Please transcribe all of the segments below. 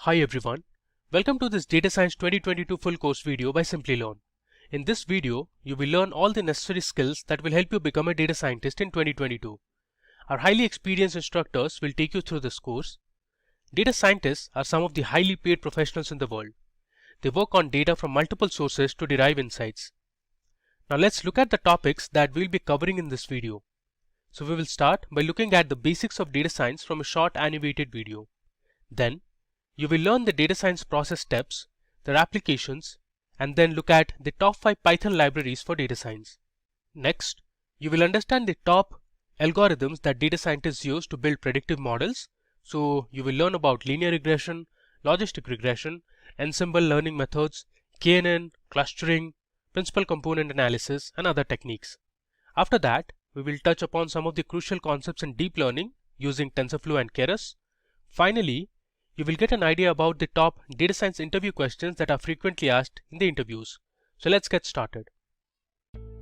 Hi everyone, welcome to this Data Science 2022 full course video by Simplilearn. In this video, you will learn all the necessary skills that will help you become a data scientist in 2022. Our highly experienced instructors will take you through this course. Data scientists are some of the highly paid professionals in the world. They work on data from multiple sources to derive insights. Now let's look at the topics that we'll be covering in this video. So we will start by looking at the basics of data science from a short animated video. Then you will learn the data science process steps, their applications, and then look at the top 5 Python libraries for data science. Next, you will understand the top algorithms that data scientists use to build predictive models. So you will learn about linear regression, logistic regression, ensemble learning methods, KNN, clustering, principal component analysis, and other techniques. After that, we will touch upon some of the crucial concepts in deep learning using TensorFlow and Keras. Finally, you will get an idea about the top data science interview questions that are frequently asked in the interviews. So let's get started.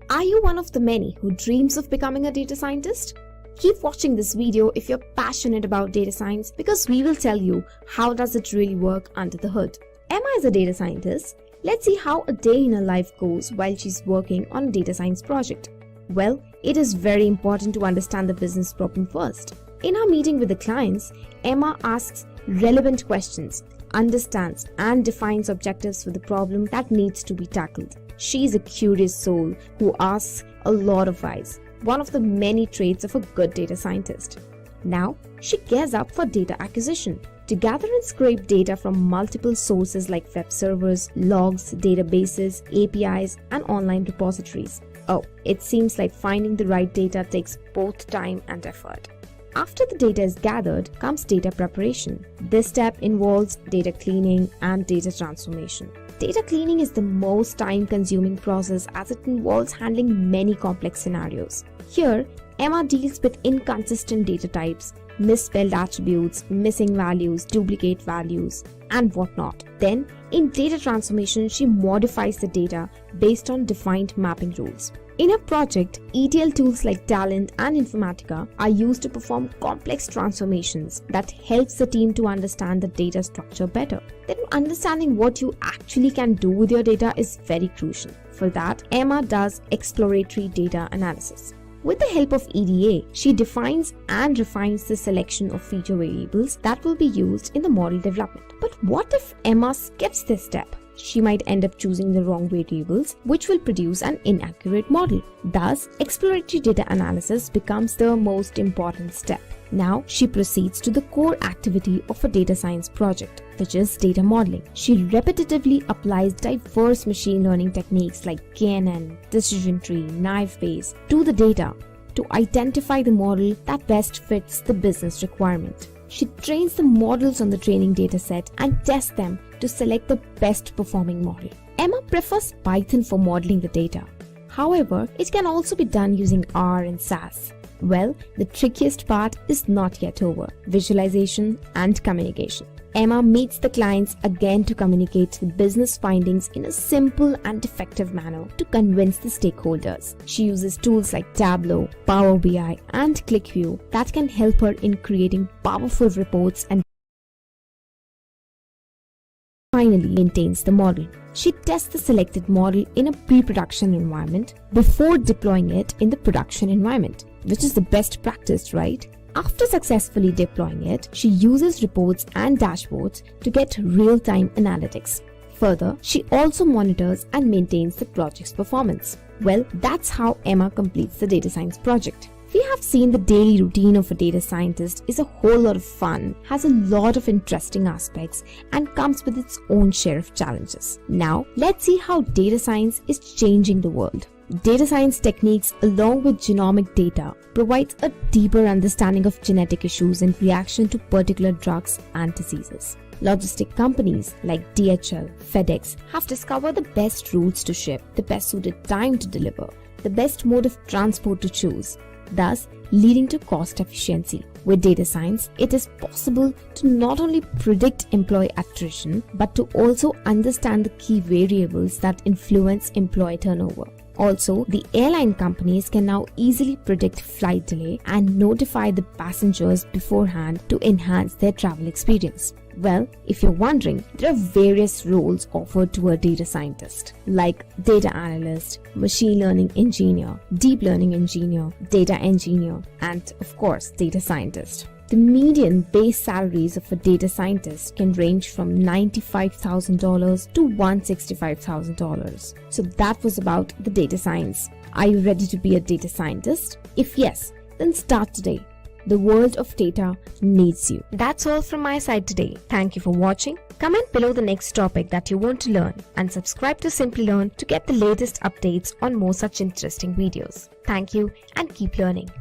Are you one of the many who dreams of becoming a data scientist? Keep watching this video if you're passionate about data science, because we will tell you how does it really work under the hood. Emma is a data scientist. Let's see how a day in her life goes while she's working on a data science project. Well, it is very important to understand the business problem first. In our meeting with the clients, Emma asks relevant questions, understands and defines objectives for the problem that needs to be tackled. She is a curious soul who asks a lot of whys, one of the many traits of a good data scientist. Now, she gears up for data acquisition to gather and scrape data from multiple sources like web servers, logs, databases, APIs, and online repositories. Oh, it seems like finding the right data takes both time and effort. After the data is gathered comes data preparation. This step involves data cleaning and data transformation. Data cleaning is the most time-consuming process as it involves handling many complex scenarios. Here, Emma deals with inconsistent data types, misspelled attributes, missing values, duplicate values, and whatnot. Then, in data transformation, she modifies the data based on defined mapping rules. In a project, ETL tools like Talent and Informatica are used to perform complex transformations that helps the team to understand the data structure better. Then understanding what you actually can do with your data is very crucial. For that, Emma does exploratory data analysis. With the help of EDA, she defines and refines the selection of feature variables that will be used in the model development. But what if Emma skips this step? She might end up choosing the wrong variables, which will produce an inaccurate model. Thus, exploratory data analysis becomes the most important step. Now, she proceeds to the core activity of a data science project, which is data modeling. She repetitively applies diverse machine learning techniques like KNN, decision tree, naive Bayes to the data to identify the model that best fits the business requirement. She trains the models on the training dataset and tests them to select the best performing model. Emma prefers Python for modeling the data. However, it can also be done using R and SAS. Well, the trickiest part is not yet over: visualization and communication. Emma meets the clients again to communicate the business findings in a simple and effective manner to convince the stakeholders. She uses tools like Tableau, Power BI, and ClickView that can help her in creating powerful reports and finally maintains the model. She tests the selected model in a pre-production environment before deploying it in the production environment, which is the best practice, right? After successfully deploying it, she uses reports and dashboards to get real-time analytics. Further, she also monitors and maintains the project's performance. Well, that's how Emma completes the data science project. We have seen the daily routine of a data scientist is a whole lot of fun, has a lot of interesting aspects, and comes with its own share of challenges. Now, let's see how data science is changing the world. Data science techniques along with genomic data provides a deeper understanding of genetic issues in reaction to particular drugs and diseases. Logistic companies like DHL, FedEx have discovered the best routes to ship, the best suited time to deliver, the best mode of transport to choose, thus leading to cost efficiency. With data science, it is possible to not only predict employee attrition, but to also understand the key variables that influence employee turnover. Also, the airline companies can now easily predict flight delay and notify the passengers beforehand to enhance their travel experience. Well, if you're wondering, there are various roles offered to a data scientist, like data analyst, machine learning engineer, deep learning engineer, data engineer, and of course, data scientist. The median base salaries of a data scientist can range from $95,000 to $165,000. So that was about the data science. Are you ready to be a data scientist? If yes, then start today. The world of data needs you. That's all from my side today. Thank you for watching. Comment below the next topic that you want to learn and subscribe to Simply Learn to get the latest updates on more such interesting videos. Thank you and keep learning.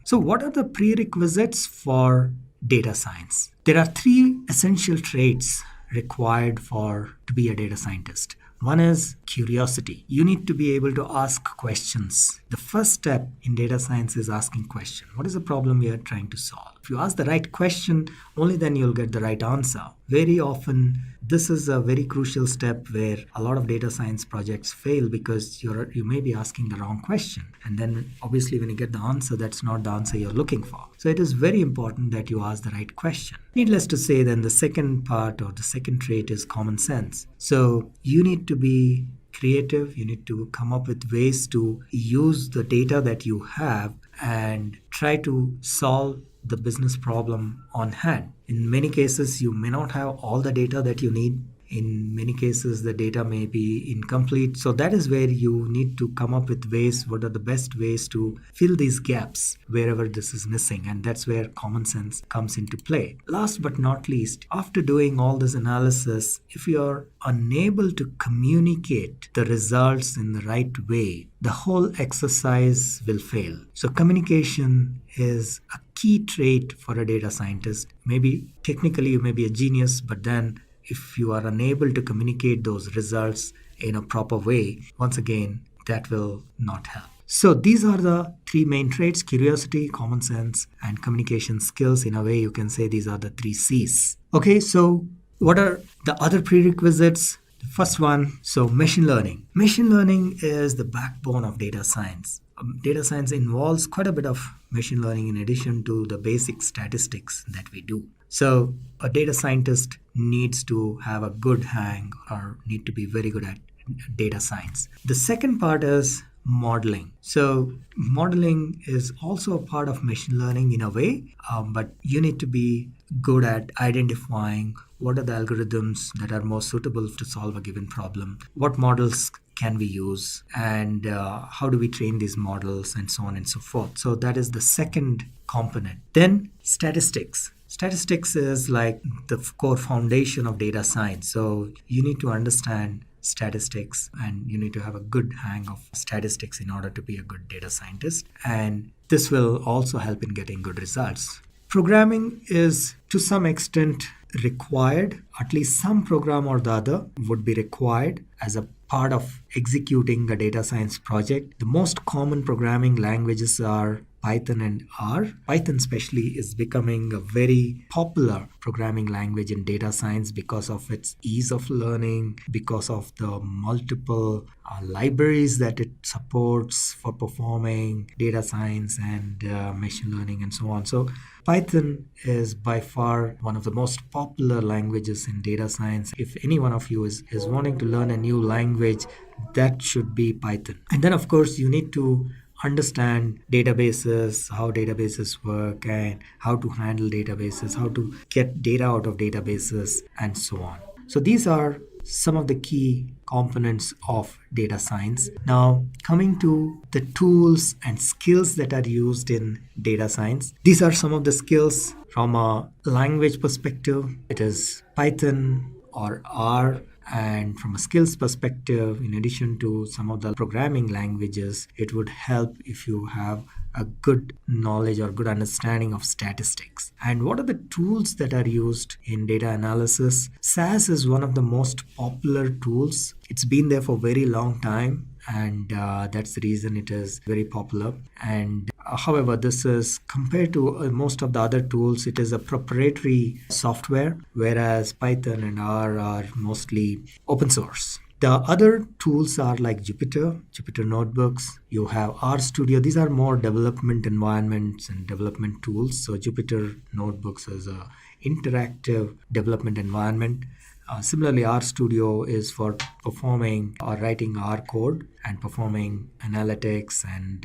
So what are the prerequisites for data science? There are three essential traits required to be a data scientist. One is curiosity. You need to be able to ask questions. The first step in data science is asking questions. What is the problem we are trying to solve? If you ask the right question, only then you'll get the right answer. Very often, this is a very crucial step where a lot of data science projects fail because you may be asking the wrong question. And then obviously when you get the answer, that's not the answer you're looking for. So it is very important that you ask the right question. Needless to say, then the second part or the second trait is common sense. So you need to be creative. You need to come up with ways to use the data that you have and try to solve the business problem on hand. In many cases, you may not have all the data that you need. In many cases, the data may be incomplete. So that is where you need to come up with ways, what are the best ways to fill these gaps wherever this is missing. And that's where common sense comes into play. Last but not least, after doing all this analysis, if you're unable to communicate the results in the right way, the whole exercise will fail. So communication is a key trait for a data scientist. Maybe technically you may be a genius, but then if you are unable to communicate those results in a proper way, once again, that will not help. So these are the three main traits: curiosity, common sense, and communication skills. In a way, you can say these are the three C's. Okay, so what are the other prerequisites? The first one, so machine learning. Machine learning is the backbone of data science. Data science involves quite a bit of machine learning in addition to the basic statistics that we do. So a data scientist needs to have a good hang or need to be very good at data science. The second part is modeling. So modeling is also a part of machine learning in a way, but you need to be good at identifying what are the algorithms that are most suitable to solve a given problem, what models can we use, and how do we train these models, and so on and so forth. So that is the second component. Then statistics. Statistics is like the core foundation of data science. So you need to understand statistics and you need to have a good hang of statistics in order to be a good data scientist. And this will also help in getting good results. Programming is to some extent required. At least some program or the other would be required as a part of executing a data science project. The most common programming languages are Python and R. Python especially is becoming a very popular programming language in data science because of its ease of learning, because of the multiple libraries that it supports for performing data science and machine learning and so on. So Python is by far one of the most popular languages in data science. If any one of you is wanting to learn a new language, that should be Python. And then of course you need to understand databases, how databases work, and how to handle databases, how to get data out of databases, and so on. So these are some of the key components of data science. Now, coming to the tools and skills that are used in data science. These are some of the skills from a language perspective. It is Python or R. And from a skills perspective, in addition to some of the programming languages, it would help if you have a good knowledge or good understanding of statistics. And what are the tools that are used in data analysis? SAS is one of the most popular tools. It's been there for a very long time, and that's the reason it is very popular. And however, this is compared to most of the other tools, it is a proprietary software, whereas Python and R are mostly open source. The other tools are like Jupyter Notebooks. You have RStudio. These are more development environments and development tools. So Jupyter Notebooks is a interactive development environment. Similarly, RStudio is for performing or writing R code and performing analytics and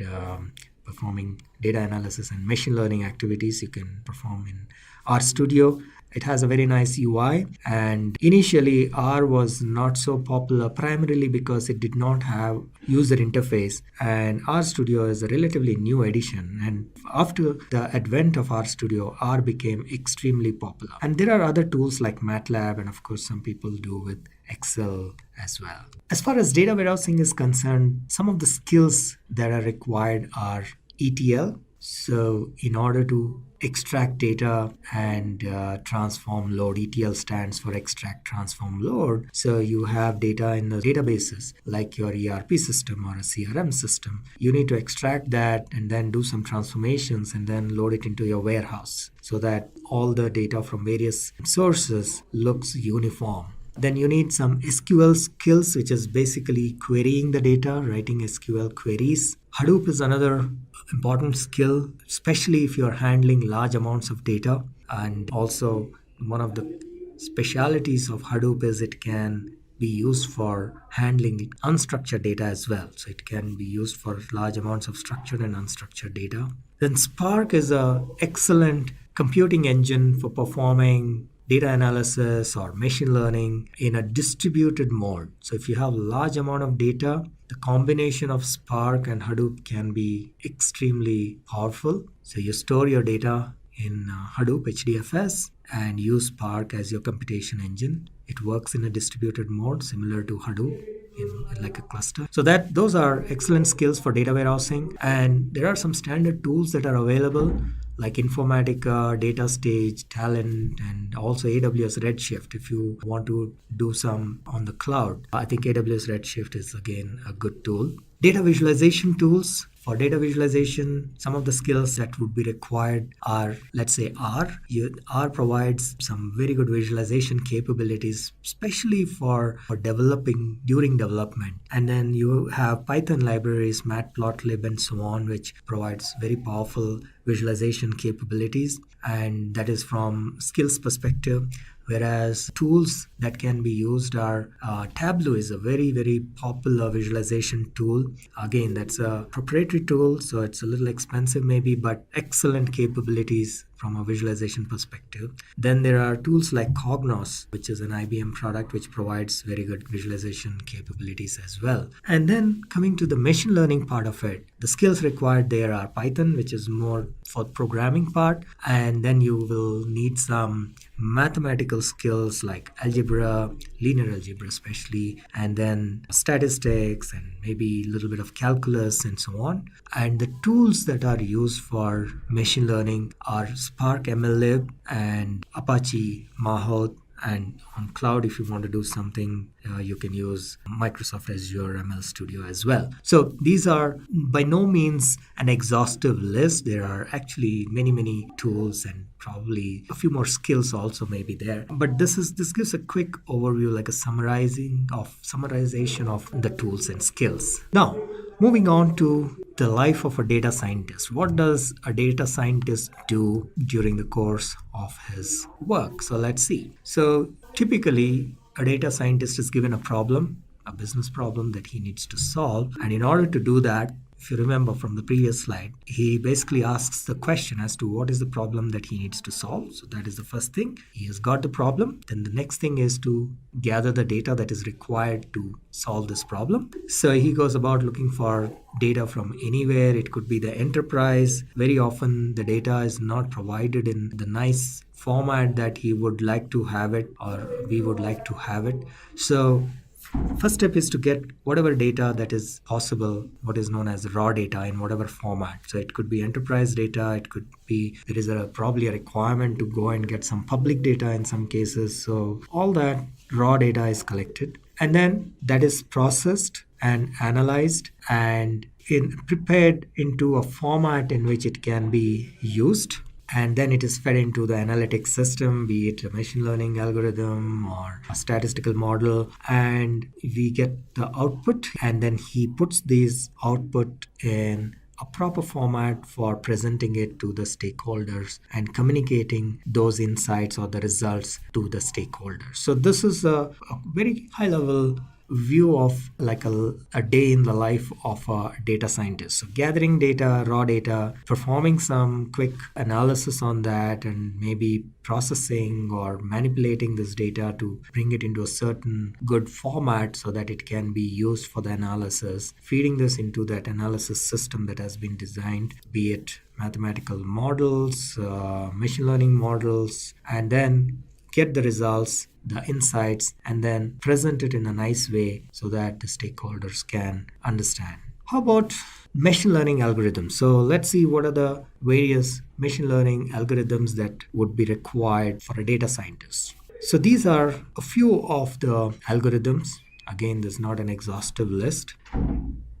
performing data analysis and machine learning activities. You can perform in RStudio. It has a very nice UI, and initially R was not so popular primarily because it did not have user interface, and RStudio is a relatively new addition, and after the advent of RStudio, R became extremely popular. And there are other tools like MATLAB, and of course some people do with Excel as well. As far as data warehousing is concerned, some of the skills that are required are ETL. So in order to extract data and transform load, ETL stands for extract, transform, load. So you have data in the databases like your ERP system or a CRM system. You need to extract that and then do some transformations and then load it into your warehouse so that all the data from various sources looks uniform. Then you need some SQL skills, which is basically querying the data, writing SQL queries. Hadoop is another important skill, especially if you're handling large amounts of data. And also one of the specialities of Hadoop is it can be used for handling unstructured data as well. So it can be used for large amounts of structured and unstructured data. Then Spark is an excellent computing engine for performing data analysis or machine learning in a distributed mode. So if you have a large amount of data, the combination of Spark and Hadoop can be extremely powerful. So you store your data in Hadoop HDFS and use Spark as your computation engine. It works in a distributed mode similar to Hadoop in like a cluster. So those are excellent skills for data warehousing. And there are some standard tools that are available like Informatica, DataStage, Talent, and also AWS Redshift if you want to do some on the cloud. I think AWS Redshift is again a good tool. Data visualization tools. For data visualization, some of the skills that would be required are, let's say, R. R provides some very good visualization capabilities, especially for developing during development. And then you have Python libraries, Matplotlib, and so on, which provides very powerful visualization capabilities. And that is from skills perspective. Whereas tools that can be used are Tableau is a very, very popular visualization tool. Again, that's a proprietary tool, so it's a little expensive maybe, but excellent capabilities from a visualization perspective. Then there are tools like Cognos, which is an IBM product which provides very good visualization capabilities as well. And then coming to the machine learning part of it, the skills required there are Python, which is more for programming part, and then you will need some mathematical skills like algebra, linear algebra especially, and then statistics and maybe a little bit of calculus and so on. And the tools that are used for machine learning are Spark MLlib and Apache Mahout. And on cloud, if you want to do something, you can use Microsoft Azure ML Studio as well. So these are by no means an exhaustive list. There are actually many, many tools and probably a few more skills also may be there. But this gives a quick overview, like a summarization of the tools and skills. Now, moving on to the life of a data scientist. What does a data scientist do during the course of his work? So let's see. So typically, a data scientist is given a problem, a business problem that he needs to solve. And in order to do that, if you remember from the previous slide, he basically asks the question as to what is the problem that he needs to solve. So that is the first thing. He has got the problem. Then the next thing is to gather the data that is required to solve this problem. So he goes about looking for data from anywhere. It could be the enterprise. Very often the data is not provided in the nice format that he would like to have it or we would like to have it. So first step is to get whatever data that is possible, what is known as raw data in whatever format. So it could be enterprise data, it could be, there is probably a requirement to go and get some public data in some cases. So all that raw data is collected and then that is processed and analyzed and prepared into a format in which it can be used. and then it is fed into the analytics system, be it a machine learning algorithm or a statistical model, and we get the output, and then he puts these output in a proper format for presenting it to the stakeholders and communicating those insights or the results to the stakeholders. So this is a very high level view of like a day in the life of a data scientist. So gathering data, raw data, performing some quick analysis on that, and maybe processing or manipulating this data to bring it into a certain good format so that it can be used for the analysis, feeding this into that analysis system that has been designed, be it mathematical models, machine learning models, and then get the results, the insights, and then present it in a nice way so that the stakeholders can understand. How about machine learning algorithms? So let's see what are the various machine learning algorithms that would be required for a data scientist. So these are a few of the algorithms. Again, there's not an exhaustive list.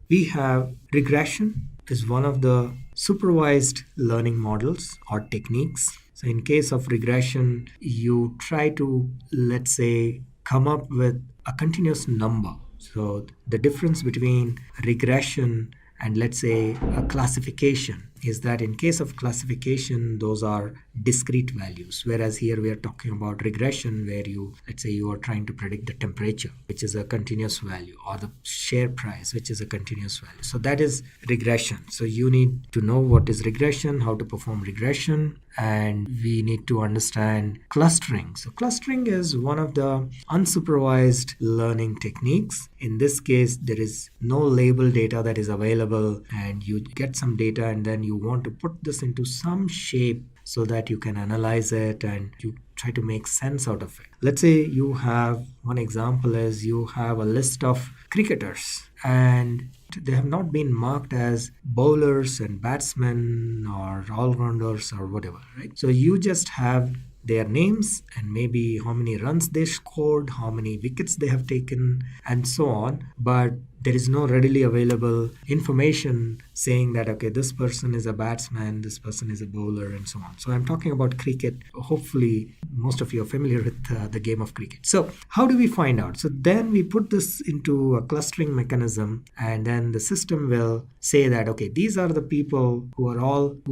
We have regression is one of the supervised learning models or techniques. So in case of regression, you try to, let's say, come up with a continuous number. So the difference between regression and, let's say, a classification is that in case of classification, those are discrete values, whereas here we are talking about regression where you, let's say, you are trying to predict the temperature, which is a continuous value, or the share price, which is a continuous value. So that is regression. So you need to know what is regression, how to perform regression, and we need to understand clustering. So clustering is one of the unsupervised learning techniques. In this case, there is no label data that is available, and you get some data and then you want to put this into some shape so that you can analyze it and you try to make sense out of it. Let's say you have, one example is you have a list of cricketers and they have not been marked as bowlers and batsmen or all-rounders or whatever, right? So you just have their names and maybe how many runs they scored, how many wickets they have taken, and so on. But there is no readily available information saying that, okay, this person is a batsman, this person is a bowler, and so on. So I'm talking about cricket. Hopefully, most of you are familiar with the game of cricket. So how do we find out? So then we put this into a clustering mechanism, and then the system will say that, okay, these are the people who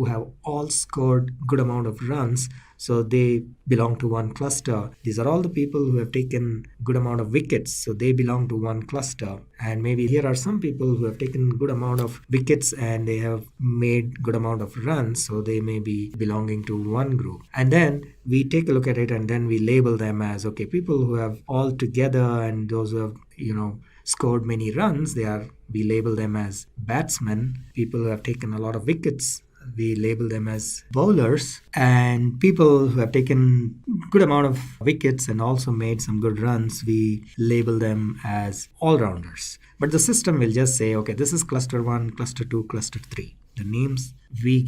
have all scored good amount of runs. So they belong to one cluster. These are all the people who have taken good amount of wickets. So they belong to one cluster. And maybe here are some people who have taken good amount of wickets and they have made good amount of runs. So they may be belonging to one group. And then we take a look at it and then we label them as, okay, people who have all together and those who have, scored many runs, we label them as batsmen. People who have taken a lot of wickets, we label them as bowlers, and people who have taken good amount of wickets and also made some good runs, we label them as all-rounders. But the system will just say, okay, this is cluster 1, cluster 2, cluster 3. The names we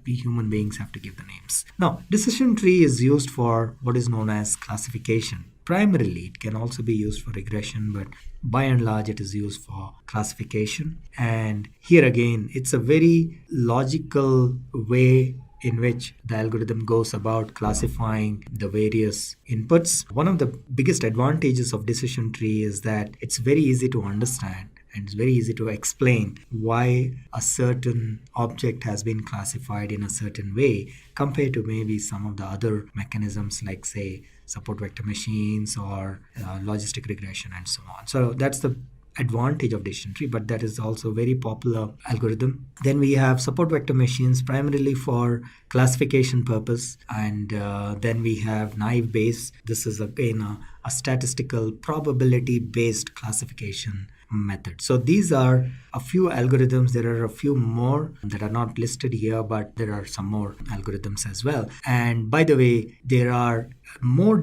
human beings have to give the names. Now, decision tree is used for what is known as classification. Primarily, it can also be used for regression, but by and large, it is used for classification. And here again, it's a very logical way in which the algorithm goes about classifying the various inputs. One of the biggest advantages of decision tree is that it's very easy to understand and it's very easy to explain why a certain object has been classified in a certain way compared to maybe some of the other mechanisms like, say, support vector machines or logistic regression and so on. So that's the advantage of decision tree, but that is also a very popular algorithm. Then we have support vector machines primarily for classification purpose, and then we have naive Bayes. This is again a statistical probability based classification method. So these are a few algorithms. There are a few more that are not listed here, but there are some more algorithms as well. And by the way, there are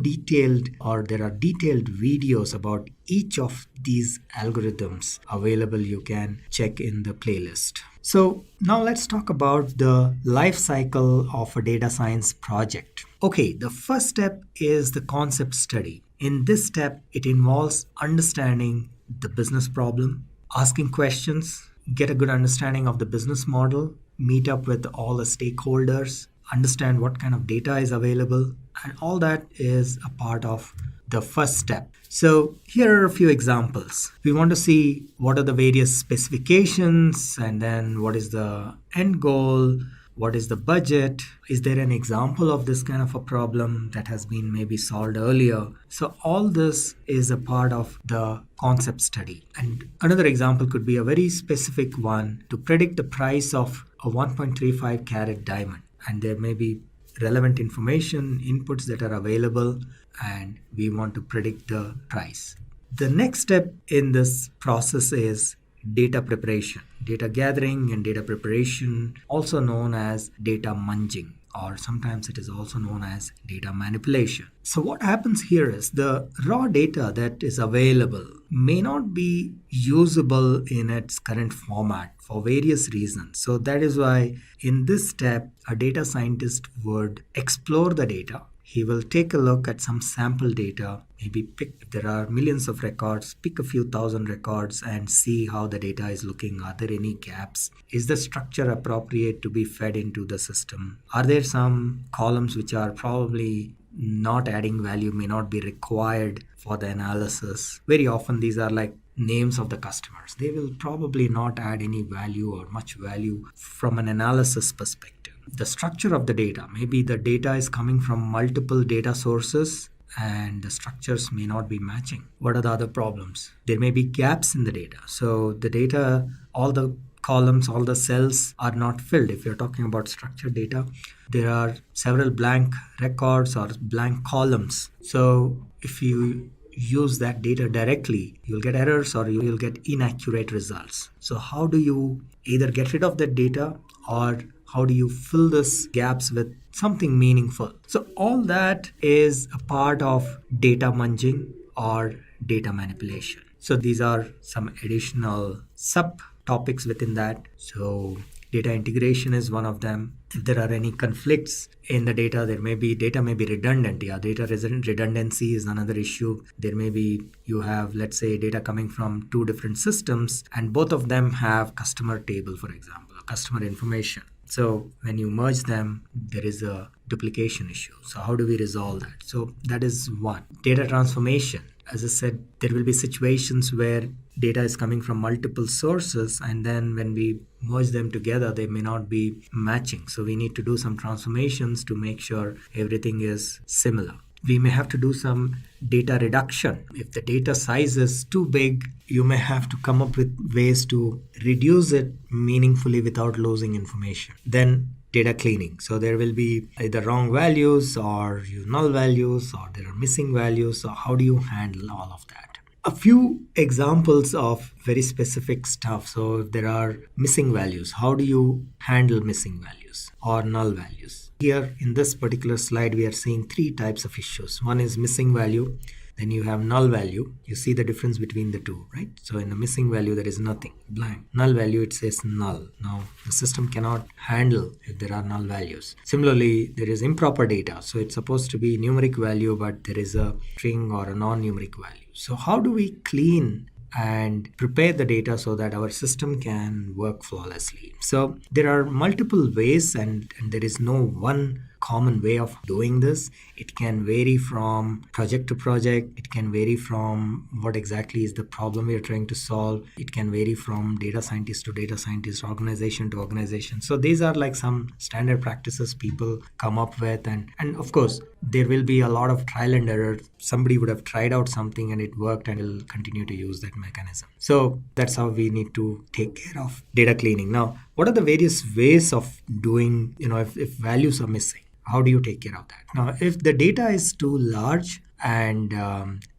detailed videos about each of these algorithms available. You can check in the playlist. So now let's talk about the life cycle of a data science project. Okay, the first step is the concept study. In this step, it involves understanding the business problem, asking questions, get a good understanding of the business model, meet up with all the stakeholders, understand what kind of data is available, and all that is a part of the first step. So here are a few examples. We want to see what are the various specifications, and then what is the end goal, what is the budget, is there an example of this kind of a problem that has been maybe solved earlier. So all this is a part of the concept study. And another example could be a very specific one to predict the price of a 1.35 carat diamond, and there may be relevant information inputs that are available, and we want to predict the price. The next step in this process is data preparation, data gathering and data preparation, also known as data munging, or sometimes it is also known as data manipulation. So what happens here is the raw data that is available may not be usable in its current format for various reasons. So that is why in this step, a data scientist would explore the data. He will take a look at some sample data, maybe pick, if there are millions of records, pick a few thousand records and see how the data is looking. Are there any gaps? Is the structure appropriate to be fed into the system? Are there some columns which are probably not adding value, may not be required for the analysis? Very often these are like names of the customers. They will probably not add any value or much value from an analysis perspective. The structure of the data, maybe the data is coming from multiple data sources and the structures may not be matching. What are the other problems? There may be gaps in the data. So the data, all the columns, all the cells are not filled. If you're talking about structured data, there are several blank records or blank columns. So if you use that data directly, you'll get errors or you'll get inaccurate results. So how do you either get rid of that data, or how do you fill these gaps with something meaningful? So all that is a part of data munging or data manipulation. So these are some additional subtopics within that. So data integration is one of them. If there are any conflicts in the data, data may be redundant. Yeah, data redundancy is another issue. There may be, you have, let's say, data coming from two different systems and both of them have customer table, for example, customer information. So when you merge them, there is a duplication issue. So how do we resolve that? So that is one. Data transformation. As I said, there will be situations where data is coming from multiple sources, and then when we merge them together, they may not be matching. So we need to do some transformations to make sure everything is similar. We may have to do some data reduction. If the data size is too big, you may have to come up with ways to reduce it meaningfully without losing information. Then data cleaning. So there will be either wrong values or null values, or there are missing values. So how do you handle all of that? A few examples of very specific stuff. So if there are missing values, how do you handle missing values or null values? Here in this particular slide, we are seeing three types of issues. One is missing value. Then you have null value. You see the difference between the two, right? So in the missing value, there is nothing, blank. Null value, it says null. Now the system cannot handle if there are null values. Similarly, there is improper data. So it's supposed to be numeric value, but there is a string or a non-numeric value. So how do we clean and prepare the data so that our system can work flawlessly? So there are multiple ways, and there is no one common way of doing this. It can vary from project to project. It can vary from what exactly is the problem we are trying to solve. It can vary from data scientist to data scientist, organization to organization. So these are like some standard practices people come up with. And of course, there will be a lot of trial and error. Somebody would have tried out something and it worked and will continue to use that mechanism. So that's how we need to take care of data cleaning. Now, what are the various ways of doing, if values are missing? How do you take care of that? Now, if the data is too large and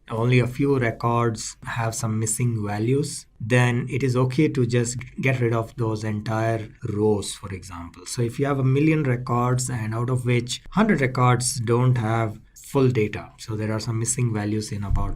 only a few records have some missing values, then it is okay to just get rid of those entire rows, for example. So if you have 1 million records and out of which 100 records don't have full data, so there are some missing values in about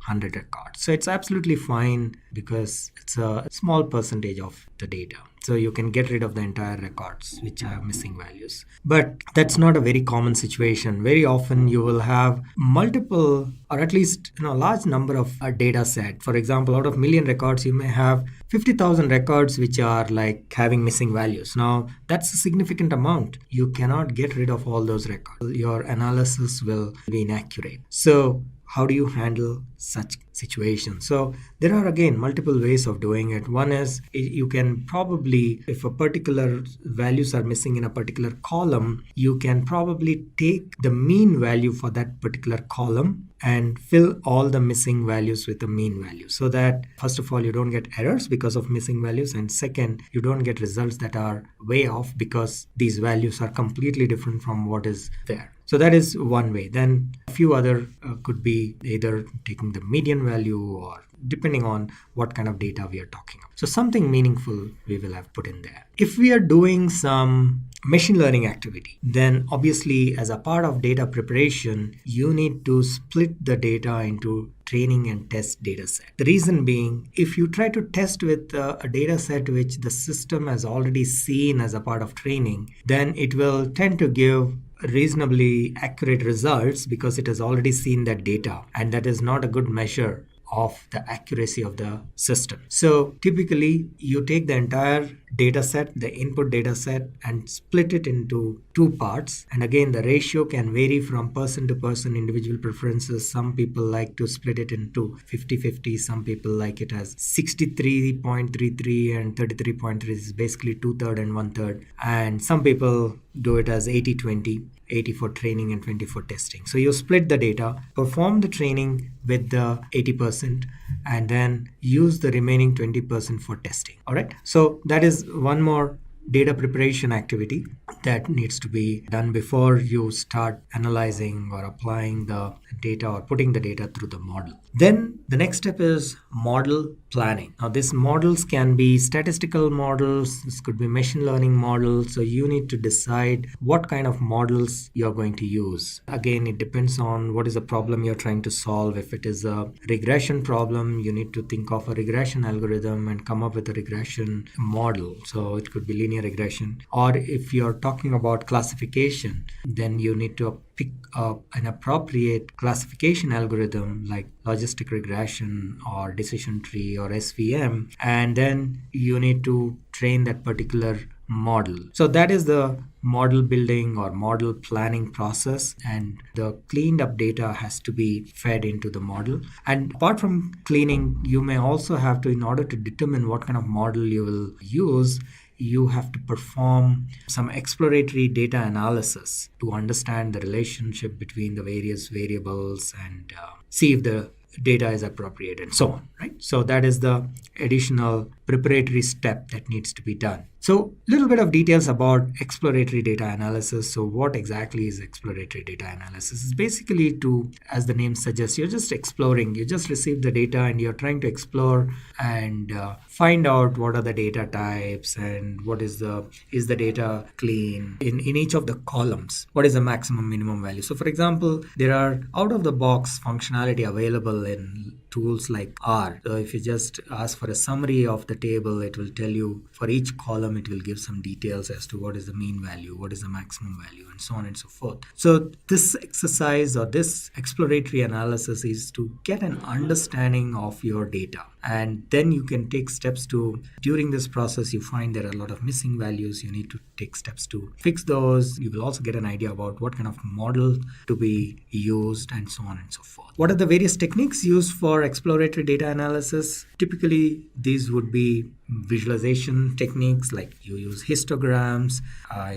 100 records. So it's absolutely fine because it's a small percentage of the data. So you can get rid of the entire records which have missing values. But that's not a very common situation. Very often you will have multiple, or at least a large number of a data set. For example, out of million records, you may have 50,000 records which are like having missing values. Now that's a significant amount. You cannot get rid of all those records. Your analysis will be inaccurate. So how do you handle such situations? So there are again multiple ways of doing it. One is you can probably, if a particular values are missing in a particular column, you can probably take the mean value for that particular column and fill all the missing values with the mean value, so that first of all you don't get errors because of missing values, and second, you don't get results that are way off because these values are completely different from what is there. So that is one way. Then a few other could be either taking the median value, or depending on what kind of data we are talking about. So something meaningful we will have put in there. If we are doing some machine learning activity, then obviously as a part of data preparation, you need to split the data into training and test data set. The reason being, if you try to test with a data set which the system has already seen as a part of training, then it will tend to give reasonably accurate results because it has already seen that data, and that is not a good measure of the accuracy of the system. So typically you take the entire data set, the input data set, and split it into two parts. And again, the ratio can vary from person to person, individual preferences. Some people like to split it into 50-50. Some people like it as 63.33 and 33.3 is basically 2/3 and 1/3. And some people do it as 80-20. 80 for training and 20 for testing. So you split the data, perform the training with the 80%, and then use the remaining 20% for testing. All right. So that is one more data preparation activity that needs to be done before you start analyzing or applying the data or putting the data through the model. Then the next step is model planning. Now these models can be statistical models, this could be machine learning models. So you need to decide what kind of models you're going to use. Again, it depends on what is the problem you're trying to solve. If it is a regression problem, you need to think of a regression algorithm and come up with a regression model. So it could be linear regression. Or if you're talking about classification, then you need to pick up an appropriate classification algorithm like logistic regression or decision tree or SVM, and then you need to train that particular model. So that is the model building or model planning process, and the cleaned up data has to be fed into the model. And apart from cleaning, you may also have to, in order to determine what kind of model you will use, you have to perform some exploratory data analysis to understand the relationship between the various variables and see if the data is appropriate and so on, right? So that is the additional preparatory step that needs to be done. So a little bit of details about exploratory data analysis. So what exactly is exploratory data analysis? It's basically to, as the name suggests, you're just exploring. You just receive the data and you're trying to explore and find out what are the data types and what is the data clean in each of the columns. What is the maximum minimum value? So for example, there are out of the box functionality available in tools like R. So if you just ask for a summary of the table, it will tell you for each column, it will give some details as to what is the mean value, what is the maximum value, and so on and so forth. So this exercise or this exploratory analysis is to get an understanding of your data. And then you can take steps to, during this process, you find there are a lot of missing values. You need to take steps to fix those. You will also get an idea about what kind of model to be used and so on and so forth. What are the various techniques used for exploratory data analysis? Typically, these would be visualization techniques, like you use histograms,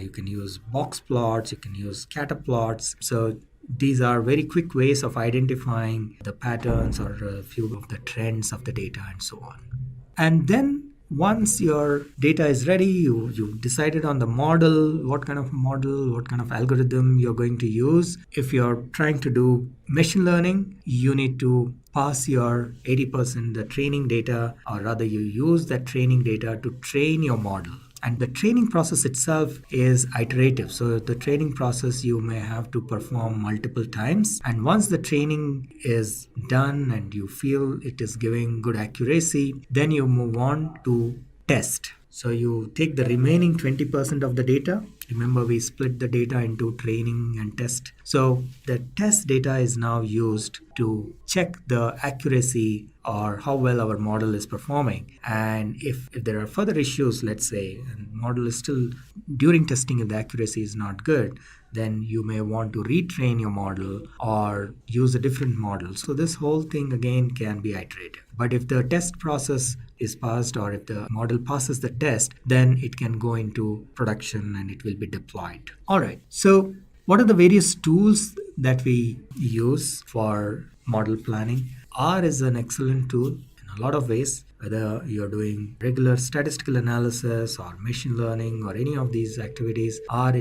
you can use box plots, you can use scatter plots. So these are very quick ways of identifying the patterns or a few of the trends of the data and so on. And then once your data is ready, you decided on the model, what kind of algorithm you're going to use. If you're trying to do machine learning, you need to pass your 80% the training data, or rather you use that training data to train your model. And the training process itself is iterative. So the training process you may have to perform multiple times. And once the training is done and you feel it is giving good accuracy, then you move on to test. So you take the remaining 20% of the data. Remember, we split the data into training and test. So the test data is now used to check the accuracy or how well our model is performing. And if there are further issues, let's say, and model is still during testing, if the accuracy is not good, then you may want to retrain your model or use a different model. So this whole thing again can be iterative. But if the test process is passed, or if the model passes the test, then it can go into production and it will be deployed. All right. So what are the various tools that we use for model planning? R is an excellent tool in a lot of ways. Whether you're doing regular statistical analysis or machine learning or any of these activities, R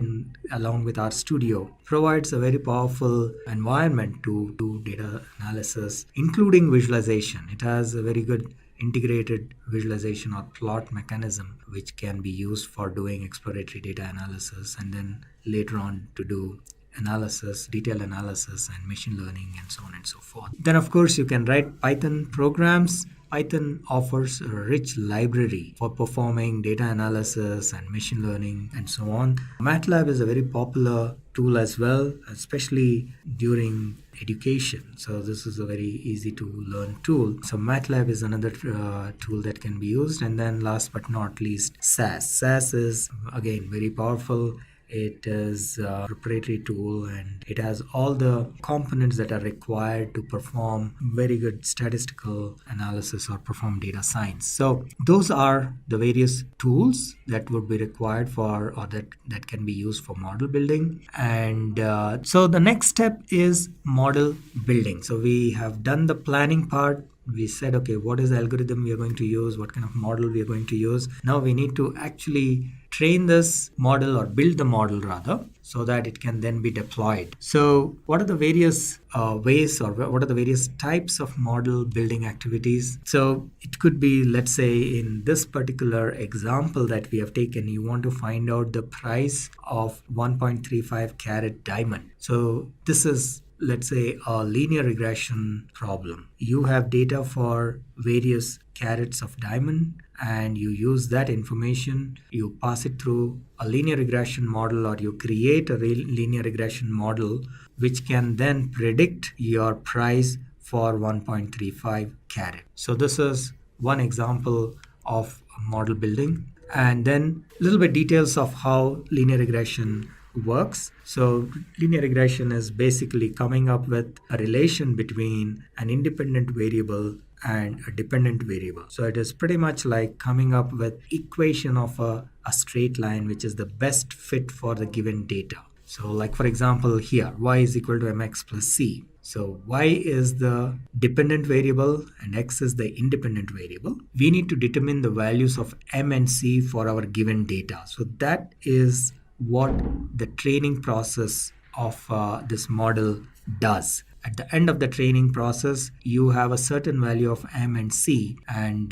along with R Studio provides a very powerful environment to do data analysis, including visualization. It has a very good integrated visualization or plot mechanism which can be used for doing exploratory data analysis, and then later on to do analysis, detailed analysis, and machine learning, and so on and so forth. Then of course you can write Python programs. Python offers a rich library for performing data analysis and machine learning and so on. MATLAB is a very popular tool as well, especially during education. So this is a very easy to learn tool. So MATLAB is another tool that can be used. And then last but not least, SAS. SAS is again very powerful. It is a proprietary tool and it has all the components that are required to perform very good statistical analysis or perform data science. So those are the various tools that would be required for, or that can be used for model building. And so the next step is model building. So we have done the planning part. We said, okay, what is the algorithm we are going to use? What kind of model we are going to use? Now we need to actually train this model, or build the model rather, so that it can then be deployed. So what are the various ways, or what are the various types of model building activities? So it could be, let's say in this particular example that we have taken, you want to find out the price of 1.35 carat diamond. So this is, let's say, a linear regression problem. You have data for various carats of diamond, and you use that information, you pass it through a linear regression model, or you create a linear regression model which can then predict your price for 1.35 carat. So this is one example of model building. And then a little bit details of how linear regression works. So linear regression is basically coming up with a relation between an independent variable and a dependent variable. So it is pretty much like coming up with equation of a straight line which is the best fit for the given data. So like for example here, y is equal to mx plus c. So y is the dependent variable and x is the independent variable. We need to determine the values of m and c for our given data. So that is what the training process of this model does. At the end of the training process, you have a certain value of m and c, and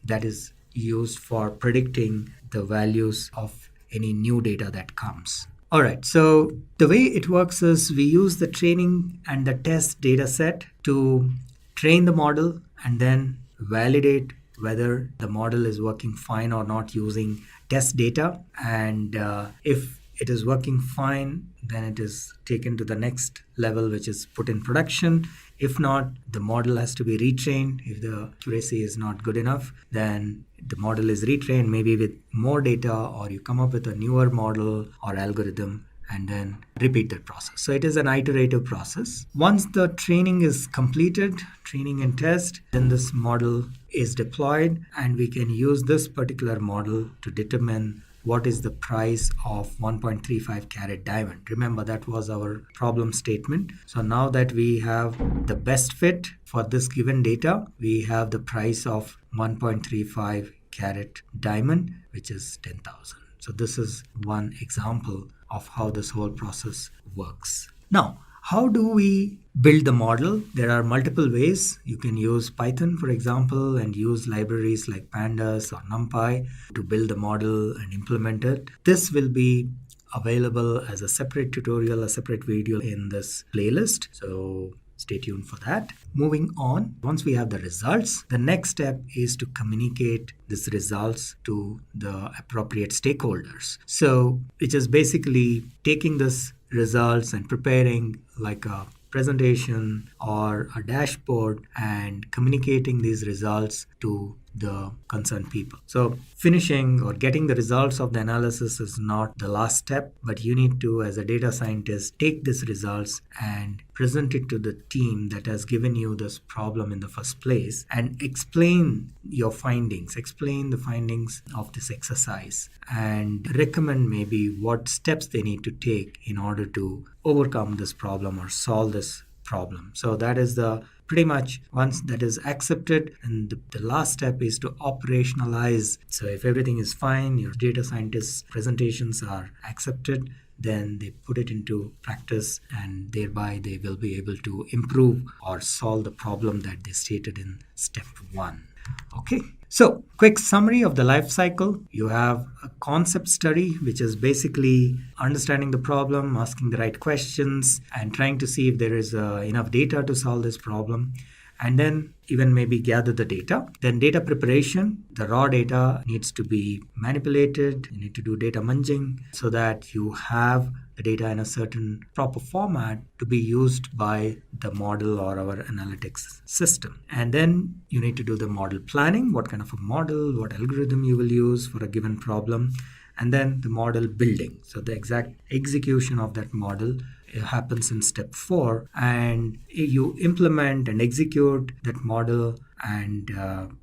that is used for predicting the values of any new data that comes. All right, so the way it works is we use the training and the test data set to train the model and then validate whether the model is working fine or not using test data. And if it is working fine, then it is taken to the next level, which is put in production. If not, the model has to be retrained. If the accuracy is not good enough, then the model is retrained, maybe with more data, or you come up with a newer model or algorithm and then repeat that process. So it is an iterative process. Once the training is completed, training and test, then this model is deployed, and we can use this particular model to determine what is the price of 1.35 carat diamond. Remember, that was our problem statement. So now that we have the best fit for this given data, we have the price of 1.35 carat diamond, which is 10,000. So this is one example of how this whole process works. Now, how do we build the model? There are multiple ways. You can use Python, for example, and use libraries like Pandas or NumPy to build the model and implement it. This will be available as a separate tutorial, a separate video in this playlist. So stay tuned for that. Moving on, once we have the results, the next step is to communicate these results to the appropriate stakeholders. So, which is basically taking this results and preparing like a presentation or a dashboard and communicating these results to the concerned people. So finishing or getting the results of the analysis is not the last step, but you need to, as a data scientist, take these results and present it to the team that has given you this problem in the first place and explain your findings, explain the findings of this exercise and recommend maybe what steps they need to take in order to overcome this problem or solve this problem. So that is the pretty much once that is accepted, and the last step is to operationalize. So if everything is fine, your data scientist's presentations are accepted, then they put it into practice and thereby they will be able to improve or solve the problem that they stated in step 1. Okay, so quick summary of the life cycle. You have a concept study, which is basically understanding the problem, asking the right questions, and trying to see if there is enough data to solve this problem. And then even maybe gather the data. Then data preparation, the raw data needs to be manipulated. You need to do data munging so that you have the data in a certain proper format to be used by the model or our analytics system. And then you need to do the model planning, what kind of a model, what algorithm you will use for a given problem, and then the model building. So the exact execution of that model happens in step 4, and you implement and execute that model and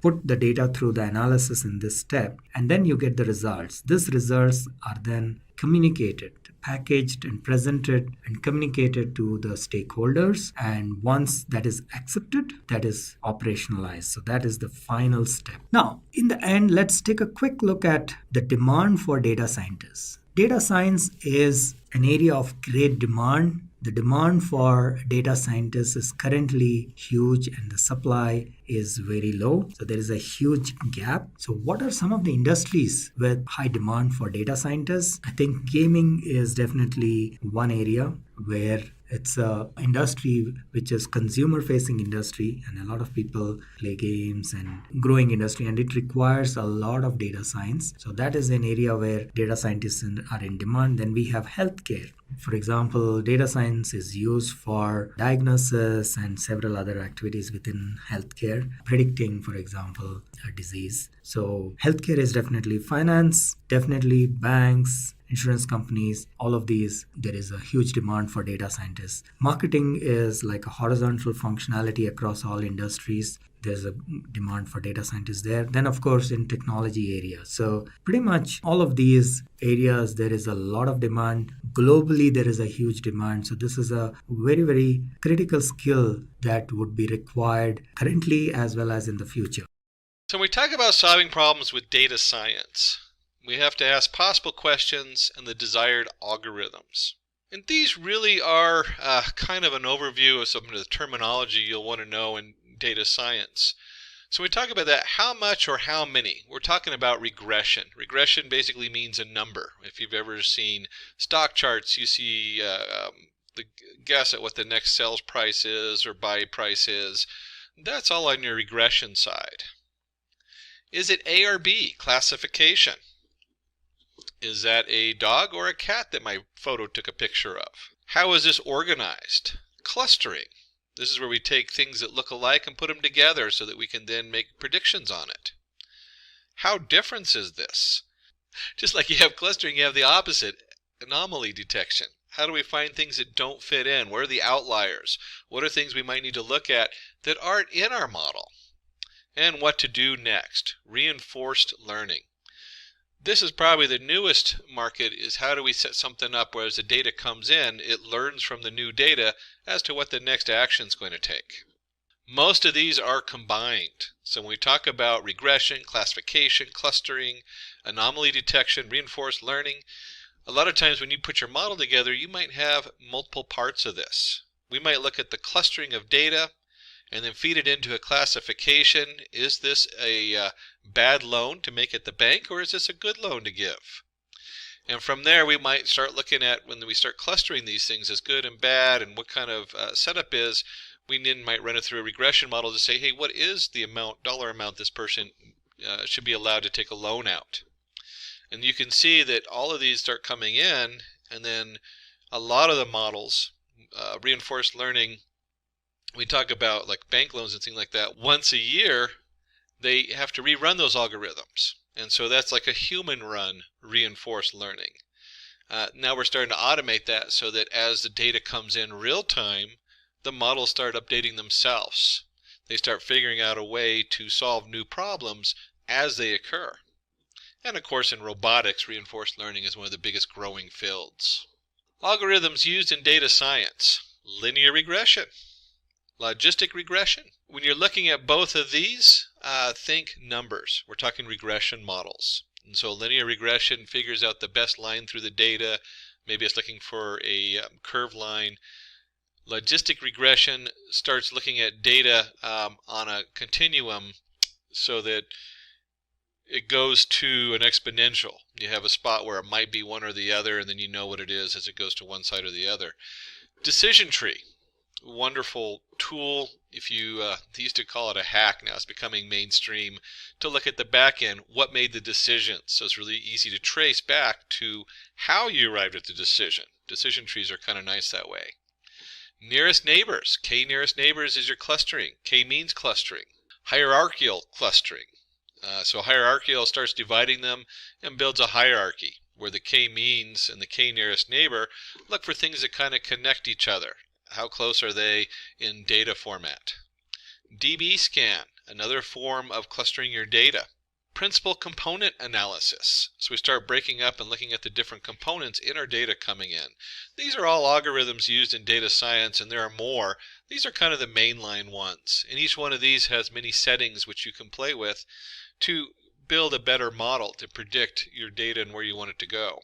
put the data through the analysis in this step, and then you get the results. These results are then communicated, packaged and presented and communicated to the stakeholders, and once that is accepted, that is operationalized. So that is the final step. Now, in the end, let's take a quick look at the demand for data scientists. Data science is an area of great demand. The demand for data scientists is currently huge and the supply is very low. So there is a huge gap. So what are some of the industries with high demand for data scientists? I think gaming is definitely one area where it's a industry which is consumer facing industry, and a lot of people play games and growing industry, and it requires a lot of data science. So that is an area where data scientists are in demand. Then we have healthcare. For example, data science is used for diagnosis and several other activities within healthcare, predicting, for example, a disease. So healthcare is definitely finance, definitely banks, insurance companies, all of these, there is a huge demand for data scientists. Marketing is like a horizontal functionality across all industries. There's a demand for data scientists there. Then, of course, in technology area. So pretty much all of these areas, there is a lot of demand. Globally, there is a huge demand. So this is a very, very critical skill that would be required currently as well as in the future. So when we talk about solving problems with data science, we have to ask possible questions and the desired algorithms. And these really are kind of an overview of some of the terminology you'll want to know in data science. So when we talk about that, how much or how many? We're talking about regression. Regression basically means a number. If you've ever seen stock charts, you see the guess at what the next sales price is or buy price is. That's all on your regression side. Is it A or B? Classification. Is that a dog or a cat that my photo took a picture of? How is this organized? Clustering. This is where we take things that look alike and put them together so that we can then make predictions on it. How different is this? Just like you have clustering, you have the opposite, anomaly detection. How do we find things that don't fit in? What are the outliers? What are things we might need to look at that aren't in our model? And what to do next? Reinforced learning. This is probably the newest market, is how do we set something up where as the data comes in, it learns from the new data as to what the next action is going to take. Most of these are combined. So when we talk about regression, classification, clustering, anomaly detection, reinforced learning, a lot of times when you put your model together, you might have multiple parts of this. We might look at the clustering of data and then feed it into a classification. Is this a bad loan to make at the bank, or is this a good loan to give? And from there we might start looking at, when we start clustering these things as good and bad and what kind of setup is, we then might run it through a regression model to say, hey, what is the dollar amount this person should be allowed to take a loan out? And you can see that all of these start coming in, and then a lot of the models, reinforced learning, we talk about like bank loans and things like that, once a year they have to rerun those algorithms. And so that's like a human run reinforced learning. Now we're starting to automate that so that as the data comes in real time, the models start updating themselves. They start figuring out a way to solve new problems as they occur. And of course, in robotics, reinforced learning is one of the biggest growing fields. Algorithms used in data science: linear regression, logistic regression. When you're looking at both of these, think numbers. We're talking regression models. And so linear regression figures out the best line through the data. Maybe it's looking for a curved line. Logistic regression starts looking at data on a continuum so that it goes to an exponential. You have a spot where it might be one or the other, and then you know what it is as it goes to one side or the other. Decision tree, wonderful tool. If you they used to call it a hack, now it's becoming mainstream, to look at the back end, what made the decision. So it's really easy to trace back to how you arrived at the decision. Decision trees are kind of nice that way. Nearest neighbors. K nearest neighbors is your clustering. K means clustering. Hierarchical clustering. So hierarchical starts dividing them and builds a hierarchy where the K means and the K nearest neighbor look for things that kind of connect each other. How close are they in data format? DB scan, another form of clustering your data. Principal component analysis. So we start breaking up and looking at the different components in our data coming in. These are all algorithms used in data science, and there are more. These are kind of the mainline ones. And each one of these has many settings which you can play with to build a better model to predict your data and where you want it to go.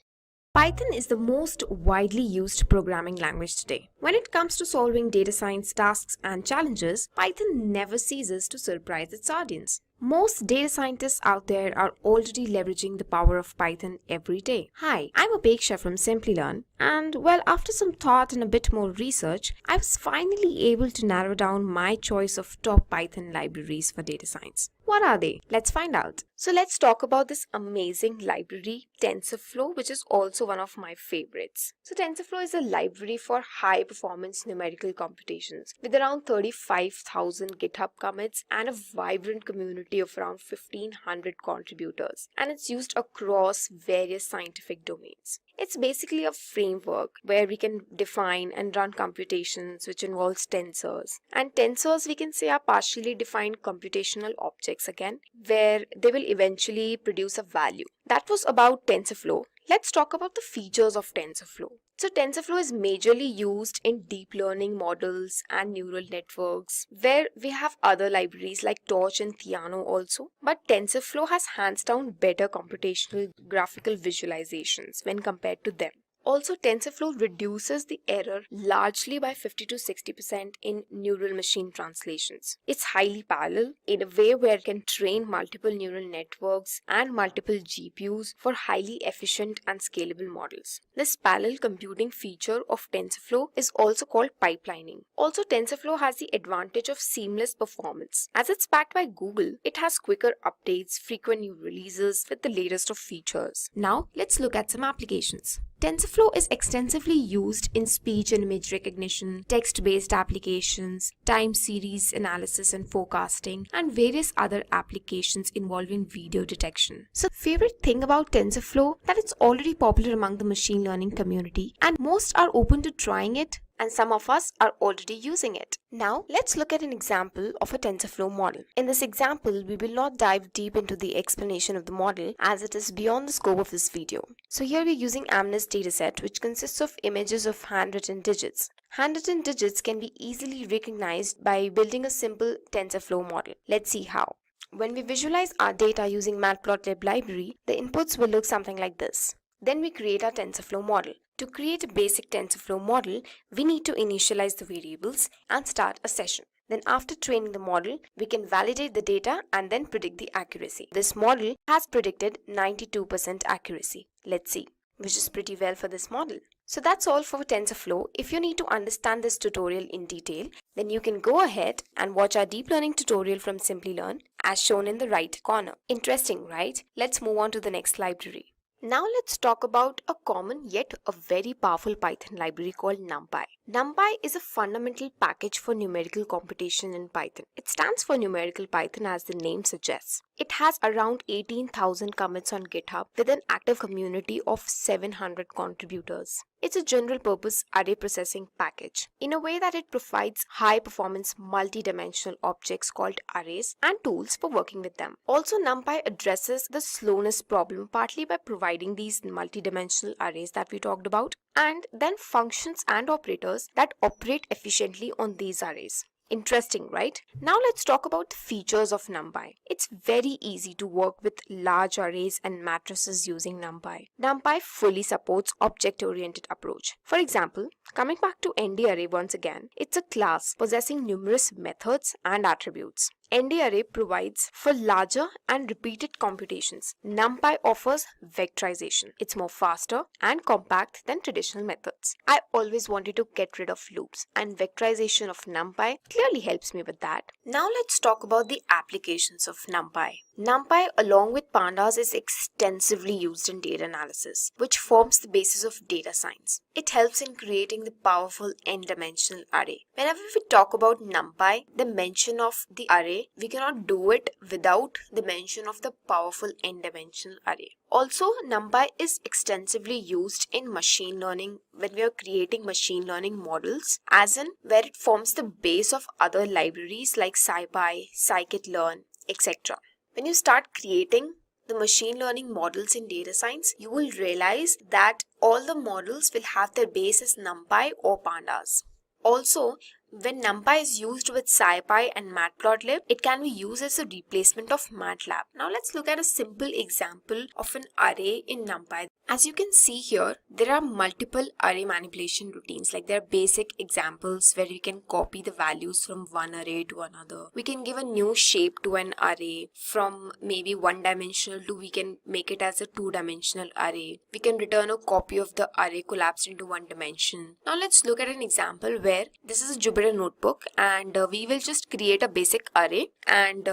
Python is the most widely used programming language today. When it comes to solving data science tasks and challenges, Python never ceases to surprise its audience. Most data scientists out there are already leveraging the power of Python every day. Hi, I'm Apeksha from Simplilearn, and well, after some thought and a bit more research, I was finally able to narrow down my choice of top Python libraries for data science. What are they? Let's find out. So let's talk about this amazing library, TensorFlow, which is also one of my favorites. So TensorFlow is a library for high performance numerical computations with around 35,000 GitHub commits and a vibrant community of around 1,500 contributors, and it's used across various scientific domains. It's basically a framework where we can define and run computations which involves tensors. And tensors, we can say, are partially defined computational objects again, where they will eventually produce a value. That was about TensorFlow. Let's talk about the features of TensorFlow. So TensorFlow is majorly used in deep learning models and neural networks, where we have other libraries like Torch and Theano also. But TensorFlow has hands down better computational graphical visualizations when compared to them. Also, TensorFlow reduces the error largely by 50 to 60% in neural machine translations. It's highly parallel in a way where it can train multiple neural networks and multiple GPUs for highly efficient and scalable models. This parallel computing feature of TensorFlow is also called pipelining. Also, TensorFlow has the advantage of seamless performance. As it's backed by Google, it has quicker updates, frequent new releases with the latest of features. Now, let's look at some applications. TensorFlow is extensively used in speech and image recognition, text-based applications, time series analysis and forecasting, and various other applications involving video detection. So, favorite thing about TensorFlow that it's already popular among the machine learning community, and most are open to trying it, and some of us are already using it. Now, let's look at an example of a TensorFlow model. In this example, we will not dive deep into the explanation of the model as it is beyond the scope of this video. So here we're using Amnes dataset, which consists of images of handwritten digits. Handwritten digits can be easily recognized by building a simple TensorFlow model. Let's see how. When we visualize our data using Matplotlib library, the inputs will look something like this. Then we create our TensorFlow model. To create a basic TensorFlow model, we need to initialize the variables and start a session. Then after training the model, we can validate the data and then predict the accuracy. This model has predicted 92% accuracy. Let's see, which is pretty well for this model. So that's all for TensorFlow. If you need to understand this tutorial in detail, then you can go ahead and watch our deep learning tutorial from Simplilearn as shown in the right corner. Interesting, right? Let's move on to the next library. Now let's talk about a common yet a very powerful Python library called NumPy. NumPy is a fundamental package for numerical computation in Python. It stands for Numerical Python as the name suggests. It has around 18,000 commits on GitHub with an active community of 700 contributors. It's a general purpose array processing package in a way that it provides high performance multi-dimensional objects called arrays and tools for working with them. Also, NumPy addresses the slowness problem partly by providing these multi-dimensional arrays that we talked about, and then functions and operators that operate efficiently on these arrays. Interesting, right? Now let's talk about the features of NumPy. It's very easy to work with large arrays and matrices using NumPy. NumPy fully supports object-oriented approach. For example, coming back to NdArray once again, it's a class possessing numerous methods and attributes. NdArray provides for larger and repeated computations. NumPy offers vectorization. It's more faster and compact than traditional methods. I always wanted to get rid of loops, and vectorization of NumPy clearly helps me with that. Now let's talk about the applications of NumPy. NumPy, along with pandas, is extensively used in data analysis, which forms the basis of data science. It helps in creating the powerful n-dimensional array. Whenever we talk about NumPy, the mention of the array, we cannot do it without the mention of the powerful n-dimensional array. Also, NumPy is extensively used in machine learning when we are creating machine learning models, as in where it forms the base of other libraries like SciPy, scikit-learn, etc. When you start creating the machine learning models in data science, you will realize that all the models will have their base as NumPy or pandas. Also, when NumPy is used with SciPy and Matplotlib, it can be used as a replacement of MATLAB. Now let's look at a simple example of an array in NumPy. As you can see here, there are multiple array manipulation routines. Like there are basic examples where we can copy the values from one array to another. We can give a new shape to an array from maybe one-dimensional to we can make it as a two-dimensional array. We can return a copy of the array collapsed into one dimension. Now let's look at an example where this is a Jupyter notebook, and we will just create a basic array, and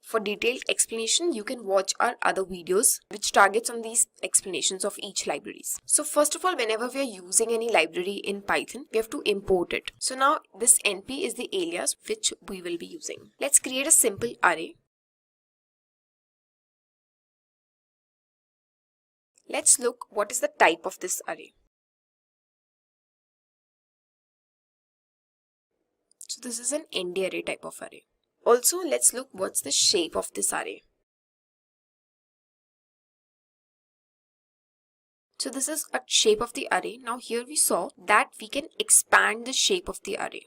for detailed explanation you can watch our other videos which targets on these explanations of each libraries. So first of all, whenever we are using any library in Python, we have to import it. So now this np is the alias which we will be using. Let's create a simple array. Let's look what is the type of this array. So this is an NdArray type of array. Also, let's look what's the shape of this array. So this is a shape of the array. Now here we saw that we can expand the shape of the array.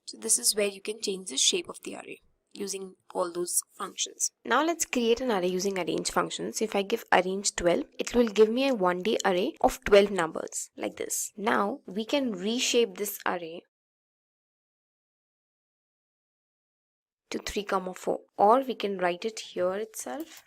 So this is where you can change the shape of the array using all those functions. Now let's create an array using arrange functions. If I give arrange 12, it will give me a 1D array of 12 numbers like this. Now we can reshape this array to 3, 4, or we can write it here itself.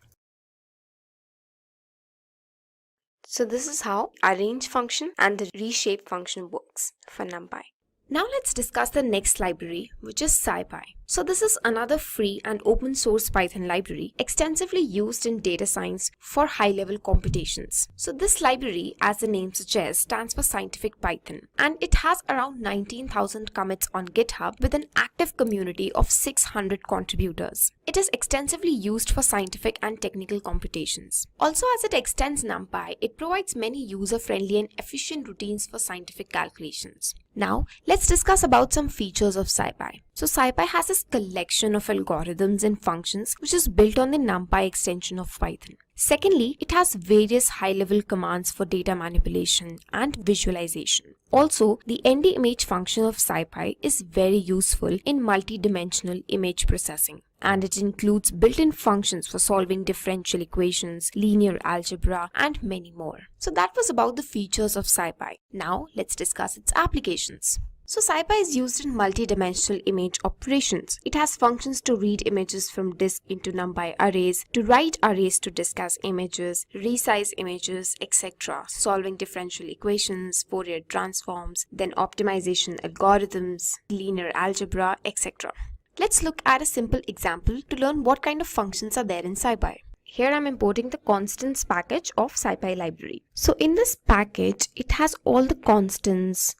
So this is how arrange function and the reshape function works for NumPy. Now let's discuss the next library, which is SciPy. So this is another free and open source Python library extensively used in data science for high-level computations. So this library, as the name suggests, stands for Scientific Python, and it has around 19,000 commits on GitHub with an active community of 600 contributors. It is extensively used for scientific and technical computations. Also, as it extends NumPy, it provides many user-friendly and efficient routines for scientific calculations. Now, let's discuss about some features of SciPy. So SciPy has this collection of algorithms and functions which is built on the NumPy extension of Python. Secondly, it has various high-level commands for data manipulation and visualization. Also, the ndimage function of SciPy is very useful in multi-dimensional image processing, and it includes built-in functions for solving differential equations, linear algebra, and many more. So that was about the features of SciPy. Now let's discuss its applications. So SciPy is used in multi-dimensional image operations. It has functions to read images from disk into NumPy arrays, to write arrays to disk as images, resize images, etc., solving differential equations, Fourier transforms, then optimization algorithms, linear algebra, etc. Let's look at a simple example to learn what kind of functions are there in SciPy. Here I'm importing the constants package of SciPy library. So in this package, it has all the constants.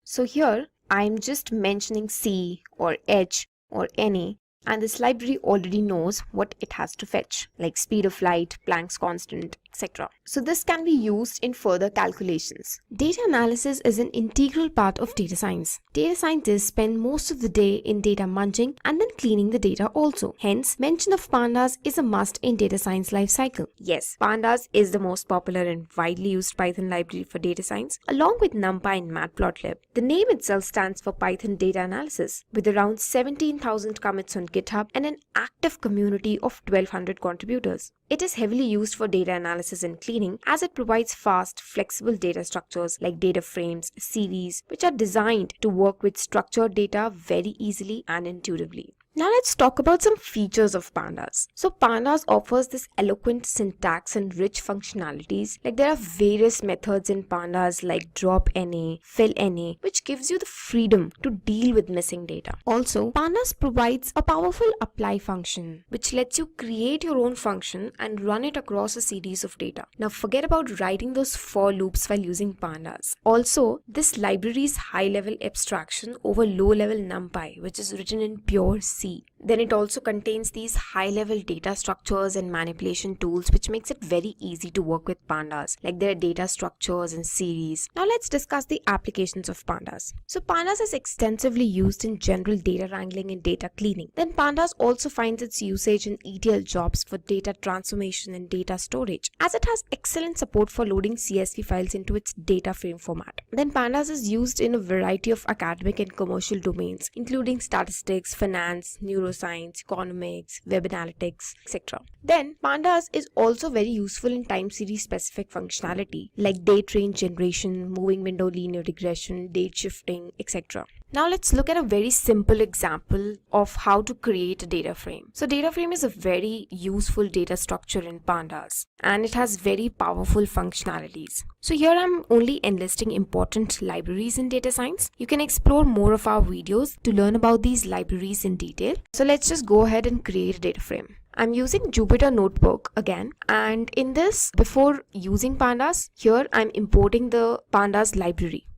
So here I'm just mentioning C or H or NA, and this library already knows what it has to fetch, like speed of light, Planck's constant, etc. So this can be used in further calculations. Data analysis is an integral part of data science. Data scientists spend most of the day in data munging and then cleaning the data also. Hence, mention of pandas is a must in data science lifecycle. Yes, pandas is the most popular and widely used Python library for data science, along with NumPy and Matplotlib. The name itself stands for Python data analysis, with around 17,000 commits on GitHub and an active community of 1,200 contributors. It is heavily used for data analysis and cleaning as it provides fast, flexible data structures like data frames, series, which are designed to work with structured data very easily and intuitively. Now let's talk about some features of pandas. So pandas offers this eloquent syntax and rich functionalities. Like there are various methods in pandas like drop NA, fill NA, which gives you the freedom to deal with missing data. Also, pandas provides a powerful apply function, which lets you create your own function and run it across a series of data. Now forget about writing those for loops while using pandas. Also, this library's high-level abstraction over low-level NumPy, which is written in pure C. Then it also contains these high-level data structures and manipulation tools, which makes it very easy to work with pandas, like their data structures and series. Now let's discuss the applications of pandas. So pandas is extensively used in general data wrangling and data cleaning. Then pandas also finds its usage in ETL jobs for data transformation and data storage, as it has excellent support for loading CSV files into its data frame format. Then pandas is used in a variety of academic and commercial domains, including statistics, finance, neuroscience, economics, web analytics, etc. Then pandas is also very useful in time series specific functionality like date range generation, moving window linear regression, date shifting, etc. Now let's look at a very simple example of how to create a data frame. So data frame is a very useful data structure in pandas and it has very powerful functionalities. So here I'm only enlisting important libraries in data science. You can explore more of our videos to learn about these libraries in detail. So let's just go ahead and create a data frame. I'm using Jupyter Notebook again, and in this, before using pandas, here I'm importing the pandas library.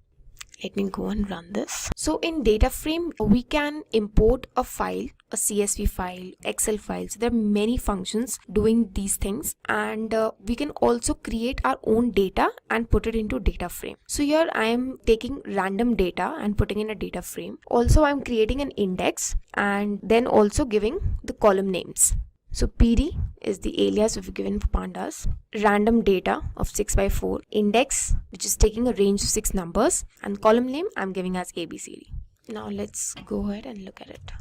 Let me go and run this. So in data frame, we can import a file, a CSV file, Excel file. So there are many functions doing these things, and we can also create our own data and put it into data frame. So here I am taking random data and putting in a data frame. Also I'm creating an index and then also giving the column names. So PD is the alias we've given for pandas, random data of 6x4, index which is taking a range of 6 numbers, and column name I'm giving as ABCD. Now let's go ahead and look at it.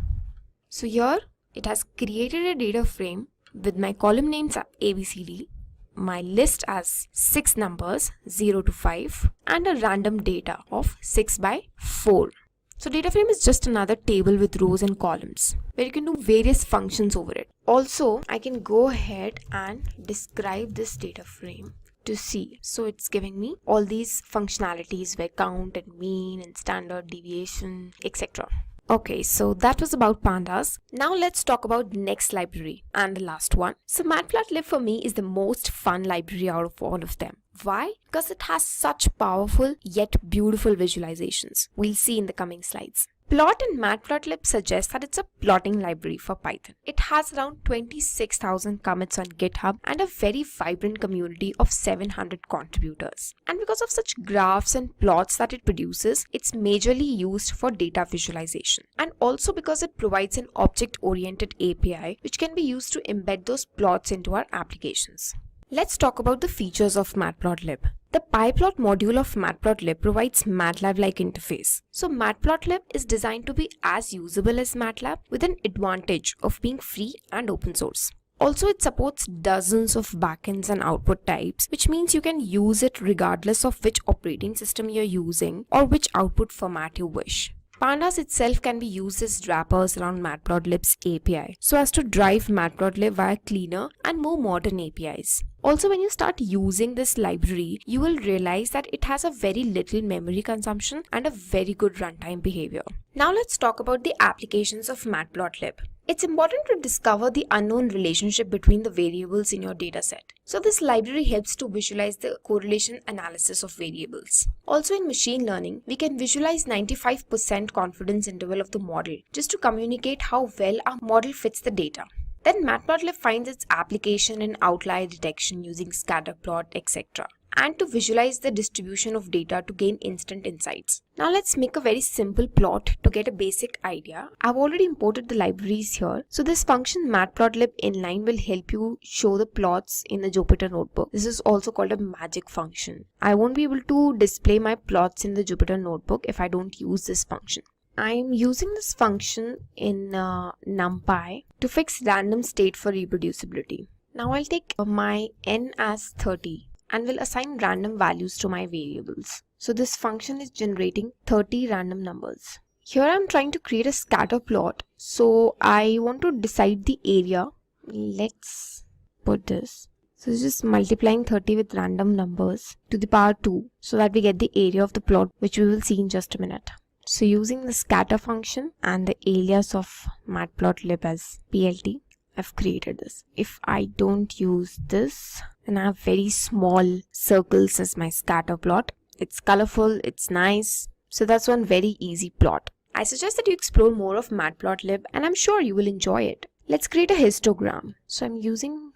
So here it has created a data frame with my column names are ABCD, my list as 6 numbers 0 to 5, and a random data of 6x4. So data frame is just another table with rows and columns where you can do various functions over it. Also, I can go ahead and describe this data frame to see. So it's giving me all these functionalities where count and mean and standard deviation, etc. Okay, so that was about pandas. Now let's talk about the next library and the last one. So Matplotlib for me is the most fun library out of all of them. Why? Because it has such powerful yet beautiful visualizations. We'll see in the coming slides. Plot in Matplotlib suggests that it's a plotting library for Python. It has around 26,000 commits on GitHub and a very vibrant community of 700 contributors. And because of such graphs and plots that it produces, it's majorly used for data visualization. And also because it provides an object-oriented API which can be used to embed those plots into our applications. Let's talk about the features of Matplotlib. The PyPlot module of Matplotlib provides MATLAB-like interface. So Matplotlib is designed to be as usable as MATLAB with an advantage of being free and open source. Also, it supports dozens of backends and output types, which means you can use it regardless of which operating system you're using or which output format you wish. Pandas itself can be used as wrappers around Matplotlib's API, so as to drive Matplotlib via cleaner and more modern APIs. Also, when you start using this library, you will realize that it has a very little memory consumption and a very good runtime behavior. Now let's talk about the applications of Matplotlib. It's important to discover the unknown relationship between the variables in your dataset. So this library helps to visualize the correlation analysis of variables. Also in machine learning, we can visualize 95% confidence interval of the model just to communicate how well our model fits the data. Then Matplotlib finds its application in outlier detection using scatter plot, etc. and to visualize the distribution of data to gain instant insights. Now let's make a very simple plot to get a basic idea. I've already imported the libraries here. So this function matplotlib inline will help you show the plots in the Jupyter notebook. This is also called a magic function. I won't be able to display my plots in the Jupyter notebook if I don't use this function. I'm using this function in NumPy to fix random state for reproducibility. Now I'll take my n as 30 and will assign random values to my variables. So this function is generating 30 random numbers. Here I'm trying to create a scatter plot. So I want to decide the area. Let's put this. So it's just multiplying 30 with random numbers to the power 2 so that we get the area of the plot, which we will see in just a minute. So using the scatter function and the alias of matplotlib as plt, I've created this. If I don't use this, then I have very small circles as my scatter plot. It's colorful, it's nice. So that's one very easy plot. I suggest that you explore more of matplotlib and I'm sure you will enjoy it. Let's create a histogram. So I'm using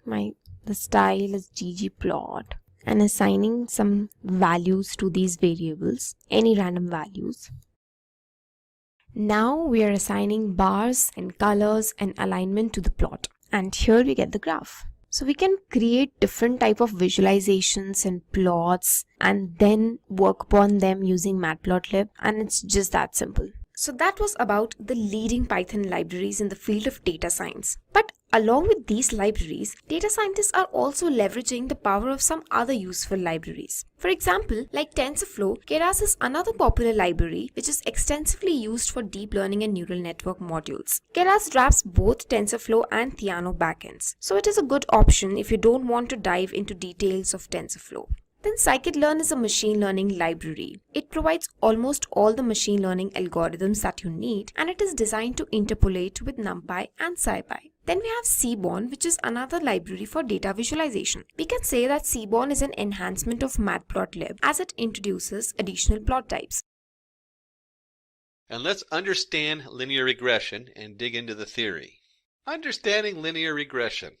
the style as ggplot and assigning some values to these variables, any random values. Now we are assigning bars and colors and alignment to the plot. And here we get the graph. So we can create different type of visualizations and plots and then work upon them using matplotlib, and it's just that simple. So that was about the leading Python libraries in the field of data science. But along with these libraries, data scientists are also leveraging the power of some other useful libraries. For example, like TensorFlow, Keras is another popular library which is extensively used for deep learning and neural network modules. Keras wraps both TensorFlow and Theano backends, so it is a good option if you don't want to dive into details of TensorFlow. Then scikit-learn is a machine learning library. It provides almost all the machine learning algorithms that you need, and it is designed to interpolate with NumPy and SciPy. Then we have Seaborn, which is another library for data visualization. We can say that Seaborn is an enhancement of matplotlib as it introduces additional plot types. And let's understand linear regression and dig into the theory. Understanding linear regression.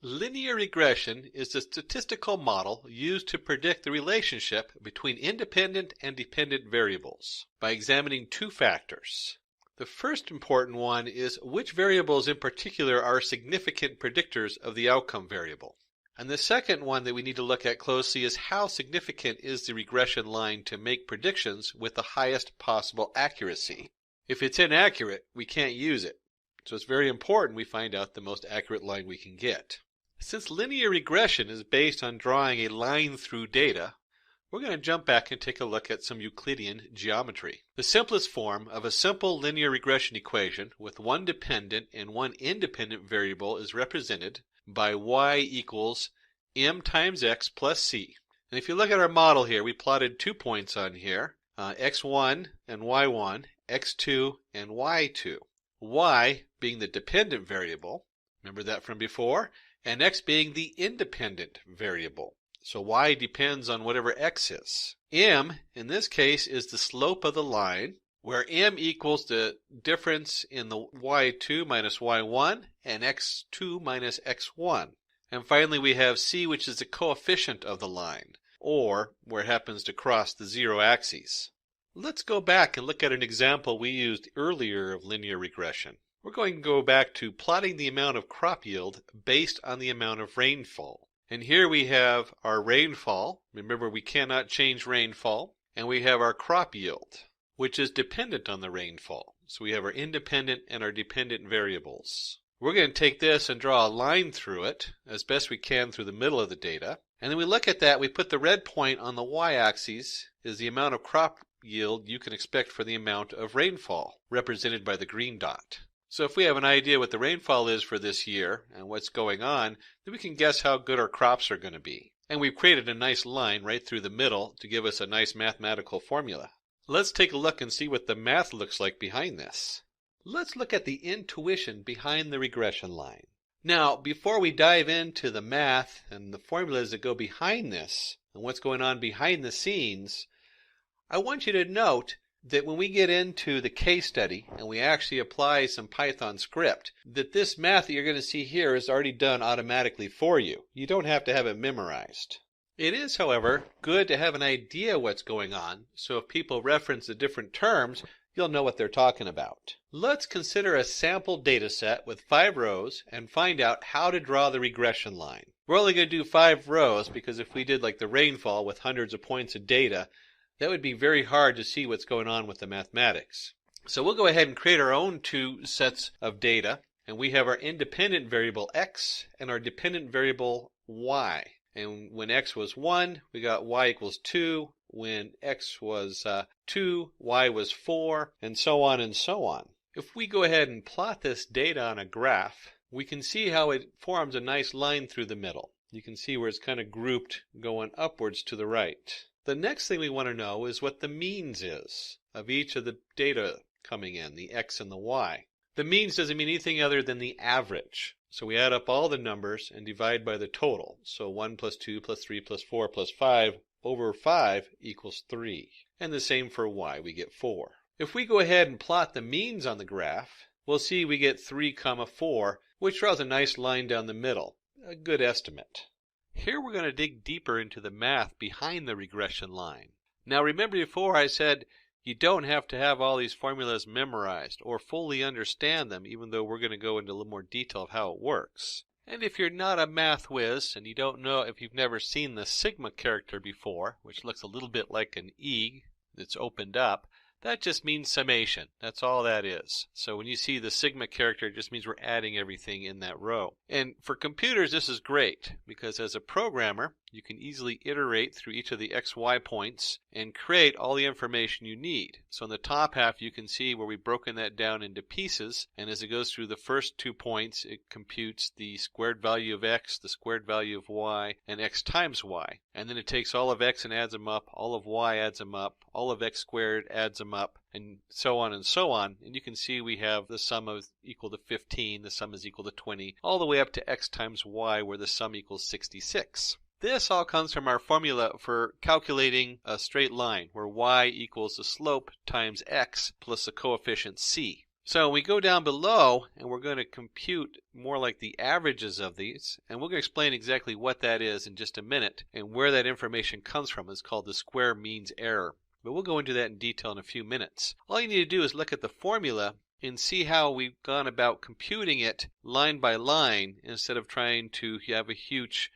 Linear regression is the statistical model used to predict the relationship between independent and dependent variables by examining two factors. The first important one is which variables in particular are significant predictors of the outcome variable. And the second one that we need to look at closely is how significant is the regression line to make predictions with the highest possible accuracy. If it's inaccurate, we can't use it. So it's very important we find out the most accurate line we can get. Since linear regression is based on drawing a line through data, we're going to jump back and take a look at some Euclidean geometry. The simplest form of a simple linear regression equation with one dependent and one independent variable is represented by y equals m times x plus c. And if you look at our model here, we plotted 2 points on here, x1 and y1, x2 and y2. Y being the dependent variable, remember that from before, and x being the independent variable. So y depends on whatever x is. M, in this case, is the slope of the line, where m equals the difference in the y2 minus y1 and x2 minus x1. And finally we have c, which is the coefficient of the line, or where it happens to cross the zero axes. Let's go back and look at an example we used earlier of linear regression. We're going to go back to plotting the amount of crop yield based on the amount of rainfall. And here we have our rainfall. Remember, we cannot change rainfall. And we have our crop yield, which is dependent on the rainfall. So we have our independent and our dependent variables. We're going to take this and draw a line through it as best we can through the middle of the data. And then we look at that, we put the red point on the y-axis is the amount of crop yield you can expect for the amount of rainfall, represented by the green dot. So if we have an idea what the rainfall is for this year and what's going on, then we can guess how good our crops are going to be. And we've created a nice line right through the middle to give us a nice mathematical formula. Let's take a look and see what the math looks like behind this. Let's look at the intuition behind the regression line. Now, before we dive into the math and the formulas that go behind this and what's going on behind the scenes, I want you to note that when we get into the case study and we actually apply some Python script, that this math that you're going to see here is already done automatically for you. You don't have to have it memorized. It is, however, good to have an idea what's going on, so if people reference the different terms, you'll know what they're talking about. Let's consider a sample data set with 5 rows and find out how to draw the regression line. We're only going to do 5 rows because if we did like the rainfall with hundreds of points of data, that would be very hard to see what's going on with the mathematics. So we'll go ahead and create our own 2 sets of data, and we have our independent variable x and our dependent variable y. And when x was 1, we got y equals 2. When x was 2, y was 4, and so on and so on. If we go ahead and plot this data on a graph, we can see how it forms a nice line through the middle. You can see where it's kind of grouped going upwards to the right. The next thing we want to know is what the means is of each of the data coming in, the x and the y. The means doesn't mean anything other than the average. So we add up all the numbers and divide by the total. So 1 plus 2 plus 3 plus 4 plus 5 over 5 equals 3. And the same for y, we get 4. If we go ahead and plot the means on the graph, we'll see we get 3, 4, which draws a nice line down the middle. A good estimate. Here we're going to dig deeper into the math behind the regression line. Now remember before I said you don't have to have all these formulas memorized or fully understand them, even though we're going to go into a little more detail of how it works. And if you're not a math whiz and you don't know, if you've never seen the sigma character before, which looks a little bit like an E that's opened up, that just means summation. That's all that is. So when you see the sigma character, it just means we're adding everything in that row. And for computers, this is great because as a programmer, you can easily iterate through each of the XY points and create all the information you need. So in the top half, you can see where we've broken that down into pieces. And as it goes through the first 2 points, it computes the squared value of x, the squared value of y, and x times y. And then it takes all of x and adds them up, all of y adds them up, all of x squared adds them up, and so on and so on. And you can see we have the sum of equal to 15, the sum is equal to 20, all the way up to x times y, where the sum equals 66. This all comes from our formula for calculating a straight line, where y equals the slope times x plus the coefficient c. So we go down below, and we're going to compute more like the averages of these, and we're going to explain exactly what that is in just a minute, and where that information comes from. It's called the square means error. But we'll go into that in detail in a few minutes. All you need to do is look at the formula and see how we've gone about computing it line by line instead of trying to have a huge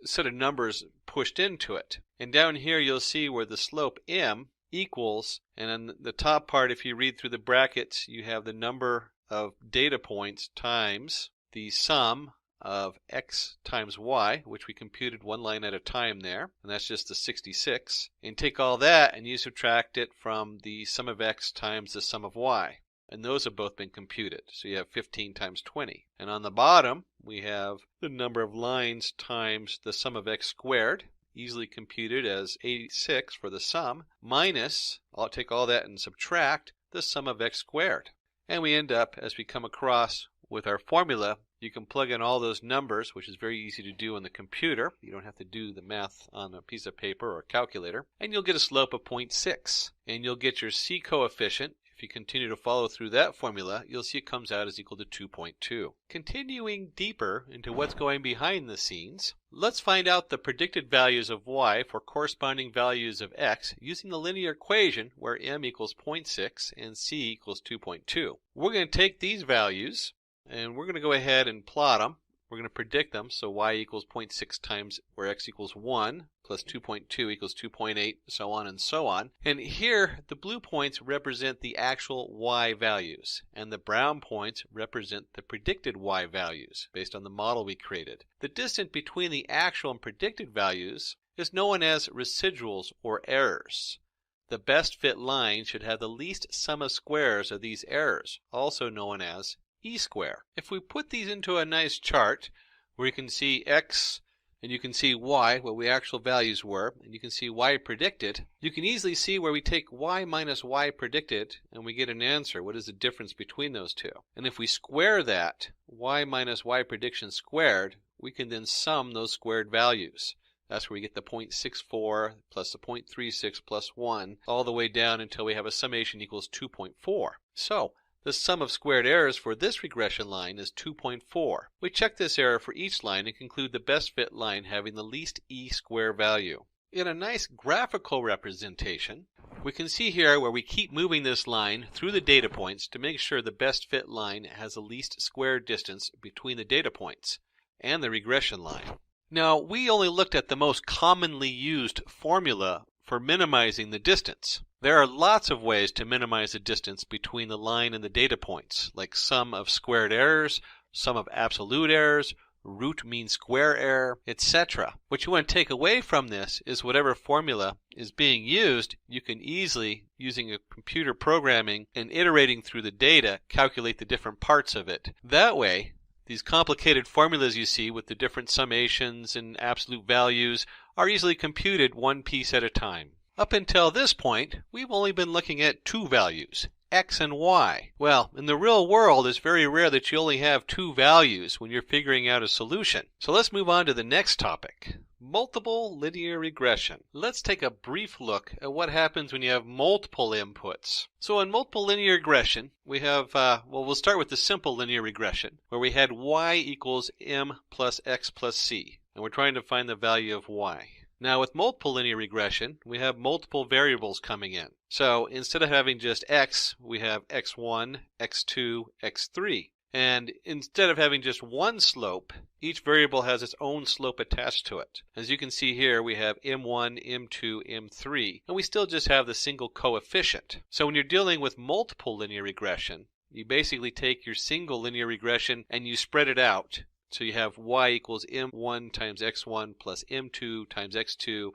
set of numbers pushed into it. And down here you'll see where the slope m equals, and on the top part, if you read through the brackets, you have the number of data points times the sum of x times y, which we computed one line at a time there, and that's just the 66. And take all that and you subtract it from the sum of x times the sum of y. And those have both been computed. So you have 15 times 20. And on the bottom, we have the number of lines times the sum of x squared, easily computed as 86 for the sum, minus, I'll take all that and subtract the sum of x squared. And we end up, as we come across with our formula, you can plug in all those numbers, which is very easy to do on the computer. You don't have to do the math on a piece of paper or a calculator. And you'll get a slope of 0.6. And you'll get your c coefficient. If you continue to follow through that formula, you'll see it comes out as equal to 2.2. Continuing deeper into what's going behind the scenes, let's find out the predicted values of y for corresponding values of x using the linear equation where m equals 0.6 and c equals 2.2. We're going to take these values and we're going to go ahead and plot them. We're going to predict them, so y equals 0.6 times where x equals 1, plus 2.2 equals 2.8, so on and so on. And here, the blue points represent the actual y values, and the brown points represent the predicted y values, based on the model we created. The distance between the actual and predicted values is known as residuals or errors. The best fit line should have the least sum of squares of these errors, also known as e-square. If we put these into a nice chart where you can see x and you can see y, what the actual values were, and you can see y predicted, you can easily see where we take y minus y predicted and we get an answer. What is the difference between those two? And if we square that, y minus y prediction squared, we can then sum those squared values. That's where we get the 0.64 plus the 0.36 plus 1, all the way down until we have a summation equals 2.4. So, the sum of squared errors for this regression line is 2.4. We check this error for each line and conclude the best fit line having the least e-square value. In a nice graphical representation, we can see here where we keep moving this line through the data points to make sure the best fit line has the least square distance between the data points and the regression line. Now, we only looked at the most commonly used formula for minimizing the distance. There are lots of ways to minimize the distance between the line and the data points, like sum of squared errors, sum of absolute errors, root mean square error, etc. What you want to take away from this is whatever formula is being used, you can easily, using a computer programming and iterating through the data, calculate the different parts of it. That way, these complicated formulas you see with the different summations and absolute values are easily computed one piece at a time. Up until this point, we've only been looking at two values, x and y. Well, in the real world, it's very rare that you only have two values when you're figuring out a solution. So let's move on to the next topic, multiple linear regression. Let's take a brief look at what happens when you have multiple inputs. So in multiple linear regression, we have, we'll start with the simple linear regression, where we had y equals m plus x plus c, and we're trying to find the value of y. Now with multiple linear regression, we have multiple variables coming in. So instead of having just x, we have x1, x2, x3. And instead of having just one slope, each variable has its own slope attached to it. As you can see here, we have m1, m2, m3, and we still just have the single coefficient. So when you're dealing with multiple linear regression, you basically take your single linear regression and you spread it out. So you have y equals m1 times x1 plus m2 times x2,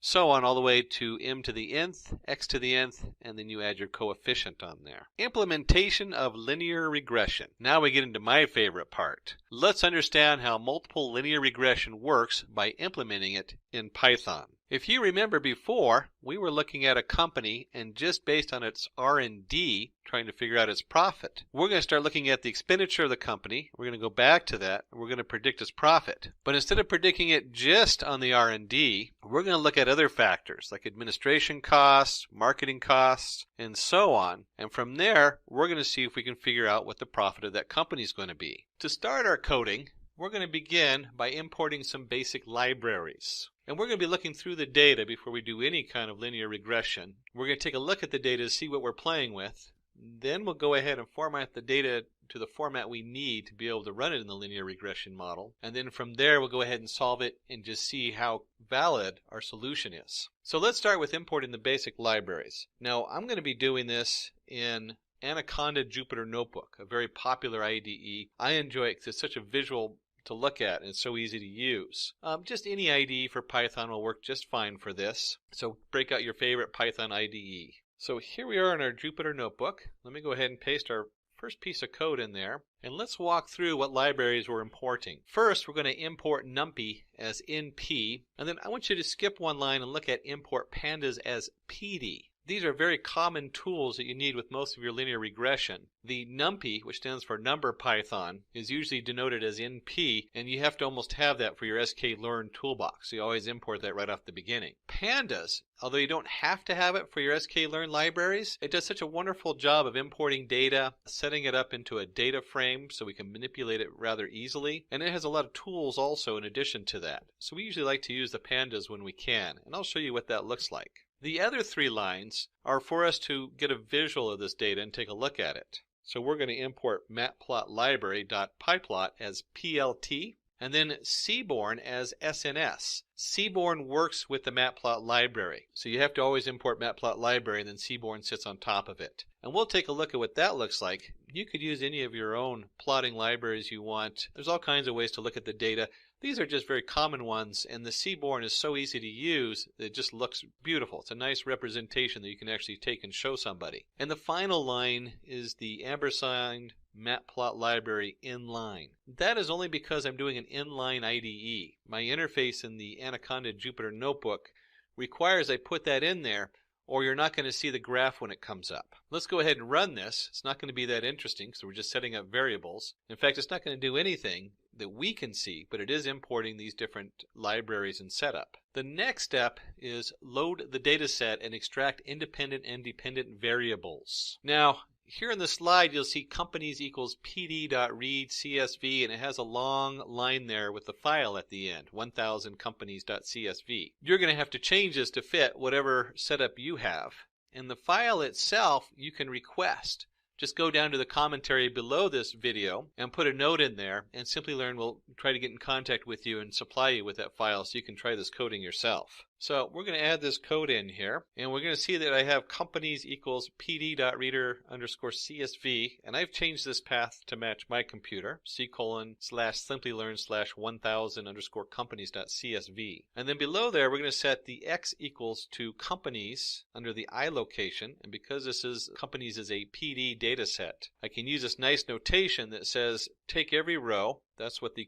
so on all the way to m to the nth, x to the nth, and then you add your coefficient on there. Implementation of linear regression. Now we get into my favorite part. Let's understand how multiple linear regression works by implementing it in Python. If you remember before, we were looking at a company and just based on its R&D, trying to figure out its profit. We're going to start looking at the expenditure of the company. We're going to go back to that. And we're going to predict its profit. But instead of predicting it just on the R&D, we're going to look at other factors like administration costs, marketing costs, and so on. And from there, we're going to see if we can figure out what the profit of that company is going to be. To start our coding, we're going to begin by importing some basic libraries. And we're going to be looking through the data before we do any kind of linear regression. We're going to take a look at the data to see what we're playing with. Then we'll go ahead and format the data to the format we need to be able to run it in the linear regression model. And then from there, we'll go ahead and solve it and just see how valid our solution is. So let's start with importing the basic libraries. Now, I'm going to be doing this in Anaconda Jupyter Notebook, a very popular IDE. I enjoy it because it's such a visual to look at and it's so easy to use. Just any IDE for Python will work just fine for this. So break out your favorite Python IDE. So here we are in our Jupyter Notebook. Let me go ahead and paste our first piece of code in there. And let's walk through what libraries we're importing. First, we're going to import NumPy as NP. And then I want you to skip one line and look at import pandas as PD. These are very common tools that you need with most of your linear regression. The NumPy, which stands for NumberPython, is usually denoted as NP, and you have to almost have that for your sklearn toolbox. So you always import that right off the beginning. Pandas, although you don't have to have it for your sklearn libraries, it does such a wonderful job of importing data, setting it up into a data frame so we can manipulate it rather easily, and it has a lot of tools also in addition to that. So we usually like to use the pandas when we can, and I'll show you what that looks like. The other three lines are for us to get a visual of this data and take a look at it. So we're going to import matplotlibary.pyplot as PLT, and then Seaborn as SNS. Seaborn works with the matplot library, so you have to always import matplotlibary, and then Seaborn sits on top of it. And we'll take a look at what that looks like. You could use any of your own plotting libraries you want. There's all kinds of ways to look at the data. These are just very common ones, and the Seaborn is so easy to use that it just looks beautiful. It's a nice representation that you can actually take and show somebody. And the final line is the ampersand matplotlibary inline. That is only because I'm doing an inline IDE. My interface in the Anaconda Jupyter Notebook requires I put that in there, or you're not going to see the graph when it comes up. Let's go ahead and run this. It's not going to be that interesting because we're just setting up variables. In fact, it's not going to do anything that we can see, but it is importing these different libraries and setup. The next step is load the data set and extract independent and dependent variables. Now, here in the slide, you'll see companies equals pd.read CSV, and it has a long line there with the file at the end, 1000companies.csv. You're going to have to change this to fit whatever setup you have. And the file itself, you can request. Just go down to the commentary below this video and put a note in there, and Simply Learn will try to get in contact with you and supply you with that file so you can try this coding yourself. So we're going to add this code in here, and we're going to see that I have companies equals pd.reader_csv, and I've changed this path to match my computer, c:/simplylearn/1000_companies.csv. And then below there, we're going to set the x equals to companies under the I location, and because this is companies is a PD data set, I can use this nice notation that says take every row, that's what the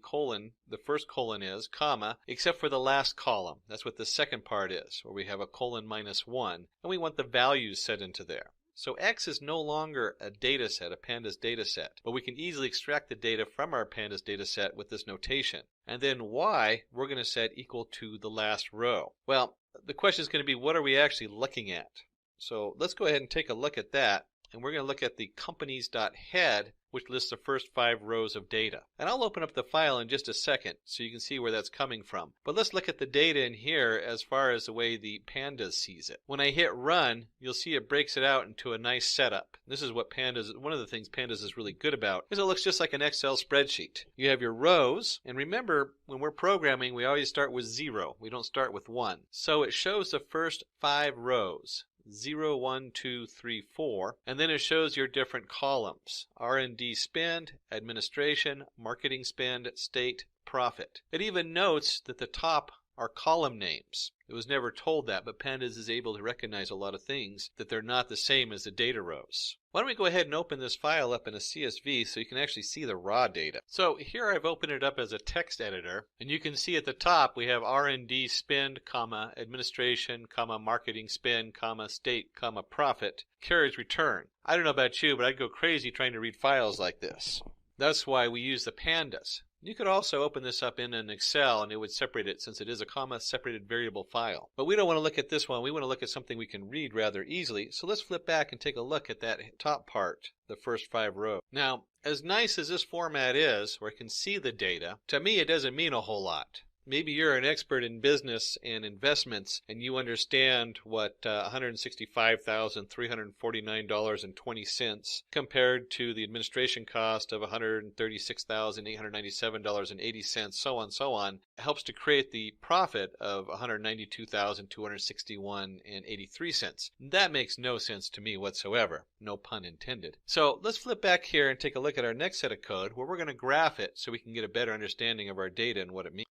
first colon is, comma, except for the last column. That's what the second part is, where we have a colon -1, and we want the values set into there. So X is no longer a data set, a pandas data set, but we can easily extract the data from our pandas data set with this notation. And then Y, we're going to set equal to the last row. Well, the question is going to be, what are we actually looking at? So let's go ahead and take a look at that. And we're going to look at the companies.head, which lists the first 5 rows of data. And I'll open up the file in just a second so you can see where that's coming from. But let's look at the data in here as far as the way the pandas sees it. When I hit run, you'll see it breaks it out into a nice setup. This is what pandas, one of the things pandas is really good about, is it looks just like an Excel spreadsheet. You have your rows, and remember, when we're programming, we always start with 0. We don't start with 1. So it shows the first 5 rows. 0, 1, 2, 3, 4, and then it shows your different columns: R&D spend, administration, marketing spend, state, profit. It even notes that the top are column names. It was never told that, but Pandas is able to recognize a lot of things that they're not the same as the data rows. Why don't we go ahead and open this file up in a CSV so you can actually see the raw data. So here I've opened it up as a text editor, and you can see at the top we have R&D spend, comma, administration, comma, marketing spend, comma, state, comma, profit, carriage return. I don't know about you, but I'd go crazy trying to read files like this. That's why we use the pandas. You could also open this up in an Excel and it would separate it, since it is a comma separated variable file. But we don't want to look at this one. We want to look at something we can read rather easily. So let's flip back and take a look at that top part, the first 5 rows. Now, as nice as this format is, where I can see the data, to me it doesn't mean a whole lot. Maybe you're an expert in business and investments and you understand what $165,349.20 compared to the administration cost of $136,897.80, so on, helps to create the profit of $192,261.83. That makes no sense to me whatsoever. No pun intended. So let's flip back here and take a look at our next set of code where we're going to graph it so we can get a better understanding of our data and what it means.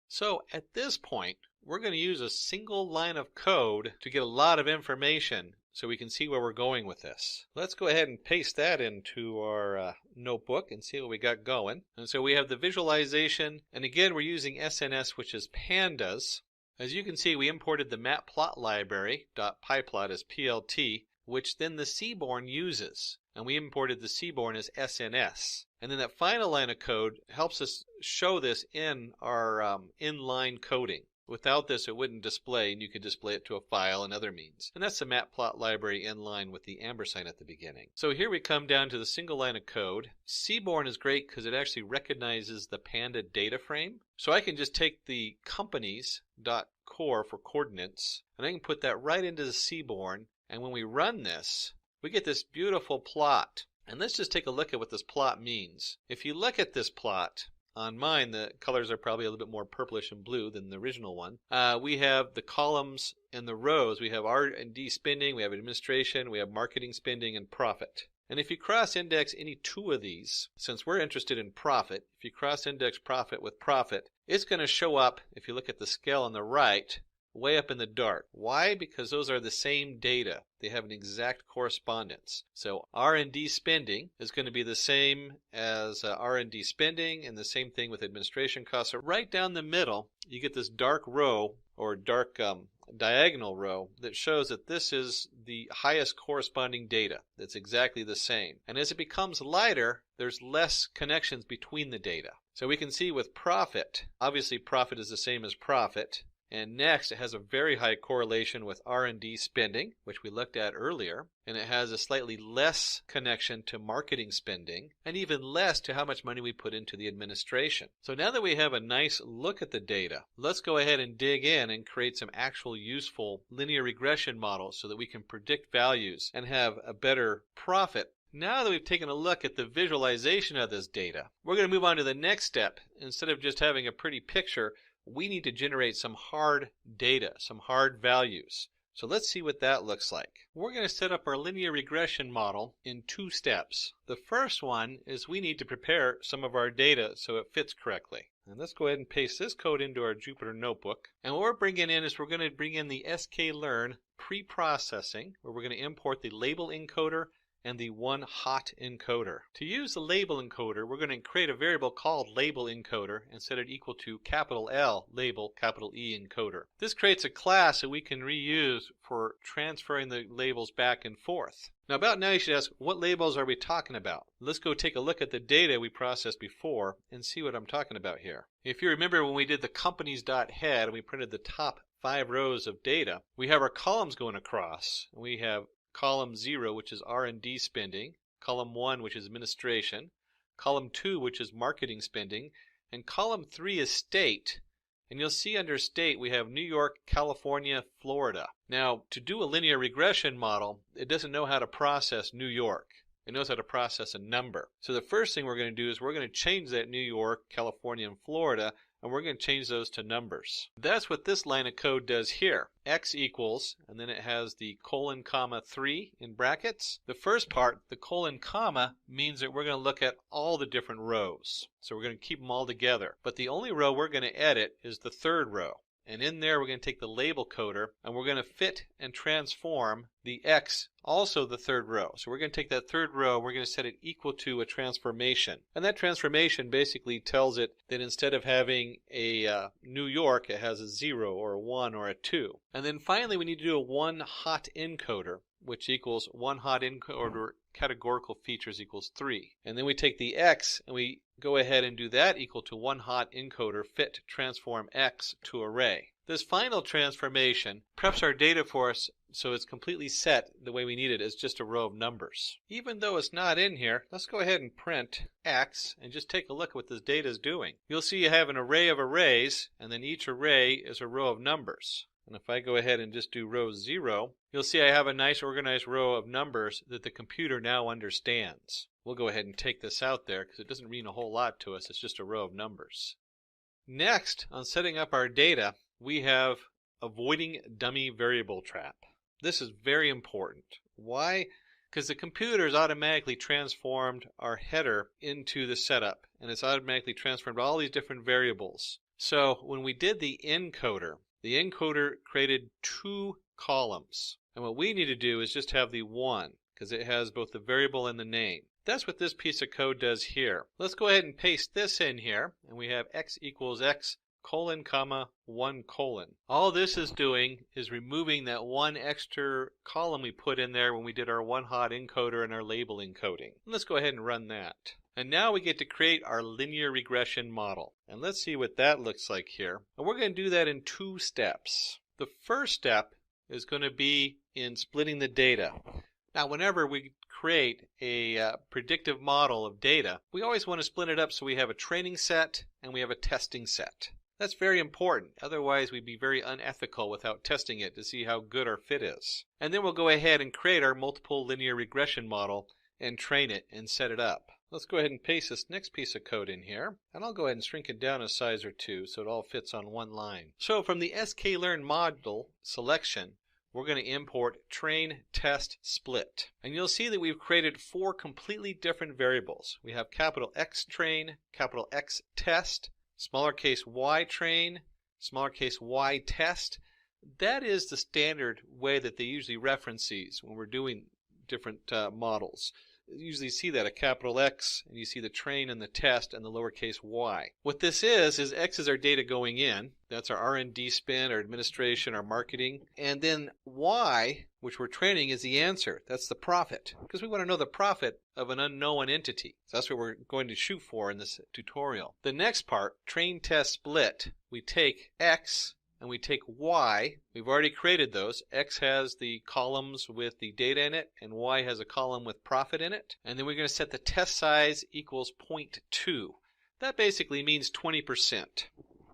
So at this point, we're going to use a single line of code to get a lot of information so we can see where we're going with this. Let's go ahead and paste that into our notebook and see what we got going. And so we have the visualization, and again we're using SNS, which is pandas. As you can see, we imported the matplotlibary.pyplot as PLT, which then the Seaborn uses. And we imported the Seaborn as SNS. And then that final line of code helps us show this in our inline coding. Without this, it wouldn't display, and you could display it to a file and other means. And that's the matplotlibary inline with the ampersand at the beginning. So here we come down to the single line of code. Seaborn is great because it actually recognizes the Panda data frame. So I can just take the companies.core for coordinates, and I can put that right into the Seaborn. And when we run this, we get this beautiful plot. And let's just take a look at what this plot means. If you look at this plot, on mine the colors are probably a little bit more purplish and blue than the original one. We have the columns and the rows. We have R&D spending, we have administration, we have marketing spending, and profit. And if you cross-index any two of these, since we're interested in profit, if you cross-index profit with profit, it's going to show up, if you look at the scale on the right, way up in the dark. Why? Because those are the same data. They have an exact correspondence. So R&D spending is going to be the same as R&D spending, and the same thing with administration costs. So right down the middle, you get this dark row, or dark diagonal row, that shows that this is the highest corresponding data. That's exactly the same. And as it becomes lighter, there's less connections between the data. So we can see with profit, obviously profit is the same as profit. And next, it has a very high correlation with R&D spending, which we looked at earlier. And it has a slightly less connection to marketing spending, and even less to how much money we put into the administration. So now that we have a nice look at the data, let's go ahead and dig in and create some actual useful linear regression models so that we can predict values and have a better profit. Now that we've taken a look at the visualization of this data, we're going to move on to the next step. Instead of just having a pretty picture, we need to generate some hard data, some hard values. So let's see what that looks like. We're going to set up our linear regression model in two steps. The first one is we need to prepare some of our data so it fits correctly. And let's go ahead and paste this code into our Jupyter notebook. And what we're bringing in is we're going to bring in the sklearn pre-processing, where we're going to import the label encoder and the one hot encoder. To use the label encoder, we're going to create a variable called label encoder and set it equal to capital L label capital E encoder. This creates a class that we can reuse for transferring the labels back and forth. Now about now you should ask, what labels are we talking about? Let's go take a look at the data we processed before and see what I'm talking about here. If you remember when we did the companies.head and we printed the top 5 rows of data, we have our columns going across. We have column 0, which is R&D spending, column 1, which is administration, column 2, which is marketing spending, and column 3 is state. And you'll see under state we have New York, California, Florida. Now, to do a linear regression model, it doesn't know how to process New York. It knows how to process a number. So the first thing we're going to do is we're going to change that New York, California, and Florida, and we're going to change those to numbers. That's what this line of code does here. X equals, and then it has the colon comma 3 in brackets. The first part, the colon comma, means that we're going to look at all the different rows. So we're going to keep them all together. But the only row we're going to edit is the third row. And in there we're going to take the label coder and we're going to fit and transform the X, also the third row. So we're going to take that third row, we're going to set it equal to a transformation. And that transformation basically tells it that instead of having a New York, it has a 0 or a 1 or a 2. And then finally we need to do a one hot encoder, which equals one hot encoder categorical features equals 3. And then we take the X and we go ahead and do that equal to one hot encoder fit transform X to array. This final transformation preps our data for us so it's completely set the way we need it as just a row of numbers. Even though it's not in here, let's go ahead and print X and just take a look at what this data is doing. You'll see you have an array of arrays, and then each array is a row of numbers. And if I go ahead and just do row 0, you'll see I have a nice organized row of numbers that the computer now understands. We'll go ahead and take this out there because it doesn't mean a whole lot to us. It's just a row of numbers. Next, on setting up our data, we have avoiding dummy variable trap. This is very important. Why? Because the computer has automatically transformed our header into the setup, and it's automatically transformed all these different variables. So when we did the encoder created 2 columns. And what we need to do is just have the 1, because it has both the variable and the name. That's what this piece of code does here. Let's go ahead and paste this in here, and we have X equals X colon comma 1 colon. All this is doing is removing that one extra column we put in there when we did our one hot encoder and our label encoding. Let's go ahead and run that. And now we get to create our linear regression model. And let's see what that looks like here. And we're going to do that in 2 steps. The first step is going to be in splitting the data. Now whenever we create a predictive model of data, we always want to split it up so we have a training set and we have a testing set. That's very important. Otherwise we'd be very unethical without testing it to see how good our fit is. And then we'll go ahead and create our multiple linear regression model and train it and set it up. Let's go ahead and paste this next piece of code in here, and I'll go ahead and shrink it down a size or two so it all fits on one line. So from the sklearn module selection, we're going to import train test split. And you'll see that we've created 4 completely different variables. We have capital X train, capital X test, smaller case y train, smaller case y test. That is the standard way that they usually reference these when we're doing different models. You usually see that a capital X, and you see the train and the test and the lowercase y. What this is X is our data going in. That's our R&D spend, our administration, our marketing. And then Y, which we're training, is the answer. That's the profit, because we want to know the profit of an unknown entity. So that's what we're going to shoot for in this tutorial. The next part, train test split, we take X and we take Y. We've already created those. X has the columns with the data in it, and Y has a column with profit in it. And then we're going to set the test size equals 0.2. That basically means 20%.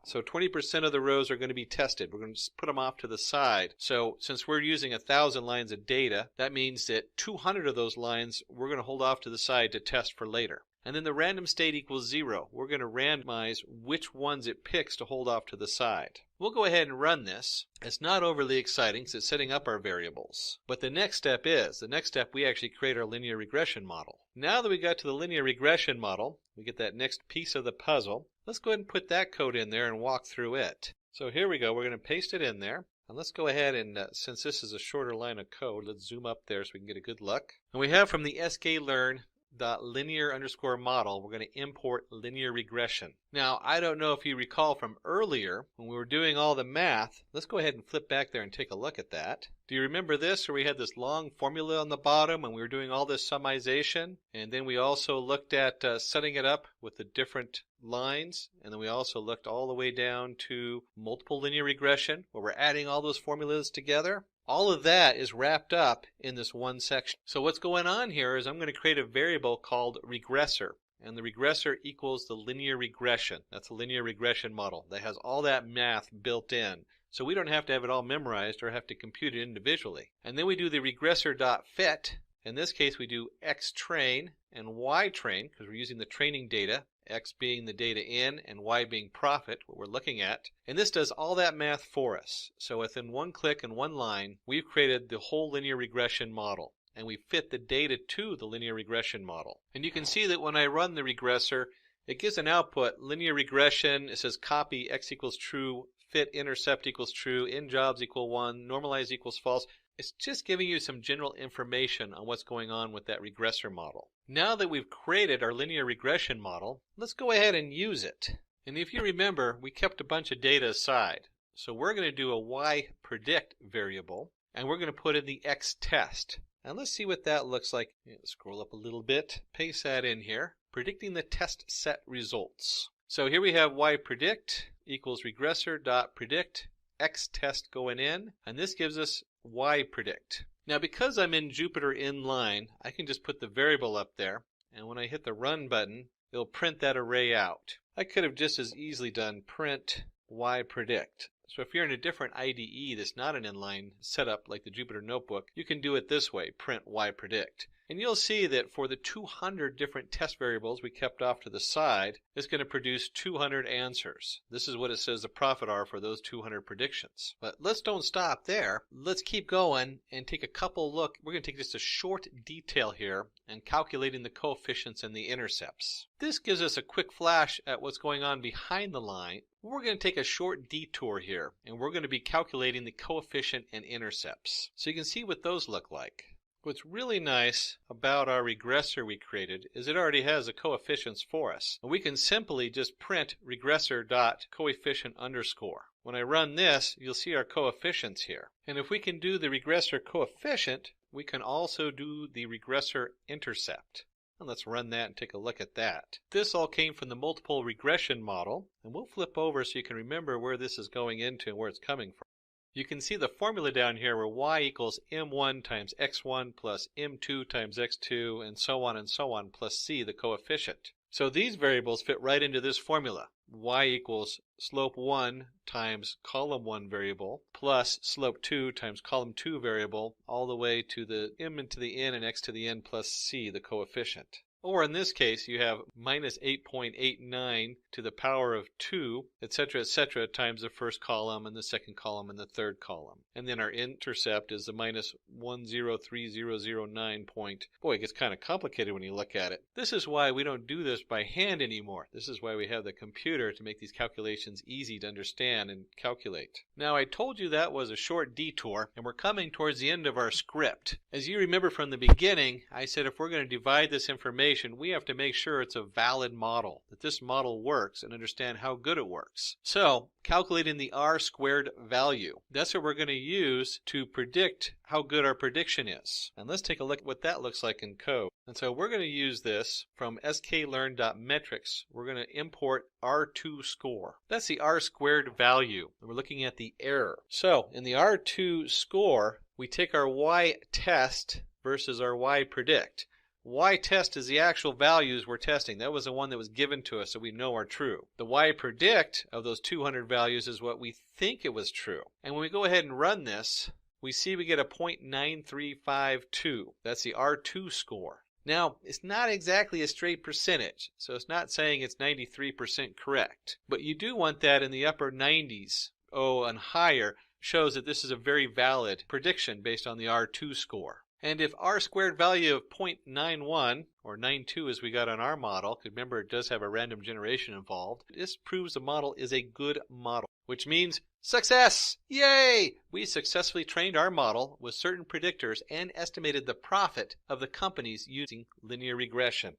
So 20% of the rows are going to be tested. We're going to just put them off to the side. So since we're using 1,000 lines of data, that means that 200 of those lines we're going to hold off to the side to test for later. And then the random state equals 0. We're going to randomize which ones it picks to hold off to the side. We'll go ahead and run this. It's not overly exciting because it's setting up our variables. But the next step we actually create our linear regression model. Now that we got to the linear regression model, we get that next piece of the puzzle. Let's go ahead and put that code in there and walk through it. So here we go. We're going to paste it in there. And let's go ahead and, since this is a shorter line of code, let's zoom up there so we can get a good look. And we have from the sklearn.linear_model, we're going to import linear regression. Now, I don't know if you recall from earlier when we were doing all the math. Let's go ahead and flip back there and take a look at that. Do you remember this, where we had this long formula on the bottom when we were doing all this summization? And then we also looked at setting it up with the different lines. And then we also looked all the way down to multiple linear regression, where we're adding all those formulas together. All of that is wrapped up in this one section. So what's going on here is I'm going to create a variable called regressor. And the regressor equals the linear regression. That's a linear regression model that has all that math built in. So we don't have to have it all memorized or have to compute it individually. And then we do the regressor.fit. In this case, we do X train and Y train because we're using the training data, X being the data in and Y being profit, what we're looking at. And this does all that math for us. So within one click and one line, we've created the whole linear regression model. And we fit the data to the linear regression model. And you can see that when I run the regressor, it gives an output, linear regression. It says copy X equals true, fit intercept equals true, in jobs equal 1, normalize equals false. It's just giving you some general information on what's going on with that regressor model. Now that we've created our linear regression model, let's go ahead and use it. And if you remember, we kept a bunch of data aside. So we're going to do a Y predict variable, and we're going to put in the X test. And let's see what that looks like. Scroll up a little bit, paste that in here, predicting the test set results. So here we have Y predict equals regressor.predict X test going in, and this gives us Y predict. Now because I'm in Jupyter inline, I can just put the variable up there, and when I hit the run button, it'll print that array out. I could have just as easily done print Y predict. So if you're in a different IDE that's not an inline setup like the Jupyter Notebook, you can do it this way, print Y predict. And you'll see that for the 200 different test variables we kept off to the side, it's going to produce 200 answers. This is what it says the profit are for those 200 predictions. But let's don't stop there. Let's keep going and take a couple look. We're going to take just a short detail here and calculating the coefficients and the intercepts. This gives us a quick flash at what's going on behind the line. We're going to take a short detour here, and we're going to be calculating the coefficient and intercepts. So you can see what those look like. What's really nice about our regressor we created is it already has the coefficients for us. And we can simply just print regressor.coefficient underscore. When I run this, you'll see our coefficients here. And if we can do the regressor coefficient, we can also do the regressor intercept. And let's run that and take a look at that. This all came from the multiple regression model, and we'll flip over so you can remember where this is going into and where it's coming from. You can see the formula down here where y equals m1 times x1 plus m2 times x2 and so on plus c, the coefficient. So these variables fit right into this formula. y equals slope 1 times column 1 variable plus slope 2 times column 2 variable all the way to the m into the n and x to the n plus c, the coefficient. Or in this case, you have minus 8.89 to the power of 2, etc., times the first column and the second column and the third column. And then our intercept is the minus 103,009 point. Boy, it gets kind of complicated when you look at it. This is why we don't do this by hand anymore. This is why we have the computer to make these calculations easy to understand and calculate. Now, I told you that was a short detour, and we're coming towards the end of our script. As you remember from the beginning, I said if we're going to divide this information, we have to make sure it's a valid model, that this model works, and understand how good it works. So, calculating the R-squared value. That's what we're going to use to predict how good our prediction is. And let's take a look at what that looks like in code. And so we're going to use this from sklearn.metrics. We're going to import R2 score. That's the R-squared value. And we're looking at the error. So, in the R2 score, we take our Y test versus our Y predict. Y test is the actual values we're testing. That was the one that was given to us so we know are true. The Y predict of those 200 values is what we think it was true. And when we go ahead and run this, we see we get a 0.9352. That's the R2 score. Now, it's not exactly a straight percentage, so it's not saying it's 93% correct. But you do want that in the upper 90s, and higher, shows that this is a very valid prediction based on the R2 score. And if R-squared value of 0.91, or 92 as we got on our model, because remember it does have a random generation involved, this proves the model is a good model, which means success! Yay! We successfully trained our model with certain predictors and estimated the profit of the companies using linear regression.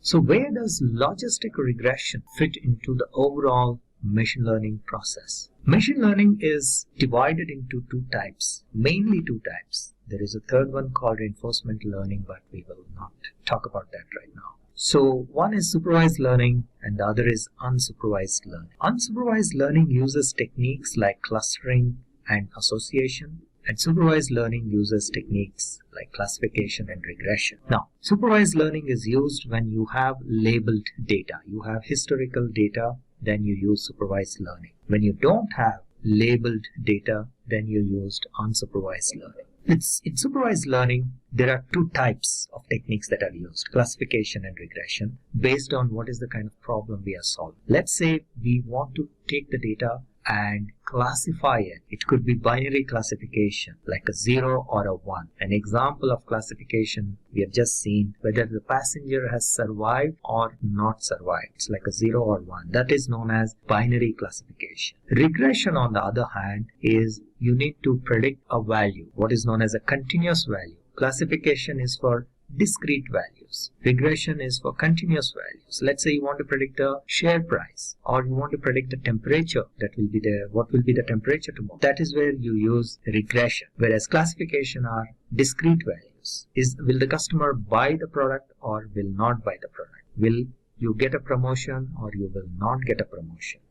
So where does logistic regression fit into the overall machine learning process? Machine learning is divided into two types, mainly two types. There is a third one called reinforcement learning, but we will not talk about that right now. So one is supervised learning and the other is unsupervised learning. Unsupervised learning uses techniques like clustering and association, and supervised learning uses techniques like classification and regression. Now, supervised learning is used when you have labeled data. You have historical data, then you use supervised learning. When you don't have labeled data, then you used unsupervised learning. In supervised learning, there are two types of techniques that are used, classification and regression, based on what is the kind of problem we are solving. Let's say we want to take the data and classify it. It could be binary classification, like a 0 or a 1. An example of classification we have just seen, whether the passenger has survived or not survived. It's like a 0 or 1. That is known as binary classification. Regression, on the other hand, is you need to predict a value, what is known as a continuous value. Classification is for discrete values. Regression is for continuous values. Let's say you want to predict a share price, or you want to predict the temperature that will be there. What will be the temperature tomorrow? That is where you use regression. Whereas classification are discrete values. Will the customer buy the product or will not buy the product? Will you get a promotion or you will not get a promotion?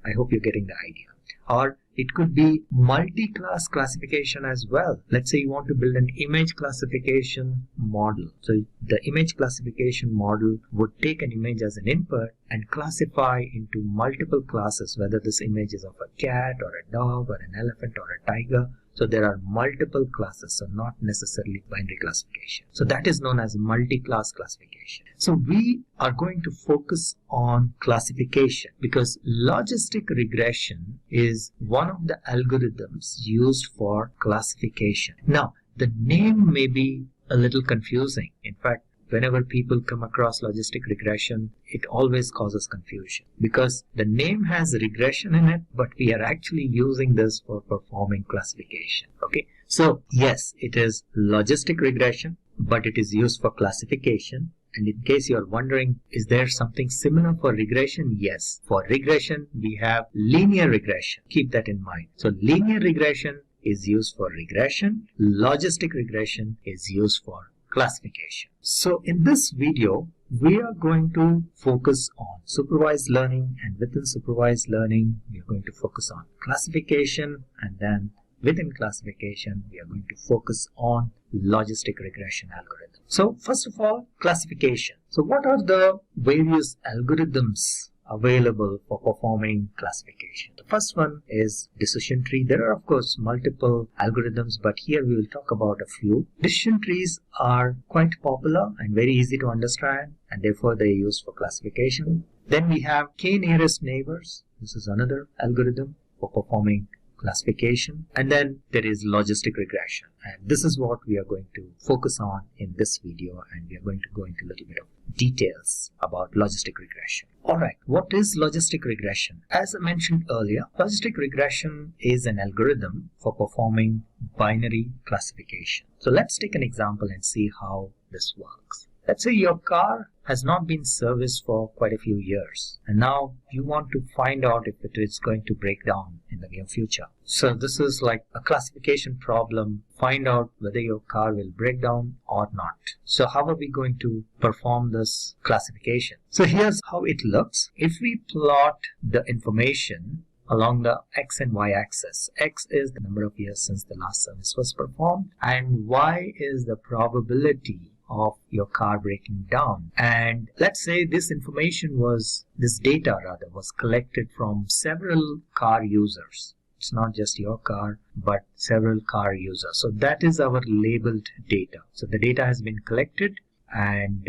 I hope you're getting the idea. Or it could be multi-class classification as well. Let's say you want to build an image classification model. So the image classification model would take an image as an input and classify into multiple classes, whether this image is of a cat or a dog or an elephant or a tiger. So there are multiple classes, so not necessarily binary classification. So that is known as multi-class classification. So we are going to focus on classification because logistic regression is one of the algorithms used for classification. Now, the name may be a little confusing. In fact, whenever people come across logistic regression, it always causes confusion because the name has regression in it, but we are actually using this for performing classification. Okay, so yes, it is logistic regression, but it is used for classification. And in case you are wondering, is there something similar for regression? Yes, for regression, we have linear regression. Keep that in mind. So linear regression is used for regression. Logistic regression is used for classification. So in this video, we are going to focus on supervised learning, and within supervised learning, we are going to focus on classification, and then within classification, we are going to focus on logistic regression algorithm. So first of all, classification. So what are the various algorithms available for performing classification? The first one is decision tree. There are of course multiple algorithms, but here we will talk about a few. Decision trees are quite popular and very easy to understand, and therefore they are used for classification. Then we have k-nearest neighbors. This is another algorithm for performing classification. And then there is logistic regression, and this is what we are going to focus on in this video, and we are going to go into a little bit of details about logistic regression. Alright, what is logistic regression? As I mentioned earlier, logistic regression is an algorithm for performing binary classification. So let's take an example and see how this works. Let's say your car has not been serviced for quite a few years, and now you want to find out if it is going to break down in the near future. So this is like a classification problem. Find out whether your car will break down or not. So how are we going to perform this classification? So here's how it looks. If we plot the information along the x and y axis, x is the number of years since the last service was performed, and y is the probability of your car breaking down. And let's say this data was collected from several car users. It's not just your car, but several car users. So that is our labeled data. So the data has been collected, and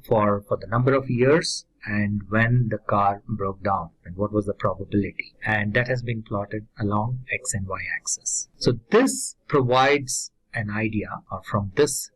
for the number of years and when the car broke down and what was the probability, and that has been plotted along x and y axis. So this provides an idea, or from this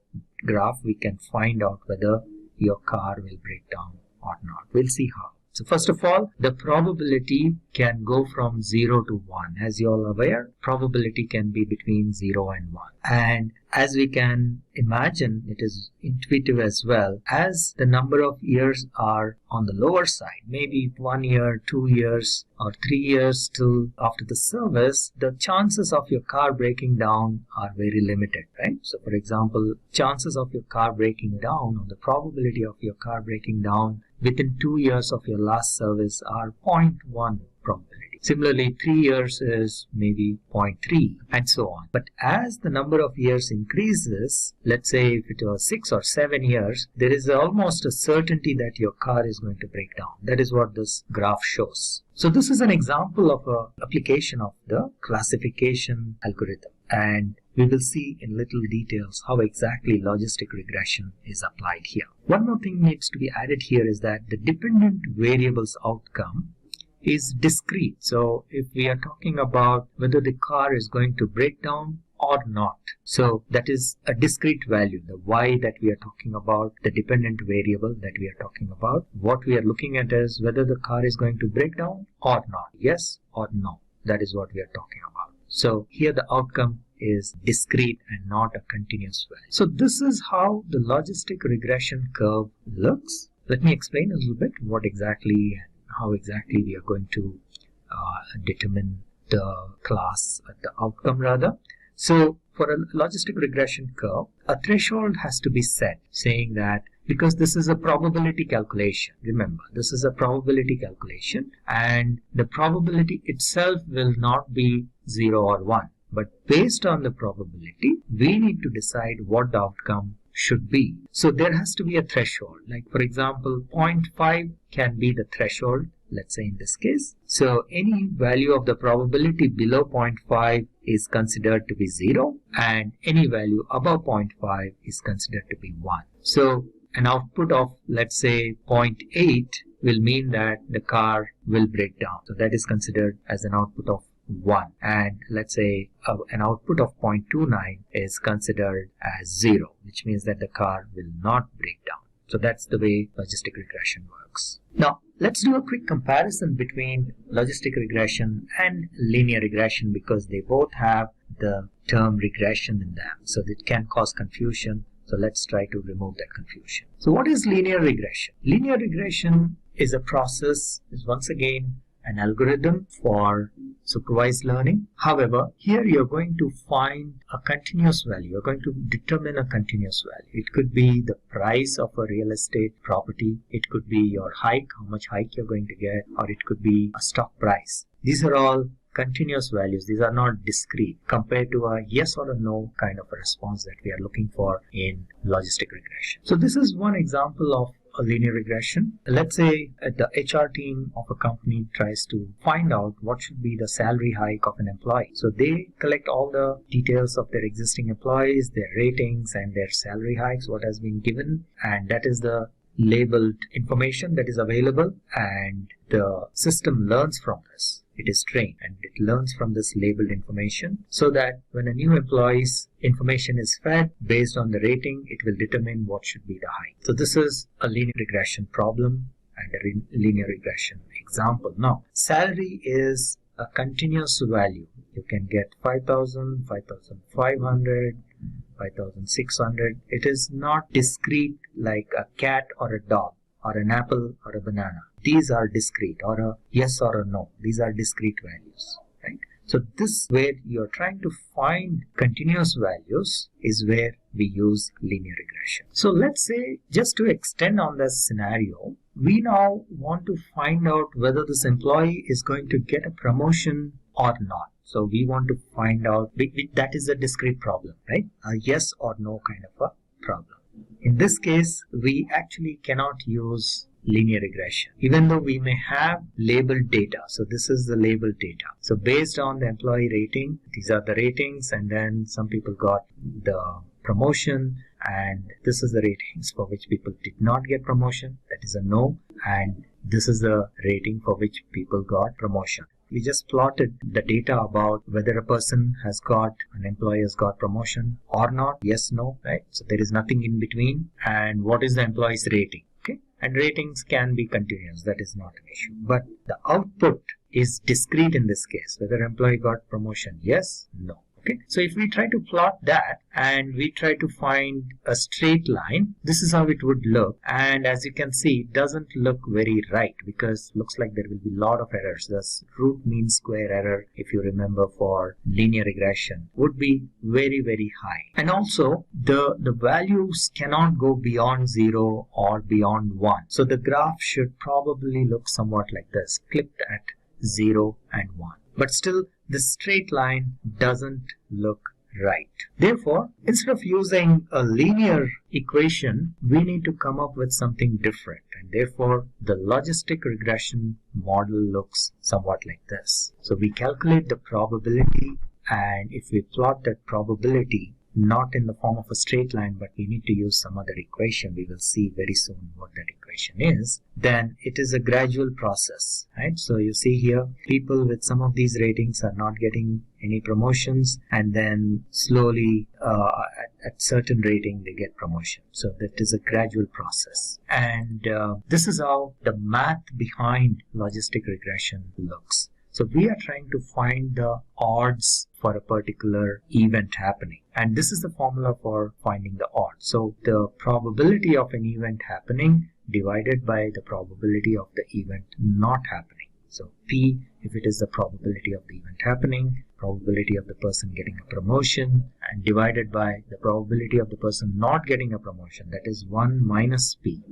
graph we can find out whether your car will break down or not. We'll see how. So first of all, the probability can go from 0 to 1. As you all are aware, probability can be between 0 and 1. And as we can imagine, it is intuitive as well. As the number of years are on the lower side, maybe 1 year, 2 years, or 3 years till after the service, the chances of your car breaking down are very limited, right? So for example, chances of your car breaking down, or the probability of your car breaking down within 2 years of your last service are 0.1 probability. Similarly, 3 years is maybe 0.3, and so on. But as the number of years increases, let's say if it was 6 or 7 years, there is almost a certainty that your car is going to break down. That is what this graph shows. So this is an example of an application of the classification algorithm, and we will see in little details how exactly logistic regression is applied here. One more thing needs to be added here is that the dependent variables outcome is discrete. So if we are talking about whether the car is going to break down or not, so that is a discrete value, the y that we are talking about, the dependent variable that we are talking about. What we are looking at is whether the car is going to break down or not, yes or no. That is what we are talking about. So here the outcome is discrete and not a continuous value. So this is how the logistic regression curve looks. Let me explain a little bit what exactly and how exactly we are going to determine the outcome rather. So for a logistic regression curve, a threshold has to be set, saying that because this is a probability calculation, remember this is a probability calculation, and the probability itself will not be 0 or 1. But based on the probability, we need to decide what the outcome should be. So there has to be a threshold. Like for example, 0.5 can be the threshold, let's say in this case. So any value of the probability below 0.5 is considered to be 0, and any value above 0.5 is considered to be 1. So an output of, let's say, 0.8 will mean that the car will break down. So that is considered as an output of 1, and let's say an output of 0.29 is considered as 0, which means that the car will not break down. So that's the way logistic regression works. Now let's do a quick comparison between logistic regression and linear regression, because they both have the term regression in them, so that can cause confusion. So let's try to remove that confusion. So what is linear regression? Linear regression is a process, is once again an algorithm for supervised learning. However, here you're going to find a continuous value. You're going to determine a continuous value. It could be the price of a real estate property. It could be your hike, how much hike you're going to get, or it could be a stock price. These are all continuous values. These are not discrete compared to a yes or a no kind of a response that we are looking for in logistic regression. So this is one example of a linear regression. Let's say the HR team of a company tries to find out what should be the salary hike of an employee. So they collect all the details of their existing employees, their ratings and their salary hikes, what has been given, and that is the labeled information that is available, and the system learns from this. It is trained and it learns from this labeled information, so that when a new employee's information is fed based on the rating, it will determine what should be the hike. So this is a linear regression problem and a linear regression example. Now, salary is a continuous value. You can get 5,000, 5,500, 5,600. It is not discrete like a cat or a dog or an apple or a banana. These are discrete, or a yes or a no. These are discrete values, right? So this, where you're trying to find continuous values, is where we use linear regression. So let's say, just to extend on this scenario, we now want to find out whether this employee is going to get a promotion or not. So we want to find out, that is a discrete problem, right? A yes or no kind of a problem. In this case, we actually cannot use linear regression, even though we may have labeled data. So this is the labeled data. So based on the employee rating, these are the ratings, and then some people got the promotion, and this is the ratings for which people did not get promotion. That is a no. And this is the rating for which people got promotion. We just plotted the data about whether a person has got, an employee has got promotion or not. Yes, no, right? So there is nothing in between. And what is the employee's rating? Okay. And ratings can be continuous. That is not an issue. But the output is discrete in this case. Whether employee got promotion, yes, no. Okay. So if we try to plot that and we try to find a straight line, this is how it would look. And as you can see, it doesn't look very right, because it looks like there will be a lot of errors. Thus, root mean square error, if you remember, for linear regression would be very, very high. And also the values cannot go beyond 0 or beyond 1. So the graph should probably look somewhat like this, clipped at 0 and 1. But still, this straight line doesn't look right. Therefore, instead of using a linear equation, we need to come up with something different. And therefore, the logistic regression model looks somewhat like this. So we calculate the probability, and if we plot that probability, not in the form of a straight line, but we need to use some other equation. We will see very soon what that equation is. Then it is a gradual process, right? So you see here, people with some of these ratings are not getting any promotions, and then slowly at certain rating they get promotion. So that is a gradual process. And this is how the math behind logistic regression looks. So we are trying to find the odds for a particular event happening. And this is the formula for finding the odds. So the probability of an event happening divided by the probability of the event not happening. So P, if it is the probability of the event happening, probability of the person getting a promotion, and divided by the probability of the person not getting a promotion, that is 1 minus P.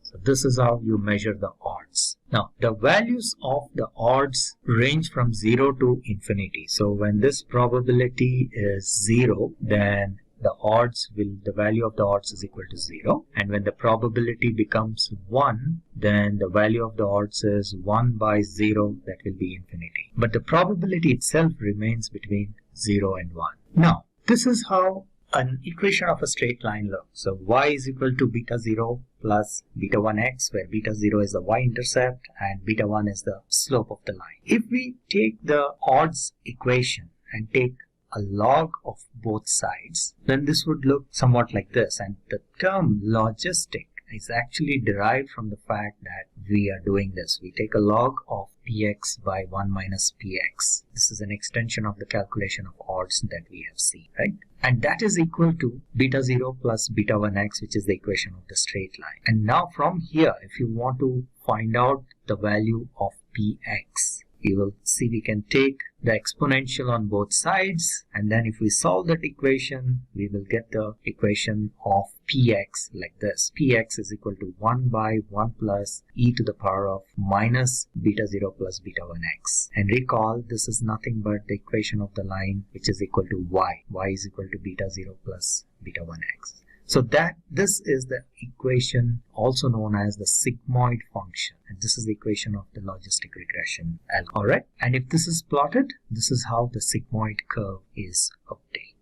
So this is how you measure the odds. Now, the values of the odds range from 0 to infinity. So when this probability is 0, then the value of the odds is equal to 0. And when the probability becomes 1, then the value of the odds is 1 by 0, that will be infinity. But the probability itself remains between 0 and 1. Now, this is how an equation of a straight line looks. So y is equal to beta 0 plus beta 1x, where beta 0 is the y-intercept and beta 1 is the slope of the line. If we take the odds equation and take a log of both sides, then this would look somewhat like this. And the term logistic is actually derived from the fact that we are doing this. We take a log of px by 1 minus px. This is an extension of the calculation of odds that we have seen, right? And that is equal to beta 0 plus beta 1x, which is the equation of the straight line. And now from here, if you want to find out the value of px, we will see we can take the exponential on both sides, and then if we solve that equation, we will get the equation of px like this. Px is equal to 1 by 1 plus e to the power of minus beta 0 plus beta 1x. And recall, this is nothing but the equation of the line which is equal to y. Y is equal to beta 0 plus beta 1x. So this is the equation also known as the sigmoid function, and this is the equation of the logistic regression algorithm. Alright, and if this is plotted, this is how the sigmoid curve is obtained.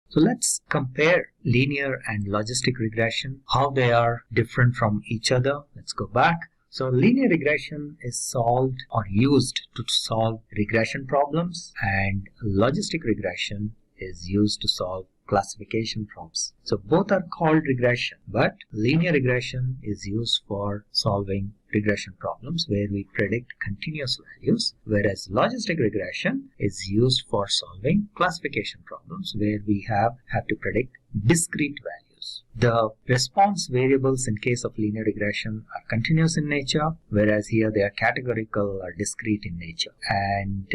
So let's compare linear and logistic regression, how they are different from each other. Let's go back. So linear regression is solved or used to solve regression problems, and logistic regression is used to solve classification problems. So both are called regression, but linear regression is used for solving regression problems where we predict continuous values, whereas logistic regression is used for solving classification problems where we have to predict discrete values. The response variables in case of linear regression are continuous in nature, whereas here they are categorical or discrete in nature. And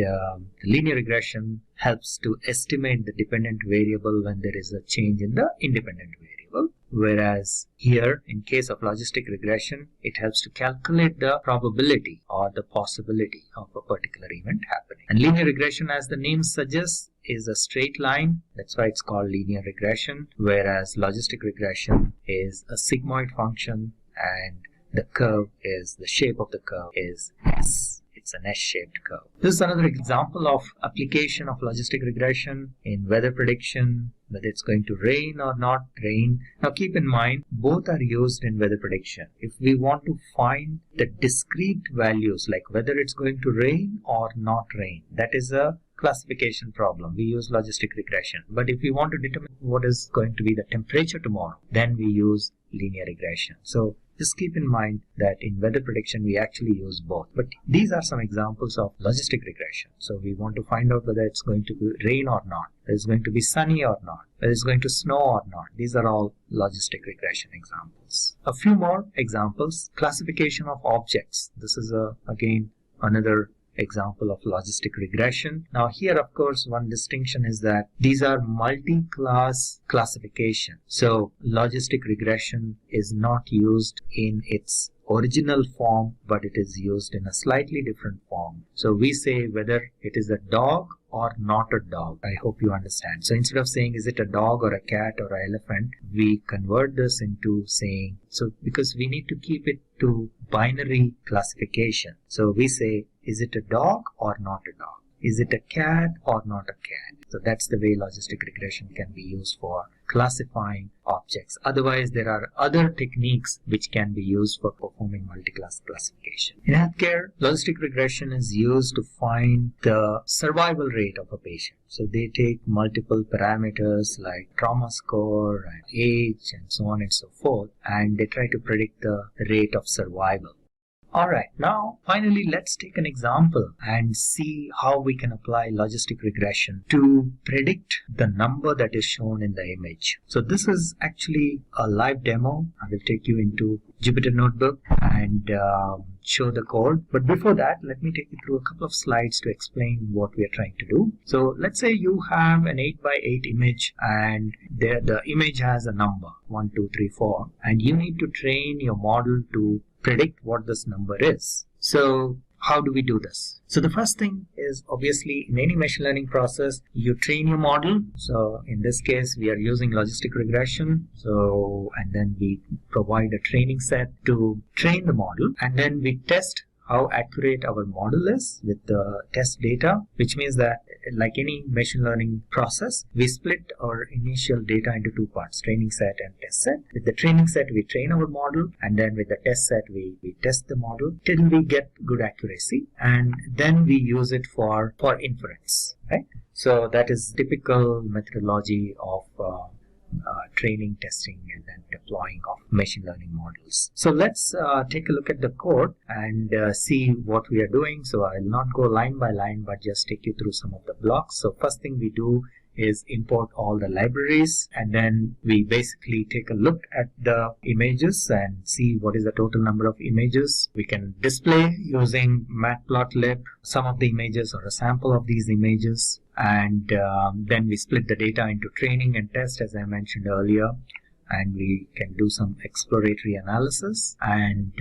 linear regression helps to estimate the dependent variable when there is a change in the independent variable, whereas here in case of logistic regression, it helps to calculate the probability or the possibility of a particular event happening. And linear regression, as the name suggests, is a straight line. That's why it's called linear regression, whereas logistic regression is a sigmoid function, and the shape of the curve is S. It's an S-shaped curve. This is another example of application of logistic regression in weather prediction, whether it's going to rain or not rain. Now keep in mind, both are used in weather prediction. If we want to find the discrete values, like whether it's going to rain or not rain, that is a classification problem. We use logistic regression. But if we want to determine what is going to be the temperature tomorrow, then we use linear regression. So just keep in mind that in weather prediction we actually use both. But these are some examples of logistic regression. So we want to find out whether it's going to be rain or not, whether it's going to be sunny or not, whether it's going to snow or not. These are all logistic regression examples. A few more examples. Classification of objects. This is again another example of logistic regression. Now here, of course, one distinction is that these are multi-class classification. So logistic regression is not used in its original form, but it is used in a slightly different form. So we say whether it is a dog or not a dog. I hope you understand. So instead of saying is it a dog or a cat or an elephant, we convert this into saying, so because we need to keep it to binary classification. So we say, is it a dog or not a dog? Is it a cat or not a cat? So that's the way logistic regression can be used for classifying objects. Otherwise, there are other techniques which can be used for performing multi-class classification. In healthcare, logistic regression is used to find the survival rate of a patient. So they take multiple parameters like trauma score and age and so on and so forth, and they try to predict the rate of survival. Alright, now finally let's take an example and see how we can apply logistic regression to predict the number that is shown in the image. So this is actually a live demo. I will take you into Jupyter Notebook and show the code. But before that, let me take you through a couple of slides to explain what we are trying to do. So let's say you have an 8x8 image and the image has a number 1, 2, 3, 4, and you need to train your model to predict what this number is. So how do we do this? So the first thing is, obviously, in any machine learning process, you train your model. So in this case, we are using logistic regression. So, and then we provide a training set to train the model, and then we test how accurate our model is with the test data, which means that like any machine learning process, we split our initial data into two parts, training set and test set. With the training set, we train our model, and then with the test set, we test the model till we get good accuracy, and then we use it for inference, right? So that is typical methodology of training, testing, and then deploying of machine learning models. So let's take a look at the code and see what we are doing. So I'll not go line by line, but just take you through some of the blocks. So first thing we do is import all the libraries, and then we basically take a look at the images and see what is the total number of images. We can display using matplotlib some of the images or a sample of these images, and then we split the data into training and test, as I mentioned earlier, and we can do some exploratory analysis, and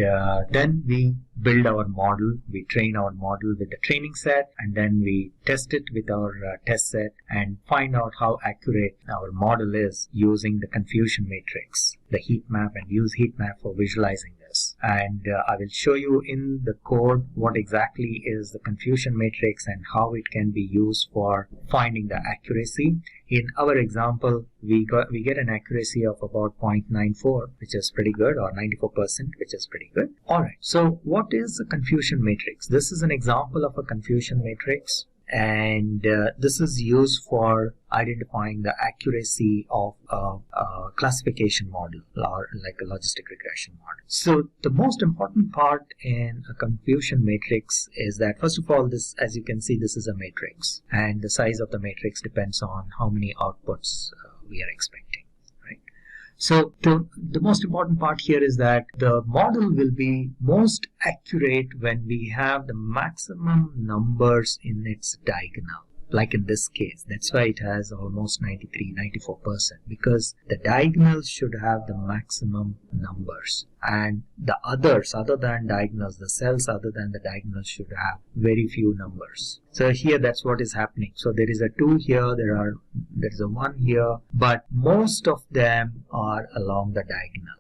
then we build our model. We train our model with the training set, and then we test it with our test set and find out how accurate our model is using the confusion matrix, the heat map, and use heat map for visualizing this. And I will show you in the code what exactly is the confusion matrix and how it can be used for finding the accuracy. In our example, we get an accuracy of about 0.94, which is pretty good, or 94%, which is pretty good. Alright, so what is a confusion matrix? This is an example of a confusion matrix, and this is used for identifying the accuracy of a classification model, or like a logistic regression model. So the most important part in a confusion matrix is that, first of all, this, as you can see, this is a matrix, and the size of the matrix depends on how many outputs we are expecting, right? So the most important part here is that the model will be most accurate when we have the maximum numbers in its diagonal. Like in this case, that's why it has almost 93-94%, because the diagonals should have the maximum numbers, and the others other than diagonals, the cells other than the diagonals, should have very few numbers. So here that's what is happening. So there is a 2 here, there is a 1 here, but most of them are along the diagonal.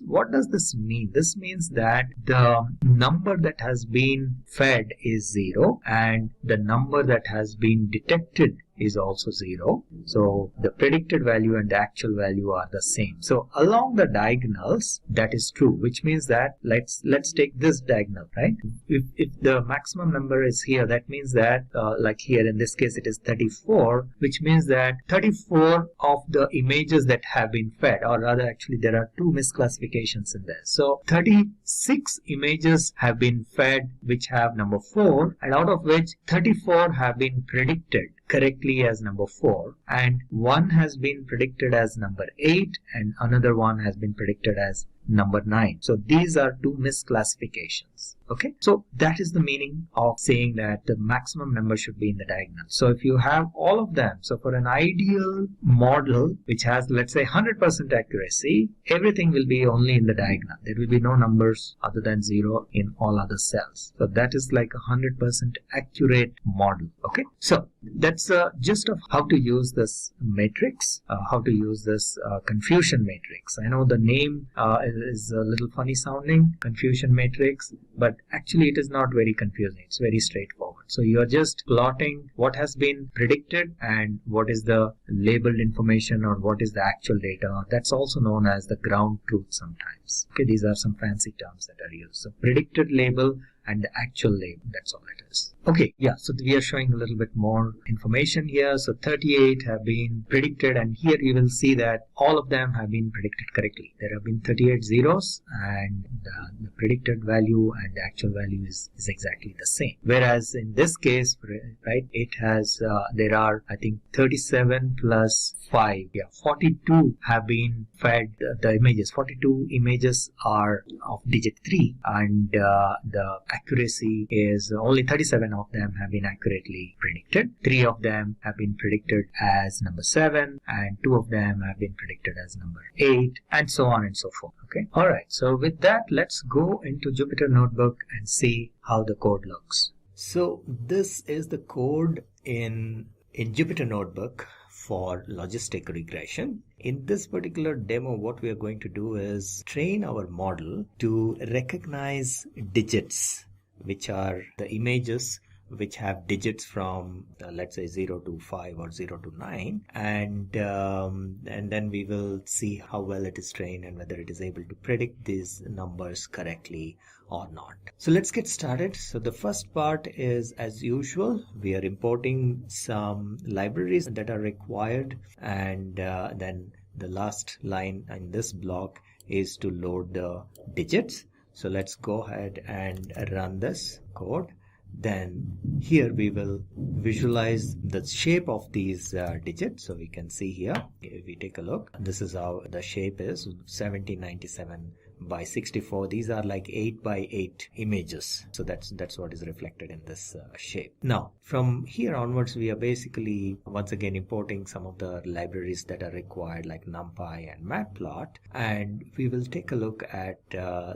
What does this mean? This means that the number that has been fed is 0, and the number that has been detected is also 0. So the predicted value and the actual value are the same. So along the diagonals, that is true, which means that let's take this diagonal, right? If the maximum number is here, that means that like here in this case it is 34, which means that 34 of the images that have been fed, or rather actually there are 2 misclassifications in there. So 36 images have been fed which have number 4, and out of which 34 have been predicted correctly as number 4, and 1 has been predicted as number 8, and another one has been predicted as number 9. So these are 2 misclassifications. Okay, so that is the meaning of saying that the maximum number should be in the diagonal. So if you have all of them, so for an ideal model which has, let's say, 100% accuracy, everything will be only in the diagonal. There will be no numbers other than 0 in all other cells. So that is like a 100% accurate model. Okay, so that's the gist of how to use this matrix, how to use this confusion matrix. I know the name is a little funny sounding, confusion matrix, but actually it is not very confusing. It's very straightforward. So you are just plotting what has been predicted and what is the labeled information, or what is the actual data. That's also known as the ground truth sometimes. Okay, these are some fancy terms that are used. So predicted label and the actual label, that's all it is. Okay, yeah, so we are showing a little bit more information here. So 38 have been predicted, and here you will see that all of them have been predicted correctly. There have been 38 zeros, and the predicted value and the actual value is exactly the same. Whereas in this case, right, it has, there are, I think, 37 plus 5, 42 have been fed the images. 42 images are of digit 3, and the accuracy is only 37 of them have been accurately predicted. 3 of them have been predicted as number 7, and 2 of them have been predicted as number 8, and so on and so forth. Okay, all right, so with that, let's go into Jupyter Notebook and see how the code looks. So this is the code in Jupyter Notebook for logistic regression. In this particular demo, what we are going to do is train our model to recognize digits, which are the images which have digits from let's say 0 to 5 or 0 to 9, and then we will see how well it is trained and whether it is able to predict these numbers correctly or not. So let's get started. So the first part is, as usual, we are importing some libraries that are required, and then the last line in this block is to load the digits. So let's go ahead and run this code. then here we will visualize the shape of these digits. So we can see here, if we take a look, this is how the shape is, 1797 by 64. These are like 8 by 8 images. So that's what is reflected in this shape. Now from here onwards, we are basically once again importing some of the libraries that are required, like NumPy and Matplot, and we will take a look at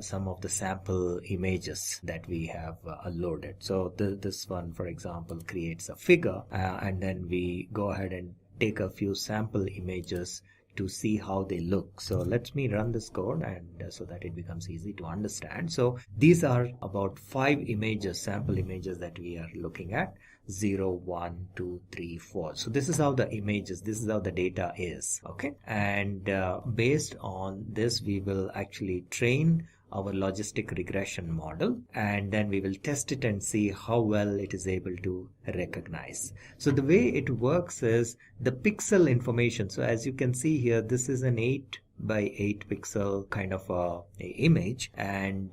some of the sample images that we have loaded. So this one, for example, creates a figure, and then we go ahead and take a few sample images to see how they look. So let me run this code, and so that it becomes easy to understand. So these are about 5 images, sample images, that we are looking at. 0, 1, 2, 3, 4. So this is how the images, this is how the data is. Okay, and based on this, we will actually train our logistic regression model, and then we will test it and see how well it is able to recognize. So the way it works is the pixel information. So as you can see here, this is an 8 by 8 pixel kind of a image, and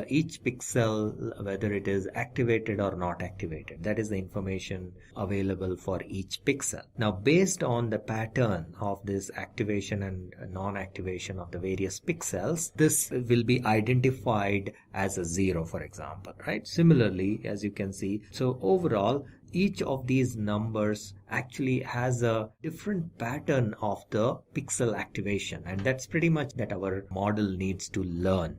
each pixel, whether it is activated or not activated, that is the information available for each pixel. Now based on the pattern of this activation and non-activation of the various pixels, this will be identified as a 0, for example, right? Similarly, as you can see, so overall each of these numbers actually has a different pattern of the pixel activation, and that's pretty much that our model needs to learn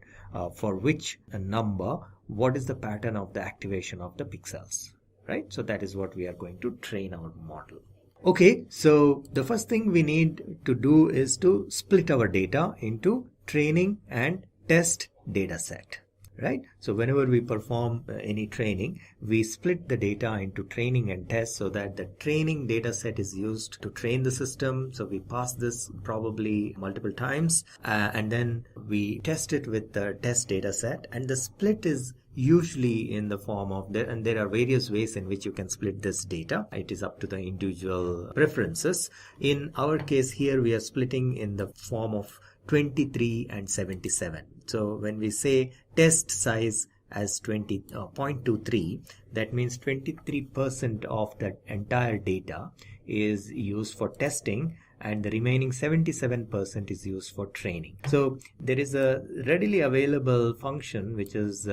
for which number, what is the pattern of the activation of the pixels, right? So that is what we are going to train our model. Okay, so the first thing we need to do is to split our data into training and test data set. Right? So whenever we perform any training, we split the data into training and test, so that the training data set is used to train the system. So we pass this probably multiple times, and then we test it with the test data set, and the split is usually in the form of and there are various ways in which you can split this data. It is up to the individual preferences. In our case here, we are splitting in the form of 23 and 77. So when we say test size as 0.23, that means 23% of the entire data is used for testing, and the remaining 77% is used for training. So there is a readily available function which is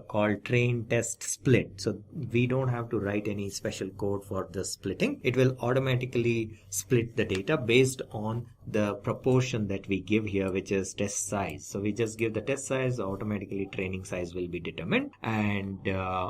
called train test split. So we don't have to write any special code for the splitting. It will automatically split the data based on the proportion that we give here, which is test size. So we just give the test size, automatically training size will be determined, and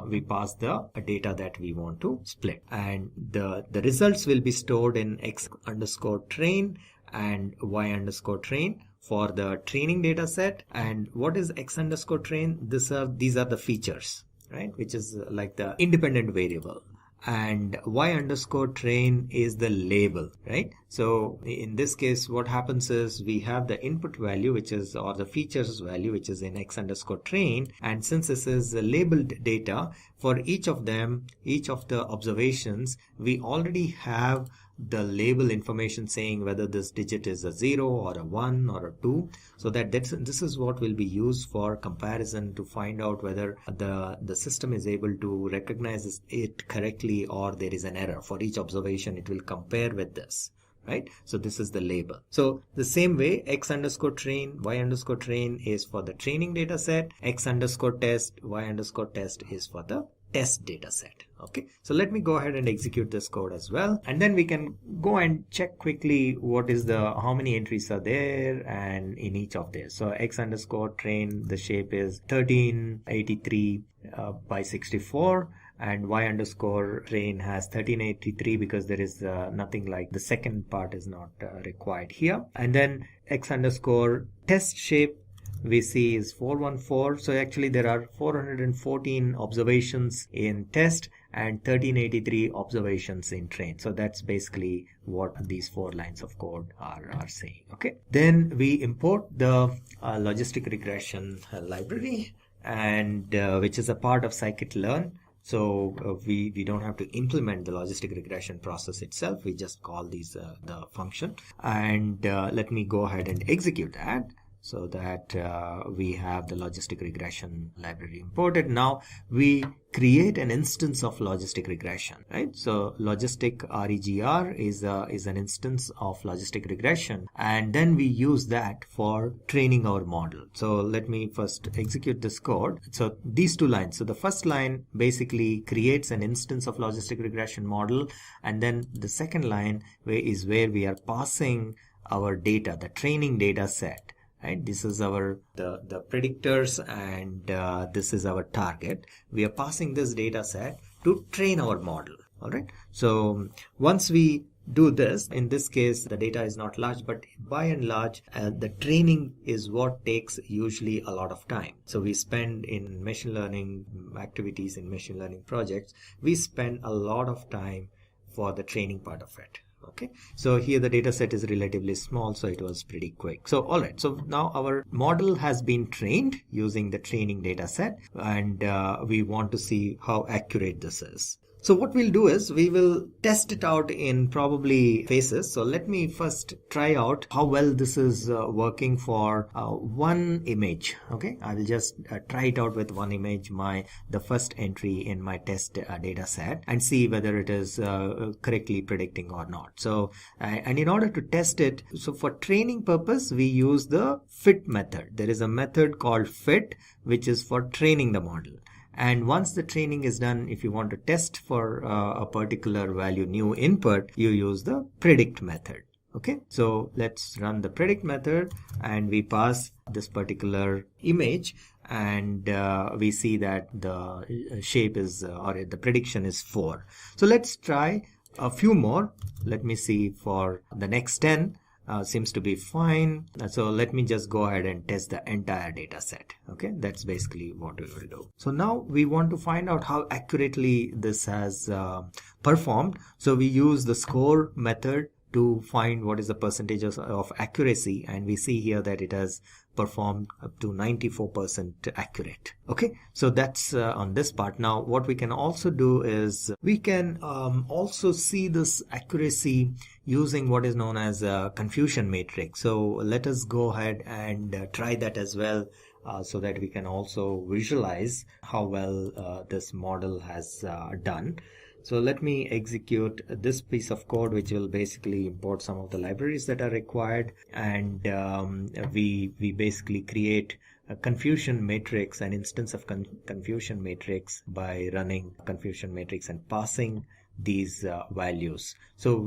we pass the data that we want to split, and the results will be stored in x_train and y_train for the training data set. And what is x_train? These are the features, right, which is like the independent variable, and y_train is the label, right? So in this case, what happens is we have the input value, which is, or the features value, which is in x_train, and since this is labeled data, for each of them, each of the observations, we already have the label information saying whether this digit is a 0 or a 1 or a 2, so that this is what will be used for comparison to find out whether the system is able to recognize it correctly or there is an error. For each observation, it will compare with this, right? So this is the label. So the same way, x_train, y_train is for the training data set, x_test, y_test is for the test data set. Okay, so let me go ahead and execute this code as well, and then we can go and check quickly what is how many entries are there and in each of these. So x_train, the shape is 1383 by 64, and y_train has 1383 because there is nothing like the second part is not required here. And then x_test shape we see is 414. So actually there are 414 observations in test and 1383 observations in train. So that's basically what these 4 lines of code are saying. Okay, then we import the logistic regression library, and which is a part of scikit-learn. So we don't have to implement the logistic regression process itself. We just call these the function, and let me go ahead and execute that. so that we have the logistic regression library imported. Now we create an instance of logistic regression, right? So logistic regr is an instance of logistic regression, and then we use that for training our model. So let me first execute this code. So these two lines, so the first line basically creates an instance of logistic regression model, and then the second line is where we are passing our data, the training data set. Right, this is our the predictors, and this is our target. We are passing this data set to train our model. All right, so once we do this, in this case the data is not large, but by and large the training is what takes usually a lot of time. So we spend in machine learning activities, in machine learning projects, we spend a lot of time for the training part of it. Okay, so here the data set is relatively small, so it was pretty quick. So all right, so now our model has been trained using the training data set, and we want to see how accurate this is. So what we'll do is we will test it out in probably phases. So let me first try out how well this is working for one image. Okay, I will just try it out with one image, the first entry in my test data set, and see whether it is correctly predicting or not. So and in order to test it, so for training purpose we use the fit method. There is a method called fit which is for training the model. And once the training is done, if you want to test for a particular value, new input, you use the predict method. Okay, so let's run the predict method, and we pass this particular image, and we see that the shape is, or the prediction is 4. So let's try a few more. Let me see for the next 10. Seems to be fine. So let me just go ahead and test the entire data set. Okay, that's basically what we will do. So now we want to find out how accurately this has performed. So we use the score method to find what is the percentage of accuracy, and we see here that it has performed up to 94% accurate. Okay, so that's on this part. Now what we can also do is we can also see this accuracy using what is known as a confusion matrix. So let us go ahead and try that as well, so that we can also visualize how well this model has done. So let me execute this piece of code, which will basically import some of the libraries that are required, and we basically create a confusion matrix, an instance of confusion matrix, by running confusion matrix and passing these values. So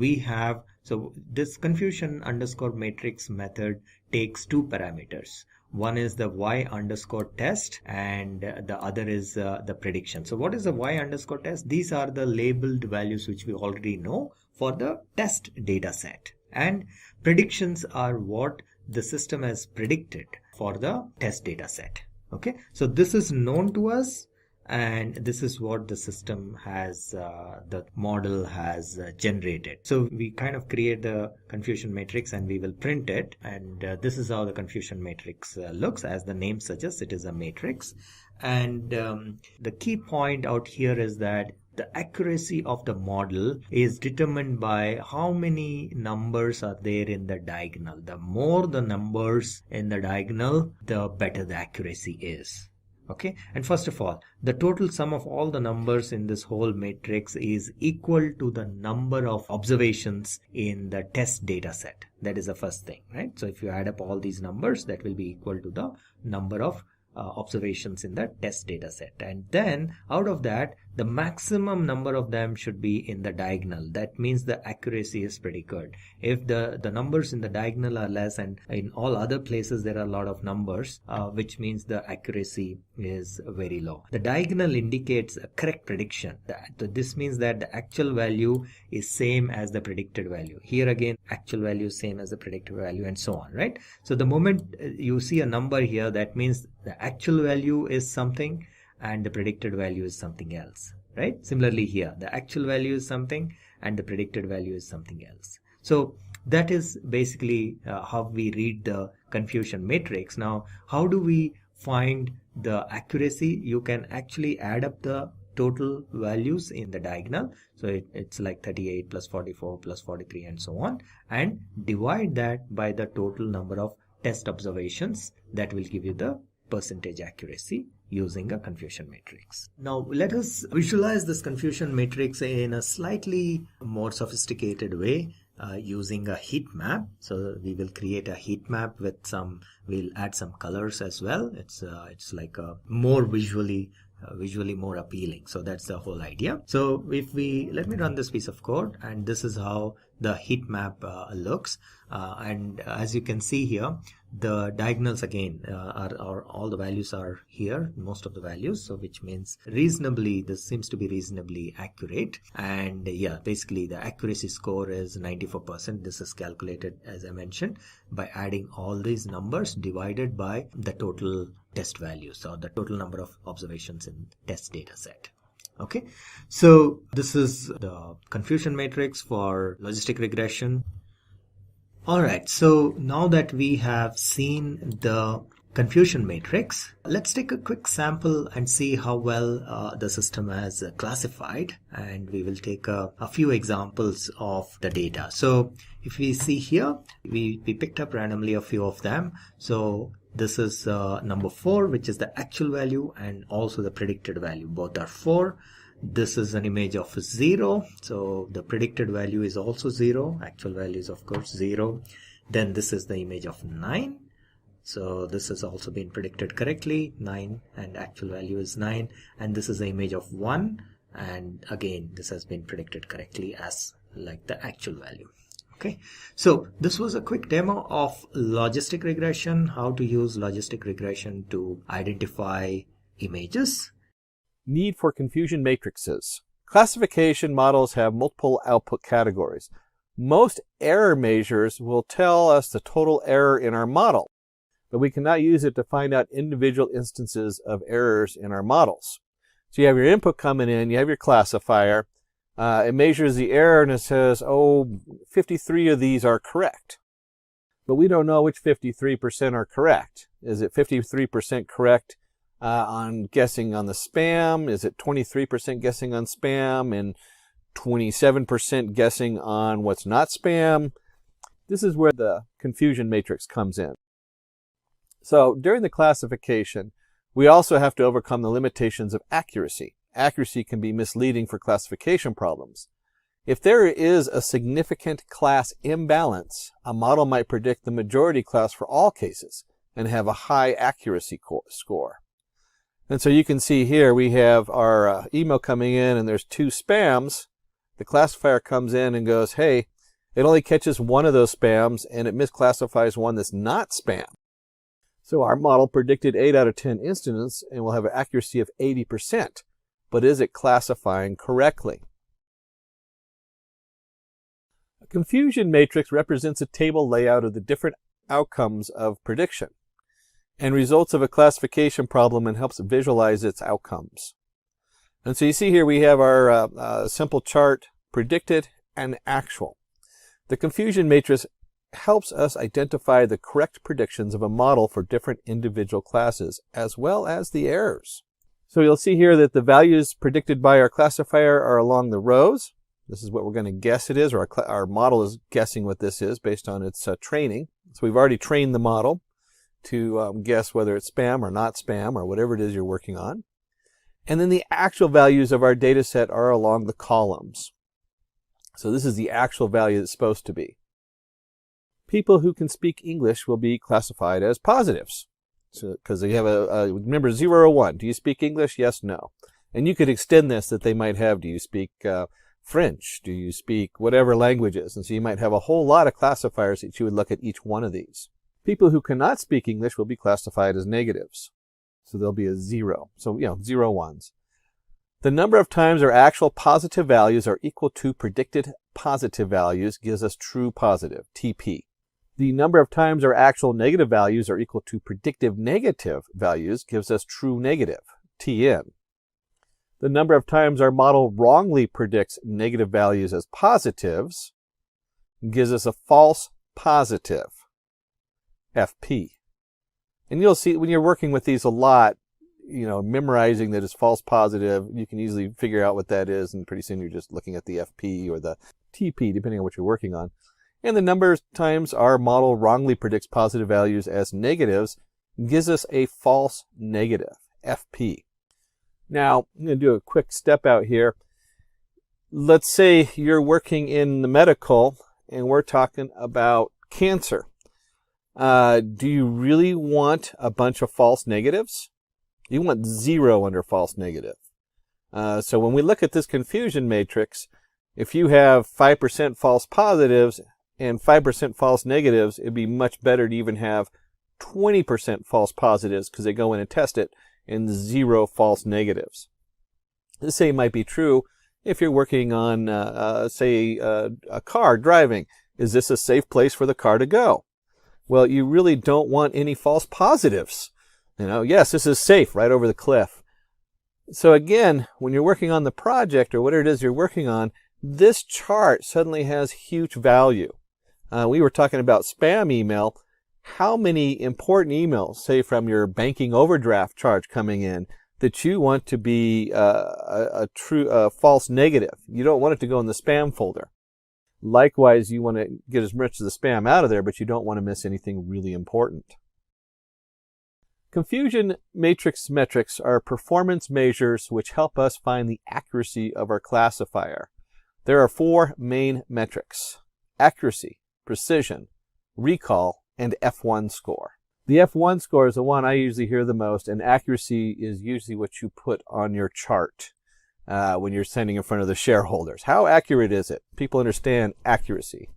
this confusion underscore matrix method takes two parameters. One is the y underscore test, and the other is the prediction. So what is the y underscore test? These are the labeled values which we already know for the test data set, and predictions are what the system has predicted for the test data set. Okay, so this is known to us, and this is what the system has, the model has generated. So we kind of create the confusion matrix and we will print it, and this is how the confusion matrix looks. As the name suggests, it is a matrix, and the key point out here is that the accuracy of the model is determined by how many numbers are there in the diagonal. The more the numbers in the diagonal, the better the accuracy is. Okay, and first of all, the total sum of all the numbers in this whole matrix is equal to the number of observations in the test data set. That is the first thing, right? So if you add up all these numbers, that will be equal to the number of observations in the test data set, and then out of that the maximum number of them should be in the diagonal. That means the accuracy is pretty good. If the numbers in the diagonal are less and in all other places there are a lot of numbers, which means the accuracy is very low. The diagonal indicates a correct prediction. This means that the actual value is same as the predicted value. Here again, actual value is same as the predicted value, and so on, right? So the moment you see a number here, that means the actual value is something and the predicted value is something else, right? Similarly here, the actual value is something and the predicted value is something else. So that is basically how we read the confusion matrix. Now, how do we find the accuracy? You can actually add up the total values in the diagonal. So it's like 38 plus 44 plus 43 and so on, and divide that by the total number of test observations that will give you the percentage accuracy using a confusion matrix. Now let us visualize this confusion matrix in a slightly more sophisticated way using a heat map. So we will create a heat map with we'll add some colors as well. It's like a more visually more appealing. So that's the whole idea. So let me run this piece of code, and this is how the heat map looks. And as you can see here, the diagonals again are all the values are here, most of the values. So which means this seems to be reasonably accurate. And yeah, basically the accuracy score is 94%. This is calculated, as I mentioned, by adding all these numbers divided by the total test values, or the total number of observations in test data set. Okay, so this is the confusion matrix for logistic regression. All right, so now that we have seen the confusion matrix, let's take a quick sample and see how well the system has classified, and we will take a few examples of the data. So if we see here, we picked up randomly a few of them. So this is number 4, which is the actual value, and also the predicted value. Both are 4. This is an image of 0. So the predicted value is also 0. Actual value is of course 0. Then this is the image of 9. So this has also been predicted correctly, 9, and actual value is 9. And this is the image of 1. And again, this has been predicted correctly as like the actual value. Okay, so this was a quick demo of logistic regression, how to use logistic regression to identify images. Need for confusion matrices. Classification models have multiple output categories. Most error measures will tell us the total error in our model, but we cannot use it to find out individual instances of errors in our models. So you have your input coming in, you have your classifier, it measures the error and it says, 53 of these are correct. But we don't know which 53% are correct. Is it 53% correct on guessing on the spam? Is it 23% guessing on spam and 27% guessing on what's not spam? This is where the confusion matrix comes in. So during the classification, we also have to overcome the limitations of accuracy. Accuracy can be misleading for classification problems. If there is a significant class imbalance, a model might predict the majority class for all cases and have a high accuracy score. And so you can see here we have our email coming in and there's 2 spams. The classifier comes in and goes, hey, it only catches one of those spams and it misclassifies one that's not spam. So our model predicted 8 out of 10 instances and will have an accuracy of 80%. But is it classifying correctly? A confusion matrix represents a table layout of the different outcomes of prediction and results of a classification problem and helps visualize its outcomes. And so you see here we have our simple chart, predicted and actual. The confusion matrix helps us identify the correct predictions of a model for different individual classes as well as the errors. So you'll see here that the values predicted by our classifier are along the rows. This is what we're going to guess it is, or our model is guessing what this is based on its training. So we've already trained the model to guess whether it's spam or not spam or whatever it is you're working on. And then the actual values of our data set are along the columns. So this is the actual value that's supposed to be. People who can speak English will be classified as positives. So, because they have remember 0 or 1. Do you speak English? Yes, no. And you could extend this that they might have, do you speak French? Do you speak whatever languages? And so you might have a whole lot of classifiers that you would look at each one of these. People who cannot speak English will be classified as negatives. So there'll be a 0. So, 0 ones. The number of times our actual positive values are equal to predicted positive values gives us true positive, TP. The number of times our actual negative values are equal to predictive negative values gives us true negative, TN. The number of times our model wrongly predicts negative values as positives gives us a false positive, FP. And you'll see when you're working with these a lot, memorizing that it's false positive, you can easily figure out what that is, and pretty soon you're just looking at the FP or the TP, depending on what you're working on. And the number of times our model wrongly predicts positive values as negatives gives us a false negative, FP. Now, I'm going to do a quick step out here. Let's say you're working in the medical and we're talking about cancer. Do you really want a bunch of false negatives? You want 0 under false negative. So when we look at this confusion matrix, if you have 5% false positives and 5% false negatives, it'd be much better to even have 20% false positives because they go in and test it, and 0 false negatives. The same might be true if you're working on, say, a car driving. Is this a safe place for the car to go? Well, you really don't want any false positives. Yes, this is safe right over the cliff. So again, when you're working on the project or whatever it is you're working on, this chart suddenly has huge value. We were talking about spam email. How many important emails, say from your banking overdraft charge coming in, that you want to be a true false negative? You don't want it to go in the spam folder. Likewise, you want to get as much of the spam out of there, but you don't want to miss anything really important. Confusion matrix metrics are performance measures which help us find the accuracy of our classifier. There are 4 main metrics: accuracy, precision, recall, and F1 score. The F1 score is the one I usually hear the most, and accuracy is usually what you put on your chart when you're sending in front of the shareholders. How accurate is it? People understand accuracy.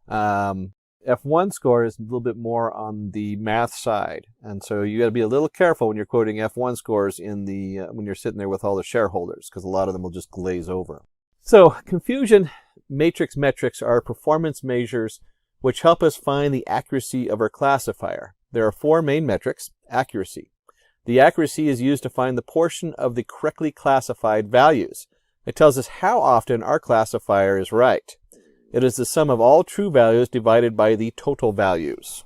F1 score is a little bit more on the math side, and so you got to be a little careful when you're quoting F1 scores in the when you're sitting there with all the shareholders, because a lot of them will just glaze over. So confusion matrix metrics are performance measures which help us find the accuracy of our classifier. There are 4 main metrics. Accuracy. The accuracy is used to find the portion of the correctly classified values. It tells us how often our classifier is right. It is the sum of all true values divided by the total values.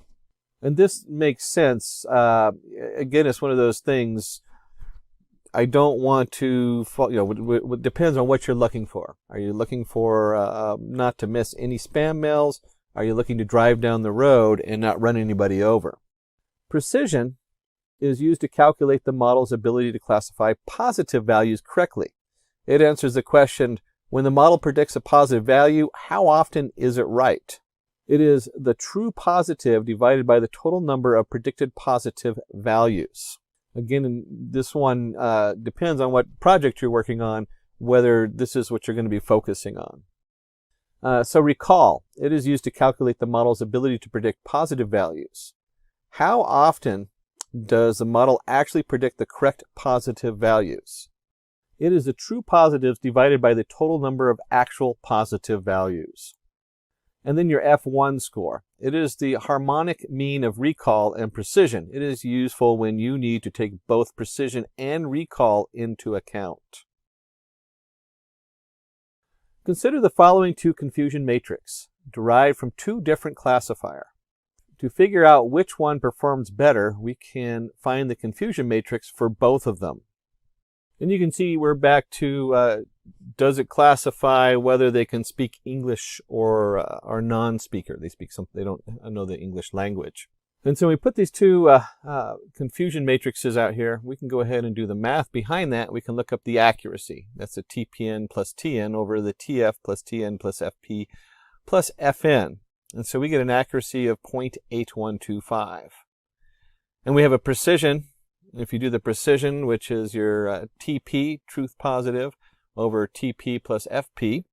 And this makes sense. Again, it's one of those things. I don't want to, it depends on what you're looking for. Are you looking for not to miss any spam mails? Are you looking to drive down the road and not run anybody over? Precision is used to calculate the model's ability to classify positive values correctly. It answers the question, when the model predicts a positive value, how often is it right? It is the true positive divided by the total number of predicted positive values. Again, this one depends on what project you're working on, whether this is what you're going to be focusing on. So recall, it is used to calculate the model's ability to predict positive values. How often does the model actually predict the correct positive values? It is the true positives divided by the total number of actual positive values. And then your F1 score. It is the harmonic mean of recall and precision. It is useful when you need to take both precision and recall into account. Consider the following 2 confusion matrices, derived from 2 different classifiers. To figure out which one performs better, we can find the confusion matrix for both of them. And you can see we're back to, does it classify whether they can speak English or non-speaker? They don't know the English language. And so we put these 2 confusion matrices out here. We can go ahead and do the math behind that. We can look up the accuracy. That's the TPN plus TN over the TF plus TN plus FP plus FN. And so we get an accuracy of 0.8125. And we have a precision. If you do the precision, which is your TP, truth positive, over TP plus FP,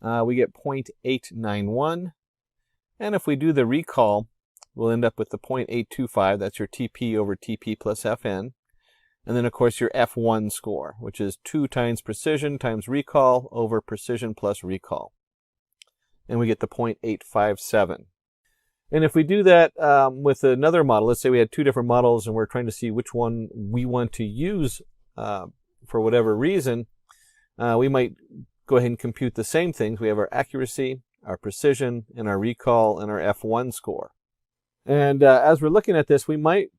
we get 0.891. And if we do the recall, we'll end up with the 0.825. That's your TP over TP plus FN. And then, of course, your F1 score, which is 2 times precision times recall over precision plus recall. And we get the 0.857. And if we do that with another model, let's say we had 2 different models and we're trying to see which one we want to use for whatever reason, we might go ahead and compute the same things. We have our accuracy, our precision, and our recall, and our F1 score. And as we're looking at this, we might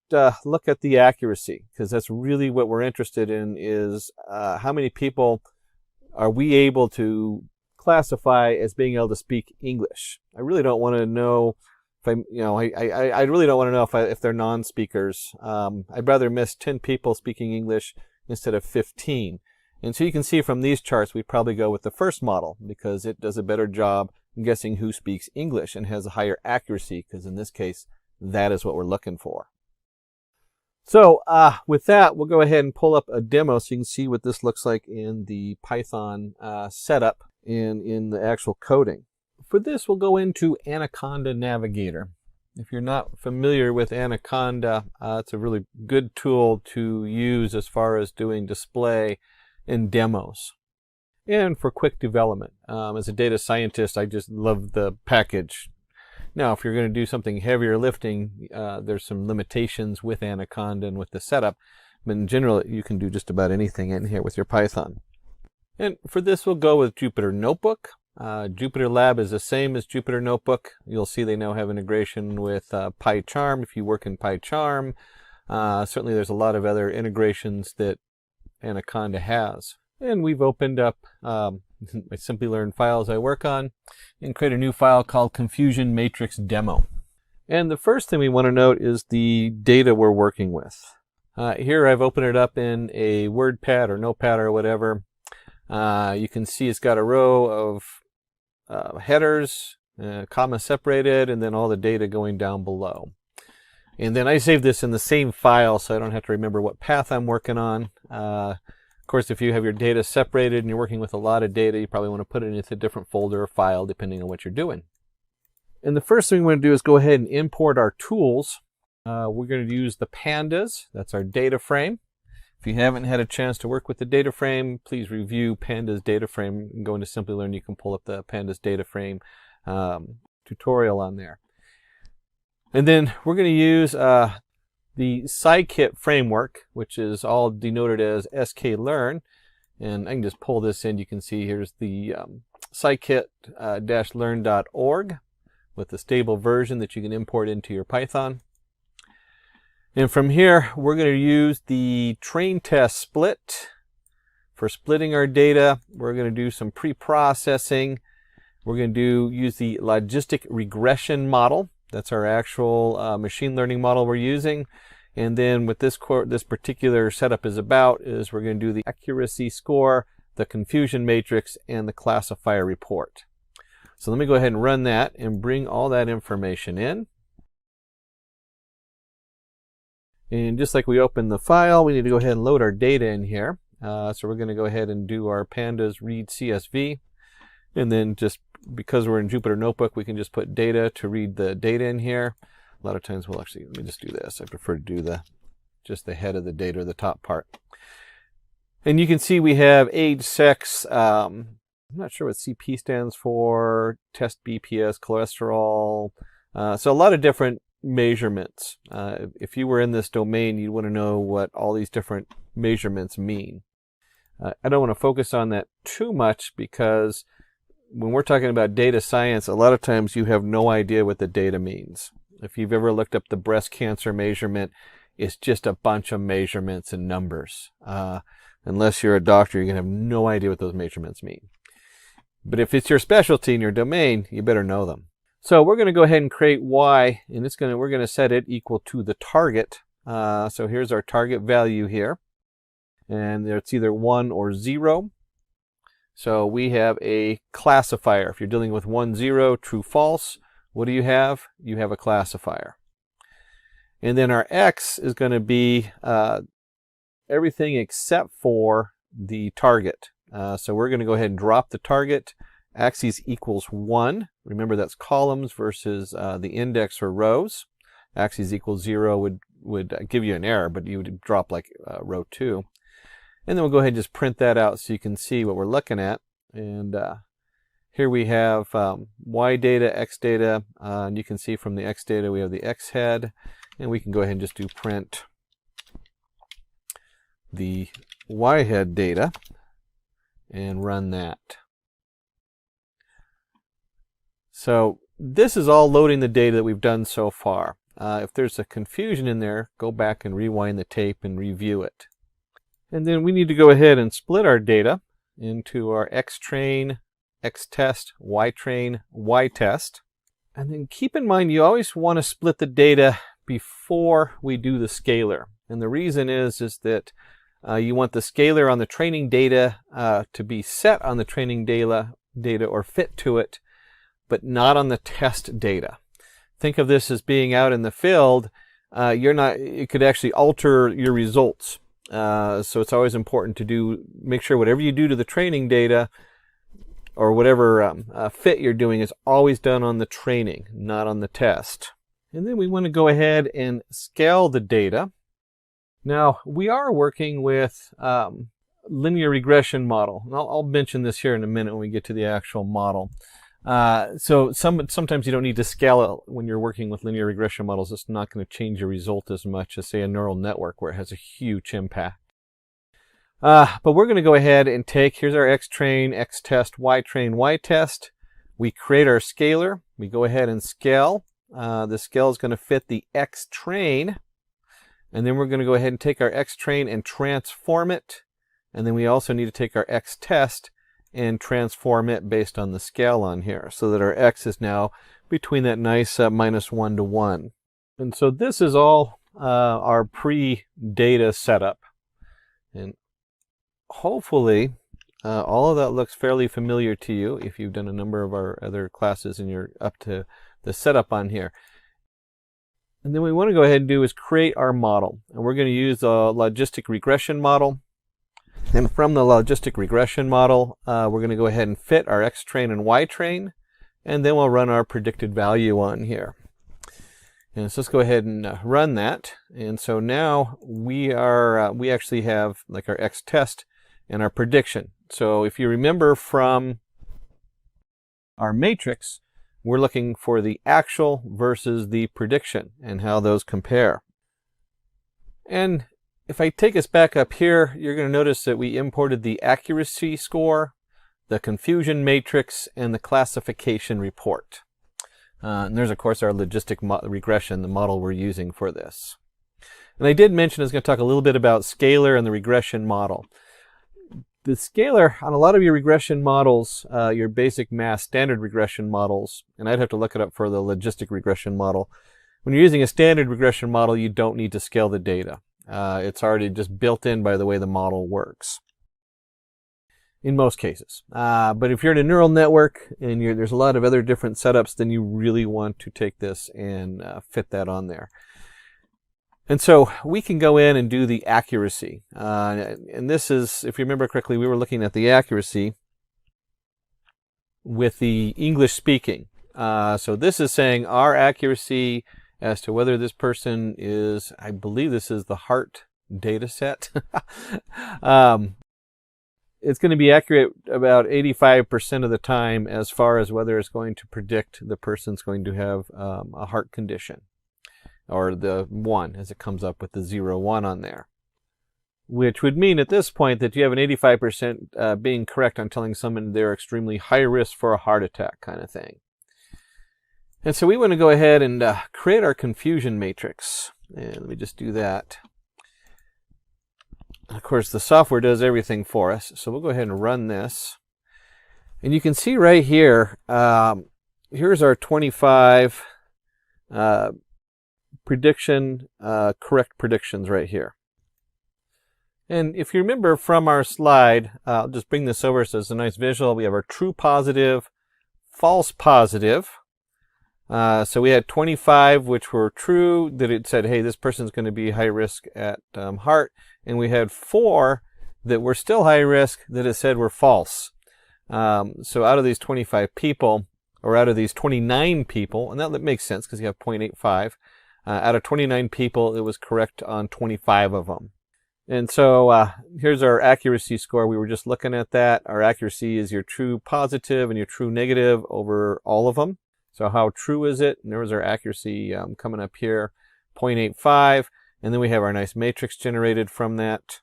look at the accuracy, because that's really what we're interested in, is how many people are we able to classify as being able to speak English. I really don't want to know if I really don't want to know if they're non-speakers. I'd rather miss 10 people speaking English instead of 15. And so you can see from these charts, we probably go with the first model because it does a better job guessing who speaks English and has a higher accuracy, because in this case, that is what we're looking for. So with that, we'll go ahead and pull up a demo so you can see what this looks like in the Python setup and in the actual coding. For this, we'll go into Anaconda Navigator. If you're not familiar with Anaconda, it's a really good tool to use as far as doing display and demos. And for quick development. As a data scientist, I just love the package. Now, if you're going to do something heavier lifting, there's some limitations with Anaconda and with the setup. But in general, you can do just about anything in here with your Python. And for this, we'll go with Jupyter Notebook. Jupyter Lab is the same as Jupyter Notebook. You'll see they now have integration with PyCharm if you work in PyCharm. Certainly there's a lot of other integrations that Anaconda has. And we've opened up my Simplilearn files I work on and create a new file called Confusion Matrix Demo. And the first thing we want to note is the data we're working with. Here I've opened it up in a WordPad or Notepad or whatever. You can see it's got a row of headers, comma separated, and then all the data going down below. And then I save this in the same file so I don't have to remember what path I'm working on. Of course, if you have your data separated and you're working with a lot of data, you probably want to put it into a different folder or file depending on what you're doing. And the first thing we want to do is go ahead and import our tools. We're going to use the pandas. That's our data frame. If you haven't had a chance to work with the data frame, please review Pandas data frame and go into Simplilearn. You can pull up the Pandas data frame tutorial on there. And then we're going to use the scikit framework, which is all denoted as sklearn. And I can just pull this in. You can see here's the scikit-learn.org with the stable version that you can import into your Python. And from here, we're going to use the train test split for splitting our data. We're going to do some pre-processing. We're going to use the logistic regression model. That's our actual machine learning model we're using. And then what this particular setup is about is we're going to do the accuracy score, the confusion matrix, and the classifier report. So let me go ahead and run that and bring all that information in. And just like we opened the file, we need to go ahead and load our data in here. So we're going to go ahead and do our pandas read CSV. And then just because we're in Jupyter Notebook, we can just put data to read the data in here. A lot of times we'll actually, let me just do this. I prefer to do just the head of the data, or the top part. And you can see we have age, sex, I'm not sure what CP stands for, test BPS, cholesterol. So a lot of different measurements. If you were in this domain, you'd want to know what all these different measurements mean. I don't want to focus on that too much because when we're talking about data science, a lot of times you have no idea what the data means. If you've ever looked up the breast cancer measurement, it's just a bunch of measurements and numbers. Unless you're a doctor, you're going to have no idea what those measurements mean. But if it's your specialty in your domain, you better know them. So we're going to go ahead and create Y, and we're going to set it equal to the target. So here's our target value here. And it's either 1 or 0. So we have a classifier. If you're dealing with 1, 0, true, false, what do you have? You have a classifier. And then our X is going to be everything except for the target. So we're going to go ahead and drop the target. Axis equals 1. Remember, that's columns versus the index or rows. Axis equals 0 would give you an error, but you would drop like row 2. And then we'll go ahead and just print that out so you can see what we're looking at. And here we have Y data, X data, and you can see from the X data we have the X head, and we can go ahead and just do print the Y head data and run that. So this is all loading the data that we've done so far. If there's a confusion in there, go back and rewind the tape and review it. And then we need to go ahead and split our data into our X train, X test, Y train, Y test. And then keep in mind, you always want to split the data before we do the scalar. And the reason is that you want the scalar on the training data to be set on the training data or fit to it, but not on the test data. Think of this as being out in the field. It could actually alter your results. So it's always important to make sure whatever you do to the training data or whatever fit you're doing is always done on the training, not on the test. And then we want to go ahead and scale the data. Now, we are working with linear regression model. And I'll mention this here in a minute when we get to the actual model. So sometimes you don't need to scale it when you're working with linear regression models. It's not going to change your result as much as, say, a neural network where it has a huge impact. But we're going to go ahead and here's our X train, X test, Y train, Y test. We create our scalar. We go ahead and scale. The scale is going to fit the X train. And then we're going to go ahead and take our X train and transform it. And then we also need to take our X test and transform it based on the scale on here so that our X is now between that nice -1 to 1. And so this is all our pre-data setup. And hopefully all of that looks fairly familiar to you if you've done a number of our other classes and you're up to the setup on here. And then what we want to go ahead and do is create our model. And we're going to use a logistic regression model. And from the logistic regression model, we're going to go ahead and fit our X train and Y train. And then we'll run our predicted value on here. And so let's go ahead and run that. And so now we actually have like our X test and our prediction. So if you remember from our matrix, we're looking for the actual versus the prediction and how those compare. And if I take us back up here, you're going to notice that we imported the accuracy score, the confusion matrix, and the classification report. And there's, of course, our logistic regression, the model we're using for this. And I did mention I was going to talk a little bit about scalar and the regression model. The scalar, on a lot of your regression models, your basic math standard regression models, and I'd have to look it up for the logistic regression model. When you're using a standard regression model, you don't need to scale the data. It's already just built in by the way the model works. In most cases. But if you're in a neural network and there's a lot of other different setups, then you really want to take this and fit that on there. And so we can go in and do the accuracy. And this is, if you remember correctly, we were looking at the accuracy with the English speaking. So this is saying our accuracy as to whether this person is, I believe this is the heart data set. It's going to be accurate about 85% of the time as far as whether it's going to predict the person's going to have a heart condition, or the 1 as it comes up with the 0, 1 on there. Which would mean at this point that you have an 85% being correct on telling someone they're extremely high risk for a heart attack kind of thing. And so we want to go ahead and create our confusion matrix. And let me just do that. Of course, the software does everything for us. So we'll go ahead and run this. And you can see right here, here's our 25 correct predictions right here. And if you remember from our slide, I'll just bring this over so it's a nice visual. We have our true positive, false positive. So we had 25 which were true, that it said, hey, this person's going to be high risk at heart. And we had 4 that were still high risk that it said were false. So out of these 25 people, or out of these 29 people, and that makes sense because you have 0.85, out of 29 people, it was correct on 25 of them. And so here's our accuracy score. We were just looking at that. Our accuracy is your true positive and your true negative over all of them. So how true is it? And there was our accuracy coming up here, 0.85. And then we have our nice matrix generated from that.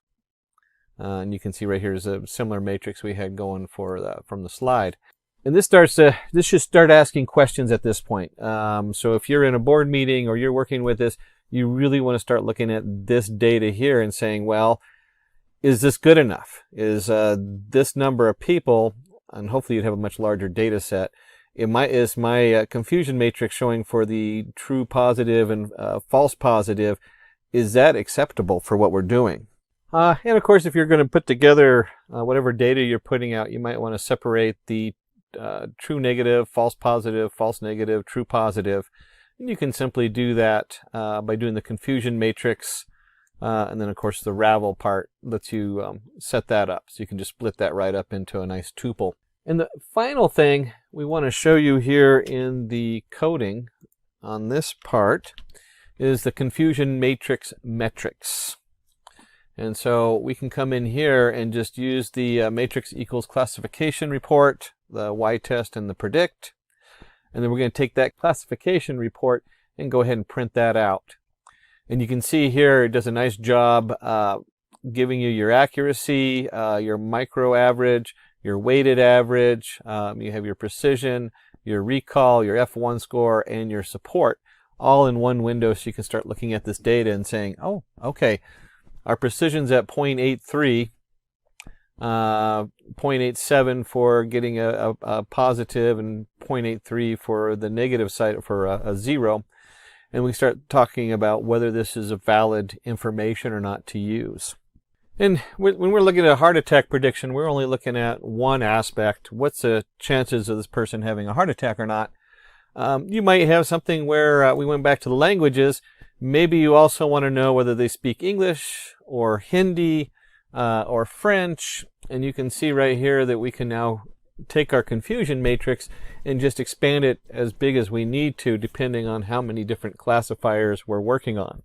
And you can see right here is a similar matrix we had going from the slide. And this should start asking questions at this point. So if you're in a board meeting or you're working with this, you really want to start looking at this data here and saying, well, is this good enough? Is this number of people and hopefully you'd have a much larger data set. Is my confusion matrix showing for the true positive and false positive, is that acceptable for what we're doing? And of course, if you're going to put together whatever data you're putting out, you might want to separate the true negative, false positive, false negative, true positive. And you can simply do that by doing the confusion matrix. And then, of course, the ravel part lets you set that up. So you can just split that right up into a nice tuple. And the final thing we want to show you here in the coding on this part is the confusion matrix metrics. And so we can come in here and just use the matrix equals classification report, the y-test and the predict. And then we're going to take that classification report and go ahead and print that out. And you can see here it does a nice job giving you your accuracy, your micro average, your weighted average, you have your precision, your recall, your F1 score, and your support all in one window, so you can start looking at this data and saying, oh, okay, our precision's at 0.83, 0.87 for getting a positive, and 0.83 for the negative side for a 0. And we start talking about whether this is a valid information or not to use. And when we're looking at a heart attack prediction, we're only looking at one aspect. What's the chances of this person having a heart attack or not? You might have something where we went back to the languages. Maybe you also want to know whether they speak English or Hindi or French. And you can see right here that we can now take our confusion matrix and just expand it as big as we need to, depending on how many different classifiers we're working on.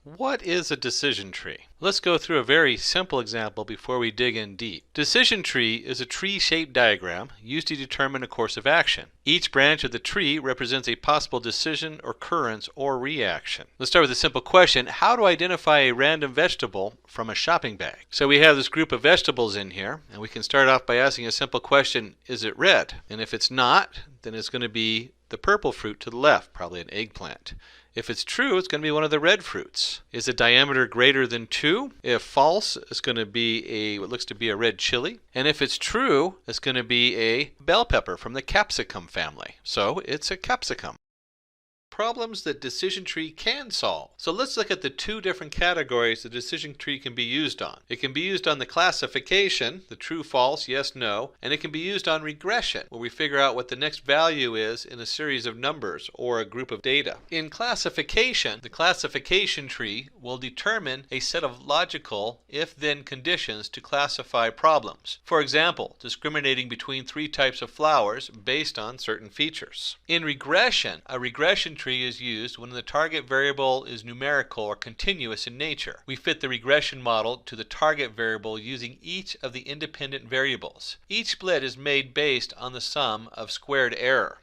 What is a decision tree? Let's go through a very simple example before we dig in deep. Decision tree is a tree-shaped diagram used to determine a course of action. Each branch of the tree represents a possible decision, occurrence, or reaction. Let's start with a simple question. How to identify a random vegetable from a shopping bag? So we have this group of vegetables in here, and we can start off by asking a simple question, is it red? And if it's not, then it's going to be the purple fruit to the left, probably an eggplant. If it's true, it's going to be one of the red fruits. Is the diameter greater than 2? If false, it's going to be what looks to be a red chili. And if it's true, it's going to be a bell pepper from the capsicum family. So it's a capsicum. Problems that decision tree can solve. So let's look at the two different categories the decision tree can be used on. It can be used on the classification, the true, false, yes, no, and it can be used on regression, where we figure out what the next value is in a series of numbers or a group of data. In classification, the classification tree will determine a set of logical if-then conditions to classify problems. For example, discriminating between 3 types of flowers based on certain features. In regression, a regression tree is used when the target variable is numerical or continuous in nature. We fit the regression model to the target variable using each of the independent variables. Each split is made based on the sum of squared error.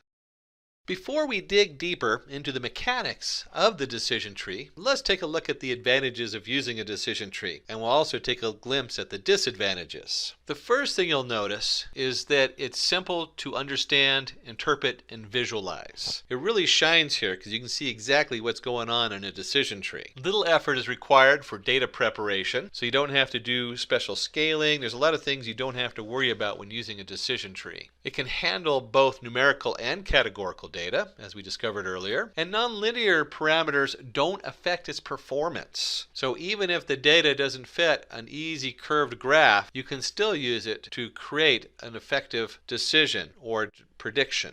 Before we dig deeper into the mechanics of the decision tree, let's take a look at the advantages of using a decision tree, and we'll also take a glimpse at the disadvantages. The first thing you'll notice is that it's simple to understand, interpret, and visualize. It really shines here because you can see exactly what's going on in a decision tree. Little effort is required for data preparation, so you don't have to do special scaling. There's a lot of things you don't have to worry about when using a decision tree. It can handle both numerical and categorical data, as we discovered earlier, and nonlinear parameters don't affect its performance. So even if the data doesn't fit an easy curved graph, you can still use it to create an effective decision or prediction.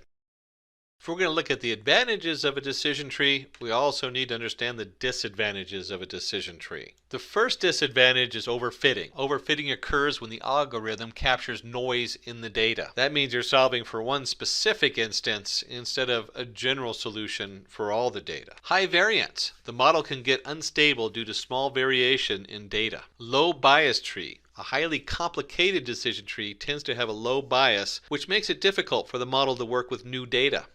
If we're going to look at the advantages of a decision tree, we also need to understand the disadvantages of a decision tree. The first disadvantage is overfitting. Overfitting occurs when the algorithm captures noise in the data. That means you're solving for one specific instance instead of a general solution for all the data. High variance. The model can get unstable due to small variation in data. Low bias tree. A highly complicated decision tree tends to have a low bias, which makes it difficult for the model to work with new data.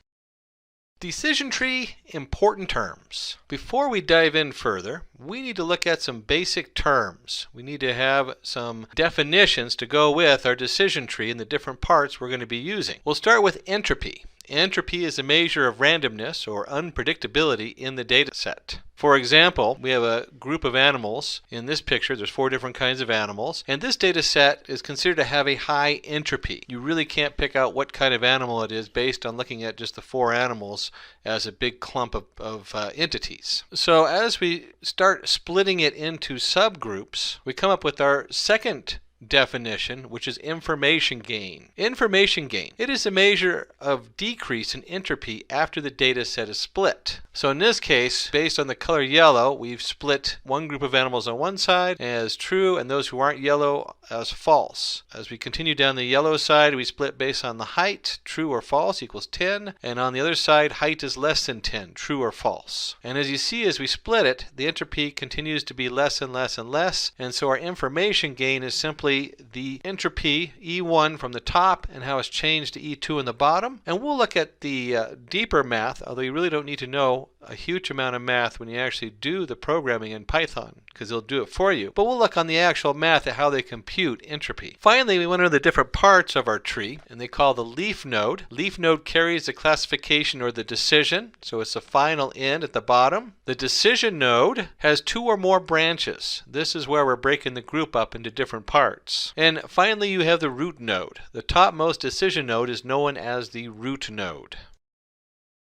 Decision tree, important terms. Before we dive in further, we need to look at some basic terms. We need to have some definitions to go with our decision tree and the different parts we're going to be using. We'll start with entropy. Entropy is a measure of randomness or unpredictability in the data set. For example, we have a group of animals. In this picture, there's 4 different kinds of animals, and this data set is considered to have a high entropy. You really can't pick out what kind of animal it is based on looking at just the 4 animals as a big clump of entities. So as we start splitting it into subgroups, we come up with our second definition, which is information gain. Information gain. It is a measure of decrease in entropy after the data set is split. So in this case, based on the color yellow, we've split one group of animals on one side as true and those who aren't yellow as false. As we continue down the yellow side, we split based on the height, true or false equals 10, and on the other side, height is less than 10, true or false. And as you see, as we split it, the entropy continues to be less and less and less, and so our information gain is simply the entropy E1 from the top and how it's changed to E2 in the bottom. And we'll look at the deeper math, although you really don't need to know a huge amount of math when you actually do the programming in Python, because it'll do it for you. But we'll look on the actual math at how they compute entropy. Finally, we went over the different parts of our tree, and they call the leaf node. Leaf node carries the classification or the decision, so it's the final end at the bottom. The decision node has 2 or more branches. This is where we're breaking the group up into different parts. And finally, you have the root node. The topmost decision node is known as the root node.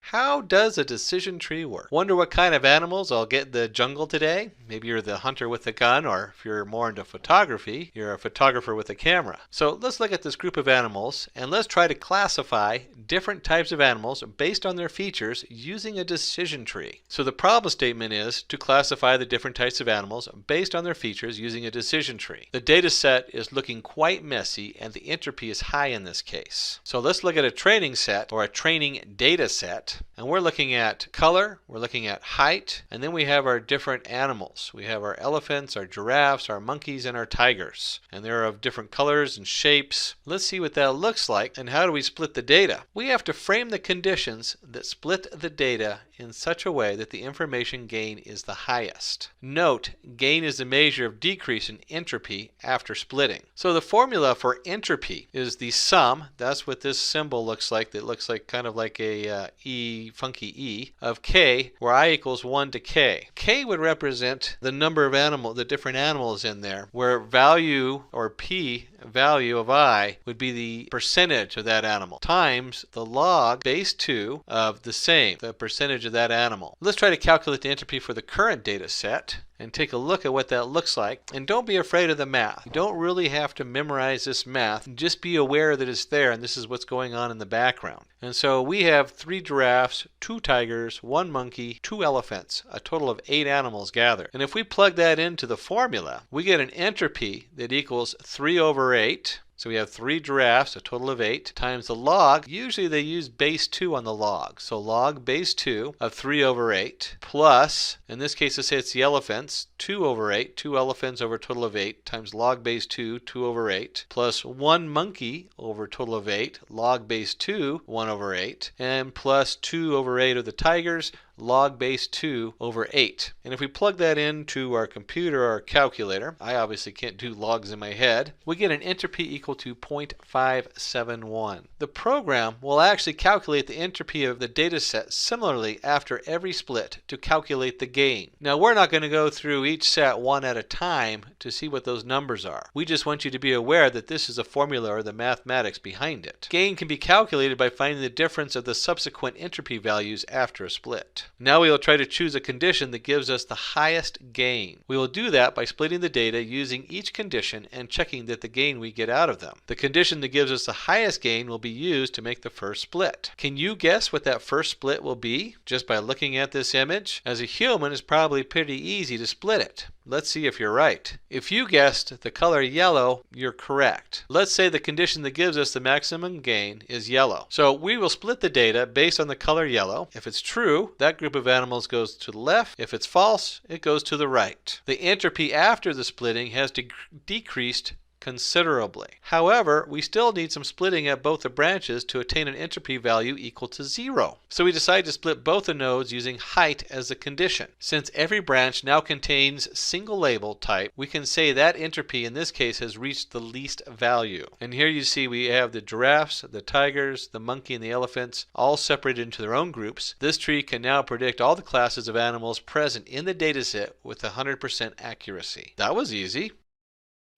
How does a decision tree work? Wonder what kind of animals I'll get in the jungle today? Maybe you're the hunter with a gun, or if you're more into photography, you're a photographer with a camera. So let's look at this group of animals and let's try to classify different types of animals based on their features using a decision tree. So the problem statement is to classify the different types of animals based on their features using a decision tree. The data set is looking quite messy and the entropy is high in this case. So let's look at a training set or a training data set. And we're looking at color, we're looking at height, and then we have our different animals. We have our elephants, our giraffes, our monkeys, and our tigers. And they're of different colors and shapes. Let's see what that looks like and how do we split the data. We have to frame the conditions that split the data in such a way that the information gain is the highest. Note, gain is a measure of decrease in entropy after splitting. So the formula for entropy is the sum, that's what this symbol looks like, that looks like kind of like a funky E, of K, where I equals 1 to K. K would represent the number of the different animals in there, where value, or P, value of I, would be the percentage of that animal, times the log base 2 of the same, the percentage of that animal. Let's try to calculate the entropy for the current data set and take a look at what that looks like. And don't be afraid of the math. You don't really have to memorize this math. Just be aware that it's there and this is what's going on in the background. And so we have 3 giraffes, 2 tigers, 1 monkey, 2 elephants, a total of 8 animals gathered. And if we plug that into the formula, we get an entropy that equals 3 over 8. So we have 3 giraffes, a total of 8, times the log. Usually they use base 2 on the log. So log base 2 of 3 over 8 plus, in this case let's say it's the elephants, 2 over 8, 2 elephants over a total of 8 times log base 2, 2 over 8, plus 1 monkey over a total of 8, log base 2, 1 over 8, and plus 2 over 8 of the tigers, log base 2 over 8. And if we plug that into our computer or calculator, I obviously can't do logs in my head, we get an entropy equal to 0.571. The program will actually calculate the entropy of the data set similarly after every split to calculate the gain. Now we're not going to go through each set one at a time to see what those numbers are. We just want you to be aware that this is a formula or the mathematics behind it. Gain can be calculated by finding the difference of the subsequent entropy values after a split. Now we will try to choose a condition that gives us the highest gain. We will do that by splitting the data using each condition and checking that the gain we get out of them. The condition that gives us the highest gain will be used to make the first split. Can you guess what that first split will be just by looking at this image? As a human, it's probably pretty easy to split it. Let's see if you're right. If you guessed the color yellow, you're correct. Let's say the condition that gives us the maximum gain is yellow. So we will split the data based on the color yellow. If it's true, that group of animals goes to the left. If it's false, it goes to the right. The entropy after the splitting has decreased considerably. However, we still need some splitting at both the branches to attain an entropy value equal to 0. So we decide to split both the nodes using height as a condition. Since every branch now contains single label type, we can say that entropy in this case has reached the least value. And here you see we have the giraffes, the tigers, the monkey, and the elephants all separated into their own groups. This tree can now predict all the classes of animals present in the dataset with 100% accuracy. That was easy.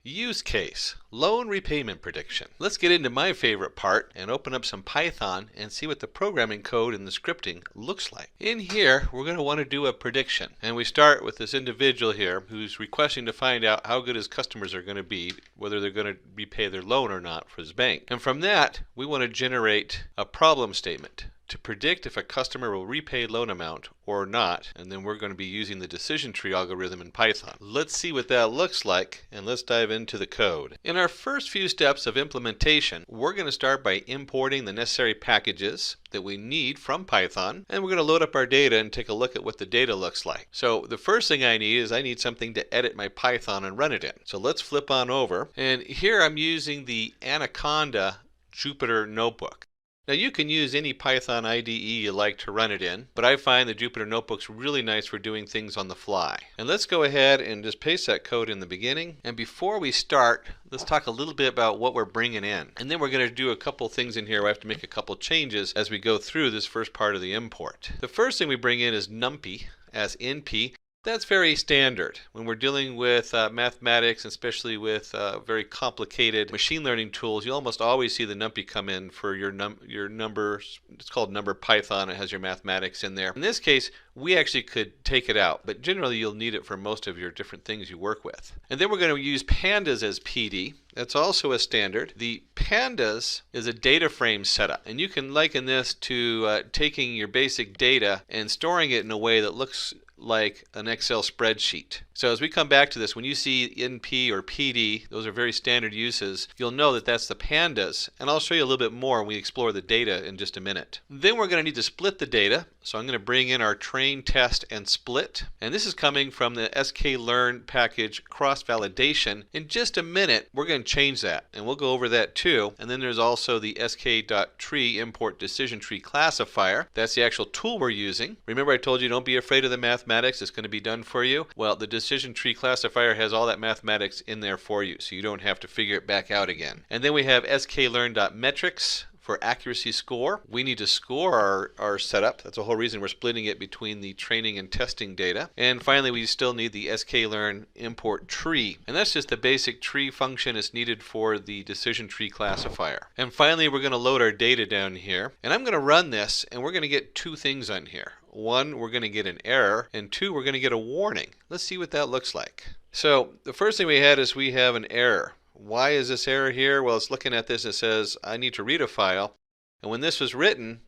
Use case, loan repayment prediction. Let's get into my favorite part and open up some Python and see what the programming code and the scripting looks like. In here, we're going to want to do a prediction. And we start with this individual here who's requesting to find out how good his customers are going to be, whether they're going to repay their loan or not for his bank. And from that, we want to generate a problem statement to predict if a customer will repay loan amount or not, and then we're going to be using the decision tree algorithm in Python. Let's see what that looks like, and let's dive into the code. In our first few steps of implementation, we're going to start by importing the necessary packages that we need from Python, and we're going to load up our data and take a look at what the data looks like. So the first thing I need something to edit my Python and run it in. So let's flip on over, and here I'm using the Anaconda Jupyter Notebook. Now you can use any Python IDE you like to run it in, but I find the Jupyter Notebook's really nice for doing things on the fly. And let's go ahead and just paste that code in the beginning. And before we start, let's talk a little bit about what we're bringing in. And then we're going to do a couple things in here where I have to make a couple changes as we go through this first part of the import. The first thing we bring in is numpy as np. That's very standard. When we're dealing with mathematics, especially with very complicated machine learning tools, you almost always see the numpy come in for your numbers. It's called NumPy. It has your mathematics in there. In this case, we actually could take it out, but generally you'll need it for most of your different things you work with. And then we're going to use pandas as PD. That's also a standard. The pandas is a data frame setup, and you can liken this to taking your basic data and storing it in a way that looks like an Excel spreadsheet. So as we come back to this, when you see NP or PD, those are very standard uses, you'll know that that's the pandas, and I'll show you a little bit more when we explore the data in just a minute. Then we're going to need to split the data, so I'm going to bring in our train, test, and split, and this is coming from the sklearn package cross-validation. In just a minute, we're going to change that, and we'll go over that too. And then there's also the sk.tree import decision tree classifier. That's the actual tool we're using. Remember I told you don't be afraid of the mathematics, it's going to be done for you. Well, the decision tree classifier has all that mathematics in there for you, so you don't have to figure it back out again. And then we have sklearn.metrics for accuracy score. We need to score our setup. That's the whole reason we're splitting it between the training and testing data. And finally, we still need the sklearn import tree. And that's just the basic tree function is needed for the decision tree classifier. And finally, we're going to load our data down here. And I'm going to run this, and we're going to get two things on here. One, we're going to get an error, and two, we're going to get a warning. Let's see what that looks like. So the first thing we had is we have an error. Why is this error here? Well, it's looking at this and it says, I need to read a file. And when this was written,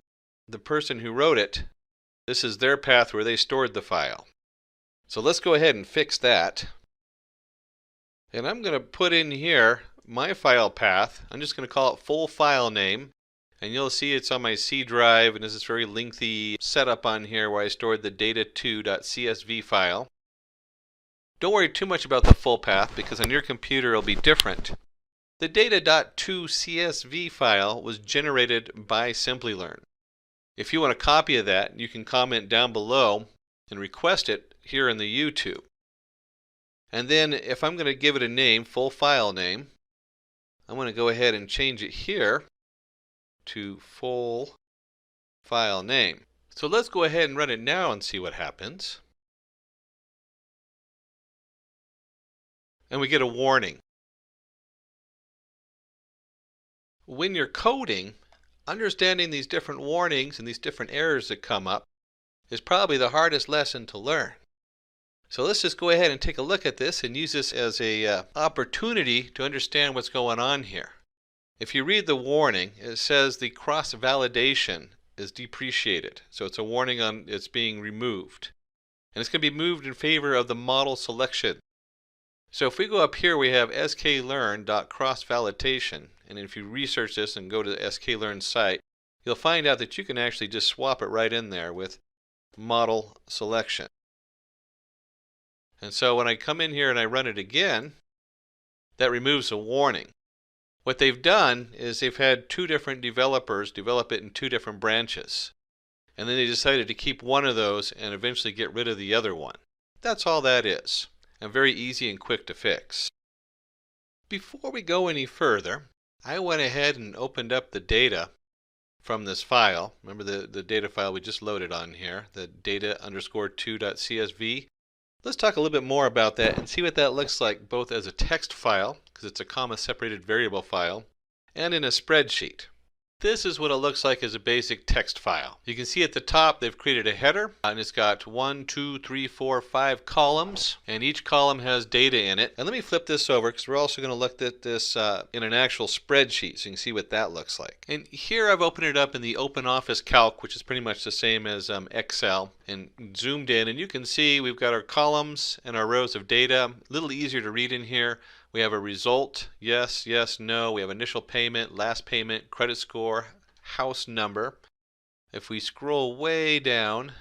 the person who wrote it, this is their path where they stored the file. So let's go ahead and fix that. And I'm going to put in here my file path. I'm just going to call it full file name. And you'll see it's on my C drive, and there's this very lengthy setup on here where I stored the data2.csv file. Don't worry too much about the full path because on your computer it'll be different. The data.2csv file was generated by Simplilearn. If you want a copy of that, you can comment down below and request it here in the YouTube. And then if I'm going to give it a name, full file name, I'm going to go ahead and change it here to full file name. So let's go ahead and run it now and see what happens. And we get a warning. When you're coding, understanding these different warnings and these different errors that come up is probably the hardest lesson to learn. So let's just go ahead and take a look at this and use this as an opportunity to understand what's going on here. If you read the warning, it says the cross-validation is depreciated. So it's a warning on it's being removed. And it's going to be moved in favor of the model selection. So if we go up here, we have sklearn.cross-validation. And if you research this and go to the sklearn site, you'll find out that you can actually just swap it right in there with model selection. And so when I come in here and I run it again, that removes a warning. What they've done is they've had two different developers develop it in two different branches. And then they decided to keep one of those and eventually get rid of the other one. That's all that is, and very easy and quick to fix. Before we go any further, I went ahead and opened up the data from this file. Remember the data file we just loaded on here, the data_2.csv. Let's talk a little bit more about that and see what that looks like both as a text file, because it's a comma-separated variable file, and in a spreadsheet. This is what it looks like as a basic text file. You can see at the top they've created a header, and it's got 1, 2, 3, 4, 5 columns, and each column has data in it. And let me flip this over because we're also going to look at this in an actual spreadsheet so you can see what that looks like. And here I've opened it up in the OpenOffice Calc, which is pretty much the same as Excel, and zoomed in, and you can see we've got our columns and our rows of data. A little easier to read in here. We have a result, yes, yes, no. We have initial payment, last payment, credit score, house number. If we scroll way down,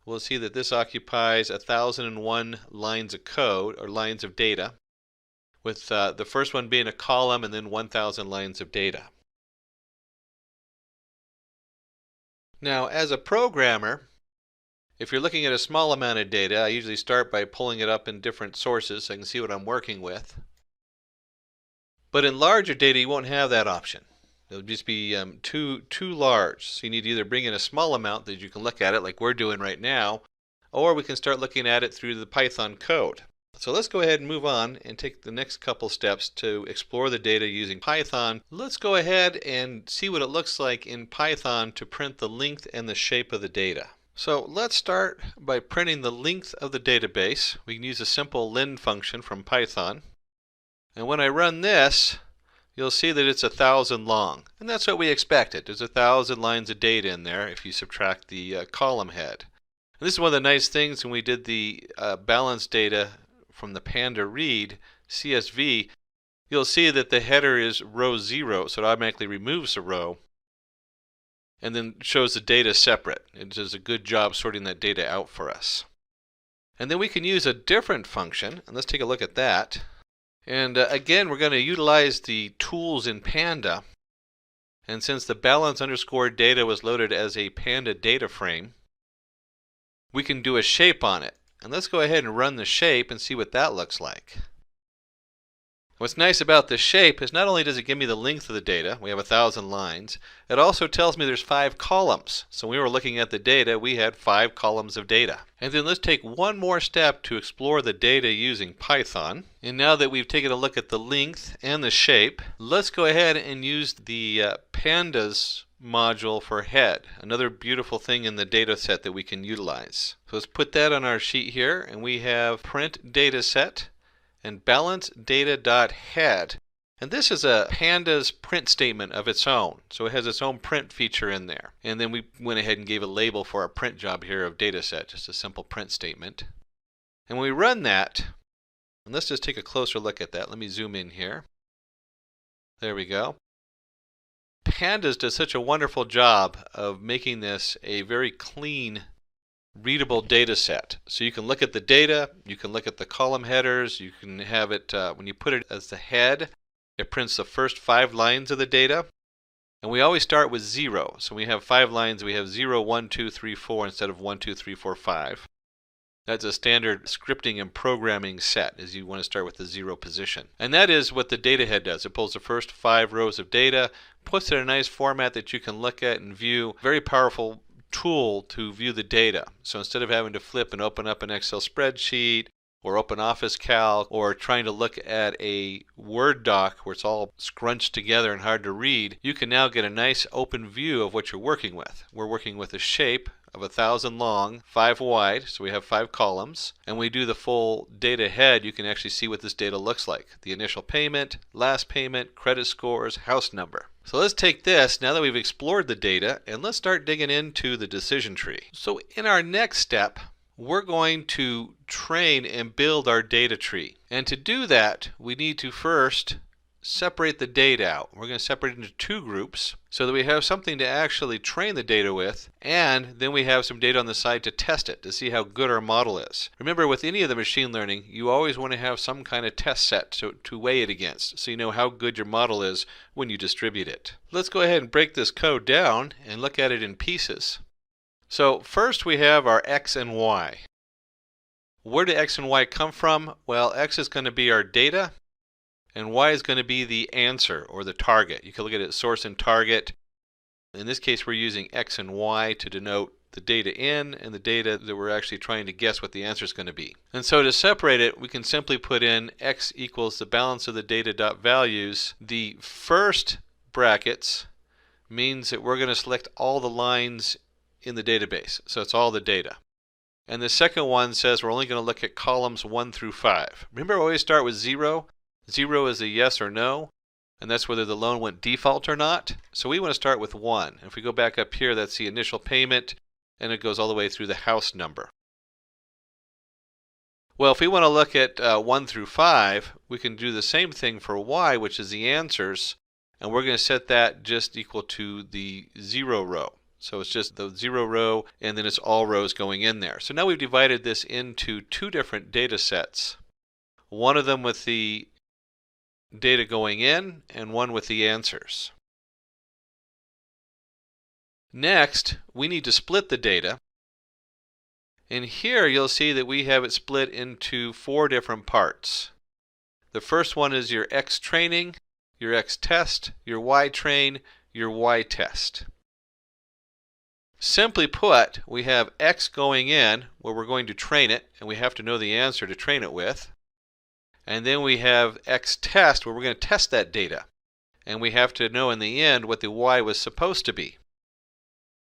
we'll see that this occupies 1,001 lines of code, or lines of data, with the first one being a column and then 1,000 lines of data. Now, as a programmer, if you're looking at a small amount of data, I usually start by pulling it up in different sources so I can see what I'm working with. But in larger data, you won't have that option. It'll just be too large. So you need to either bring in a small amount that you can look at it like we're doing right now, or we can start looking at it through the Python code. So let's go ahead and move on and take the next couple steps to explore the data using Python. Let's go ahead and see what it looks like in Python to print the length and the shape of the data. So let's start by printing the length of the database. We can use a simple len function from Python. And when I run this, you'll see that it's 1,000 long. And that's what we expected. There's 1,000 lines of data in there if you subtract the column head. And this is one of the nice things when we did the balance data from the Panda read CSV. You'll see that the header is row 0, so it automatically removes a row and then shows the data separate. It does a good job sorting that data out for us. And then we can use a different function, and let's take a look at that. And again, we're going to utilize the tools in Panda. And since the balance_data was loaded as a Panda data frame, we can do a shape on it. And let's go ahead and run the shape and see what that looks like. What's nice about this shape is not only does it give me the length of the data, we have 1,000 lines, it also tells me there's 5 columns. So when we were looking at the data, we had 5 columns of data. And then let's take one more step to explore the data using Python. And now that we've taken a look at the length and the shape, let's go ahead and use the pandas module for head, another beautiful thing in the data set that we can utilize. So let's put that on our sheet here, and we have print data set and balance data.head. And this is a pandas print statement of its own. So it has its own print feature in there. And then we went ahead and gave a label for our print job here of data set, just a simple print statement. And when we run that, and let's just take a closer look at that. Let me zoom in here. There we go. Pandas does such a wonderful job of making this a very clean, readable data set. So you can look at the data, you can look at the column headers, you can have it, when you put it as the head, it prints the first 5 lines of the data. And we always start with 0. So when we have 5 lines, we have 0, 1, 2, 3, 4 instead of 1, 2, 3, 4, 5. That's a standard scripting and programming set, as you want to start with the 0 position. And that is what the data head does. It pulls the first 5 rows of data, puts it in a nice format that you can look at and view. Very powerful tool to view the data. So instead of having to flip and open up an Excel spreadsheet or OpenOffice Calc or trying to look at a Word doc where it's all scrunched together and hard to read, you can now get a nice open view of what you're working with. We're working with a shape of 1,000 long, 5 wide, so we have 5 columns. And we do the full data head, you can actually see what this data looks like. The initial payment, last payment, credit scores, house number. So let's take this, now that we've explored the data, and let's start digging into the decision tree. So in our next step, we're going to train and build our data tree. And to do that, we need to first separate the data out. We're going to separate it into two groups so that we have something to actually train the data with, and then we have some data on the side to test it, to see how good our model is. Remember, with any of the machine learning, you always want to have some kind of test set to weigh it against, so you know how good your model is when you distribute it. Let's go ahead and break this code down and look at it in pieces. So first we have our x and y. Where do x and y come from? Well, x is going to be our data, and y is going to be the answer or the target. You can look at it as source and target. In this case, we're using x and y to denote the data in and the data that we're actually trying to guess what the answer is going to be. And so to separate it, we can simply put in x equals the balance of the data dot values. The first brackets means that we're going to select all the lines in the database. So it's all the data. And the second one says we're only going to look at columns 1 through 5. Remember, we always start with 0. 0 is a yes or no, and that's whether the loan went default or not. So we want to start with 1. If we go back up here, that's the initial payment, and it goes all the way through the house number. Well, if we want to look at 1 through 5, we can do the same thing for y, which is the answers, and we're going to set that just equal to the 0 row. So it's just the 0 row, and then it's all rows going in there. So now we've divided this into two different data sets. One of them with the data going in, and one with the answers. Next, we need to split the data. And here you'll see that we have it split into 4 different parts. The first one is your X training, your X test, your Y train, your Y test. Simply put, we have X going in, where we're going to train it, and we have to know the answer to train it with. And then we have X test, where we're going to test that data. And we have to know in the end what the Y was supposed to be.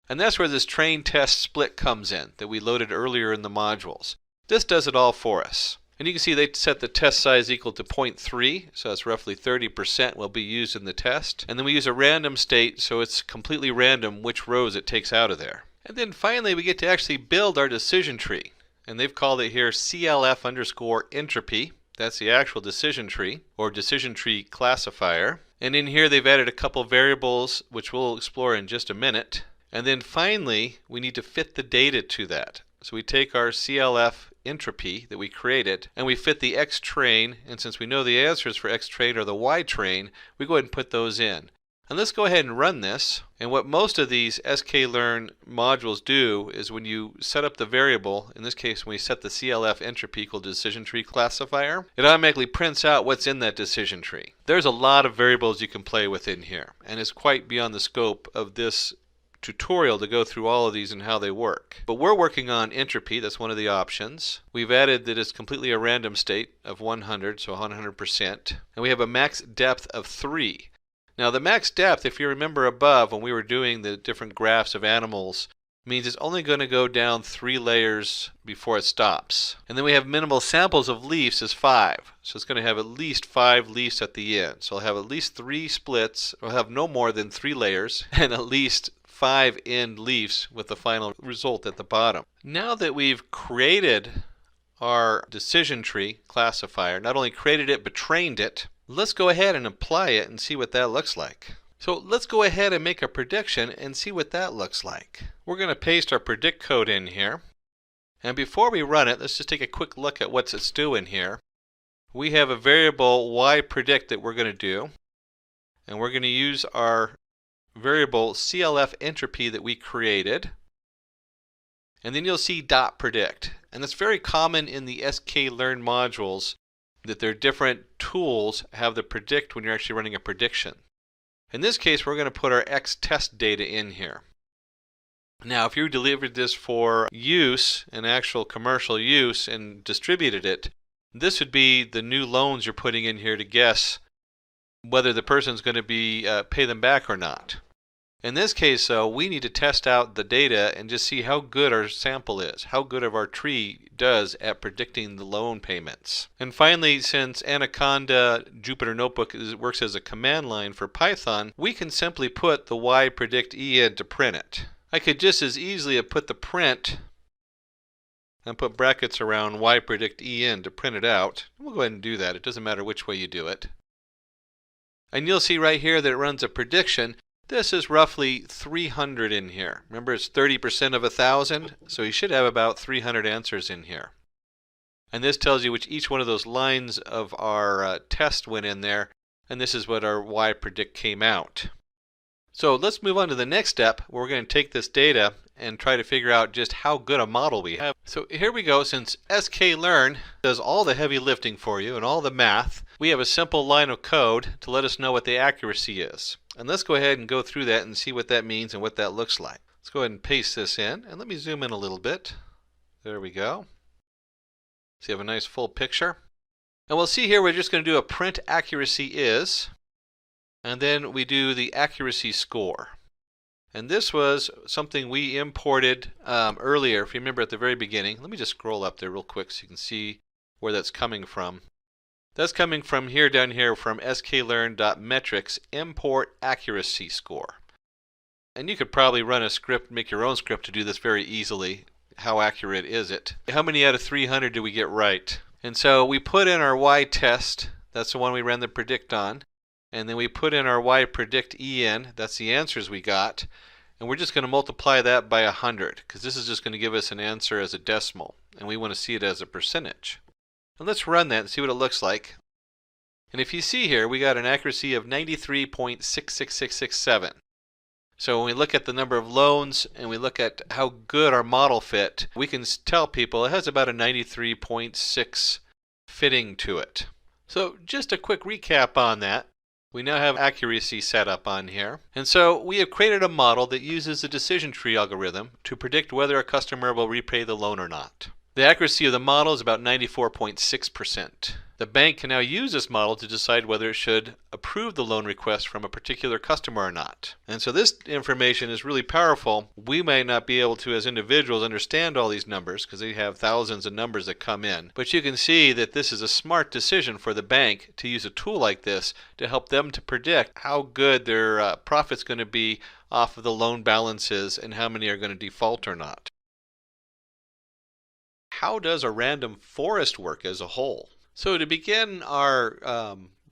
And that's where this train test split comes in, that we loaded earlier in the modules. This does it all for us. And you can see they set the test size equal to 0.3, so that's roughly 30% will be used in the test. And then we use a random state, so it's completely random which rows it takes out of there. And then finally we get to actually build our decision tree. And they've called it here CLF_entropy. That's the actual decision tree, or decision tree classifier. And in here they've added a couple variables, which we'll explore in just a minute. And then finally, we need to fit the data to that. So we take our CLF entropy that we created, and we fit the X train, and since we know the answers for X train or the Y train, we go ahead and put those in. And let's go ahead and run this. And what most of these sklearn modules do is when you set up the variable, in this case when we set the CLF entropy equal to decision tree classifier, it automatically prints out what's in that decision tree. There's a lot of variables you can play with in here, and it's quite beyond the scope of this tutorial to go through all of these and how they work. But we're working on entropy, that's one of the options. We've added that it's completely a random state of 100, so 100%. And we have a max depth of 3. Now the max depth, if you remember above when we were doing the different graphs of animals, means it's only going to go down 3 layers before it stops. And then we have minimal samples of leaves as 5. So it's going to have at least 5 leaves at the end. So I'll have at least 3 splits, or have no more than 3 layers, and at least 5 end leaves with the final result at the bottom. Now that we've created our decision tree classifier, not only created it but trained it, let's go ahead and apply it and see what that looks like. So let's go ahead and make a prediction and see what that looks like. We're going to paste our predict code in here. And before we run it, let's just take a quick look at what it's doing here. We have a variable yPredict that we're going to do. And we're going to use our variable CLF entropy that we created. And then you'll see .predict. And that's very common in the sklearn modules that their different tools have the predict when you're actually running a prediction. In this case, we're going to put our X test data in here. Now, if you delivered this for use, an actual commercial use, and distributed it, this would be the new loans you're putting in here to guess whether the person's going to be pay them back or not. In this case, though, we need to test out the data and just see how good our sample is, how good of our tree does at predicting the loan payments. And finally, since Anaconda Jupyter Notebook works as a command line for Python, we can simply put the yPredict in to print it. I could just as easily have put the print and put brackets around yPredict in to print it out. We'll go ahead and do that. It doesn't matter which way you do it. And you'll see right here that it runs a prediction. This is roughly 300 in here. Remember, it's 30% of 1,000, so you should have about 300 answers in here. And this tells you which each one of those lines of our test went in there, and this is what our Y predict came out. So let's move on to the next step, where we're going to take this data and try to figure out just how good a model we have. So here we go. Since sklearn does all the heavy lifting for you and all the math, we have a simple line of code to let us know what the accuracy is. And let's go ahead and go through that and see what that means and what that looks like. Let's go ahead and paste this in, and let me zoom in a little bit. There we go. So you have a nice full picture. And we'll see here we're just going to do a print accuracy is, and then we do the accuracy score. And this was something we imported earlier, if you remember at the very beginning. Let me just scroll up there real quick so you can see where that's coming from. That's coming from here, down here, from sklearn.metrics import accuracy score. And you could probably run a script, make your own script to do this very easily. How accurate is it? How many out of 300 do we get right? And so we put in our Y test, that's the one we ran the predict on, and then we put in our Y predict en, that's the answers we got, and we're just going to multiply that by 100, because this is just going to give us an answer as a decimal, and we want to see it as a percentage. And let's run that and see what it looks like. And if you see here, we got an accuracy of 93.66667. So when we look at the number of loans and we look at how good our model fit, we can tell people it has about a 93.6 fitting to it. So just a quick recap on that. We now have accuracy set up on here. And so we have created a model that uses the decision tree algorithm to predict whether a customer will repay the loan or not. The accuracy of the model is about 94.6%. The bank can now use this model to decide whether it should approve the loan request from a particular customer or not. And so this information is really powerful. We may not be able to, as individuals, understand all these numbers because they have thousands of numbers that come in. But you can see that this is a smart decision for the bank to use a tool like this to help them to predict how good their profit's going to be off of the loan balances and how many are going to default or not. How does a random forest work as a whole? So to begin our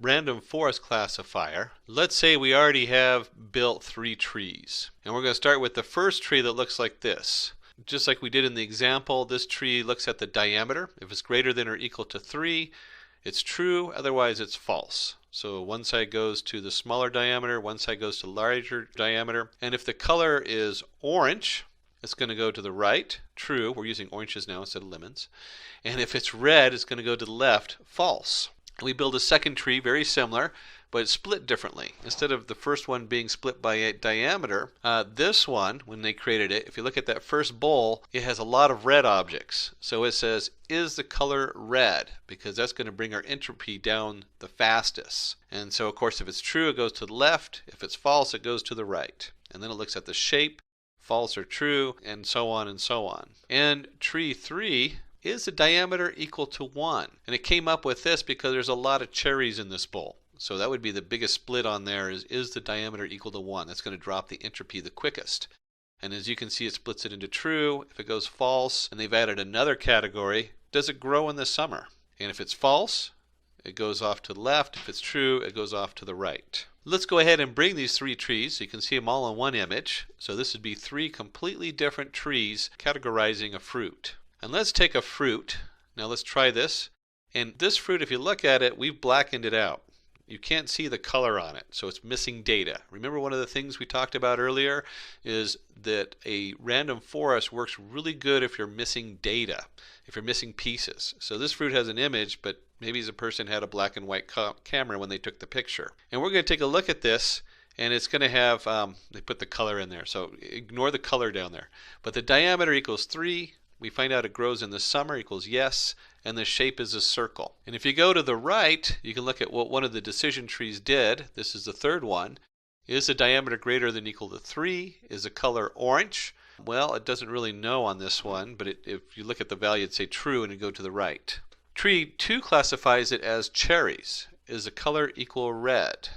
random forest classifier, let's say we already have built 3 trees. And we're going to start with the first tree that looks like this. Just like we did in the example, this tree looks at the diameter. If it's greater than or equal to 3, it's true, otherwise it's false. So one side goes to the smaller diameter, one side goes to larger diameter. And if the color is orange, it's going to go to the right, true. We're using oranges now instead of lemons. And if it's red, it's going to go to the left, false. We build a second tree very similar, but it's split differently. Instead of the first one being split by a diameter, this one, when they created it, if you look at that first bowl, it has a lot of red objects. So it says, is the color red? Because that's going to bring our entropy down the fastest. And so, of course, if it's true, it goes to the left. If it's false, it goes to the right. And then it looks at the shape, false or true, and so on and so on. And tree 3 is the diameter equal to 1. And it came up with this because there's a lot of cherries in this bowl. So that would be the biggest split on there is the diameter equal to 1. That's going to drop the entropy the quickest. And as you can see, it splits it into true. If it goes false, and they've added another category, does it grow in the summer? And if it's false, it goes off to the left. If it's true, it goes off to the right. Let's go ahead and bring these 3 trees so you can see them all in one image. So this would be 3 completely different trees categorizing a fruit. And let's take a fruit. Now let's try this. And this fruit, if you look at it, we've blackened it out. You can't see the color on it, so it's missing data. Remember, one of the things we talked about earlier is that a random forest works really good if you're missing data, if you're missing pieces. So this fruit has an image, but maybe the person had a black and white camera when they took the picture. And we're going to take a look at this, and it's going to have, they put the color in there, so ignore the color down there. But the diameter equals 3. We find out it grows in the summer equals yes, and the shape is a circle. And if you go to the right, you can look at what one of the decision trees did. This is the third one. Is the diameter greater than or equal to 3? Is the color orange? Well, it doesn't really know on this one, but if you look at the value, it'd say true, and it'd go to the right. Tree 2 classifies it as cherries. Is the color equal red?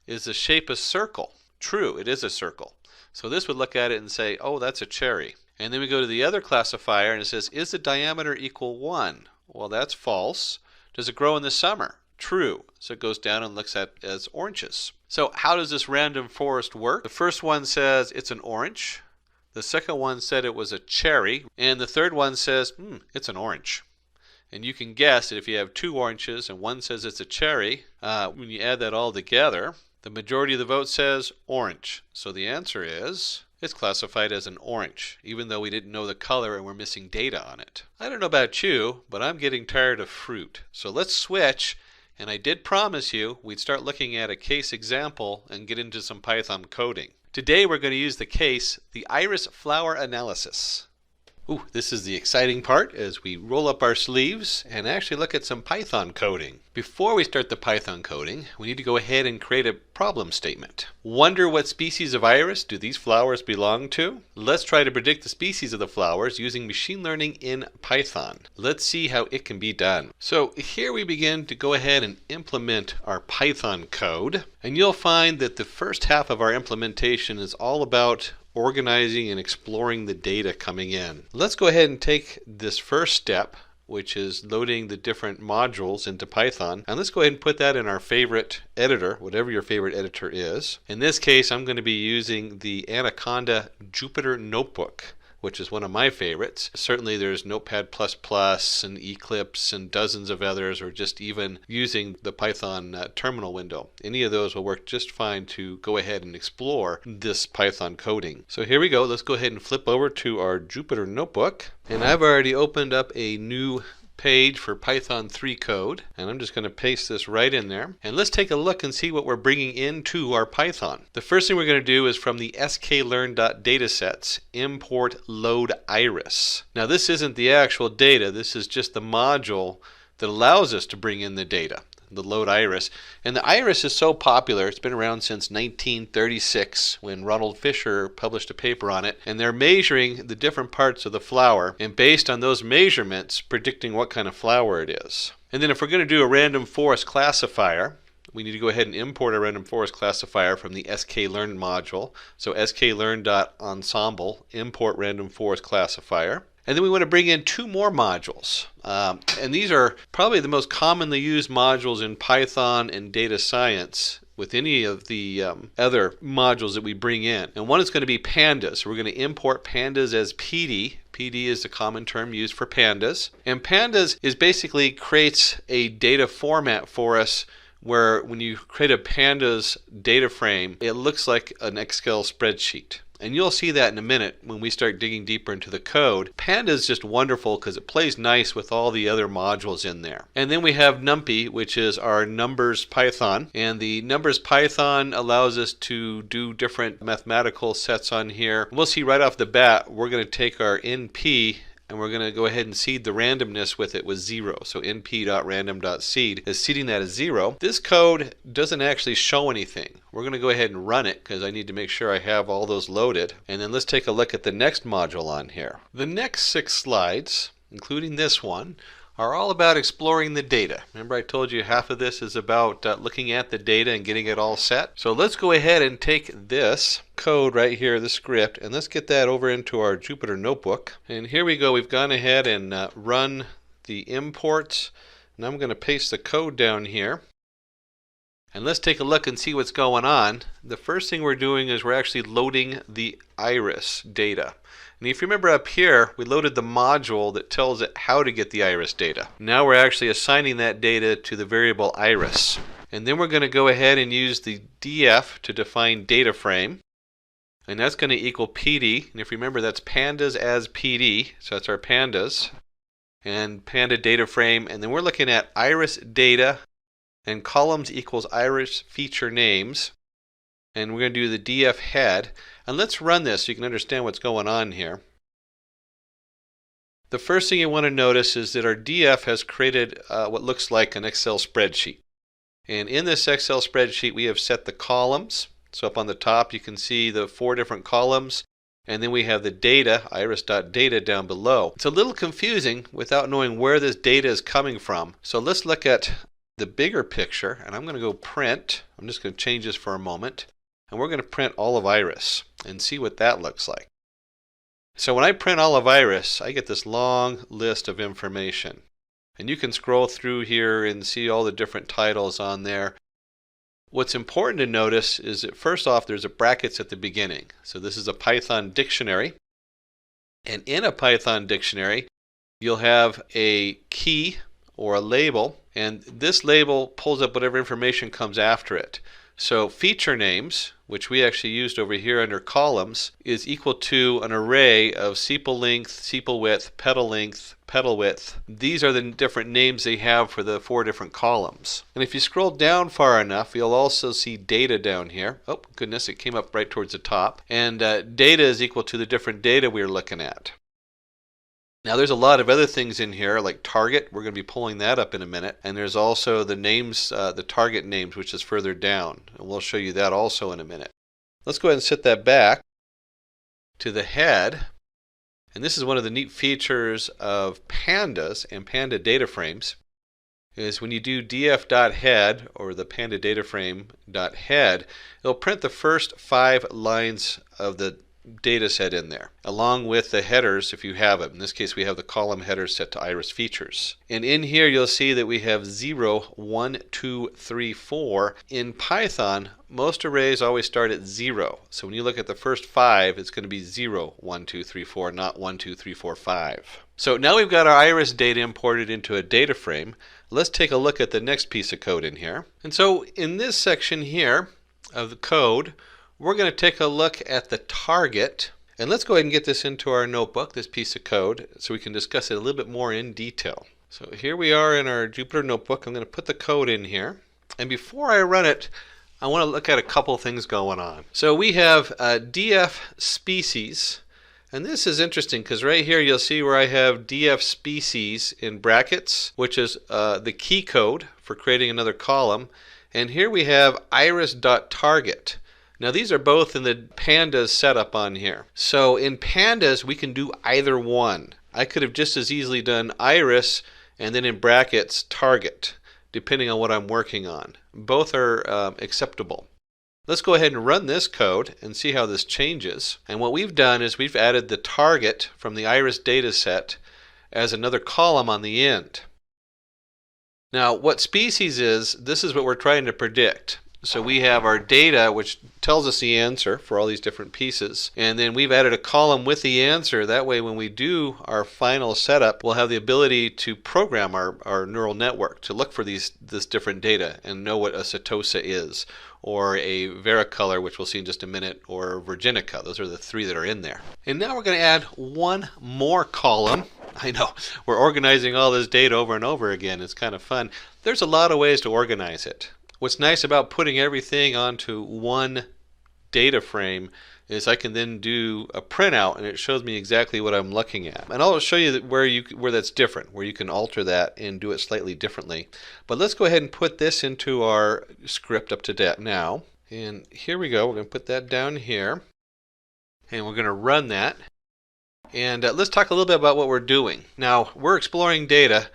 Is the shape a circle? True, it is a circle. So this would look at it and say, oh, that's a cherry. And then we go to the other classifier and it says, is the diameter equal 1? Well, that's false. Does it grow in the summer? true. So it goes down and looks at as oranges. So how does this random forest work? The first one says it's an orange. The second one said it was a cherry. And the third one says, it's an orange. And you can guess that if you have two oranges and one says it's a cherry, when you add that all together, the majority of the vote says orange. So the answer is it's classified as an orange, even though we didn't know the color and we're missing data on it. I don't know about you, but I'm getting tired of fruit. So let's switch. And I did promise you we'd start looking at a case example and get into some Python coding. Today we're going to use the case, the iris flower analysis. Ooh, this is the exciting part as we roll up our sleeves and actually look at some Python coding. Before we start the Python coding, we need to go ahead and create a problem statement. Wonder what species of iris do these flowers belong to? Let's try to predict the species of the flowers using machine learning in Python. Let's see how it can be done. So here we begin to go ahead and implement our Python code. And you'll find that the first half of our implementation is all about organizing and exploring the data coming in. Let's go ahead and take this first step, which is loading the different modules into Python, and let's go ahead and put that in our favorite editor, whatever your favorite editor is. In this case, I'm going to be using the Anaconda Jupyter Notebook, which is one of my favorites. Certainly there's Notepad++ and Eclipse and dozens of others, or just even using the Python terminal window. Any of those will work just fine to go ahead and explore this Python coding. So here we go. Let's go ahead and flip over to our Jupyter Notebook. And I've already opened up a new page for Python 3 code, and I'm just going to paste this right in there. And let's take a look and see what we're bringing into our Python. The first thing we're going to do is from the sklearn.datasets import load iris. Now this isn't the actual data, this is just the module that allows us to bring in the data, the load iris. And the iris is so popular, it's been around since 1936 when Ronald Fisher published a paper on it, and they're measuring the different parts of the flower and based on those measurements predicting what kind of flower it is. And then if we're going to do a random forest classifier, we need to go ahead and import a random forest classifier from the sklearn module. So sklearn.ensemble import random forest classifier. And then we want to bring in two more modules. And these are probably the most commonly used modules in Python and data science with any of the other modules that we bring in. And one is going to be pandas. So we're going to import pandas as PD. PD is the common term used for pandas. And pandas is basically creates a data format for us where when you create a pandas data frame, it looks like an Excel spreadsheet. And you'll see that in a minute when we start digging deeper into the code. Pandas is just wonderful because it plays nice with all the other modules in there. And then we have NumPy, which is our numbers Python. And the numbers Python allows us to do different mathematical sets on here. We'll see right off the bat, we're going to take our NP and we're going to go ahead and seed the randomness with it with 0. So np.random.seed is seeding that as 0. This code doesn't actually show anything. We're going to go ahead and run it because I need to make sure I have all those loaded. And then let's take a look at the next module on here. The next 6 slides, including this one, are all about exploring the data. Remember I told you half of this is about looking at the data and getting it all set. So let's go ahead and take this code right here, the script, and let's get that over into our Jupyter Notebook. And here we go. We've gone ahead and run the imports. And I'm going to paste the code down here. And let's take a look and see what's going on. The first thing we're doing is we're actually loading the iris data. And if you remember up here, we loaded the module that tells it how to get the iris data. Now we're actually assigning that data to the variable iris. And then we're going to go ahead and use the df to define data frame. And that's going to equal PD. And if you remember, that's pandas as PD. So that's our pandas. And panda data frame. And then we're looking at iris data. And columns equals iris feature names. And we're going to do the df head. And let's run this so you can understand what's going on here. The first thing you want to notice is that our df has created what looks like an Excel spreadsheet. And in this Excel spreadsheet we have set the columns. So up on the top you can see the 4 different columns. And then we have the data, iris.data, down below. It's a little confusing without knowing where this data is coming from. So let's look at the bigger picture. And I'm going to go print. I'm just going to change this for a moment. And we're going to print all of iris and see what that looks like. So when I print all of iris, I get this long list of information. And you can scroll through here and see all the different titles on there. What's important to notice is that first off, there's a brackets at the beginning. So this is a Python dictionary. And in a Python dictionary, you'll have a key or a label, and this label pulls up whatever information comes after it. So feature names, which we actually used over here under columns, is equal to an array of sepal length, sepal width, petal width. These are the different names they have for the 4 different columns. And if you scroll down far enough, you'll also see data down here. Oh goodness, it came up right towards the top. And data is equal to the different data we're looking at. Now there's a lot of other things in here like target. We're going to be pulling that up in a minute. And there's also the names, the target names, which is further down. And we'll show you that also in a minute. Let's go ahead and set that back to the head. And this is one of the neat features of pandas and panda data frames is when you do df.head or the panda data frame.head, it'll print the first 5 lines of the data set in there, along with the headers if you have it. In this case, we have the column headers set to iris features. And in here, you'll see that we have 0, 1, 2, 3, 4. In Python, most arrays always start at 0. So when you look at the first 5, it's going to be 0, 1, 2, 3, 4, not 1, 2, 3, 4, 5. So now we've got our iris data imported into a data frame. Let's take a look at the next piece of code in here. And so in this section here of the code, we're going to take a look at the target, and let's go ahead and get this into our notebook, this piece of code, so we can discuss it a little bit more in detail. So here we are in our Jupyter notebook. I'm going to put the code in here, and before I run it, I want to look at a couple things going on. So we have df species, and this is interesting because right here you'll see where I have df species in brackets, which is the key code for creating another column, and here we have iris.target. Now these are both in the pandas setup on here. So in pandas we can do either one. I could have just as easily done iris and then in brackets target, depending on what I'm working on. Both are acceptable. Let's go ahead and run this code and see how this changes. And what we've done is we've added the target from the iris data set as another column on the end. Now what species is, this is what we're trying to predict. So we have our data, which tells us the answer for all these different pieces. And then we've added a column with the answer. That way when we do our final setup, we'll have the ability to program our neural network to look for this different data and know what a setosa is, or a varicolor, which we'll see in just a minute, or virginica. Those are the 3 that are in there. And now we're going to add one more column. I know, we're organizing all this data over and over again. It's kind of fun. There's a lot of ways to organize it. What's nice about putting everything onto one data frame is I can then do a printout and it shows me exactly what I'm looking at. And I'll show you where that's different, where you can alter that and do it slightly differently. But let's go ahead and put this into our script up to date now. And here we go. We're going to put that down here. And we're going to run that. And let's talk a little bit about what we're doing. Now, we're exploring data,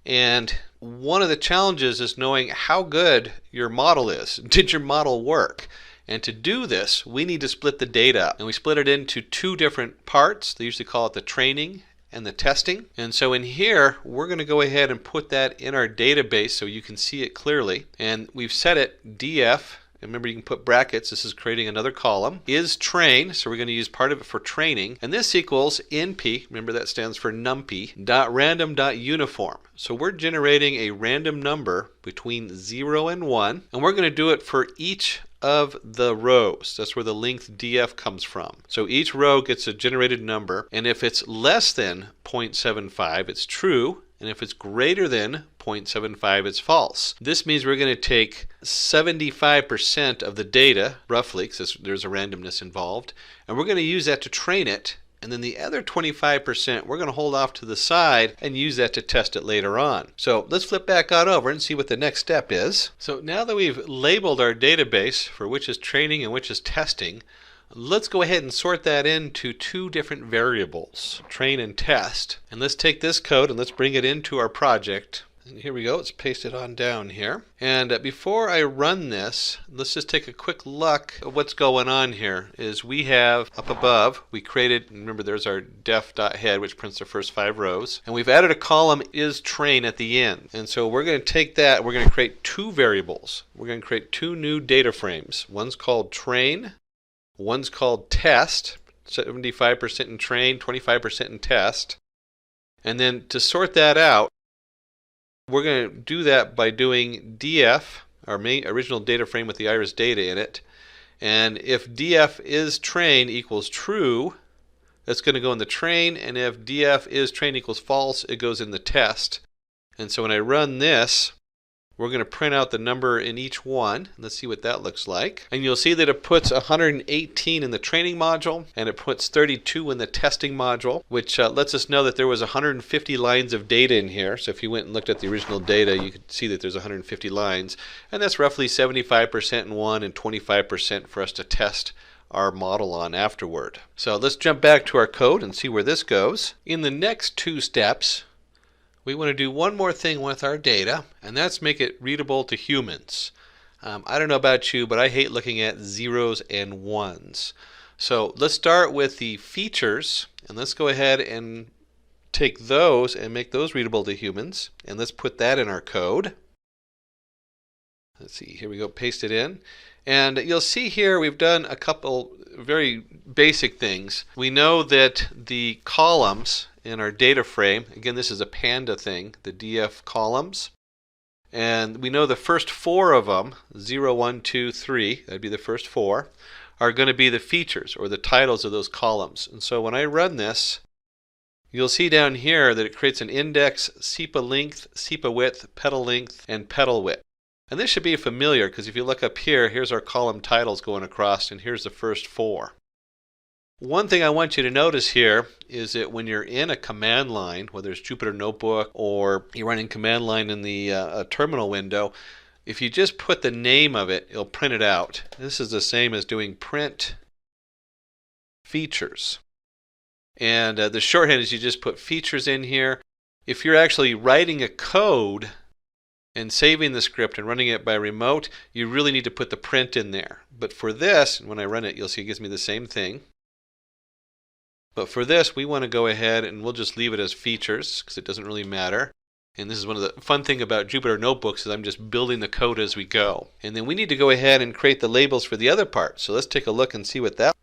and one of the challenges is knowing how good your model is. Did your model work? And to do this, we need to split the data up. And we split it into 2 different parts. They usually call it the training and the testing. And so in here, we're going to go ahead and put that in our database so you can see it clearly. And we've set it df. And remember, you can put brackets. This is creating another column. Is train, so we're going to use part of it for training. And this equals np, remember that stands for numpy, .random.uniform. So we're generating a random number between 0 and 1. And we're going to do it for each of the rows. That's where the length df comes from. So each row gets a generated number. And if it's less than 0.75, it's true. And if it's greater than 0.75, it's false. This means we're going to take 75% of the data, roughly, because there's a randomness involved, and we're going to use that to train it. And then the other 25% we're going to hold off to the side and use that to test it later on. So let's flip back on over and see what the next step is. So now that we've labeled our database for which is training and which is testing, let's go ahead and sort that into 2 different variables, train and test. And let's take this code and let's bring it into our project And here we go. Let's paste it on down here. And before I run this, let's just take a quick look at what's going on here. Is we have up above, we created, remember there's our def.head, which prints the first 5 rows. And we've added a column is train at the end. And so we're going to take that, we're going to create 2 variables. We're going to create 2 new data frames. One's called train, one's called test. 75% in train, 25% in test. And then to sort that out, we're going to do that by doing df, our main original data frame with the iris data in it. And if df is train equals true, that's going to go in the train. And if df is train equals false, it goes in the test. And so when I run this, we're going to print out the number in each one. Let's see what that looks like. And you'll see that it puts 118 in the training module, and it puts 32 in the testing module, which lets us know that there was 150 lines of data in here. So if you went and looked at the original data, you could see that there's 150 lines. And that's roughly 75% in one and 25% for us to test our model on afterward. So let's jump back to our code and see where this goes. In the next 2 steps, we want to do one more thing with our data, and that's make it readable to humans. I don't know about you, but I hate looking at zeros and ones. So let's start with the features, and let's go ahead and take those and make those readable to humans. And let's put that in our code. Let's see, here we go, paste it in. And you'll see here we've done a couple very basic things. We know that the columns in our data frame, again this is a panda thing, the df columns, and we know the first 4 of them, 0, 1, 2, 3, that'd be the first 4, are going to be the features or the titles of those columns. And so when I run this, you'll see down here that it creates an index, SEPA length, SEPA width, petal length, and petal width. And this should be familiar because if you look up here, here's our column titles going across, and here's the first 4. One thing I want you to notice here is that when you're in a command line, whether it's Jupyter Notebook or you're running command line in the terminal window, if you just put the name of it, it'll print it out. This is the same as doing print features. And the shorthand is you just put features in here. If you're actually writing a code and saving the script and running it by remote, you really need to put the print in there. But for this, when I run it, you'll see it gives me the same thing. But for this, we want to go ahead and we'll just leave it as features because it doesn't really matter. And this is one of the fun thing about Jupyter Notebooks is I'm just building the code as we go. And then we need to go ahead and create the labels for the other part. So let's take a look and see what that.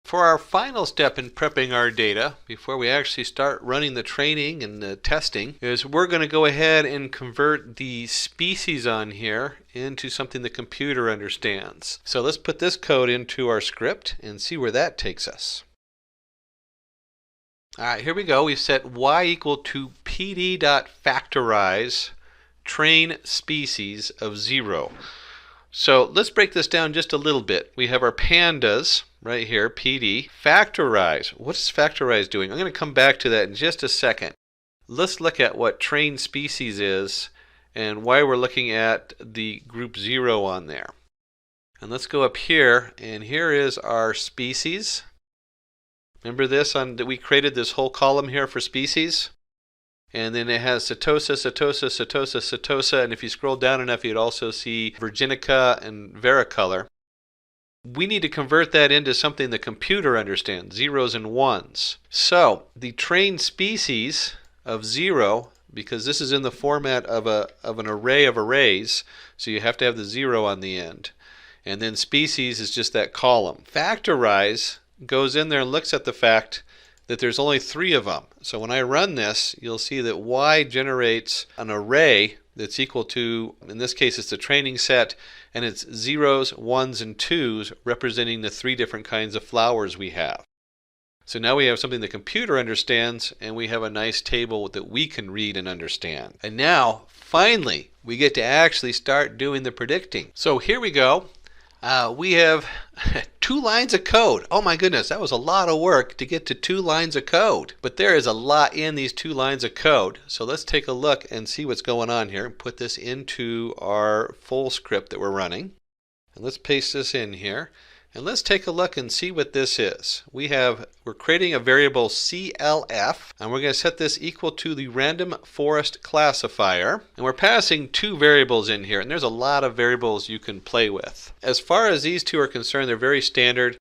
For our final step in prepping our data, before we actually start running the training and the testing, is we're going to go ahead and convert the species on here into something the computer understands. So let's put this code into our script and see where that takes us. Alright, here we go. We've set y equal to pd.factorize train species of 0. So let's break this down just a little bit. We have our pandas right here, pd. Factorize. What's factorize doing? I'm going to come back to that in just a second. Let's look at what train species is and why we're looking at the group 0 on there. And let's go up here, and here is our species. Remember this that we created this whole column here for species? And then it has Setosa, Setosa, Setosa, Setosa, and if you scroll down enough, you'd also see Virginica and Varicolor. We need to convert that into something the computer understands, zeros and ones. So the trained species of 0, because this is in the format of an array of arrays, so you have to have the 0 on the end. And then species is just that column. Factorize goes in there and looks at the fact that there's only 3 of them. So when I run this, you'll see that y generates an array that's equal to, in this case it's the training set, and it's 0s, 1s, and 2s representing the 3 different kinds of flowers we have. So now we have something the computer understands, and we have a nice table that we can read and understand. And now, finally, we get to actually start doing the predicting. So here we go. We have 2 lines of code. Oh my goodness, that was a lot of work to get to 2 lines of code. But there is a lot in these 2 lines of code. So let's take a look and see what's going on here and put this into our full script that we're running. And let's paste this in here. And let's take a look and see what this is. We're creating a variable CLF, and we're going to set this equal to the random forest classifier. And we're passing two variables in here, and there's a lot of variables you can play with. As far as these two are concerned, they're very standard.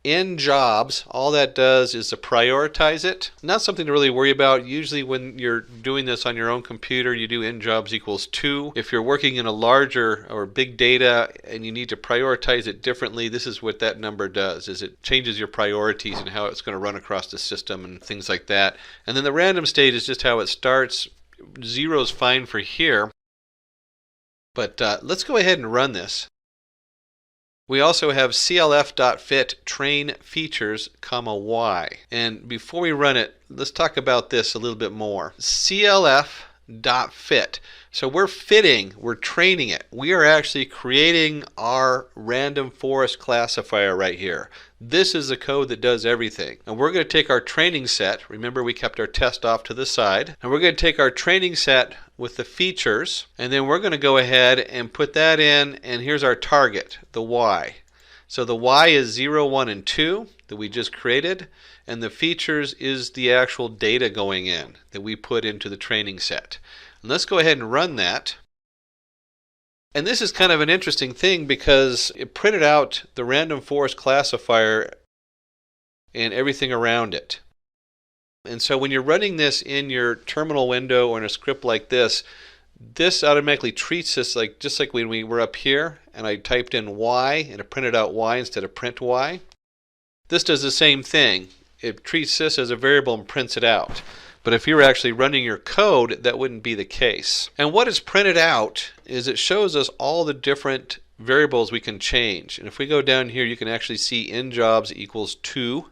In jobs, all that does is to prioritize it. Not something to really worry about. Usually when you're doing this on your own computer, you do in jobs equals 2. If you're working in a larger or big data and you need to prioritize it differently, this is what that number does, is it changes your priorities and how it's going to run across the system and things like that. And then the random state is just how it starts. 0 is fine for here. But let's go ahead and run this. We also have clf.fit train features, y. And before we run it, let's talk about this a little bit more. clf.fit. So we're training it. We are actually creating our random forest classifier right here. This is the code that does everything. And we're going to take our training set. Remember, we kept our test off to the side. And we're going to take our training set with the features, and then we're going to go ahead and put that in, and here's our target, the y. So the y is 0, 1, and 2 that we just created, and the features is the actual data going in that we put into the training set. And let's go ahead and run that. And this is kind of an interesting thing because it printed out the random forest classifier and everything around it. And so when you're running this in your terminal window or in a script like this, this automatically treats this just like when we were up here and I typed in y and it printed out y instead of print y. This does the same thing. It treats this as a variable and prints it out. But if you're actually running your code, that wouldn't be the case. And what is printed out is it shows us all the different variables we can change. And if we go down here, you can actually see in jobs equals 2.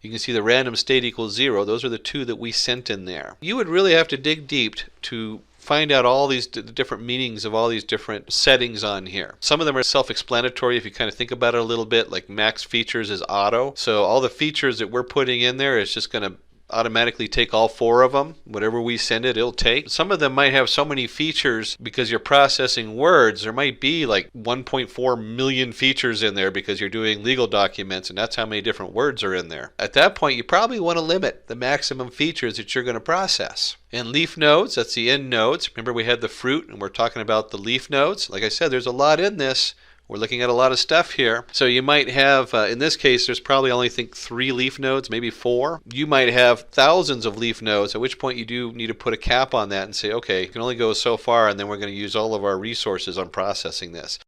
You can see the random state equals 0. Those are the two that we sent in there. You would really have to dig deep to find out all these different meanings of all these different settings on here. Some of them are self-explanatory if you kind of think about it a little bit, like max features is auto. So all the features that we're putting in there is just going to automatically take all 4 of them. Whatever we send it, it'll take. Some of them might have so many features because you're processing words. There might be like 1.4 million features in there because you're doing legal documents, and that's how many different words are in there. At that point, you probably want to limit the maximum features that you're going to process. And leaf nodes, that's the end nodes. Remember we had the fruit and we're talking about the leaf nodes. Like I said, there's a lot in this. We're looking at a lot of stuff here. So you might have, in this case, there's probably only 3 leaf nodes, maybe 4. You might have thousands of leaf nodes, at which point you do need to put a cap on that and say, okay, you can only go so far, and then we're going to use all of our resources on processing this.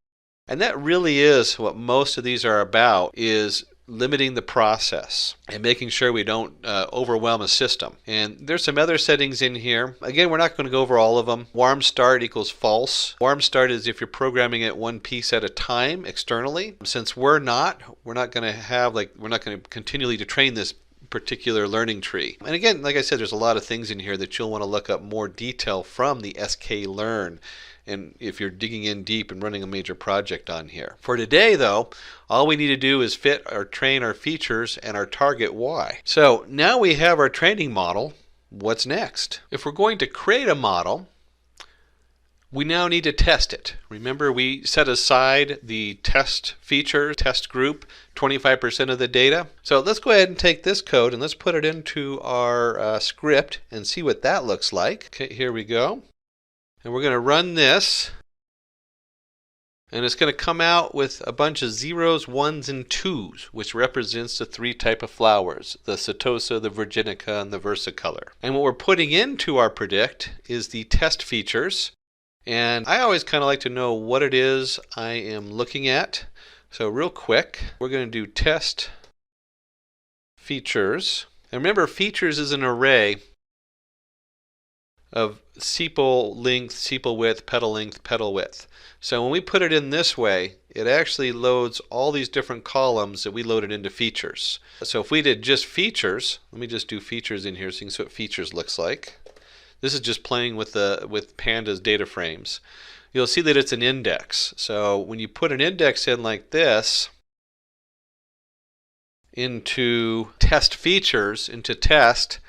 And that really is what most of these are about, is limiting the process and making sure we don't overwhelm a system. And there's some other settings in here. Again, we're not going to go over all of them. Warm start equals false. Warm start is if you're programming it one piece at a time externally. Since we're not going to continually to train this particular learning tree. And again, like I said, there's a lot of things in here that you'll want to look up more detail from the sklearn. And if you're digging in deep and running a major project on here. For today though, all we need to do is fit or train our features and our target y. So now we have our training model. What's next? If we're going to create a model, we now need to test it. Remember, we set aside the test feature, test group, 25% of the data. So let's go ahead and take this code and let's put it into our script and see what that looks like. Okay, here we go. And we're going to run this, and it's going to come out with a bunch of 0s, 1s, and 2s, which represents the 3 types of flowers, the Setosa, the Virginica, and the Versicolor. And what we're putting into our predict is the test features, and I always kind of like to know what it is I am looking at. So real quick, we're going to do test features. And remember, features is an array of sepal length, sepal width, petal length, petal width. So when we put it in this way, it actually loads all these different columns that we loaded into features. So if we did just features, let me just do features in here so you can see what features looks like. This is just playing with pandas data frames. You'll see that it's an index. So when you put an index in like this into test features, into test,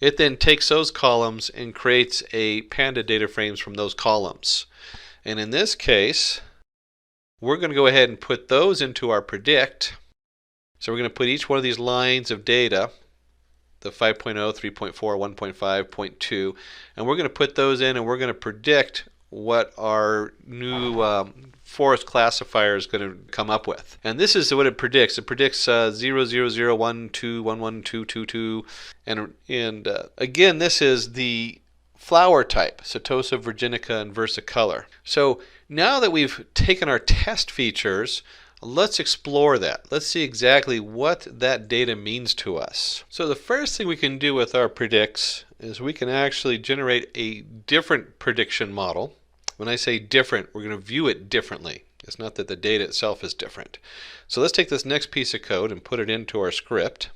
it then takes those columns and creates a panda data frames from those columns. And in this case, we're going to go ahead and put those into our predict. So we're going to put each one of these lines of data, the 5.0, 3.4, 1.5, 0.2, and we're going to put those in and we're going to predict what our new forest classifier is going to come up with. And this is what it predicts. It predicts 0, 0, 0, 1, 2, 1, 1, 2, 2, 2. And again, this is the flower type, Setosa, Virginica, and Versicolor. So now that we've taken our test features, let's explore that. Let's see exactly what that data means to us. So the first thing we can do with our predicts is we can actually generate a different prediction model. When I say different, we're going to view it differently. It's not that the data itself is different. So let's take this next piece of code and put it into our script.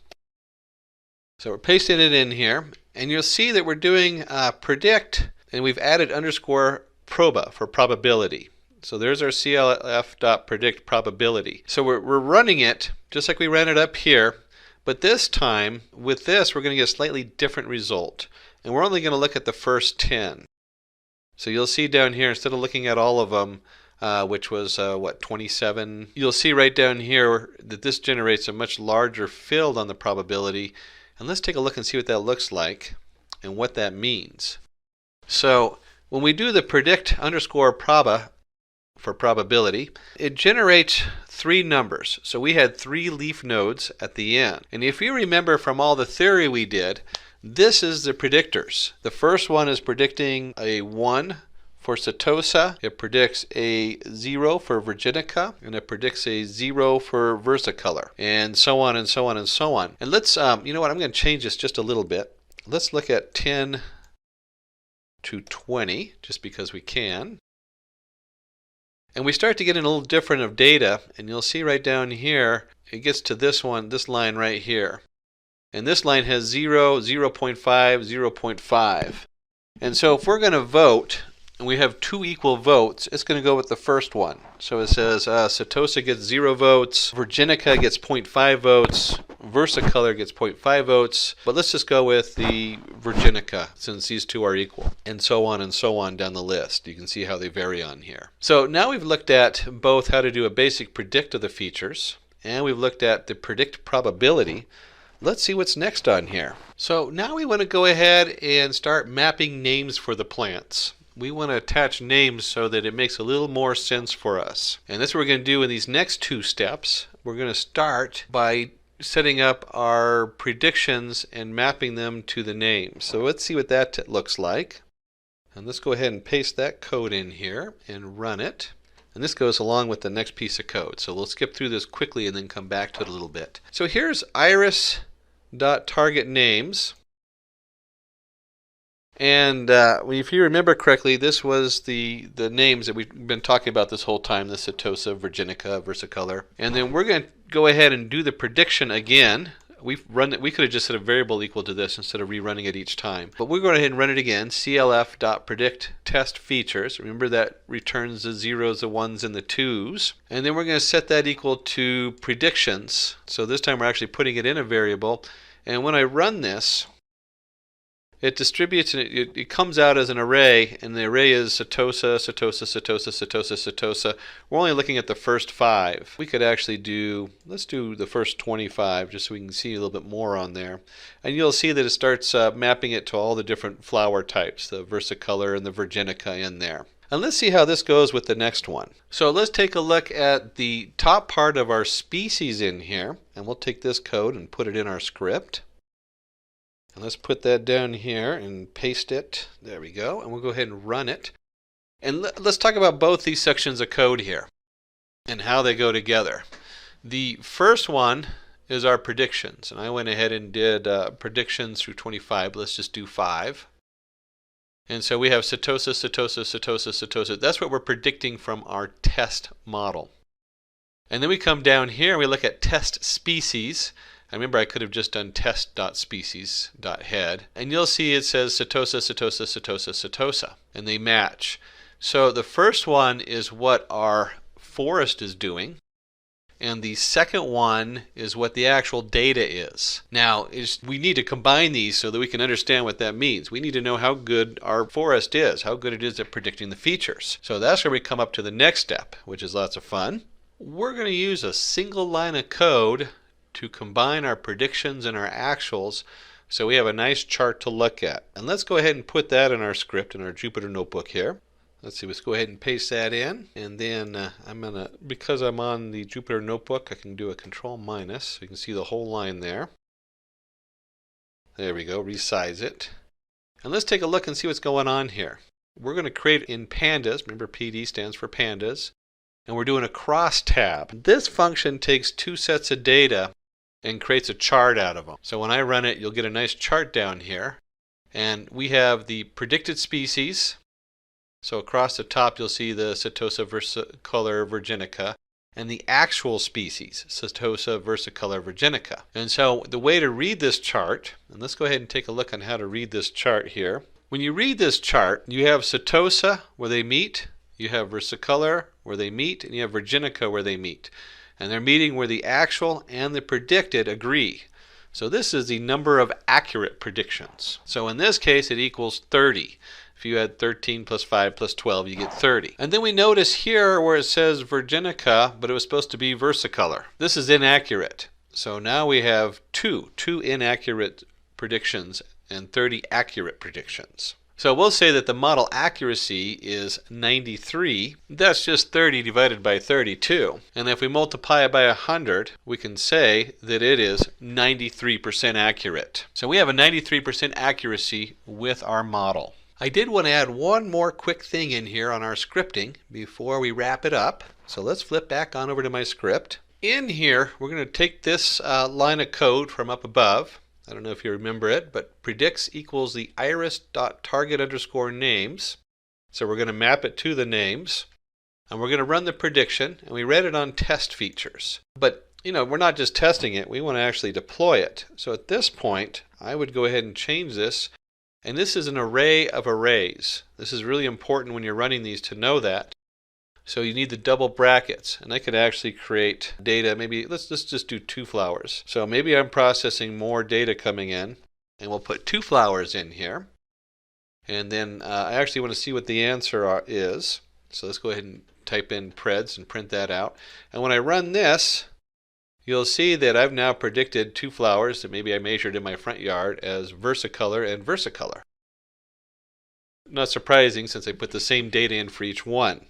So we're pasting it in here, and you'll see that we're doing predict, and we've added underscore proba for probability. So there's our clf.predict probability. So we're running it just like we ran it up here, but this time with this we're going to get a slightly different result, and we're only going to look at the first 10. So you'll see down here, instead of looking at all of them, which was 27, you'll see right down here that this generates a much larger field on the probability. And let's take a look and see what that looks like and what that means. So when we do the predict underscore proba for probability, it generates 3 numbers. So we had 3 leaf nodes at the end. And if you remember from all the theory we did, this is the predictors. The first one is predicting a 1 for Setosa. It predicts a 0 for Virginica, and it predicts a 0 for Versicolor, and so on and so on and so on. And let's, you know what, I'm going to change this just a little bit. Let's look at 10 to 20, just because we can. And we start to get in a little different of data, and you'll see right down here, it gets to this one, this line right here. And this line has 0, 0.5, 0.5. And so if we're going to vote, and we have 2 equal votes, it's going to go with the first one. So it says Setosa gets 0 votes, Virginica gets 0.5 votes, Versicolor gets 0.5 votes, but let's just go with the Virginica since these 2 are equal, and so on down the list. You can see how they vary on here. So now we've looked at both how to do a basic predict of the features, and we've looked at the predict probability. Let's see what's next on here. So now we want to go ahead and start mapping names for the plants. We want to attach names so that it makes a little more sense for us. And that's what we're going to do in these next 2 steps. We're going to start by setting up our predictions and mapping them to the names. So let's see what that looks like. And let's go ahead and paste that code in here and run it. And this goes along with the next piece of code. So we'll skip through this quickly and then come back to it a little bit. So here's iris.targetNames. And if you remember correctly, this was the names that we've been talking about this whole time, the Setosa, Virginica, Versicolor. And then we're going to go ahead and do the prediction again. We could have just set a variable equal to this instead of rerunning it each time. But we're going to go ahead and run it again, clf.predict test features. Remember that returns the 0s, the 1s, and the 2s. And then we're going to set that equal to predictions. So this time we're actually putting it in a variable. And when I run this, it distributes, and it comes out as an array, and the array is Setosa, Setosa, Setosa, Setosa, Setosa. We're only looking at the first 5. We could actually let's do the first 25, just so we can see a little bit more on there. And you'll see that it starts mapping it to all the different flower types, the Versicolor and the Virginica in there. And let's see how this goes with the next one. So let's take a look at the top part of our species in here, and we'll take this code and put it in our script. And let's put that down here and paste it. There we go. And we'll go ahead and run it. And let's talk about both these sections of code here and how they go together. The first one is our predictions. And I went ahead and did predictions through 25. Let's just do 5. And so we have Setosa, Setosa, Setosa, Setosa. That's what we're predicting from our test model. And then we come down here and we look at test species. I remember I could have just done test.species.head. And you'll see it says Setosa, Setosa, Setosa, Setosa. And they match. So the first one is what our forest is doing. And the second one is what the actual data is. Now, we need to combine these so that we can understand what that means. We need to know how good our forest is, how good it is at predicting the features. So that's where we come up to the next step, which is lots of fun. We're going to use a single line of code to combine our predictions and our actuals so we have a nice chart to look at. And let's go ahead and put that in our script in our Jupyter notebook here. Let's see, let's go ahead and paste that in, and then because I'm on the Jupyter notebook, I can do a Control minus so you can see the whole line there. There we go, resize it. And let's take a look and see what's going on here. We're going to create in pandas, remember PD stands for pandas, and we're doing a crosstab. This function takes two sets of data and creates a chart out of them. So when I run it, you'll get a nice chart down here, and we have the predicted species. So across the top you'll see the Setosa versicolor virginica and the actual species, Setosa versicolor virginica. And so the way to read this chart, and let's go ahead and take a look on how to read this chart here. When you read this chart, you have Setosa where they meet, you have versicolor where they meet, and you have virginica where they meet. And they're meeting where the actual and the predicted agree. So this is the number of accurate predictions. So in this case it equals 30. If you add 13 plus 5 plus 12, you get 30. And then we notice here where it says virginica, but it was supposed to be versicolor. This is inaccurate. So now we have two inaccurate predictions and 30 accurate predictions. So we'll say that the model accuracy is 93. That's just 30 divided by 32. And if we multiply it by 100, we can say that it is 93% accurate. So we have a 93% accuracy with our model. I did want to add one more quick thing in here on our scripting before we wrap it up. So let's flip back on over to my script. In here, we're going to take this line of code from up above. I don't know if you remember it, but predicts equals the iris.target_names. So we're going to map it to the names. And we're going to run the prediction, and we read it on test features. But we're not just testing it, we want to actually deploy it. So at this point, I would go ahead and change this. And this is an array of arrays. This is really important when you're running these to know that. So you need the double brackets. And I could actually create data, maybe let's just do 2 flowers. So maybe I'm processing more data coming in. And we'll put 2 flowers in here. And then I actually want to see what the answer is. So let's go ahead and type in preds and print that out. And when I run this, you'll see that I've now predicted 2 flowers that maybe I measured in my front yard as versicolor and versicolor. Not surprising since I put the same data in for each one.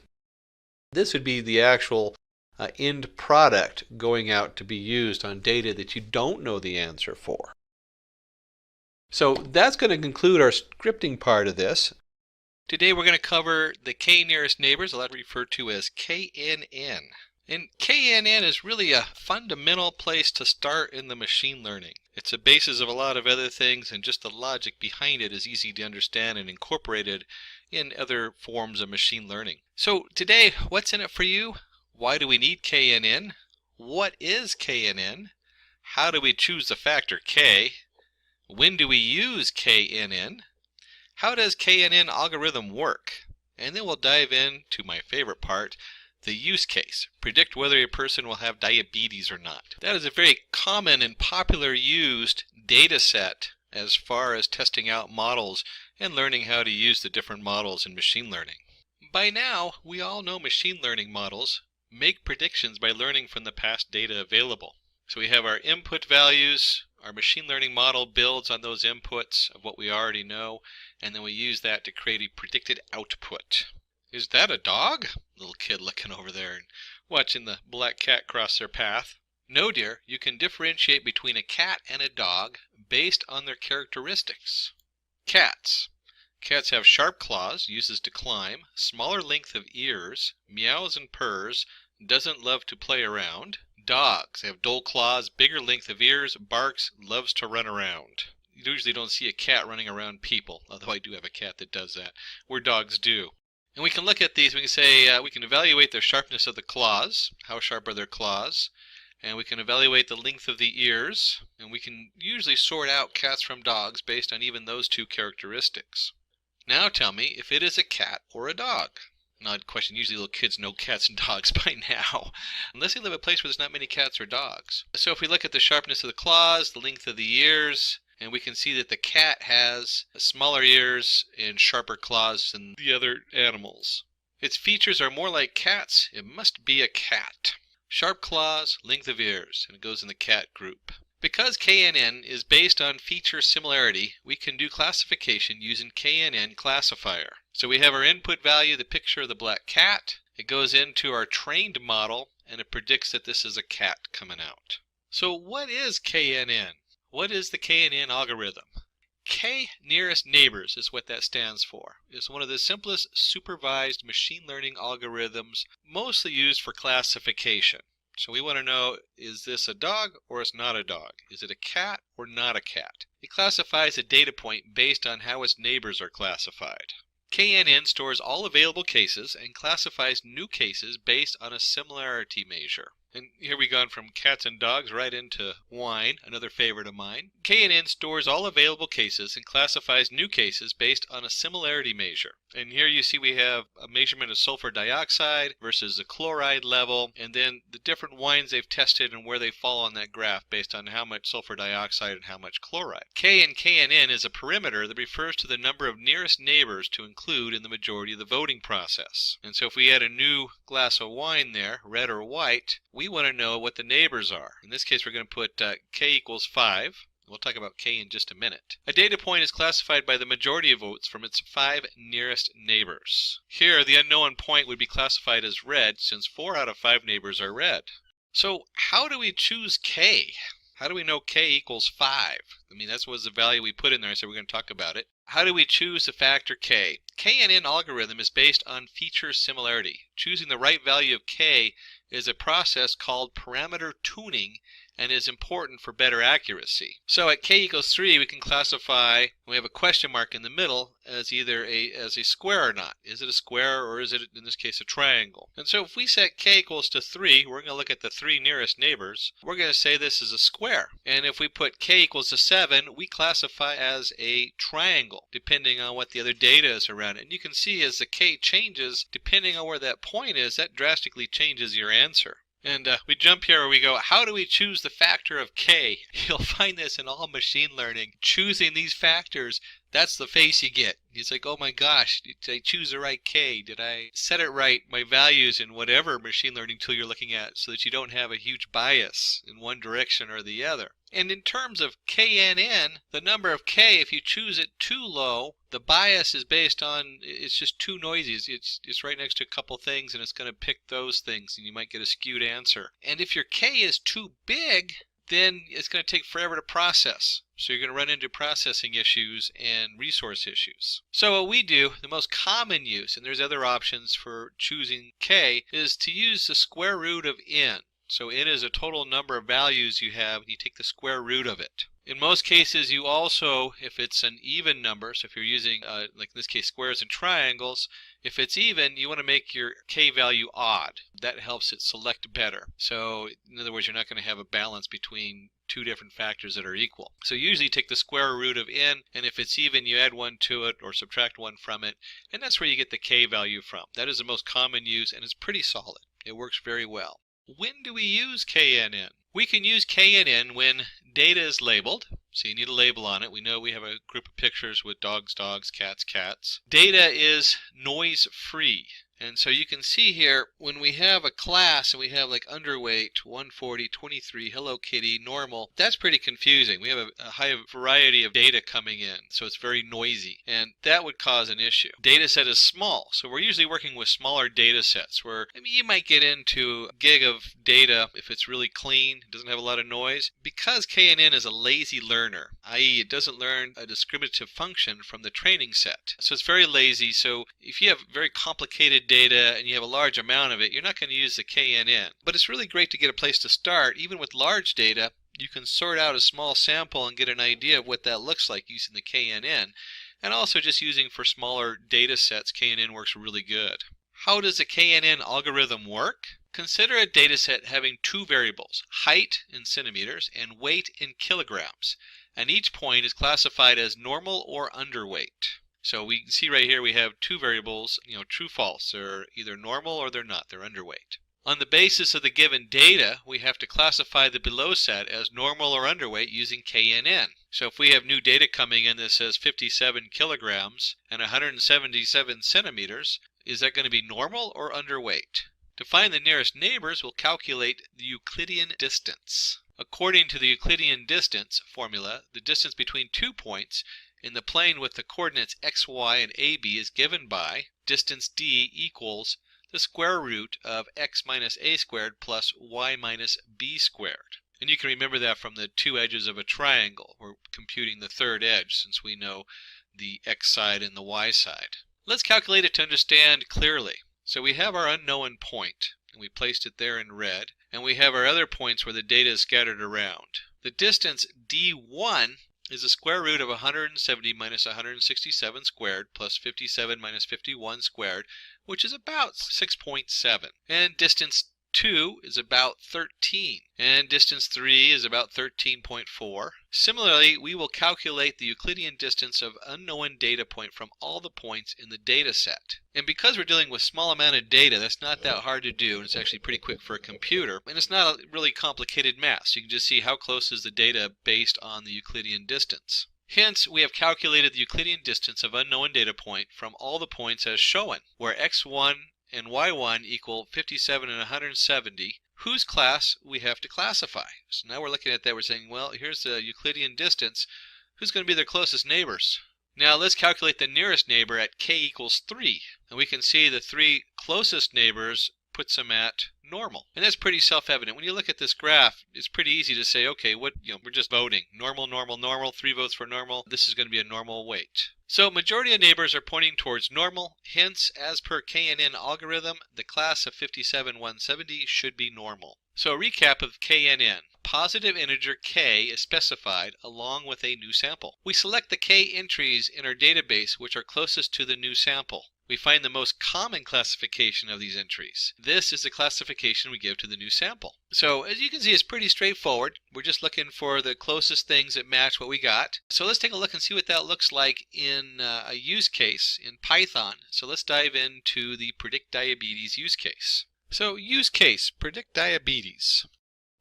This would be the actual end product going out to be used on data that you don't know the answer for. So that's going to conclude our scripting part of this. Today we're going to cover the k-nearest neighbors, a lot referred to as KNN. And KNN is really a fundamental place to start in the machine learning. It's the basis of a lot of other things, and just the logic behind it is easy to understand and incorporated in other forms of machine learning. So today, what's in it for you? Why do we need KNN? What is KNN? How do we choose the factor K? When do we use KNN? How does KNN algorithm work? And then we'll dive into my favorite part, the use case. Predict whether a person will have diabetes or not. That is a very common and popular used data set as far as testing out models and learning how to use the different models in machine learning. By now, we all know machine learning models make predictions by learning from the past data available. So we have our input values, our machine learning model builds on those inputs of what we already know, and then we use that to create a predicted output. Is that a dog? Little kid looking over there and watching the black cat cross their path. No, dear, you can differentiate between a cat and a dog based on their characteristics. Cats. Cats have sharp claws, uses to climb, smaller length of ears, meows and purrs, doesn't love to play around. Dogs have dull claws, bigger length of ears, barks, loves to run around. You usually don't see a cat running around people, although I do have a cat that does that, where dogs do. And we can look at these, we can say, we can evaluate the sharpness of the claws, how sharp are their claws, and we can evaluate the length of the ears, and we can usually sort out cats from dogs based on even those two characteristics. Now tell me if it is a cat or a dog. An odd question, usually little kids know cats and dogs by now, unless they live in a place where there's not many cats or dogs. So if we look at the sharpness of the claws, the length of the ears, and we can see that the cat has smaller ears and sharper claws than the other animals. Its features are more like cats. It must be a cat. Sharp claws, length of ears, and it goes in the cat group. Because KNN is based on feature similarity, we can do classification using KNN classifier. So we have our input value, the picture of the black cat. It goes into our trained model, and it predicts that this is a cat coming out. So what is KNN? What is the KNN algorithm? K nearest neighbors is what that stands for. It's one of the simplest supervised machine learning algorithms, mostly used for classification. So we want to know, is this a dog or it's not a dog? Is it a cat or not a cat? It classifies a data point based on how its neighbors are classified. KNN stores all available cases and classifies new cases based on a similarity measure. And here we've gone from cats and dogs right into wine, another favorite of mine. KNN stores all available cases and classifies new cases based on a similarity measure. And here you see we have a measurement of sulfur dioxide versus the chloride level, and then the different wines they've tested and where they fall on that graph based on how much sulfur dioxide and how much chloride. K in KNN is a perimeter that refers to the number of nearest neighbors to include in the majority of the voting process. And so if we add a new glass of wine there, red or white, we want to know what the neighbors are. In this case, we're going to put K equals 5. We'll talk about K in just a minute. A data point is classified by the majority of votes from its 5 nearest neighbors. Here, the unknown point would be classified as red since 4 out of 5 neighbors are red. So how do we choose K? How do we know K equals 5? I mean, that was the value we put in there, so we're going to talk about it. How do we choose the factor K? KNN algorithm is based on feature similarity. Choosing the right value of K is a process called parameter tuning and is important for better accuracy. So at K equals 3, we can classify, we have a question mark in the middle, as either a square or not. Is it a square or is it, in this case, a triangle? And so if we set K equals to 3, we're going to look at the 3 nearest neighbors. We're going to say this is a square. And if we put K equals to 7, we classify as a triangle, depending on what the other data is around it. And you can see as the K changes, depending on where that point is, that drastically changes your answer. And we jump here where we go, how do we choose the factor of K? You'll find this in all machine learning. Choosing these factors, that's the face you get. It's like, oh my gosh, did I choose the right K? Did I set it right, my values in whatever machine learning tool you're looking at, so that you don't have a huge bias in one direction or the other. And in terms of KNN, the number of K, if you choose it too low, the bias is based on, it's just too noisy. It's right next to a couple things and it's going to pick those things and you might get a skewed answer. And if your K is too big, then it's going to take forever to process. So you're going to run into processing issues and resource issues. So what we do, the most common use, and there's other options for choosing K, is to use the square root of n. So n is a total number of values you have, and you take the square root of it. In most cases, you also, if it's an even number, so if you're using, like in this case, squares and triangles, if it's even, you want to make your K value odd. That helps it select better. So in other words, you're not going to have a balance between two different factors that are equal. So usually you take the square root of n, and if it's even, you add 1 to it or subtract 1 from it, and that's where you get the K value from. That is the most common use, and it's pretty solid. It works very well. When do we use KNN? We can use KNN when data is labeled. So you need a label on it. We know we have a group of pictures with dogs, dogs, cats, cats. Data is noise free. And so you can see here, when we have a class and we have like underweight, 140, 23, Hello Kitty, normal, that's pretty confusing. We have a high variety of data coming in, so it's very noisy, and that would cause an issue. Data set is small, so we're usually working with smaller data sets where you might get into a gig of data if it's really clean, doesn't have a lot of noise. Because KNN is a lazy learner, i.e. it doesn't learn a discriminative function from the training set. So it's very lazy, so if you have very complicated data and you have a large amount of it, you're not going to use the KNN. But it's really great to get a place to start. Even with large data, you can sort out a small sample and get an idea of what that looks like using the KNN. And also just using for smaller data sets, KNN works really good. How does the KNN algorithm work? Consider a data set having 2 variables, height in centimeters and weight in kilograms. And each point is classified as normal or underweight. So we can see right here we have 2 variables, true, false. They're either normal or they're not. They're underweight. On the basis of the given data, we have to classify the below set as normal or underweight using KNN. So if we have new data coming in that says 57 kilograms and 177 centimeters, is that going to be normal or underweight? To find the nearest neighbors, we'll calculate the Euclidean distance. According to the Euclidean distance formula, the distance between 2 points in the plane with the coordinates x, y, and ab is given by distance d equals the square root of x minus a squared plus y minus b squared. And you can remember that from the two edges of a triangle. We're computing the third edge since we know the x side and the y side. Let's calculate it to understand clearly. So we have our unknown point, and we placed it there in red, and we have our other points where the data is scattered around. The distance d1 is the square root of 170 minus 167 squared plus 57 minus 51 squared, which is about 6.7. And distance 2 is about 13, and distance 3 is about 13.4. Similarly, we will calculate the Euclidean distance of unknown data point from all the points in the data set. And because we're dealing with small amount of data, that's not that hard to do, and it's actually pretty quick for a computer, and it's not a really complicated math, so you can just see how close is the data based on the Euclidean distance. Hence, we have calculated the Euclidean distance of unknown data point from all the points as shown, where x1 and y1 equal 57 and 170, whose class we have to classify. So now we're looking at that, we're saying, well, here's the Euclidean distance. Who's going to be their closest neighbors? Now let's calculate the nearest neighbor at k equals 3. And we can see the 3 closest neighbors puts them at normal. And that's pretty self-evident. When you look at this graph, it's pretty easy to say, okay, we're just voting. Normal, normal, normal, 3 votes for normal. This is going to be a normal weight. So majority of neighbors are pointing towards normal. Hence, as per KNN algorithm, the class of 57,170 should be normal. So a recap of KNN. Positive integer k is specified along with a new sample. We select the k entries in our database which are closest to the new sample. We find the most common classification of these entries. This is the classification we give to the new sample. So as you can see, it's pretty straightforward. We're just looking for the closest things that match what we got. So let's take a look and see what that looks like in a use case in Python. So let's dive into the predict diabetes use case. So use case, predict diabetes.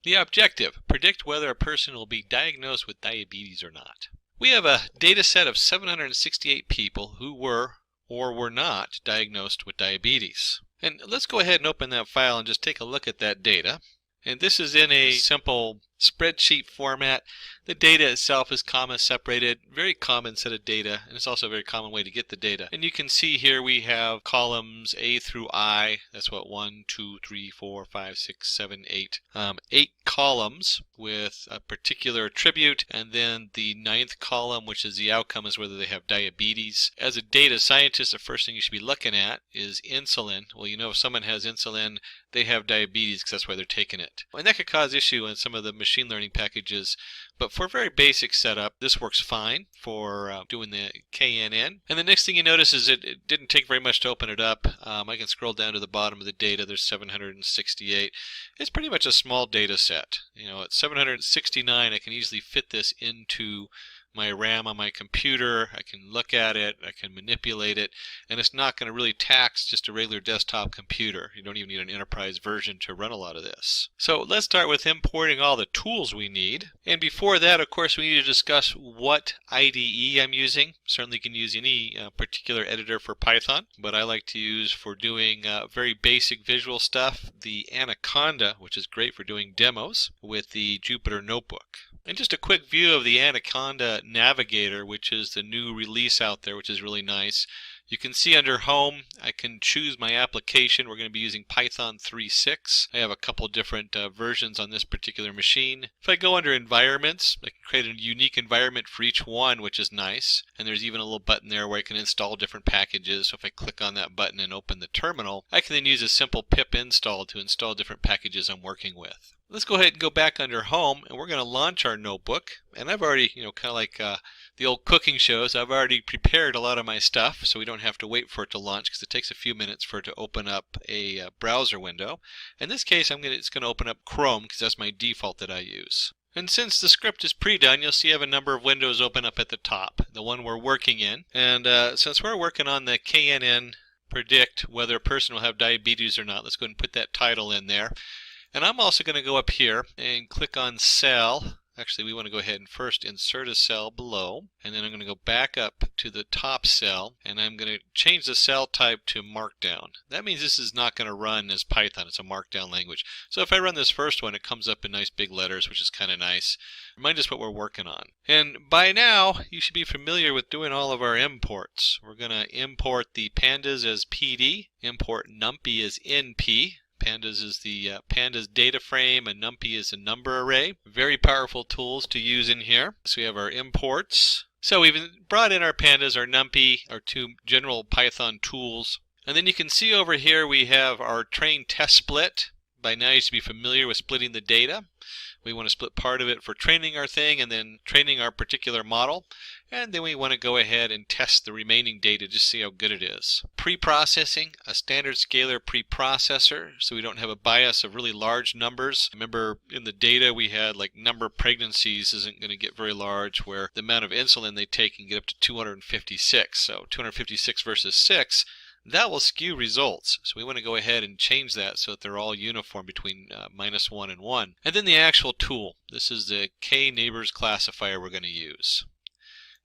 The objective, predict whether a person will be diagnosed with diabetes or not. We have a data set of 768 people who were or were not diagnosed with diabetes. And let's go ahead and open that file and just take a look at that data. And this is in a simple spreadsheet format. The data itself is comma separated, very common set of data, and it's also a very common way to get the data. And you can see here we have columns A through I. That's what 1, 2, 3, 4, 5, 6, 7, 8. 8 columns with a particular attribute, and then the 9th column, which is the outcome, is whether they have diabetes. As a data scientist, the first thing you should be looking at is insulin. Well, you know if someone has insulin, they have diabetes because that's why they're taking it. And that could cause issue in some of the machine learning packages, but for a very basic setup, this works fine for doing the KNN. And the next thing you notice is it didn't take very much to open it up. I can scroll down to the bottom of the data. There's 768. It's pretty much a small data set. At 769, I can easily fit this into my RAM on my computer. I can look at it, I can manipulate it, and it's not going to really tax just a regular desktop computer. You don't even need an enterprise version to run a lot of this. So let's start with importing all the tools we need. And before that, of course, we need to discuss what IDE I'm using. Certainly you can use any particular editor for Python, but I like to use for doing very basic visual stuff the Anaconda, which is great for doing demos, with the Jupyter Notebook. And just a quick view of the Anaconda Navigator, which is the new release out there, which is really nice. You can see under Home, I can choose my application. We're going to be using Python 3.6. I have a couple different versions on this particular machine. If I go under Environments, I can create a unique environment for each one, which is nice. And there's even a little button there where I can install different packages. So if I click on that button and open the terminal, I can then use a simple pip install to install different packages I'm working with. Let's go ahead and go back under Home, and we're going to launch our notebook. And I've already, kind of like the old cooking shows, I've already prepared a lot of my stuff, so we don't have to wait for it to launch because it takes a few minutes for it to open up a browser window. In this case, it's going to open up Chrome because that's my default that I use. And since the script is pre-done, you'll see I have a number of windows open up at the top, the one we're working in. And since we're working on the KNN predict whether a person will have diabetes or not, let's go ahead and put that title in there. And I'm also going to go up here and click on Cell Actually, we want to go ahead and first insert a cell below, and then I'm going to go back up to the top cell, and I'm going to change the cell type to Markdown. That means this is not going to run as Python. It's a Markdown language. So if I run this first one, it comes up in nice big letters, which is kind of nice. Remind us what we're working on. And by now, you should be familiar with doing all of our imports. We're going to import the pandas as PD, import numpy as NP. Pandas is the pandas data frame, and numpy is a number array. Very powerful tools to use in here. So we have our imports. So we've brought in our pandas, our numpy, our two general Python tools. And then you can see over here we have our train test split. By now you should be familiar with splitting the data. We want to split part of it for training our thing and then training our particular model. And then we want to go ahead and test the remaining data just to see how good it is. Pre-processing, a standard scalar preprocessor, so we don't have a bias of really large numbers. Remember in the data we had like number of pregnancies isn't going to get very large, where the amount of insulin they take can get up to 256. So 256 versus 6. That will skew results. So we want to go ahead and change that so that they're all uniform between -1 and 1. And then the actual tool. This is the k-neighbors classifier we're going to use.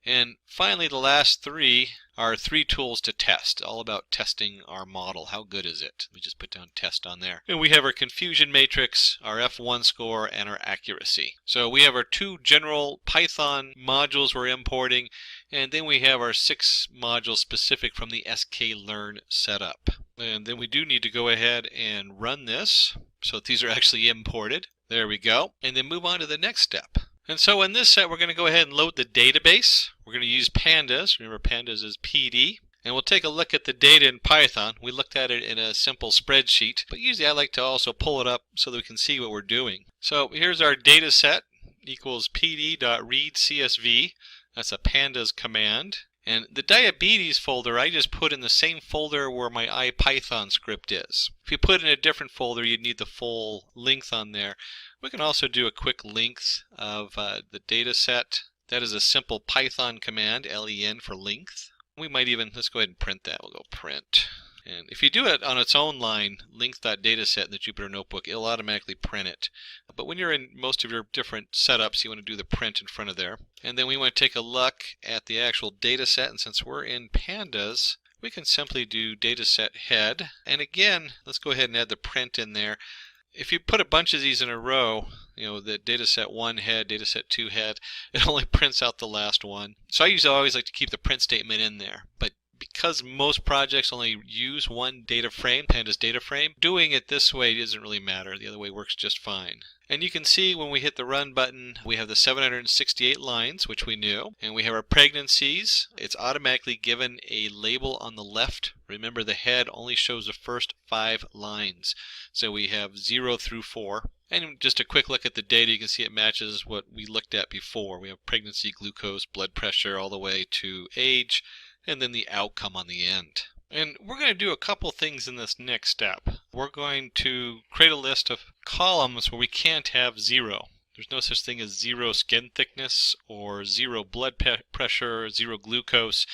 And finally, the last three are 3 tools to test, all about testing our model. How good is it? We just put down test on there. And we have our confusion matrix, our F1 score, and our accuracy. So we have our 2 general Python modules we're importing, and then we have our 6 modules specific from the sklearn setup. And then we do need to go ahead and run this, so that these are actually imported. There we go. And then move on to the next step. And so in this set, we're going to go ahead and load the database. We're going to use pandas. Remember, pandas is PD. And we'll take a look at the data in Python. We looked at it in a simple spreadsheet, but usually I like to also pull it up so that we can see what we're doing. So here's our data set equals pd.readcsv. That's a pandas command. And the diabetes folder I just put in the same folder where my IPython script is. If you put it in a different folder, you'd need the full length on there. We can also do a quick length of the data set. That is a simple Python command, len for length. We might even, let's go ahead and print that. We'll go print. And if you do it on its own line, length.dataset in the Jupyter Notebook, it'll automatically print it. But when you're in most of your different setups, you want to do the print in front of there. And then we want to take a look at the actual data set. And since we're in pandas, we can simply do dataset head. And again, let's go ahead and add the print in there. If you put a bunch of these in a row, you know, the dataset 1 head, dataset 2 head, it only prints out the last one. So I always like to keep the print statement in there. But because most projects only use one data frame, pandas data frame, doing it this way doesn't really matter. The other way works just fine. And you can see when we hit the run button, we have the 768 lines, which we knew, and we have our pregnancies. It's automatically given a label on the left. Remember, the head only shows the first 5 lines. So we have 0 through 4. And just a quick look at the data, you can see it matches what we looked at before. We have pregnancy, glucose, blood pressure, all the way to age, and then the outcome on the end. And we're going to do a couple things in this next step. We're going to create a list of columns where we can't have 0. There's no such thing as 0 skin thickness or 0 blood pressure, 0 glucose.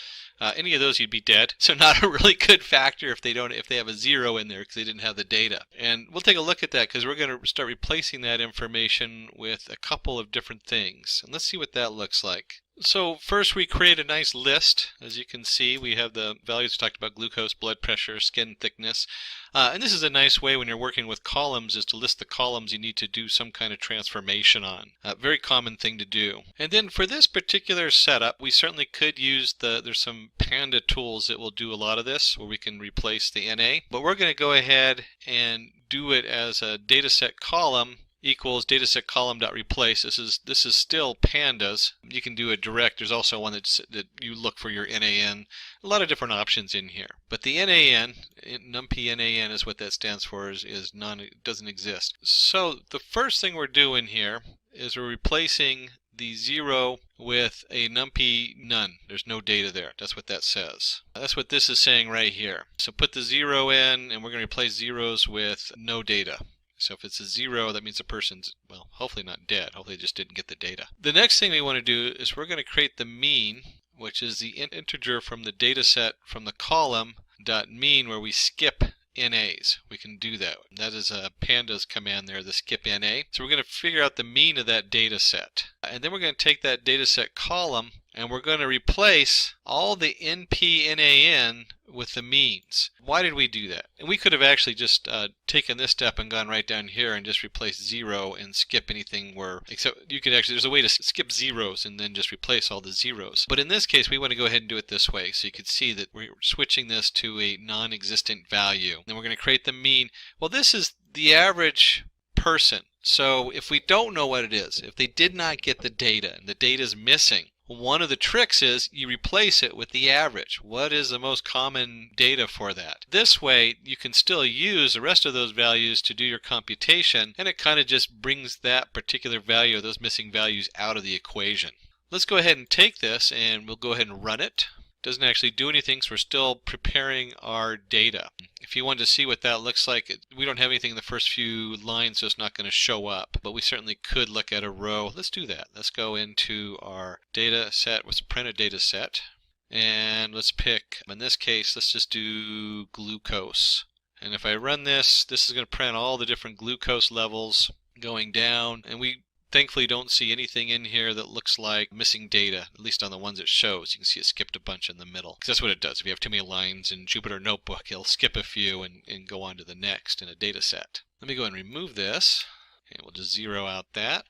Any of those, you'd be dead. So not a really good factor if they have a 0 in there because they didn't have the data. And we'll take a look at that because we're going to start replacing that information with a couple of different things. And let's see what that looks like. So first we create a nice list. As you can see, we have the values we talked about: glucose, blood pressure, skin thickness. And this is a nice way when you're working with columns, is to list the columns you need to do some kind of transformation on. Very common thing to do. And then for this particular setup, we certainly could use there's some Panda tools that will do a lot of this, where we can replace the NA. But we're going to go ahead and do it as a dataset column equals dataset column.replace. This is still pandas. You can do a direct. There's also one that you look for your NAN. A lot of different options in here. But the NAN, numpy NAN is what that stands for, is none, it doesn't exist. So the first thing we're doing here is we're replacing the 0 with a numpy none. There's no data there. That's what that says. That's what this is saying right here. So put the 0 in, and we're going to replace zeros with no data. So if it's a 0, that means the person's, well, hopefully not dead. Hopefully they just didn't get the data. The next thing we want to do is we're going to create the mean, which is the integer from the data set from the column dot mean, where we skip NAs. We can do that. That is a pandas command there, the skip NA. So we're going to figure out the mean of that data set. And then we're going to take that data set column and we're going to replace all the NP/NaN with the means. Why did we do that? And we could have actually just taken this step and gone right down here and just replaced 0 and skip anything where, except you could actually, there's a way to skip zeros and then just replace all the zeros. But in this case, we want to go ahead and do it this way. So you can see that we're switching this to a non-existent value. Then we're going to create the mean. Well, this is the average person. So if we don't know what it is, if they did not get the data and the data is missing, one of the tricks is you replace it with the average. What is the most common data for that? This way you can still use the rest of those values to do your computation, and it kind of just brings that particular value or those missing values out of the equation. Let's go ahead and take this and we'll go ahead and run it. Doesn't actually do anything, so we're still preparing our data. If you want to see what that looks like, we don't have anything in the first few lines, so it's not going to show up, but we certainly could look at a row. Let's do that. Let's go into our data set. Let's print a data set, and let's pick, in this case, let's just do glucose. And if I run this, this is going to print all the different glucose levels going down, and we thankfully don't see anything in here that looks like missing data, at least on the ones it shows. You can see it skipped a bunch in the middle. Because that's what it does. If you have too many lines in Jupyter Notebook, it'll skip a few and go on to the next in a data set. Let me go and remove this, and we'll just zero out that.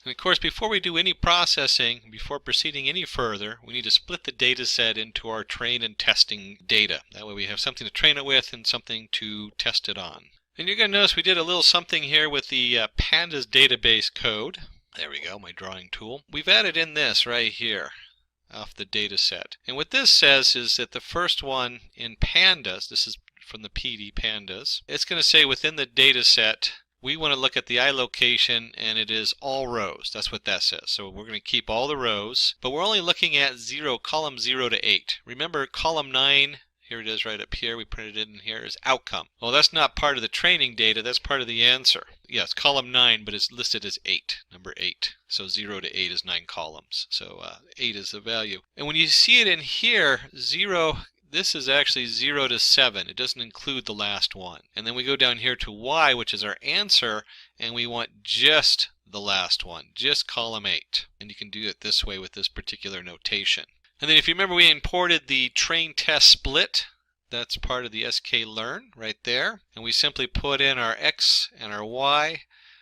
And of course, before we do any processing, before proceeding any further, we need to split the data set into our train and testing data. That way we have something to train it with and something to test it on. And you're going to notice we did a little something here with the pandas database code. There we go, my drawing tool. We've added in this right here off the data set. And what this says is that the first one in pandas, this is from the PD pandas, it's going to say within the data set, we want to look at the I location and it is all rows. That's what that says. So we're going to keep all the rows, but we're only looking at column 0 to 8. Remember column 9, here it is right up here, we printed it in here, is outcome. Well, that's not part of the training data, that's part of the answer. Yes, column 9, but it's listed as 8, number 8. So 0 to 8 is 9 columns. So 8 is the value. And when you see it in here, 0, this is actually 0 to 7. It doesn't include the last one. And then we go down here to Y, which is our answer, and we want just the last one, just column 8. And you can do it this way with this particular notation. And then if you remember, we imported the train test split. That's part of the sklearn right there. And we simply put in our X and our Y.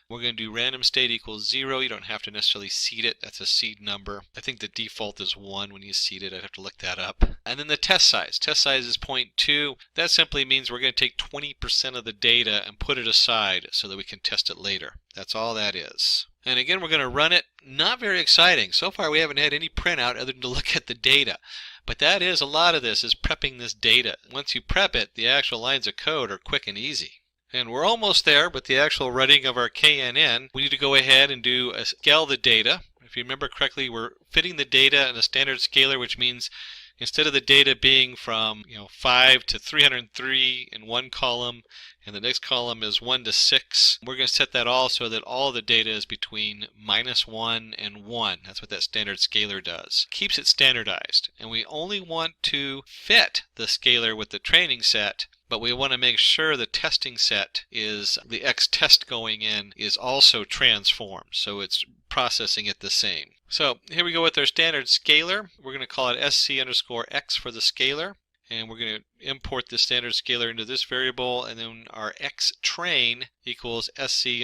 We're going to do random state equals 0. You don't have to necessarily seed it. That's a seed number. I think the default is 1 when you seed it. I'd have to look that up. And then the test size. Test size is 0.2. That simply means we're going to take 20% of the data and put it aside so that we can test it later. That's all that is. And again, we're going to run it. Not very exciting. So far we haven't had any printout other than to look at the data. But that is, a lot of this is prepping this data. Once you prep it, the actual lines of code are quick and easy. And we're almost there, but the actual running of our KNN, we need to go ahead and scale the data. If you remember correctly, we're fitting the data in a standard scaler, which means instead of the data being from 5 to 303 in one column, and the next column is 1 to 6, we're going to set that all so that all the data is between -1 and 1. That's what that standard scaler does. Keeps it standardized. And we only want to fit the scaler with the training set, but we want to make sure the testing set is, the X test going in is also transformed, so it's processing it the same. So here we go with our standard scaler. We're going to call it sc_x for the scaler, and we're going to import the standard scaler into this variable, and then our X train equals sc_x.fit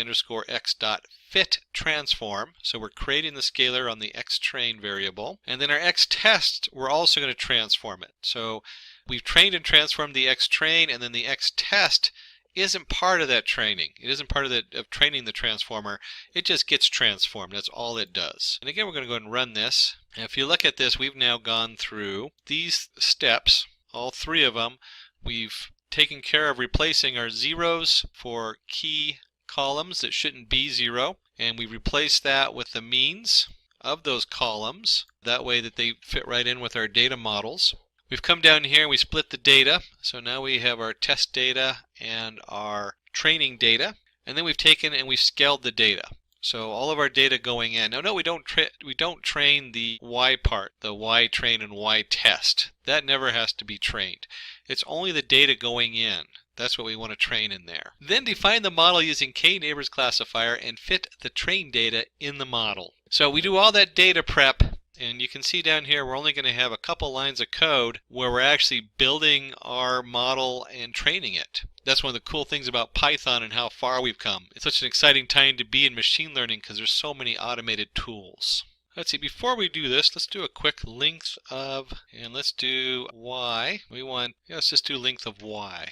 transform. So we're creating the scaler on the X train variable, and then our X test, we're also going to transform it. So we've trained and transformed the X train, and then the X test isn't part of that training. It isn't part of training the transformer. It just gets transformed. That's all it does. And again, we're going to go ahead and run this. And if you look at this, we've now gone through these steps, all 3 of them. We've taken care of replacing our zeros for key columns that shouldn't be 0, and we replaced that with the means of those columns. That way that they fit right in with our data models. We've come down here and we split the data. So now we have our test data and our training data. And then we've taken and we've scaled the data. So all of our data going in. Now, no, we don't train the Y part, the Y train and Y test. That never has to be trained. It's only the data going in. That's what we want to train in there. Then define the model using k-neighbors classifier and fit the train data in the model. So we do all that data prep, and you can see down here we're only going to have a couple lines of code where we're actually building our model and training it. That's one of the cool things about Python and how far we've come. It's such an exciting time to be in machine learning because there's so many automated tools. Let's see, before we do this, let's do a quick length of, and let's do y. Let's just do length of y.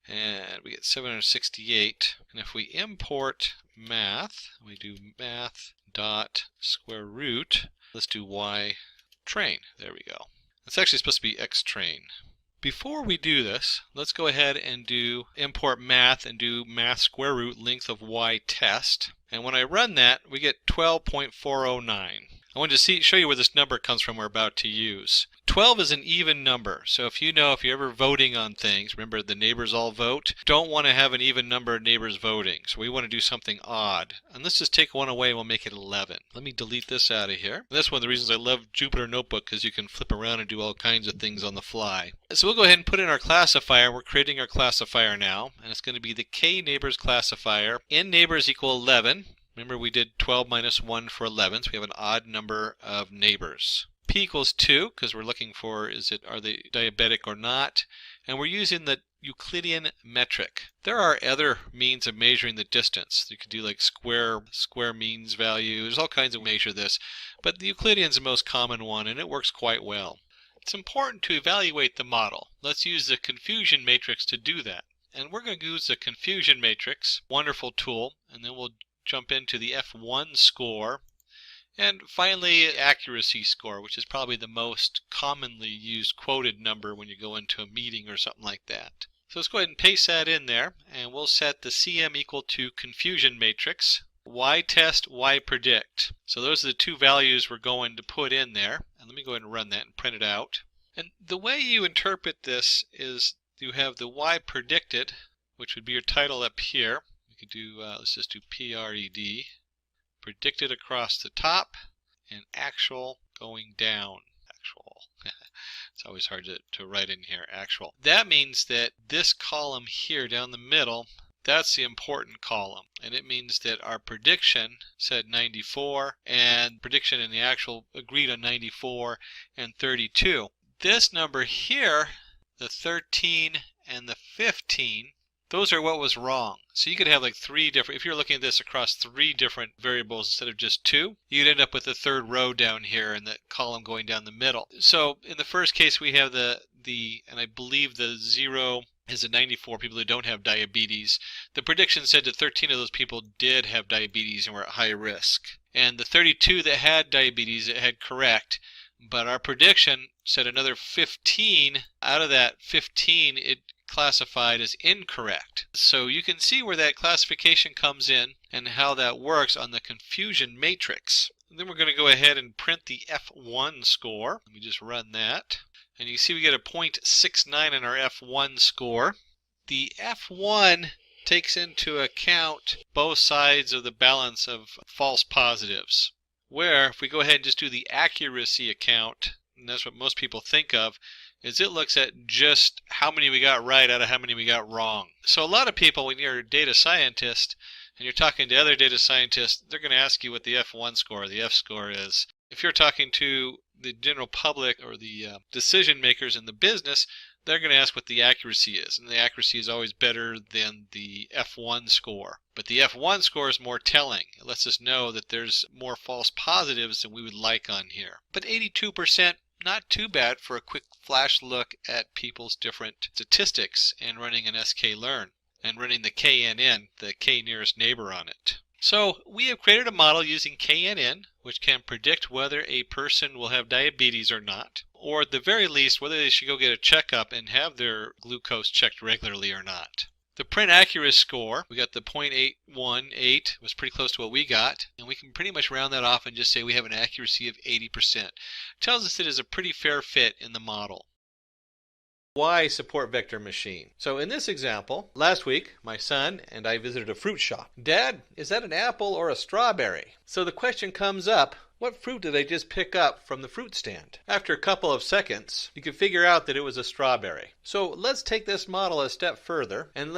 And we get 768. And if we import math, we do math dot square root. Let's do y train. There we go. It's actually supposed to be x train. Before we do this, let's go ahead and do import math and do math square root length of y test. And when I run that, we get 12.409. I wanted to show you where this number comes from we're about to use. 12 is an even number, so if you're ever voting on things, remember the neighbors all vote, don't want to have an even number of neighbors voting, so we want to do something odd. And let's just take one away and we'll make it 11. Let me delete this out of here. That's one of the reasons I love Jupyter Notebook, because you can flip around and do all kinds of things on the fly. So we'll go ahead and put in our classifier. We're creating our classifier now, and it's going to be the k-neighbors classifier. In neighbors equal 11. Remember we did 12 minus 1 for 11, so we have an odd number of neighbors. P equals 2, because we're looking for are they diabetic or not, and we're using the Euclidean metric. There are other means of measuring the distance. You could do like square means value. There's all kinds of ways to measure this, but the Euclidean's the most common one, and it works quite well. It's important to evaluate the model. Let's use the confusion matrix to do that. And we're going to use the confusion matrix, wonderful tool, and then we'll jump into the F1 score, and finally accuracy score, which is probably the most commonly used quoted number when you go into a meeting or something like that. So let's go ahead and paste that in there, and we'll set the CM equal to confusion matrix, y test, y predict. So those are the two values we're going to put in there, and let me go ahead and run that and print it out. And the way you interpret this is you have the y predicted, which would be your title up here. We could do, let's just do PRED, predicted across the top, and actual going down. Actual. It's always hard to write in here, actual. That means that this column here down the middle, that's the important column. And it means that our prediction said 94, and prediction and the actual agreed on 94 and 32. This number here, the 13 and the 15, those are what was wrong. So you could have like three different, if you're looking at this across three different variables instead of just two, you'd end up with the third row down here and the column going down the middle. So in the first case we have and I believe the 0 is the 94 people who don't have diabetes. The prediction said that 13 of those people did have diabetes and were at high risk. And the 32 that had diabetes, it had correct. But our prediction said another 15. Out of that 15, it classified as incorrect. So you can see where that classification comes in and how that works on the confusion matrix. And then we're going to go ahead and print the F1 score. Let me just run that. And you see we get a 0.69 in our F1 score. The F1 takes into account both sides of the balance of false positives. Where if we go ahead and just do the accuracy account, and that's what most people think of, is it looks at just how many we got right out of how many we got wrong. So a lot of people, when you're a data scientist and you're talking to other data scientists, they're going to ask you what the F1 score or the F score is. If you're talking to the general public or the decision makers in the business, they're going to ask what the accuracy is. And the accuracy is always better than the F1 score. But the F1 score is more telling. It lets us know that there's more false positives than we would like on here. But 82%, not too bad for a quick flash look at people's different statistics and running an sklearn and running the KNN, the K nearest neighbor on it. So we have created a model using KNN, which can predict whether a person will have diabetes or not, or at the very least whether they should go get a checkup and have their glucose checked regularly or not. The print accuracy score, we got the 0.818, was pretty close to what we got, and we can pretty much round that off and just say we have an accuracy of 80%. Tells us it is a pretty fair fit in the model. Why support vector machine? So in this example, last week my son and I visited a fruit shop. Dad, is that an apple or a strawberry? So the question comes up, What fruit did I just pick up from the fruit stand? After a couple of seconds, you can figure out that it was a strawberry. So let's take this model a step further, and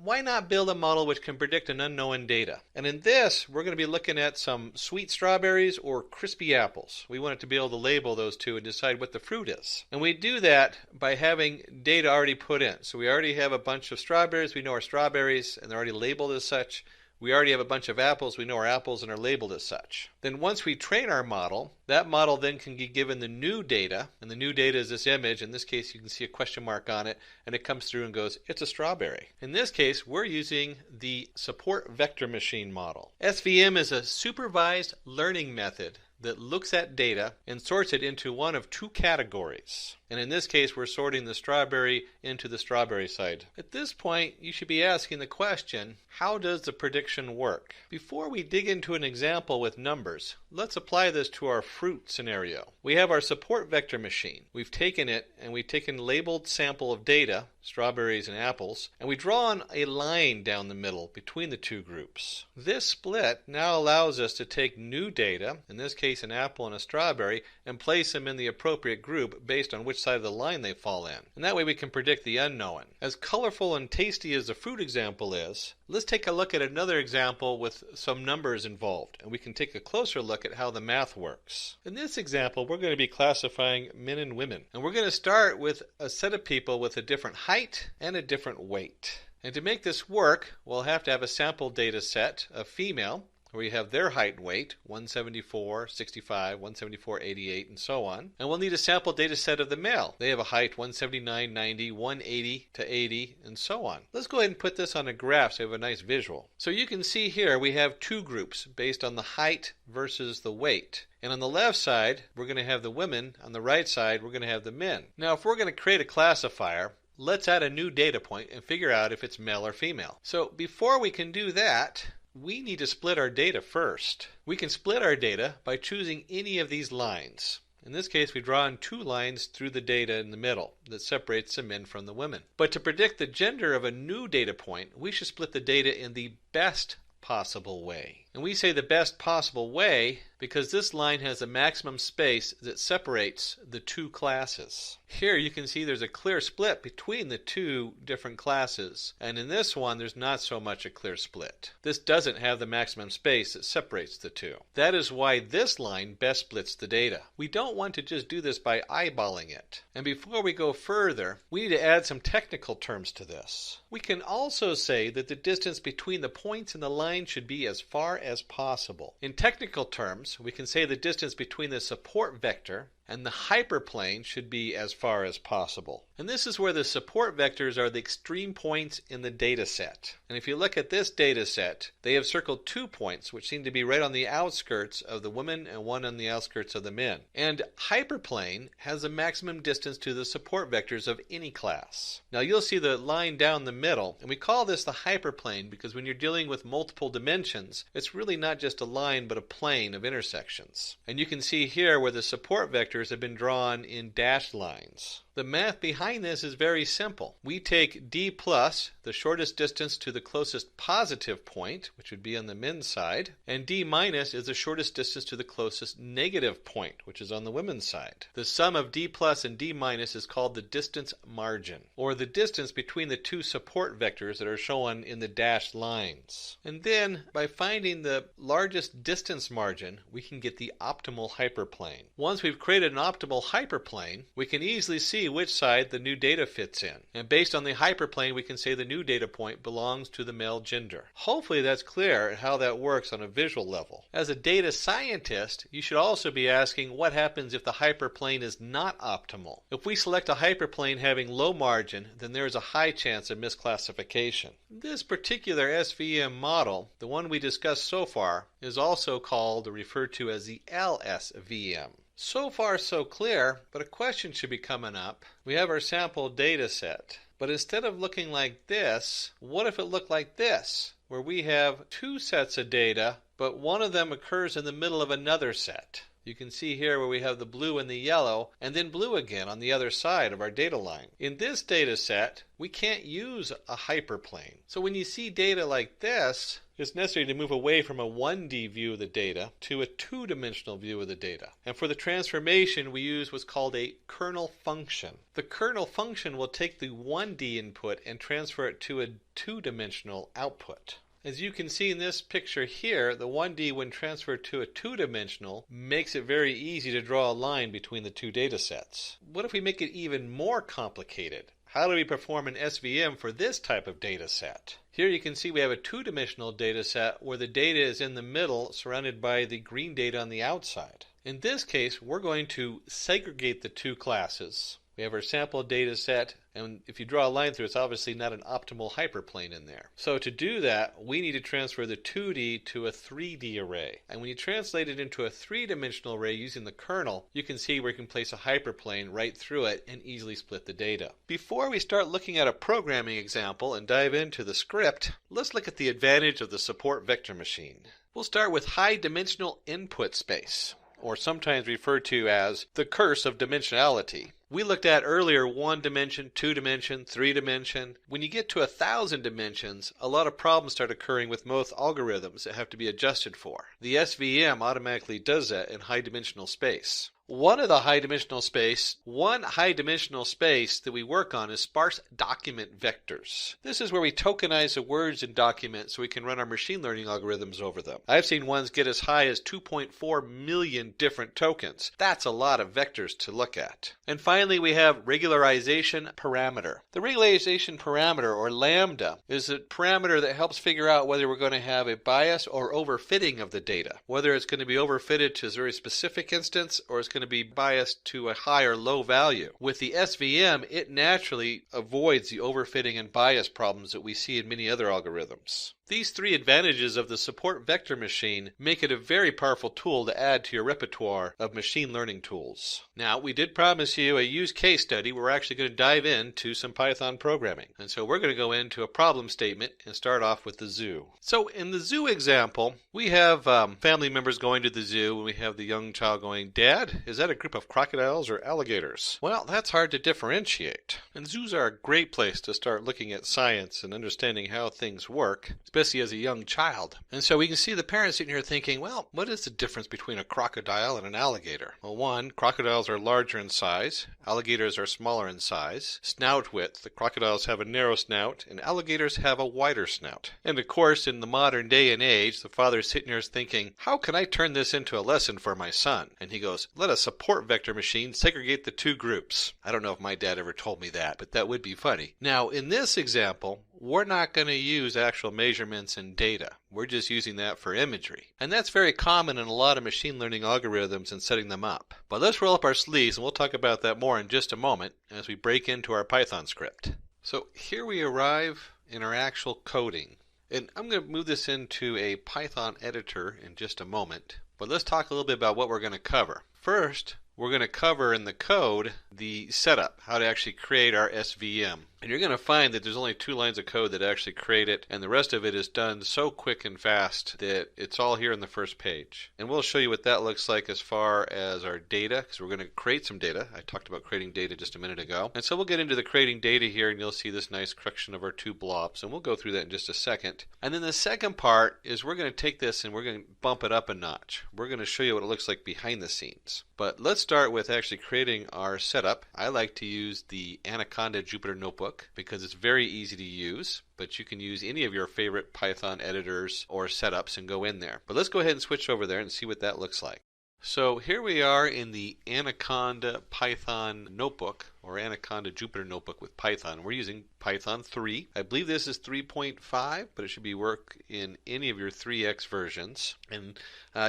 why not build a model which can predict an unknown data? And in this, we're going to be looking at some sweet strawberries or crispy apples. We want it to be able to label those two and decide what the fruit is. And we do that by having data already put in. So we already have a bunch of strawberries, we know are strawberries, and they're already labeled as such. We already have a bunch of apples, we know are apples and are labeled as such. Then once we train our model, that model then can be given the new data, and the new data is this image. In this case, you can see a question mark on it, and it comes through and goes, it's a strawberry. In this case, we're using the support vector machine model. SVM is a supervised learning method that looks at data and sorts it into one of two categories. And in this case, we're sorting the strawberry into the strawberry side. At this point, you should be asking the question, how does the prediction work? Before we dig into an example with numbers, let's apply this to our fruit scenario. We have our support vector machine. We've taken it and we've taken a labeled sample of data, strawberries and apples, and we've drawn a line down the middle between the two groups. This split now allows us to take new data, in this case an apple and a strawberry, and place them in the appropriate group based on which side of the line they fall in. And that way we can predict the unknown. As colorful and tasty as the fruit example is, let's take a look at another example with some numbers involved, and we can take a closer look at how the math works. In this example, we're going to be classifying men and women, and we're going to start with a set of people with a different height and a different weight. And to make this work, we'll have to have a sample data set of female, where you have their height and weight, 174, 65, 174, 88, and so on. And we'll need a sample data set of the male. They have a height 179, 90, 180 to 80, and so on. Let's go ahead and put this on a graph so we have a nice visual. So you can see here we have two groups based on the height versus the weight. And on the left side, we're going to have the women. On the right side, we're going to have the men. Now, if we're going to create a classifier, let's add a new data point and figure out if it's male or female. So before we can do that, we need to split our data first. We can split our data by choosing any of these lines. In this case, we've drawn two lines through the data in the middle that separates the men from the women. But to predict the gender of a new data point, we should split the data in the best possible way. And we say the best possible way because this line has a maximum space that separates the two classes. Here you can see there's a clear split between the two different classes, and in this one there's not so much a clear split. This doesn't have the maximum space that separates the two. That is why this line best splits the data. We don't want to just do this by eyeballing it. And before we go further, we need to add some technical terms to this. We can also say that the distance between the points in the line should be as far as possible. In technical terms, we can say the distance between the support vector and the hyperplane should be as far as possible. And this is where the support vectors are the extreme points in the data set. And if you look at this data set, they have circled 2 points which seem to be right on the outskirts of the women and one on the outskirts of the men. And hyperplane has a maximum distance to the support vectors of any class. Now you'll see the line down the middle, and we call this the hyperplane because when you're dealing with multiple dimensions, it's really not just a line but a plane of intersections. And you can see here where the support vectors have been drawn in dashed lines. The math behind this is very simple. We take d plus, the shortest distance to the closest positive point, which would be on the men's side, and d minus is the shortest distance to the closest negative point, which is on the women's side. The sum of d plus and d minus is called the distance margin, or the distance between the two support vectors that are shown in the dashed lines. And then, by finding the largest distance margin, we can get the optimal hyperplane. Once we've created an optimal hyperplane, we can easily see which side the new data fits in. And based on the hyperplane, we can say the new data point belongs to the male gender. Hopefully that's clear how that works on a visual level. As a data scientist, you should also be asking what happens if the hyperplane is not optimal. If we select a hyperplane having low margin, then there is a high chance of misclassification. This particular SVM model, the one we discussed so far, is also called or referred to as the LSVM. So far so clear, but a question should be coming up. We have our sample data set, but instead of looking like this, what if it looked like this, where we have two sets of data, but one of them occurs in the middle of another set? You can see here where we have the blue and the yellow, and then blue again on the other side of our data line. In this data set, we can't use a hyperplane. So when you see data like this, it's necessary to move away from a 1D view of the data to a 2-dimensional view of the data. And for the transformation, we use what's called a kernel function. The kernel function will take the 1D input and transfer it to a 2-dimensional output. As you can see in this picture here, the 1D when transferred to a 2-dimensional makes it very easy to draw a line between the two data sets. What if we make it even more complicated? How do we perform an SVM for this type of data set? Here you can see we have a 2-dimensional data set where the data is in the middle surrounded by the green data on the outside. In this case, we're going to segregate the two classes. We have our sample data set, and if you draw a line through, it's obviously not an optimal hyperplane in there. So to do that, we need to transfer the 2D to a 3D array. And when you translate it into a 3-dimensional array using the kernel, you can see where you can place a hyperplane right through it and easily split the data. Before we start looking at a programming example and dive into the script, let's look at the advantage of the support vector machine. We'll start with high dimensional input space, or sometimes referred to as the curse of dimensionality. We looked at earlier 1 dimension, 2 dimension, 3 dimension. When you get to 1,000 dimensions, a lot of problems start occurring with most algorithms that have to be adjusted for. The SVM automatically does that in high dimensional space. One high dimensional space that we work on is sparse document vectors. This is where we tokenize the words in documents so we can run our machine learning algorithms over them. I've seen ones get as high as 2.4 million different tokens. That's a lot of vectors to look at. And finally, we have regularization parameter. The regularization parameter, or lambda, is a parameter that helps figure out whether we're going to have a bias or overfitting of the data. Whether it's going to be overfitted to a very specific instance or it's going to be biased to a high or low value. With the SVM, it naturally avoids the overfitting and bias problems that we see in many other algorithms. These three advantages of the support vector machine make it a very powerful tool to add to your repertoire of machine learning tools. Now, we did promise you a use case study where we're actually going to dive into some Python programming. And so we're going to go into a problem statement and start off with the zoo. So in the zoo example, we have family members going to the zoo, and we have the young child going, "Dad, is that a group of crocodiles or alligators?" Well, that's hard to differentiate. And zoos are a great place to start looking at science and understanding how things work, especially as a young child. And so we can see the parents sitting here thinking, well, what is the difference between a crocodile and an alligator? Well, one, crocodiles are larger in size, alligators are smaller in size. Snout width, the crocodiles have a narrow snout and alligators have a wider snout. And of course, in the modern day and age, the father's sitting here thinking, how can I turn this into a lesson for my son? And he goes, let a support vector machine segregate the two groups. I don't know if my dad ever told me that, but that would be funny. Now, in this example, we're not going to use actual measurements and data. We're just using that for imagery. And that's very common in a lot of machine learning algorithms and setting them up. But let's roll up our sleeves, and we'll talk about that more in just a moment as we break into our Python script. So here we arrive in our actual coding. And I'm going to move this into a Python editor in just a moment. But let's talk a little bit about what we're going to cover. First, we're going to cover in the code the setup, how to actually create our SVM. And you're going to find that there's only 2 lines of code that actually create it, and the rest of it is done so quick and fast that it's all here on the first page. And we'll show you what that looks like as far as our data, because we're going to create some data. I talked about creating data just a minute ago. And so we'll get into the creating data here, and you'll see this nice correction of our 2 blobs, and we'll go through that in just a second. And then the second part is we're going to take this and we're going to bump it up a notch. We're going to show you what it looks like behind the scenes. But let's start with actually creating our setup. I like to use the Anaconda Jupyter Notebook because it's very easy to use, but you can use any of your favorite Python editors or setups and go in there. But let's go ahead and switch over there and see what that looks like. So here we are in the Anaconda Python Notebook, or Anaconda Jupyter Notebook with Python. We're using Python 3. I believe this is 3.5, but it should be work in any of your 3x versions. And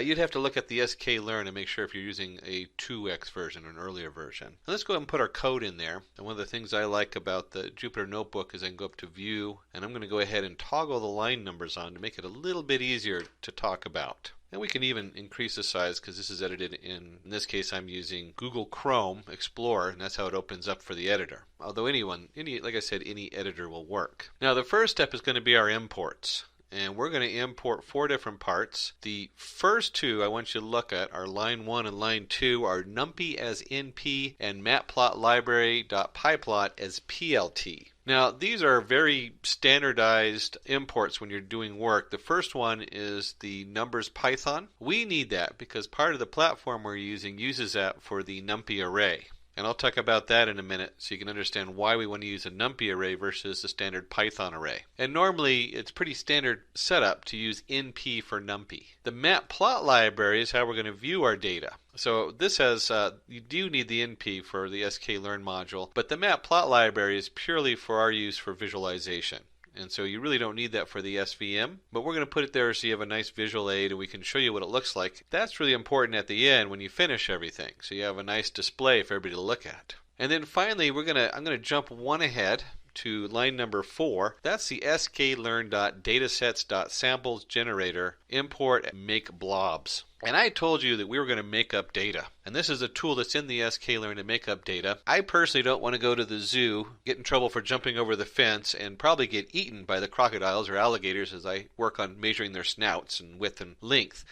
you'd have to look at the sklearn and make sure if you're using a 2x version or an earlier version. Now let's go ahead and put our code in there. And one of the things I like about the Jupyter Notebook is I can go up to View, and I'm going to go ahead and toggle the line numbers on to make it a little bit easier to talk about. And we can even increase the size because this is edited in this case I'm using Google Chrome Explorer, and that's how it opens up for the editor. Although like I said, any editor will work. Now the first step is going to be our imports. and we're going to import 4 different parts. The first 2 I want you to look at are line 1 and line 2 are numpy as np and matplotlibary.pyplot as plt. Now, these are very standardized imports when you're doing work. The first one is the numbers Python. We need that because part of the platform we're using uses that for the numpy array. And I'll talk about that in a minute so you can understand why we want to use a numpy array versus the standard Python array. And normally it's pretty standard setup to use np for numpy. The matplot library is how we're going to view our data. So this has, you do need the np for the sklearn module, but the matplot library is purely for our use for visualization. And so you really don't need that for the SVM, but we're going to put it there so you have a nice visual aid and we can show you what it looks like. That's really important at the end when you finish everything, so you have a nice display for everybody to look at. And then finally, I'm going to jump one ahead to line number 4. That's the sklearn.datasets.samples generator import make blobs. And I told you that we were going to make up data. And this is a tool that's in the sklearn to make up data. I personally don't want to go to the zoo, get in trouble for jumping over the fence, and probably get eaten by the crocodiles or alligators as I work on measuring their snouts and width and length.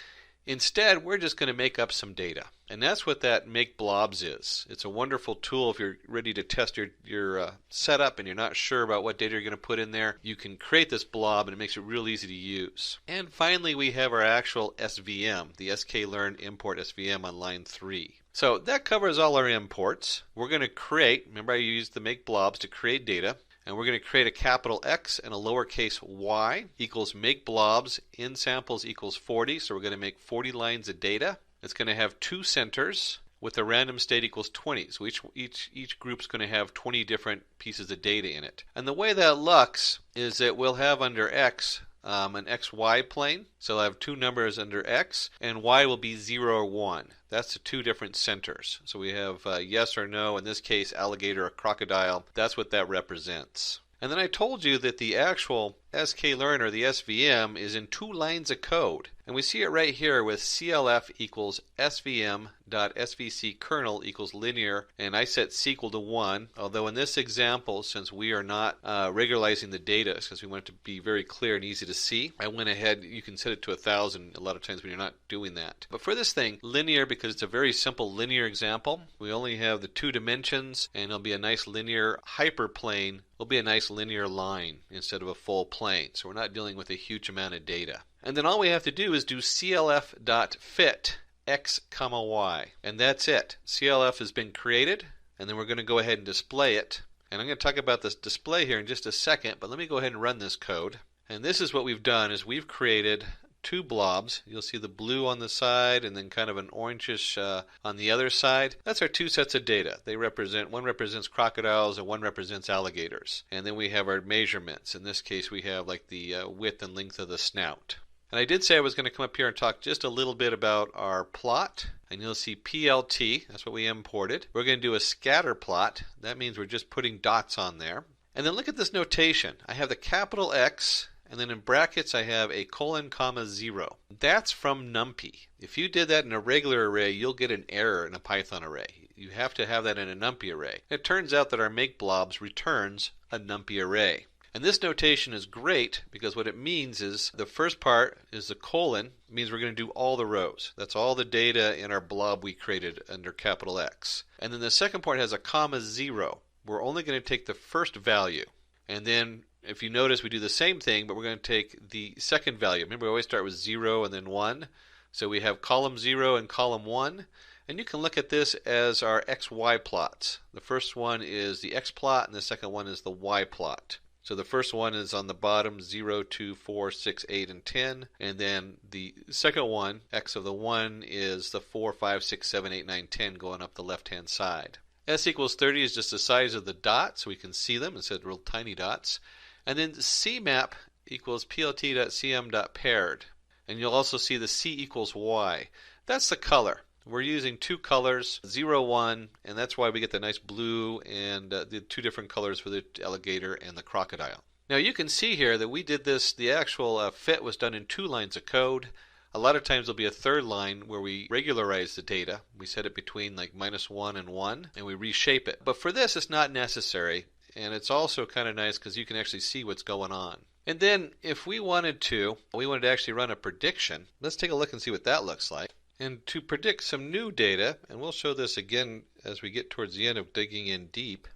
Instead, we're just going to make up some data. And that's what that make blobs is. It's a wonderful tool if you're ready to test your setup and you're not sure about what data you're going to put in there. You can create this blob and it makes it real easy to use. And finally, we have our actual SVM, the sklearn import SVM on line 3. So that covers all our imports. We're going to create, remember I used the make blobs to create data. And we're going to create a capital X and a lowercase y equals make blobs in samples equals 40. So we're going to make 40 lines of data. It's going to have 2 centers with a random state equals 20. So each group's going to have 20 different pieces of data in it. And the way that looks is that we'll have under X an XY plane. So I'll have 2 numbers under X, and Y will be 0 or 1. That's the 2 different centers. So we have yes or no, in this case alligator or crocodile. That's what that represents. And then I told you that the actual sklearn or the SVM is in 2 lines of code. And we see it right here with CLF equals svm.svc kernel equals linear, and I set C equal to 1. Although in this example, since we are not regularizing the data, because we want it to be very clear and easy to see, I went ahead, you can set it to 1,000 a lot of times when you're not doing that. But for this thing, linear, because it's a very simple linear example, we only have the 2 dimensions, and it'll be a nice linear hyperplane. It'll be a nice linear line instead of a full plane. So we're not dealing with a huge amount of data. And then all we have to do is do clf.fit x, y. And that's it. CLF has been created, and then we're going to go ahead and display it. And I'm going to talk about this display here in just a second, but let me go ahead and run this code. And this is what we've done, is we've created 2 blobs. You'll see the blue on the side and then kind of an orangish on the other side. That's our 2 sets of data. They represent, one represents crocodiles and one represents alligators. And then we have our measurements. In this case, we have like the width and length of the snout. And I did say I was going to come up here and talk just a little bit about our plot. And you'll see PLT, that's what we imported. We're going to do a scatter plot. That means we're just putting dots on there. And then look at this notation. I have the capital X, and then in brackets I have a colon, comma, 0. That's from NumPy. If you did that in a regular array, you'll get an error in a Python array. You have to have that in a NumPy array. It turns out that our make blobs returns a NumPy array. And this notation is great because what it means is the first part is the colon. It means we're going to do all the rows. That's all the data in our blob we created under capital X. And then the second part has a comma 0. We're only going to take the first value. And then if you notice, we do the same thing, but we're going to take the second value. Remember, we always start with 0 and then 1. So we have column 0 and column 1. And you can look at this as our XY plots. The first one is the X plot, and the second one is the Y plot. So the first one is on the bottom, 0, 2, 4, 6, 8, and 10. And then the second one, X of the 1, is the 4, 5, 6, 7, 8, 9, 10 going up the left-hand side. S equals 30 is just the size of the dot, so we can see them instead of real tiny dots. And then CMap equals plt.cm.paired. And you'll also see the C equals Y. That's the color. We're using 2 colors, 0, 1, and that's why we get the nice blue and the 2 different colors for the alligator and the crocodile. Now you can see here that we did this, the actual fit was done in 2 lines of code. A lot of times there'll be a third line where we regularize the data. We set it between like -1 and 1, and we reshape it. But for this, it's not necessary, and it's also kind of nice because you can actually see what's going on. And then if we wanted to actually run a prediction. Let's take a look and see what that looks like. And to predict some new data, and we'll show this again as we get towards the end of digging in deep,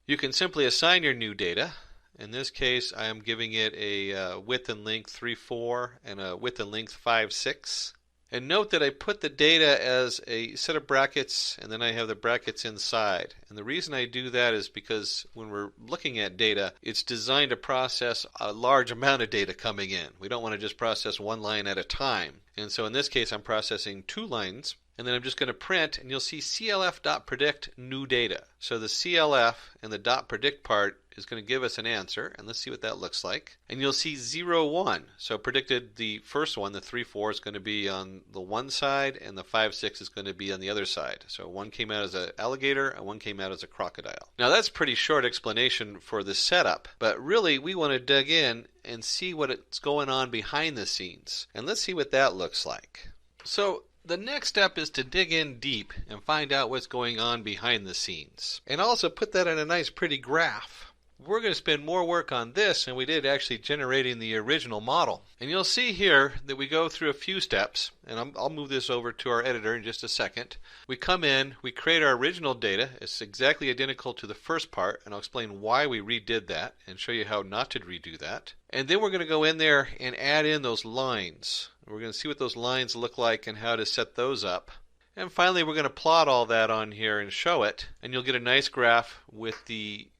you can simply assign your new data. In this case, I am giving it a width and length 3,4 and a width and length 5,6. And note that I put the data as a set of brackets, and then I have the brackets inside. And the reason I do that is because when we're looking at data, it's designed to process a large amount of data coming in. We don't want to just process one line at a time. And so in this case, I'm processing 2 lines. And then I'm just going to print, and you'll see clf.predict new data. So the clf and the .predict part is going to give us an answer, and let's see what that looks like. And you'll see 0, 1. So predicted the first one, the 3,4, is going to be on the one side, and the 5,6 is going to be on the other side. So one came out as an alligator, and one came out as a crocodile. Now that's a pretty short explanation for the setup, but really we want to dig in and see what's going on behind the scenes. And let's see what that looks like. So the next step is to dig in deep and find out what's going on behind the scenes. And also put that in a nice pretty graph. We're going to spend more work on this than we did actually generating the original model. And you'll see here that we go through a few steps, and I'll move this over to our editor in just a second. We come in, we create our original data. It's exactly identical to the first part, and I'll explain why we redid that and show you how not to redo that. And then we're going to go in there and add in those lines. We're going to see what those lines look like and how to set those up. And finally, we're going to plot all that on here and show it. And you'll get a nice graph with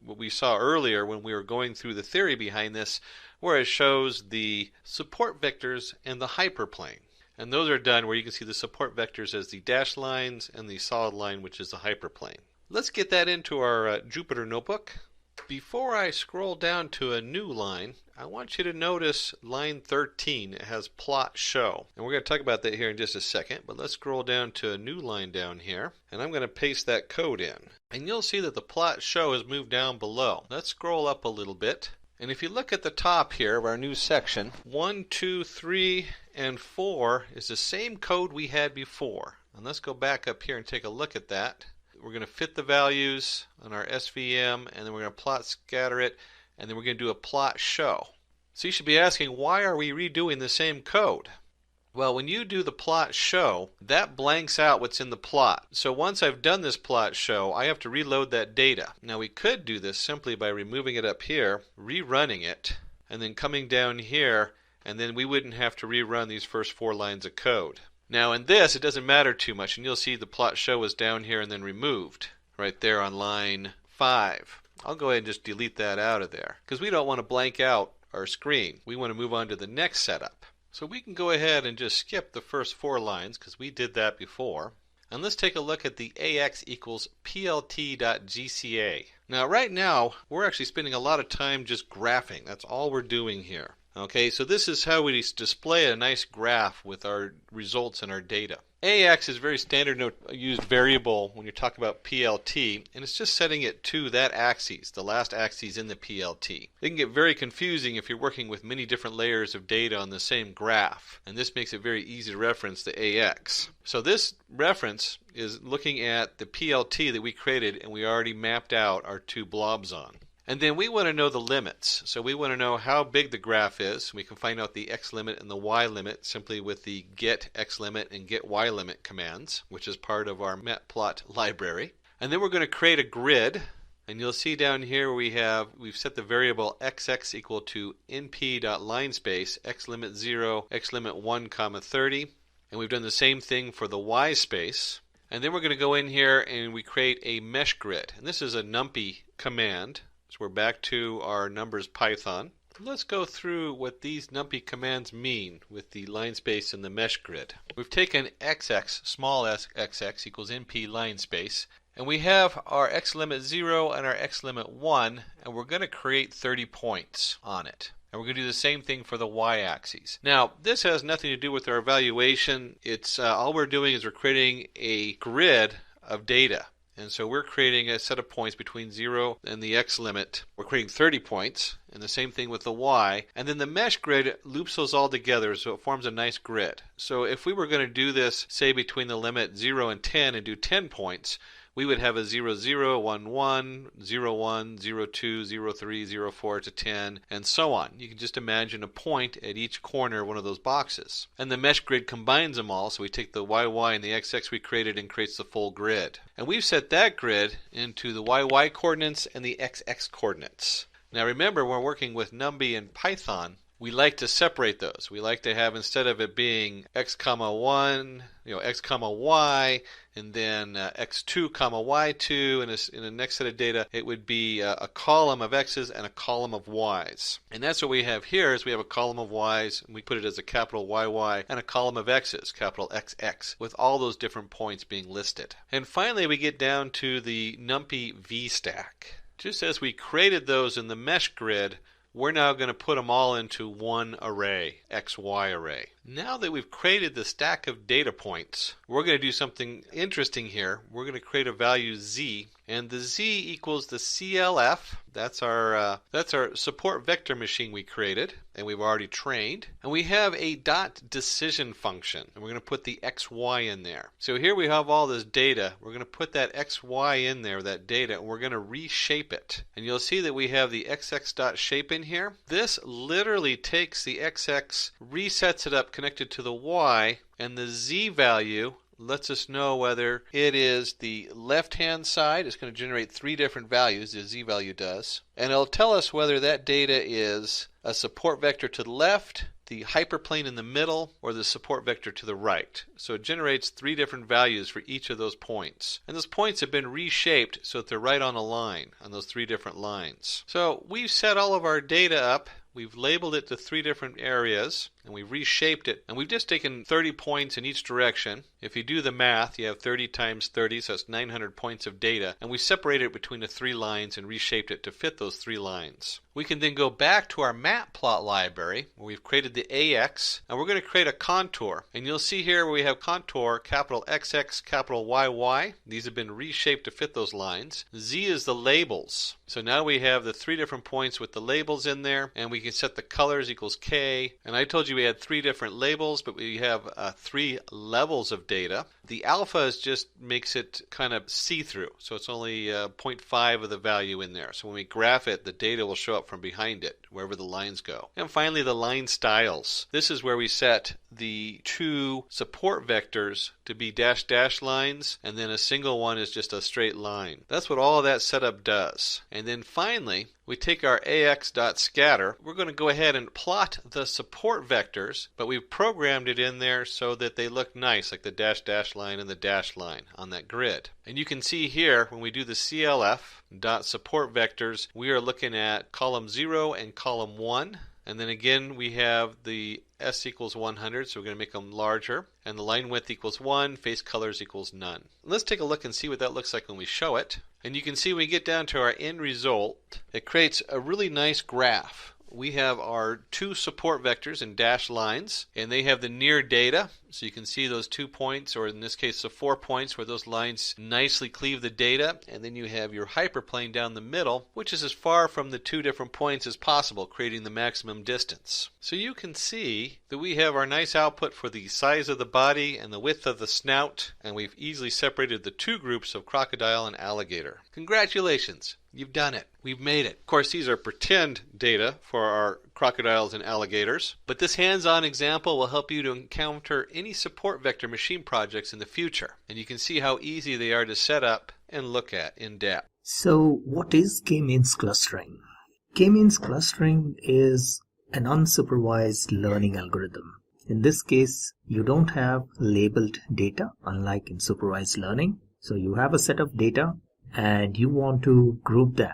what we saw earlier when we were going through the theory behind this, where it shows the support vectors and the hyperplane. And those are done where you can see the support vectors as the dashed lines and the solid line, which is the hyperplane. Let's get that into our Jupyter notebook. Before I scroll down to a new line, I want you to notice line 13. It has plot show. And we're going to talk about that here in just a second, but let's scroll down to a new line down here, and I'm going to paste that code in. And you'll see that the plot show has moved down below. Let's scroll up a little bit. And if you look at the top here of our new section, 1, 2, 3, and 4 is the same code we had before. And let's go back up here and take a look at that. We're going to fit the values on our SVM, and then we're going to plot scatter it, and then we're going to do a plot show. So you should be asking, why are we redoing the same code? Well, when you do the plot show, that blanks out what's in the plot. So once I've done this plot show, I have to reload that data. Now we could do this simply by removing it up here, rerunning it, and then coming down here, and then we wouldn't have to rerun these first 4 lines of code. Now in this, it doesn't matter too much, and you'll see the plot show is down here and then removed right there on line 5. I'll go ahead and just delete that out of there because we don't want to blank out our screen. We want to move on to the next setup. So we can go ahead and just skip the first 4 lines because we did that before. And let's take a look at the AX equals plt.gca. Now right now, we're actually spending a lot of time just graphing. That's all we're doing here. Okay, so this is how we display a nice graph with our results and our data. AX is very standard used variable when you're talking about PLT, and it's just setting it to that axis, the last axis in the PLT. It can get very confusing if you're working with many different layers of data on the same graph, and this makes it very easy to reference the AX. So this reference is looking at the PLT that we created and we already mapped out our 2 blobs on. And then we want to know the limits. So we want to know how big the graph is. We can find out the x limit and the y limit simply with the get x limit and get y limit commands, which is part of our matplot library. And then we're going to create a grid. And you'll see down here we've set the variable xx equal to np.linespace, x limit 0, x limit 1, 30. And we've done the same thing for the y space. And then we're going to go in here and we create a mesh grid. And this is a numpy command. So we're back to our numbers Python. Let's go through what these numpy commands mean with the line space and the mesh grid. We've taken xx, small s xx equals np line space, and we have our x limit 0 and our x limit 1, and we're going to create 30 points on it. And we're going to do the same thing for the y-axis. Now, this has nothing to do with our evaluation. It's all we're doing is we're creating a grid of data. And so we're creating a set of points between 0 and the x limit. We're creating 30 points, and the same thing with the y. And then the mesh grid loops those all together, so it forms a nice grid. So if we were going to do this, say, between the limit 0 and 10 and do 10 points, we would have a 0, 0, 1, 1, 0, 1, 0, 2, 0, 3, 0, 4 to 10, and so on. You can just imagine a point at each corner of one of those boxes. And the mesh grid combines them all, so we take the YY and the XX we created and creates the full grid. And we've set that grid into the YY coordinates and the XX coordinates. Now remember, when we're working with NumPy and Python, we like to separate those. We like to have, instead of it being x comma 1, x comma y, and then x2 comma y2, and in the next set of data, it would be a column of x's and a column of y's. And that's what we have here, is we have a column of y's, and we put it as a capital YY, and a column of x's, capital XX, with all those different points being listed. And finally, we get down to the NumPy VStack. Just as we created those in the mesh grid, we're now going to put them all into one array, XY array. Now that we've created the stack of data points, we're going to do something interesting here. We're going to create a value z, and the z equals the CLF. That's our support vector machine we created, and we've already trained. And we have a dot decision function, and we're going to put the xy in there. So here we have all this data. We're going to put that xy in there, that data, and we're going to reshape it. And you'll see that we have the xx.shape in here. This literally takes the xx, resets it up connected to the y, and the z value lets us know whether it is the left-hand side. It's going to generate 3 different values, the z value does. And it'll tell us whether that data is a support vector to the left, the hyperplane in the middle, or the support vector to the right. So it generates 3 different values for each of those points. And those points have been reshaped so that they're right on a line, on those 3 different lines. So we've set all of our data up. We've labeled it to 3 different areas, and we've reshaped it. And we've just taken 30 points in each direction. If you do the math, you have 30 times 30, so that's 900 points of data. And we separated it between the 3 lines and reshaped it to fit those 3 lines. We can then go back to our matplot library, where we've created the AX, and we're going to create a contour. And you'll see here where we have contour, capital XX, capital YY. These have been reshaped to fit those lines. Z is the labels. So now we have the 3 different points with the labels in there, and we can set the colors equals K. And I told you we had 3 different labels, but we have 3 levels of data. The alpha just makes it kind of see-through, so it's only 0.5 of the value in there. So when we graph it, the data will show up from behind it, wherever the lines go. And finally, the line styles. This is where we set the 2 support vectors to be dash dash lines, and then a single one is just a straight line. That's what all of that setup does. And then finally, we take our ax.scatter. We're going to go ahead and plot the support vectors, but we've programmed it in there so that they look nice, like the dash dash line and the dash line on that grid. And you can see here, when we do the CLF dot support vectors, we are looking at column 0 and column 1. And then again, we have the S equals 100, so we're going to make them larger. And the line width equals 1, face colors equals none. Let's take a look and see what that looks like when we show it. And you can see when we get down to our end result, it creates a really nice graph. We have our 2 support vectors in dashed lines, and they have the near data. So you can see those 2 points, or in this case the 4 points, where those lines nicely cleave the data. And then you have your hyperplane down the middle, which is as far from the 2 different points as possible, creating the maximum distance. So you can see that we have our nice output for the size of the body and the width of the snout, and we've easily separated the 2 groups of crocodile and alligator. Congratulations! You've done it. We've made it. Of course, these are pretend data for our crocodiles and alligators, but this hands-on example will help you to encounter any support vector machine projects in the future. And you can see how easy they are to set up and look at in depth. So what is K-means clustering? K-means clustering is an unsupervised learning algorithm. In this case, you don't have labeled data, unlike in supervised learning. So you have a set of data, and you want to group them.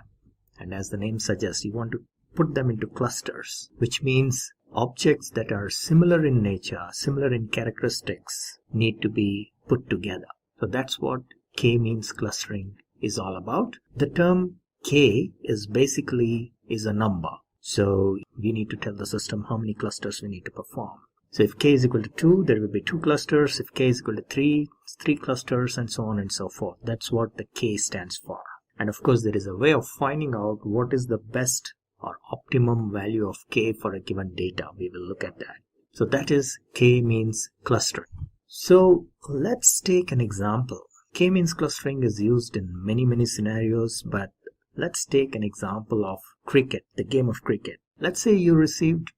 And as the name suggests, you want to put them into clusters, which means objects that are similar in nature, similar in characteristics, need to be put together. So that's what K-means clustering is all about. The term K is basically a number. So we need to tell the system how many clusters we need to perform. So if K is equal to 2, there will be 2 clusters. If K is equal to 3, it's 3 clusters, and so on and so forth. That's what the K stands for. And of course, there is a way of finding out what is the best or optimum value of K for a given data. We will look at that. So that is K-means clustering. So let's take an example. K-means clustering is used in many scenarios, but let's take an example of cricket, the game of cricket. Let's say you received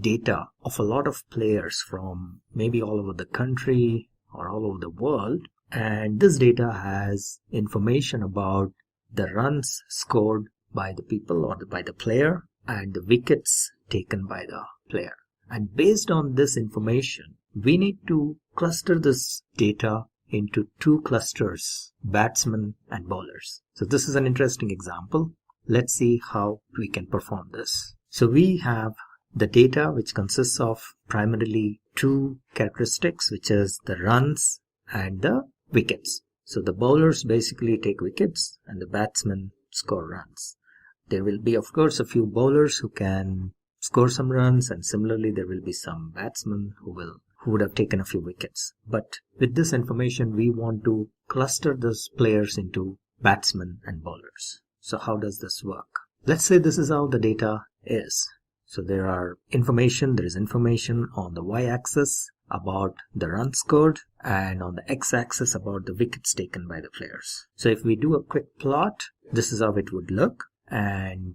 data of a lot of players from maybe all over the country or all over the world, and this data has information about the runs scored by the people or by the player and the wickets taken by the player. And based on this information, we need to cluster this data into two clusters, batsmen and bowlers. So this is an interesting example. Let's see how we can perform this. So we have the data which consists of primarily two characteristics, which is the runs and the wickets. So the bowlers basically take wickets and the batsmen score runs. There will be, of course, a few bowlers who can score some runs, and similarly there will be some batsmen who would have taken a few wickets. But with this information, we want to cluster those players into batsmen and bowlers. So how does this work? Let's say this is how the data is. So there is information on the y-axis about the runs scored, and on the x-axis about the wickets taken by the players. So if we do a quick plot, this is how it would look. And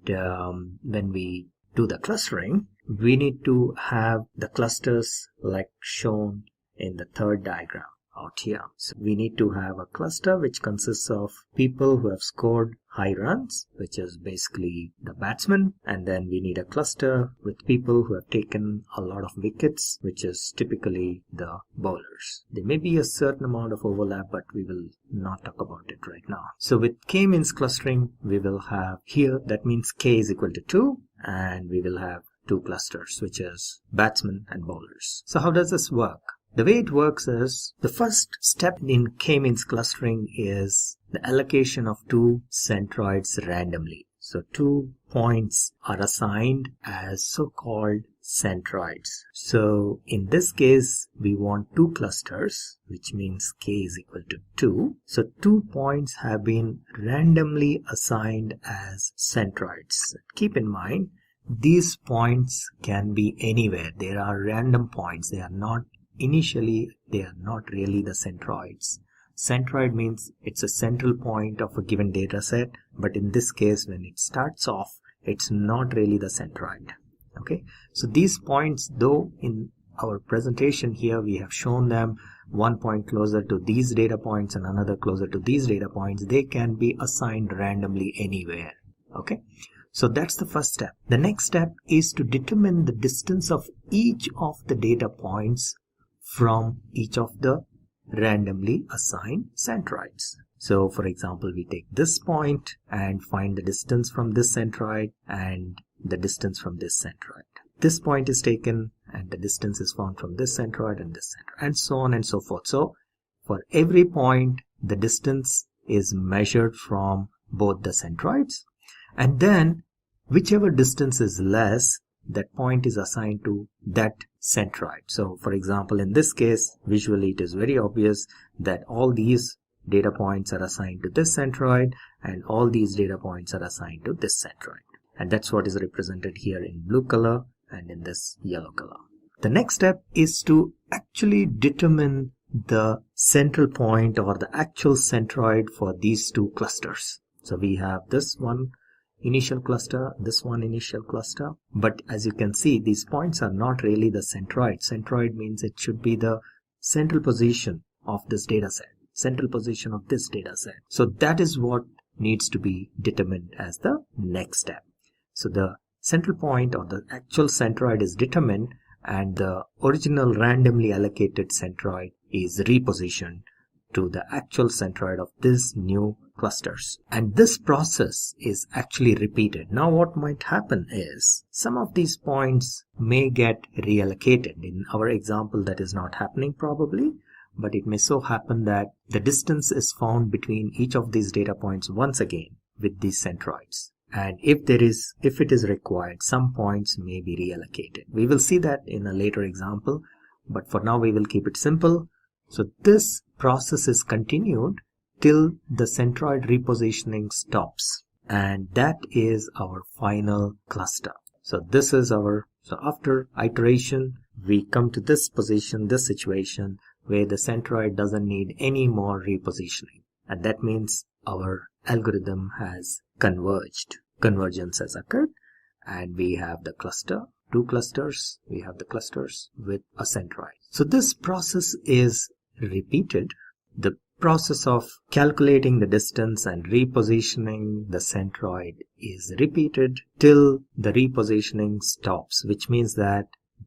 when we do the clustering, we need to have the clusters like shown in the third diagram out here. So we need to have a cluster which consists of people who have scored high runs, which is basically the batsmen, and then we need a cluster with people who have taken a lot of wickets, which is typically the bowlers. There may be a certain amount of overlap, but we will not talk about it right now. So with K-means clustering, we will have here, that means K is equal to 2, and we will have two clusters, which is batsmen and bowlers. So how does this work? The way it works is, the first step in K-means clustering is the allocation of two centroids randomly. So 2 points are assigned as so-called centroids. So in this case, we want two clusters, which means K is equal to 2. So 2 points have been randomly assigned as centroids. Keep in mind, these points can be anywhere. They are random points. They are not really the centroids. Centroid means it's a central point of a given data set, but in this case, when it starts off, it's not really the centroid. Okay, so these points, though in our presentation here we have shown them 1 point closer to these data points and another closer to these data points, they can be assigned randomly anywhere. Okay, so that's the first step. The next step is to determine the distance of each of the data points from each of the randomly assigned centroids. So for example, we take this point and find the distance from this centroid and the distance from this centroid. This point is taken and the distance is found from this centroid and this centroid, and so on and so forth. So for every point, the distance is measured from both the centroids, and then whichever distance is less, that point is assigned to that centroid. So for example, in this case, visually it is very obvious that all these data points are assigned to this centroid and all these data points are assigned to this centroid. And that's what is represented here in blue color and in this yellow color. The next step is to actually determine the central point or the actual centroid for these two clusters. So we have this one initial cluster, this one initial cluster, but as you can see, these points are not really the centroid. Centroid means it should be the central position of this data set, central position of this data set. So that is what needs to be determined as the next step. So the central point or the actual centroid is determined and the original randomly allocated centroid is repositioned to the actual centroid of this new clusters. And this process is actually repeated. Now what might happen is some of these points may get reallocated. In our example, that is not happening probably, but it may so happen that the distance is found between each of these data points once again with these centroids. And if it is required, some points may be reallocated. We will see that in a later example, but for now we will keep it simple. So this process is continued till the centroid repositioning stops, and that is our final cluster. So this is so after iteration, we come to this position, this situation where the centroid doesn't need any more repositioning. and that means our algorithm has converged. Convergence has occurred, and we have the cluster, two clusters, we have the clusters with a centroid. So this process is repeated. The process of calculating the distance and repositioning the centroid is repeated till the repositioning stops, which means that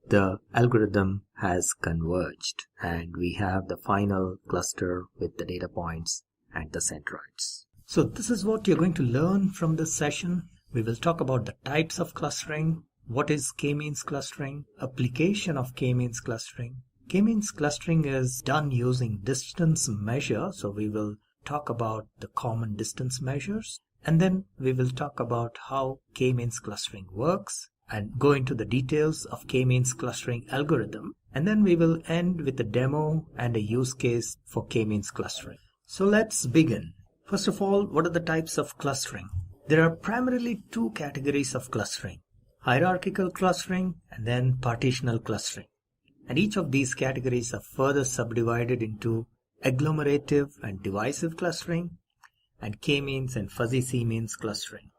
the algorithm has converged and we have the final cluster with the data points and the centroids. So this is what you're going to learn from this session. We will talk about the types of clustering, what is k-means clustering, application of k-means clustering. K-means clustering is done using distance measure, so we will talk about the common distance measures, and then we will talk about how k-means clustering works and go into the details of k-means clustering algorithm, and then we will end with a demo and a use case for k-means clustering. So let's begin. First of all, what are the types of clustering? There are primarily two categories of clustering: hierarchical clustering and then partitional clustering. And each of these categories are further subdivided into agglomerative and divisive clustering and k-means and fuzzy c-means clustering.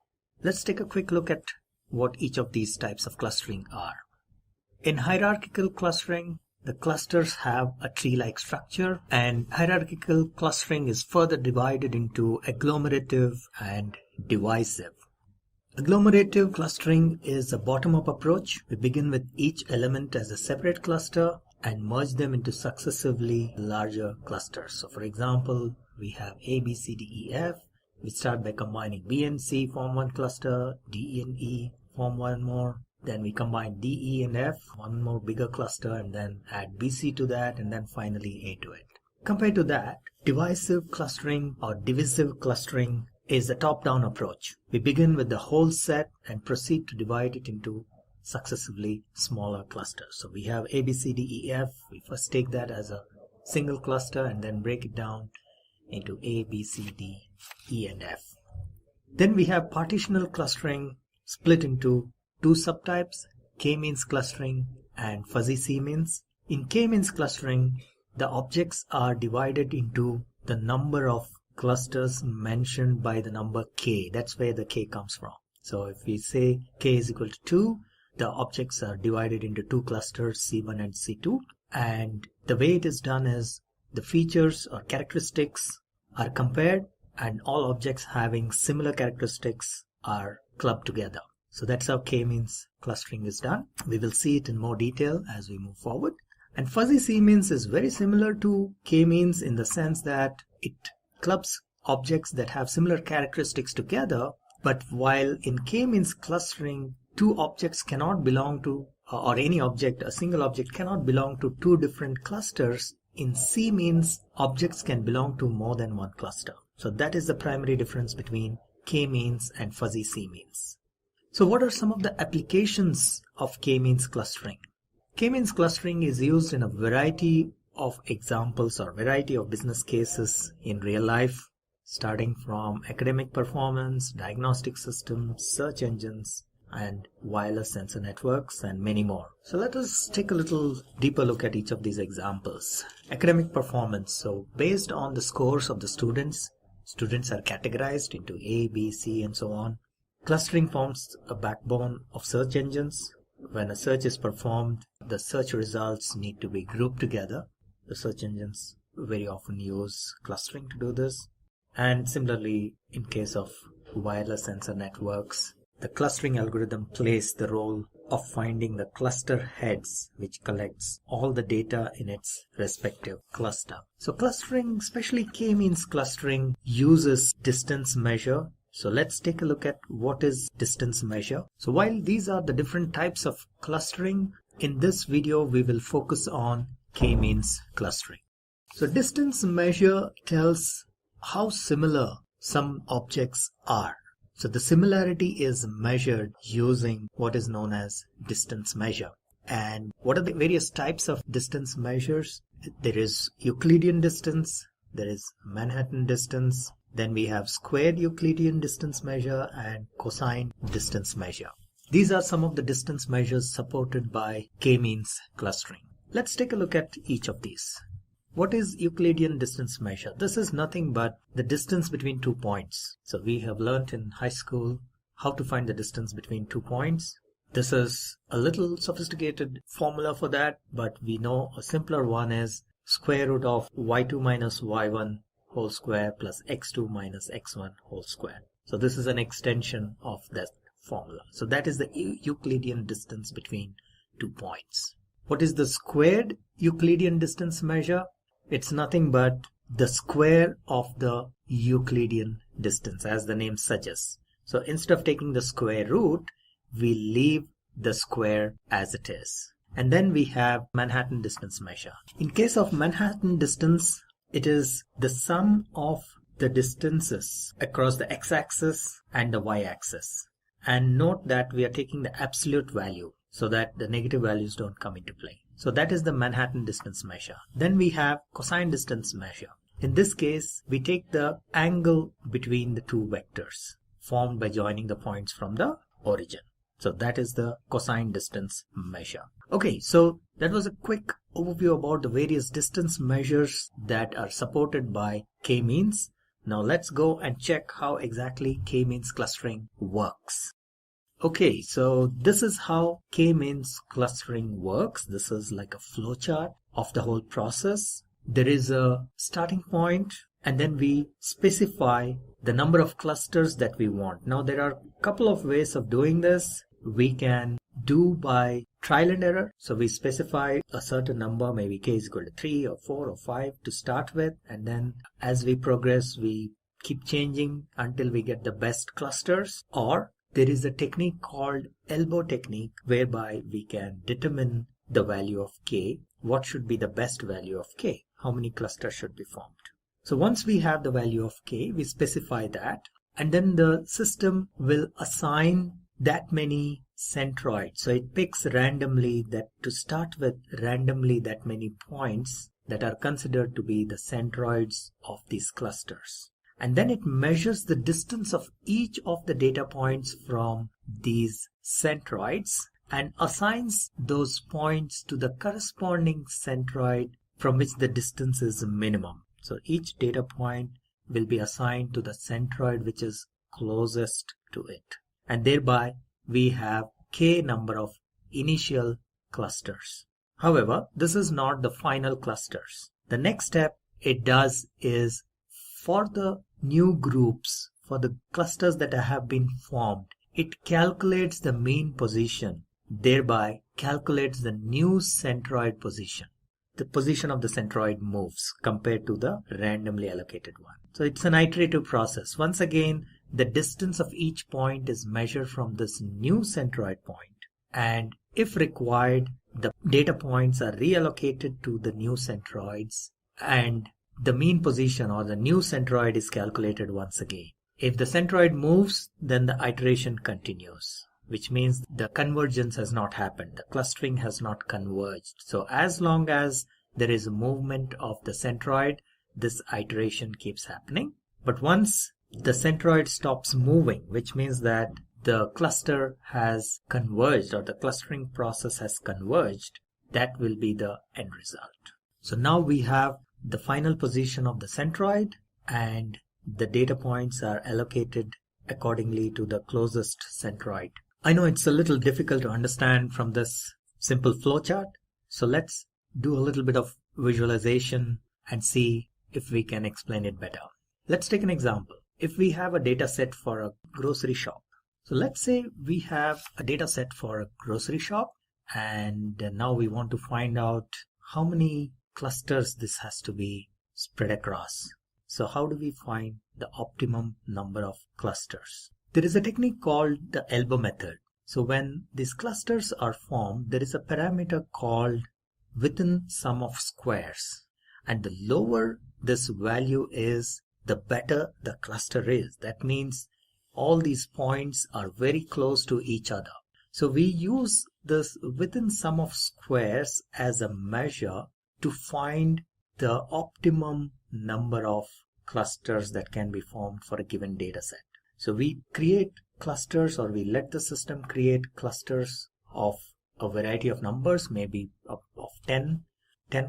Let's take a quick look at what each of these types of clustering are. In hierarchical clustering, the clusters have a tree-like structure, and hierarchical clustering is further divided into agglomerative and divisive. Agglomerative clustering is a bottom-up approach. We begin with each element as a separate cluster and merge them into successively larger clusters. So for example, we have A, B, C, D, E, F. We start by combining B and C, form one cluster, D, E, and E, form one more. Then we combine D, E, and F, one more bigger cluster, and then add B, C to that, and then finally A to it. Compared to that, divisive clustering or divisive clustering is a top-down approach. We begin with the whole set and proceed to divide it into successively smaller clusters. So we have A, B, C, D, E, F. We first take that as a single cluster and then break it down into A, B, C, D, E, and F. Then we have partitional clustering split into two subtypes, k-means clustering and fuzzy c-means. In k-means clustering, the objects are divided into the number of clusters mentioned by the number k. That's where the k comes from. So if we say k is equal to 2, the objects are divided into two clusters, C1 and C2. And the way it is done is the features or characteristics are compared, and all objects having similar characteristics are clubbed together. So that's how k-means clustering is done. We will see it in more detail as we move forward. And fuzzy c-means is very similar to k-means in the sense that it clubs objects that have similar characteristics together, but while in k-means clustering, two objects cannot belong to, or any object, a single object cannot belong to two different clusters, in c-means objects can belong to more than one cluster. So that is the primary difference between k-means and fuzzy c-means. So what are some of the applications of k-means clustering? K-means clustering is used in a variety of examples or variety of business cases in real life, starting from academic performance, diagnostic systems, search engines, and wireless sensor networks, and many more. So let us take a little deeper look at each of these examples. Academic performance. So based on the scores of the students are categorized into A, B, C, and so on. Clustering forms a backbone of search engines. When a search is performed, the search results need to be grouped together. The search engines very often use clustering to do this. And similarly, in case of wireless sensor networks, the clustering algorithm plays the role of finding the cluster heads, which collects all the data in its respective cluster. So clustering, especially k-means clustering, uses distance measure. So let's take a look at what is distance measure. So while these are the different types of clustering, in this video we will focus on k-means clustering. So distance measure tells how similar some objects are. So the similarity is measured using what is known as distance measure. And what are the various types of distance measures? There is Euclidean distance, there is Manhattan distance, then we have squared Euclidean distance measure and cosine distance measure. These are some of the distance measures supported by k-means clustering. Let's take a look at each of these. What is Euclidean distance measure? This is nothing but the distance between 2 points. So we have learnt in high school how to find the distance between 2 points. This is a little sophisticated formula for that, but we know a simpler one is square root of y2 minus y1 whole square plus x2 minus x1 whole square. So this is an extension of that formula. So that is the Euclidean distance between 2 points. What is the squared Euclidean distance measure? It's nothing but the square of the Euclidean distance, as the name suggests. So instead of taking the square root, we leave the square as it is. And then we have Manhattan distance measure. In case of Manhattan distance, it is the sum of the distances across the x-axis and the y-axis. And note that we are taking the absolute value so that the negative values don't come into play. So that is the Manhattan distance measure. Then we have cosine distance measure. In this case, we take the angle between the two vectors formed by joining the points from the origin. So that is the cosine distance measure. Okay, so that was a quick overview about the various distance measures that are supported by k-means. Now let's go and check how exactly k-means clustering works. Okay, so this is how k-means clustering works. This is like a flowchart of the whole process. There is a starting point, and then we specify the number of clusters that we want. Now there are a couple of ways of doing this. We can do by trial and error. So we specify a certain number, maybe k is equal to 3 or 4 or 5 to start with, and then as we progress we keep changing until we get the best clusters. Or there is a technique called elbow technique, whereby we can determine the value of k. What should be the best value of k? How many clusters should be formed? So once we have the value of k, we specify that, and then the system will assign that many centroids. So it picks randomly, that to start with, randomly that many points that are considered to be the centroids of these clusters. And then it measures the distance of each of the data points from these centroids and assigns those points to the corresponding centroid from which the distance is minimum. So each data point will be assigned to the centroid which is closest to it. And thereby we have k number of initial clusters. However, this is not the final clusters. The next step it does is, for the new groups, for the clusters that have been formed, it calculates the mean position, thereby calculates the new centroid position. The position of the centroid moves compared to the randomly allocated one. So it's an iterative process. Once again, the distance of each point is measured from this new centroid point, and if required, the data points are reallocated to the new centroids, and the mean position or the new centroid is calculated once again. If the centroid moves, then the iteration continues, which means the convergence has not happened. The clustering has not converged. So as long as there is a movement of the centroid, this iteration keeps happening. But once the centroid stops moving, which means that the cluster has converged or the clustering process has converged, that will be the end result. So now we have the final position of the centroid, and the data points are allocated accordingly to the closest centroid. I know it's a little difficult to understand from this simple flowchart, so let's do a little bit of visualization and see if we can explain it better. Let's take an example. If we have a data set for a grocery shop. So let's say we have a data set for a grocery shop, and now we want to find out how many clusters this has to be spread across. So how do we find the optimum number of clusters? There is a technique called the elbow method. So when these clusters are formed, there is a parameter called within sum of squares, and the lower this value is, the better the cluster is. That means all these points are very close to each other. So we use this within sum of squares as a measure to find the optimum number of clusters that can be formed for a given data set. So we create clusters, or we let the system create clusters of a variety of numbers, maybe of 10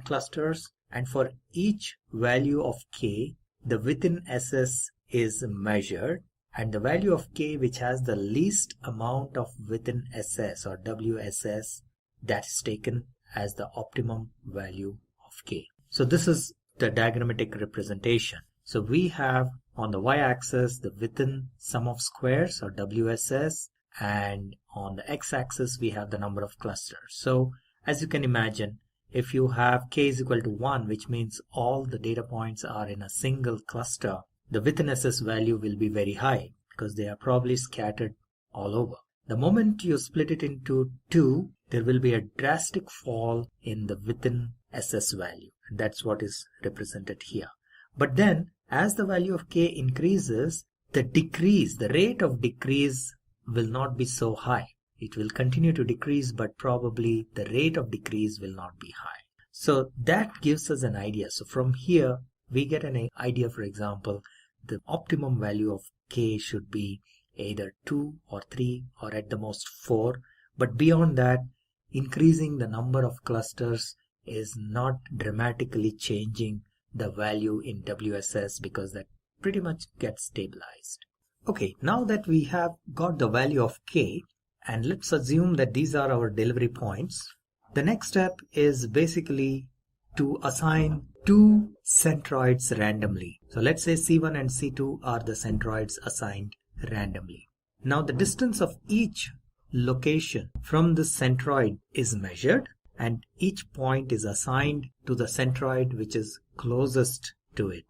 clusters, and for each value of k, the within SS is measured, and the value of k which has the least amount of within SS or WSS, that is taken as the optimum value of k. So this is the diagrammatic representation. So we have on the y-axis the within sum of squares or WSS, and on the x-axis we have the number of clusters. So as you can imagine, if you have k is equal to 1, which means all the data points are in a single cluster, the within SS value will be very high because they are probably scattered all over. The moment you split it into 2, there will be a drastic fall in the within SS value, and that's what is represented here. But then as the value of k increases, the rate of decrease will not be so high. It will continue to decrease, but probably the rate of decrease will not be high. So that gives us an idea. So from here we get an idea, for example, the optimum value of k should be either 2 or 3 or at the most 4. But beyond that, increasing the number of clusters is not dramatically changing the value in WSS because that pretty much gets stabilized. Okay, now that we have got the value of k, and let's assume that these are our delivery points, the next step is basically to assign two centroids randomly. So let's say C1 and C2 are the centroids assigned randomly. Now the distance of each location from the centroid is measured, and each point is assigned to the centroid which is closest to it.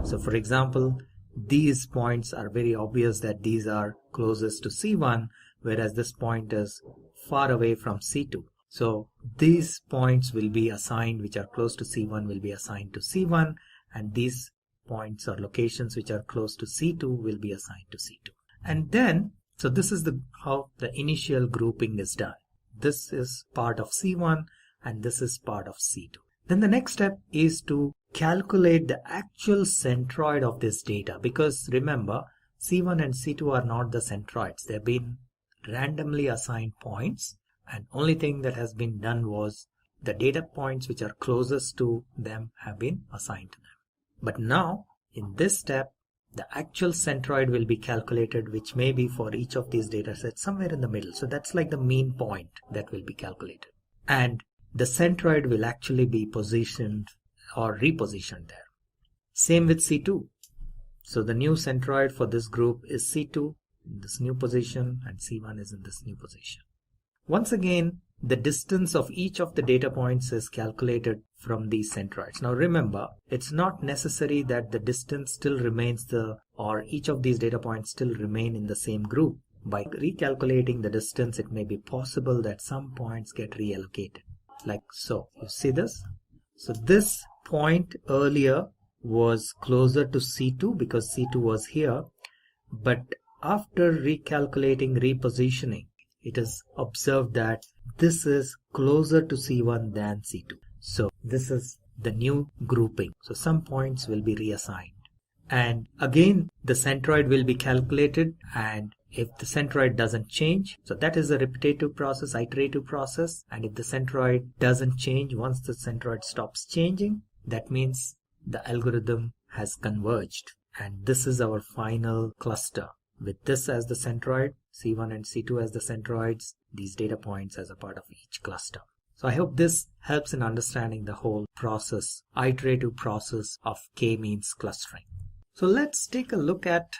So for example, these points are very obvious that these are closest to C1, whereas this point is far away from C2. So these points will be assigned, which are close to C1 will be assigned to C1, and these points or locations which are close to C2 will be assigned to C2. And then, so this is how the initial grouping is done. This is part of C1 and this is part of C2. Then the next step is to calculate the actual centroid of this data, because remember, C1 and C2 are not the centroids. They've been randomly assigned points, and only thing that has been done was the data points which are closest to them have been assigned to them. But now in this step, the actual centroid will be calculated, which may be for each of these data sets somewhere in the middle. So that's like the mean point that will be calculated, and the centroid will actually be positioned or repositioned there. Same with C2. So the new centroid for this group is C2 in this new position, and C1 is in this new position. Once again, the distance of each of the data points is calculated from these centroids. Now remember, it's not necessary that the distance still remains or each of these data points still remain in the same group. By recalculating the distance, it may be possible that some points get reallocated, like so. You see this? So this point earlier was closer to C2 because C2 was here, but after recalculating, repositioning, it is observed that this is closer to C1 than C2. So this is the new grouping. So some points will be reassigned. And again, the centroid will be calculated, and if the centroid doesn't change, so that is a repetitive process, iterative process. And if the centroid doesn't change, once the centroid stops changing, that means the algorithm has converged. And this is our final cluster, with this as the centroid, C1 and C2 as the centroids, these data points as a part of each cluster. So I hope this helps in understanding the whole process, iterative process of k-means clustering. So let's take a look at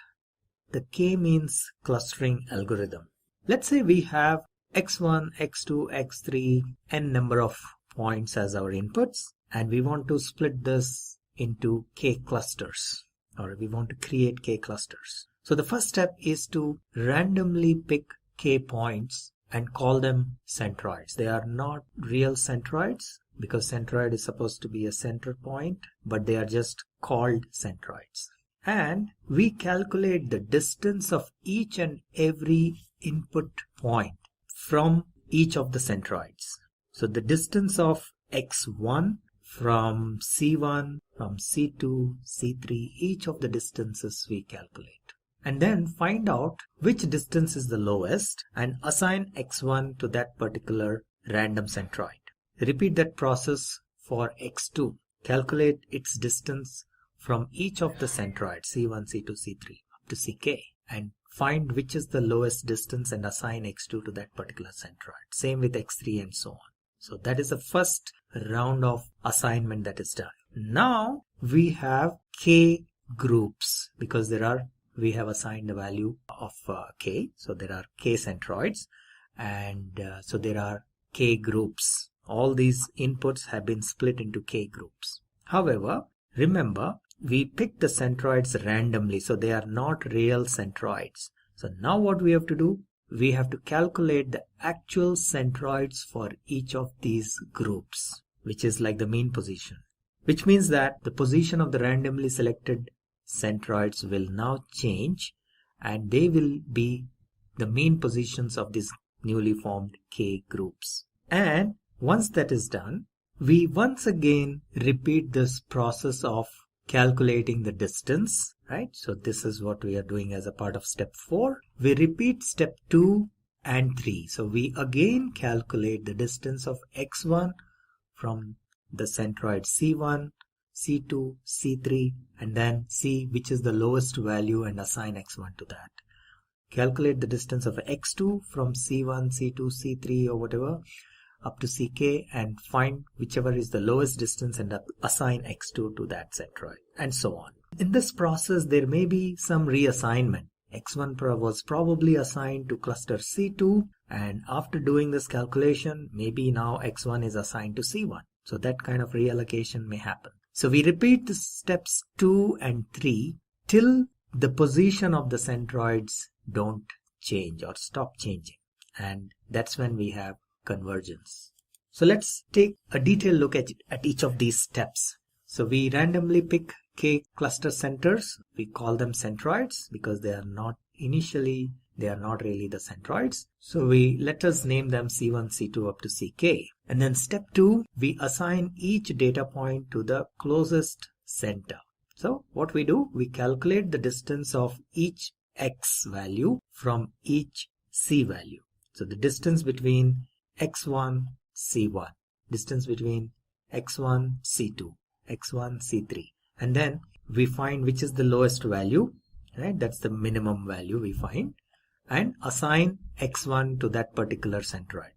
the k-means clustering algorithm. Let's say we have x1, x2, x3, n number of points as our inputs, and we want to split this into k clusters, or we want to create k clusters. So the first step is to randomly pick k points and call them centroids. They are not real centroids because centroid is supposed to be a center point, but they are just called centroids. And we calculate the distance of each and every input point from each of the centroids. So the distance of x1 from C1, from C2, C3, each of the distances we calculate. And then find out which distance is the lowest and assign x1 to that particular random centroid. Repeat that process for x2. calculate its distance from each of the centroids C1, C2, C3 up to Ck and find which is the lowest distance and assign x2 to that particular centroid. Same with x3 and so on. So that is the first round of assignment that is done. Now we have k groups because we have assigned a value of k. So there are k centroids and so there are k groups. All these inputs have been split into k groups. However, remember we picked the centroids randomly, so they are not real centroids. So now what we have to do? We have to calculate the actual centroids for each of these groups, which is like the mean position. Which means that the position of the randomly selected centroids will now change and they will be the mean positions of these newly formed k groups. And once that is done, we once again repeat this process of calculating the distance, right? So this is what we are doing as a part of step 4. We repeat step 2 and 3. So we again calculate the distance of x1 from the centroid C1, C2, C3 and then see which is the lowest value and assign x1 to that. Calculate the distance of x2 from C1, C2, C3 or whatever up to Ck and find whichever is the lowest distance and assign x2 to that centroid and so on. In this process there may be some reassignment. x1 was probably assigned to cluster C2 and after doing this calculation maybe now x1 is assigned to C1. So that kind of reallocation may happen. So we repeat the steps 2 and 3 till the position of the centroids don't change or stop changing, and that's when we have convergence. So let's take a detailed look at each of these steps. So we randomly pick k cluster centers. We call them centroids because they are not really the centroids. So let us name them C1, C2 up to Ck. And then step 2, we assign each data point to the closest center. So what we do, we calculate the distance of each x value from each c value. So the distance between x1, c1, distance between x1, c2, x1, c3, and then we find which is the lowest value, right? That's the minimum value we find, and assign x1 to that particular centroid.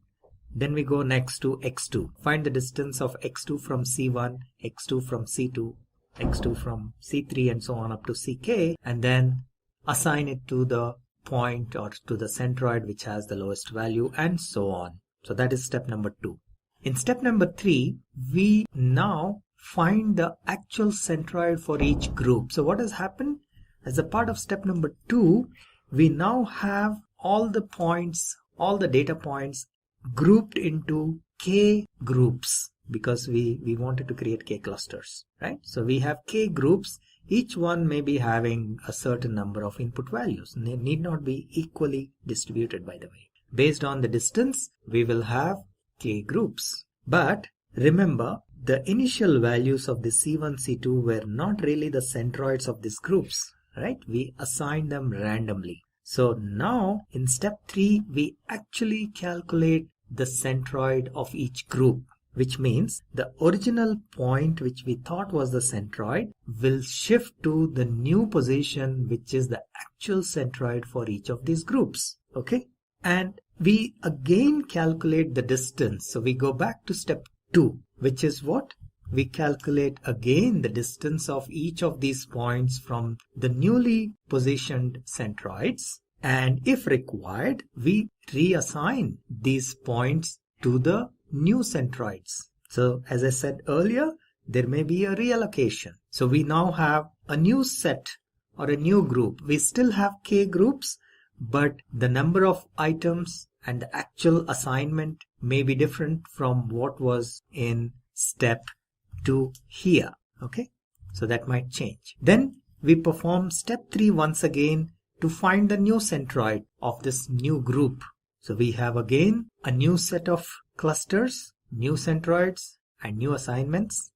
Then we go next to x2, find the distance of x2 from c1, x2 from c2, x2 from c3 and so on up to ck, and then assign it to the point or to the centroid which has the lowest value and so on. So that is step number 2. In step number 3, we now find the actual centroid for each group. So what has happened? As a part of step number 2, we now have all the points, all the data points grouped into k groups because we wanted to create k clusters, right? So we have k groups. Each one may be having a certain number of input values. They need not be equally distributed, by the way. Based on the distance, we will have k groups. But remember, the initial values of the C1, C2 were not really the centroids of these groups, right? We assigned them randomly. So now in step 3, we actually calculate the centroid of each group, which means the original point which we thought was the centroid will shift to the new position which is the actual centroid for each of these groups. Okay? And we again calculate the distance. So we go back to step 2, which is what? We calculate again the distance of each of these points from the newly positioned centroids. And if required, we reassign these points to the new centroids. So as I said earlier, there may be a reallocation. So we now have a new set or a new group. We still have k groups, but the number of items and the actual assignment may be different from what was in step 2 here. Okay, so that might change. Then we perform step 3 once again to find the new centroid of this new group. So we have again a new set of clusters, new centroids and new assignments.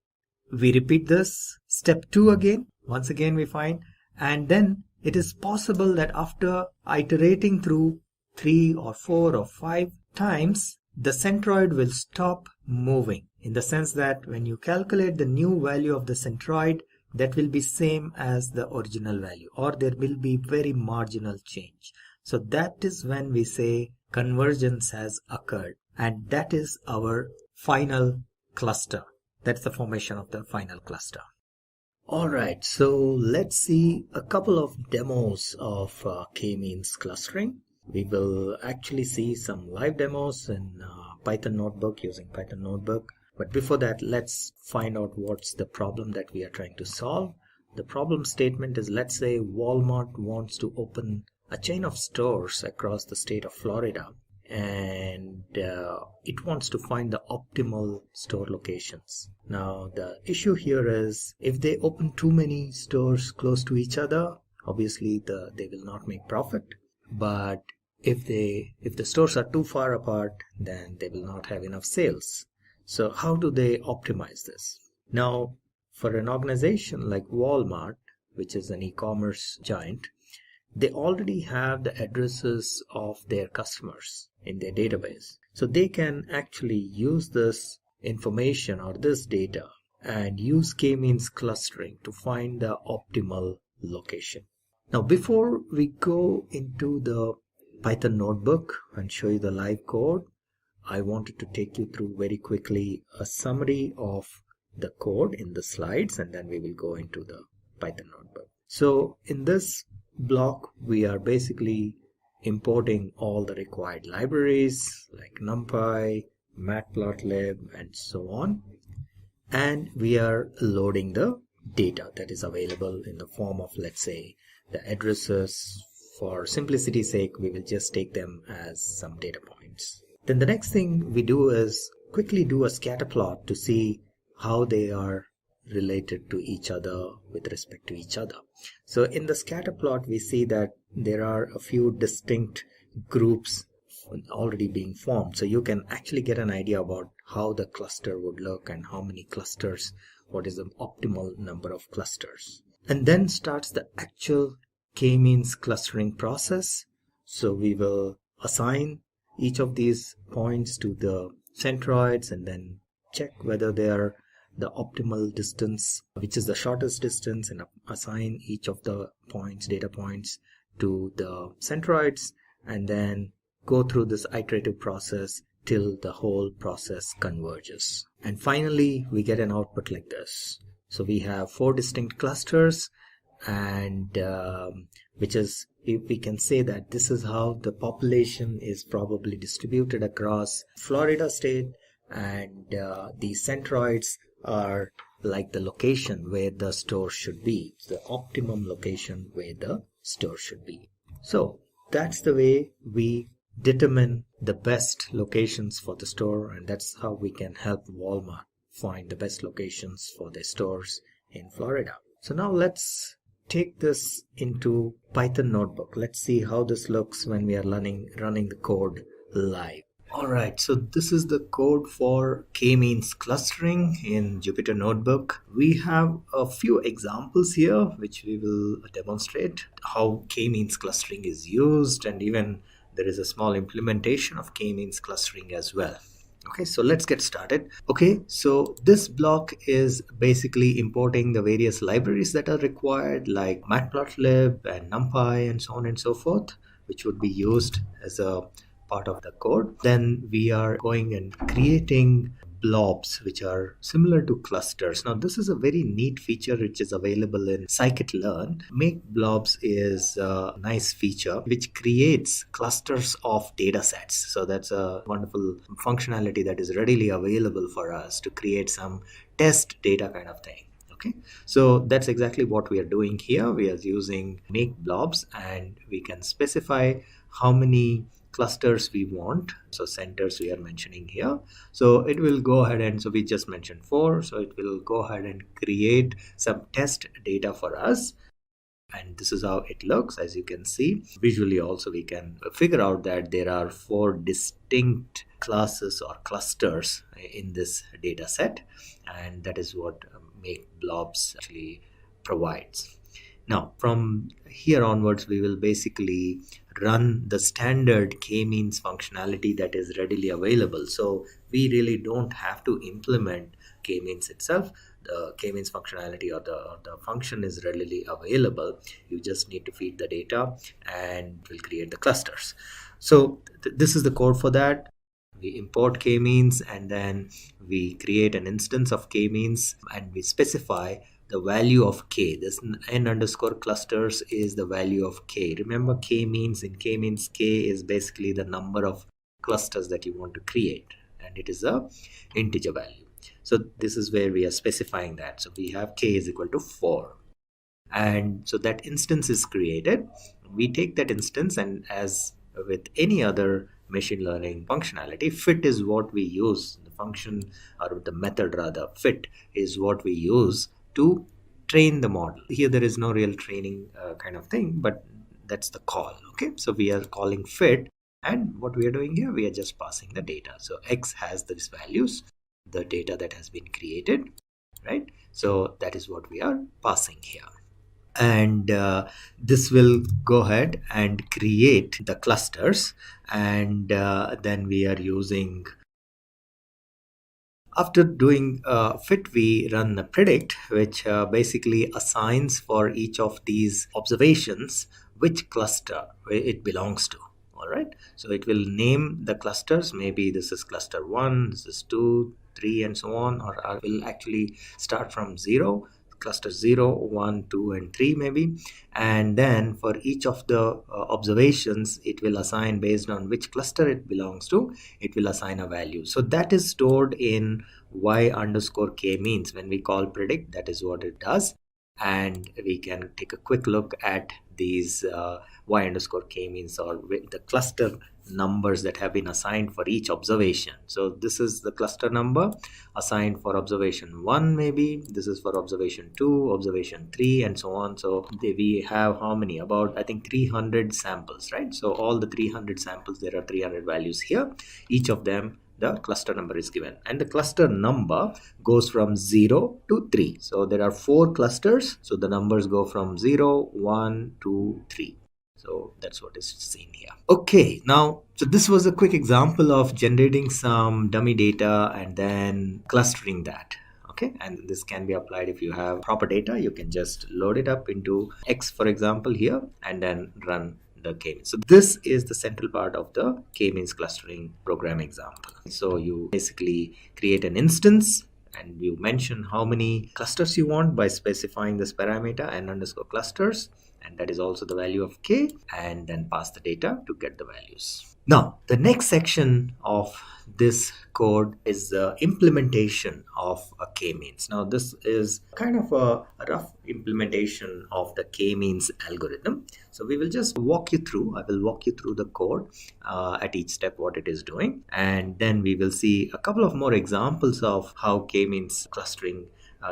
We repeat this step 2 again. Once again we find, and then it is possible that after iterating through 3 or 4 or 5 times, the centroid will stop moving, in the sense that when you calculate the new value of the centroid, that will be same as the original value, or there will be very marginal change. So that is when we say convergence has occurred, and that is our final cluster. That's the formation of the final cluster. Alright, so let's see a couple of demos of k-means clustering. We will actually see some live demos in Python Notebook, using Python Notebook. But before that, let's find out what's the problem that we are trying to solve. The problem statement is, let's say Walmart wants to open a chain of stores across the state of Florida, and it wants to find the optimal store locations. Now the issue here is, if they open too many stores close to each other, obviously they will not make profit. But if the stores are too far apart, then they will not have enough sales. So how do they optimize this? Now, for an organization like Walmart, which is an e-commerce giant, they already have the addresses of their customers in their database. So they can actually use this information or this data and use k-means clustering to find the optimal location. Now, before we go into the Python Notebook and show you the live code, I wanted to take you through very quickly a summary of the code in the slides, and then we will go into the Python Notebook. So in this block, we are basically importing all the required libraries like NumPy, Matplotlib, and so on. And we are loading the data that is available in the form of, let's say, the addresses. For simplicity's sake, we will just take them as some data points. Then the next thing we do is quickly do a scatter plot to see how they are related to each other with respect to each other. So in the scatter plot, we see that there are a few distinct groups already being formed. So you can actually get an idea about how the cluster would look and how many clusters, what is the optimal number of clusters. And then starts the actual k-means clustering process. So we will assign each of these points to the centroids and then check whether they are the optimal distance, which is the shortest distance, and assign each of the points, data points, to the centroids, and then go through this iterative process till the whole process converges. And finally, we get an output like this. So we have 4 distinct clusters, and which is, we can say that this is how the population is probably distributed across Florida state, and the centroids are like the location where the store should be, the optimum location where the store should be. So that's the way we determine the best locations for the store, and that's how we can help Walmart find the best locations for their stores in Florida. So now let's take this into Python Notebook. Let's see how this looks when we are running the code live. Alright, so this is the code for k-means clustering in Jupyter Notebook. We have a few examples here which we will demonstrate how k-means clustering is used, and even there is a small implementation of k-means clustering as well. Okay, so let's get started. Okay, so this block is basically importing the various libraries that are required, like Matplotlib and NumPy and so on and so forth, which would be used as a part of the code. Then we are going and creating blobs which are similar to clusters. Now this is a very neat feature which is available in scikit-learn. Make blobs is a nice feature which creates clusters of data sets. So that's a wonderful functionality that is readily available for us to create some test data kind of thing. Okay, so that's exactly what we are doing here. We are using make blobs, and we can specify how many clusters we want. So centers we are mentioning here. So it will go ahead, and so we just mentioned 4. So it will go ahead and create some test data for us. And this is how it looks. As you can see, visually also we can figure out that there are 4 distinct classes or clusters in this data set. And that is what make blobs actually provides. Now, from here onwards, we will basically run the standard k-means functionality that is readily available. So we really don't have to implement k-means itself. The k-means functionality or the function is readily available. You just need to feed the data and it will create the clusters. So this is the code for that. We import k-means and then we create an instance of k-means and we specify the value of k. This n underscore clusters is the value of k. Remember, k-means, in k-means, k is basically the number of clusters that you want to create, and it is a integer value. So this is where we are specifying that. So we have k is equal to 4. And so that instance is created. We take that instance, and as with any other machine learning functionality, fit is what we use. The function, or the method rather, fit is what we use to train the model. Here there is no real training kind of thing, but that's the call. Okay, so we are calling fit, and what we are doing here, we are just passing the data. So x has these values, the data that has been created, right? So that is what we are passing here. And this will go ahead and create the clusters, and then we are using, after doing fit, we run the predict, which basically assigns for each of these observations which cluster it belongs to. All right, so it will name the clusters. Maybe this is cluster 1, this is 2, 3, and so on, or I will actually start from 0, cluster 0, 1, 2, and 3 maybe, and then for each of the observations it will assign based on which cluster it belongs to, it will assign a value. So that is stored in y underscore k means. When we call predict, that is what it does. And we can take a quick look at these y underscore k means, or the cluster numbers that have been assigned for each observation. So this is the cluster number assigned for observation 1, maybe this is for observation 2, observation 3, and so on. So we have how many? About, I think, 300 samples, right? So all the 300 samples, there are 300 values here. Each of them, the cluster number is given, and the cluster number goes from 0 to 3. So there are 4 clusters, so the numbers go from 0, 1, 2, 3. So that's what is seen here. Okay, now, so this was a quick example of generating some dummy data and then clustering that. Okay, and this can be applied if you have proper data. You can just load it up into X, for example, here, and then run the k-means. So this is the central part of the k-means clustering program example. So you basically create an instance and you mention how many clusters you want by specifying this parameter n underscore clusters, and that is also the value of k, and then pass the data to get the values. Now, the next section of this code is the implementation of a k-means. Now, this is kind of a rough implementation of the k-means algorithm. So we will just walk you through. I will walk you through the code at each step, what it is doing, and then we will see a couple of more examples of how k-means clustering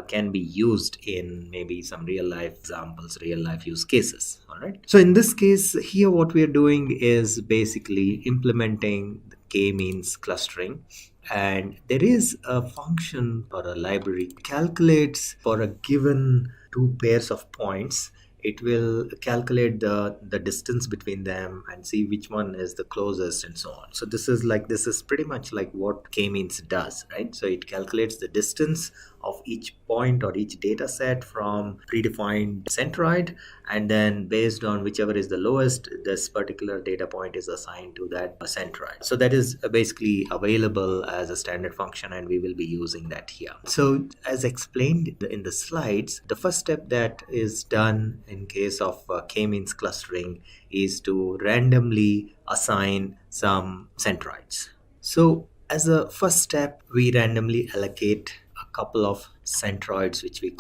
can be used in maybe some real life examples, real life use cases. All right. So in this case here, what we are doing is basically implementing the k-means clustering, and there is a function or a library calculates for a given 2 pairs of points. It will calculate the distance between them and see which one is the closest and so on. So this is pretty much like what k-means does, right? So it calculates the distance of each point or each data set from predefined centroid, and then based on whichever is the lowest, this particular data point is assigned to that centroid. So that is basically available as a standard function, and we will be using that here. So as explained in the slides, the first step that is done in case of k-means clustering is to randomly assign some centroids. So as a first step, we randomly allocate a couple of centroids, which we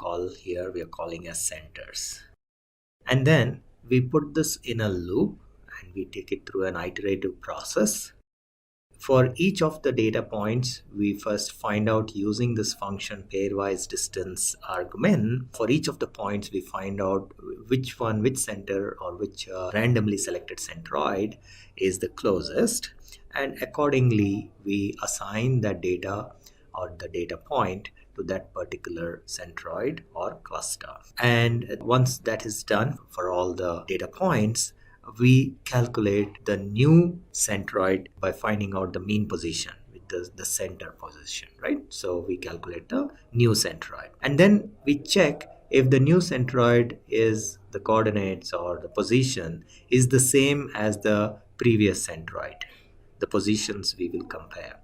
are calling as centers. And then we put this in a loop and we take it through an iterative process. For each of the data points, we first find out using this function pairwise distance argument. For each of the points, we find out which center or which randomly selected centroid is the closest. And accordingly, we assign that data or the data point to that particular centroid or cluster. And once that is done for all the data points, we calculate the new centroid by finding out the mean position, the center position, right? So we calculate the new centroid, and then we check if the new centroid is the coordinates or the position is the same as the previous centroid. The positions we will compare,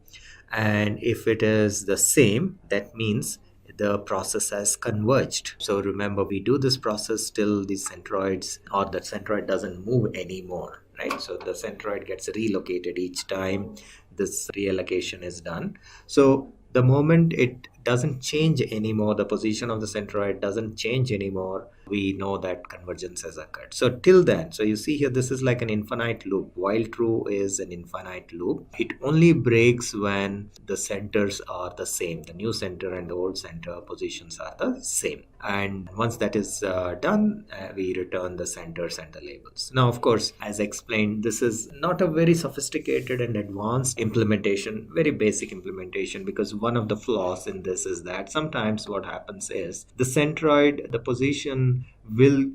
and if it is the same, that means the process has converged. So remember, we do this process till the centroids or the centroid doesn't move anymore, right? So the centroid gets relocated each time this reallocation is done. So the moment it doesn't change anymore, the position of the centroid doesn't change anymore, we know that convergence has occurred. So till then, so you see here, this is like an infinite loop. While true is an infinite loop, it only breaks when the centers are the same. The new center and the old center positions are the same. And once that is done, we return the centers and the labels. Now, of course, as explained, this is not a very sophisticated and advanced implementation, very basic implementation, because one of the flaws in this is that sometimes what happens is the centroid, the position will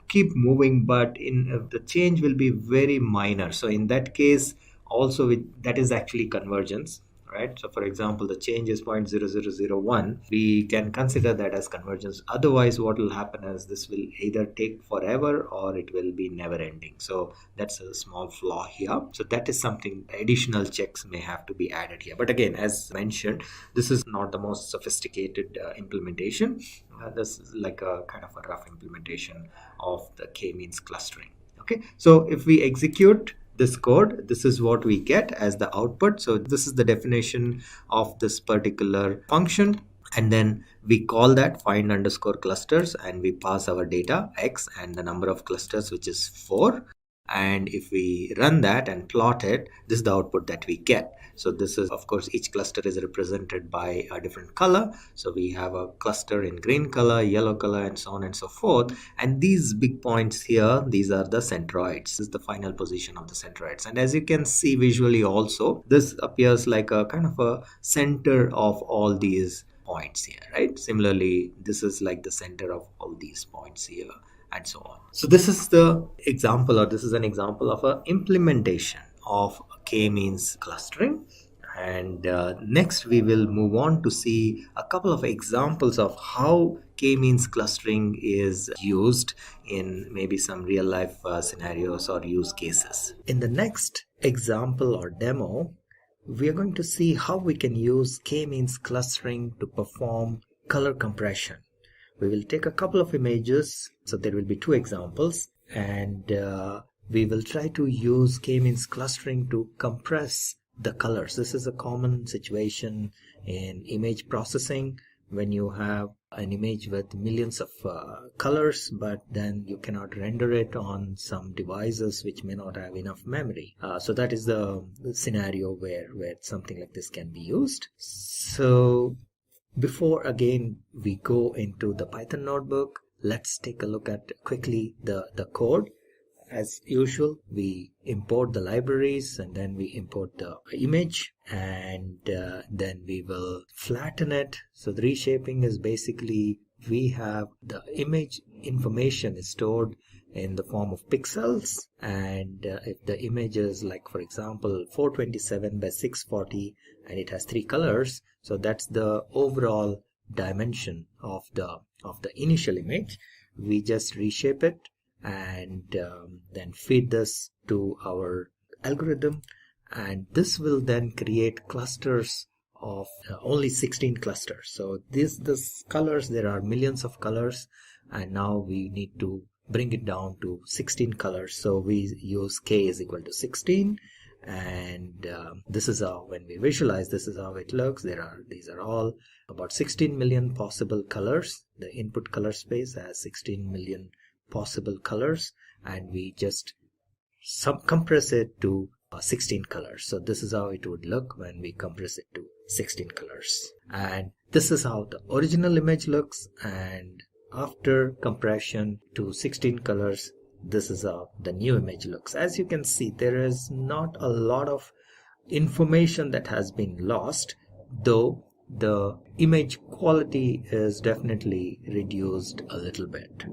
keep moving, but in the change will be very minor. So in that case, also that is actually convergence, right? So for example, the change is 0.0001. We can consider that as convergence. Otherwise, what will happen is this will either take forever or it will be never ending. So that's a small flaw here. So that is something, additional checks may have to be added here. But again, as mentioned, this is not the most sophisticated implementation. This is like a kind of a rough implementation of the k-means clustering. Okay, so if we execute this code, this is what we get as the output. So this is the definition of this particular function, and then we call that find underscore clusters, and we pass our data x and the number of clusters, which is 4. And if we run that and plot it, this is the output that we get. So this is, of course, each cluster is represented by a different color. So we have a cluster in green color, yellow color, and so on and so forth. And these big points here, these are the centroids. This is the final position of the centroids. And as you can see visually also, this appears like a kind of a center of all these points here, right? Similarly, this is like the center of all these points here, and so on. So this is the example, or this is an example of an implementation of k-means clustering. And next we will move on to see a couple of examples of how k-means clustering is used in maybe some real life scenarios or use cases. In the next example or demo, we are going to see how we can use k-means clustering to perform color compression. We will take a couple of images, so there will be 2 examples, and we will try to use k-means clustering to compress the colors. This is a common situation in image processing when you have an image with millions of colors, but then you cannot render it on some devices which may not have enough memory. So that is the scenario where something like this can be used. So before again we go into the Python notebook, let's take a look at quickly the code. As usual, we import the libraries and then we import the image, and then we will flatten it. So the reshaping is basically, we have the image information is stored in the form of pixels, and if the image is like, for example, 427 by 640 and it has 3 colors, so that's the overall dimension of the initial image. We just reshape it and then feed this to our algorithm, and this will then create clusters of only 16 clusters. So this colors, there are millions of colors, and now we need to bring it down to 16 colors. So we use k is equal to 16, and this is how, when we visualize, this is how it looks. These are all about 16 million possible colors. The input color space has 16 million possible colors, and we just compress it to 16 colors. So this is how it would look when we compress it to 16 colors, and this is how the original image looks, and after compression to 16 colors, this is how the new image looks. As you can see, there is not a lot of information that has been lost, though the image quality is definitely reduced a little bit.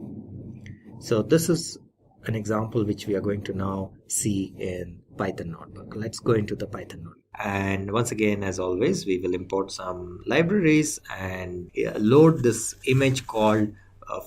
So this is an example which we are going to now see in Python notebook. Let's go into the Python notebook. And once again, as always, we will import some libraries and load this image called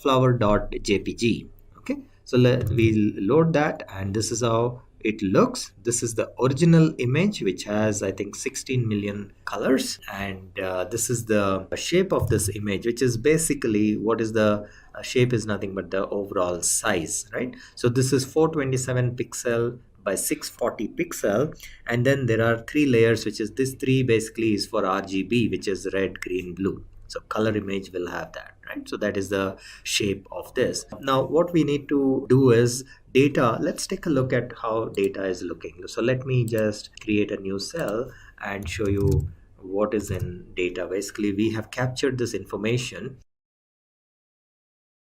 flower.jpg. Okay, so we'll load that, and this is how it looks. This is the original image, which has, I think, 16 million colors, and this is the shape of this image, which is basically what is the shape is nothing but the overall size, right? So this is 427 pixel by 640 pixel, and then there are 3 layers, which is this 3 basically is for RGB, which is red, green, blue. So color image will have that, right? So that is the shape of this. Now what we need to do is data. Let's take a look at how data is looking. So let me just create a new cell and show you what is in data. Basically, we have captured this information.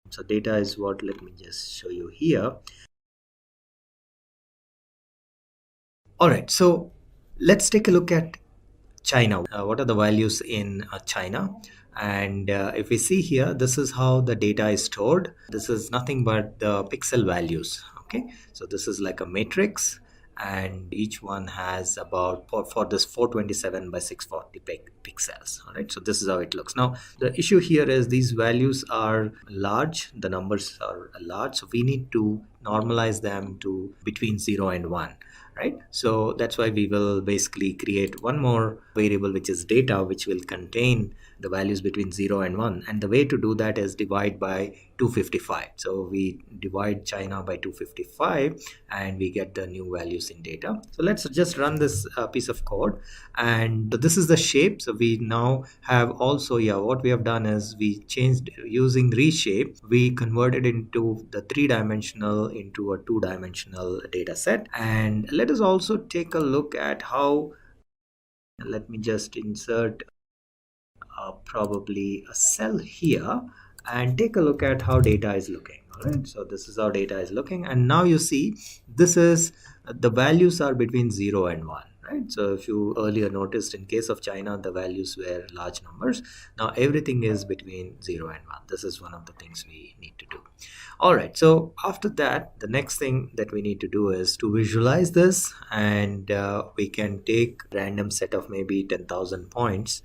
So data is what, let me just show you here. All right, so let's take a look at China. What are the values in China? And if we see here, this is how the data is stored. This is nothing but the pixel values. Okay, so this is like a matrix, and each one has about for this 427 by 640 pixels. All right, so this is how it looks. Now the issue here is these values are large, the numbers are large, so we need to normalize them to between 0 and 1. Right, so that's why we will basically create one more variable, which is data, which will contain the values between 0 and 1, and the way to do that is divide by 255. So we divide China by 255 and we get the new values in data. So let's just run this piece of code, and this is the shape. So we now have also, what we have done is we changed using reshape, we converted into the 3-dimensional into a 2-dimensional data set. And let us also take a look at how, let me just insert probably a cell here and take a look at how data is looking. All right, so this is how data is looking, and now you see this is the values are between 0 and 1. Right, so if you earlier noticed, in case of China, the values were large numbers. Now everything is between 0 and 1. This is one of the things we need to do. All right, so after that, the next thing that we need to do is to visualize this, and we can take random set of maybe 10,000 points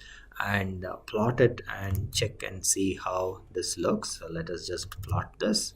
and plot it and check and see how this looks. So let us just plot this.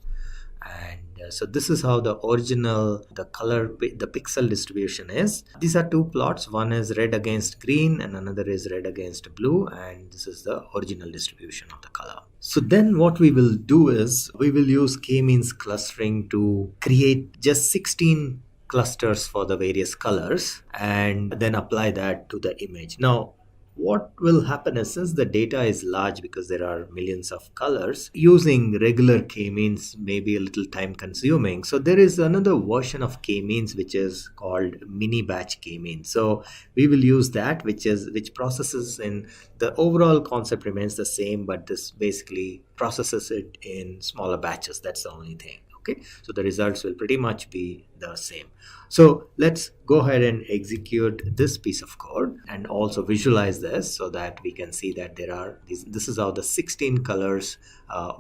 And so this is how the original, the color, the pixel distribution is. These are 2 plots. One is red against green and another is red against blue, and this is the original distribution of the color. So then what we will do is we will use k-means clustering to create just 16 clusters for the various colors and then apply that to the image. Now what will happen is, since the data is large because there are millions of colors, using regular k-means may be a little time consuming. So there is another version of k-means which is called mini batch k-means. So we will use that, which processes in the overall concept remains the same, but this basically processes it in smaller batches. That's the only thing. Okay, so the results will pretty much be the same. So let's go ahead and execute this piece of code and also visualize this so that we can see that there are these. This is how the 16 colors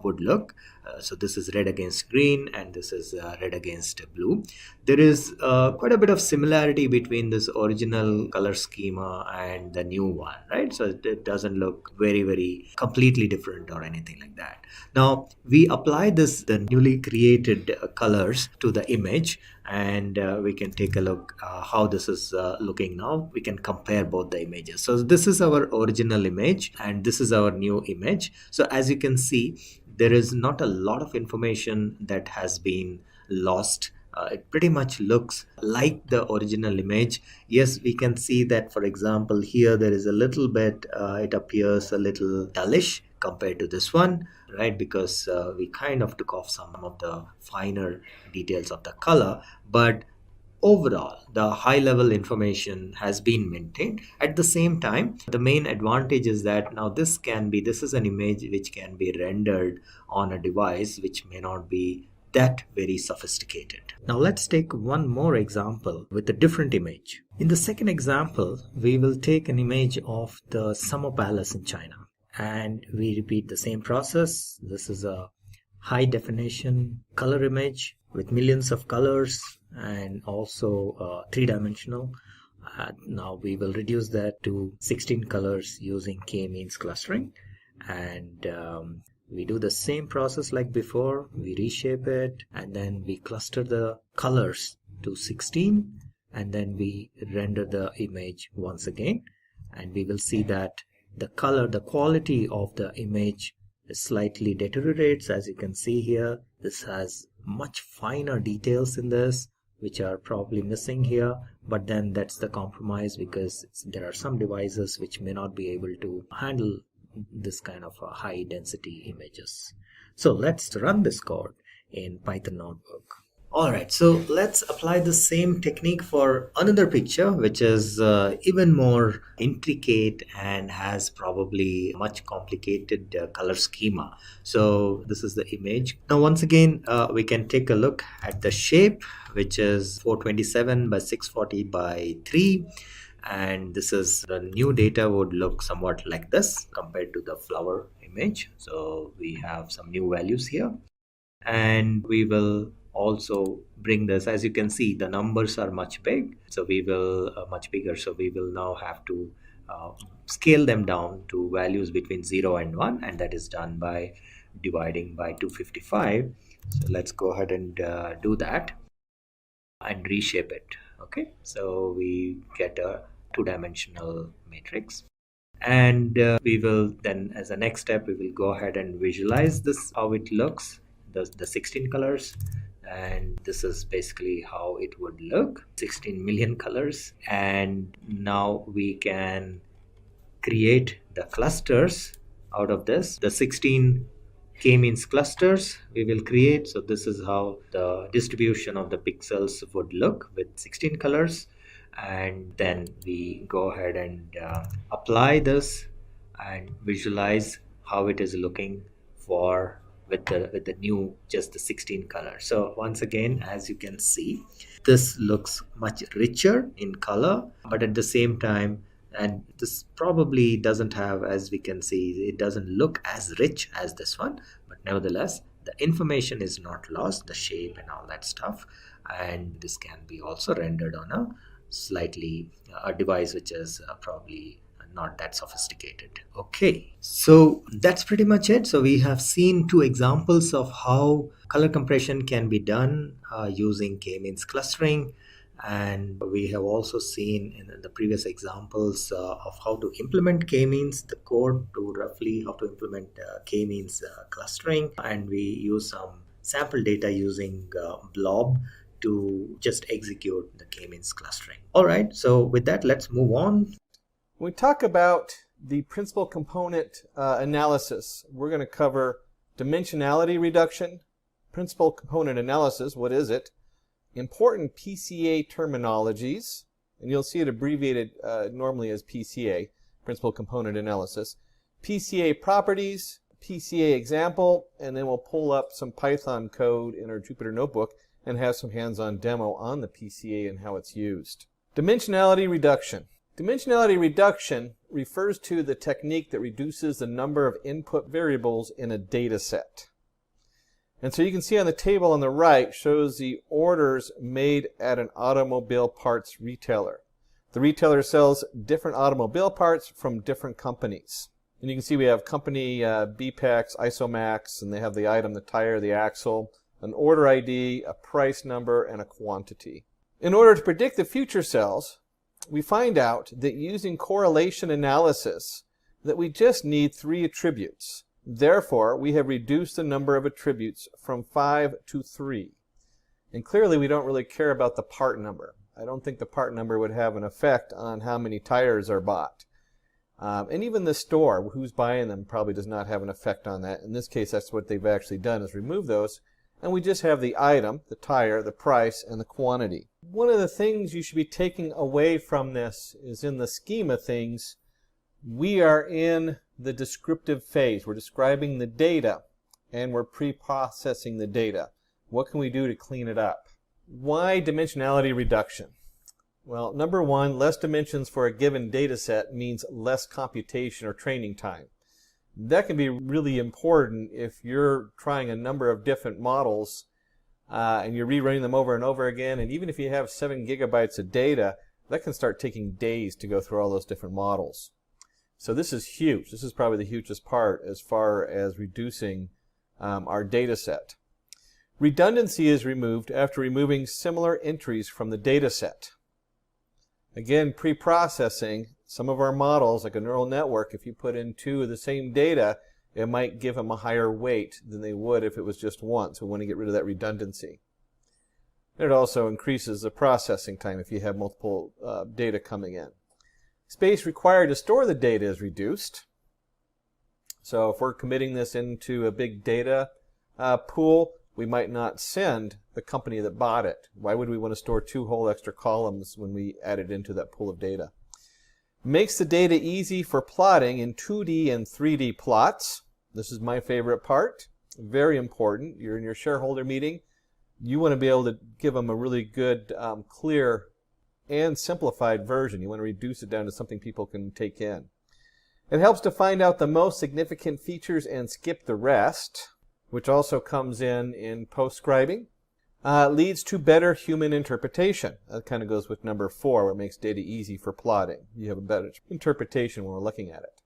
would look. So this is red against green and this is red against blue. There is quite a bit of similarity between this original color schema and the new one, right? So it doesn't look very completely different or anything like that. Now we apply the newly created colors to the image, and we can take a look how this is looking now. We can compare both the images. So this is our original image and this is our new image. So as you can see, there is not a lot of information that has been lost. It pretty much looks like the original image. Yes, we can see that, for example, here there is a little bit, it appears a little dullish compared to this one, right? Because we kind of took off some of the finer details of the color, but overall the high level information has been maintained. At the same time, the main advantage is that now this is an image which can be rendered on a device which may not be that very sophisticated. Now let's take one more example with a different image. In the second example, we will take an image of the Summer Palace in China, and we repeat the same process. This is a high definition color image with millions of colors and also 3-dimensional. Now we will reduce that to 16 colors using k-means clustering, and we do the same process like before. We reshape it and then we cluster the colors to 16, and then we render the image once again, and we will see that the quality of the image slightly deteriorates. As you can see here, this has much finer details in this which are probably missing here, but then that's the compromise, because there are some devices which may not be able to handle this kind of high density images. So let's run this code in Python notebook. Alright, so let's apply the same technique for another picture which is even more intricate and has probably much complicated color schema. So this is the image. Now once again we can take a look at the shape, which is 427 by 640 by 3, and this is the new data would look somewhat like this compared to the flower image. So we have some new values here, and we will also bring this. As you can see, the numbers are much big, so we will much bigger, so we will now have to scale them down to values between 0 and 1, and that is done by dividing by 255. So let's go ahead and do that and reshape it. Okay, so we get a two-dimensional matrix, and we will then, as a next step, we will go ahead and visualize this, how it looks, the 16 colors, and this is basically how it would look, 16 million colors. And now we can create the clusters out of this, the 16 k-means clusters we will create. So this is how the distribution of the pixels would look with 16 colors, and then we go ahead and apply this and visualize how it is looking for with the new just the 16 colors. So once again, as you can see, this looks much richer in color, but at the same time, and this probably doesn't have, as we can see, it doesn't look as rich as this one, but nevertheless the information is not lost, the shape and all that stuff. And this can be also rendered on a slightly a device which is probably not that sophisticated. Okay, so that's pretty much it. So we have seen two examples of how color compression can be done using k-means clustering, and we have also seen in the previous examples of how to implement k-means, the code to roughly how to implement k-means clustering, and we use some sample data using blob to just execute the k-means clustering. All right, so with that, let's move on. When we talk about the principal component analysis, we're going to cover dimensionality reduction, principal component analysis, what is it, important PCA terminologies, and you'll see it abbreviated normally as PCA, principal component analysis, PCA properties, PCA example, and then we'll pull up some Python code in our Jupyter Notebook and have some hands-on demo on the PCA and how it's used. Dimensionality reduction. Dimensionality reduction refers to the technique that reduces the number of input variables in a data set. And so you can see on the table on the right shows the orders made at an automobile parts retailer. The retailer sells different automobile parts from different companies. And you can see we have company BPAX, Isomax, and they have the item, the tire, the axle, an order ID, a price number, and a quantity. In order to predict the future sales, we find out that using correlation analysis that we just need 3 attributes. Therefore, we have reduced the number of attributes from 5 to 3. And clearly we don't really care about the part number. I don't think the part number would have an effect on how many tires are bought. And even the store, who's buying them, probably does not have an effect on that. In this case, that's what they've actually done, is remove those. And we just have the item, the tire, the price, and the quantity. One of the things you should be taking away from this is, in the scheme of things, we are in the descriptive phase. We're describing the data, and we're pre-processing the data. What can we do to clean it up? Why dimensionality reduction? Well, number one, less dimensions for a given data set means less computation or training time. That can be really important if you're trying a number of different models and you're rerunning them over and over again. And even if you have 7 gigabytes of data, that can start taking days to go through all those different models. So this is huge. This is probably the hugest part as far as reducing our data set. Redundancy is removed after removing similar entries from the data set. Again, pre-processing, some of our models, like a neural network, if you put in two of the same data, it might give them a higher weight than they would if it was just one. So we want to get rid of that redundancy. It also increases the processing time if you have multiple data coming in. Space required to store the data is reduced. So if we're committing this into a big data pool, we might not send the company that bought it. Why would we want to store two whole extra columns when we add it into that pool of data? Makes the data easy for plotting in 2D and 3D plots. This is my favorite part. Very important. You're in your shareholder meeting. You want to be able to give them a really good, clear, and simplified version. You want to reduce it down to something people can take in. It helps to find out the most significant features and skip the rest, which also comes in post-scribing. Leads to better human interpretation. That kind of goes with number 4, where it makes data easy for plotting. You have a better interpretation when we're looking at it.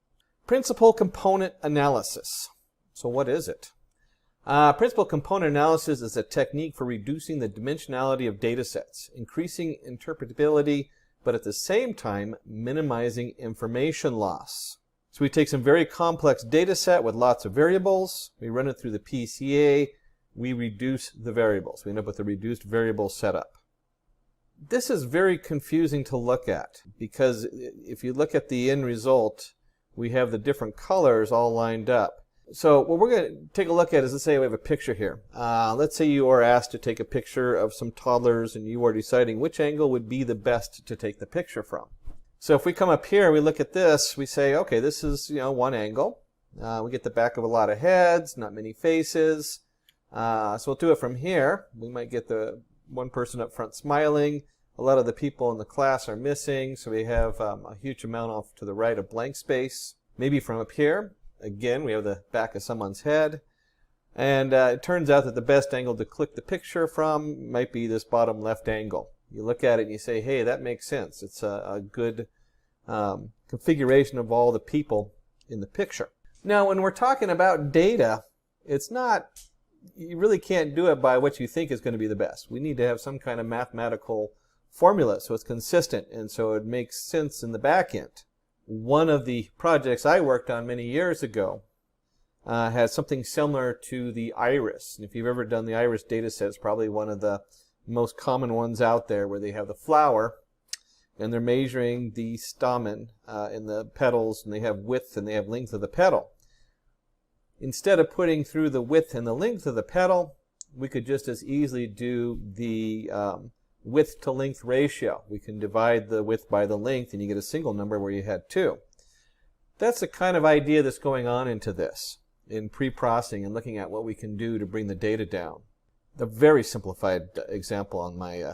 Principal component analysis. So what is it? Principal component analysis is a technique for reducing the dimensionality of data sets, increasing interpretability, but at the same time minimizing information loss. So we take some very complex data set with lots of variables, we run it through the PCA, we reduce the variables. We end up with a reduced variable setup. This is very confusing to look at because if you look at the end result, we have the different colors all lined up. So what we're going to take a look at is, let's say we have a picture here. Let's say you are asked to take a picture of some toddlers and you are deciding which angle would be the best to take the picture from. So if we come up here, we look at this, we say, okay, this is one angle. We get the back of a lot of heads, not many faces. So we'll do it from here. We might get the one person up front smiling. A lot of the people in the class are missing, so we have a huge amount off to the right of blank space. Maybe from up here, again, we have the back of someone's head. And it turns out that the best angle to click the picture from might be this bottom left angle. You look at it and you say, hey, that makes sense. It's a good configuration of all the people in the picture. Now, when we're talking about data, it's not, you really can't do it by what you think is going to be the best. We need to have some kind of mathematical formula so it's consistent and so it makes sense in the back end. One of the projects I worked on many years ago had something similar to the iris. And if you've ever done the iris data set, it's probably one of the most common ones out there where they have the flower and they're measuring the stamen in the petals, and they have width and they have length of the petal. Instead of putting through the width and the length of the petal, we could just as easily do the width to length ratio. We can divide the width by the length and you get a single number where you had 2. That's the kind of idea that's going on into this in pre-processing and looking at what we can do to bring the data down. The very simplified example on my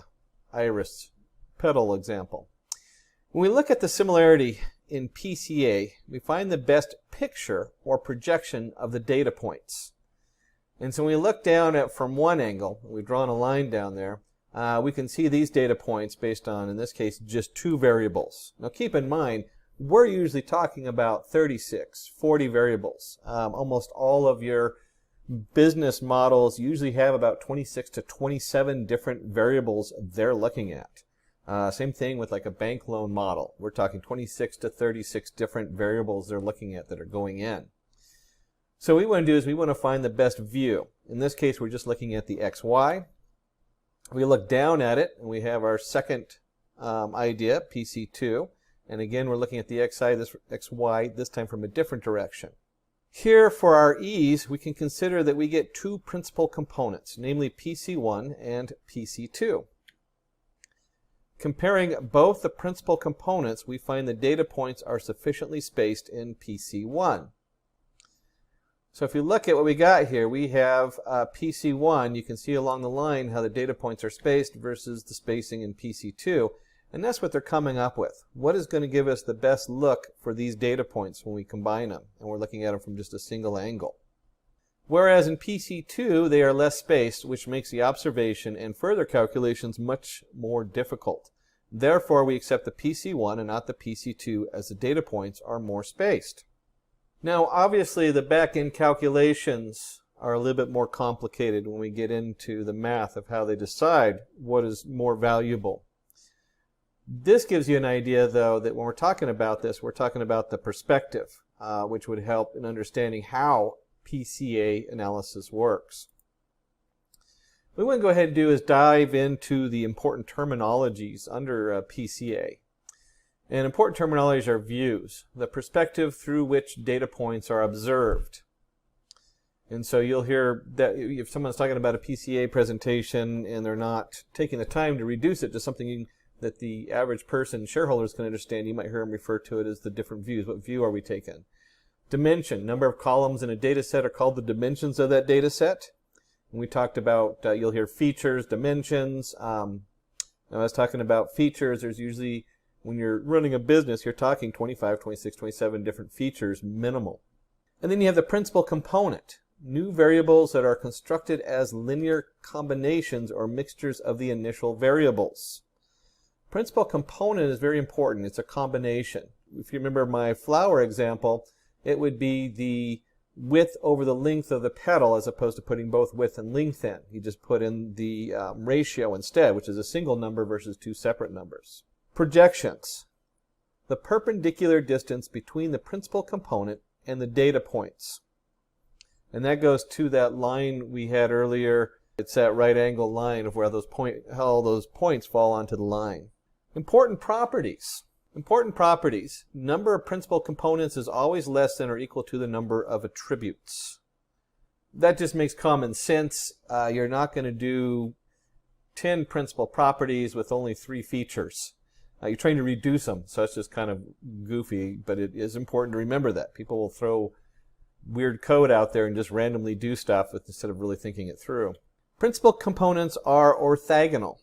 iris petal example. When we look at the similarity in PCA, we find the best picture or projection of the data points. And so when we look down at from one angle, we've drawn a line down there, we can see these data points based on, in this case, just 2 variables. Now keep in mind, we're usually talking about 36, 40 variables. Almost all of your business models usually have about 26 to 27 different variables they're looking at. Same thing with like a bank loan model. We're talking 26 to 36 different variables they're looking at that are going in. So what we want to do is we want to find the best view. In this case, we're just looking at the XY. We look down at it and we have our second idea, PC2. And again, we're looking at the XY, this time from a different direction. Here, for our ease, we can consider that we get 2 principal components, namely PC1 and PC2. Comparing both the principal components, we find the data points are sufficiently spaced in PC1. So if you look at what we got here, we have PC1. You can see along the line how the data points are spaced versus the spacing in PC2. And that's what they're coming up with. What is going to give us the best look for these data points when we combine them? And we're looking at them from just a single angle. Whereas in PC2, they are less spaced, which makes the observation and further calculations much more difficult. Therefore, we accept the PC1 and not the PC2 as the data points are more spaced. Now, obviously, the back-end calculations are a little bit more complicated when we get into the math of how they decide what is more valuable. This gives you an idea, though, that when we're talking about this, we're talking about the perspective, which would help in understanding how PCA analysis works. What we want to go ahead and do is dive into the important terminologies under PCA. And important terminologies are views, the perspective through which data points are observed. And so you'll hear that if someone's talking about a PCA presentation and they're not taking the time to reduce it to something that the average person, shareholders, can understand, you might hear them refer to it as the different views. What view are we taking? Dimension, number of columns in a data set are called the dimensions of that data set. And we talked about, you'll hear features, dimensions. I was talking about features. There's usually, when you're running a business, you're talking 25, 26, 27 different features, minimal. And then you have the principal component, new variables that are constructed as linear combinations or mixtures of the initial variables. Principal component is very important. It's a combination. If you remember my flower example, it would be the width over the length of the petal as opposed to putting both width and length in. You just put in the ratio instead, which is a single number versus two separate numbers. Projections. The perpendicular distance between the principal component and the data points. And that goes to that line we had earlier. It's that right angle line of where how those points fall onto the line. Important properties. Important properties. Number of principal components is always less than or equal to the number of attributes. That just makes common sense. You're not going to do 10 principal properties with only 3 features. You're trying to reduce them, so it's just kind of goofy, but it is important to remember that. People will throw weird code out there and just randomly do stuff instead of really thinking it through. Principal components are orthogonal.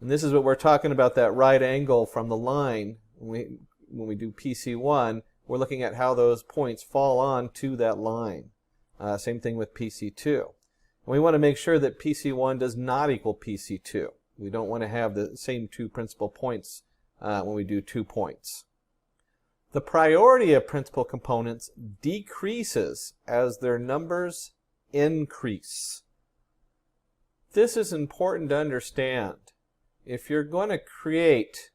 And this is what we're talking about, that right angle from the line. When we do PC1, we're looking at how those points fall on to that line. Same thing with PC2. And we want to make sure that PC1 does not equal PC2. We don't want to have the same 2 principal points when we do 2 points. The priority of principal components decreases as their numbers increase. This is important to understand. If you're going to create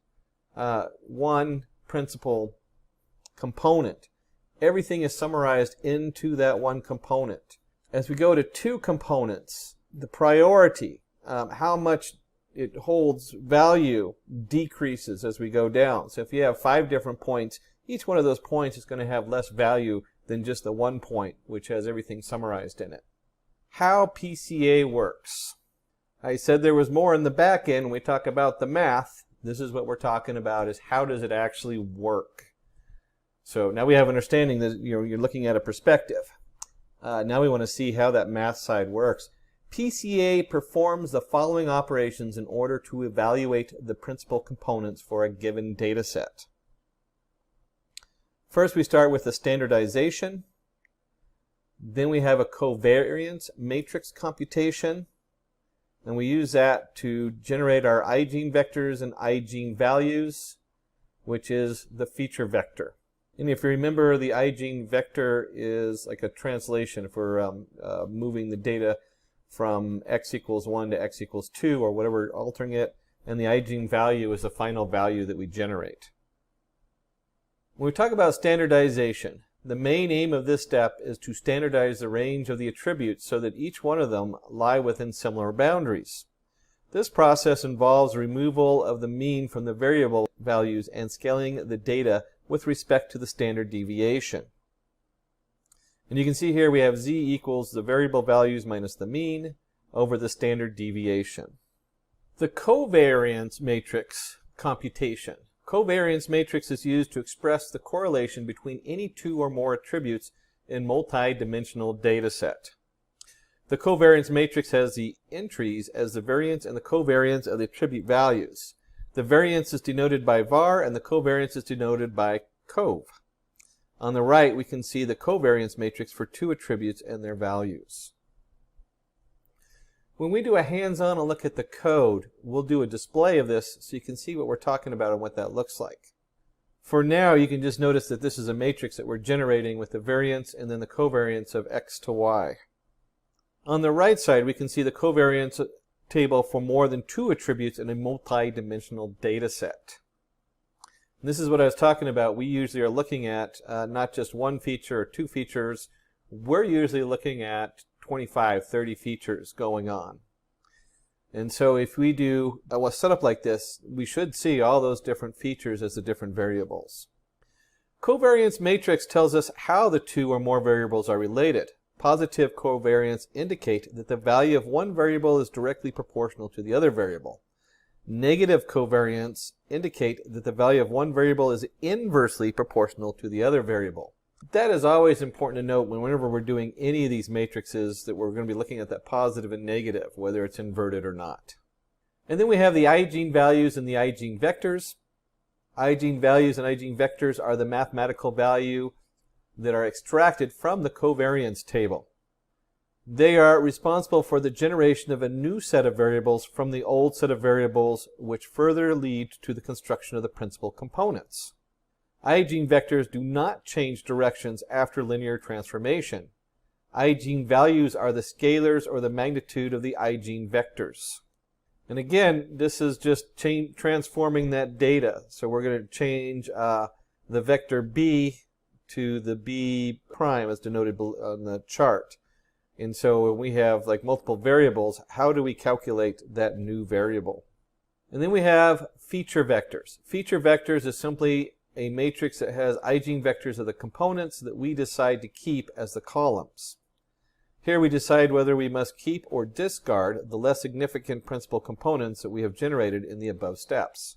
one principal component, everything is summarized into that one component. As we go to 2 components, the priority, how much it holds value, decreases as we go down. So if you have 5 different points, each one of those points is going to have less value than just the one point, which has everything summarized in it. How PCA works. I said there was more in the back end when we talk about the math. This is what we're talking about, is how does it actually work. So now we have understanding that you're looking at a perspective. Now we want to see how that math side works. PCA performs the following operations in order to evaluate the principal components for a given data set. First, we start with the standardization. Then we have a covariance matrix computation. And we use that to generate our igene vectors and igene values, which is the feature vector. And if you remember, the igene vector is like a translation if we're moving the data from x equals 1 to x equals 2 or whatever, altering it. And the igene value is the final value that we generate. When we talk about standardization, the main aim of this step is to standardize the range of the attributes so that each one of them lie within similar boundaries. This process involves removal of the mean from the variable values and scaling the data with respect to the standard deviation. And you can see here we have z equals the variable values minus the mean over the standard deviation. The covariance matrix computation. Covariance matrix is used to express the correlation between any 2 or more attributes in multi-dimensional data set. The covariance matrix has the entries as the variance and the covariance of the attribute values. The variance is denoted by var and the covariance is denoted by cov. On the right, we can see the covariance matrix for 2 attributes and their values. When we do a hands-on look at the code, we'll do a display of this so you can see what we're talking about and what that looks like. For now, you can just notice that this is a matrix that we're generating with the variance and then the covariance of x to y. On the right side, we can see the covariance table for more than 2 attributes in a multi-dimensional data set. And this is what I was talking about. We usually are looking at not just 1 feature or 2 features. We're usually looking at 25, 30 features going on. And so if we do a setup like this, we should see all those different features as the different variables. Covariance matrix tells us how the 2 or more variables are related. Positive covariance indicate that the value of one variable is directly proportional to the other variable. Negative covariance indicate that the value of one variable is inversely proportional to the other variable. That is always important to note whenever we're doing any of these matrices, that we're going to be looking at that positive and negative, whether it's inverted or not. And then we have the eigene values and the eigene vectors. Eigene values and eigene vectors are the mathematical value that are extracted from the covariance table. They are responsible for the generation of a new set of variables from the old set of variables, which further lead to the construction of the principal components. Eigene vectors do not change directions after linear transformation. Eigene values are the scalars or the magnitude of the eigene vectors. And again, this is just transforming that data. So we're going to change the vector b to the b prime as denoted on the chart. And so when we have like multiple variables, how do we calculate that new variable? And then we have feature vectors. Feature vectors is simply a matrix that has eigene vectors of the components that we decide to keep as the columns. Here we decide whether we must keep or discard the less significant principal components that we have generated in the above steps.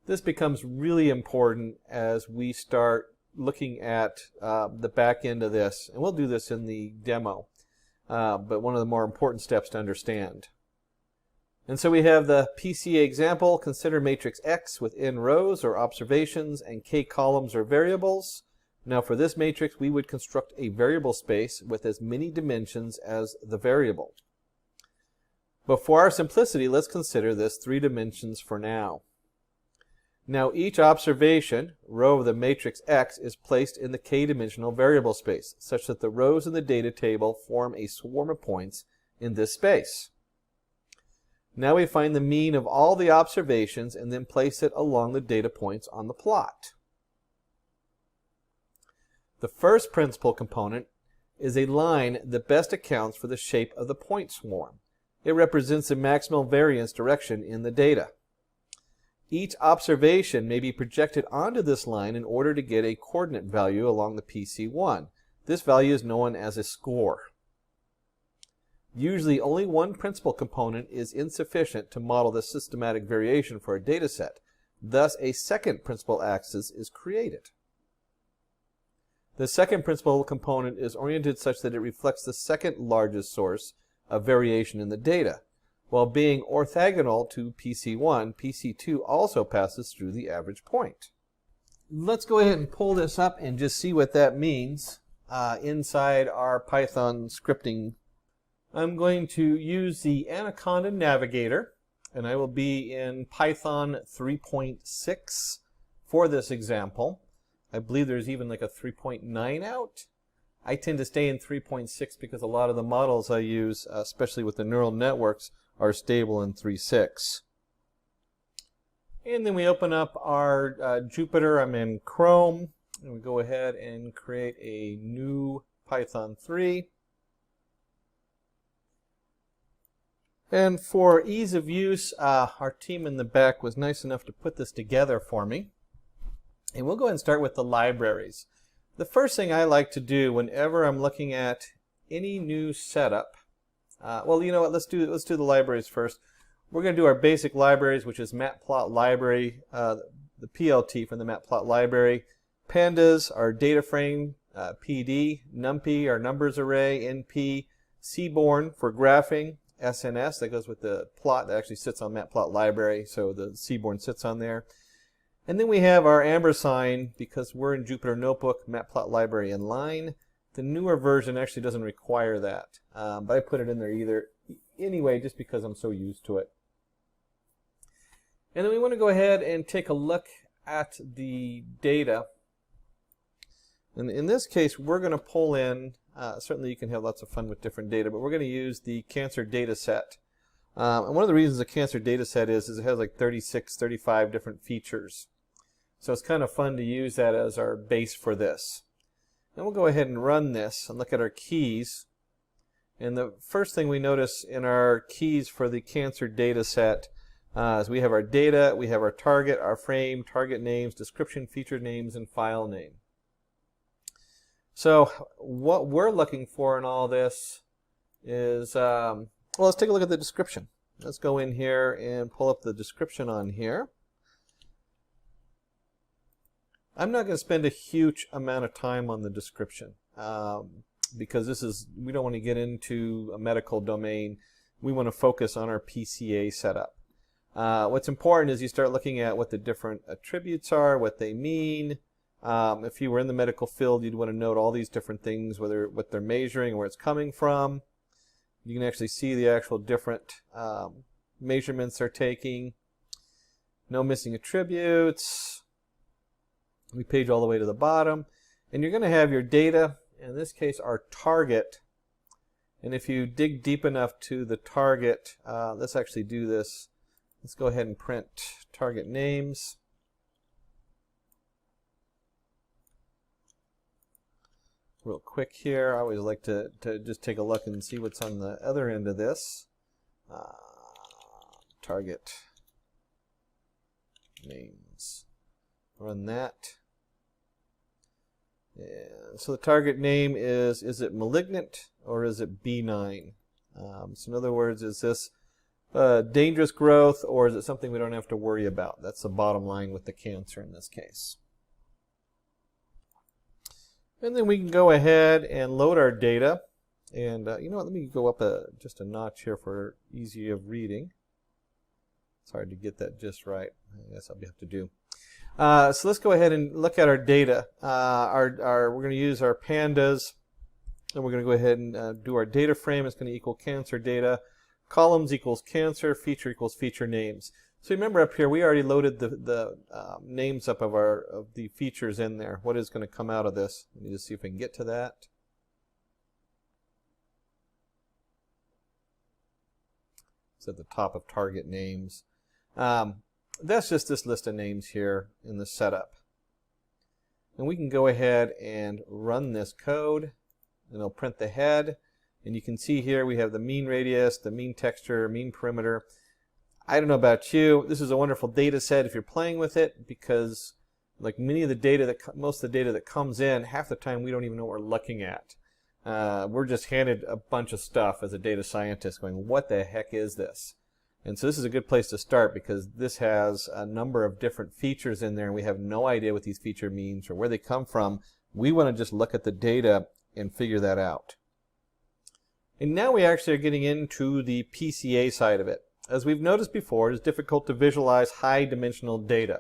This becomes really important as we start looking at the back end of this, and we'll do this in the demo, but one of the more important steps to understand. And so we have the PCA example. Consider matrix X with n rows or observations and k columns or variables. Now for this matrix, we would construct a variable space with as many dimensions as the variable. But for our simplicity, let's consider this 3 dimensions for now. Now each observation, row of the matrix X, is placed in the k-dimensional variable space, such that the rows in the data table form a swarm of points in this space. Now we find the mean of all the observations and then place it along the data points on the plot. The first principal component is a line that best accounts for the shape of the point swarm. It represents the maximal variance direction in the data. Each observation may be projected onto this line in order to get a coordinate value along the PC1. This value is known as a score. Usually only one principal component is insufficient to model the systematic variation for a data set. Thus, a second principal axis is created. The second principal component is oriented such that it reflects the second largest source of variation in the data. While being orthogonal to PC1, PC2 also passes through the average point. Let's go ahead and pull this up and just see what that means inside our Python scripting. I'm going to use the Anaconda Navigator, and I will be in Python 3.6 for this example. I believe there's even like a 3.9 out. I tend to stay in 3.6 because a lot of the models I use, especially with the neural networks, are stable in 3.6. And then we open up our Jupyter. I'm in Chrome, and we go ahead and create a new Python 3. And for ease of use, our team in the back was nice enough to put this together for me. And we'll go ahead and start with the libraries. The first thing I like to do whenever I'm looking at any new setup, well, you know what, let's do the libraries first. We're going to do our basic libraries, which is matplotlib library, the PLT from the matplotlib library, pandas, our data frame, PD, numpy, our numbers array, np, seaborn for graphing, SNS, that goes with the plot that actually sits on matplotlib library, so the seaborn sits on there. And then we have our ampersand, because we're in Jupyter Notebook, matplotlib library inline. The newer version actually doesn't require that, but I put it in there anyway just because I'm so used to it. And then we want to go ahead and take a look at the data. And in this case, we're going to pull in, certainly you can have lots of fun with different data, but we're going to use the cancer data set. And one of the reasons a cancer data set is it has like 36, 35 different features. So it's kind of fun to use that as our base for this. And we'll go ahead and run this and look at our keys. And the first thing we notice in our keys for the cancer data set is we have our data, we have our target, our frame, target names, description, feature names, and file name. So what we're looking for in all this is, well, let's take a look at the description. Let's go in here and pull up the description on here. I'm not going to spend a huge amount of time on the description because we don't want to get into a medical domain. We want to focus on our PCA setup. What's important is you start looking at what the different attributes are, what they mean. If you were in the medical field, you'd want to note all these different things, what they're measuring, where it's coming from. You can actually see the actual different measurements they're taking. No missing attributes. We page all the way to the bottom. And you're going to have your data, in this case our target. And if you dig deep enough to the target, let's actually do this. Let's go ahead and print target names. Real quick here, I always like to just take a look and see what's on the other end of this. Target names. Run that. And so the target name is it malignant or is it benign? So in other words, is this dangerous growth or is it something we don't have to worry about? That's the bottom line with the cancer in this case. And then we can go ahead and load our data. And you know what, let me go up just a notch here for easy of reading. It's hard to get that just right. I guess I'll have to do. So let's go ahead and look at our data. We're going to use our pandas. And we're going to go ahead and do our data frame. It's going to equal cancer data. Columns equals cancer. Feature equals feature names. So remember up here, we already loaded the names up of the features in there. What is going to come out of this? Let me just see if I can get to that. It's at the top of target names. That's just this list of names here in the setup. And we can go ahead and run this code, and it'll print the head. And you can see here we have the mean radius, the mean texture, mean perimeter. I don't know about you, this is a wonderful data set if you're playing with it, because like most of the data that comes in, half the time we don't even know what we're looking at. We're just handed a bunch of stuff as a data scientist going, what the heck is this? And so this is a good place to start because this has a number of different features in there and we have no idea what these features means or where they come from. We want to just look at the data and figure that out. And now we actually are getting into the PCA side of it. As we've noticed before, it is difficult to visualize high-dimensional data.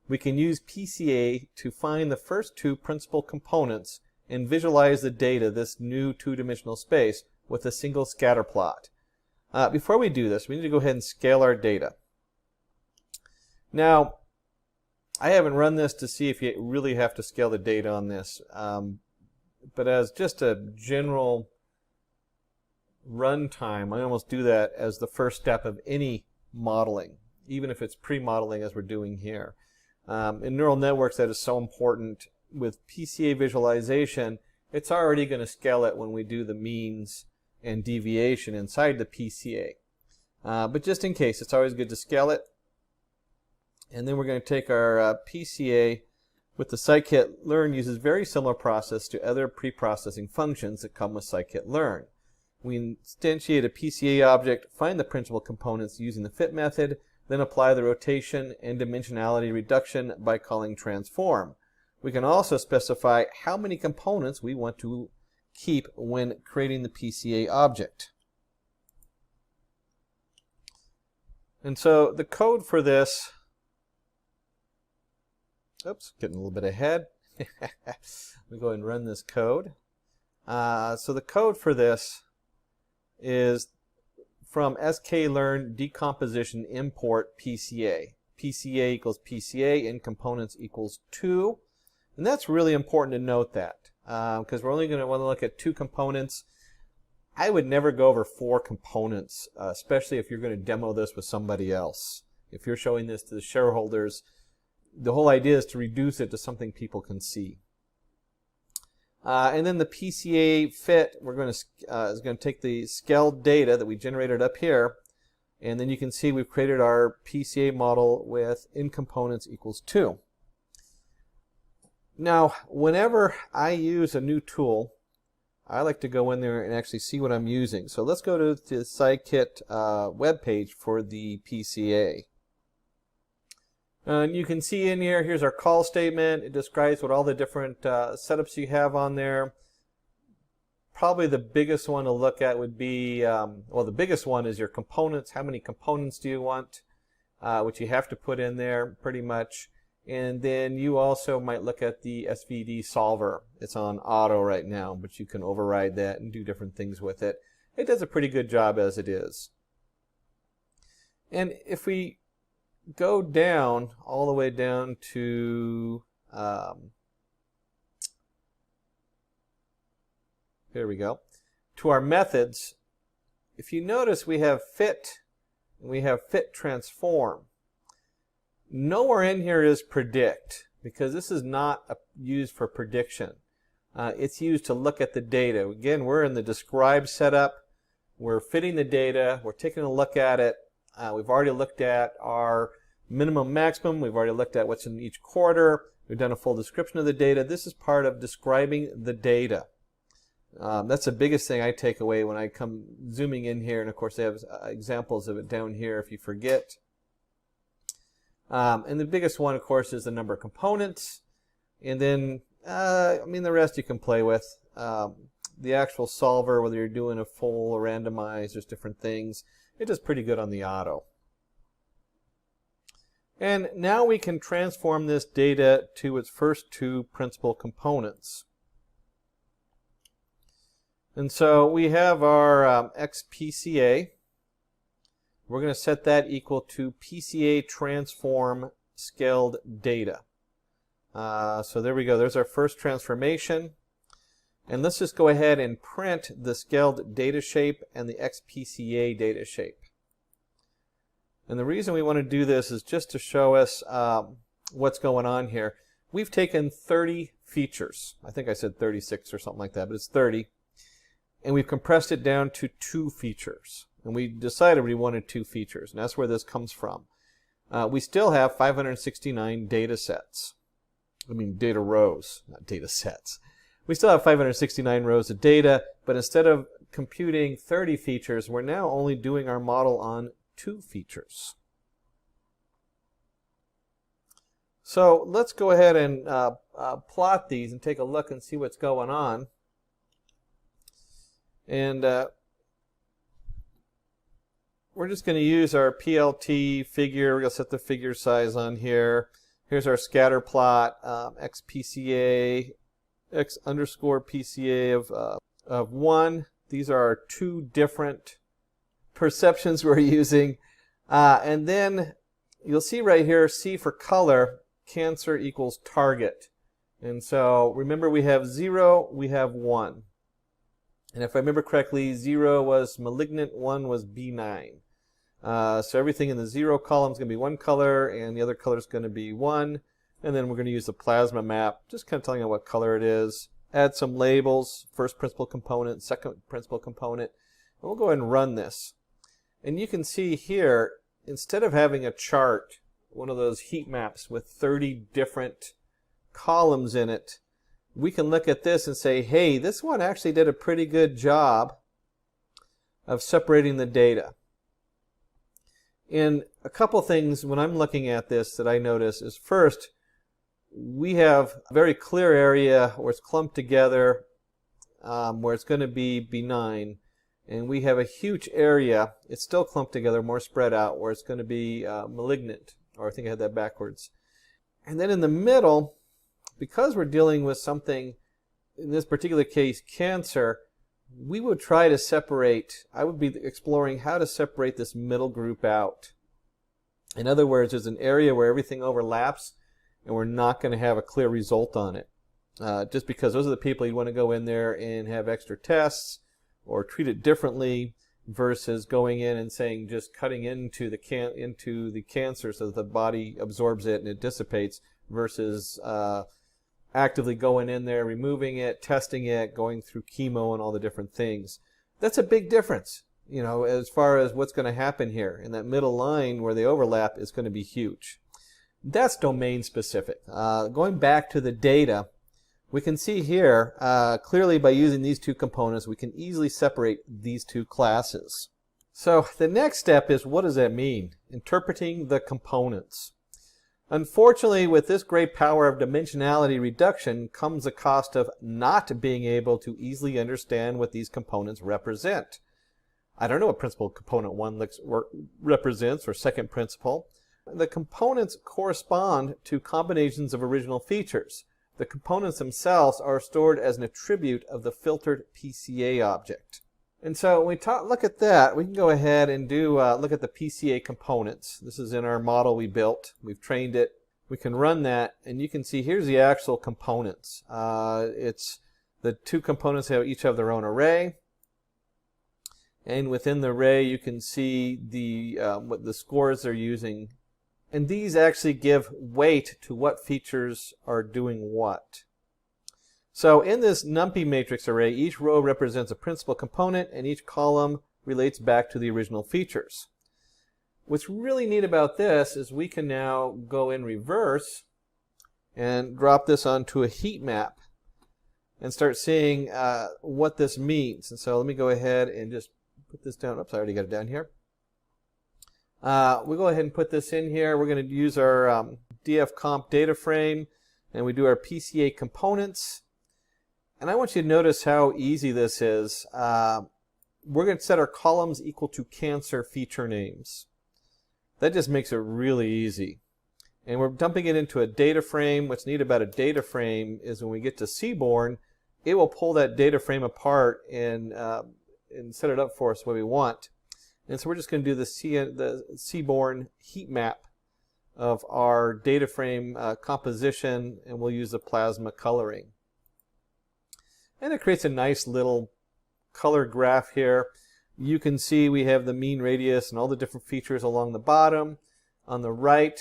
We can use PCA to find the first two principal components and visualize the data, this new two-dimensional space, with a single scatter plot. Before we do this, we need to go ahead and scale our data. Now, I haven't run this to see if you really have to scale the data on this, but as just a general runtime, I almost do that as the first step of any modeling, even if it's pre-modeling as we're doing here. In neural networks, that is so important. With PCA visualization, it's already going to scale it when we do the means and deviation inside the PCA. But just in case, it's always good to scale it. And then we're going to take our PCA with the scikit-learn uses very similar process to other pre-processing functions that come with scikit-learn. We instantiate a PCA object, find the principal components using the fit method, then apply the rotation and dimensionality reduction by calling transform. We can also specify how many components we want to keep when creating the PCA object. And so the code for this, oops, getting a little bit ahead. Let me go ahead and run this code. So the code for this is from sklearn decomposition import PCA. PCA equals PCA, in components equals 2. And that's really important to note that, because we're only going to want to look at 2 components. I would never go over 4 components, especially if you're going to demo this with somebody else. If you're showing this to the shareholders, the whole idea is to reduce it to something people can see. And then the PCA fit, we're going to is going to take the scaled data that we generated up here, and then you can see we've created our PCA model with in components equals 2. Now, whenever I use a new tool, I like to go in there and actually see what I'm using. So let's go to the Scikit webpage for the PCA. And you can see in here, here's our call statement. It describes what all the different setups you have on there. Probably the biggest one to look at would be, well, the biggest one is your components. How many components do you want? Which you have to put in there pretty much. And then you also might look at the SVD solver. It's on auto right now, but you can override that and do different things with it. It does a pretty good job as it is. And if we go down, all the way down to, here we go, to our methods, if you notice we have fit and we have fit transform. Nowhere in here is predict, because this is not used for prediction. It's used to look at the data. Again, we're in the describe setup. We're fitting the data. We're taking a look at it. We've already looked at our minimum maximum. We've already looked at what's in each quarter. We've done a full description of the data. This is part of describing the data. That's the biggest thing I take away when I come zooming in here. And of course, they have examples of it down here if you forget. And the biggest one, of course, is the number of components. And then, I mean, the rest you can play with. The actual solver, whether you're doing a full or randomized, there's different things. It does pretty good on the auto. And now we can transform this data to its first 2 principal components. And so we have our XPCA. We're going to set that equal to PCA transform scaled data. So there we go. There's our first transformation. And let's just go ahead and print the scaled data shape and the XPCA data shape. And the reason we want to do this is just to show us what's going on here. We've taken 30 features. I think I said 36 or something like that, but it's 30. And we've compressed it down to 2 features. And we decided we wanted 2 features, and that's where this comes from. We still have 569 data sets. I mean data rows, not data sets. We still have 569 rows of data, but instead of computing 30 features, we're now only doing our model on 2 features. So let's go ahead and plot these and take a look and see what's going on. And we're just going to use our PLT figure. We're going to set the figure size on here. Here's our scatter plot, XPCA, X underscore PCA of 1. These are our 2 different perceptions we're using. And then you'll see right here, C for color, cancer equals target. And so remember we have 0, we have 1. And if I remember correctly, 0 was malignant, 1 was benign. So everything in the 0 column is going to be 1 color, and the other color is going to be 1. And then we're going to use the plasma map, just kind of telling you what color it is. Add some labels, first principal component, second principal component. And we'll go ahead and run this. And you can see here, instead of having a chart, one of those heat maps with 30 different columns in it, we can look at this and say, hey, this one actually did a pretty good job of separating the data. And a couple things when I'm looking at this that I notice is, first, we have a very clear area where it's clumped together, where it's going to be benign. And we have a huge area, it's still clumped together, more spread out, where it's going to be malignant. Or I think I had that backwards. And then in the middle, because we're dealing with something, in this particular case, cancer, we would try to separate, I would be exploring how to separate this middle group out. In other words, there's an area where everything overlaps and we're not going to have a clear result on it. Just because those are the people you want to go in there and have extra tests or treat it differently versus going in and saying just cutting into the cancer so that the body absorbs it and it dissipates versus actively going in there, removing it, testing it, going through chemo and all the different things. That's a big difference, you know, as far as what's going to happen here. And that middle line where they overlap is going to be huge. That's domain specific. Going back to the data, we can see here clearly by using these two components, we can easily separate these two classes. So the next step is, what does that mean? Interpreting the components. Unfortunately, with this great power of dimensionality reduction comes the cost of not being able to easily understand what these components represent. I don't know what principal component 1 represents or second principal. The components correspond to combinations of original features. The components themselves are stored as an attribute of the filtered PCA object. And so when we look at that, we can go ahead and look at the PCA components. This is in our model we built. We've trained it. We can run that, and you can see here's the actual components. It's the two components each have their own array. And within the array, you can see what the scores they're using. And these actually give weight to what features are doing what. So in this NumPy matrix array, each row represents a principal component and each column relates back to the original features. What's really neat about this is we can now go in reverse and drop this onto a heat map and start seeing what this means. And so let me go ahead and just put this down. Oops, I already got it down here. We'll go ahead and put this in here. We're going to use our dfcomp data frame, and we do our PCA components. And I want you to notice how easy this is. We're going to set our columns equal to cancer feature names. That just makes it really easy. And we're dumping it into a data frame. What's neat about a data frame is when we get to Seaborn, it will pull that data frame apart and set it up for us the way we want. And so we're just going to do the Seaborn heat map of our data frame composition, and we'll use the plasma coloring. And it creates a nice little color graph here. You can see we have the mean radius and all the different features along the bottom. On the right,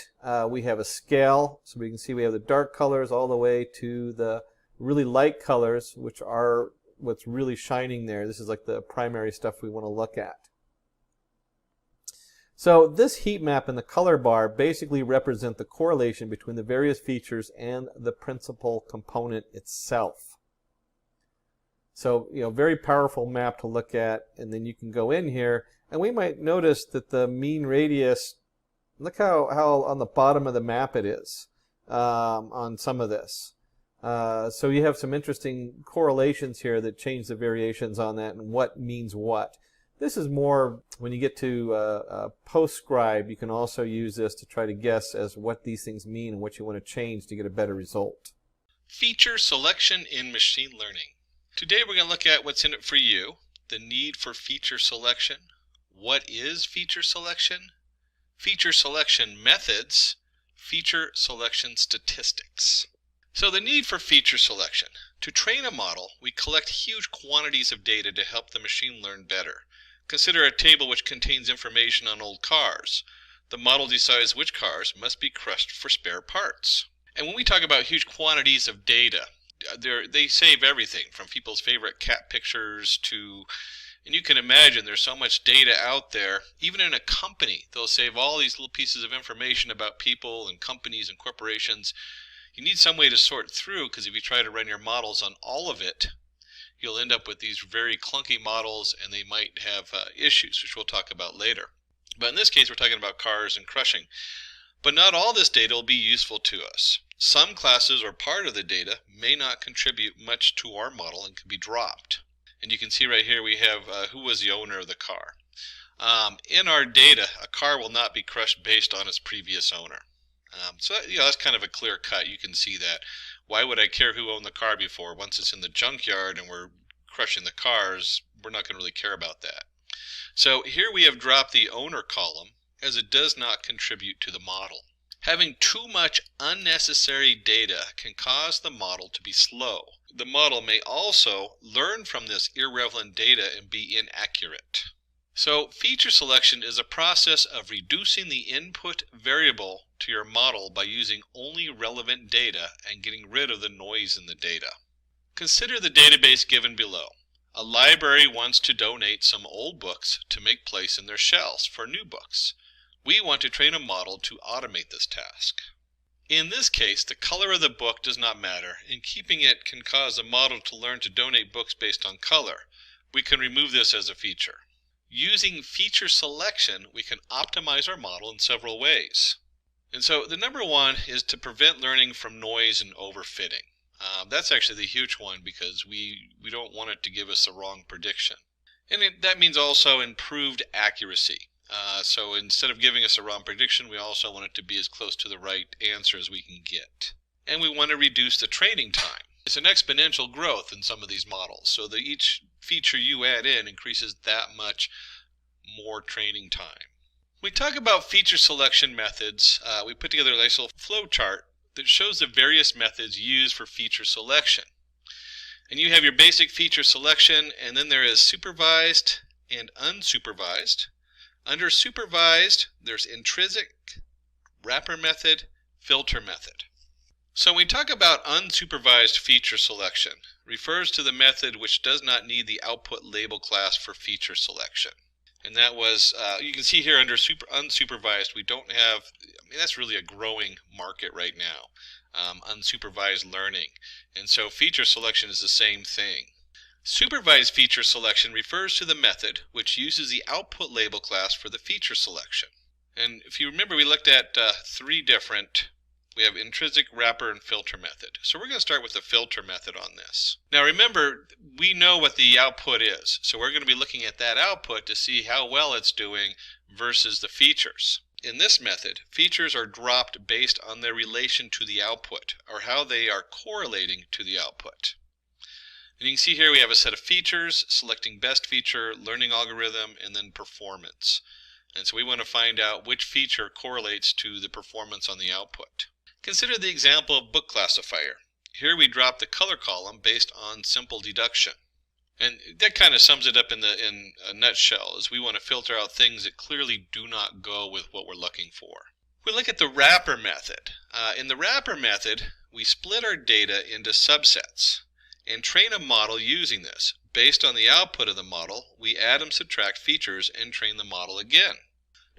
we have a scale, so we can see we have the dark colors all the way to the really light colors, which are what's really shining there. This is like the primary stuff we want to look at. So this heat map and the color bar basically represent the correlation between the various features and the principal component itself. So, you know, very powerful map to look at, and then you can go in here, and we might notice that the mean radius, look how on the bottom of the map it is on some of this. So you have some interesting correlations here that change the variations on that and what means what. This is more when you get to PostScribe, you can also use this to try to guess as what these things mean and what you want to change to get a better result. Feature selection in machine learning. Today we're going to look at what's in it for you, the need for feature selection, what is feature selection methods, feature selection statistics. So the need for feature selection. To train a model, we collect huge quantities of data to help the machine learn better. Consider a table which contains information on old cars. The model decides which cars must be crushed for spare parts. And when we talk about huge quantities of data, they save everything from people's favorite cat pictures to, and you can imagine there's so much data out there. Even in a company, they'll save all these little pieces of information about people and companies and corporations. You need some way to sort through, because if you try to run your models on all of it, you'll end up with these very clunky models, and they might have issues, which we'll talk about later. But in this case, we're talking about cars and crushing. But not all this data will be useful to us. Some classes or part of the data may not contribute much to our model and can be dropped. And you can see right here we have who was the owner of the car. In our data, a car will not be crushed based on its previous owner. So that's kind of a clear cut. You can see that. Why would I care who owned the car before? Once it's in the junkyard and we're crushing the cars, we're not going to really care about that. So here we have dropped the owner column as it does not contribute to the model. Having too much unnecessary data can cause the model to be slow. The model may also learn from this irrelevant data and be inaccurate. So feature selection is a process of reducing the input variable to your model by using only relevant data and getting rid of the noise in the data. Consider the database given below. A library wants to donate some old books to make place in their shelves for new books. We want to train a model to automate this task. In this case, the color of the book does not matter, and keeping it can cause a model to learn to donate books based on color. We can remove this as a feature. Using feature selection, we can optimize our model in several ways. And so the number one is to prevent learning from noise and overfitting. That's actually the huge one because we don't want it to give us the wrong prediction. And that means also improved accuracy. So instead of giving us a wrong prediction, we also want it to be as close to the right answer as we can get. And we want to reduce the training time. It's an exponential growth in some of these models, so that each feature you add in increases that much more training time. We talk about feature selection methods. We put together a nice little flow chart that shows the various methods used for feature selection. And you have your basic feature selection, and then there is supervised and unsupervised. Under supervised, there's intrinsic, wrapper method, filter method. So when we talk about unsupervised feature selection, refers to the method which does not need the output label class for feature selection. And that was, you can see here under unsupervised, we don't have, that's really a growing market right now, unsupervised learning. And so feature selection is the same thing. Supervised feature selection refers to the method which uses the output label class for the feature selection. And if you remember, we looked at we have intrinsic, wrapper, and filter method. So we're going to start with the filter method on this. Now remember, we know what the output is. So we're going to be looking at that output to see how well it's doing versus the features. In this method, features are dropped based on their relation to the output, or how they are correlating to the output. And you can see here we have a set of features, selecting best feature, learning algorithm, and then performance. And so we want to find out which feature correlates to the performance on the output. Consider the example of book classifier. Here we drop the color column based on simple deduction. And that kind of sums it up in a nutshell, as we want to filter out things that clearly do not go with what we're looking for. We look at the wrapper method. In the wrapper method, we split our data into subsets and train a model using this. Based on the output of the model, we add and subtract features and train the model again.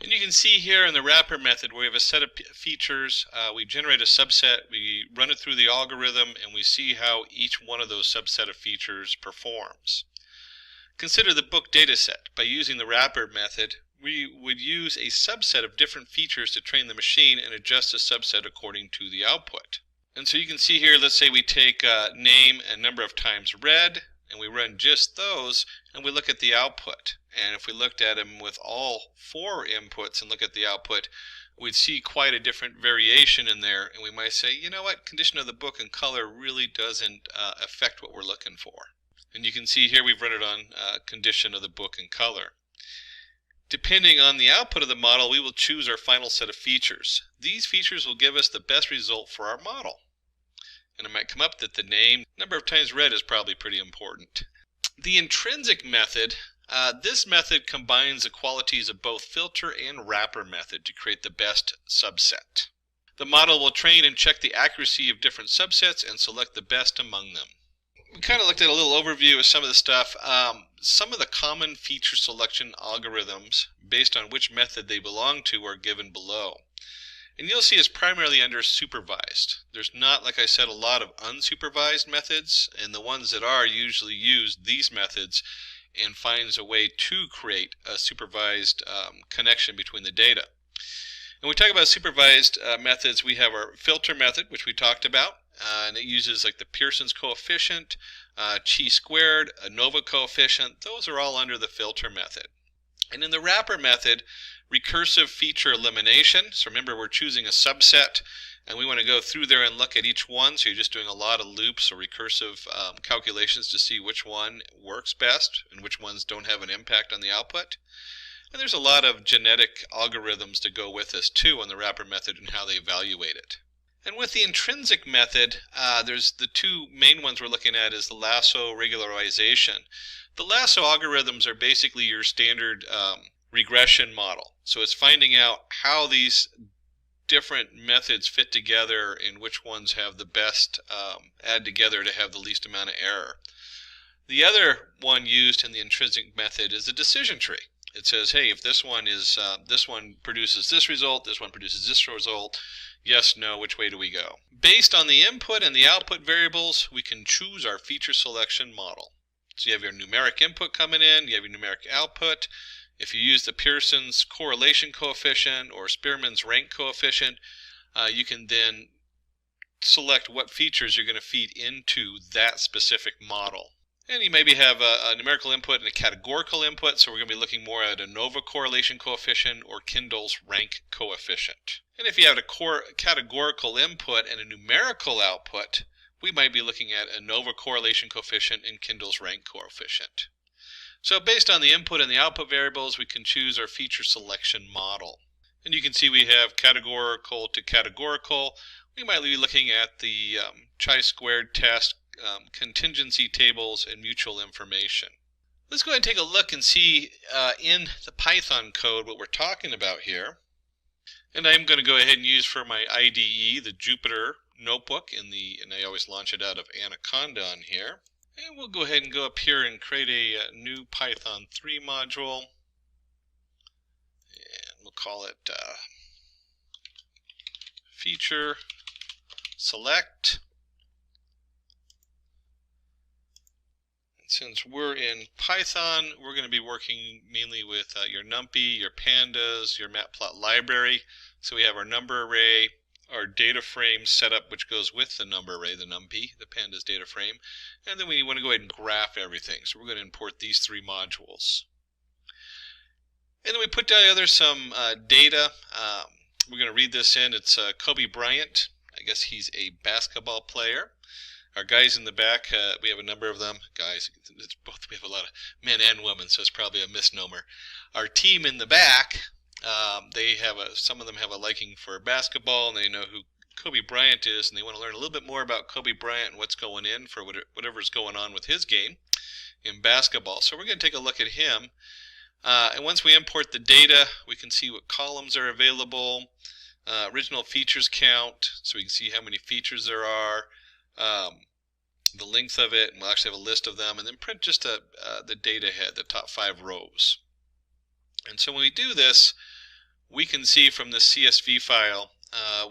And you can see here in the wrapper method where we have a set of features, we generate a subset, we run it through the algorithm, and we see how each one of those subset of features performs. Consider the book data set. By using the wrapper method, we would use a subset of different features to train the machine and adjust the subset according to the output. And so you can see here, let's say we take name and number of times read, and we run just those, and we look at the output. And if we looked at them with all 4 inputs and look at the output, we'd see quite a different variation in there, and we might say, you know what, condition of the book and color really doesn't affect what we're looking for. And you can see here we've run it on condition of the book and color. Depending on the output of the model, we will choose our final set of features. These features will give us the best result for our model. And it might come up that the name, number of times read is probably pretty important. The intrinsic method, this method combines the qualities of both filter and wrapper method to create the best subset. The model will train and check the accuracy of different subsets and select the best among them. We kind of looked at a little overview of some of the stuff. Some of the common feature selection algorithms based on which method they belong to are given below. And you'll see it's primarily under supervised. There's not, like I said, a lot of unsupervised methods, and the ones that are usually use these methods and finds a way to create a supervised connection between the data. When we talk about supervised methods, we have our filter method, which we talked about, and it uses like the Pearson's coefficient, chi-squared, ANOVA coefficient. Those are all under the filter method. And in the wrapper method, recursive feature elimination. So remember, we're choosing a subset, And we want to go through there and look at each one. So you're just doing a lot of loops or recursive calculations to see which one works best and which ones don't have an impact on the output. And there's a lot of genetic algorithms to go with this too on the wrapper method and how they evaluate it. And with the intrinsic method, there's the two main ones we're looking at is the lasso regularization. The lasso algorithms are basically your standard regression model. So it's finding out how these different methods fit together and which ones have the best add together to have the least amount of error. The other one used in the intrinsic method is the decision tree. It says, hey, if this one is this one produces this result, this one produces this result, yes, no, which way do we go? Based on the input and the output variables, we can choose our feature selection model. So you have your numeric input coming in, you have your numeric output. If you use the Pearson's correlation coefficient or Spearman's rank coefficient, you can then select what features you're going to feed into that specific model. And you maybe have a numerical input and a categorical input, so we're going to be looking more at ANOVA correlation coefficient or Kindle's rank coefficient. And if you have a categorical input and a numerical output, we might be looking at ANOVA correlation coefficient and Kindle's rank coefficient. So based on the input and the output variables, we can choose our feature selection model. And you can see we have categorical to categorical. We might be looking at the chi-squared test, contingency tables, and mutual information. Let's go ahead and take a look and see in the Python code what we're talking about here. And I'm going to go ahead and use for my IDE the Jupyter notebook, and I always launch it out of Anaconda on here. And we'll go ahead and go up here and create a new Python 3 module. And we'll call it feature select. And since we're in Python, we're going to be working mainly with your NumPy, your pandas, your matplotlib library. So we have our number array, our data frame setup, which goes with the number array, the NumPy, the pandas data frame, and then we want to go ahead and graph everything. So we're going to import these three modules. And then we put together some data. We're going to read this in. It's Kobe Bryant. I guess he's a basketball player. Our guys in the back, we have a number of them. Guys, it's both. We have a lot of men and women, so it's probably a misnomer. Our team in the back, some of them have a liking for basketball, and they know who Kobe Bryant is, and they want to learn a little bit more about Kobe Bryant and what's going in for whatever's going on with his game in basketball. So we're going to take a look at him. And once we import the data, we can see what columns are available, original features count, so we can see how many features there are, the length of it, and we'll actually have a list of them, and then print just the data head, the top 5 rows. And so when we do this, we can see from the CSV file,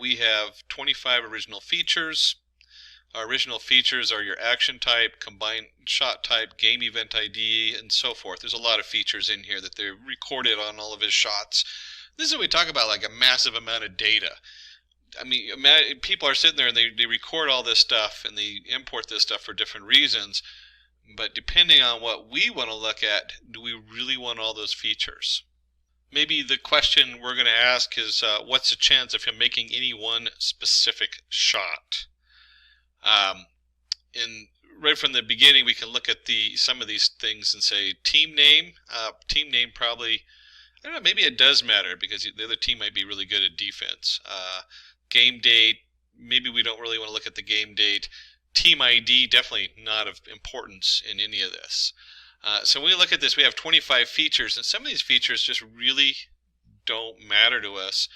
we have 25 original features. Our original features are your action type, combined shot type, game event ID, and so forth. There's a lot of features in here that they're recorded on all of his shots. This is what we talk about, like a massive amount of data. I mean, people are sitting there and they record all this stuff and they import this stuff for different reasons. But depending on what we want to look at, do we really want all those features? Maybe the question we're going to ask is, what's the chance of him making any one specific shot? Right from the beginning, we can look at some of these things and say team name. Team name probably, I don't know, maybe it does matter because the other team might be really good at defense. Game date, maybe we don't really want to look at the game date. Team ID, definitely not of importance in any of this. So when we look at this, we have 25 features, and some of these features just really don't matter to us.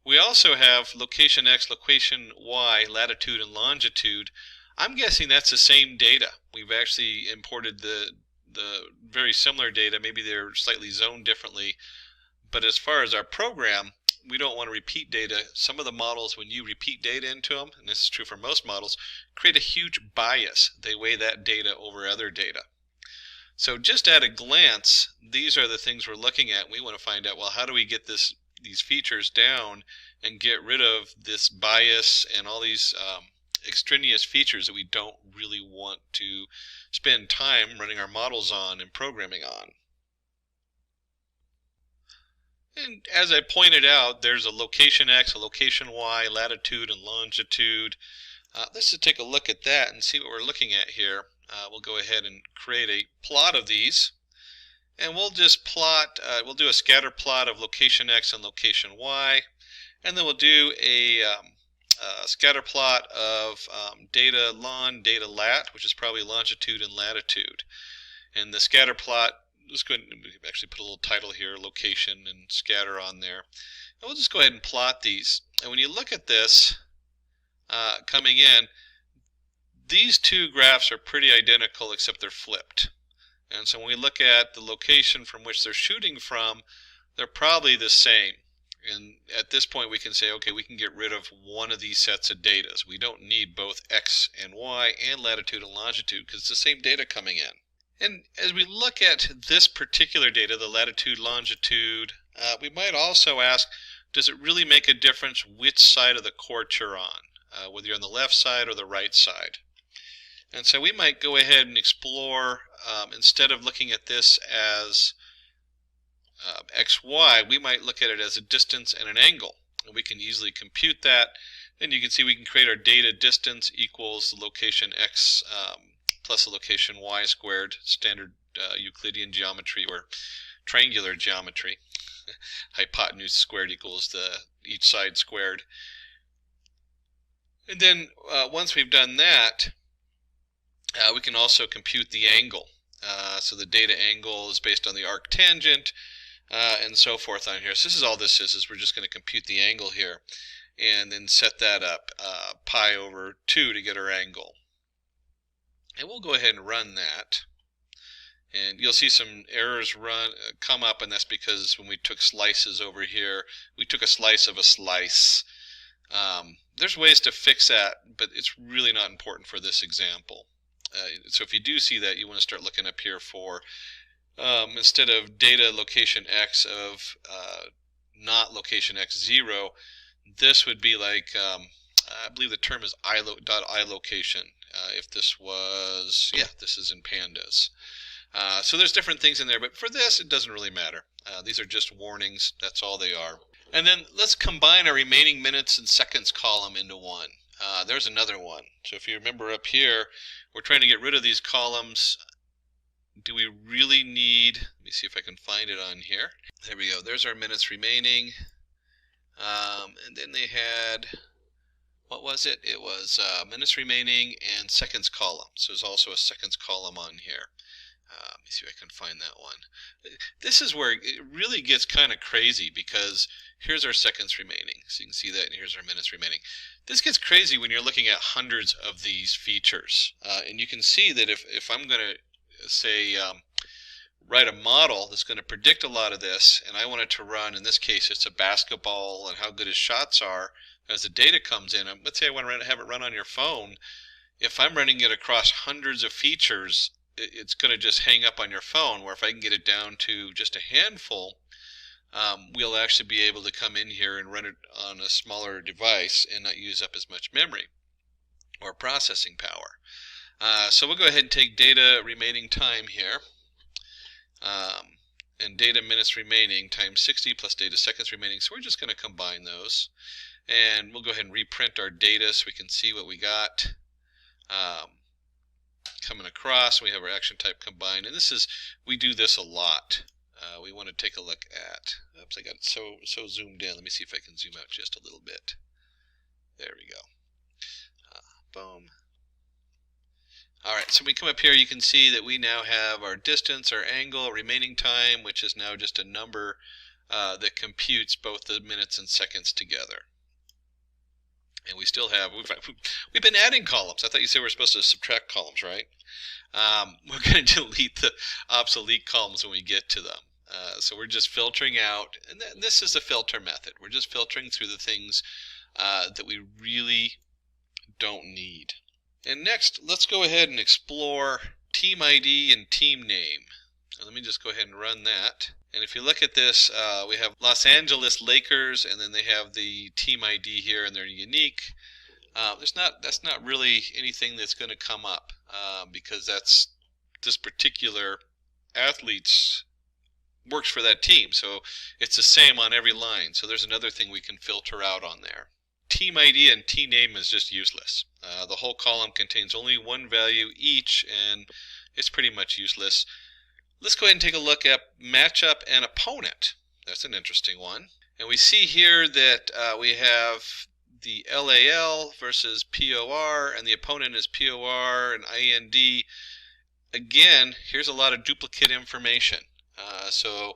We also have location X, location Y, latitude and longitude. I'm guessing that's the same data. We've actually imported the very similar data. Maybe they're slightly zoned differently. But as far as our program, we don't want to repeat data. Some of the models, when you repeat data into them, and this is true for most models, create a huge bias. They weigh that data over other data. So just at a glance, these are the things we're looking at. We want to find out, well, how do we get these features down and get rid of this bias and all these extraneous features that we don't really want to spend time running our models on and programming on. And as I pointed out, there's a location X, a location Y, latitude and longitude. Let's just take a look at that and see what we're looking at here. We'll go ahead and create a plot of these. And we'll just plot, we'll do a scatter plot of location X and location Y. And then we'll do a scatter plot of data lon, data lat, which is probably longitude and latitude. And the scatter plot, let's go ahead and actually put a little title here, location and scatter on there. And we'll just go ahead and plot these. And when you look at this coming in, these two graphs are pretty identical except they're flipped. And so when we look at the location from which they're shooting from, they're probably the same. And at this point we can say, okay, we can get rid of one of these sets of data. So we don't need both X and Y and latitude and longitude because it's the same data coming in. And as we look at this particular data, the latitude, longitude, we might also ask, does it really make a difference which side of the court you're on, whether you're on the left side or the right side? And so we might go ahead and explore, instead of looking at this as XY, we might look at it as a distance and an angle. And we can easily compute that. And you can see we can create our data distance equals the location X plus the location Y squared, standard Euclidean geometry or triangular geometry. Hypotenuse squared equals each side squared. And then once we've done that, we can also compute the angle. So the data angle is based on the arc tangent and so forth on here. So this is all this is we're just going to compute the angle here and then set that up, pi over 2 to get our angle. And we'll go ahead and run that. And you'll see some errors come up, and that's because when we took slices over here, we took a slice of a slice. There's ways to fix that, but it's really not important for this example. So if you do see that, you want to start looking up here for, instead of data location X of not location X0, this would be like, I believe the term is iLocation. If this was, yeah, this is in pandas. So there's different things in there, but for this, it doesn't really matter. These are just warnings. That's all they are. And then let's combine our remaining minutes and seconds column into one. There's another one. So if you remember up here, we're trying to get rid of these columns. Do we really need, let me see if I can find it on here. There we go. There's our minutes remaining. And then they had, what was it? It was minutes remaining and seconds column. So there's also a seconds column on here. Let me see if I can find that one. This is where it really gets kind of crazy because here's our seconds remaining. So you can see that, and here's our minutes remaining. This gets crazy when you're looking at hundreds of these features. And you can see that if I'm going to, say, write a model that's going to predict a lot of this, and I want it to run, in this case it's a basketball and how good his shots are as the data comes in. Let's say I want to have it run on your phone. If I'm running it across hundreds of features, it's going to just hang up on your phone, where if I can get it down to just a handful, we'll actually be able to come in here and run it on a smaller device and not use up as much memory or processing power. So we'll go ahead and take data remaining time here, and data minutes remaining times 60 plus data seconds remaining. So we're just going to combine those, and we'll go ahead and reprint our data so we can see what we got coming across. We have our action type combined, and this is, we do this a lot. We want to take a look at, oops, I got it so zoomed in. Let me see if I can zoom out just a little bit. There we go. Boom. Alright, so when we come up here, you can see that we now have our distance, our angle, remaining time, which is now just a number that computes both the minutes and seconds together. And we still have, we've been adding columns. I thought you said we're supposed to subtract columns, right? We're going to delete the obsolete columns when we get to them. So we're just filtering out, and this is the filter method. We're just filtering through the things that we really don't need. And next, let's go ahead and explore team ID and team name. Now, let me just go ahead and run that. And if you look at this, we have Los Angeles Lakers, and then they have the team ID here, and they're unique. That's not really anything that's going to come up because that's this particular athlete's works for that team. So it's the same on every line. So there's another thing we can filter out on there. Team ID and team name is just useless. The whole column contains only one value each, and it's pretty much useless. Let's go ahead and take a look at matchup and opponent. That's an interesting one. And we see here that we have the LAL versus POR, and the opponent is POR and IND. Again, here's a lot of duplicate information. So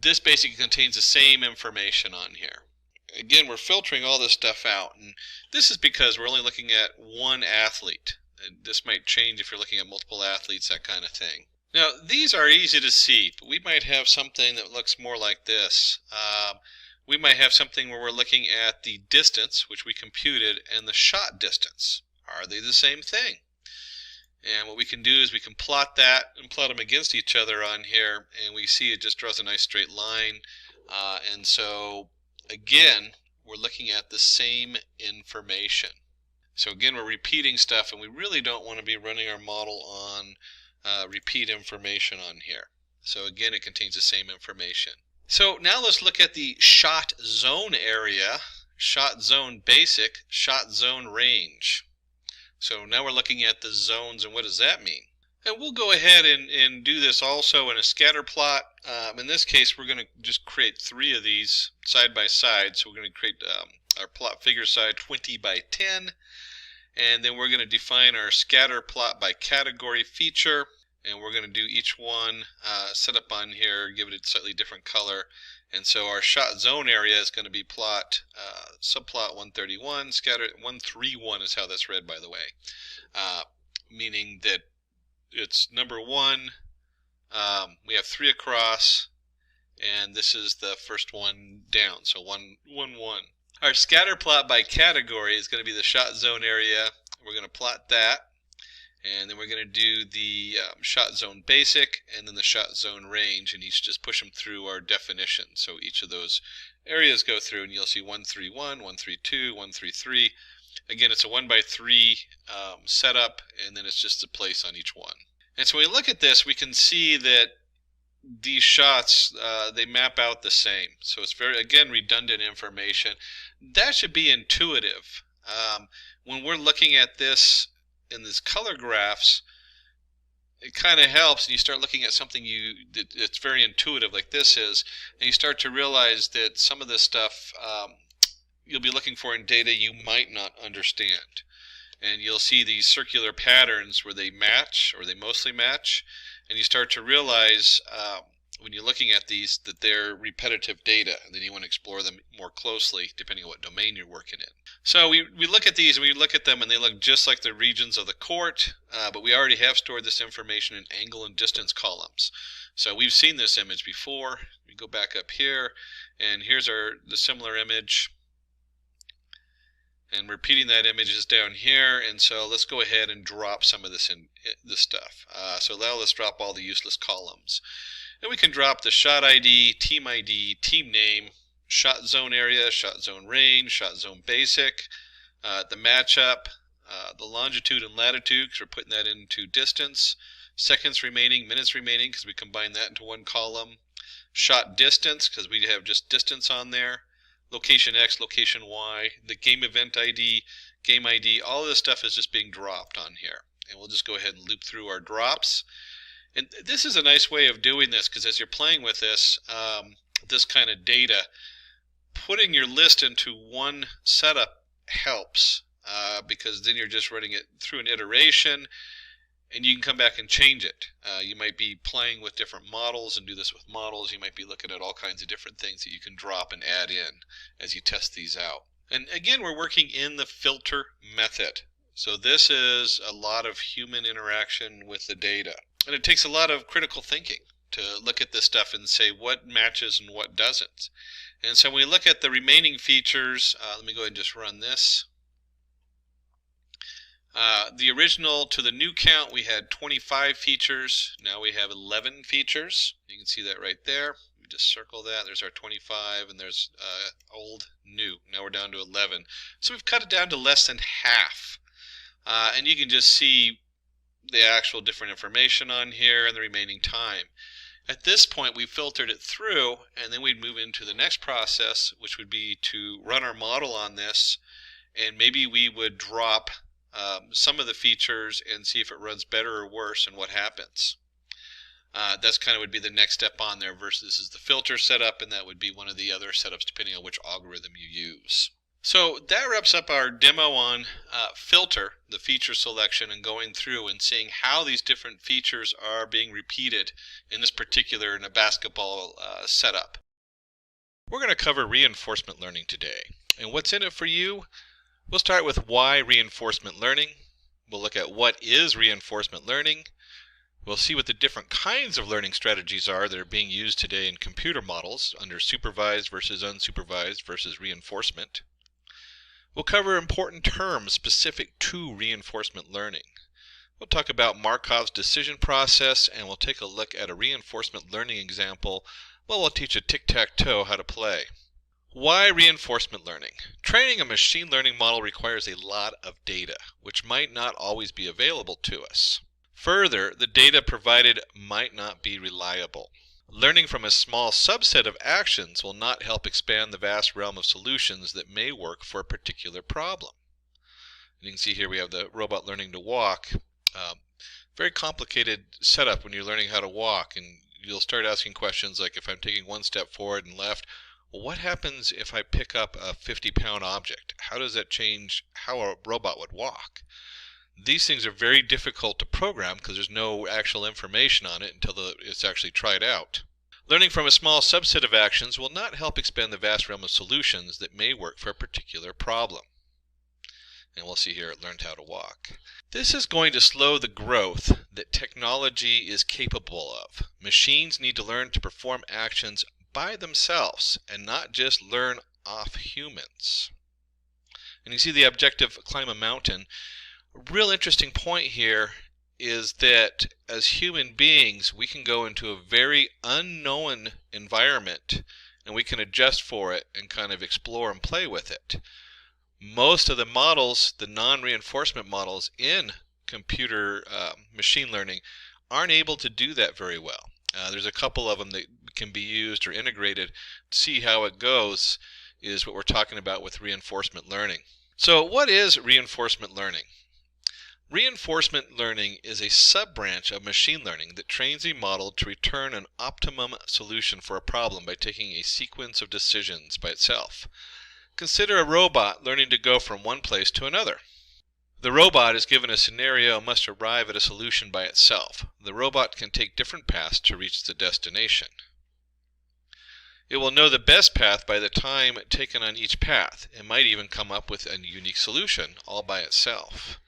this basically contains the same information on here. Again, we're filtering all this stuff out, and this is because we're only looking at one athlete. And this might change if you're looking at multiple athletes, that kind of thing. Now, these are easy to see, but we might have something that looks more like this. We might have something where we're looking at the distance, which we computed, and the shot distance. Are they the same thing? And what we can do is we can plot that and plot them against each other on here, and we see it just draws a nice straight line. And so again, we're looking at the same information. So again, we're repeating stuff, and we really don't want to be running our model on repeat information on here. So again, it contains the same information. So now let's look at the shot zone area, shot zone basic, shot zone range. So now we're looking at the zones, and what does that mean? And we'll go ahead and do this also in a scatter plot. In this case, we're going to just create 3 of these side by side. So we're going to create our plot figure side 20 by 10. And then we're going to define our scatter plot by category feature. And we're going to do each one set up on here, give it a slightly different color. And so our shot zone area is going to be plot subplot 131, scatter 131 is how that's read, by the way, meaning that it's number 1. We have 3 across, and this is the first one down, so 1 1 1. Our scatter plot by category is going to be the shot zone area. We're going to plot that. And then we're going to do the shot zone basic and then the shot zone range, and each just push them through our definition. So each of those areas go through, and you'll see 131, 132, 133. Again, it's a 1 by 3 setup, and then it's just a place on each one. And so when we look at this, we can see that these shots, they map out the same. So it's very, again, redundant information. That should be intuitive. When we're looking at this in these color graphs, it kind of helps, and you start looking at something it's very intuitive like this is, and you start to realize that some of this stuff you'll be looking for in data you might not understand. And you'll see these circular patterns where they match, or they mostly match, and you start to realize when you're looking at these that they're repetitive data, and then you want to explore them more closely depending on what domain you're working in. So we look at these, and we look at them, and they look just like the regions of the court, but we already have stored this information in angle and distance columns. So we've seen this image before. We go back up here, and here's the similar image. And repeating that image is down here, and so let's go ahead and drop some of this stuff. So now let's drop all the useless columns. And we can drop the shot ID, team name, shot zone area, shot zone range, shot zone basic, the matchup, the longitude and latitude, because we're putting that into distance, seconds remaining, minutes remaining, because we combine that into one column, shot distance, because we have just distance on there, location X, location Y, the game event ID, game ID, all of this stuff is just being dropped on here. And we'll just go ahead and loop through our drops. And this is a nice way of doing this, because as you're playing with this, this kind of data, putting your list into one setup helps, because then you're just running it through an iteration, and you can come back and change it. You might be playing with different models and do this with models. You might be looking at all kinds of different things that you can drop and add in as you test these out. And again, we're working in the filter method. So this is a lot of human interaction with the data. And it takes a lot of critical thinking to look at this stuff and say what matches and what doesn't. And so when we look at the remaining features, let me go ahead and just run this. The original to the new count, we had 25 features. Now we have 11 features. You can see that right there. We just circle that. There's our 25, and there's old, new. Now we're down to 11. So we've cut it down to less than half. And you can just see the actual different information on here and the remaining time. At this point, we filtered it through, and then we'd move into the next process, which would be to run our model on this, and maybe we would drop some of the features and see if it runs better or worse and what happens. That's kind of would be the next step on there versus this is the filter setup, and that would be one of the other setups depending on which algorithm you use. So that wraps up our demo on filter, the feature selection, and going through and seeing how these different features are being repeated in this particular in a basketball setup. We're going to cover reinforcement learning today. And what's in it for you? We'll start with why reinforcement learning. We'll look at what is reinforcement learning. We'll see what the different kinds of learning strategies are that are being used today in computer models under supervised versus unsupervised versus reinforcement. We'll cover important terms specific to reinforcement learning. We'll talk about Markov's decision process, and we'll take a look at a reinforcement learning example. Well, we'll teach a tic-tac-toe how to play. Why reinforcement learning? Training a machine learning model requires a lot of data, which might not always be available to us. Further, the data provided might not be reliable. Learning from a small subset of actions will not help expand the vast realm of solutions that may work for a particular problem. And you can see here we have the robot learning to walk. Very complicated setup when you're learning how to walk, and you'll start asking questions like, if I'm taking one step forward and left, well, what happens if I pick up a 50-pound object? How does that change how a robot would walk? These things are very difficult to program because there's no actual information on it until it's actually tried out. Learning from a small subset of actions will not help expand the vast realm of solutions that may work for a particular problem. And we'll see here it learned how to walk. This is going to slow the growth that technology is capable of. Machines need to learn to perform actions by themselves and not just learn off humans. And you see the objective climb a mountain. A real interesting point here is that as human beings we can go into a very unknown environment and we can adjust for it and kind of explore and play with it. Most of the models, the non-reinforcement models in computer machine learning, aren't able to do that very well. There's a couple of them that can be used or integrated. To see how it goes is what we're talking about with reinforcement learning. So what is reinforcement learning? Reinforcement learning is a sub-branch of machine learning that trains a model to return an optimum solution for a problem by taking a sequence of decisions by itself. Consider a robot learning to go from one place to another. The robot is given a scenario and must arrive at a solution by itself. The robot can take different paths to reach the destination. It will know the best path by the time taken on each path. It might even come up with a unique solution all by itself.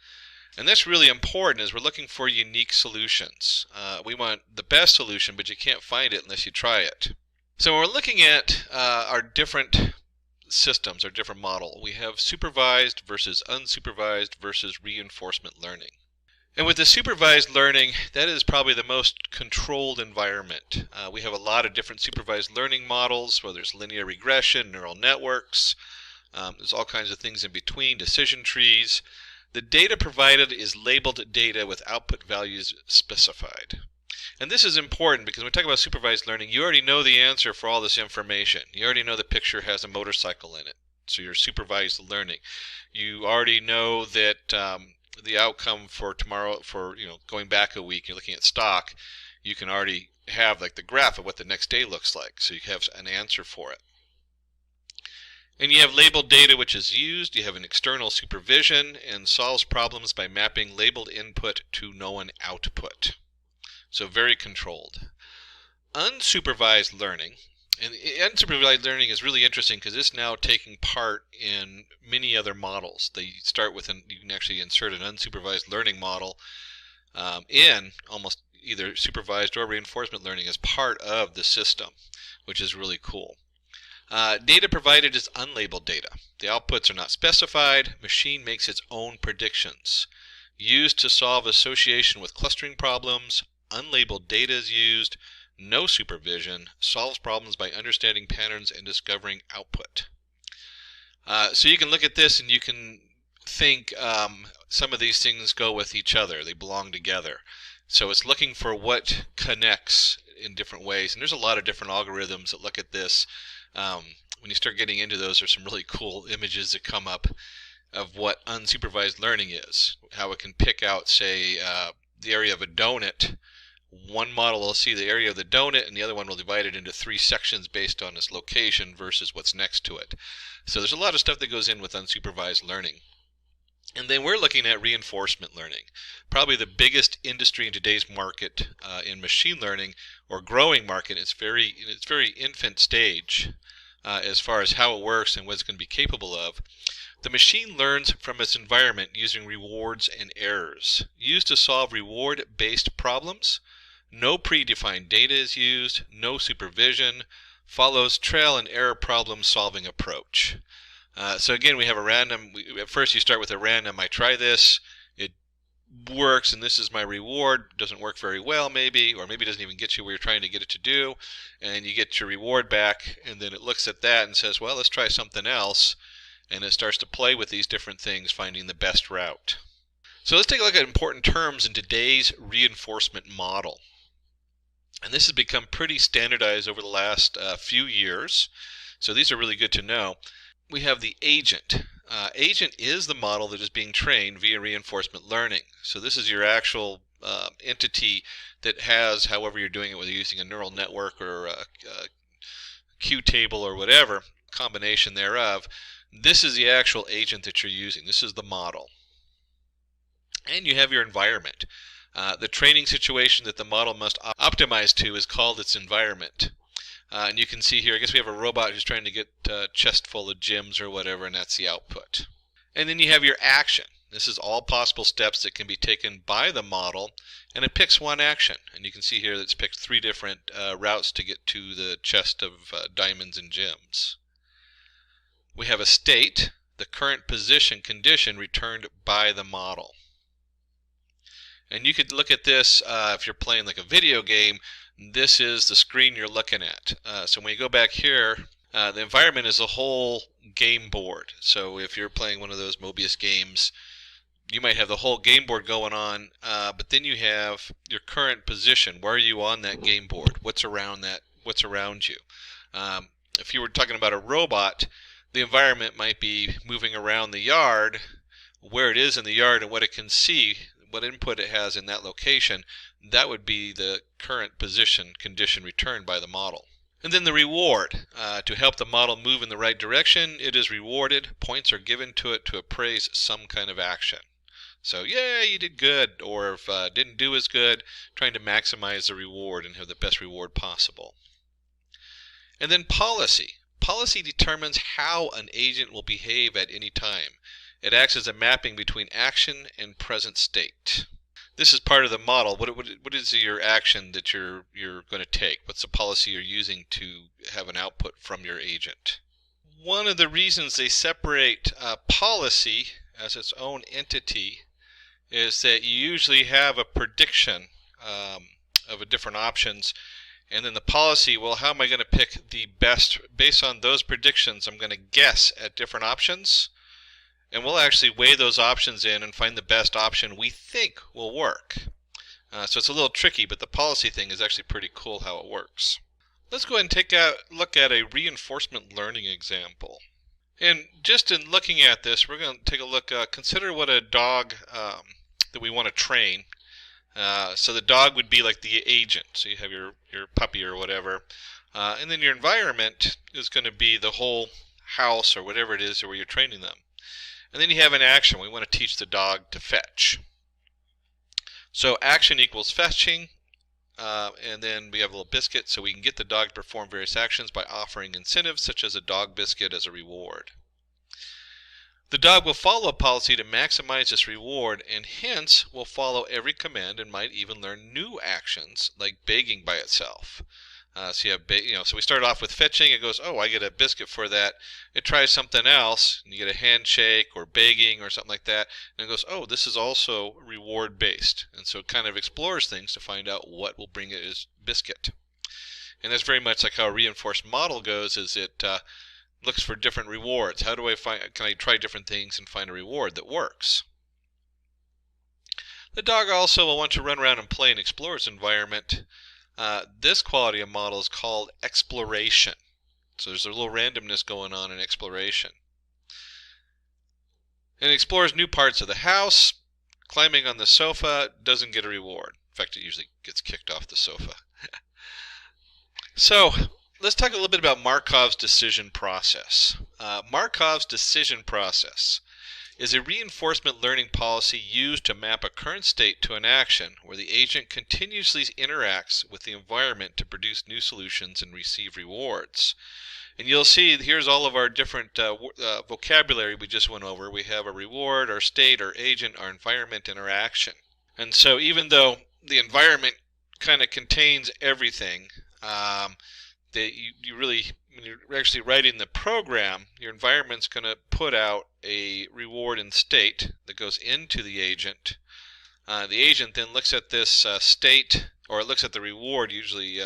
And that's really important as we're looking for unique solutions. We want the best solution, but you can't find it unless you try it. So when we're looking at our different systems, our different model, we have supervised versus unsupervised versus reinforcement learning. And with the supervised learning, that is probably the most controlled environment. We have a lot of different supervised learning models, whether it's linear regression, neural networks, there's all kinds of things in between, decision trees. The data provided is labeled data with output values specified. And this is important because when we talk about supervised learning, you already know the answer for all this information. You already know the picture has a motorcycle in it, so you're supervised learning. You already know that the outcome for tomorrow, for going back a week, you're looking at stock, you can already have like the graph of what the next day looks like, so you have an answer for it. And you have labeled data which is used, you have an external supervision, and solves problems by mapping labeled input to known output. So very controlled. Unsupervised learning, and unsupervised learning is really interesting because it's now taking part in many other models. They start with, you can actually insert an unsupervised learning model in almost either supervised or reinforcement learning as part of the system, which is really cool. Data provided is unlabeled data. The outputs are not specified. Machine makes its own predictions. Used to solve association with clustering problems. Unlabeled data is used. No supervision. Solves problems by understanding patterns and discovering output. So you can look at this and you can think some of these things go with each other. They belong together. So it's looking for what connects in different ways. And there's a lot of different algorithms that look at this. When you start getting into those, there's some really cool images that come up of what unsupervised learning is, how it can pick out, say, the area of a donut. One model will see the area of the donut, and the other one will divide it into 3 sections based on its location versus what's next to it. So there's a lot of stuff that goes in with unsupervised learning. And then we're looking at reinforcement learning. Probably the biggest industry in today's market in machine learning, or growing market. It's very infant stage as far as how it works and what it's going to be capable of. The machine learns from its environment using rewards and errors, used to solve reward-based problems. No predefined data is used, no supervision, follows trial and error problem solving approach. So again, we have a random, at first you start with a random, I try this, it works and this is my reward, doesn't work very well maybe, or maybe it doesn't even get you where you're trying to get it to do, and you get your reward back, and then it looks at that and says, well, let's try something else, and it starts to play with these different things, finding the best route. So let's take a look at important terms in today's reinforcement model. And this has become pretty standardized over the last few years, so these are really good to know. We have the agent. Agent is the model that is being trained via reinforcement learning. So this is your actual entity that has, however you're doing it, whether you're using a neural network or a Q table or whatever, combination thereof. This is the actual agent that you're using. This is the model. And you have your environment. The training situation that the model must optimize to is called its environment. And you can see here, I guess we have a robot who's trying to get a chest full of gems or whatever, and that's the output. And then you have your action. This is all possible steps that can be taken by the model, and it picks one action. And you can see here that it's picked 3 different routes to get to the chest of diamonds and gems. We have a state, the current position condition returned by the model. And you could look at this if you're playing like a video game. This is the screen you're looking at. So when you go back here, the environment is a whole game board. So if you're playing one of those Mobius games, you might have the whole game board going on, but then you have your current position. Where are you on that game board? What's around that? What's around you? If you were talking about a robot, the environment might be moving around the yard, where it is in the yard and what it can see, what input it has in that location. That would be the current position condition returned by the model. And then the reward. To help the model move in the right direction, it is rewarded. Points are given to it to appraise some kind of action. So, yeah, you did good, or if didn't do as good, trying to maximize the reward and have the best reward possible. And then policy. Policy determines how an agent will behave at any time. It acts as a mapping between action and present state. This is part of the model. What is your action that you're going to take? What's the policy you're using to have an output from your agent? One of the reasons they separate policy as its own entity is that you usually have a prediction of different options, and then the policy, well, how am I going to pick the best? Based on those predictions, I'm going to guess at different options. And we'll actually weigh those options in and find the best option we think will work. So it's a little tricky, but the policy thing is actually pretty cool how it works. Let's go ahead and take a look at a reinforcement learning example. And just in looking at this, we're going to take a look, consider what a dog that we want to train. So the dog would be like the agent. So you have your puppy or whatever. And then your environment is going to be the whole house or whatever it is where you're training them. And then you have an action. We want to teach the dog to fetch. So action equals fetching. And then we have a little biscuit, so we can get the dog to perform various actions by offering incentives such as a dog biscuit as a reward. The dog will follow a policy to maximize this reward, and hence will follow every command and might even learn new actions like begging by itself. So you have, so we start off with fetching. It goes, oh, I get a biscuit for that. It tries something else, and you get a handshake or begging or something like that. And it goes, oh, this is also reward based. And so it kind of explores things to find out what will bring it as biscuit. And that's very much like how a reinforced model goes. Is it looks for different rewards. How do I find? Can I try different things and find a reward that works? The dog also will want to run around and play and explore its environment. This quality of model is called exploration. So there's a little randomness going on in exploration. And it explores new parts of the house. Climbing on the sofa doesn't get a reward. In fact, it usually gets kicked off the sofa. So let's talk a little bit about Markov's decision process. Markov's decision process is a reinforcement learning policy used to map a current state to an action where the agent continuously interacts with the environment to produce new solutions and receive rewards. And you'll see here's all of our different vocabulary we just went over. We have a reward, our state, our agent, our environment, and our action. And so even though the environment kind of contains everything, you really, when you're actually writing the program, your environment's going to put out a reward and state that goes into the agent. The agent then looks at this state, or it looks at the reward usually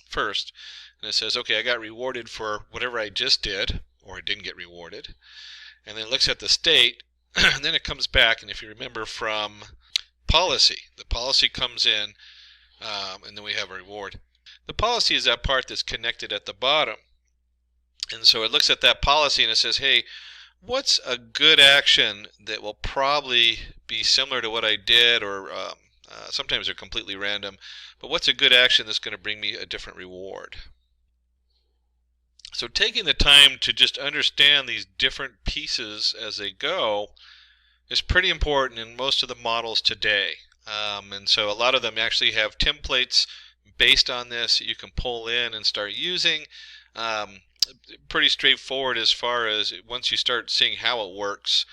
first, and it says, okay, I got rewarded for whatever I just did, or I didn't get rewarded. And then it looks at the state, and then it comes back, and if you remember from policy, the policy comes in, and then we have a reward. The policy is that part that's connected at the bottom. And so it looks at that policy and it says, hey, what's a good action that will probably be similar to what I did, or sometimes they're completely random, but what's a good action that's going to bring me a different reward? So taking the time to just understand these different pieces as they go is pretty important in most of the models today. And so a lot of them actually have templates based on this that you can pull in and start using. Pretty straightforward as far as once you start seeing how it works,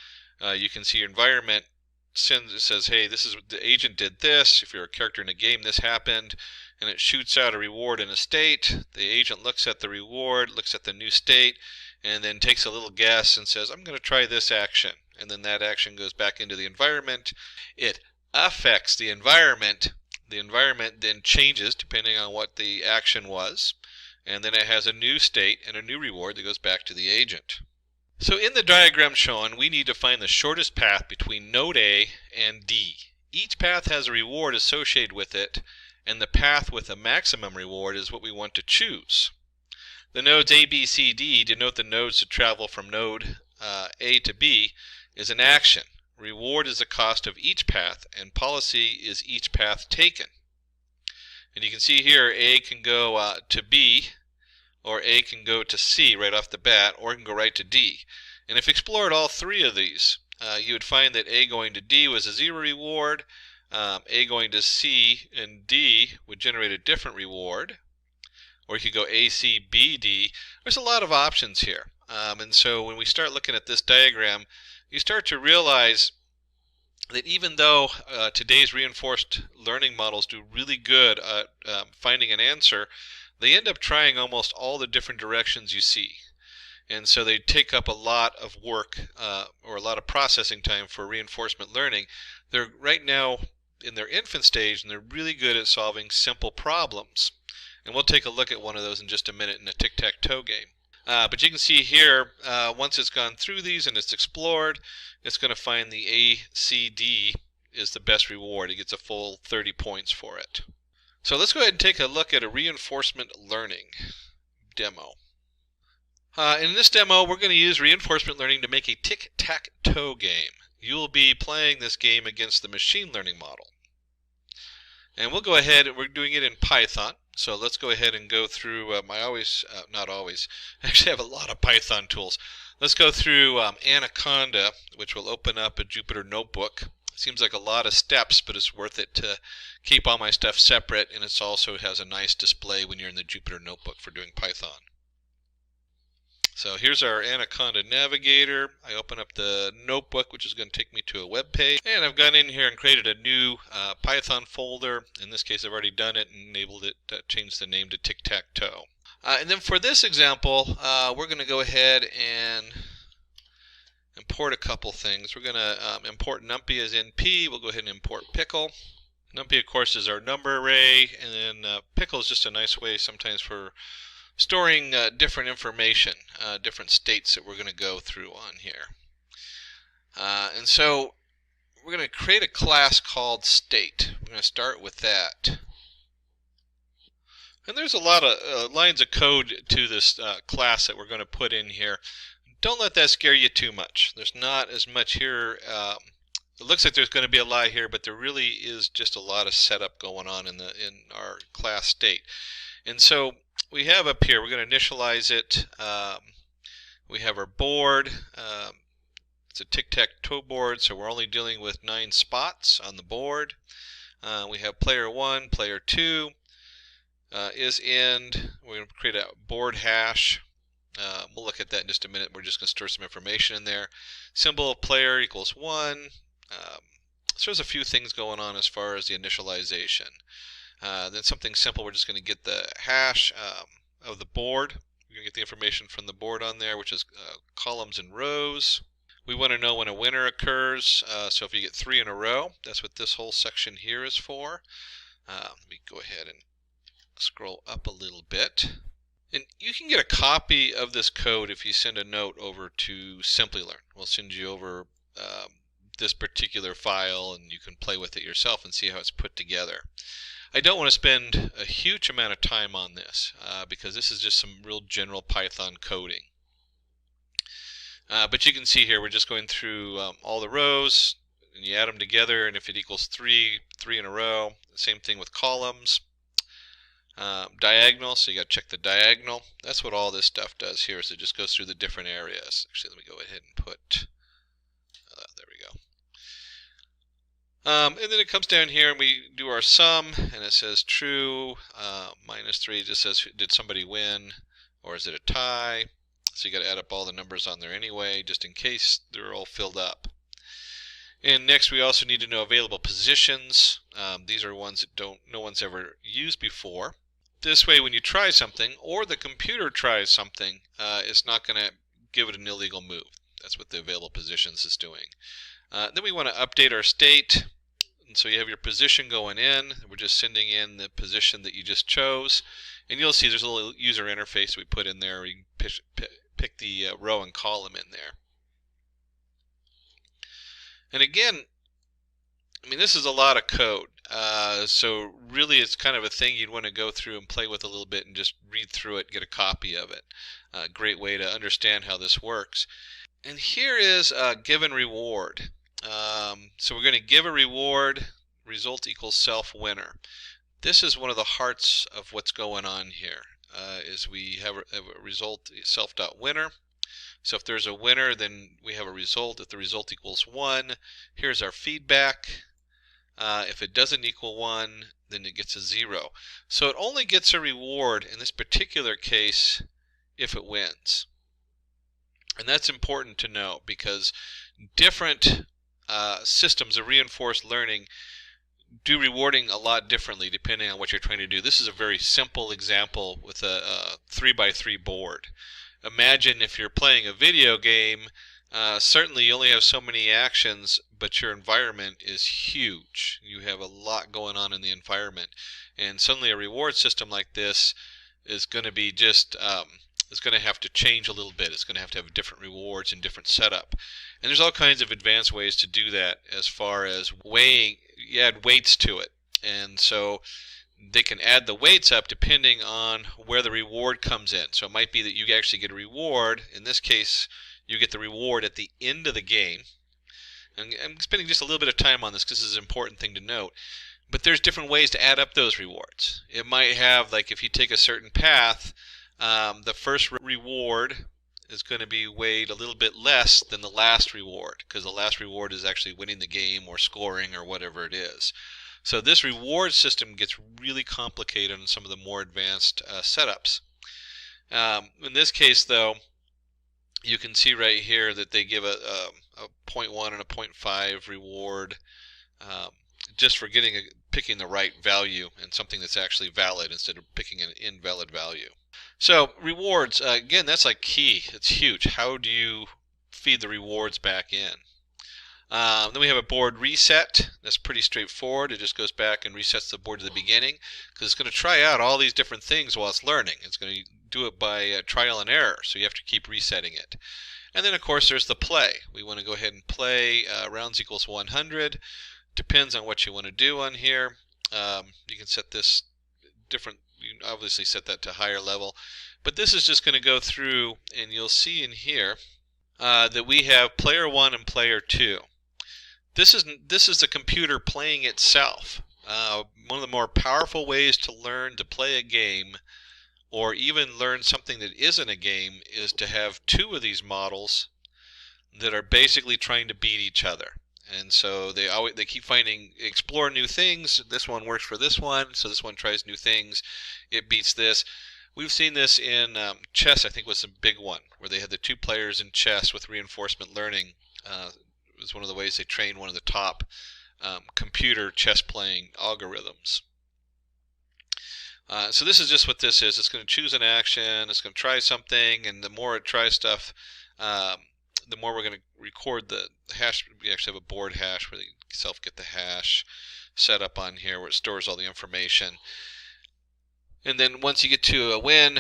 you can see your environment says, hey, this is the agent did this. If you're a character in a game, this happened, and it shoots out a reward in a state. The agent looks at the reward, looks at the new state, and then takes a little guess and says, I'm going to try this action. And then that action goes back into the environment. It affects the environment. The environment then changes depending on what the action was, and then it has a new state and a new reward that goes back to the agent. So in the diagram shown, we need to find the shortest path between node A and D. Each path has a reward associated with it, and the path with a maximum reward is what we want to choose. The nodes A, B, C, D denote the nodes to travel from node A to B is an action. Reward is the cost of each path, and policy is each path taken. And you can see here A can go to B, or A can go to C right off the bat, or it can go right to D. And if you explored all three of these, you would find that A going to D was a 0 reward, A going to C and D would generate a different reward, or you could go A, C, B, D. There's a lot of options here. And so when we start looking at this diagram, you start to realize that even though today's reinforced learning models do really good at finding an answer, they end up trying almost all the different directions you see. And so they take up a lot of work or a lot of processing time for reinforcement learning. They're right now in their infant stage, and they're really good at solving simple problems. And we'll take a look at one of those in just a minute in a tic-tac-toe game. But you can see here, once it's gone through these and it's explored, it's going to find the A, C, D is the best reward. It gets a full 30 points for it. So let's go ahead and take a look at a reinforcement learning demo. In this demo, we're going to use reinforcement learning to make a tic-tac-toe game. You will be playing this game against the machine learning model. And we'll go ahead, we're doing it in Python. So let's go ahead and go through, not always, I actually have a lot of Python tools. Let's go through Anaconda, which will open up a Jupyter notebook. Seems like a lot of steps, but it's worth it to keep all my stuff separate, and it also has a nice display when you're in the Jupyter notebook for doing Python. So here's our Anaconda navigator. I open up the notebook, which is going to take me to a web page, and I've gone in here and created a new Python folder. In this case, I've already done it and enabled it to change the name to tic-tac-toe. And then for this example, we're going to go ahead and import a couple things. We're going to import numpy as np. We'll go ahead and import pickle. Numpy, of course, is our number array, and then pickle is just a nice way sometimes for storing different information, different states that we're going to go through on here. And so we're going to create a class called state. We're going to start with that. And there's a lot of lines of code to this class that we're going to put in here. Don't let that scare you too much. There's not as much here. It looks like there's going to be a lot here, but there really is just a lot of setup going on in our class state. And so we have up here, we're going to initialize it. We have our board. It's a tic-tac-toe board, so we're only dealing with 9 spots on the board. We have player 1, player 2. Is end. We're going to create a board hash. We'll look at that in just a minute. We're just going to store some information in there. Symbol of player equals 1. So there's a few things going on as far as the initialization. Then something simple, we're just going to get the hash of the board. We're going to get the information from the board on there, which is columns and rows. We want to know when a winner occurs. So if you get 3 in a row, that's what this whole section here is for. Let me go ahead and scroll up a little bit. And you can get a copy of this code if you send a note over to SimplyLearn. We'll send you over this particular file, and you can play with it yourself and see how it's put together. I don't want to spend a huge amount of time on this because this is just some real general Python coding. But you can see here we're just going through all the rows, and you add them together, and if it equals 3 in a row, same thing with columns. Diagonal, so you got to check the diagonal. That's what all this stuff does here, is it just goes through the different areas. Actually, let me go ahead and put, there we go. And then it comes down here and we do our sum, and it says true, -3 just says did somebody win, or is it a tie? So you got to add up all the numbers on there anyway, just in case they're all filled up. And next we also need to know available positions. These are ones that no one's ever used before. This way when you try something, or the computer tries something, it's not going to give it an illegal move. That's what the available positions is doing. Then we want to update our state. And so you have your position going in. We're just sending in the position that you just chose. And you'll see there's a little user interface we put in there. You can pick the row and column in there. And again, I mean, this is a lot of code. So really it's kind of a thing you'd want to go through and play with a little bit and just read through it, get a copy of it. A great way to understand how this works. And here is a given reward. So we're going to give a reward, result equals self winner. This is one of the hearts of what's going on here, is we have a result self.winner. So if there's a winner, then we have a result. If the result equals 1, here's our feedback. If it doesn't equal 1, then it gets a 0. So it only gets a reward in this particular case if it wins. And that's important to know because different systems of reinforced learning do rewarding a lot differently depending on what you're trying to do. This is a very simple example with a 3x3 board. Imagine if you're playing a video game, certainly you only have so many actions, but your environment is huge. You have a lot going on in the environment. And suddenly a reward system like this is going to be just, it's going to have to change a little bit. It's going to have different rewards and different setup. And there's all kinds of advanced ways to do that as far as weighing. You add weights to it. And so they can add the weights up depending on where the reward comes in. So it might be that you actually get a reward. In this case, you get the reward at the end of the game. And I'm spending just a little bit of time on this because this is an important thing to note. But there's different ways to add up those rewards. It might have, like if you take a certain path, the first reward is going to be weighed a little bit less than the last reward because the last reward is actually winning the game or scoring or whatever it is. So this reward system gets really complicated in some of the more advanced setups. In this case, though, you can see right here that they give a 0.1 and a 0.5 reward just for picking the right value and something that's actually valid instead of picking an invalid value. So rewards, again, that's like key. It's huge. How do you feed the rewards back in? Then we have a board reset. That's pretty straightforward. It just goes back and resets the board to the beginning because it's going to try out all these different things while it's learning. It's going to do it by trial and error, so you have to keep resetting it. And then, of course, there's the play. We want to go ahead and play rounds equals 100. Depends on what you want to do on here. You can set this different you can obviously set that to higher level. But this is just going to go through, and you'll see in here that we have player 1 and player 2. This is the computer playing itself. One of the more powerful ways to learn to play a game, or even learn something that isn't a game, is to have two of these models that are basically trying to beat each other. And so they keep explore new things. This one works for this one, so this one tries new things. It beats this. We've seen this in chess, I think was a big one, where they had the two players in chess with reinforcement learning. It was one of the ways they trained one of the top computer chess playing algorithms. So this is just what this is. It's going to choose an action, it's going to try something, and the more it tries stuff, the more we're going to record the hash. We actually have a board hash where they get the hash set up on here where it stores all the information. And then once you get to a win,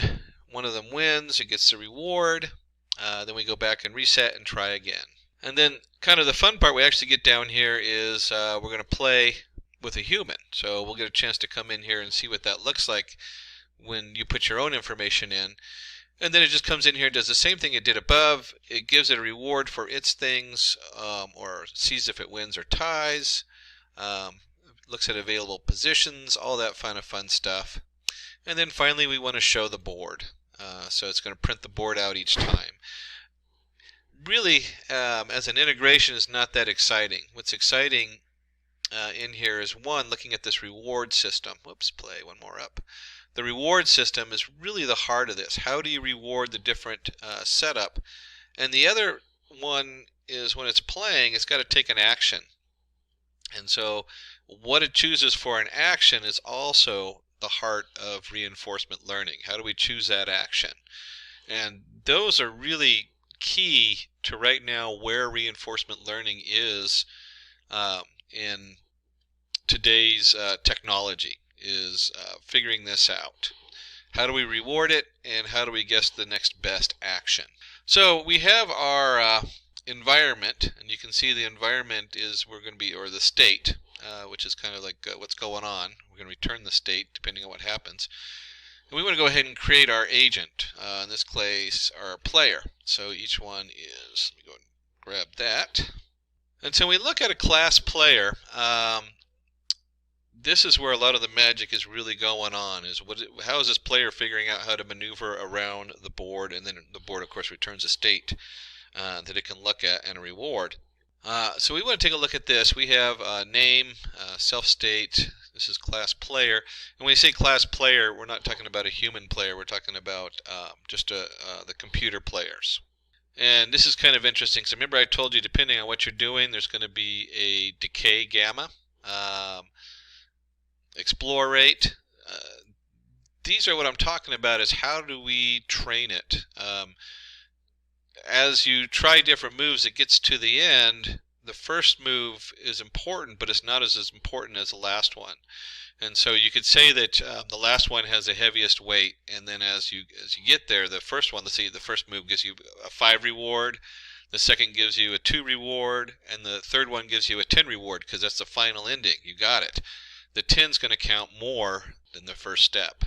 one of them wins, it gets the reward. Then we go back and reset and try again. And then kind of the fun part we actually get down here is we're going to play with a human. So we'll get a chance to come in here and see what that looks like when you put your own information in. And then it just comes in here and does the same thing it did above. It gives it a reward for its things, or sees if it wins or ties, looks at available positions, all that kind of fun stuff. And then finally we want to show the board. So it's going to print the board out each time. Really, as an integration, is not that exciting. What's exciting in here is, one, looking at this reward system. Whoops, play one more up. The reward system is really the heart of this. How do you reward the different setup? And the other one is when it's playing, it's got to take an action. And so what it chooses for an action is also the heart of reinforcement learning. How do we choose that action? And those are really key to right now where reinforcement learning is in today's technology, is figuring this out. How do we reward it, and how do we guess the next best action? So we have our environment, and you can see the environment is the state, which is kind of like what's going on. We're going to return the state depending on what happens. And we want to go ahead and create our agent, in this case our player. So each one is, let me go and grab that. And so we look at a class player. This is where a lot of the magic is really going on, is how is this player figuring out how to maneuver around the board, and then the board of course returns a state that it can look at and a reward. So we want to take a look at this. We have name, self-state, this is class player, and when we say class player, we're not talking about a human player, we're talking about just the computer players. And this is kind of interesting. So remember I told you, depending on what you're doing, there's going to be a decay gamma, explore rate. These are what I'm talking about, is how do we train it. As you try different moves, it gets to the end. The first move is important, but it's not as important as the last one. And so you could say that the last one has the heaviest weight, and then as you get there, the first one, let's see, the first move gives you a 5 reward, the second gives you a 2 reward, and the third one gives you a 10 reward, because that's the final ending. You got it. The 10's going to count more than the first step.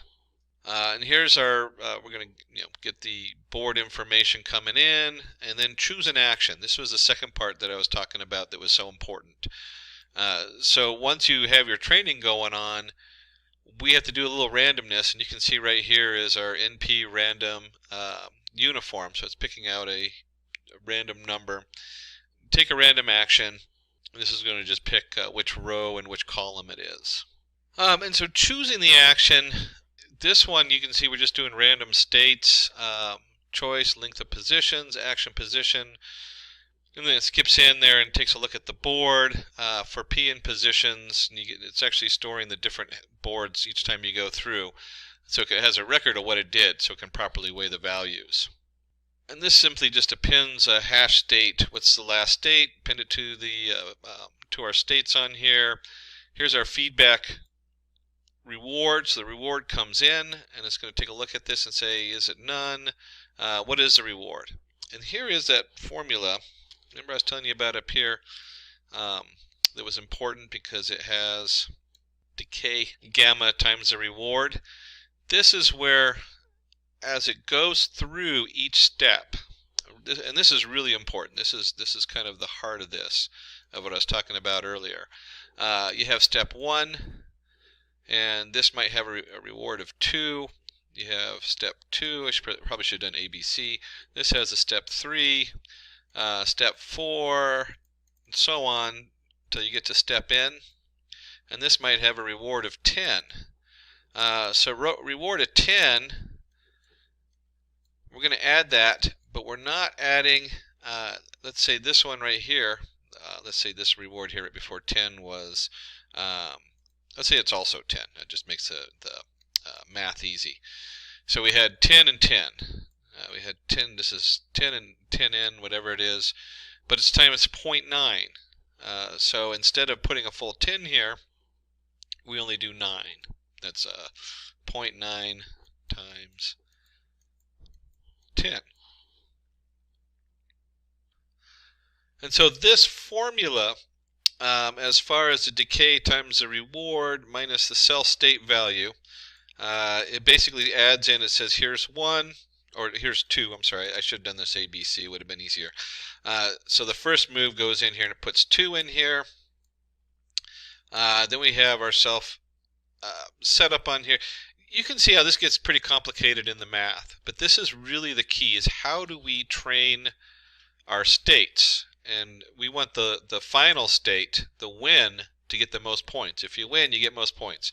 And here's our, we're going to get the board information coming in, and then choose an action. This was the second part that I was talking about that was so important. So once you have your training going on, we have to do a little randomness, and you can see right here is our NP random uniform. So it's picking out a random number. Take a random action. This is going to just pick which row and which column it is. And so choosing the action, this one you can see we're just doing random states, choice, length of positions, action position, and then it skips in there and takes a look at the board for P in positions. And it's actually storing the different boards each time you go through, so it has a record of what it did, so it can properly weigh the values. And this simply just appends a hash state. What's the last state? Append it to the to our states on here. Here's our feedback reward. So the reward comes in, and it's going to take a look at this and say, is it none? What is the reward? And here is that formula. Remember I was telling you about up here that was important because it has decay gamma times the reward. this is where, as it goes through each step, and this is really important. This is kind of the heart of this, of what I was talking about earlier. You have step 1, and this might have a reward of 2. You have step 2. Probably should have done ABC. This has a step 3, step 4, and so on until you get to step N. And this might have a reward of 10. So reward of 10, we're going to add that, but we're not adding, let's say this one right here. Let's say this reward here right before 10 was, let's say it's also 10. That just makes the math easy. So we had 10 and 10. We had 10, this is 10 and 10n, whatever it is, but it's time it's 0.9. So instead of putting a full 10 here, we only do 9. That's 0.9 times 10. And so this formula, as far as the decay times the reward minus the cell state value, it basically adds in, it says here's 1, or here's 2, I'm sorry, I should have done this ABC, would have been easier. So the first move goes in here and it puts 2 in here. Then we have ourselves set up on here. You can see how this gets pretty complicated in the math, but this is really the key, is how do we train our states? And we want the final state, the win, to get the most points. If you win, you get most points.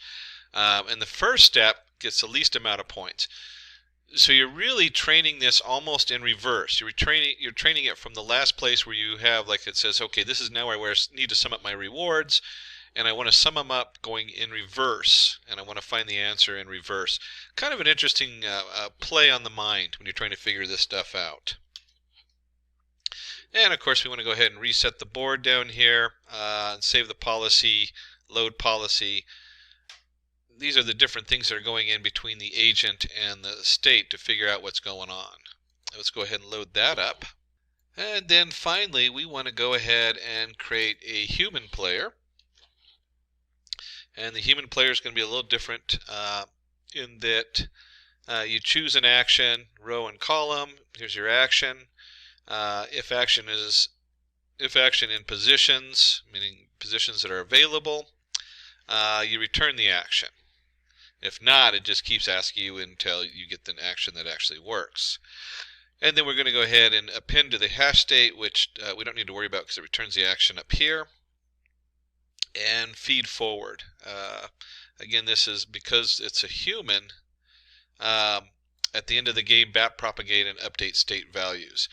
And the first step gets the least amount of points. So you're really training this almost in reverse. You're training it from the last place where you have, like it says, okay, this is now where I need to sum up my rewards, and I want to sum them up going in reverse, and I want to find the answer in reverse. Kind of an interesting play on the mind when you're trying to figure this stuff out. And of course we want to go ahead and reset the board down here and save the policy, load policy. These are the different things that are going in between the agent and the state to figure out what's going on. Let's go ahead and load that up. And then finally we want to go ahead and create a human player. And the human player is going to be a little different in that you choose an action, row and column. Here's your action. If action in positions, meaning positions that are available, you return the action. If not, it just keeps asking you until you get the action that actually works. And then we're going to go ahead and append to the hash state, which we don't need to worry about because it returns the action up here, and feed forward. Again, this is because it's a human. At the end of the game, backpropagate and update state values.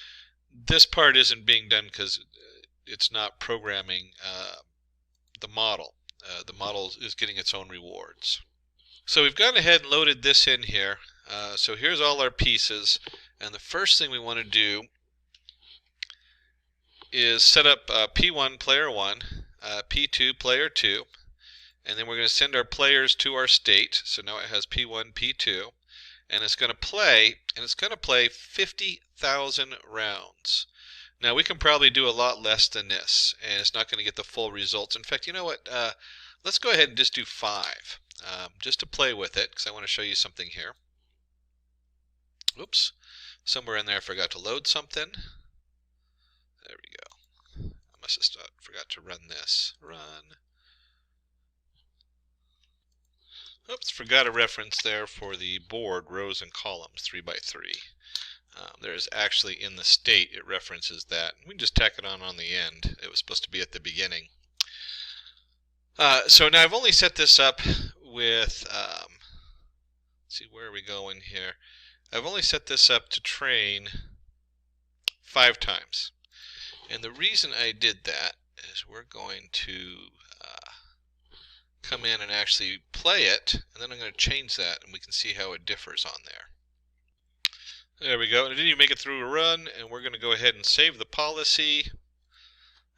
This part isn't being done because it's not programming the model. The model is getting its own rewards. So we've gone ahead and loaded this in here. So here's all our pieces, and the first thing we want to do is set up P1 player 1, P2 player 2, and then we're going to send our players to our state. So now it has P1, P2, and it's going to play, 50,000 rounds. Now we can probably do a lot less than this, and it's not going to get the full results. In fact, you know what? Let's go ahead and just do 5, just to play with it, because I want to show you something here. Oops, somewhere in there I forgot to load something. There we go. I must have forgot to run this. Run. Oops, forgot a reference there for the board, rows and columns, 3 by 3. There's actually in the state, it references that. We can just tack it on the end. It was supposed to be at the beginning. So now I've only set this up with, let's see, where are we going here? I've only set this up to train 5 times. And the reason I did that is we're going to come in and actually play it, and then I'm going to change that, and we can see how it differs on there. There we go. And it didn't even make it through a run, and we're going to go ahead and save the policy.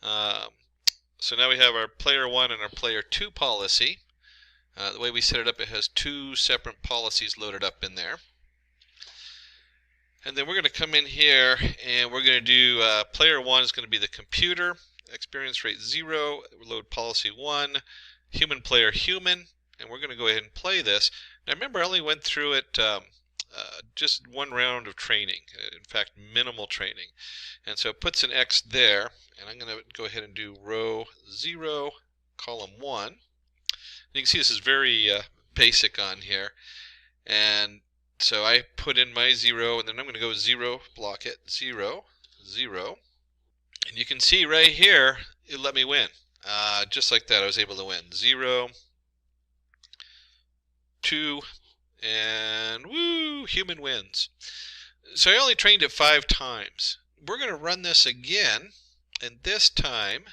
So now we have our player 1 and our player 2 policy. The way we set it up, it has 2 separate policies loaded up in there. And then we're going to come in here and we're going to do player 1 is going to be the computer, experience rate 0, load policy 1, human player human, and we're going to go ahead and play this. Now remember, I only went through it just one round of training, in fact minimal training, and so it puts an X there, and I'm going to go ahead and do row 0, column 1. And you can see this is very basic on here, and so I put in my 0, and then I'm going to go 0, block it, 0, 0, and you can see right here it let me win. Just like that, I was able to win. 0, 2, and woo, human wins. So I only trained it 5 times. We're going to run this again, and this time,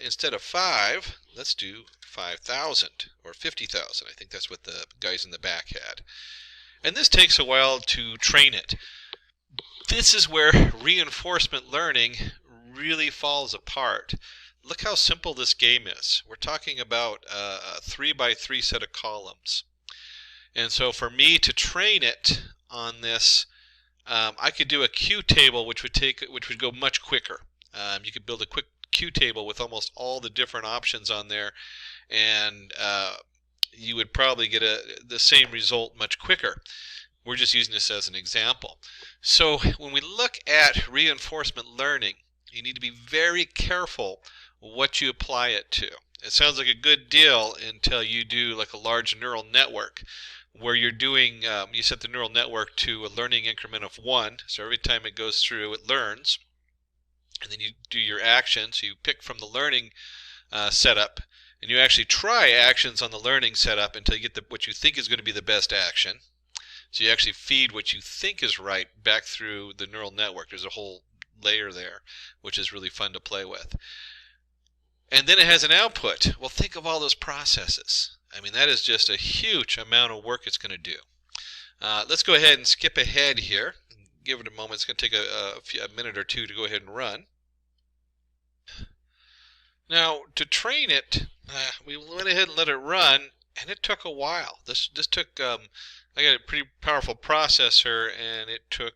instead of 5, let's do 5,000 or 50,000. I think that's what the guys in the back had. And this takes a while to train it. This is where reinforcement learning really falls apart. Look how simple this game is. We're talking about a 3x3 set of columns. And so for me to train it on this, I could do a Q table which would go much quicker. You could build a quick Q table with almost all the different options on there, and you would probably get the same result much quicker. We're just using this as an example. So when we look at reinforcement learning, you need to be very careful what you apply it to. It sounds like a good deal until you do like a large neural network where you're doing, you set the neural network to a learning increment of 1, so every time it goes through it learns, and then you do your actions. So you pick from the learning setup, and you actually try actions on the learning setup until you get what you think is going to be the best action. So you actually feed what you think is right back through the neural network. There's a whole layer there, which is really fun to play with. And then it has an output. Well, think of all those processes. I mean, that is just a huge amount of work it's going to do. Let's go ahead and skip ahead here. Give it a moment. It's going to take a minute or two to go ahead and run. Now, to train it, we went ahead and let it run, and it took a while. This took, I got a pretty powerful processor, and it took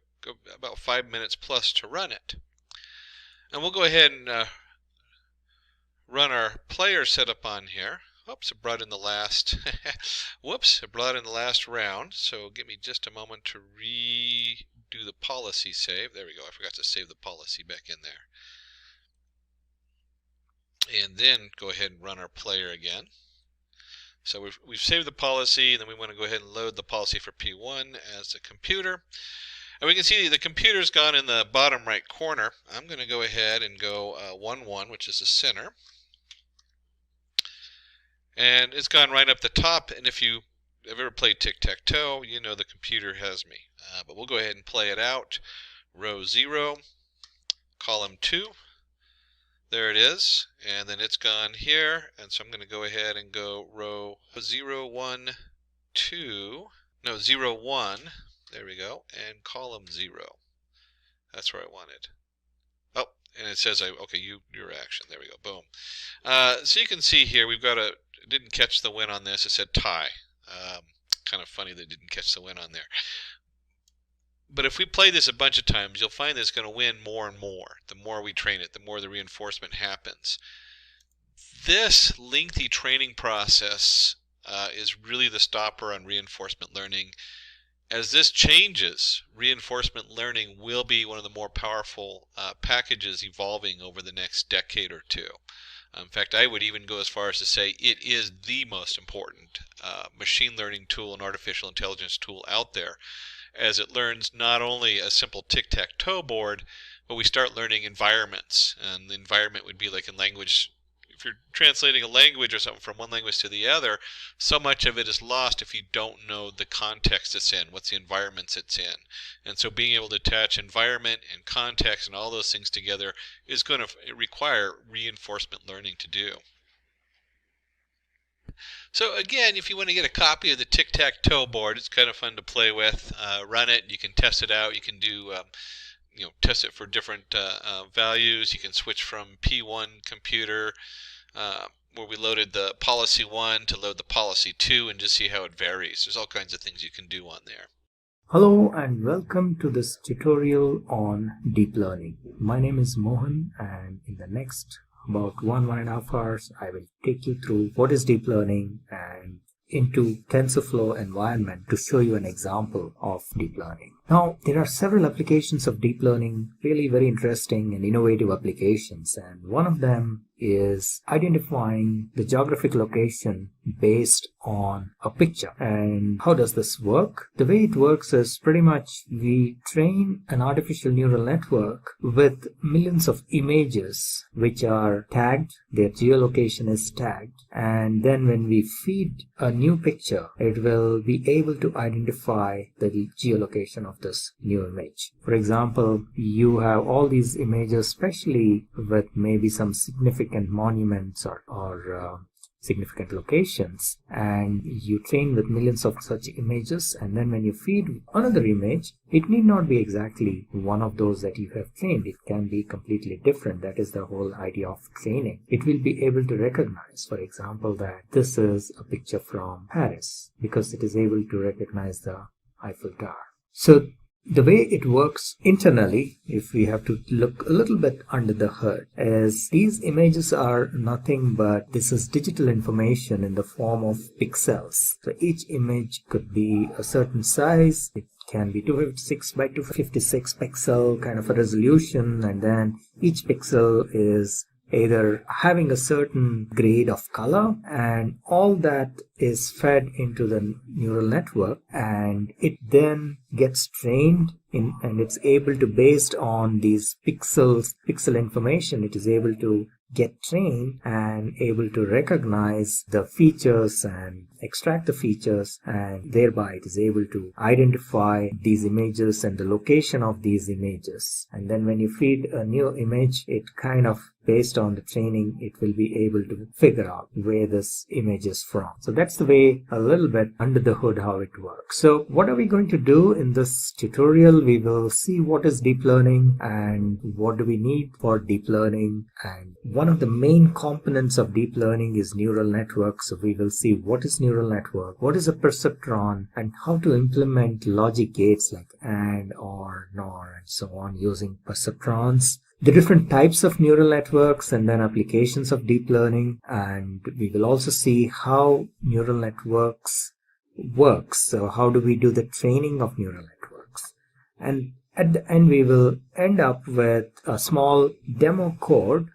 about 5 minutes plus to run it. And we'll go ahead and run our player setup on here. Oops, it brought in the last, whoops, it brought in the last round. So give me just a moment to redo the policy save. There we go. I forgot to save the policy back in there. And then go ahead and run our player again. So we've saved the policy, and then we want to go ahead and load the policy for P1 as a computer. And we can see the computer's gone in the bottom right corner. I'm going to go ahead and go 1, 1, which is the center. And it's gone right up the top, and if you have ever played tic-tac-toe, you know the computer has me. But we'll go ahead and play it out. Row 0, column 2. There it is, and then it's gone here, and so I'm going to go ahead and go row 0, 1, 2, no, 0, 1, there we go, and column 0. That's where I wanted. Oh, and it says, okay, your action, there we go, boom. So you can see here, we've got didn't catch the win on this, it said tie. Kind of funny that it didn't catch the win on there. But if we play this a bunch of times, you'll find that it's going to win more and more. The more we train it, the more the reinforcement happens. This lengthy training process is really the stopper on reinforcement learning. As this changes, reinforcement learning will be one of the more powerful packages evolving over the next decade or two. In fact, I would even go as far as to say it is the most important machine learning tool and artificial intelligence tool out there, as it learns not only a simple tic-tac-toe board, but we start learning environments. And the environment would be like in language. If you're translating a language or something from one language to the other, so much of it is lost if you don't know the context it's in, what's the environments it's in. And so being able to attach environment and context and all those things together is going to require reinforcement learning to do. So again, if you want to get a copy of the tic-tac-toe board, it's kind of fun to play with. Run it, you can test it out, you can do test it for different values. You can switch from P1 computer where we loaded the policy 1 to load the policy 2 and just see how it varies. There's all kinds of things you can do on there. Hello and welcome to this tutorial on deep learning. My name is Mohan, and in the next about 1.5 hours I will take you through what is deep learning and into TensorFlow environment to show you an example of deep learning. Now, there are several applications of deep learning, really very interesting and innovative applications, and one of them is identifying the geographic location based on a picture. And how does this work? The way it works is pretty much we train an artificial neural network with millions of images which are tagged, their geolocation is tagged, and then when we feed a new picture, it will be able to identify the geolocation of this new image. For example, you have all these images, especially with maybe some significant monuments or significant locations, and you train with millions of such images, and then when you feed another image, it need not be exactly one of those that you have trained. It can be completely different. That is the whole idea of training. It will be able to recognize, for example, that this is a picture from Paris because it is able to recognize the Eiffel Tower. So the way it works internally, if we have to look a little bit under the hood, is these images are nothing but this is digital information in the form of pixels. So each image could be a certain size. It can be 256 by 256 pixel kind of a resolution, and then each pixel is either having a certain grade of color, and all that is fed into the neural network, and it then gets trained in, and it's able to, based on these pixel information, it is able to get trained and able to recognize the features and extract the features, and thereby it is able to identify these images and the location of these images. And then when you feed a new image, it kind of, based on the training, it will be able to figure out where this image is from. So that's the way, a little bit under the hood, how it works. So what are we going to do in this tutorial? We will see what is deep learning and what do we need for deep learning. And one of the main components of deep learning is neural networks. So we will see what is neural network, what is a perceptron, and how to implement logic gates like AND, OR, NOR, and so on using perceptrons. The different types of neural networks and then applications of deep learning, and we will also see how neural networks works. So how do we do the training of neural networks? And at the end we will end up with a small demo code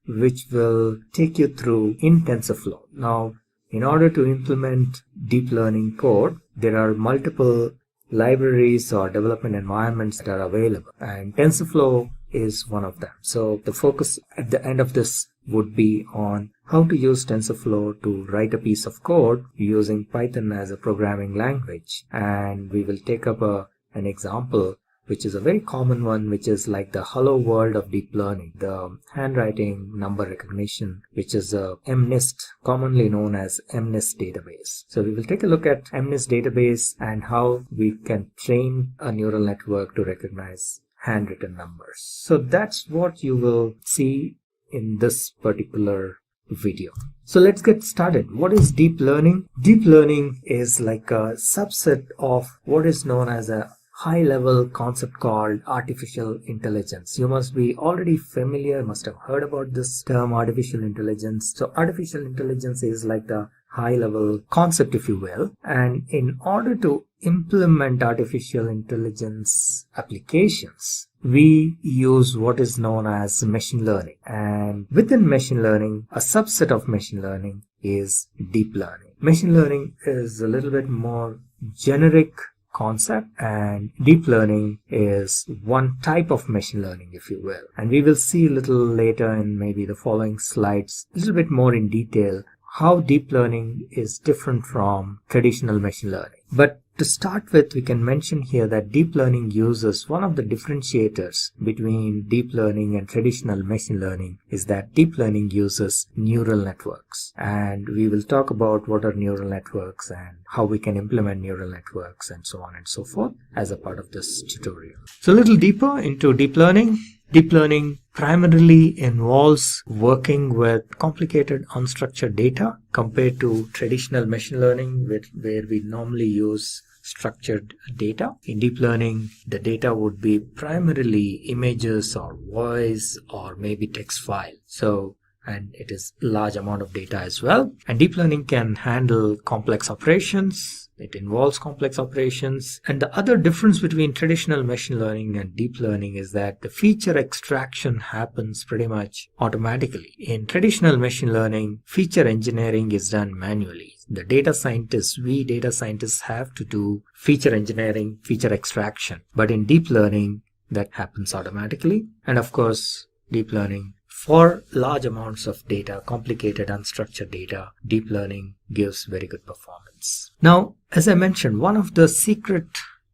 which will take you through in TensorFlow. Now, in order to implement deep learning code, there are multiple libraries or development environments that are available, and TensorFlow is one of them. So the focus at the end of this would be on how to use TensorFlow to write a piece of code using Python as a programming language. And we will take up an example which is a very common one, which is like the hello world of deep learning, the handwriting number recognition, which is a MNIST, commonly known as MNIST database. So we will take a look at MNIST database and how we can train a neural network to recognize handwritten numbers. So that's what you will see in this particular video. So let's get started. What is deep learning? Deep learning is like a subset of what is known as a high-level concept called artificial intelligence. You must be already familiar, must have heard about this term, artificial intelligence. So artificial intelligence is like the high-level concept, if you will. And in order to implement artificial intelligence applications, we use what is known as machine learning. And within machine learning, a subset of machine learning is deep learning. Machine learning is a little bit more generic concept, and deep learning is one type of machine learning, if you will. And we will see a little later in maybe the following slides a little bit more in detail how deep learning is different from traditional machine learning. But to start with, we can mention here that deep learning uses one of the differentiators between deep learning and traditional machine learning is that deep learning uses neural networks. And we will talk about what are neural networks and how we can implement neural networks and so on and so forth as a part of this tutorial. So a little deeper into deep learning. Deep learning primarily involves working with complicated unstructured data compared to traditional machine learning where we normally use structured data. In deep learning, the data would be primarily images or voice or maybe text file. So and it is large amount of data as well. And deep learning can handle complex operations. It involves complex operations. And the other difference between traditional machine learning and deep learning is that the feature extraction happens pretty much automatically. In traditional machine learning, feature engineering is done manually. The data scientists, we data scientists have to do feature engineering, feature extraction. But in deep learning, that happens automatically. And of course, deep learning, for large amounts of data, complicated unstructured data, deep learning gives very good performance. Now, as I mentioned, one of the secret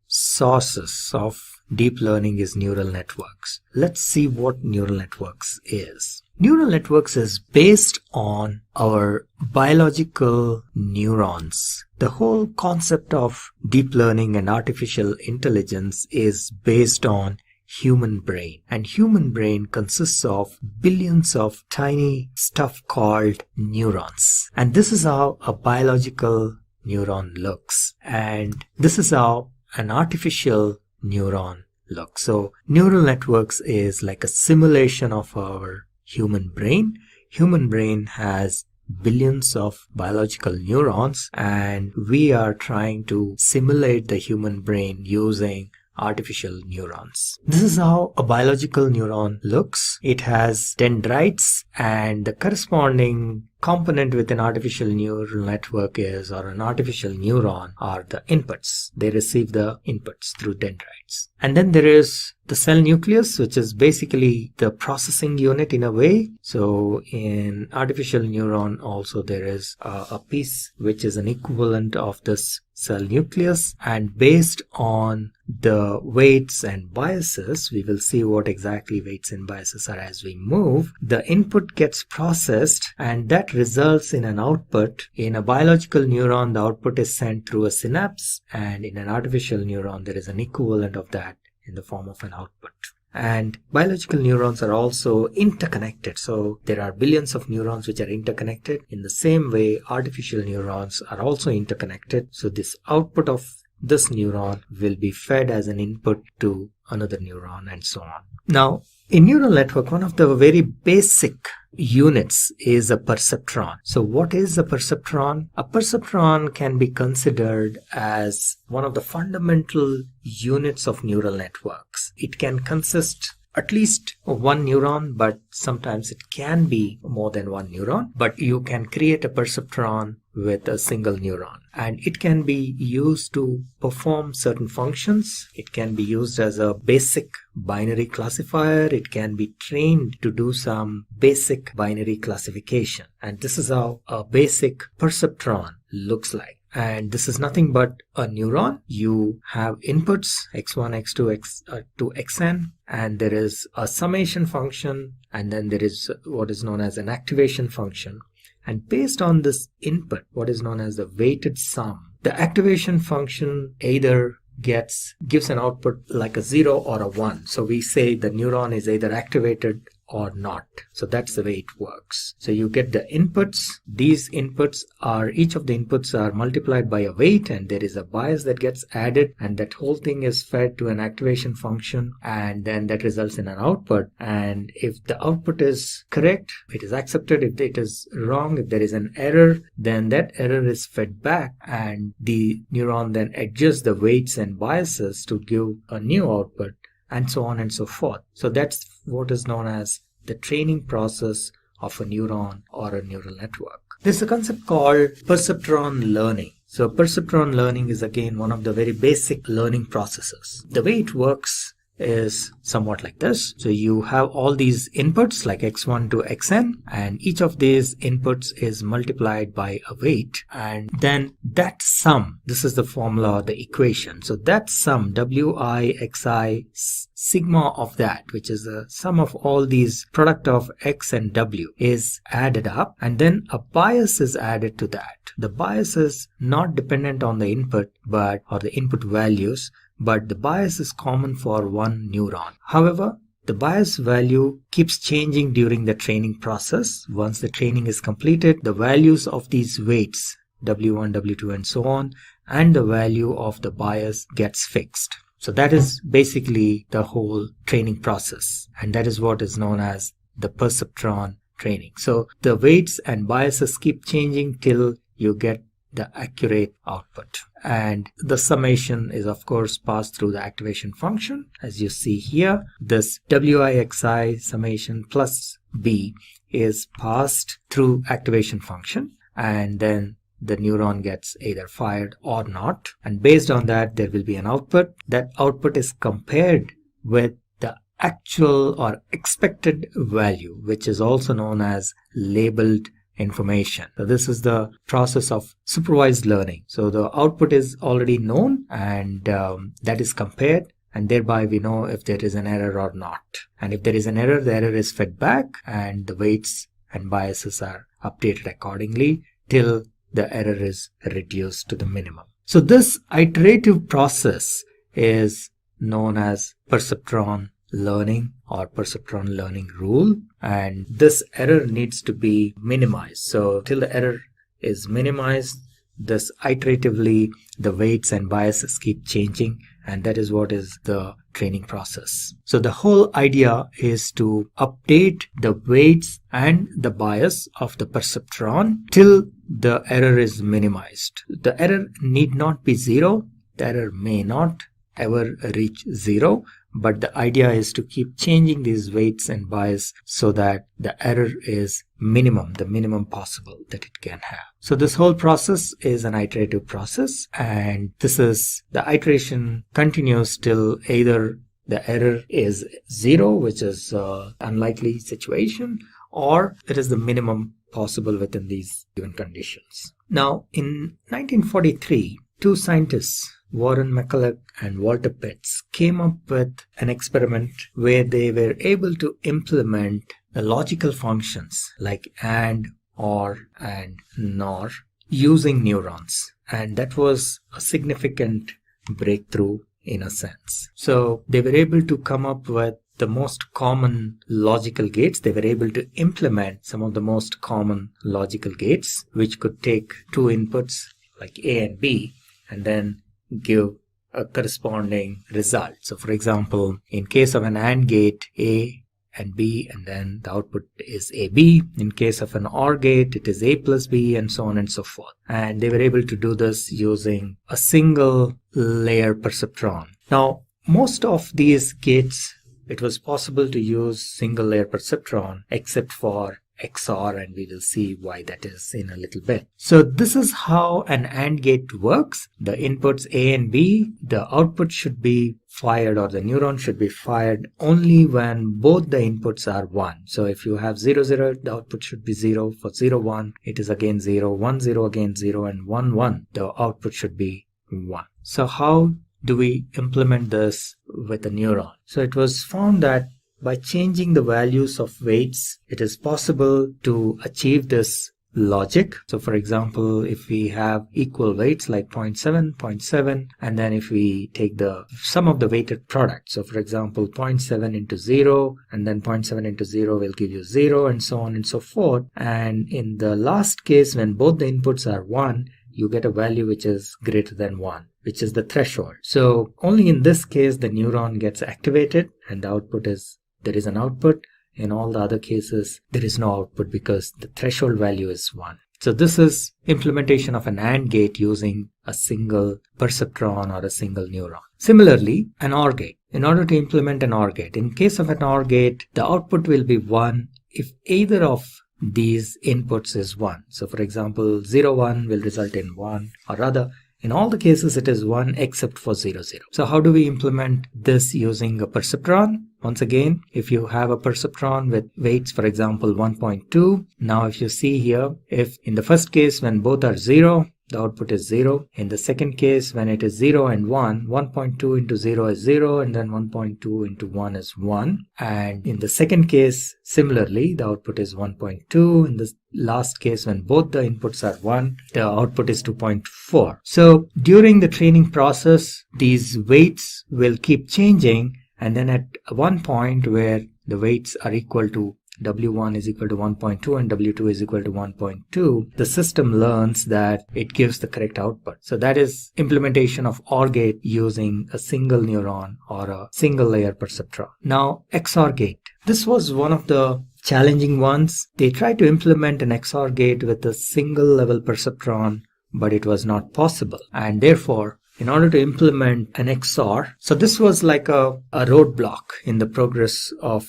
sources of deep learning is neural networks. Let's see what neural networks is. Neural networks is based on our biological neurons. The whole concept of deep learning and artificial intelligence is based on human brain, and human brain consists of billions of tiny stuff called neurons, and this is how a biological neuron looks, and this is how an artificial neuron looks. So neural networks is like a simulation of our human brain. Human brain has billions of biological neurons, and we are trying to simulate the human brain using artificial neurons. This is how a biological neuron looks. It has dendrites, and the corresponding component with an artificial neural network is, or an artificial neuron, are the inputs. They receive the inputs through dendrites. And then there is the cell nucleus, which is basically the processing unit in a way. So in artificial neuron also there is a piece which is an equivalent of this cell nucleus, and based on the weights and biases, we will see what exactly weights and biases are as we move. The input gets processed, and that results in an output. In a biological neuron, the output is sent through a synapse, and in an artificial neuron there is an equivalent of that in the form of an output. And biological neurons are also interconnected. So there are billions of neurons which are interconnected. In the same way, artificial neurons are also interconnected. So this output of this neuron will be fed as an input to another neuron, and so on. Now, in neural network, one of the very basic units is a perceptron. So what is a perceptron? A perceptron can be considered as one of the fundamental units of neural networks. It can consist at least of one neuron, but sometimes it can be more than one neuron. But you can create a perceptron with a single neuron, and it can be used to perform certain functions. It can be used as a basic binary classifier. It can be trained to do some basic binary classification, and this is how a basic perceptron looks like. And this is nothing but a neuron. You have inputs x1, x2, to xn, and there is a summation function, and then there is what is known as an activation function. And based on this input, what is known as the weighted sum, the activation function either gives an output like a 0 or a 1. So we say the neuron is either activated or not. So that's the way it works. So you get the inputs. These inputs are, each of the inputs are multiplied by a weight, and there is a bias that gets added, and that whole thing is fed to an activation function, and then that results in an output. And if the output is correct, it is accepted. If it is wrong, if there is an error, then that error is fed back, and the neuron then adjusts the weights and biases to give a new output, and so on and so forth. So that's what is known as the training process of a neuron or a neural network. There's a concept called perceptron learning. So perceptron learning is again one of the very basic learning processes. The way it works is somewhat like this. So you have all these inputs like x1 to xn, and each of these inputs is multiplied by a weight, and then that sum, this is the formula, the equation. So that sum, wi xi sigma of that, which is the sum of all these product of x and w, is added up, and then a bias is added to that. The bias is not dependent on the input or the input values, but the bias is common for one neuron. However, the bias value keeps changing during the training process. Once the training is completed, the values of these weights, W1, W2, and so on, and the value of the bias gets fixed. So that is basically the whole training process, and that is what is known as the perceptron training. So the weights and biases keep changing till you get the accurate output. And the summation is of course passed through the activation function. As you see here, this WIXI summation plus B is passed through activation function, and then the neuron gets either fired or not. And based on that, there will be an output. That output is compared with the actual or expected value, which is also known as labeled information. So this is the process of supervised learning. So the output is already known, and that is compared, and thereby we know if there is an error or not. And if there is an error, the error is fed back, and the weights and biases are updated accordingly till the error is reduced to the minimum. So this iterative process is known as perceptron learning or perceptron learning rule, and this error needs to be minimized. So till the error is minimized, this iteratively the weights and biases keep changing, and that is what is the training process. So the whole idea is to update the weights and the bias of the perceptron till the error is minimized. The error need not be zero. The error may not ever reach zero, but the idea is to keep changing these weights and bias so that the error is minimum, the minimum possible that it can have. So this whole process is an iterative process, and this is the iteration continues till either the error is zero, which is unlikely situation, or it is the minimum possible within these given conditions. Now, in 1943, two scientists, Warren McCulloch and Walter Pitts, came up with an experiment where they were able to implement the logical functions like AND, OR, and NOR using neurons. And that was a significant breakthrough in a sense. So they were able to come up with the most common logical gates. They were able to implement some of the most common logical gates, which could take two inputs like A and B and then give a corresponding result. So for example, in case of an AND gate, A and B, and then the output is AB. In case of an OR gate, it is A plus B, and so on and so forth. And they were able to do this using a single layer perceptron. Now, most of these gates, it was possible to use single layer perceptron except for XOR, and we will see why that is in a little bit. So this is how an AND gate works. The inputs A and B, the output should be fired, or the neuron should be fired only when both the inputs are 1. So if you have 0, 0, the output should be 0. For 0, 1, it is again 0, 1, 0 again 0, and 1, 1, the output should be 1. So how do we implement this with a neuron? So it was found that by changing the values of weights, it is possible to achieve this logic. So for example, if we have equal weights like 0.7, 0.7, and then if we take the sum of the weighted product, so for example 0.7 into 0, and then 0.7 into 0 will give you 0, and so on and so forth. And in the last case, when both the inputs are 1, you get a value which is greater than 1, which is the threshold. So only in this case the neuron gets activated and the output is, there is an output. In all the other cases, there is no output because the threshold value is 1. So this is implementation of an AND gate using a single perceptron or a single neuron. Similarly, an OR gate. In order to implement an OR gate, in case of an OR gate, the output will be 1 if either of these inputs is 1. So for example, 0, 1 will result in 1, or rather, in all the cases it is 1 except for 0, 0. So how do we implement this using a perceptron? Once again, if you have a perceptron with weights, for example 1.2, now if you see here, if in the first case when both are 0, the output is 0. In the second case, when it is 0 and 1, 1.2 into 0 is 0, and then 1.2 into 1 is 1. And in the second case, similarly, the output is 1.2. In the last case, when both the inputs are 1, the output is 2.4. So during the training process, these weights will keep changing, and then at one point where the weights are equal to W1 is equal to 1.2 and W2 is equal to 1.2, the system learns that it gives the correct output. So that is implementation of OR gate using a single neuron or a single layer perceptron. Now XOR gate. This was one of the challenging ones. They tried to implement an XOR gate with a single level perceptron, but it was not possible. And therefore, in order to implement an XOR, so this was like a roadblock in the progress of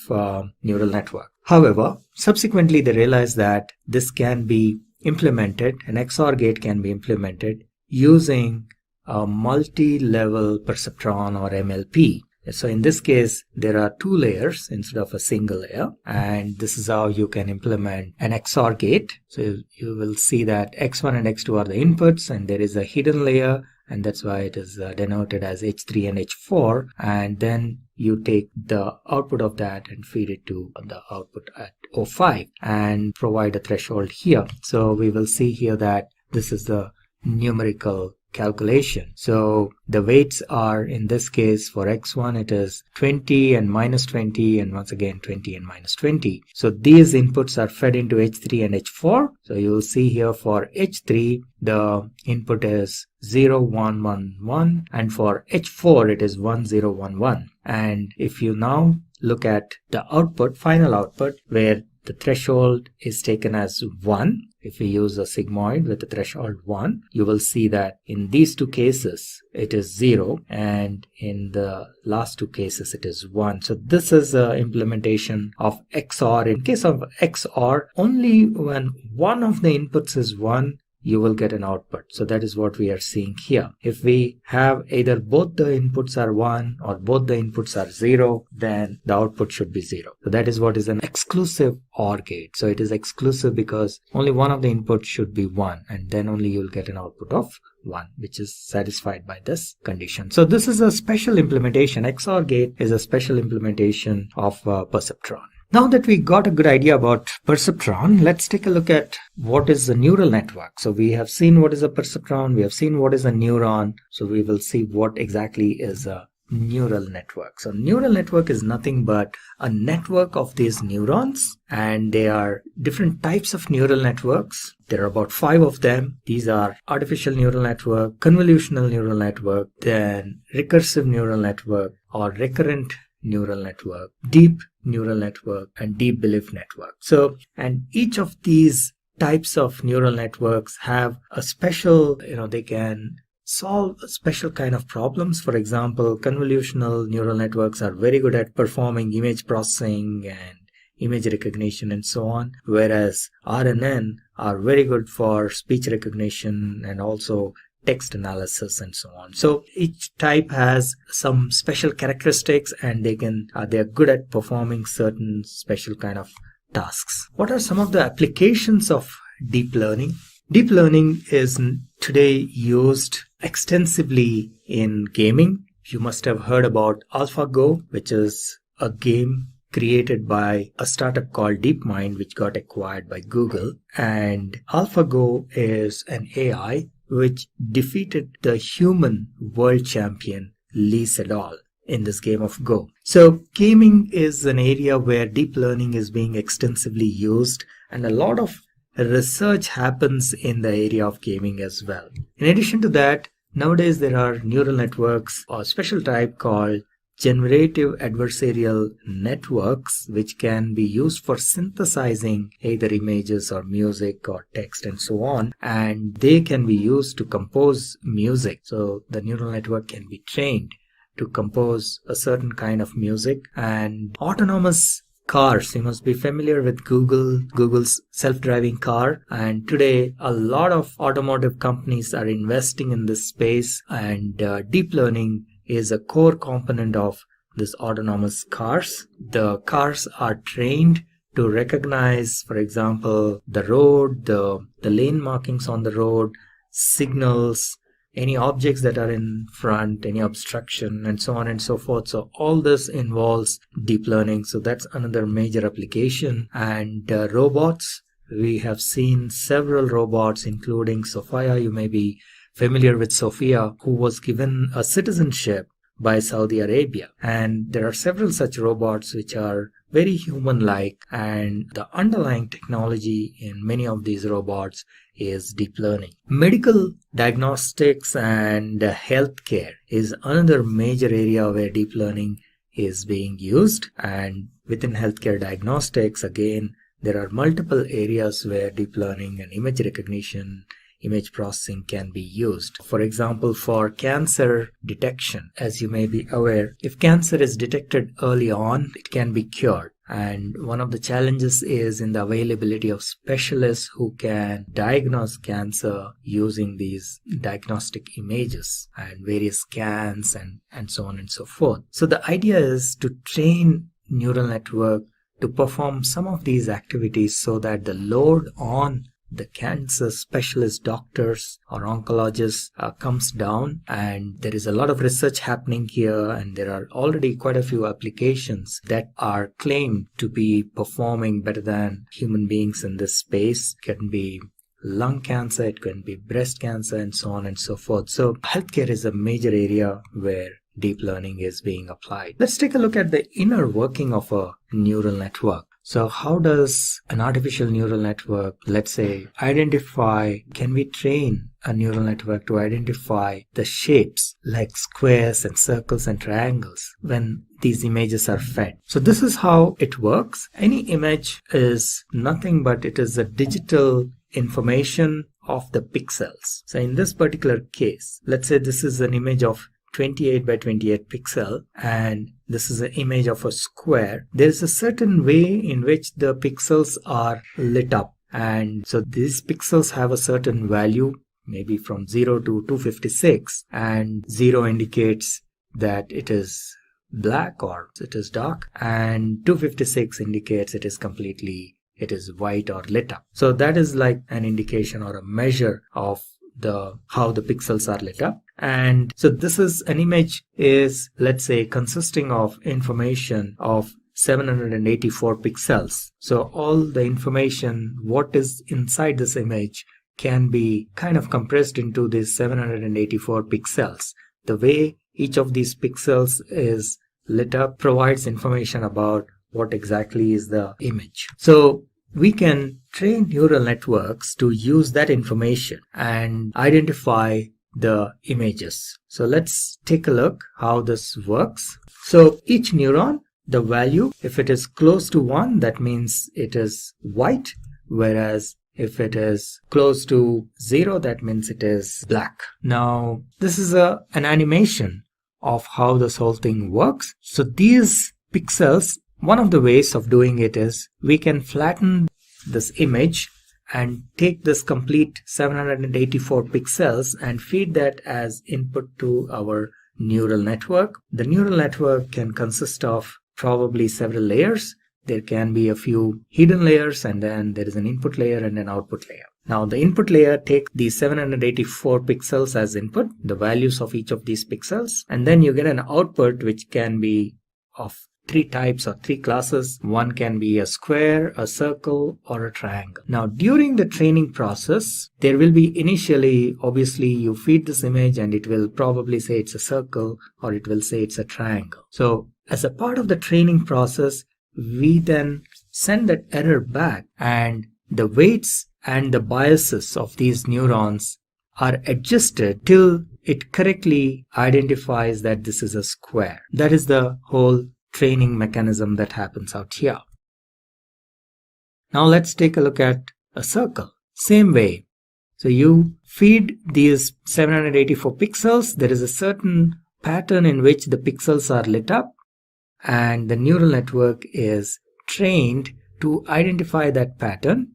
neural network. However, subsequently they realized that this can be implemented, an XOR gate can be implemented using a multi-level perceptron or MLP. So in this case, there are two layers instead of a single layer, and this is how you can implement an XOR gate. So you will see that X1 and X2 are the inputs, and there is a hidden layer, and that's why it is denoted as H3 and H4, and then you take the output of that and feed it to the output at O5 and provide a threshold here. So we will see here that this is the numerical calculation. So the weights are, in this case for X1 it is 20 and minus 20, and once again 20 and minus 20. So these inputs are fed into H3 and H4. So you will see here for H3 the input is 0 1 1 1, and for H4 it is 1 0 1 1. And if you now look at the output, final output, where the threshold is taken as 1, if we use a sigmoid with the threshold 1, you will see that in these two cases it is 0, and in the last two cases it is 1. So this is the implementation of XOR. In case of XOR, only when one of the inputs is 1, you will get an output. So that is what we are seeing here. If we have either both the inputs are 1 or both the inputs are 0, then the output should be 0. So that is what is an exclusive OR gate. So it is exclusive because only one of the inputs should be 1, and then only you will get an output of 1, which is satisfied by this condition. So this is a special implementation. XOR gate is a special implementation of perceptron. Now that we got a good idea about perceptron, let's take a look at what is a neural network. So we have seen what is a perceptron, we have seen what is a neuron, so we will see what exactly is a neural network. So neural network is nothing but a network of these neurons, and they are different types of neural networks. There are about 5 of them. These are artificial neural network, convolutional neural network, then recursive neural network or recurrent neural network, deep neural network, and deep belief network. So, and each of these types of neural networks have a special, they can solve a special kind of problems. For example, convolutional neural networks are very good at performing image processing and image recognition and so on, whereas RNN are very good for speech recognition and also text analysis and so on. So each type has some special characteristics, and they are good at performing certain special kind of tasks. What are some of the applications of deep learning? Deep learning is today used extensively in gaming. You must have heard about AlphaGo, which is a game created by a startup called DeepMind, which got acquired by Google. And AlphaGo is an AI which defeated the human world champion Lee Sedol in this game of Go. So gaming is an area where deep learning is being extensively used, and a lot of research happens in the area of gaming as well. In addition to that, nowadays there are neural networks or special type called generative adversarial networks, which can be used for synthesizing either images or music or text and so on, and they can be used to compose music. So the neural network can be trained to compose a certain kind of music. And autonomous cars, you must be familiar with Google's self-driving car, and today a lot of automotive companies are investing in this space, and deep learning is a core component of this autonomous cars. The cars are trained to recognize, for example, the road, the lane markings on the road, signals, any objects that are in front, any obstruction, and so on and so forth. So all this involves deep learning. So that's another major application. And robots, we have seen several robots, including Sophia. You may be familiar with Sophia, who was given a citizenship by Saudi Arabia. And there are several such robots which are very human-like, and the underlying technology in many of these robots is deep learning. Medical diagnostics and healthcare is another major area where deep learning is being used. And within healthcare diagnostics, again, there are multiple areas where deep learning and image recognition, image processing can be used. For example, for cancer detection, as you may be aware, if cancer is detected early on, it can be cured. And one of the challenges is in the availability of specialists who can diagnose cancer using these diagnostic images and various scans and so on and so forth. So the idea is to train neural network to perform some of these activities so that the load on the cancer specialist doctors or oncologists comes down. And there is a lot of research happening here, and there are already quite a few applications that are claimed to be performing better than human beings in this space. It can be lung cancer, it can be breast cancer, and so on and so forth. So healthcare is a major area where deep learning is being applied. Let's take a look at the inner working of a neural network. So how does an artificial neural network, let's say, can we train a neural network to identify the shapes like squares and circles and triangles when these images are fed? So this is how it works. Any image is nothing but it is a digital information of the pixels. So in this particular case, let's say this is an image of 28 by 28 pixel, and this is an image of a square. There is a certain way in which the pixels are lit up, and so these pixels have a certain value, maybe from 0 to 256, and 0 indicates that it is black or it is dark, and 256 indicates it is white or lit up. So that is like an indication or a measure of how the pixels are lit up. And so this is an image is, let's say, consisting of information of 784 pixels. So all the information, what is inside this image, can be kind of compressed into these 784 pixels. The way each of these pixels is lit up provides information about what exactly is the image. So we can train neural networks to use that information and identify the images. So let's take a look how this works. So each neuron, the value, if it is close to 1, that means it is white, whereas if it is close to 0, that means it is black. Now, this is an animation of how this whole thing works. So these pixels, one of the ways of doing it is we can flatten this image and take this complete 784 pixels and feed that as input to our neural network. The neural network can consist of probably several layers. There can be a few hidden layers, and then there is an input layer and an output layer. Now the input layer takes the 784 pixels as input, the values of each of these pixels, and then you get an output which can be of 3 types or 3 classes. One can be a square, a circle, or a triangle. Now during the training process, there will be initially, obviously you feed this image and it will probably say it's a circle or it will say it's a triangle. So as a part of the training process, we then send that error back, and the weights and the biases of these neurons are adjusted till it correctly identifies that this is a square. That is the whole training mechanism that happens out here. Now let's take a look at a circle. Same way. So you feed these 784 pixels. There is a certain pattern in which the pixels are lit up, and the neural network is trained to identify that pattern.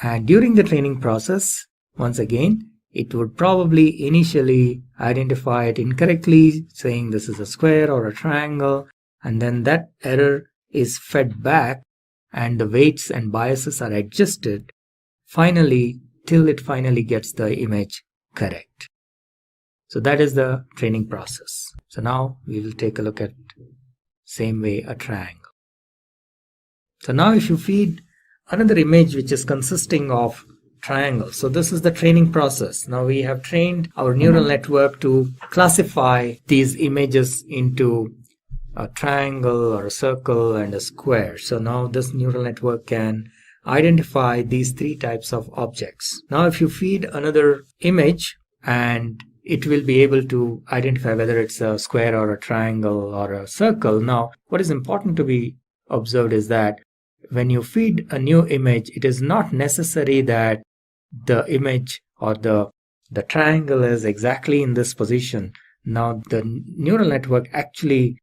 And during the training process, once again, it would probably initially identify it incorrectly, saying this is a square or a triangle, and then that error is fed back and the weights and biases are adjusted finally till it finally gets the image correct. So that is the training process. So now we will take a look at same way a triangle. So now if you feed another image which is consisting of triangles. So this is the training process. Now we have trained our neural network to classify these images into a triangle or a circle and a square. So now this neural network can identify these 3 types of objects. Now if you feed another image and it will be able to identify whether it's a square or a triangle or a circle. Now, what is important to be observed is that when you feed a new image, it is not necessary that the image or the triangle is exactly in this position. Now, the neural network actually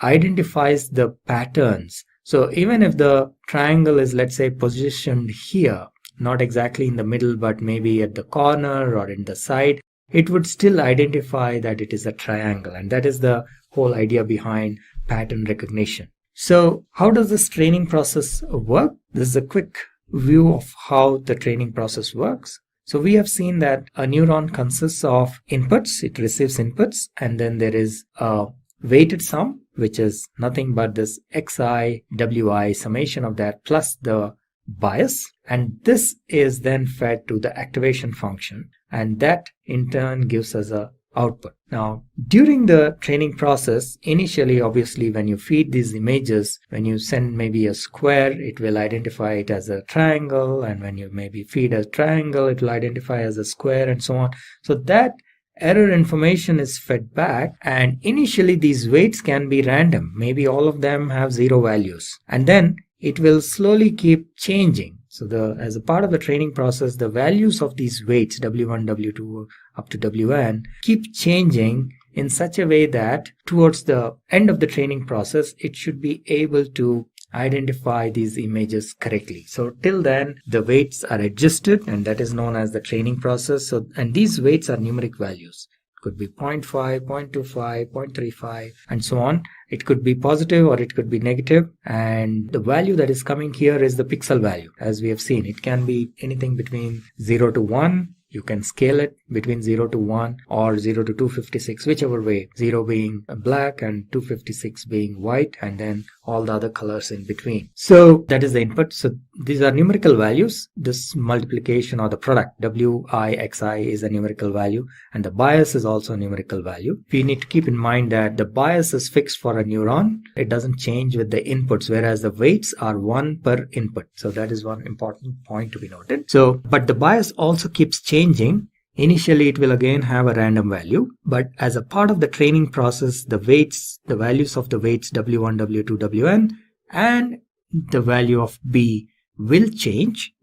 identifies the patterns. So even if the triangle is, let's say, positioned here, not exactly in the middle, but maybe at the corner or in the side, it would still identify that it is a triangle. And that is the whole idea behind pattern recognition. So how does this training process work? This is a quick view of how the training process works. So we have seen that a neuron consists of inputs. It receives inputs, and then there is a weighted sum, which is nothing but this xi, wi, summation of that plus the bias. And this is then fed to the activation function, and that in turn gives us a output. Now, during the training process, initially, obviously, when you feed these images, when you send maybe a square, it will identify it as a triangle. And when you maybe feed a triangle, it will identify as a square and so on. So that error information is fed back, and initially these weights can be random. Maybe all of them have 0 values, and then it will slowly keep changing. So as a part of the training process, the values of these weights, W1, W2 up to Wn, keep changing in such a way that towards the end of the training process, it should be able to identify these images correctly. So till then, the weights are adjusted, and that is known as the training process. So, and these weights are numeric values. It could be 0.5, 0.25, 0.35, and so on. It could be positive or it could be negative, and the value that is coming here is the pixel value. As we have seen, it can be anything between 0 to 1. You can scale it between 0 to 1 or 0 to 256, whichever way. 0 being black and 256 being white, and then all the other colors in between. So that is the input. So these are numerical values. This multiplication or the product, Wi, is a numerical value, and the bias is also a numerical value. We need to keep in mind that the bias is fixed for a neuron. It doesn't change with the inputs, whereas the weights are 1 per input. So that is one important point to be noted. So, but the bias also keeps changing. Initially, it will again have a random value, but as a part of the training process, the weights, the values of the weights W1, W2, Wn, and the value of B will change.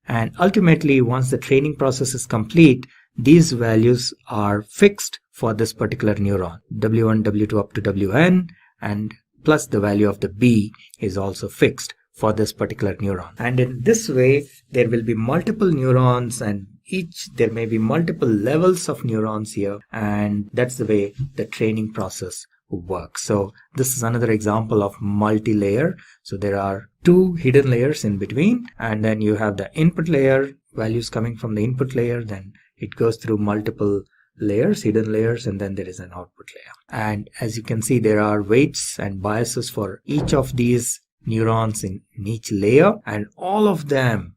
And ultimately, once the training process is complete, these values are fixed for this particular neuron. W1, W2 up to Wn, and plus the value of the B is also fixed for this particular neuron. And in this way, there will be multiple neurons, and there may be multiple levels of neurons here, and that's the way the training process works. So this is another example of multi-layer. So there are 2 hidden layers in between, and then you have the input layer, values coming from the input layer, then it goes through multiple layers, hidden layers, and then there is an output layer. And as you can see, there are weights and biases for each of these neurons in each layer, and all of them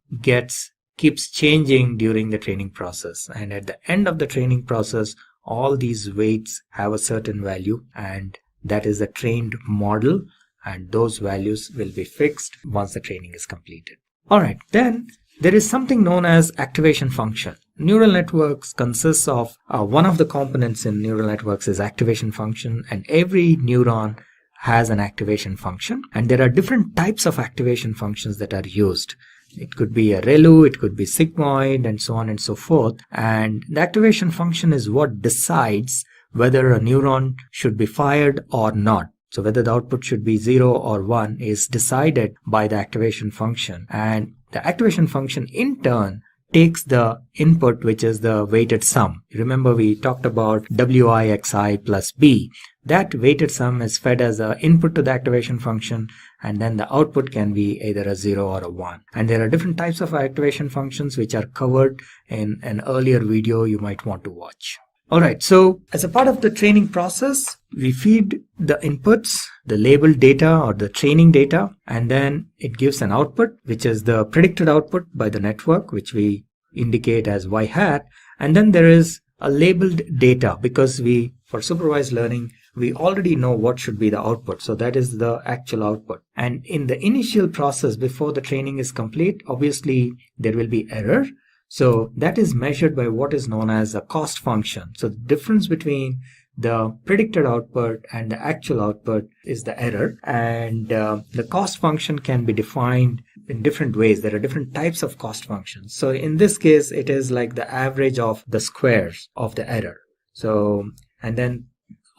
keeps changing during the training process. And at the end of the training process, all these weights have a certain value, and that is a trained model, and those values will be fixed once the training is completed. Alright, then there is something known as activation function. Neural networks consists of one of the components in neural networks is activation function, and every neuron has an activation function, and there are different types of activation functions that are used. It could be a ReLU, it could be sigmoid, and so on and so forth. And the activation function is what decides whether a neuron should be fired or not. So whether the output should be 0 or 1 is decided by the activation function. And the activation function in turn takes the input, which is the weighted sum. Remember, we talked about Wixi plus B. That weighted sum is fed as an input to the activation function, and then the output can be either a 0 or a 1. And there are different types of activation functions which are covered in an earlier video you might want to watch. Alright, so as a part of the training process, we feed the inputs, the labeled data or the training data, and then it gives an output, which is the predicted output by the network, which we indicate as y hat. And then there is a labeled data, because for supervised learning, we already know what should be the output. So that is the actual output. And in the initial process, before the training is complete, obviously there will be error. So that is measured by what is known as a cost function. So the difference between the predicted output and the actual output is the error, and the cost function can be defined in different ways. There are different types of cost functions. So in this case, it is like the average of the squares of the error. So, and then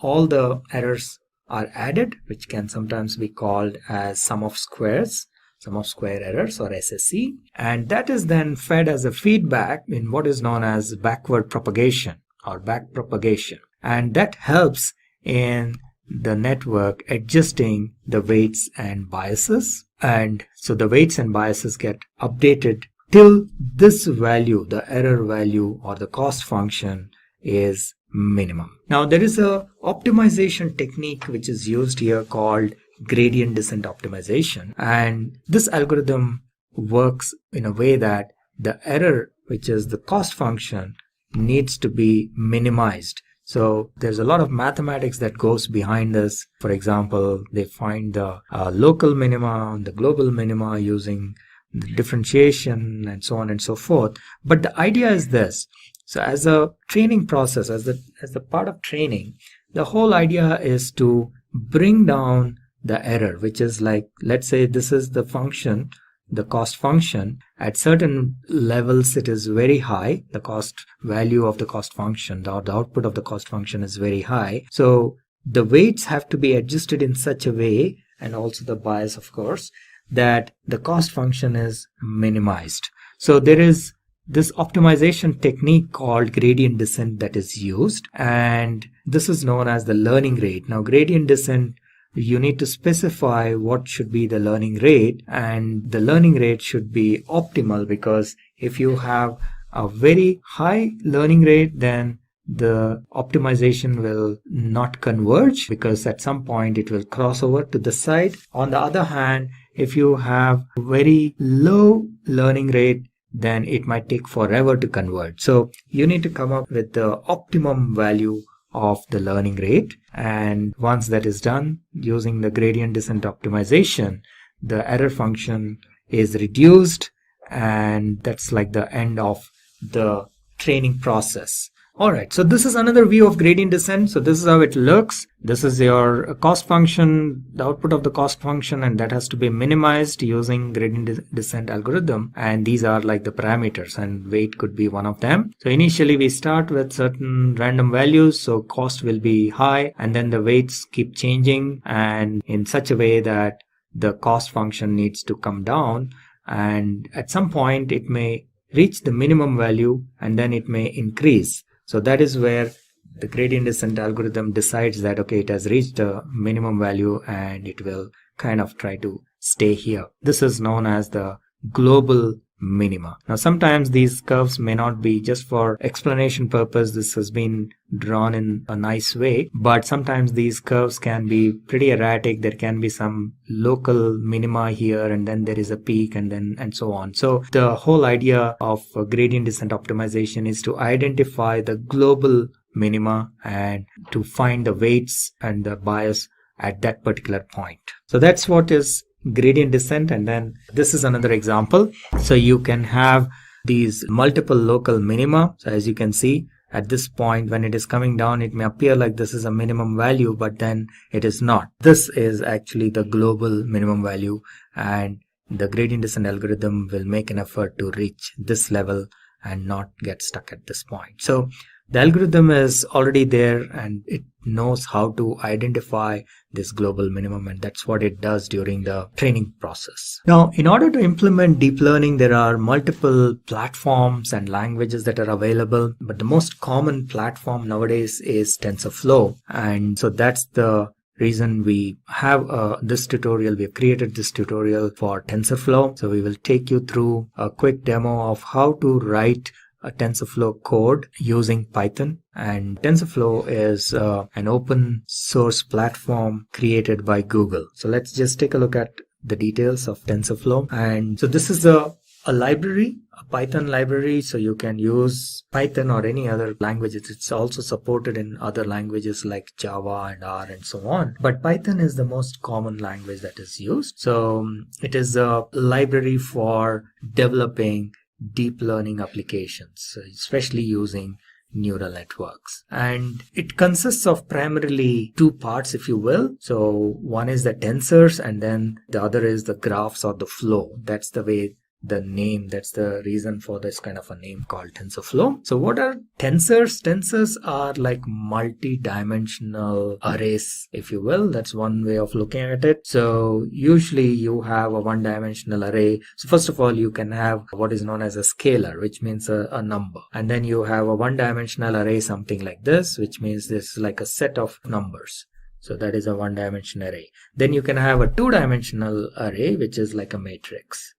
all the errors are added, which can sometimes be called as sum of squares, sum of square errors, or SSE, and that is then fed as a feedback in what is known as backward propagation or back propagation, and that helps in the network adjusting the weights and biases. And so the weights and biases get updated till this value, the error value or the cost function, is minimum. Now there is a optimization technique which is used here called gradient descent optimization, and this algorithm works in a way that the error, which is the cost function, needs to be minimized. So there's a lot of mathematics that goes behind this. For example, they find the local minima and the global minima using the differentiation and so on and so forth. But the idea is this. So as a training process, as the part of training, the whole idea is to bring down the error, which is like, let's say this is the function, the cost function. At certain levels it is very high, the cost value of the cost function, the output of the cost function is very high. So the weights have to be adjusted in such a way, and also the bias of course, that the cost function is minimized. So there is this optimization technique called gradient descent that is used, and this is known as the learning rate. Now gradient descent, you need to specify what should be the learning rate, and the learning rate should be optimal, because if you have a very high learning rate, then the optimization will not converge, because at some point it will cross over to the side. On the other hand, if you have very low learning rate, then it might take forever to converge. So you need to come up with the optimum value of the learning rate, and once that is done using the gradient descent optimization, the error function is reduced, and that's like the end of the training process. Alright, so this is another view of gradient descent. So this is how it looks. This is your cost function, the output of the cost function, and that has to be minimized using gradient descent algorithm. And these are like the parameters, and weight could be one of them. So initially we start with certain random values, so cost will be high, and then the weights keep changing, and in such a way that the cost function needs to come down, and at some point it may reach the minimum value, and then it may increase. So that is where the gradient descent algorithm decides that, okay, it has reached a minimum value and it will kind of try to stay here. This is known as the global minima. Now sometimes these curves may not be, just for explanation purpose, this has been drawn in a nice way, but sometimes these curves can be pretty erratic. There can be some local minima here, and then there is a peak, and so on. So the whole idea of gradient descent optimization is to identify the global minima and to find the weights and the bias at that particular point. So that's what is gradient descent. And then this is another example. So you can have these multiple local minima. So as you can see, at this point when it is coming down, it may appear like this is a minimum value, but then it is not. This is actually the global minimum value, and the gradient descent algorithm will make an effort to reach this level and not get stuck at this point. So the algorithm is already there, and it knows how to identify this global minimum, and that's what it does during the training process. Now, in order to implement deep learning, there are multiple platforms and languages that are available, but the most common platform nowadays is TensorFlow. And so that's the reason we have this tutorial. We have created this tutorial for TensorFlow. So we will take you through a quick demo of how to write a TensorFlow code using Python. And TensorFlow is an open source platform created by Google. So let's just take a look at the details of TensorFlow. And so this is a library, a Python library. So you can use Python or any other languages. It's also supported in other languages like Java and R and so on. But Python is the most common language that is used. So it is a library for developing deep learning applications, especially using neural networks. And it consists of primarily two parts, if you will. So one is the tensors, and then the other is the graphs or the flow. That's the way that's the reason for this kind of a name called TensorFlow. So what are tensors? Tensors are like multi-dimensional arrays, if you will. That's one way of looking at it. So usually you have a one-dimensional array. So first of all, you can have what is known as a scalar, which means a number. And then you have a one-dimensional array, something like this, which means this is like a set of numbers. So that is a one-dimensional array. Then you can have a two-dimensional array, which is like a matrix.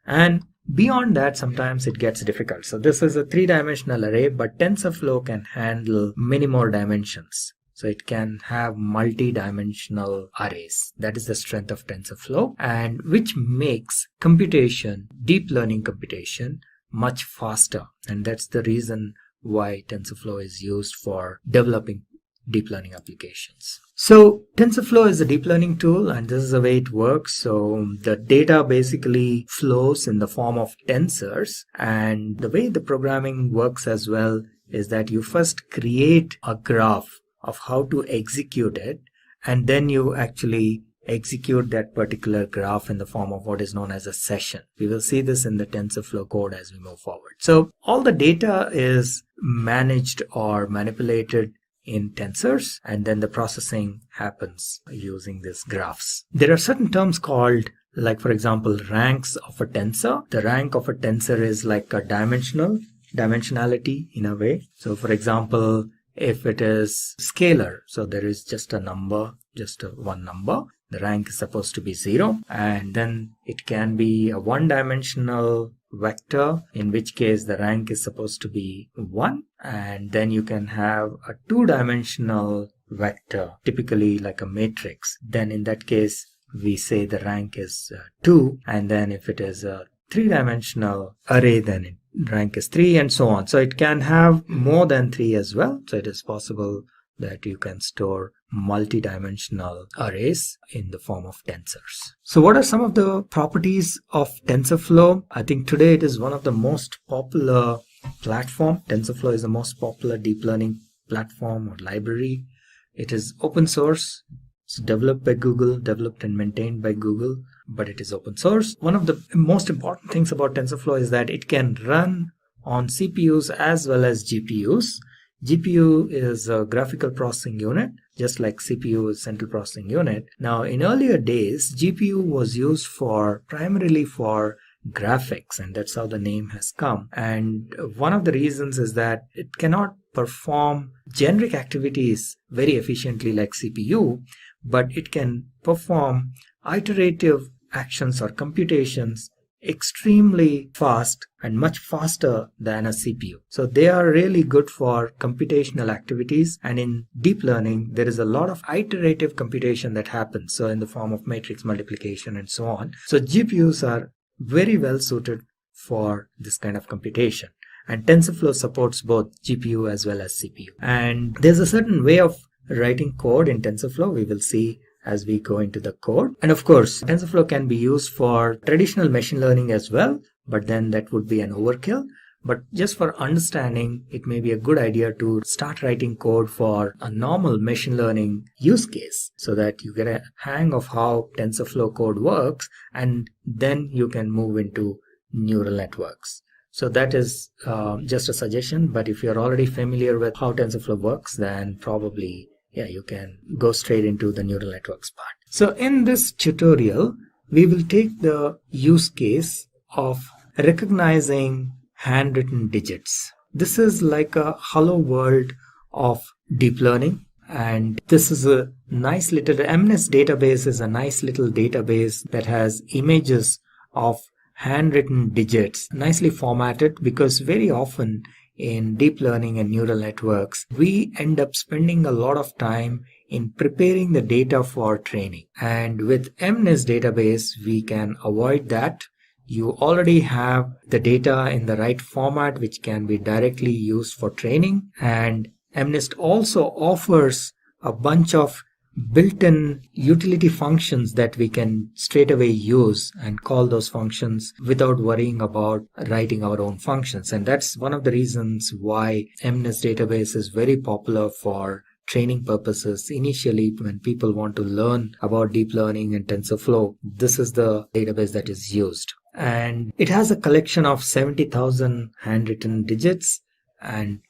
And beyond that, sometimes it gets difficult. So this is a three-dimensional array, but TensorFlow can handle many more dimensions. So it can have multi-dimensional arrays. That is the strength of TensorFlow, and which makes computation, deep learning computation, much faster. And that's the reason why TensorFlow is used for developing deep learning applications. So TensorFlow is a deep learning tool, and this is the way it works. So the data basically flows in the form of tensors, and the way the programming works as well is that you first create a graph of how to execute it, and then you actually execute that particular graph in the form of what is known as a session. We will see this in the TensorFlow code as we move forward. So all the data is managed or manipulated in tensors, and then the processing happens using these graphs. There are certain terms called, like for example, ranks of a tensor. The rank of a tensor is like a dimensionality in a way. So for example, if it is scalar, so there is just a number, just one number, the rank is supposed to be 0. And then it can be a one-dimensional vector, in which case the rank is supposed to be 1. And then you can have a two-dimensional vector, typically like a matrix. Then in that case, we say the rank is 2. And then if it is a three-dimensional array, then rank is 3, and so on. So it can have more than 3 as well. So it is possible that you can store multi-dimensional arrays in the form of tensors. So what are some of the properties of TensorFlow? I think today it is one of the most popular platform. TensorFlow is the most popular deep learning platform or library. It is open source. It's developed by Google, developed and maintained by Google, but it is open source. One of the most important things about TensorFlow is that it can run on CPUs as well as GPUs. GPU is a graphical processing unit, just like CPU is central processing unit. Now, in earlier days, GPU was used primarily for graphics, and that's how the name has come. And one of the reasons is that it cannot perform generic activities very efficiently like CPU, but it can perform iterative actions or computations extremely fast and much faster than a CPU. So they are really good for computational activities, and in deep learning there is a lot of iterative computation that happens, so in the form of matrix multiplication and so on. So GPUs are very well suited for this kind of computation, and TensorFlow supports both GPU as well as CPU. And there's a certain way of writing code in TensorFlow. We will see as we go into the code. And of course, TensorFlow can be used for traditional machine learning as well, but then that would be an overkill. But just for understanding, it may be a good idea to start writing code for a normal machine learning use case so that you get a hang of how TensorFlow code works, and then you can move into neural networks. So that is just a suggestion, but if you're already familiar with how TensorFlow works, then probably you can go straight into the neural networks part. So in this tutorial, we will take the use case of recognizing handwritten digits. This is like a hello world of deep learning, and this is a nice little MNIST database is a nice little database that has images of handwritten digits nicely formatted, because very often in deep learning and neural networks, we end up spending a lot of time in preparing the data for training. And with MNIST database, we can avoid that. You already have the data in the right format, which can be directly used for training. And MNIST also offers a bunch of built-in utility functions that we can straight away use and call those functions without worrying about writing our own functions. And that's one of the reasons why MNIST database is very popular for training purposes. Initially, when people want to learn about deep learning and TensorFlow, this is the database that is used. And it has a collection of 70,000 handwritten digits, and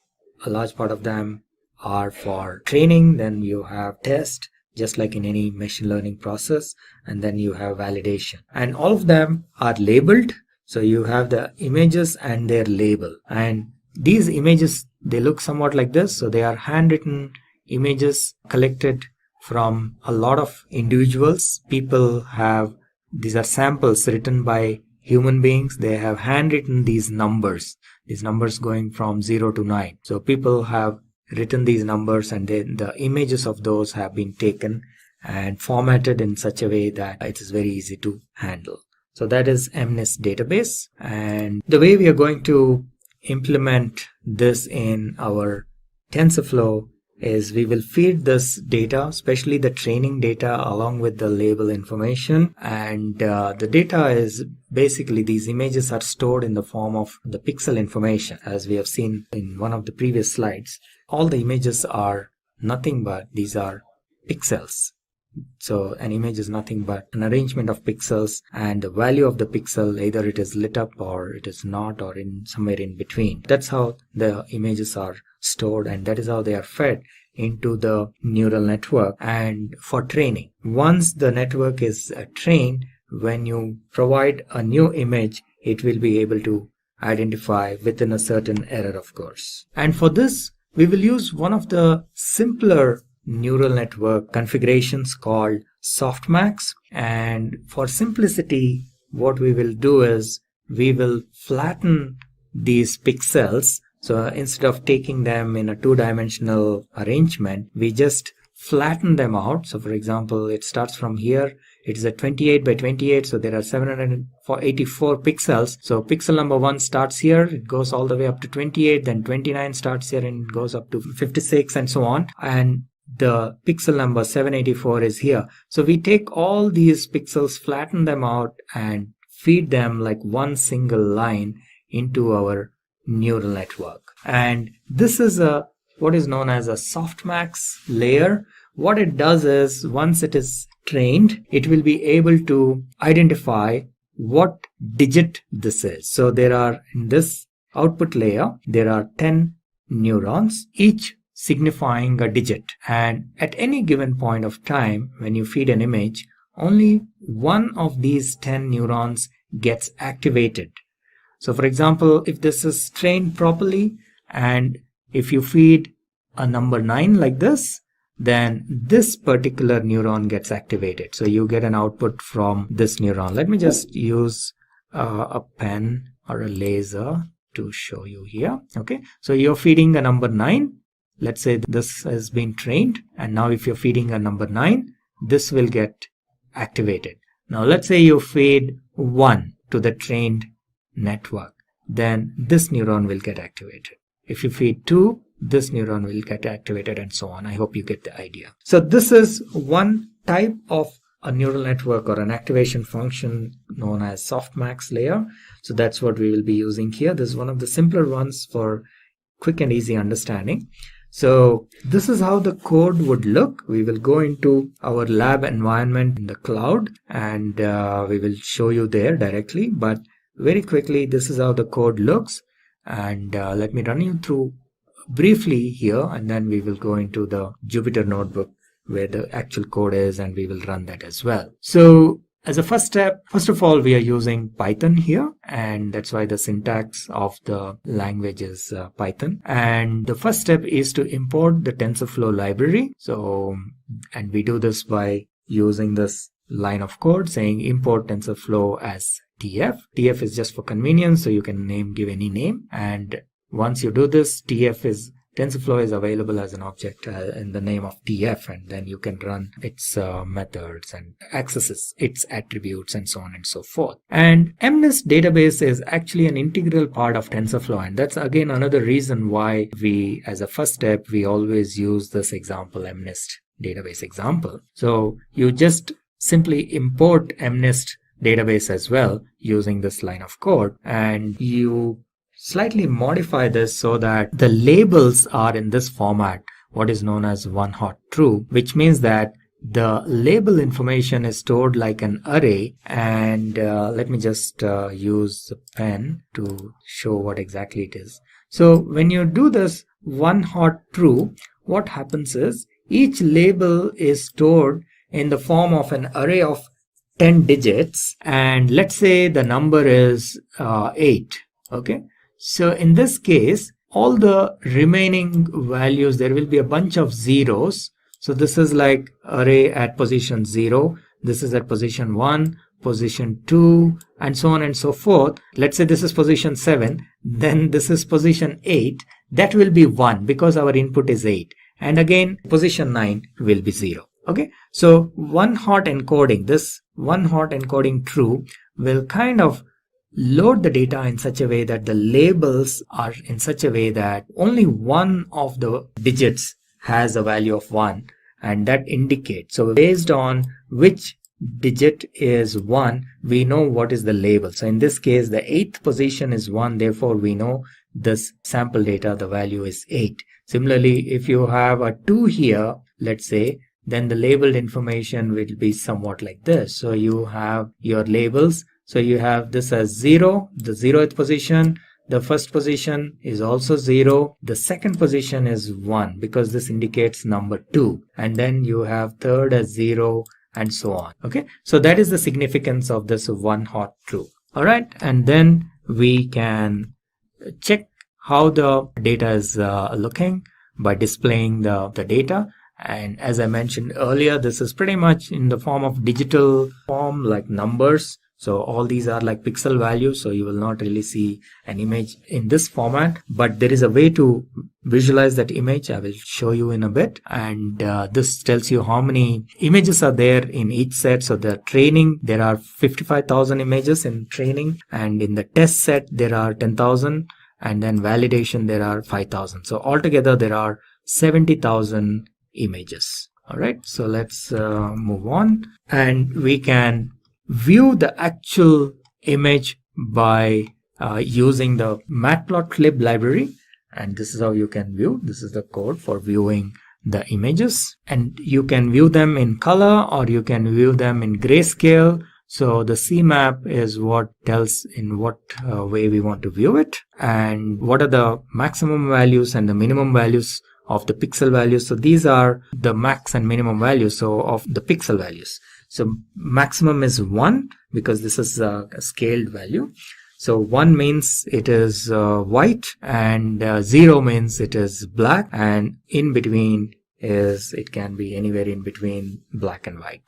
a large part of them are for training. Then you have test, just like in any machine learning process, and then you have validation. And all of them are labeled. So you have the images and their label. And these images, they look somewhat like this. So they are handwritten images collected from a lot of individuals. People have, these are samples written by human beings. They have handwritten these numbers going from 0 to 9. So people have written these numbers, and then the images of those have been taken and formatted in such a way that it is very easy to handle. So that is MNIST database. And the way we are going to implement this in our TensorFlow is we will feed this data, especially the training data, along with the label information. And the data is basically, these images are stored in the form of the pixel information, as we have seen in one of the previous slides. All the images are nothing but, these are pixels. So an image is nothing but an arrangement of pixels, and the value of the pixel, either it is lit up or it is not, or in somewhere in between. That's how the images are stored, and that is how they are fed into the neural network and for training. Once the network is trained, when you provide a new image, it will be able to identify within a certain error, of course. And for this, we will use one of the simpler neural network configurations called softmax. And for simplicity, what we will do is we will flatten these pixels. So instead of taking them in a two-dimensional arrangement, we just flatten them out. So for example, it starts from here. It is a 28 by 28. So there are 784 pixels. So pixel number 1 starts here. It goes all the way up to 28. Then 29 starts here and goes up to 56 and so on. And the pixel number 784 is here. So we take all these pixels, flatten them out, and feed them like one single line into our neural network. And this is what is known as a softmax layer. What it does is, once it is trained, it will be able to identify what digit this is. So there are, in this output layer, there are 10 neurons, each signifying a digit. And at any given point of time, when you feed an image, only one of these 10 neurons gets activated. So for example, if this is trained properly, and if you feed a number 9 like this, then this particular neuron gets activated. So you get an output from this neuron. Let me just use a pen or a laser to show you here. Okay, so you're feeding a number 9. Let's say this has been trained, and now if you're feeding a number 9, this will get activated. Now let's say you feed 1 to the trained network, then this neuron will get activated. If you feed 2, this neuron will get activated, and so on. I hope you get the idea. So this is one type of a neural network or an activation function known as softmax layer. So that's what we will be using here. This is one of the simpler ones for quick and easy understanding. So this is how the code would look. We will go into our lab environment in the cloud, and we will show you there directly. But very quickly, this is how the code looks. And let me run you through briefly here, and then we will go into the Jupyter notebook where the actual code is, and we will run that as well. So as a first step, first of all, we are using Python here, and that's why the syntax of the language is Python. And the first step is to import the TensorFlow library. So, and we do this by using this line of code saying import TensorFlow as TF. TF is just for convenience, so you can give any name. And once you do this, TensorFlow is available as an object in the name of TF, and then you can run its methods and accesses its attributes and so on and so forth. And MNIST database is actually an integral part of TensorFlow, and that's again another reason why we, as a first step, we always use this example MNIST database example. So you just simply import MNIST database as well using this line of code, and you slightly modify this so that the labels are in this format, what is known as one hot true, which means that the label information is stored like an array. And let me just use the pen to show what exactly it is. So when you do this one hot true, what happens is each label is stored in the form of an array of 10 digits, and let's say the number is 8. Okay, so in this case all the remaining values, there will be a bunch of zeros. So this is like array at position 0, this is at position 1, position 2, and so on and so forth. Let's say this is position 7, then this is position 8. That will be 1 because our input is 8, and again position 9 will be 0. Okay, so one hot encoding, this one hot encoding true will kind of load the data in such a way that the labels are in such a way that only one of the digits has a value of 1, and that indicates, so based on which digit is 1, we know what is the label. So in this case the 8th position is 1, therefore we know this sample data, the value is 8. Similarly, if you have a 2 here, let's say, then the labeled information will be somewhat like this. So you have your labels. So you have this as 0, the 0th position. The first position is also 0. The second position is 1 because this indicates number 2. And then you have third as 0 and so on. Okay, so that is the significance of this one hot true. All right, and then we can check how the data is looking by displaying the data. And as I mentioned earlier, this is pretty much in the form of digital form, like numbers. So all these are like pixel values, so you will not really see an image in this format, but there is a way to visualize that image. I will show you in a bit. And this tells you how many images are there in each set. So the training, there are 55,000 images in training, and in the test set there are 10,000, and then validation there are 5,000. So altogether there are 70,000 images. All right, so let's move on, and we can view the actual image by using the matplotlib library. And this is how you can view. This is the code for viewing the images, and you can view them in color or you can view them in grayscale. So the CMap is what tells in what way we want to view it, and what are the maximum values and the minimum values of the pixel values. So these are the max and minimum values of the pixel values. So maximum is 1 because this is a scaled value. So 1 means it is white, and 0 means it is black, and in between is, it can be anywhere in between black and white.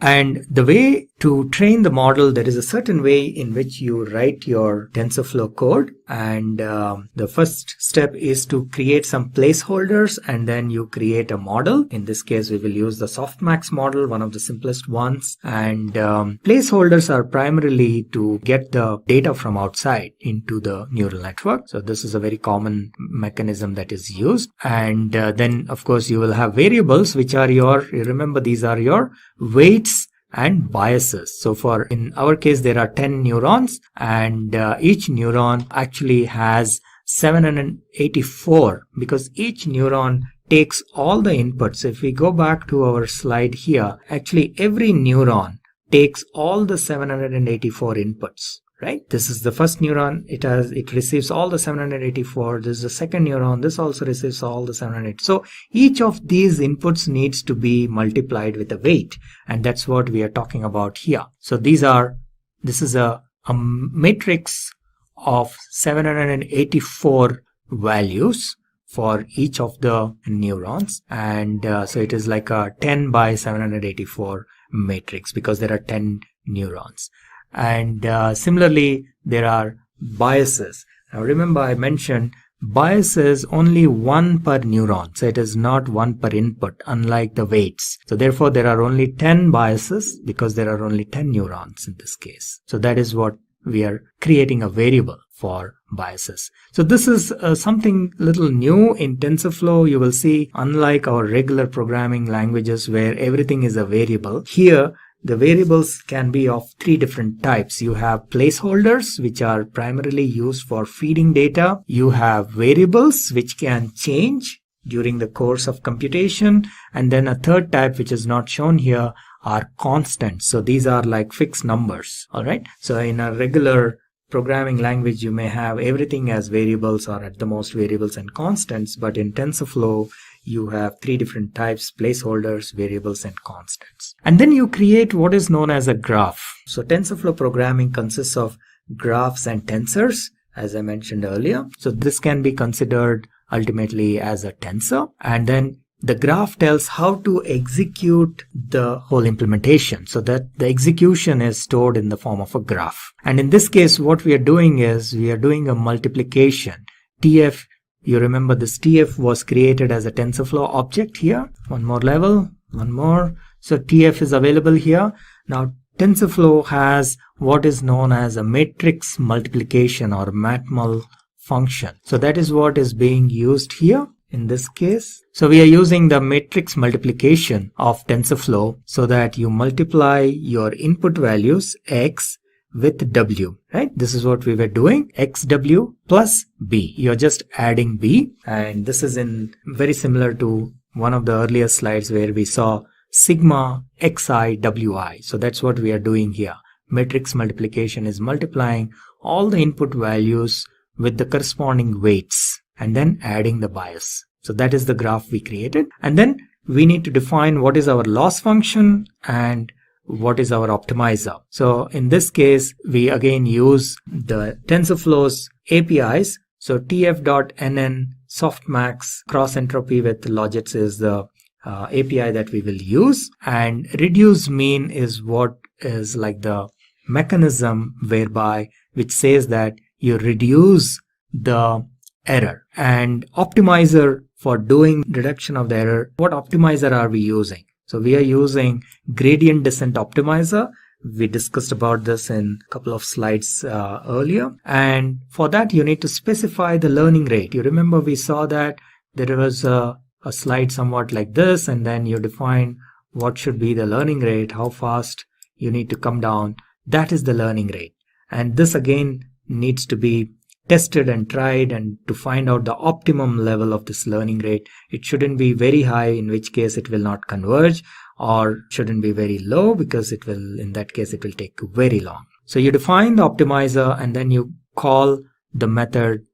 And the way to train the model, there is a certain way in which you write your TensorFlow code. And the first step is to create some placeholders, and then you create a model. In this case, we will use the softmax model, one of the simplest ones. And placeholders are primarily to get the data from outside into the neural network. So this is a very common mechanism that is used. And then, of course, you will have variables, which are remember, these are your weights and biases. So in our case, there are 10 neurons, and each neuron actually has 784 because each neuron takes all the inputs. If we go back to our slide here, actually every neuron takes all the 784 inputs. Right? This is the first neuron. It receives all the 784. This is the second neuron. This also receives all the 780. So each of these inputs needs to be multiplied with a weight, and that's what we are talking about here. So this is a matrix of 784 values for each of the neurons, and so it is like a 10 by 784 matrix because there are 10 neurons. And similarly, there are biases. Now remember, I mentioned bias is only 1 per neuron. So it is not 1 per input, unlike the weights. So therefore, there are only 10 biases because there are only 10 neurons in this case. So that is what we are creating a variable for biases. So this is something little new in TensorFlow. You will see, unlike our regular programming languages where everything is a variable, here the variables can be of three different types. You have placeholders, which are primarily used for feeding data. You have variables, which can change during the course of computation. And then a third type, which is not shown here, are constants. So these are like fixed numbers. All right. So in a regular programming language, you may have everything as variables or at the most variables and constants. But in TensorFlow, you have three different types: placeholders, variables, and constants. And then you create what is known as a graph. So TensorFlow programming consists of graphs and tensors, as I mentioned earlier. So this can be considered ultimately as a tensor. And then the graph tells how to execute the whole implementation, so that the execution is stored in the form of a graph. And in this case, what we are doing is we are doing a multiplication. TF, you remember this TF was created as a TensorFlow object here. One more level, one more. So TF is available here. Now TensorFlow has what is known as a matrix multiplication or matmul function. So that is what is being used here in this case. So we are using the matrix multiplication of TensorFlow so that you multiply your input values x with w, right? This is what we were doing, xw plus b. You're just adding b, and this is very similar to one of the earlier slides where we saw sigma xi wi. So that's what we are doing here. Matrix multiplication is multiplying all the input values with the corresponding weights and then adding the bias. So that is the graph we created. And then we need to define what is our loss function and what is our optimizer. So in this case, we again use the TensorFlow's APIs. So tf.nn softmax cross entropy with logits is the API that we will use, and reduce mean is what is like the mechanism whereby which says that you reduce the error. And optimizer for doing reduction of the error, what optimizer are we using? So we are using gradient descent optimizer. We discussed about this in a couple of slides earlier. And for that, you need to specify the learning rate. You remember we saw that there was a slide somewhat like this, and then you define what should be the learning rate, how fast you need to come down. That is the learning rate. And this again needs to be tested and tried, and to find out the optimum level of this learning rate. It shouldn't be very high, in which case it will not converge, or shouldn't be very low, because it will, in that case, it will take very long. So you define the optimizer, and then you call the method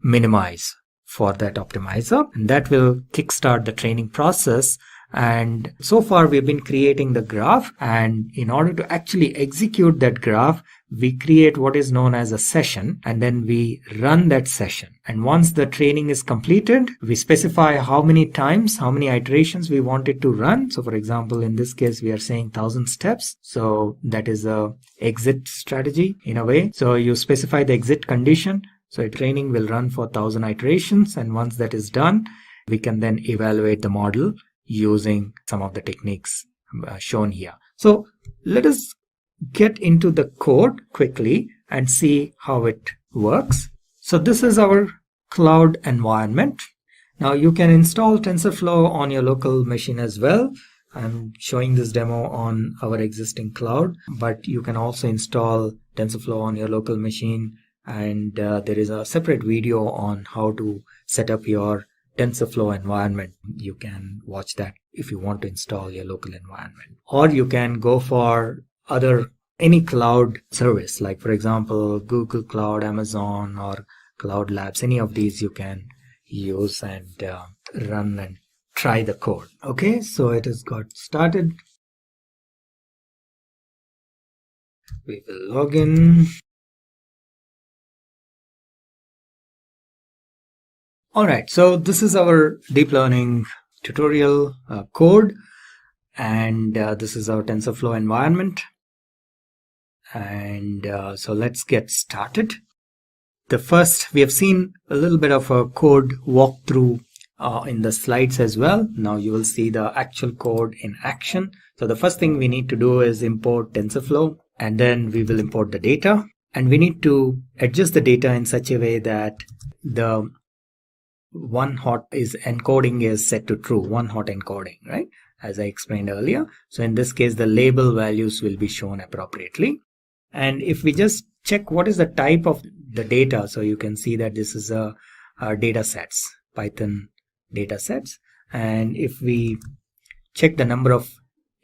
minimize for that optimizer, and that will kickstart the training process. And so far we've been creating the graph, and in order to actually execute that graph, we create what is known as a session, and then we run that session. And once the training is completed, we specify how many times, how many iterations we want it to run. So for example, in this case, we are saying 1000 steps. So that is a exit strategy in a way. So you specify the exit condition. So a training will run for 1000 iterations. And once that is done, we can then evaluate the model using some of the techniques shown here. So let us get into the code quickly and see how it works. So this is our cloud environment. Now you can install TensorFlow on your local machine as well. I'm showing this demo on our existing cloud, but you can also install TensorFlow on your local machine, and there is a separate video on how to set up your TensorFlow environment. You can watch that if you want to install your local environment. Or you can go for any cloud service, like for example Google Cloud, Amazon, or Cloud Labs. Any of these you can use and run and try the code. Okay, so it has got started. We will log in. Alright, so this is our deep learning tutorial code, and this is our TensorFlow environment. And so let's get started. We have seen a little bit of a code walkthrough in the slides as well. Now you will see the actual code in action. So the first thing we need to do is import TensorFlow, and then we will import the data. And we need to adjust the data in such a way that the one hot is encoding is set to true, one hot encoding, right? As I explained earlier. So in this case, the label values will be shown appropriately. And if we just check what is the type of the data, so you can see that this is a data sets, Python data sets. And if we check the number of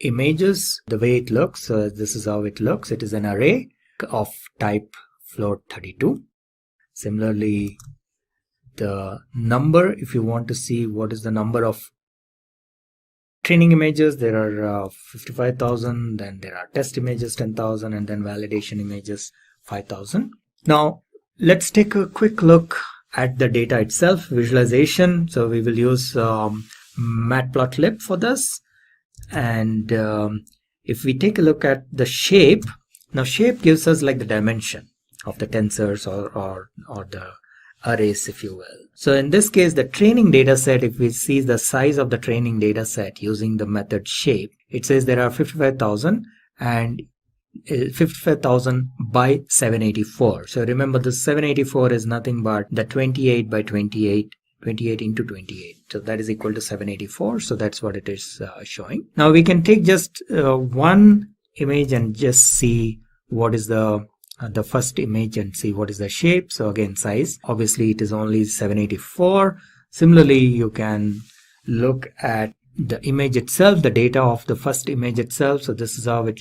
images, the way it looks, so this is how it looks. It is an array of type float 32. Similarly, the number, if you want to see what is the number of training images, there are 55,000, then there are test images 10,000, and then validation images 5,000. Now let's take a quick look at the data itself, visualization. So we will use matplotlib for this. And if we take a look at the shape, now shape gives us like the dimension of the tensors or the arrays, if you will. So in this case, the training data set, if we see the size of the training data set using the method shape, it says there are 55,000 and 55,000 by 784. So remember, the 784 is nothing but the 28 by 28, 28 into 28. So that is equal to 784. So that's what it is showing. Now we can take just one image and just see what is the first image and see what is the shape. So again, size, obviously it is only 784. Similarly, you can look at the image itself, the data of the first image itself. So this is how it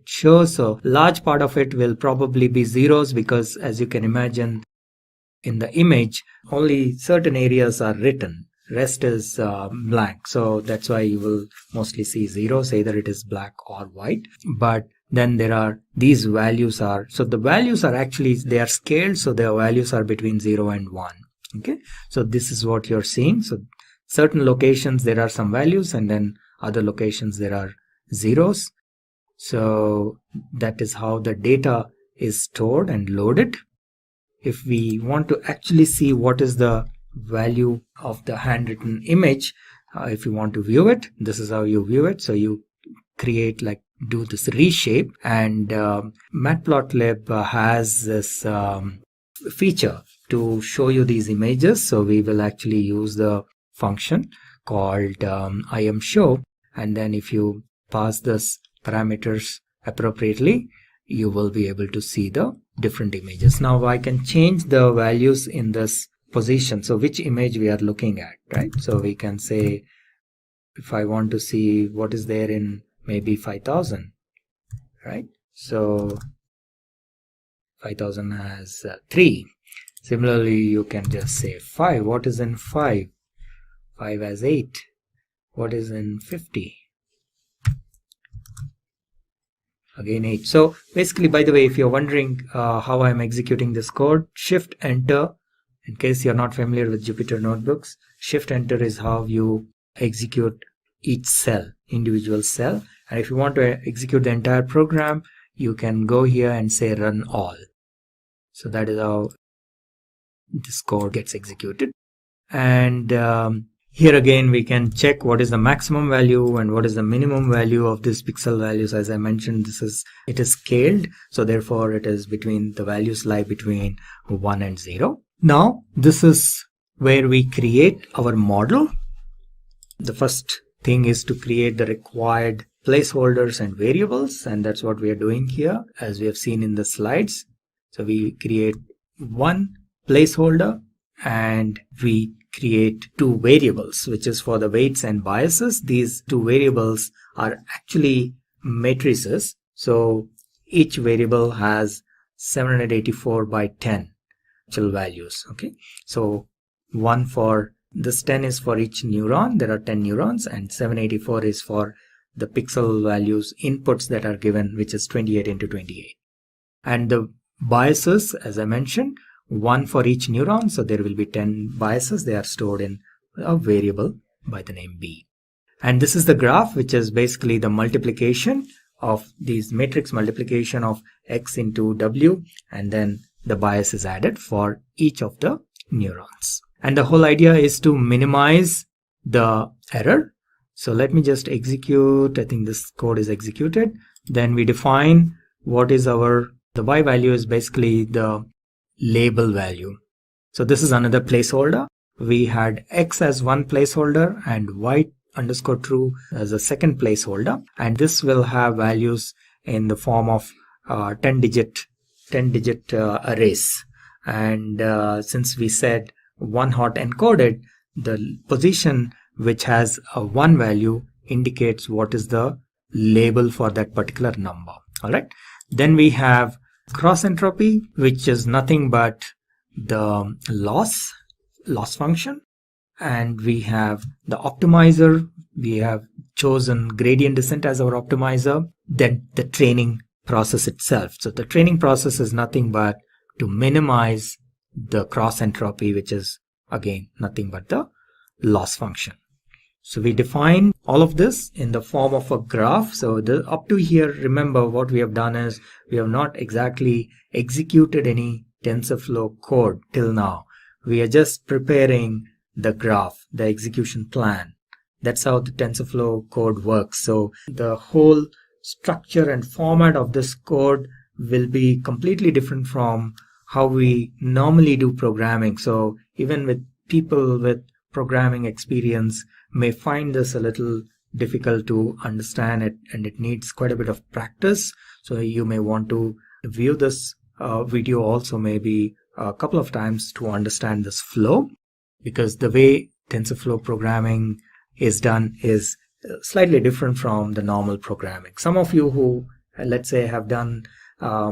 shows. So large part of it will probably be zeros, because as you can imagine, in the image only certain areas are written, rest is blank. So that's why you will mostly see zeros, either it is black or white. But then there are these values are, so the values are actually, they are scaled, so their values are between 0 and 1. Okay, so this is what you're seeing. So certain locations there are some values, and then other locations there are zeros. So that is how the data is stored and loaded. If we want to actually see what is the value of the handwritten image, if you want to view it, this is how you view it. So you create, like, do this reshape, and matplotlib has this feature to show you these images. So we will actually use the function called imshow, and then if you pass this parameters appropriately, you will be able to see the different images. Now I can change the values in this position, so which image we are looking at, right? So we can say, if I want to see what is there in maybe 5,000, right? So 5,000 has 3. Similarly, you can just say 5. What is in 5? 5 has 8. What is in 50? Again 8. So basically, by the way, if you're wondering how I'm executing this code, Shift Enter, in case you're not familiar with Jupyter Notebooks, Shift Enter is how you execute each cell, individual cell. And if you want to execute the entire program, you can go here and say run all. So that is how this code gets executed. And here again, we can check what is the maximum value and what is the minimum value of these pixel values. As I mentioned, it is scaled, so therefore it is between, the values lie between 1 and 0. Now this is where we create our model. The first thing is to create the required placeholders and variables, and that's what we are doing here, as we have seen in the slides. So we create one placeholder and we create 2 variables, which is for the weights and biases. These 2 variables are actually matrices. So each variable has 784 by 10 actual values. Okay, so one for this 10 is for each neuron. There are 10 neurons, and 784 is for the pixel values inputs that are given, which is 28 into 28. And the biases, as I mentioned, one for each neuron, so there will be 10 biases. They are stored in a variable by the name B. And this is the graph, which is basically the multiplication of these matrix multiplication of X into W, and then the bias is added for each of the neurons. And the whole idea is to minimize the error. So let me just execute. I think this code is executed. Then we define what is our The y value is basically the label value. So this is another placeholder. We had x as one placeholder and y underscore true as a second placeholder, and this will have values in the form of 10 digit arrays. And since we said one hot encoded, the position which has a 1 value indicates what is the label for that particular number. All right. Then we have cross entropy, which is nothing but the loss function. And we have the optimizer. We have chosen gradient descent as our optimizer. Then the training process itself. So the training process is nothing but to minimize the cross entropy, which is again nothing but the loss function. So we define all of this in the form of a graph. So up to here, remember what we have done is we have not exactly executed any TensorFlow code till now. We are just preparing the graph, the execution plan. That's how the TensorFlow code works. So the whole structure and format of this code will be completely different from how we normally do programming. So even with people with programming experience may find this a little difficult to understand it, and it needs quite a bit of practice. So you may want to view this video also maybe a couple of times to understand this flow, because the way TensorFlow programming is done is slightly different from the normal programming. Some of you who, let's say, have done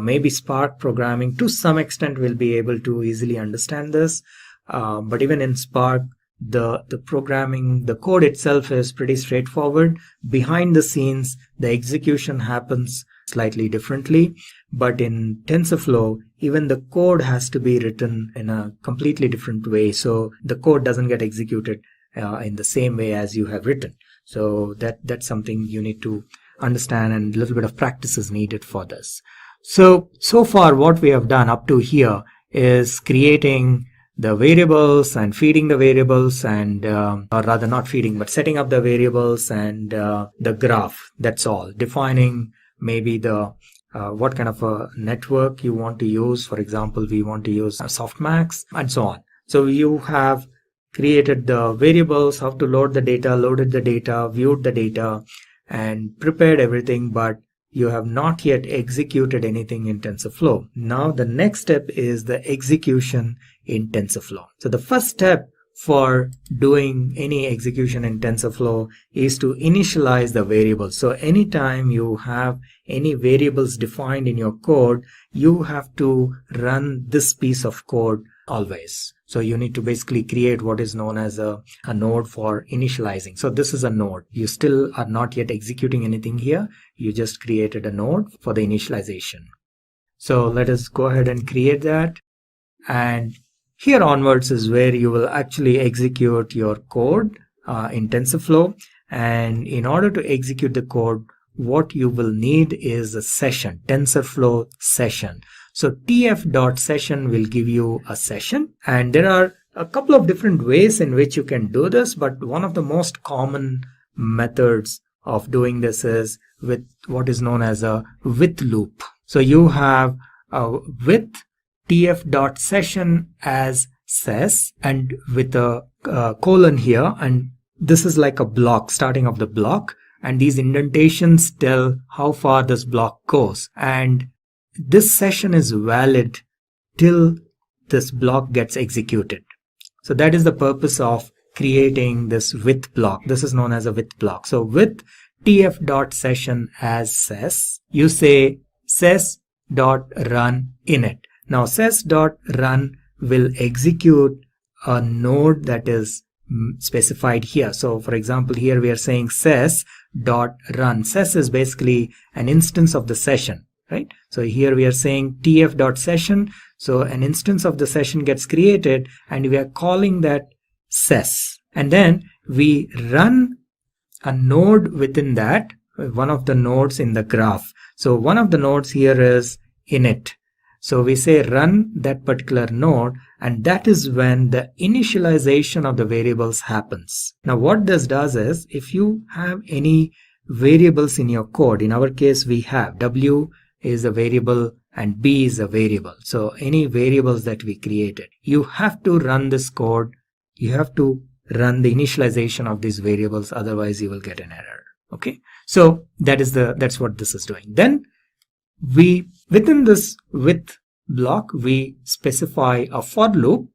maybe Spark programming to some extent will be able to easily understand this. But even in Spark, the programming, the code itself is pretty straightforward. Behind the scenes, the execution happens slightly differently. But in TensorFlow, even the code has to be written in a completely different way. So the code doesn't get executed in the same way as you have written. So that's something you need to understand, and a little bit of practice is needed for this. So far what we have done up to here is creating the variables and feeding the variables, and or rather not feeding but setting up the variables and the graph. That's all. Defining maybe the what kind of a network you want to use. For example, we want to use softmax and so on. So you have created the variables, how to load the data, loaded the data, viewed the data, and prepared everything, but you have not yet executed anything in TensorFlow. Now the next step is the execution in TensorFlow. So the first step for doing any execution in TensorFlow is to initialize the variables. So anytime you have any variables defined in your code, you have to run this piece of code always. So you need to basically create what is known as a node for initializing. So this is a node. You still are not yet executing anything here. You just created a node for the initialization. So let us go ahead and create that. And here onwards is where you will actually execute your code in TensorFlow. And in order to execute the code, what you will need is a session, TensorFlow session. So tf.session will give you a session, and there are a couple of different ways in which you can do this, but one of the most common methods of doing this is with what is known as a with loop. So you have a with tf.session as ses and with a colon here, and this is like a block, starting of the block, and these indentations tell how far this block goes, and this session is valid till this block gets executed. So that is the purpose of creating this with block. This is known as a with block. So with tf.session as ses, you say ses.run init. Now ses.run will execute a node that is specified here. So for example, here we are saying ses.run. Ses is basically an instance of the session. Right? So here we are saying tf.session. So an instance of the session gets created and we are calling that ses. And then we run a node within that, one of the nodes in the graph. So one of the nodes here is init. So we say run that particular node, and that is when the initialization of the variables happens. Now what this does is, if you have any variables in your code, in our case we have w is a variable and B is a variable. So any variables that we created, you have to run this code. You have to run the initialization of these variables, otherwise you will get an error. Okay, so that's what this is doing. Then we, within this with block, we specify a for loop,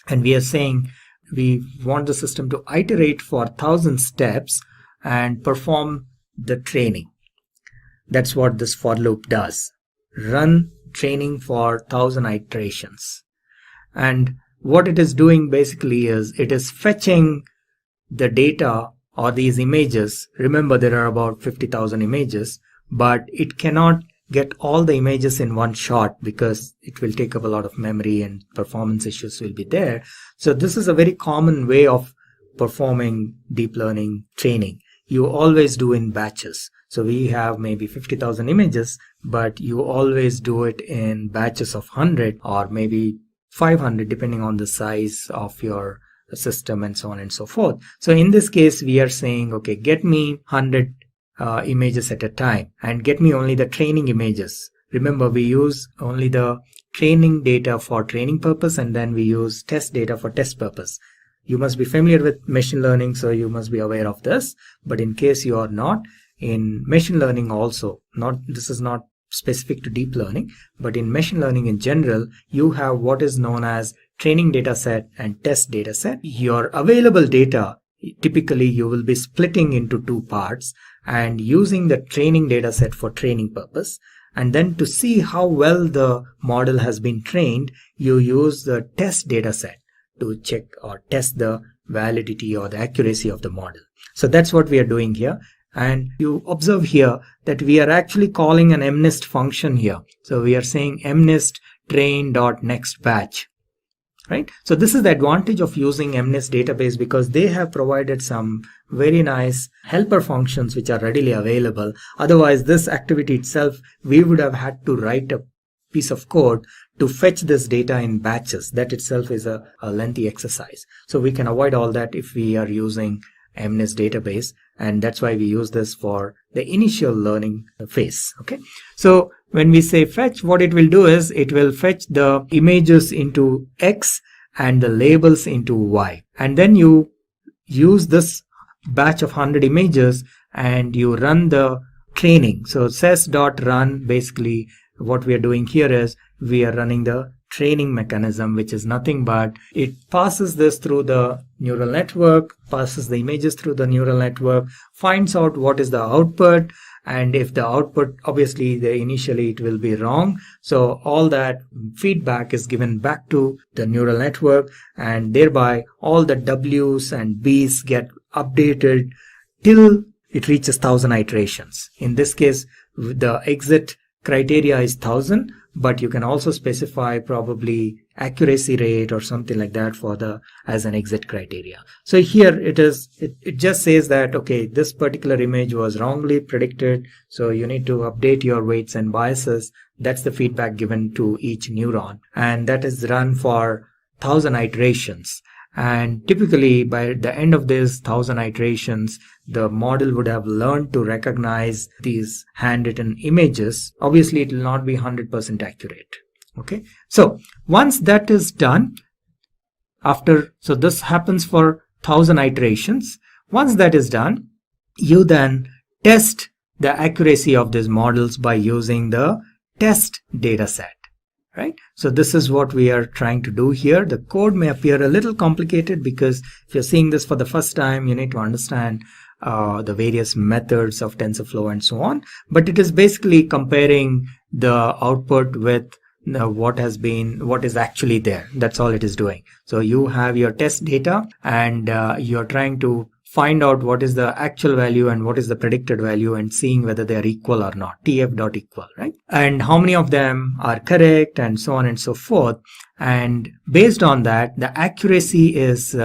and we are saying we want the system to iterate for 1000 steps and perform the training. That's what this for loop does. Run training for 1000 iterations. And what it is doing basically is it is fetching the data or these images. Remember, there are about 50,000 images, but it cannot get all the images in one shot because it will take up a lot of memory and performance issues will be there. So this is a very common way of performing deep learning training. You always do in batches. So we have maybe 50,000 images, but you always do it in batches of 100 or maybe 500, depending on the size of your system and so on and so forth. So in this case, we are saying, okay, get me 100 images at a time and get me only the training images. Remember, we use only the training data for training purpose, and then we use test data for test purpose. You must be familiar with machine learning, so you must be aware of this. But in case you are not, in machine learning also, this is not specific to deep learning, but in machine learning in general, you have what is known as training data set and test data set. Your available data, typically you will be splitting into two parts and using the training data set for training purpose. And then to see how well the model has been trained, you use the test data set to check or test the validity or the accuracy of the model. So that's what we are doing here. And you observe here that we are actually calling an mnist function here. So we are saying mnist train.next batch, right? So this is the advantage of using mnist database, because they have provided some very nice helper functions which are readily available. Otherwise, this activity itself, we would have had to write a piece of code to fetch this data in batches. That itself is a lengthy exercise. So we can avoid all that if we are using mnist database, and that's why we use this for the initial learning phase. Okay, so when we say fetch, what it will do is it will fetch the images into X and the labels into Y, and then you use this batch of 100 images and you run the training. So ses.run, basically what we are doing here is we are running the training mechanism, which is nothing but it passes this through the neural network, passes the images through the neural network, finds out what is the output, and if the output, obviously initially it will be wrong, so all that feedback is given back to the neural network, and thereby all the W's and B's get updated till it reaches 1000 iterations. In this case, the exit criteria is 1000, but you can also specify probably accuracy rate or something like that for as an exit criteria. So here it just says that, okay, this particular image was wrongly predicted, so you need to update your weights and biases. That's the feedback given to each neuron, and that is run for 1000 iterations. And typically by the end of this 1000 iterations, the model would have learned to recognize these handwritten images. Obviously, it will not be 100% accurate. Okay, so once that is done, so this happens for 1000 iterations. Once that is done, you then test the accuracy of these models by using the test data set. Right? So this is what we are trying to do here. The code may appear a little complicated because if you're seeing this for the first time, you need to understand the various methods of TensorFlow and so on. But it is basically comparing the output with what is actually there. That's all it is doing. So you have your test data and you're trying to find out what is the actual value and what is the predicted value and seeing whether they are equal or not, tf.equal, right? And how many of them are correct and so on and so forth. And based on that, the accuracy is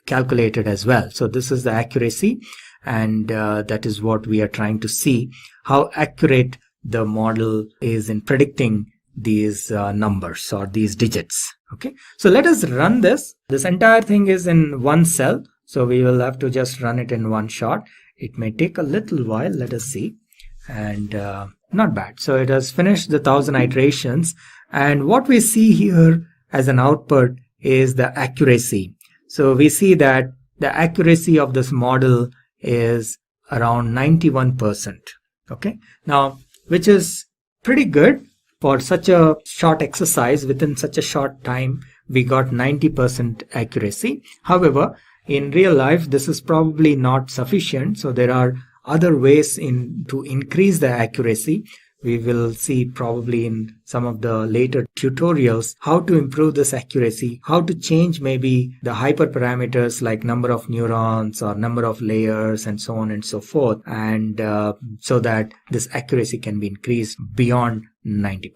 calculated as well. So this is the accuracy, and that is what we are trying to see, how accurate the model is in predicting these numbers or these digits. Okay, so let us run this. This entire thing is in one cell. So we will have to just run it in one shot. It may take a little while. Let us see. And Not bad. So it has finished the 1000 iterations. And what we see here as an output is the accuracy. So we see that the accuracy of this model is around 91%. Okay. Now, which is pretty good for such a short exercise. Within such a short time, we got 90% accuracy. However, in real life, this is probably not sufficient. So there are other ways to increase the accuracy. We will see probably in some of the later tutorials how to improve this accuracy, how to change maybe the hyperparameters like number of neurons or number of layers and so on and so forth, and so that this accuracy can be increased beyond 90%.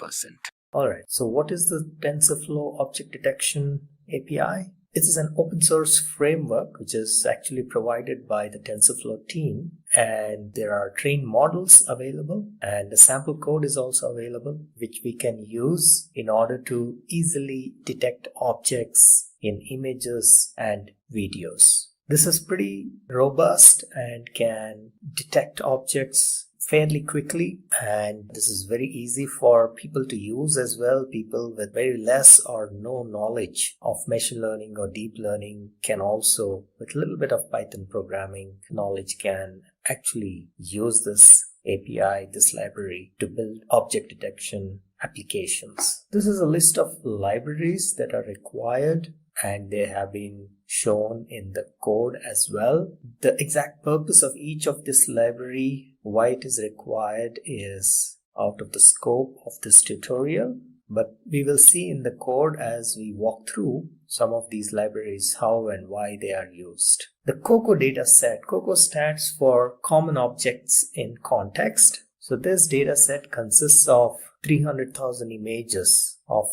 Alright, so what is the TensorFlow Object Detection API? It is an open source framework which is actually provided by the TensorFlow team, and there are trained models available and the sample code is also available which we can use in order to easily detect objects in images and videos. This is pretty robust and can detect objects fairly quickly, and this is very easy for people to use as well. People with very less or no knowledge of machine learning or deep learning can also, with a little bit of Python programming knowledge, can actually use this API, this library, to build object detection applications. This is a list of libraries that are required, and they have been shown in the code as well. The exact purpose of each of this library, why it is required, is out of the scope of this tutorial, but we will see in the code as we walk through some of these libraries how and why they are used. The COCO data set. COCO stands for Common Objects in Context. So this data set consists of 300,000 images of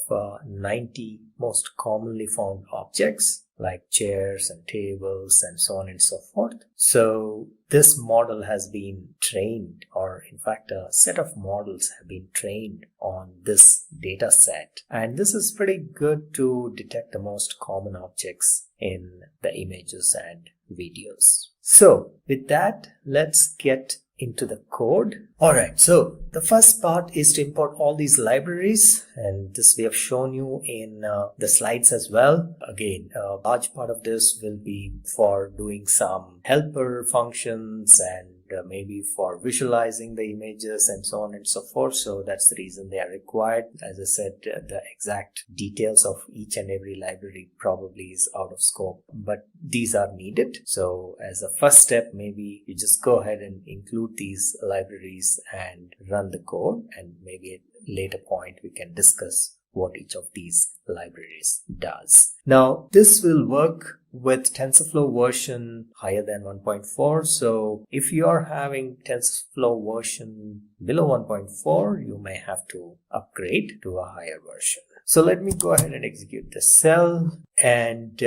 90 most commonly found objects like chairs and tables and so on and so forth. So this model has been trained, or in fact a set of models have been trained on this data set, and this is pretty good to detect the most common objects in the images and videos. So with that, let's get into the code. Alright, so the first part is to import all these libraries, and this we have shown you in the slides as well. Again, a large part of this will be for doing some helper functions and maybe for visualizing the images and so on and so forth. So that's the reason they are required. As I said, the exact details of each and every library probably is out of scope, but these are needed. So as a first step, maybe you just go ahead and include these libraries and run the code, and maybe at a later point we can discuss what each of these libraries does. Now, this will work with TensorFlow version higher than 1.4. So if you are having TensorFlow version below 1.4, you may have to upgrade to a higher version. So let me go ahead and execute the cell, and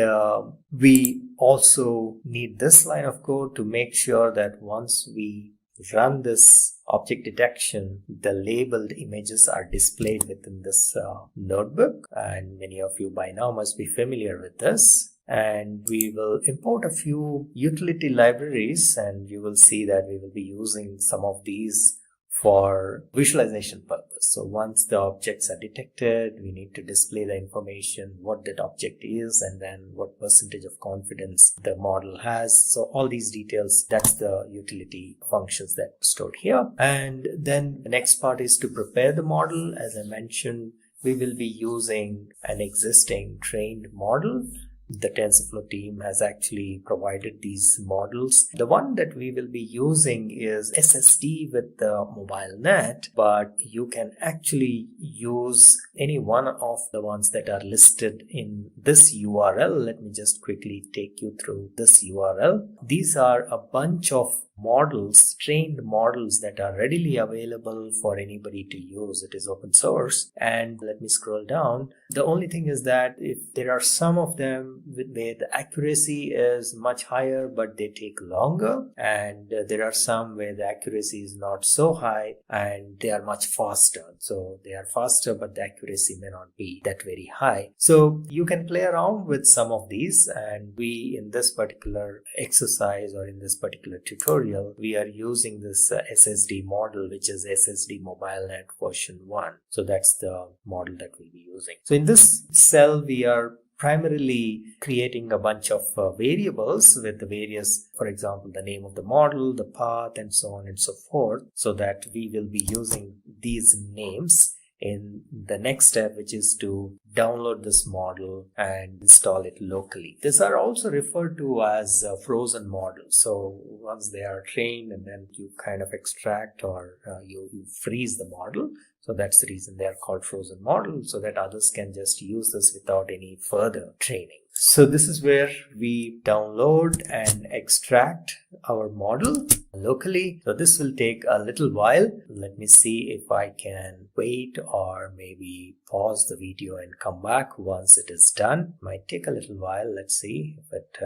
we also need this line of code to make sure that once we run this object detection, the labeled images are displayed within this notebook, and many of you by now must be familiar with this. And we will import a few utility libraries, and you will see that we will be using some of these for visualization purpose. So once the objects are detected, we need to display the information, what that object is, and then what percentage of confidence the model has. So all these details, that's the utility functions that are stored here. And then the next part is to prepare the model. As I mentioned, we will be using an existing trained model. The TensorFlow team has actually provided these models. The one that we will be using is SSD with the mobile net, but you can actually use any one of the ones that are listed in this URL. Let me just quickly take you through this URL. These are a bunch of models, trained models that are readily available for anybody to use. It is open source. And let me scroll down. The only thing is that if there are some of them where the accuracy is much higher but they take longer, and there are some where the accuracy is not so high and they are much faster. So they are faster but the accuracy may not be that very high. So you can play around with some of these, and we in this particular exercise or in this particular tutorial tutorial, we are using this SSD model, which is SSD MobileNet version 1. So that's the model that we'll be using. So in this cell, we are primarily creating a bunch of variables with the various, for example, the name of the model, the path, and so on and so forth, so that we will be using these names in the next step, which is to download this model and install it locally. These are also referred to as frozen models. So once they are trained, and then you kind of extract or you freeze the model. So that's the reason they are called frozen models, so that others can just use this without any further training. So this is where we download and extract our model locally. So this will take a little while. Let me see if I can wait or maybe pause the video and come back once it is done. Might take a little while. Let's see if it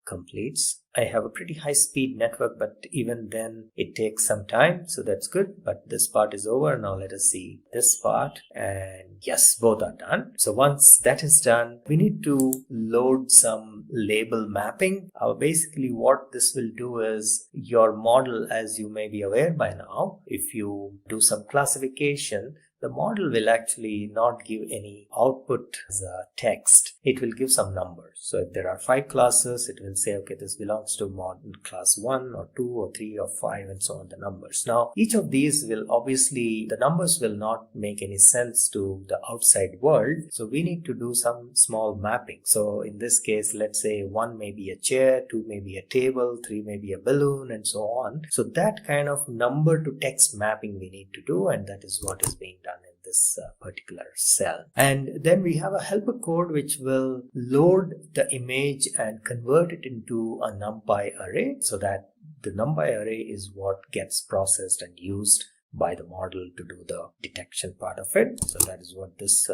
completes. I have a pretty high speed network, but even then it takes some time, so that's good. But this part is over. Now let us see this part, and yes, both are done. So once that is done, we need to load some label mapping. Basically what this will do is your model, as you may be aware by now, if you do some classification, the model will actually not give any output as a text. It will give some numbers. So if there are 5 classes, it will say, okay, this belongs to model class 1 or 2 or 3 or 5 and so on, the numbers. Now, each of these will obviously, the numbers will not make any sense to the outside world. So we need to do some small mapping. So in this case, let's say 1 may be a chair, 2 may be a table, 3 may be a balloon, and so on. So that kind of number to text mapping we need to do, and that is what is being done in this particular cell. And then we have a helper code which will load the image and convert it into a NumPy array, so that the NumPy array is what gets processed and used by the model to do the detection part of it. So that is what this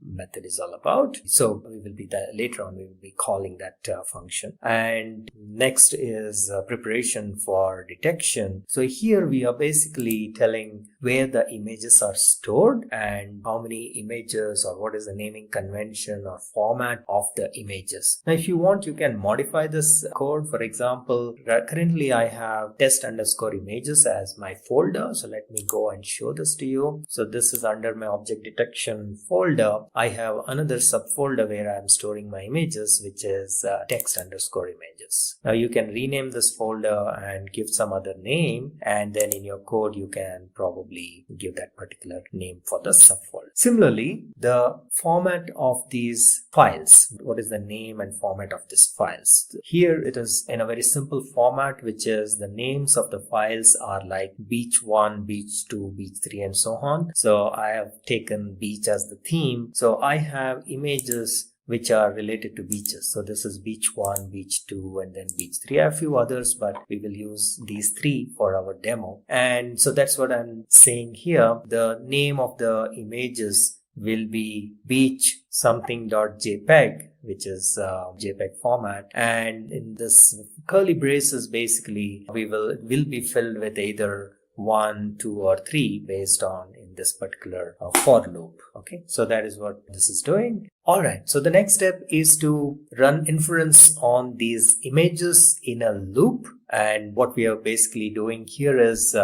method is all about. So we will be later on we will be calling that function. And next is preparation for detection. So here we are basically telling where the images are stored and how many images, or what is the naming convention or format of the images. Now if you want, you can modify this code. For example, currently I have test_images as my folder. So let me go and show this to you. So this is under my object detection folder. I have another subfolder where I'm storing my images, which is text_images. Now you can rename this folder and give some other name, and then in your code you can probably give that particular name for the subfolder. Similarly, the format of these files, what is the name and format of these files? Here it is in a very simple format, which is the names of the files are like beach 1, beach 2, beach 3, and so on. So I have taken beach as the theme. So I have images which are related to beaches. So this is beach 1, beach 2, and then beach 3. I have a few others, but we will use these 3 for our demo. And so that's what I'm saying here. The name of the images will be beach something.jpg, which is JPEG format. And in this curly braces, basically, it will be filled with either 1, 2, or 3 based on in this particular for loop. Okay, so that is what this is doing. All right, so the next step is to run inference on these images in a loop. And what we are basically doing here is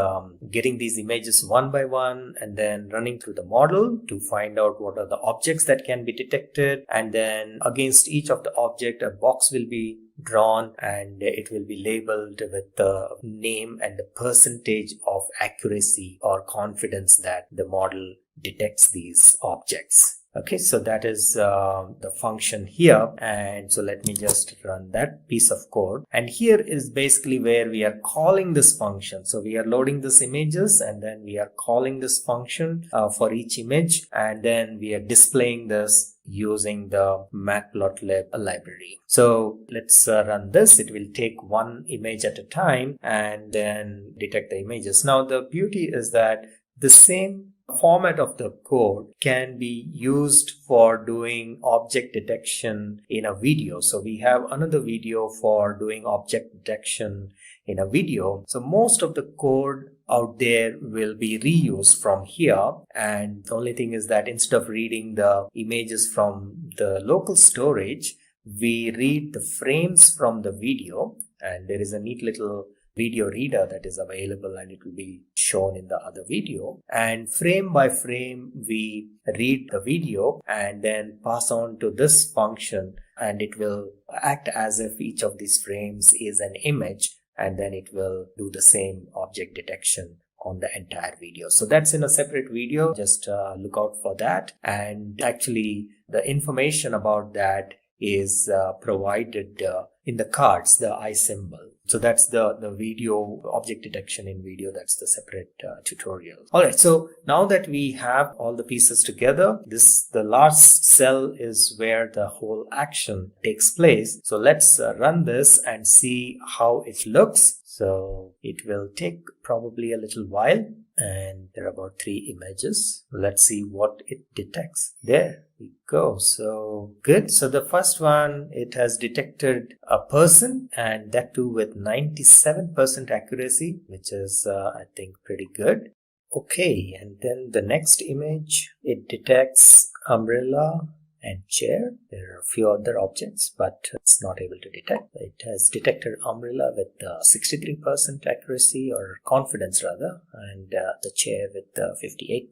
getting these images one by one and then running through the model to find out what are the objects that can be detected. And then against each of the object, a box will be drawn and it will be labeled with the name and the percentage of accuracy or confidence that the model detects these objects. Okay, so that is the function here. And so let me just run that piece of code. And here is basically where we are calling this function. So we are loading these images and then we are calling this function for each image. And then we are displaying this using the matplotlib library. So let's run this. It will take one image at a time and then detect the images. Now the beauty is that the same format of the code can be used for doing object detection in a video. So we have another video for doing object detection in a video. So most of the code out there will be reused from here. And the only thing is that instead of reading the images from the local storage, we read the frames from the video. And there is a neat little video reader that is available, and it will be shown in the other video. And frame by frame, we read the video and then pass on to this function, and it will act as if each of these frames is an image, and then it will do the same object detection on the entire video. So that's in a separate video. Just look out for that. And actually, the information about that is provided in the cards, the eye symbol. So that's the video object detection in video. That's the separate tutorial. All right. So now that we have all the pieces together, the last cell is where the whole action takes place. So let's run this and see how it looks. So it will take probably a little while, and there are about 3 images. Let's see what it detects. There we go. So good. So the first one, it has detected a person, and that too with 97% accuracy, which is I think pretty good. Okay, and then the next image, it detects umbrella and chair. There are a few other objects, but it's not able to detect. It has detected umbrella with 63% accuracy, or confidence rather, and the chair with 58%.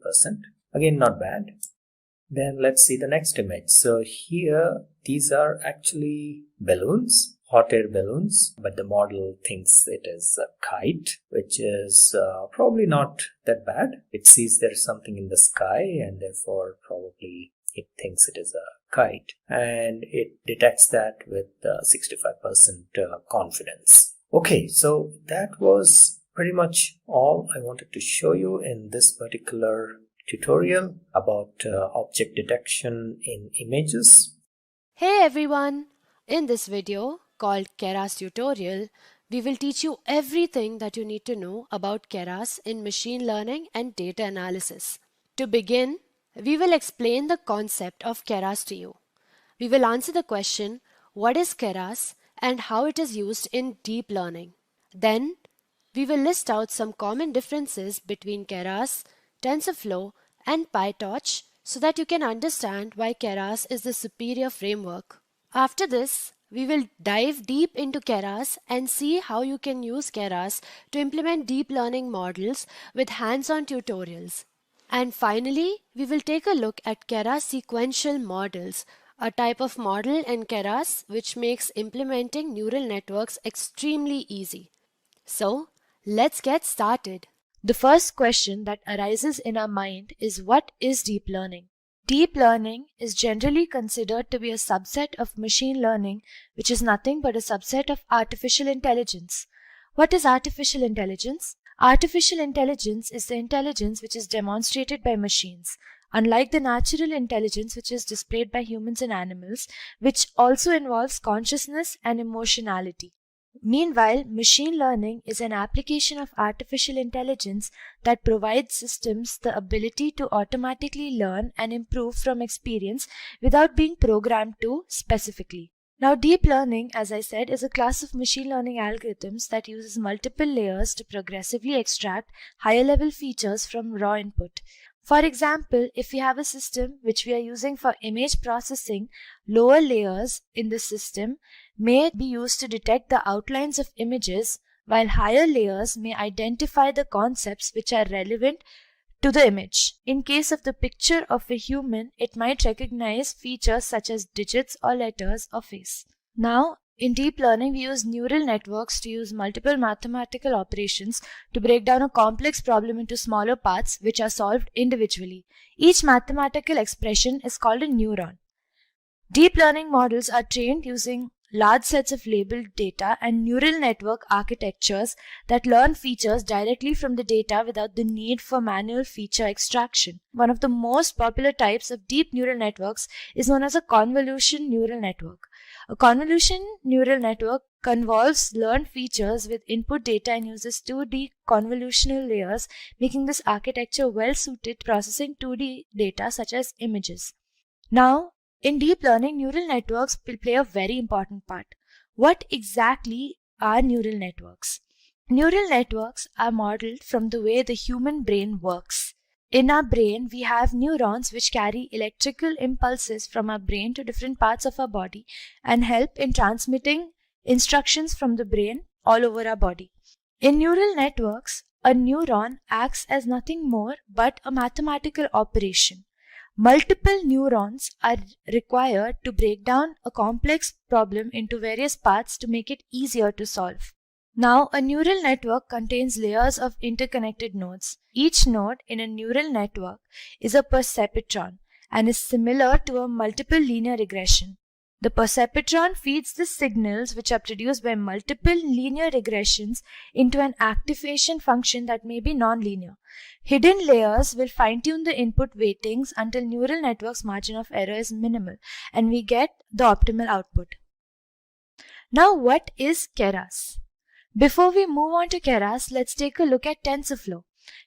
Again, not bad. Then let's see the next image. So here, these are actually balloons, hot air balloons, but the model thinks it is a kite, which is probably not that bad. It sees there is something in the sky, and therefore probably it thinks it is a kite, and it detects that with 65% confidence. Okay, so that was pretty much all I wanted to show you in this particular tutorial about object detection in images. Hey everyone! In this video called Keras Tutorial, we will teach you everything that you need to know about Keras in machine learning and data analysis. To begin, we will explain the concept of Keras to you. We will answer the question, what is Keras and how it is used in deep learning. Then, we will list out some common differences between Keras, TensorFlow, and PyTorch so that you can understand why Keras is the superior framework. After this, we will dive deep into Keras and see how you can use Keras to implement deep learning models with hands-on tutorials. And finally, we will take a look at Keras sequential models, a type of model in Keras which makes implementing neural networks extremely easy. So, let's get started. The first question that arises in our mind is, what is deep learning? Deep learning is generally considered to be a subset of machine learning, which is nothing but a subset of artificial intelligence. What is artificial intelligence? Artificial intelligence is the intelligence which is demonstrated by machines, unlike the natural intelligence which is displayed by humans and animals, which also involves consciousness and emotionality. Meanwhile, machine learning is an application of artificial intelligence that provides systems the ability to automatically learn and improve from experience without being programmed to specifically. Now, deep learning, as I said, is a class of machine learning algorithms that uses multiple layers to progressively extract higher level features from raw input. For example, if we have a system which we are using for image processing, lower layers in the system may be used to detect the outlines of images, while higher layers may identify the concepts which are relevant to the image. In case of the picture of a human, it might recognize features such as digits or letters or face. Now, in deep learning, we use neural networks to use multiple mathematical operations to break down a complex problem into smaller parts which are solved individually. Each mathematical expression is called a neuron. Deep learning models are trained using large sets of labeled data and neural network architectures that learn features directly from the data without the need for manual feature extraction. One of the most popular types of deep neural networks is known as a convolution neural network. A convolution neural network convolves learned features with input data and uses 2D convolutional layers, making this architecture well suited to processing 2D data such as images. Now, in deep learning, neural networks will play a very important part. What exactly are neural networks? Neural networks are modeled from the way the human brain works. In our brain, we have neurons which carry electrical impulses from our brain to different parts of our body and help in transmitting instructions from the brain all over our body. In neural networks, a neuron acts as nothing more but a mathematical operation. Multiple neurons are required to break down a complex problem into various parts to make it easier to solve. Now, a neural network contains layers of interconnected nodes. Each node in a neural network is a perceptron and is similar to a multiple linear regression. The perceptron feeds the signals which are produced by multiple linear regressions into an activation function that may be nonlinear. Hidden layers will fine-tune the input weightings until neural network's margin of error is minimal and we get the optimal output. Now, what is Keras? Before we move on to Keras, let's take a look at TensorFlow.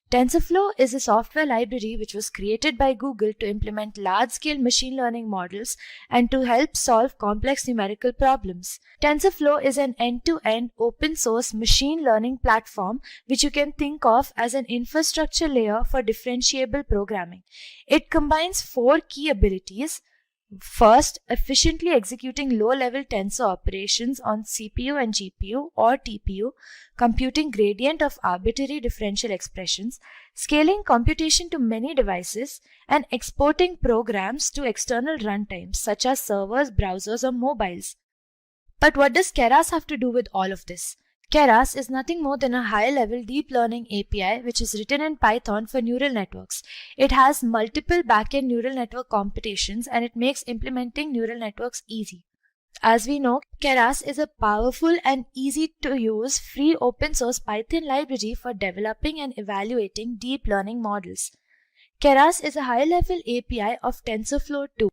TensorFlow is a software library which was created by Google to implement large-scale machine learning models and to help solve complex numerical problems. TensorFlow is an end-to-end open-source machine learning platform which you can think of as an infrastructure layer for differentiable programming. It combines 4 key abilities. First, efficiently executing low-level tensor operations on CPU and GPU or TPU, computing gradient of arbitrary differential expressions, scaling computation to many devices, and exporting programs to external runtimes such as servers, browsers, or mobiles. But what does Keras have to do with all of this? Keras is nothing more than a high-level deep learning API which is written in Python for neural networks. It has multiple backend neural network computations and it makes implementing neural networks easy. As we know, Keras is a powerful and easy-to-use free open-source Python library for developing and evaluating deep learning models. Keras is a high-level API of TensorFlow 2,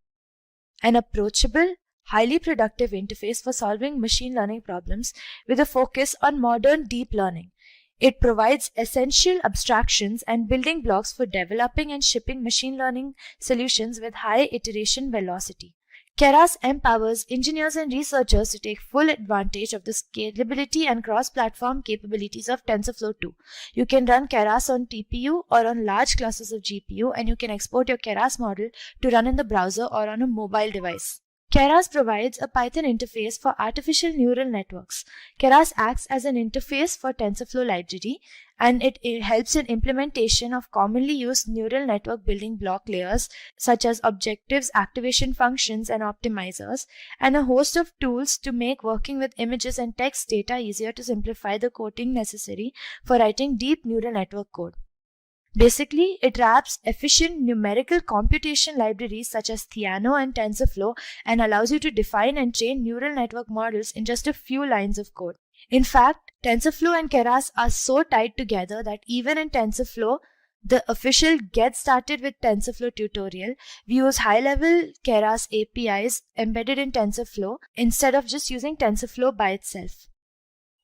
an approachable, highly productive interface for solving machine learning problems with a focus on modern deep learning. It provides essential abstractions and building blocks for developing and shipping machine learning solutions with high iteration velocity. Keras empowers engineers and researchers to take full advantage of the scalability and cross-platform capabilities of TensorFlow 2. You can run Keras on TPU or on large classes of GPU, and you can export your Keras model to run in the browser or on a mobile device. Keras provides a Python interface for artificial neural networks. Keras acts as an interface for TensorFlow library, and it helps in implementation of commonly used neural network building block layers such as objectives, activation functions, and optimizers, and a host of tools to make working with images and text data easier to simplify the coding necessary for writing deep neural network code. Basically, it wraps efficient numerical computation libraries such as Theano and TensorFlow and allows you to define and train neural network models in just a few lines of code. In fact, TensorFlow and Keras are so tied together that even in TensorFlow, the official Get Started with TensorFlow tutorial, we use high-level Keras APIs embedded in TensorFlow instead of just using TensorFlow by itself.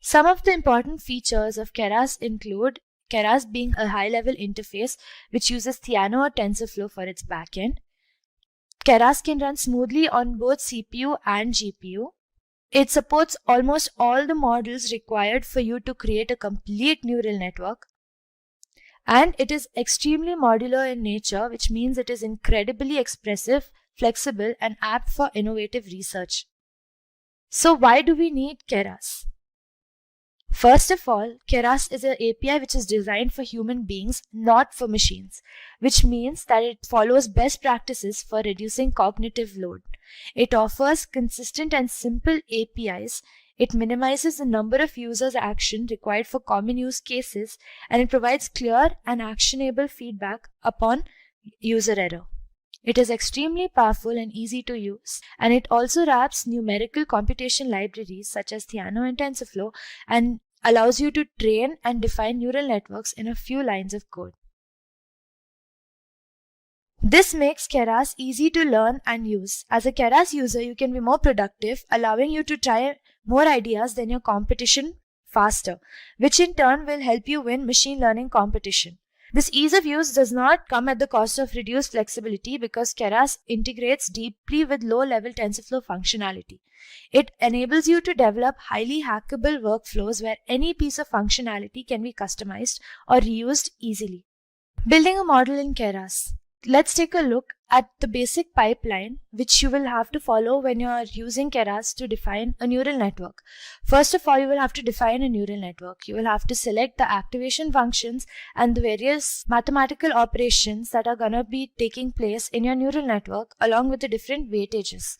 Some of the important features of Keras include Keras being a high-level interface which uses Theano or TensorFlow for its backend. Keras can run smoothly on both CPU and GPU. It supports almost all the models required for you to create a complete neural network. And it is extremely modular in nature, which means it is incredibly expressive, flexible, and apt for innovative research. So why do we need Keras? First of all, Keras is an API which is designed for human beings, not for machines, which means that it follows best practices for reducing cognitive load. It offers consistent and simple APIs. It minimizes the number of users' action required for common use cases, and it provides clear and actionable feedback upon user error. It is extremely powerful and easy to use, and it also wraps numerical computation libraries such as Theano and TensorFlow and allows you to train and define neural networks in a few lines of code. This makes Keras easy to learn and use. As a Keras user, you can be more productive, allowing you to try more ideas than your competition faster, which in turn will help you win machine learning competition. This ease of use does not come at the cost of reduced flexibility because Keras integrates deeply with low-level TensorFlow functionality. It enables you to develop highly hackable workflows where any piece of functionality can be customized or reused easily. Building a model in Keras. let's take a look at the basic pipeline which you will have to follow when you are using Keras to define a neural network. First of all, you will have to define a neural network. You will have to select the activation functions and the various mathematical operations that are going to be taking place in your neural network along with the different weightages.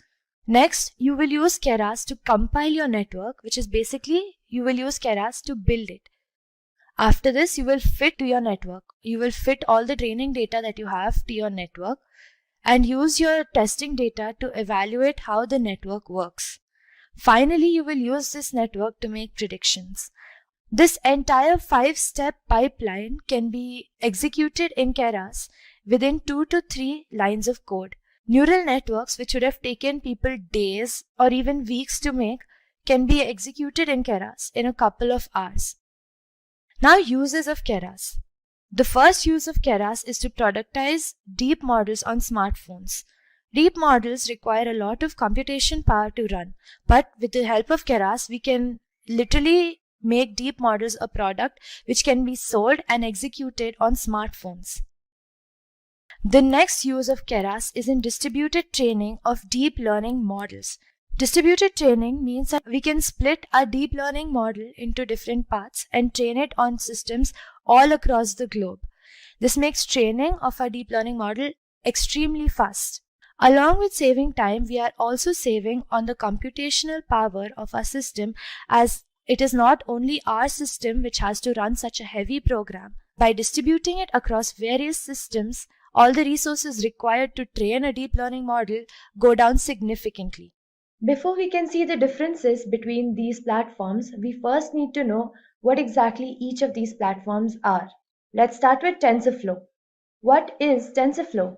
Next, you will use Keras to compile your network, which is basically you will use Keras to build it. After this, you will fit to your network. You will fit all the training data that you have to your network and use your testing data to evaluate how the network works. Finally, you will use this network to make predictions. This entire 5-step pipeline can be executed in Keras within 2 to 3 lines of code. Neural networks, which would have taken people days or even weeks to make, can be executed in Keras in a couple of hours. Now, uses of Keras. The first use of Keras is to productize deep models on smartphones. Deep models require a lot of computation power to run, but with the help of Keras, we can literally make deep models a product which can be sold and executed on smartphones. The next use of Keras is in distributed training of deep learning models. Distributed training means that we can split our deep learning model into different parts and train it on systems all across the globe. This makes training of our deep learning model extremely fast. Along with saving time, we are also saving on the computational power of our system, as it is not only our system which has to run such a heavy program. By distributing it across various systems, all the resources required to train a deep learning model go down significantly. Before we can see the differences between these platforms, we first need to know what exactly each of these platforms are. Let's start with TensorFlow. What is TensorFlow?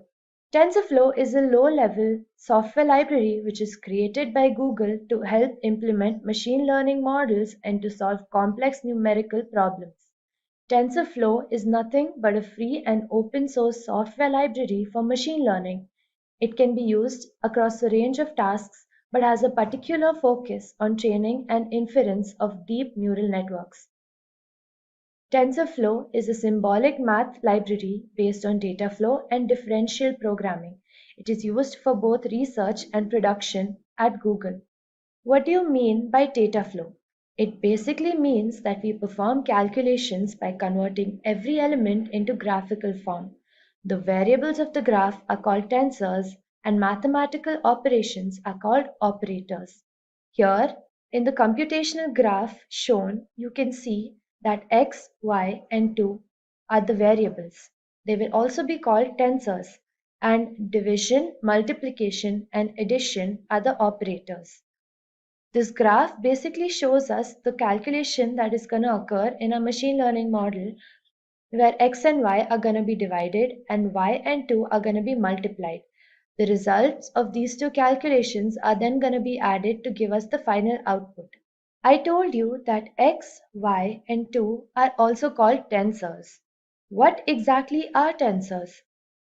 TensorFlow is a low-level software library which is created by Google to help implement machine learning models and to solve complex numerical problems. TensorFlow is nothing but a free and open source software library for machine learning. It can be used across a range of tasks but has a particular focus on training and inference of deep neural networks. TensorFlow is a symbolic math library based on data flow and differential programming. It is used for both research and production at Google. What do you mean by data flow? It basically means that we perform calculations by converting every element into graphical form. The variables of the graph are called tensors and mathematical operations are called operators. Here, in the computational graph shown, you can see that x, y, and 2 are the variables. They will also be called tensors, and division, multiplication, and addition are the operators. This graph basically shows us the calculation that is going to occur in a machine learning model where x and y are going to be divided and y and 2 are going to be multiplied. The results of these two calculations are then going to be added to give us the final output. I told you that x, y, and 2 are also called tensors. What exactly are tensors?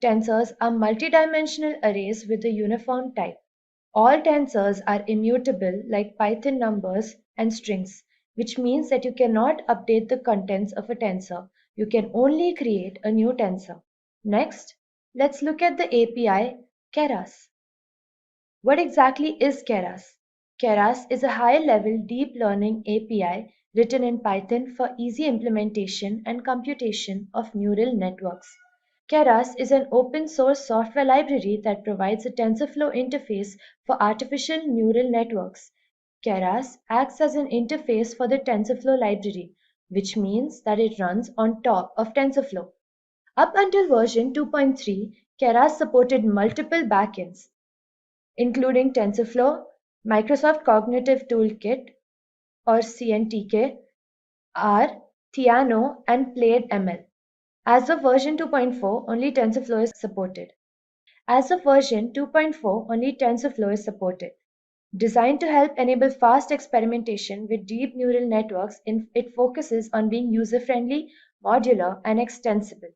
Tensors are multidimensional arrays with a uniform type. All tensors are immutable like Python numbers and strings, which means that you cannot update the contents of a tensor. You can only create a new tensor. Next, let's look at the API Keras. What exactly is Keras? Keras is a high-level deep learning API written in Python for easy implementation and computation of neural networks. Keras is an open source software library that provides a TensorFlow interface for artificial neural networks. Keras acts as an interface for the TensorFlow library, which means that it runs on top of TensorFlow. Up until version 2.3, Keras supported multiple backends, including TensorFlow, Microsoft Cognitive Toolkit or CNTK, R, Theano, and PlaidML. As of version 2.4, only TensorFlow is supported. Designed to help enable fast experimentation with deep neural networks, it focuses on being user-friendly, modular, and extensible.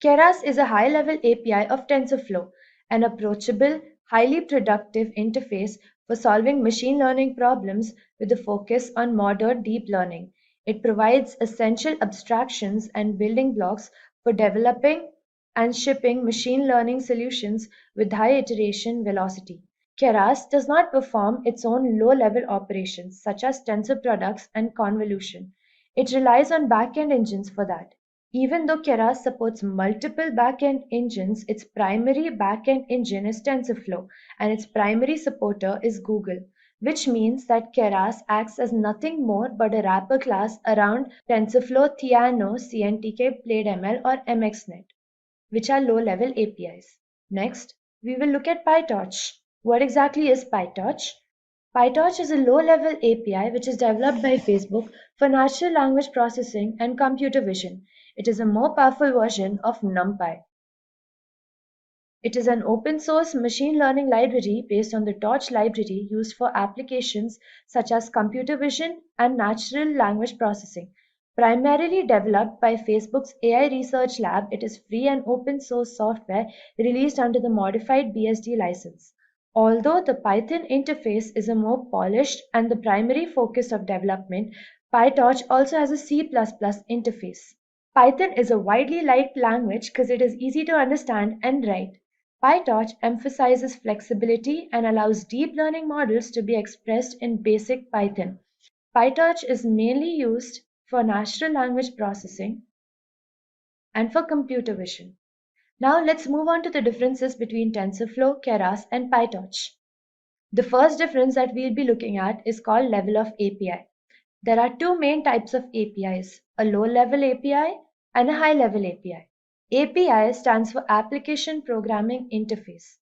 Keras is a high-level API of TensorFlow, an approachable, highly productive interface for solving machine learning problems with a focus on modern deep learning. It provides essential abstractions and building blocks for developing and shipping machine learning solutions with high iteration velocity. Keras does not perform its own low-level operations such as tensor products and convolution. It relies on back-end engines for that. Even though Keras supports multiple back-end engines, its primary back-end engine is TensorFlow and its primary supporter is Google, which means that Keras acts as nothing more but a wrapper class around TensorFlow, Theano, CNTK, PlateML or MXNet, which are low-level APIs. Next, we will look at PyTorch. What exactly is PyTorch? PyTorch is a low-level API which is developed by Facebook for natural language processing and computer vision. It is a more powerful version of NumPy. It is an open-source machine learning library based on the Torch library used for applications such as computer vision and natural language processing. Primarily developed by Facebook's AI Research Lab, it is free and open-source software released under the modified BSD license. Although the Python interface is a more polished and the primary focus of development, PyTorch also has a C++ interface. Python is a widely liked language because it is easy to understand and write. PyTorch emphasizes flexibility and allows deep learning models to be expressed in basic Python. PyTorch is mainly used for natural language processing and for computer vision. Now let's move on to the differences between TensorFlow, Keras, and PyTorch. The first difference that we'll be looking at is called level of API. There are two main types of APIs, a low-level API and a high-level API. API stands for Application Programming Interface.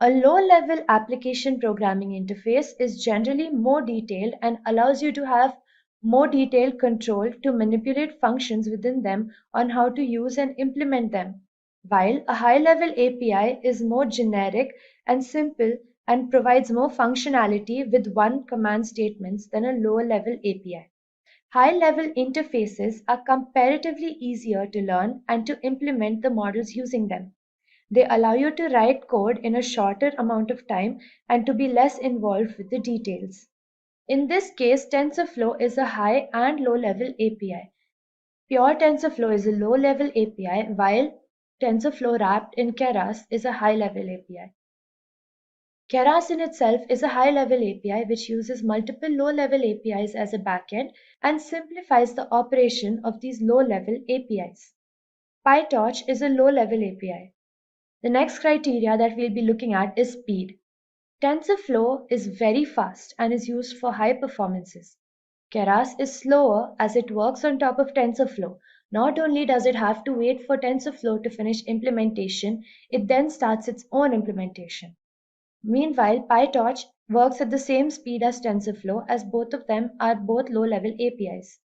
A low-level application programming interface is generally more detailed and allows you to have more detailed control to manipulate functions within them on how to use and implement them, while a high-level API is more generic and simple and provides more functionality with one command statements than a lower-level API. High-level interfaces are comparatively easier to learn and to implement the models using them. They allow you to write code in a shorter amount of time and to be less involved with the details. In this case, TensorFlow is a high and low-level API. Pure TensorFlow is a low-level API, while TensorFlow wrapped in Keras is a high-level API. Keras in itself is a high-level API which uses multiple low-level APIs as a backend and simplifies the operation of these low-level APIs. PyTorch is a low-level API. The next criteria that we'll be looking at is speed. TensorFlow is very fast and is used for high performances. Keras is slower as it works on top of TensorFlow. Not only does it have to wait for TensorFlow to finish implementation, it then starts its own implementation. Meanwhile, PyTorch works at the same speed as TensorFlow, as both of them are both low-level APIs.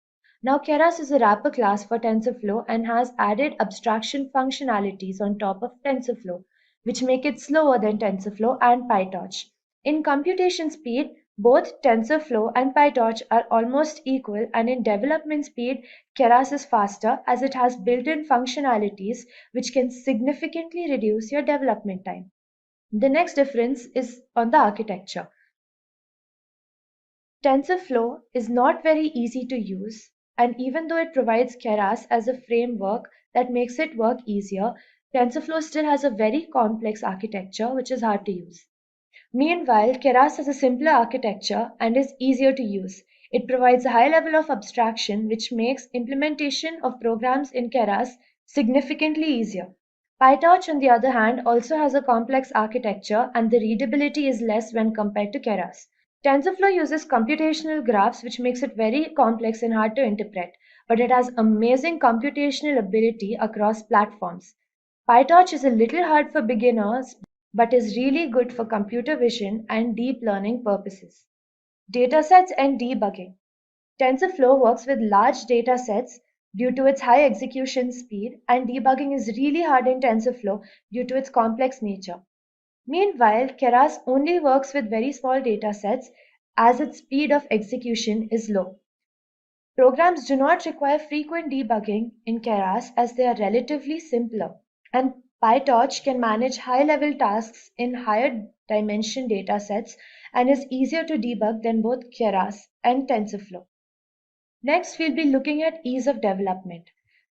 Now, Keras is a wrapper class for TensorFlow and has added abstraction functionalities on top of TensorFlow, which make it slower than TensorFlow and PyTorch. In computation speed, both TensorFlow and PyTorch are almost equal, and in development speed, Keras is faster as it has built-in functionalities which can significantly reduce your development time. The next difference is on the architecture. TensorFlow is not very easy to use, and even though it provides Keras as a framework that makes it work easier, TensorFlow still has a very complex architecture which is hard to use. Meanwhile, Keras has a simpler architecture and is easier to use. It provides a high level of abstraction which makes implementation of programs in Keras significantly easier. PyTorch, on the other hand, also has a complex architecture and the readability is less when compared to Keras. TensorFlow uses computational graphs which makes it very complex and hard to interpret, but it has amazing computational ability across platforms. PyTorch is a little hard for beginners, but is really good for computer vision and deep learning purposes. Datasets and debugging. TensorFlow works with large datasets due to its high execution speed, and debugging is really hard in TensorFlow due to its complex nature. Meanwhile, Keras only works with very small datasets as its speed of execution is low. Programs do not require frequent debugging in Keras as they are relatively simpler, and PyTorch can manage high-level tasks in higher dimension datasets and is easier to debug than both Keras and TensorFlow. Next, we'll be looking at ease of development.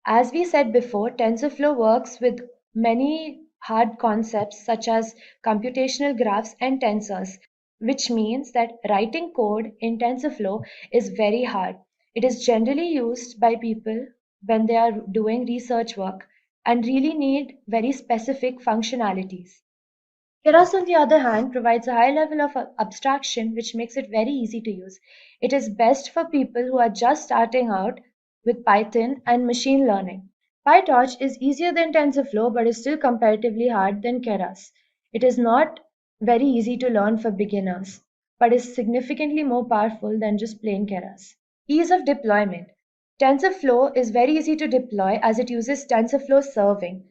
As we said before, TensorFlow works with many hard concepts such as computational graphs and tensors, which means that writing code in TensorFlow is very hard. It is generally used by people when they are doing research work and really need very specific functionalities. Keras, on the other hand, provides a high level of abstraction which makes it very easy to use. It is best for people who are just starting out with Python and machine learning. PyTorch is easier than TensorFlow but is still comparatively hard than Keras. It is not very easy to learn for beginners but is significantly more powerful than just plain Keras. Ease of deployment. TensorFlow is very easy to deploy as it uses TensorFlow serving.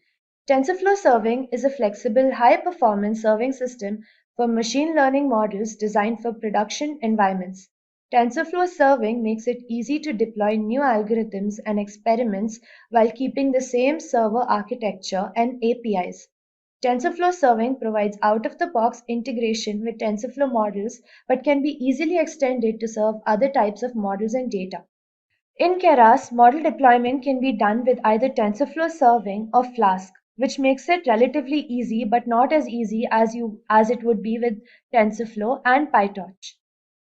TensorFlow Serving is a flexible, high-performance serving system for machine learning models designed for production environments. TensorFlow Serving makes it easy to deploy new algorithms and experiments while keeping the same server architecture and APIs. TensorFlow Serving provides out-of-the-box integration with TensorFlow models but can be easily extended to serve other types of models and data. In Keras, model deployment can be done with either TensorFlow Serving or Flask, which makes it relatively easy but not as easy as it would be with TensorFlow and PyTorch.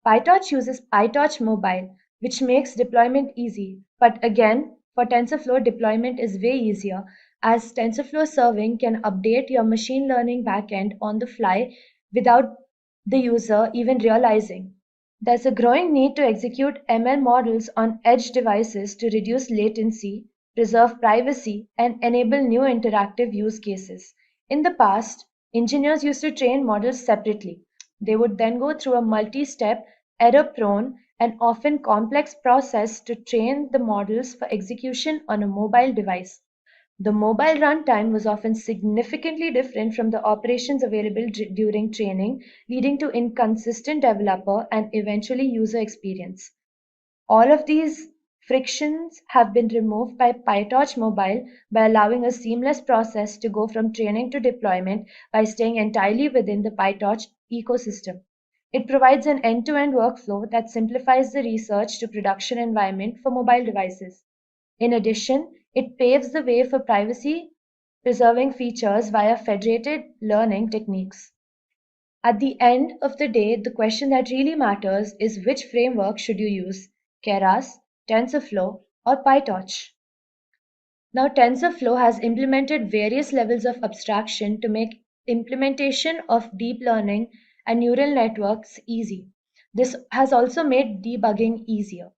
PyTorch uses PyTorch Mobile, which makes deployment easy, but again, for TensorFlow deployment is way easier as TensorFlow Serving can update your machine learning backend on the fly without the user even realizing. There's a growing need to execute ML models on edge devices to reduce latency, preserve privacy, and enable new interactive use cases. In the past, engineers used to train models separately. They would then go through a multi-step, error-prone, and often complex process to train the models for execution on a mobile device. The mobile runtime was often significantly different from the operations available during training, leading to inconsistent developer and eventually user experience. All of these frictions have been removed by PyTorch Mobile by allowing a seamless process to go from training to deployment by staying entirely within the PyTorch ecosystem. It provides an end-to-end workflow that simplifies the research to production environment for mobile devices. In addition, it paves the way for privacy-preserving features via federated learning techniques. At the end of the day, the question that really matters is which framework should you use, Keras, TensorFlow, or PyTorch? Now, TensorFlow has implemented various levels of abstraction to make implementation of deep learning and neural networks easy. This has also made debugging easier.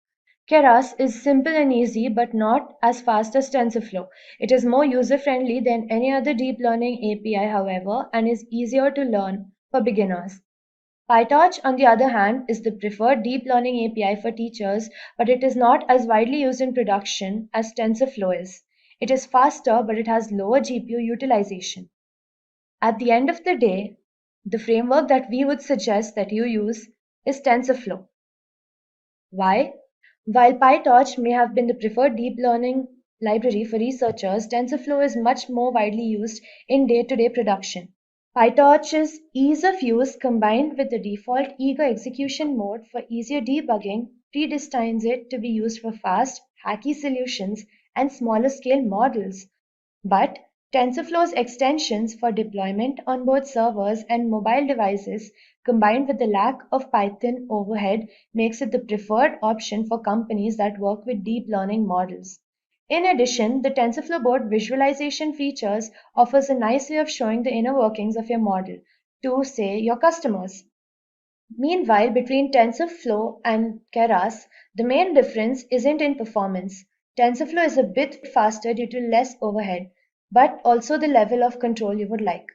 Keras is simple and easy but not as fast as TensorFlow. It is more user-friendly than any other deep learning API, however, and is easier to learn for beginners. PyTorch, on the other hand, is the preferred deep learning API for teachers, but it is not as widely used in production as TensorFlow is. It is faster, but it has lower GPU utilization. At the end of the day, the framework that we would suggest that you use is TensorFlow. Why? While PyTorch may have been the preferred deep learning library for researchers, TensorFlow is much more widely used in day-to-day production. PyTorch's ease of use combined with the default eager execution mode for easier debugging predestines it to be used for fast, hacky solutions and smaller scale models. But TensorFlow's extensions for deployment on both servers and mobile devices combined with the lack of Python overhead makes it the preferred option for companies that work with deep learning models. In addition, the TensorFlow board visualization features offers a nice way of showing the inner workings of your model to, say, your customers. Meanwhile, between TensorFlow and Keras, the main difference isn't in performance. TensorFlow is a bit faster due to less overhead, but also the level of control you would like.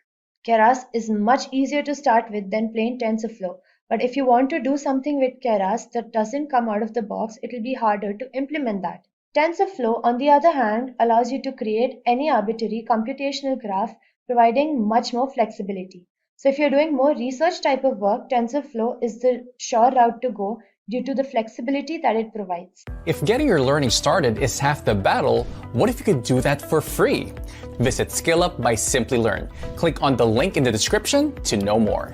Keras is much easier to start with than plain TensorFlow, but if you want to do something with Keras that doesn't come out of the box, it will be harder to implement that. TensorFlow, on the other hand, allows you to create any arbitrary computational graph, providing much more flexibility. So if you're doing more research type of work, TensorFlow is the sure route to go due to the flexibility that it provides. If getting your learning started is half the battle, what if you could do that for free? Visit SkillUp by Simply Learn. Click on the link in the description to know more.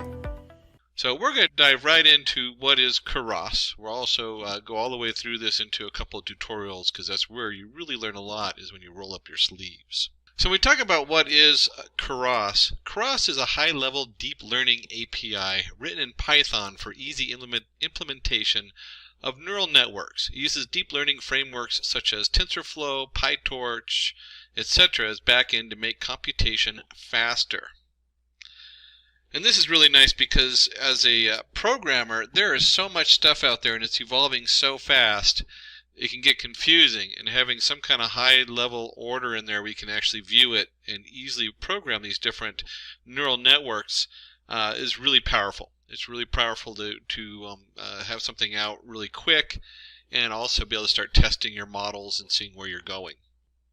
So we're going to dive right into what is Keras. We'll also go all the way through this into a couple of tutorials, because that's where you really learn a lot, is when you roll up your sleeves. So when we talk about what is Keras, Keras is a high-level deep learning API written in Python for easy implementation of neural networks. It uses deep learning frameworks such as TensorFlow, PyTorch, etc. as backend to make computation faster. And this is really nice because as a programmer, there is so much stuff out there and it's evolving so fast, it can get confusing. And having some kind of high-level order in there where you can actually view it and easily program these different neural networks is really powerful. It's really powerful to have something out really quick and also be able to start testing your models and seeing where you're going.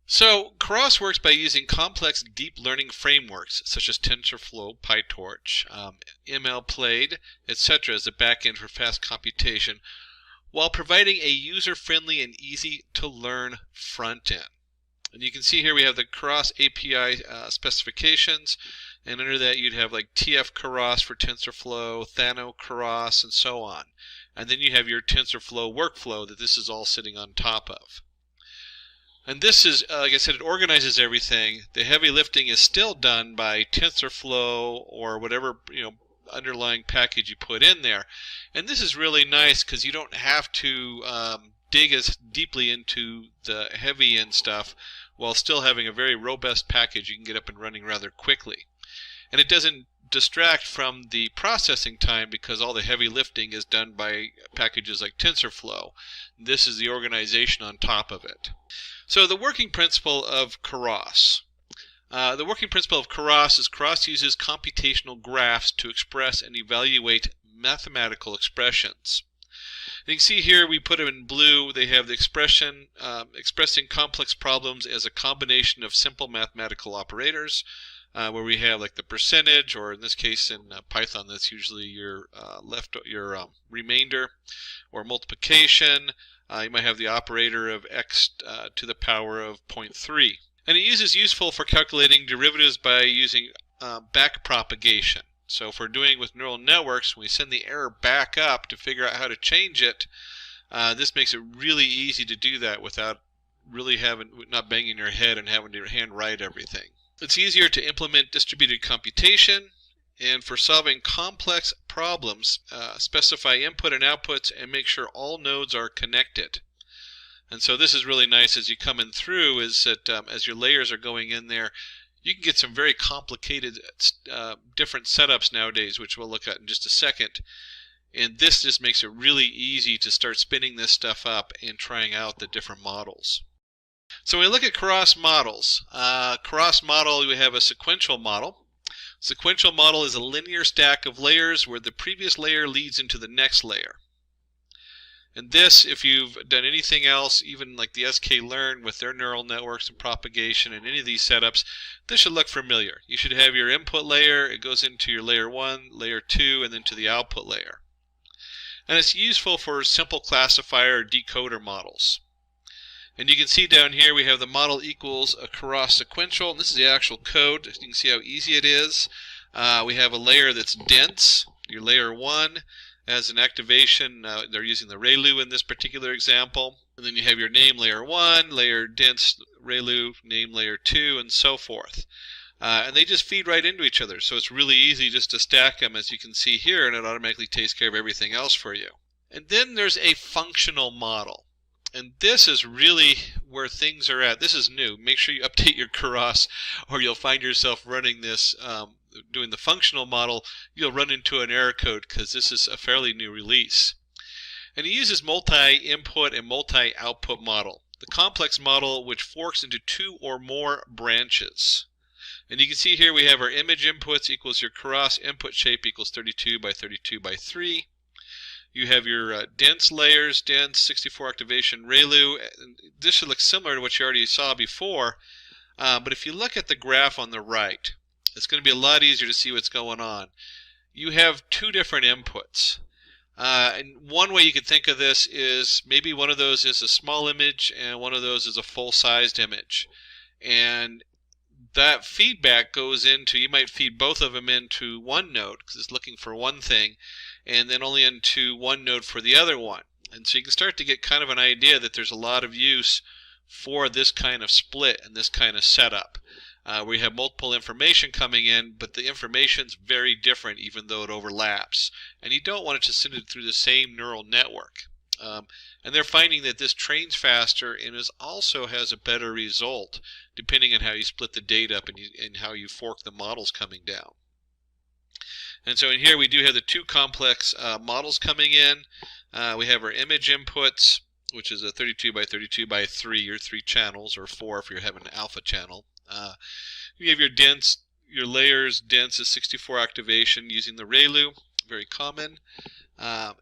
So Keras works by using complex deep learning frameworks such as TensorFlow, PyTorch, MLPlaid, etc. as a backend for fast computation, while providing a user-friendly and easy-to-learn front-end. And you can see here we have the Keras API specifications, and under that you'd have like TF Keras for TensorFlow, Thano Keras, and so on. And then you have your TensorFlow workflow that this is all sitting on top of. And this is, like I said, it organizes everything. The heavy lifting is still done by TensorFlow or whatever underlying package you put in there. And this is really nice because you don't have to dig as deeply into the heavy end stuff while still having a very robust package you can get up and running rather quickly. And it doesn't distract from the processing time because all the heavy lifting is done by packages like TensorFlow. This is the organization on top of it. So the working principle of Keras. The working principle of Keras is Keras uses computational graphs to express and evaluate mathematical expressions. And you can see here we put them in blue. They have the expression expressing complex problems as a combination of simple mathematical operators, where we have like the percentage, or in this case in Python that's usually your remainder, or multiplication. You might have the operator of x to the power of 0.3. And it uses useful for calculating derivatives by using back propagation. So if we're doing with neural networks, when we send the error back up to figure out how to change it, this makes it really easy to do that without really not banging your head and having to hand write everything. It's easier to implement distributed computation, and for solving complex problems, specify input and outputs and make sure all nodes are connected. And so this is really nice as you come in through, is that as your layers are going in there, you can get some very complicated different setups nowadays, which we'll look at in just a second. And this just makes it really easy to start spinning this stuff up and trying out the different models. So when we look at Keras models, Keras model, we have a sequential model. Sequential model is a linear stack of layers where the previous layer leads into the next layer. And this, if you've done anything else, even like the sklearn with their neural networks and propagation and any of these setups, this should look familiar. You should have your input layer, it goes into your layer 1, layer 2, and then to the output layer. And it's useful for simple classifier or decoder models. And you can see down here we have the model equals a Keras sequential, and this is the actual code. You can see how easy it is. We have a layer that's dense, your layer 1. As an activation, they're using the ReLU in this particular example. And then you have your name layer 1, layer dense ReLU, name layer 2, and so forth. And they just feed right into each other. So it's really easy just to stack them, as you can see here, and it automatically takes care of everything else for you. And then there's a functional model. And this is really where things are at. This is new. Make sure you update your Keras, or you'll find yourself running this, doing the functional model. You'll run into an error code because this is a fairly new release. And it uses multi-input and multi-output model. The complex model which forks into 2 or more branches. And you can see here we have our image inputs equals your Keras input shape equals 32 by 32 by 3. You have your dense layers, dense 64 activation ReLU. This should look similar to what you already saw before, but if you look at the graph on the right, it's going to be a lot easier to see what's going on. You have 2 different inputs. And one way you could think of this is maybe one of those is a small image and one of those is a full-sized image. And that feedback goes into, you might feed both of them into one node because it's looking for one thing, and then only into one node for the other one. And so you can start to get kind of an idea that there's a lot of use for this kind of split and this kind of setup. Where you have multiple information coming in, but the information's very different even though it overlaps. And you don't want it to send it through the same neural network. And they're finding that this trains faster and also has a better result depending on how you split the data up and how you fork the models coming down. And so in here we do have the two complex models coming in. We have our image inputs, which is a 32 by 32 by 3 or 3 channels, or 4 if you're having an alpha channel. You have your layers. Dense is 64 activation using the ReLU, very common.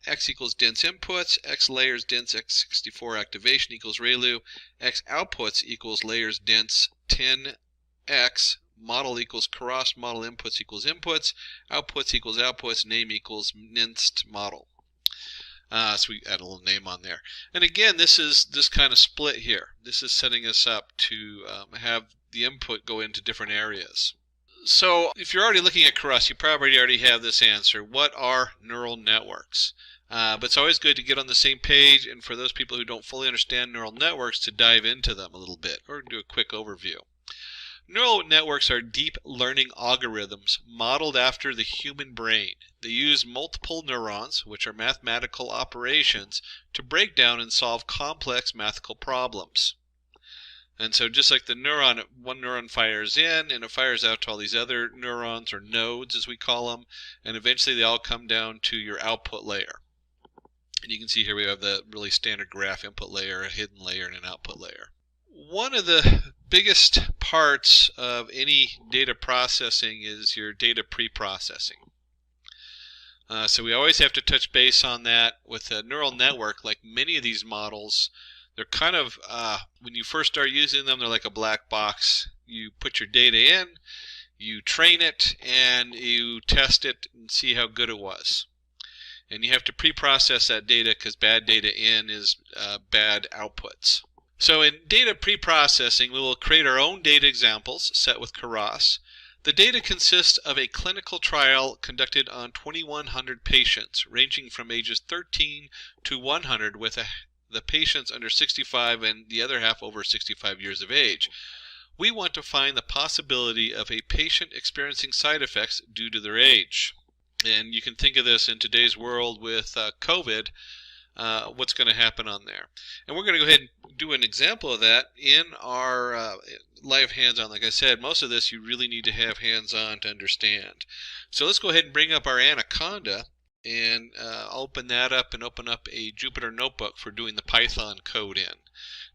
X equals dense inputs, X layers dense X64 activation equals ReLU, X outputs equals layers dense 10X, model equals cross, model inputs equals inputs, outputs equals outputs, name equals minced model. So we add a little name on there. And again, this is this kind of split here. This is setting us up to have the input go into different areas. So if you're already looking at cross, you probably already have this answer. What are neural networks? But it's always good to get on the same page, and for those people who don't fully understand neural networks, to dive into them a little bit or do a quick overview. Neural networks are deep learning algorithms modeled after the human brain. They use multiple neurons, which are mathematical operations, to break down and solve complex mathematical problems. And so just like the neuron, one neuron fires in and it fires out to all these other neurons, or nodes as we call them, and eventually they all come down to your output layer. And you can see here we have the really standard graph: input layer, a hidden layer, and an output layer. One of the biggest parts of any data processing is your data pre-processing. So we always have to touch base on that. With a neural network, like many of these models, they're kind of, when you first start using them, they're like a black box. You put your data in, you train it, and you test it and see how good it was. And you have to pre-process that data because bad data in is bad outputs. So in data pre-processing, we will create our own data examples set with Keras. The data consists of a clinical trial conducted on 2,100 patients, ranging from ages 13 to 100, with the patients under 65 and the other half over 65 years of age. We want to find the possibility of a patient experiencing side effects due to their age. And you can think of this in today's world with COVID, what's going to happen on there. And we're going to go ahead and do an example of that in our live hands-on. Like I said, most of this you really need to have hands-on to understand. So let's go ahead and bring up our Anaconda, and open that up and open up a Jupyter Notebook for doing the Python code in.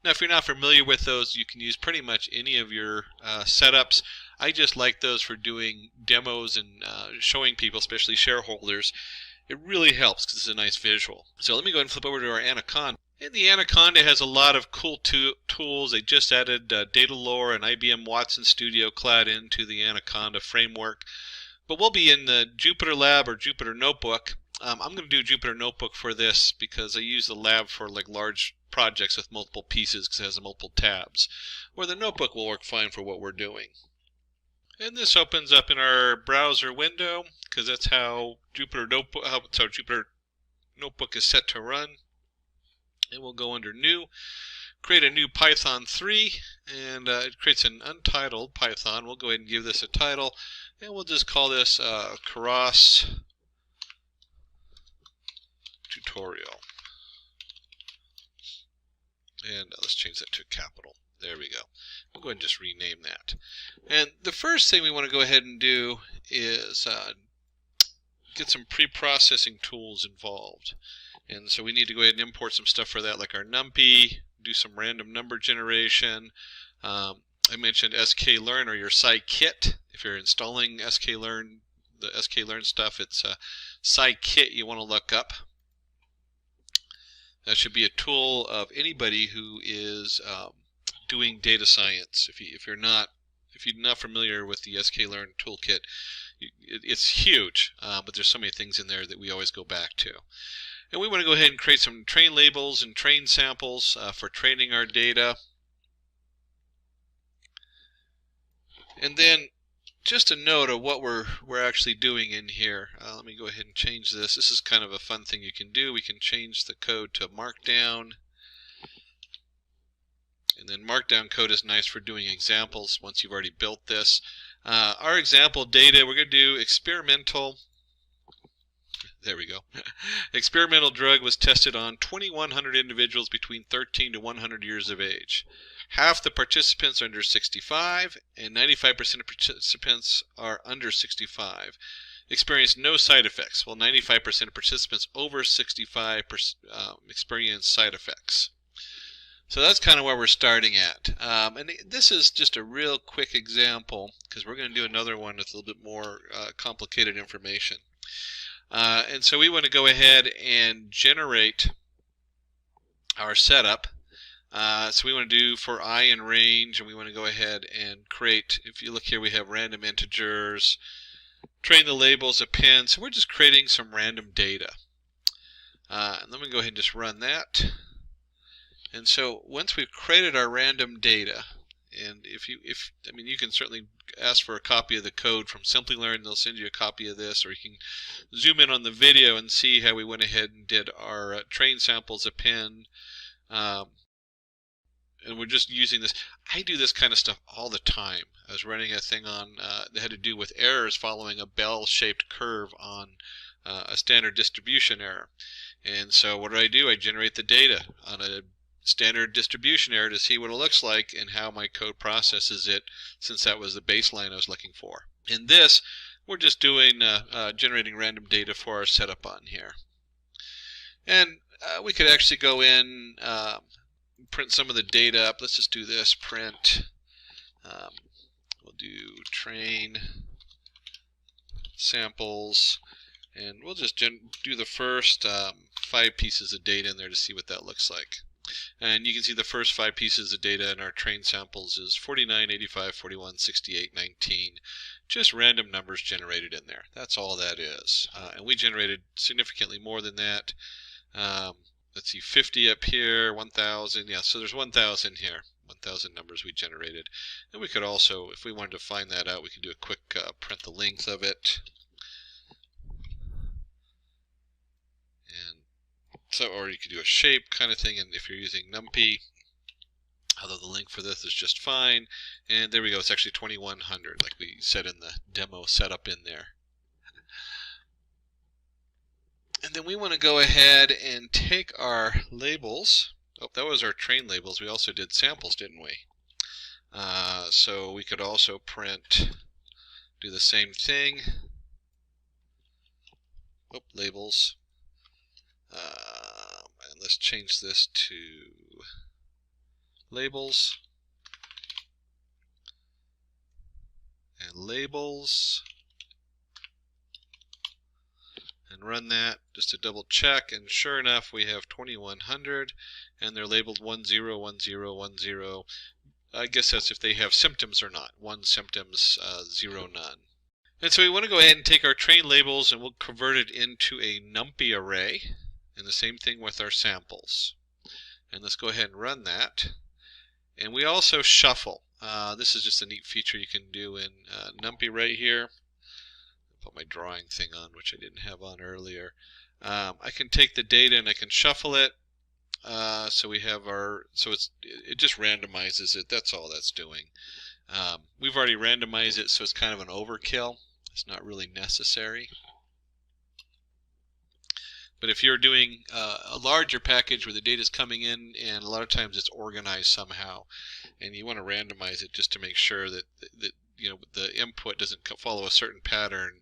Now, if you're not familiar with those, you can use pretty much any of your setups. I just like those for doing demos and showing people, especially shareholders. It really helps because it's a nice visual. So let me go ahead and flip over to our Anaconda. And the Anaconda has a lot of cool tools. They just added Datalore and IBM Watson Studio Cloud into the Anaconda framework. But we'll be in the Jupyter Lab or Jupyter Notebook. I'm going to do Jupyter Notebook for this because I use the lab for like large projects with multiple pieces because it has multiple tabs. Where the Notebook will work fine for what we're doing. And this opens up in our browser window because that's how Jupyter Notebook is set to run. And we'll go under New, create a new Python 3, and it creates an untitled Python. We'll go ahead and give this a title, and we'll just call this Keras tutorial. And let's change that to capital. There we go. We'll go ahead and just rename that. And the first thing we want to go ahead and do is get some pre-processing tools involved. And so we need to go ahead and import some stuff for that, like our NumPy, do some random number generation. I mentioned sklearn or your scikit. If you're installing sklearn, the sklearn stuff, it's scikit you want to look up. That should be a tool of anybody who is doing data science. If you're not familiar with the sklearn toolkit, it's huge, but there's so many things in there that we always go back to. And we want to go ahead and create some train labels and train samples for training our data. And then just a note of what we're actually doing in here. Let me go ahead and change this. This is kind of a fun thing you can do. We can change the code to Markdown. And then Markdown code is nice for doing examples once you've already built this. Our example data, we're going to do experimental. There we go. Experimental drug was tested on 2,100 individuals between 13 to 100 years of age. Half the participants are under 65, and 95% of participants are under 65. Experienced no side effects, while 95% of participants over 65 experienced side effects. So that's kind of where we're starting at. And this is just a real quick example, because we're going to do another one with a little bit more complicated information. And so we want to go ahead and generate our setup. So we want to do for I in range, and we want to go ahead and create, if you look here, we have random integers, train the labels, append. So we're just creating some random data. And let me go ahead and just run that. And so once we've created our random data, and you can certainly ask for a copy of the code from Simplilearn. They'll send you a copy of this, or you can zoom in on the video and see how we went ahead and did our train samples, append. And we're just using this. I do this kind of stuff all the time. I was running a thing on that had to do with errors following a bell-shaped curve on a standard distribution error. And so what do? I generate the data on a standard distribution error to see what it looks like and how my code processes it, since that was the baseline I was looking for. In this, we're just doing generating random data for our setup on here. And we could actually go in, print some of the data up. Let's just do this, print. We'll do train samples, and we'll just do the first 5 pieces of data in there to see what that looks like. And you can see the first 5 pieces of data in our train samples is 49, 85, 41, 68, 19. Just random numbers generated in there. That's all that is. And we generated significantly more than that. Let's see, 50 up here, 1,000. Yeah, so there's 1,000 here. 1,000 numbers we generated. And we could also, if we wanted to find that out, we could do a quick print the length of it. And so, or you could do a shape kind of thing, and if you're using NumPy, although the link for this is just fine. And there we go, it's actually 2,100, like we said in the demo setup in there. And then we want to go ahead and take our labels. Oh, that was our train labels. We also did samples, didn't we? So we could also print, do the same thing. Oh, labels. And let's change this to labels. And labels. And run that just to double check, and sure enough we have 2,100, and they're labeled 10, 10, 10. I guess that's if they have symptoms or not. 1 symptoms, 0 none. And so we want to go ahead and take our train labels and we'll convert it into a NumPy array, and the same thing with our samples. And let's go ahead and run that. And we also shuffle. This is just a neat feature you can do in NumPy right here. Put my drawing thing on, which I didn't have on earlier. I can take the data and I can shuffle it. So we have our, it just randomizes it. That's all that's doing. We've already randomized it, so it's kind of an overkill. It's not really necessary. But if you're doing a larger package where the data is coming in, and a lot of times it's organized somehow, and you want to randomize it just to make sure that the input doesn't follow a certain pattern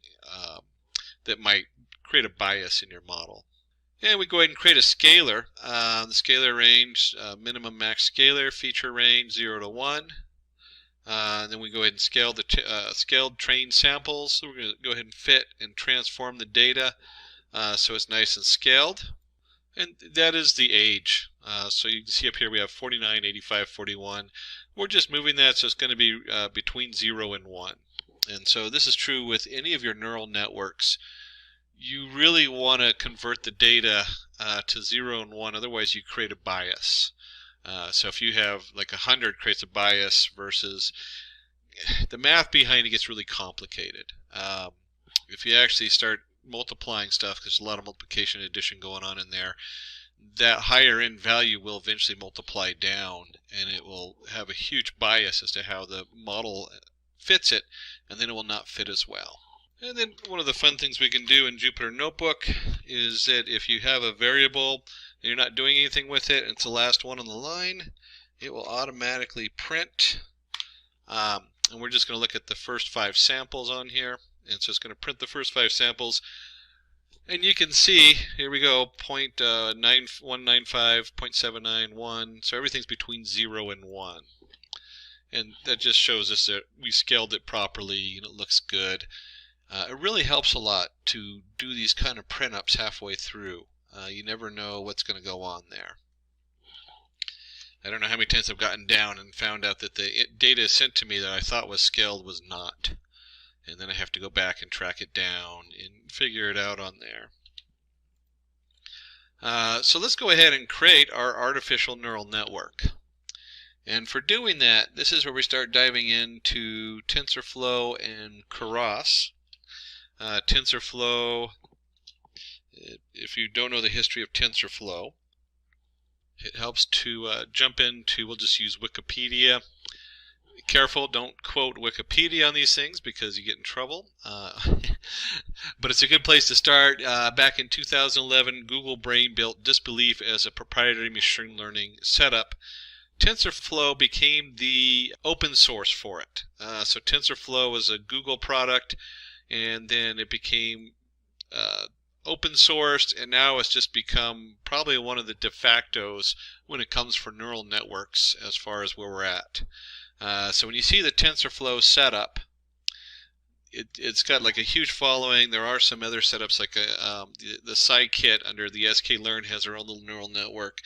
that might create a bias in your model. And we go ahead and create a scalar. The scalar range, minimum max scalar, feature range 0 to 1. And then we go ahead and scale the scaled train samples. So we're going to go ahead and fit and transform the data so it's nice and scaled. And that is the age. So you can see up here we have 49, 85, 41. We're just moving that so it's going to be between 0 and 1. And so this is true with any of your neural networks. You really want to convert the data to 0 and 1, otherwise you create a bias. So if you have like 100 creates a bias versus the math behind it gets really complicated. If you actually start multiplying stuff, because there's a lot of multiplication and addition going on in there, that higher end value will eventually multiply down, and it will have a huge bias as to how the model fits it, and then it will not fit as well. And then one of the fun things we can do in Jupyter Notebook is that if you have a variable and you're not doing anything with it, and it's the last one on the line, it will automatically print. And we're just going to look at the first 5 samples on here. And so it's going to print the first 5 samples. And you can see, here we go, 0.9195, 0.791. So everything's between 0 and 1. And that just shows us that we scaled it properly and it looks good. It really helps a lot to do these kind of print-ups halfway through. You never know what's going to go on there. I don't know how many times I've gotten down and found out that the data sent to me that I thought was scaled was not. And then I have to go back and track it down and figure it out on there. So let's go ahead and create our artificial neural network. And for doing that, this is where we start diving into TensorFlow and Keras. TensorFlow, if you don't know the history of TensorFlow, it helps to jump into, we'll just use Wikipedia. Be careful, don't quote Wikipedia on these things because you get in trouble. But it's a good place to start. Back in 2011, Google Brain built Disbelief as a proprietary machine learning setup. TensorFlow became the open source for it. So TensorFlow was a Google product, and then it became open sourced, and now it's just become probably one of the de factos when it comes for neural networks as far as where we're at. So when you see the TensorFlow setup, it's got like a huge following. There are some other setups like the Scikit under the sklearn has their own little neural network,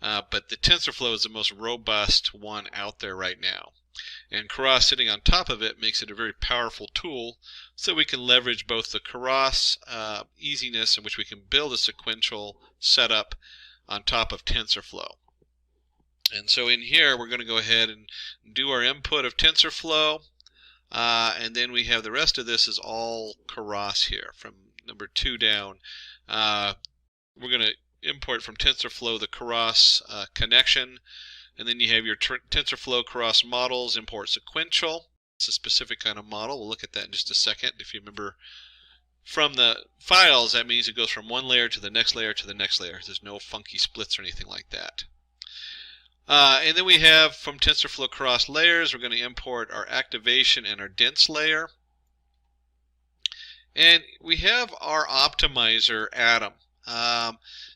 but the TensorFlow is the most robust one out there right now. And Keras sitting on top of it makes it a very powerful tool, so we can leverage both the Keras easiness in which we can build a sequential setup on top of TensorFlow. And so in here we're going to go ahead and do our input of TensorFlow, and then we have the rest of this is all Keras here from number 2 down. We're going to import from TensorFlow the Keras connection. And then you have your TensorFlow Keras models, import sequential. It's a specific kind of model. We'll look at that in just a second. If you remember from the files, that means it goes from one layer to the next layer to the next layer. There's no funky splits or anything like that. And then we have from TensorFlow Keras layers, we're going to import our activation and our dense layer. And we have our optimizer Atom.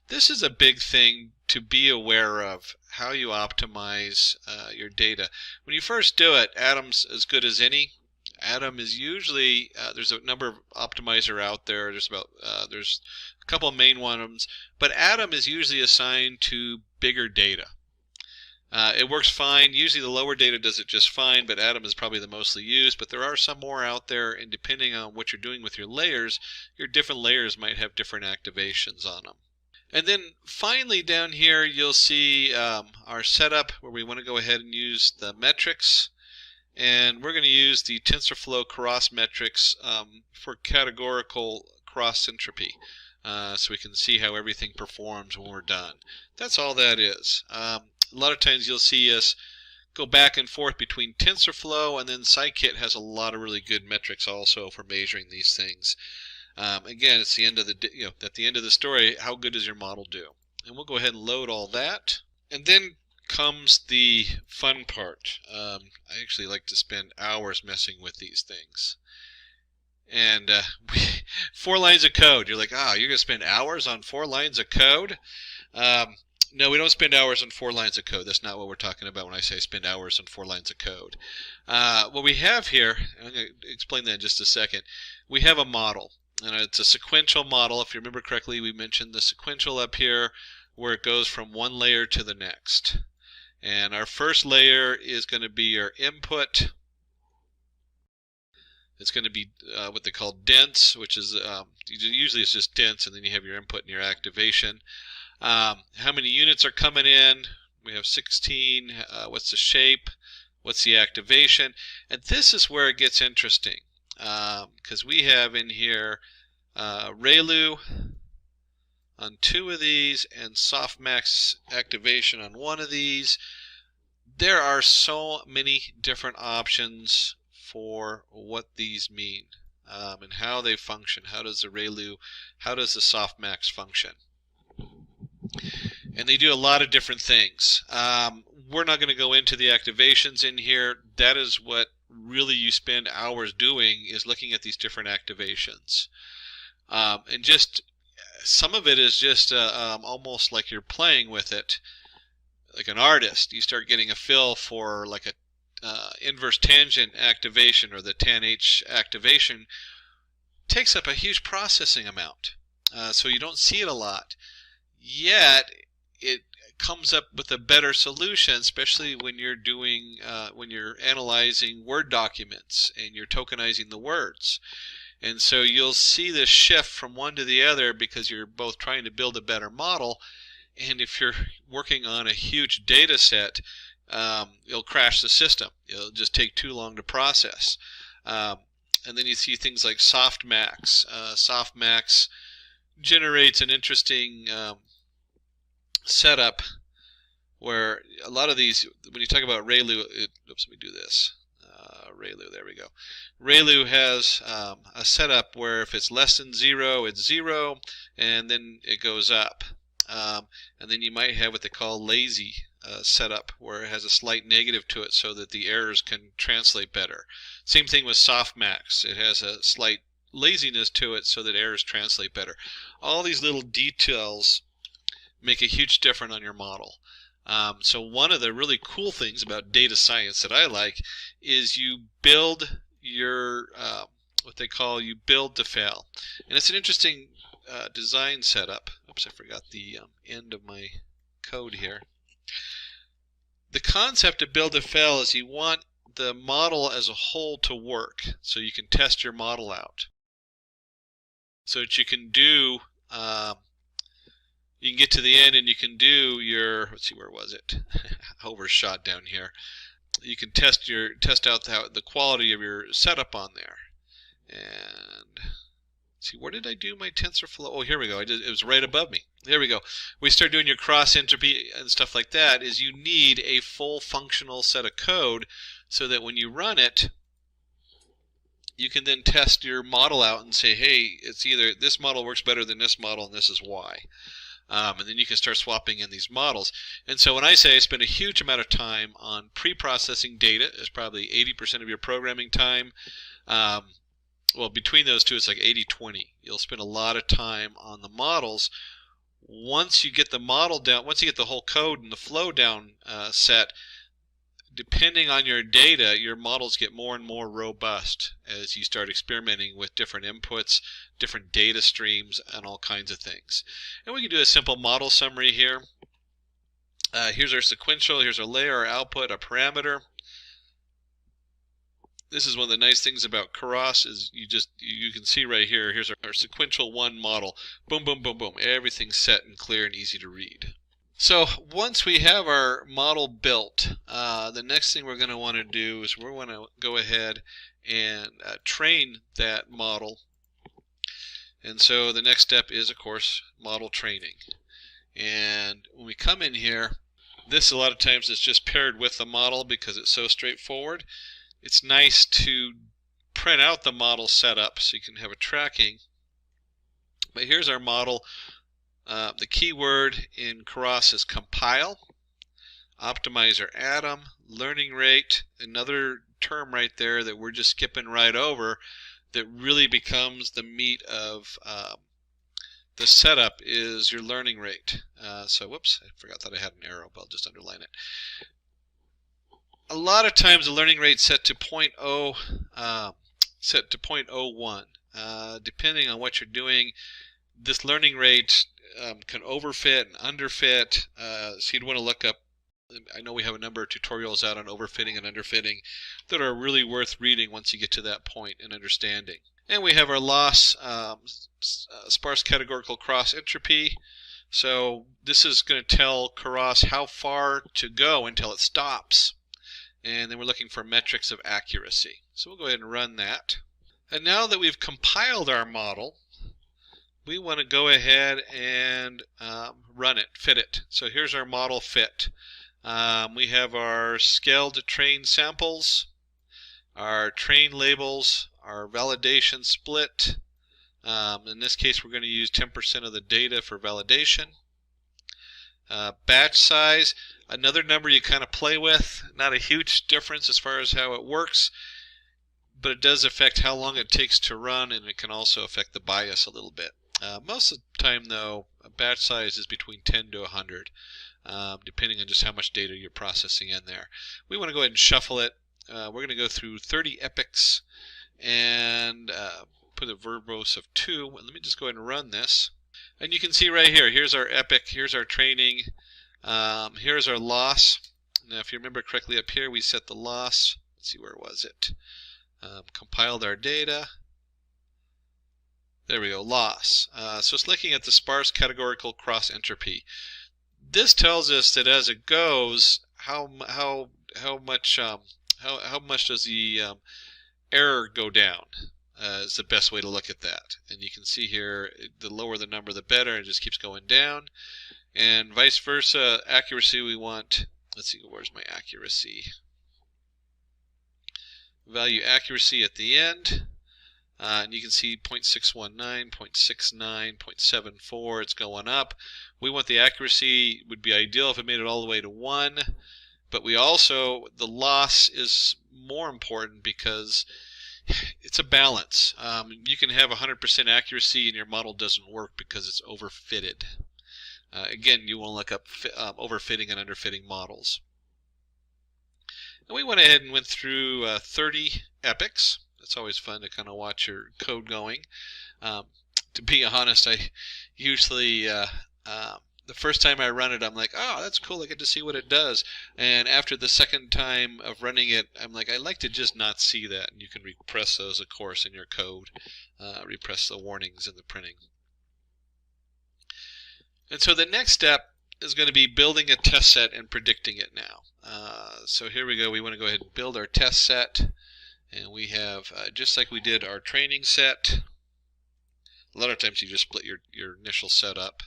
This is a big thing to be aware of, how you optimize your data. When you first do it, Atom's as good as any. Atom is usually, there's a number of optimizer out there. There's a couple of main ones, but Atom is usually assigned to bigger data. It works fine. Usually the lower data does it just fine, but Atom is probably the mostly used. But there are some more out there, and depending on what you're doing with your layers, your different layers might have different activations on them. And then finally down here you'll see our setup where we want to go ahead and use the metrics, and we're going to use the TensorFlow Keras metrics for categorical cross entropy, so we can see how everything performs when we're done. That's all that is. A lot of times you'll see us go back and forth between TensorFlow, and then Scikit has a lot of really good metrics also for measuring these things. Again, it's the end of the at the end of the story. How good does your model do? And we'll go ahead and load all that. And then comes the fun part. I actually like to spend hours messing with these things. And 4 lines of code. You're like, you're going to spend hours on 4 lines of code? No, we don't spend hours on 4 lines of code. That's not what we're talking about when I say spend hours on 4 lines of code. What we have here, and I'm going to explain that in just a second, we have a model. And it's a sequential model. If you remember correctly, we mentioned the sequential up here where it goes from one layer to the next. And our first layer is going to be your input. It's going to be what they call dense, which is usually it's just dense, and then you have your input and your activation. How many units are coming in? We have 16. What's the shape? what's the activation, and this is where it gets interesting, because we have in here ReLU on 2 of these and softmax activation on 1 of these. There are so many different options for what these mean and how they function. How does the ReLU, how does the softmax function? And they do a lot of different things. We're not going to go into the activations in here. That is what really you spend hours doing, is looking at these different activations. And just some of it is just almost like you're playing with it like an artist. You start getting a feel for like a inverse tangent activation, or the tan-H activation takes up a huge processing amount. So you don't see it a lot. Yet it comes up with a better solution, especially when you're doing when you're analyzing Word documents and you're tokenizing the words. And so you'll see this shift from one to the other because you're both trying to build a better model. And if you're working on a huge data set, it'll crash the system. It'll just take too long to process. And then you see things like softmax. Softmax generates an interesting setup where a lot of these, when you talk about ReLU, oops, let me do this. ReLU, there we go. ReLU has a setup where if it's less than 0, it's 0, and then it goes up. And then you might have what they call lazy setup, where it has a slight negative to it so that the errors can translate better. Same thing with softmax. It has a slight laziness to it so that errors translate better. All these little details make a huge difference on your model. So one of the really cool things about data science that I like is you build your what they call you build to fail, and it's an interesting design setup. Oops, I forgot the end of my code here. The concept of build to fail is you want the model as a whole to work, so you can test your model out, so that you can do you can get to the end and you can do your, let's see, where was it? Overshot down here. You can test out the quality of your setup on there. And see, where did I do my TensorFlow? Oh, here we go. It was right above me. There we go. We start doing your cross entropy and stuff like that. Is you need a full functional set of code so that when you run it, you can then test your model out and say, hey, it's either this model works better than this model and this is why. And then you can start swapping in these models. And so when I say I spend a huge amount of time on pre-processing data, it's probably 80% of your programming time. Well, between those two, it's like 80-20. You'll spend a lot of time on the models. Once you get the model down, once you get the whole code and the flow down set, depending on your data, your models get more and more robust as you start experimenting with different inputs, different data streams, and all kinds of things. And we can do a simple model summary here. Here's our sequential, here's our layer, our output, our parameter. This is one of the nice things about Keras is you can see right here, here's our sequential 1 model. Boom, boom, boom, boom. Everything's set and clear and easy to read. So once we have our model built, the next thing we're going to want to do is we're going to go ahead and train that model. And so the next step is, of course, model training. And when we come in here, this a lot of times is just paired with the model because it's so straightforward. It's nice to print out the model setup so you can have a tracking. But here's our model. The keyword in Keras is compile, optimizer atom, learning rate, another term right there that we're just skipping right over that really becomes the meat of the setup is your learning rate. So whoops, I forgot that I had an arrow, but I'll just underline it. A lot of times the learning rate set to 0.01. Depending on what you're doing, this learning rate can overfit and underfit. So you'd want to look up, I know we have a number of tutorials out on overfitting and underfitting that are really worth reading once you get to that point and understanding. And we have our loss, sparse categorical cross entropy. So this is going to tell Keras how far to go until it stops. and then we're looking for metrics of accuracy. So we'll go ahead and run that. And now that we've compiled our model, we want to go ahead and run it, fit it. So here's our model fit. We have our scaled train samples, our train labels, our validation split. In this case, we're going to use 10% of the data for validation. Batch size, another number you kind of play with. Not a huge difference as far as how it works, but it does affect how long it takes to run, and it can also affect the bias a little bit. Most of the time, though, a batch size is between 10 to 100, depending on just how much data you're processing in there. We want to go ahead and shuffle it. We're going to go through 30 epochs and put a verbose of 2. Let me just go ahead and run this. And you can see right here, here's our epoch, here's our training, here's our loss. Now, if you remember correctly up here, we set the loss. Let's see, where was it? Compiled our data. There we go, loss. So it's looking at the sparse categorical cross entropy. This tells us that as it goes, how much does the error go down? Is the best way to look at that. And you can see here, the lower the number, the better. It just keeps going down. And vice versa, accuracy we want. Let's see, where's my accuracy? Value accuracy at the end. And you can see 0.619, 0.69, 0.74, it's going up. We want the accuracy, would be ideal if it made it all the way to 1. But we also, the loss is more important because it's a balance. You can have 100% accuracy and your model doesn't work because it's overfitted. Again, you want to look up overfitting and underfitting models. And we went ahead and went through 30 epochs. It's always fun to kind of watch your code going. To be honest, I usually, the first time I run it, I'm like, oh, that's cool, I get to see what it does. And after the second time of running it, I'm like, I like to just not see that. And you can repress those, of course, in your code. Repress the warnings in the printing. And so the next step is going to be building a test set and predicting it now. So here we go. We want to go ahead and build our test set. And we have, just like we did our training set, a lot of times you just split your initial set up.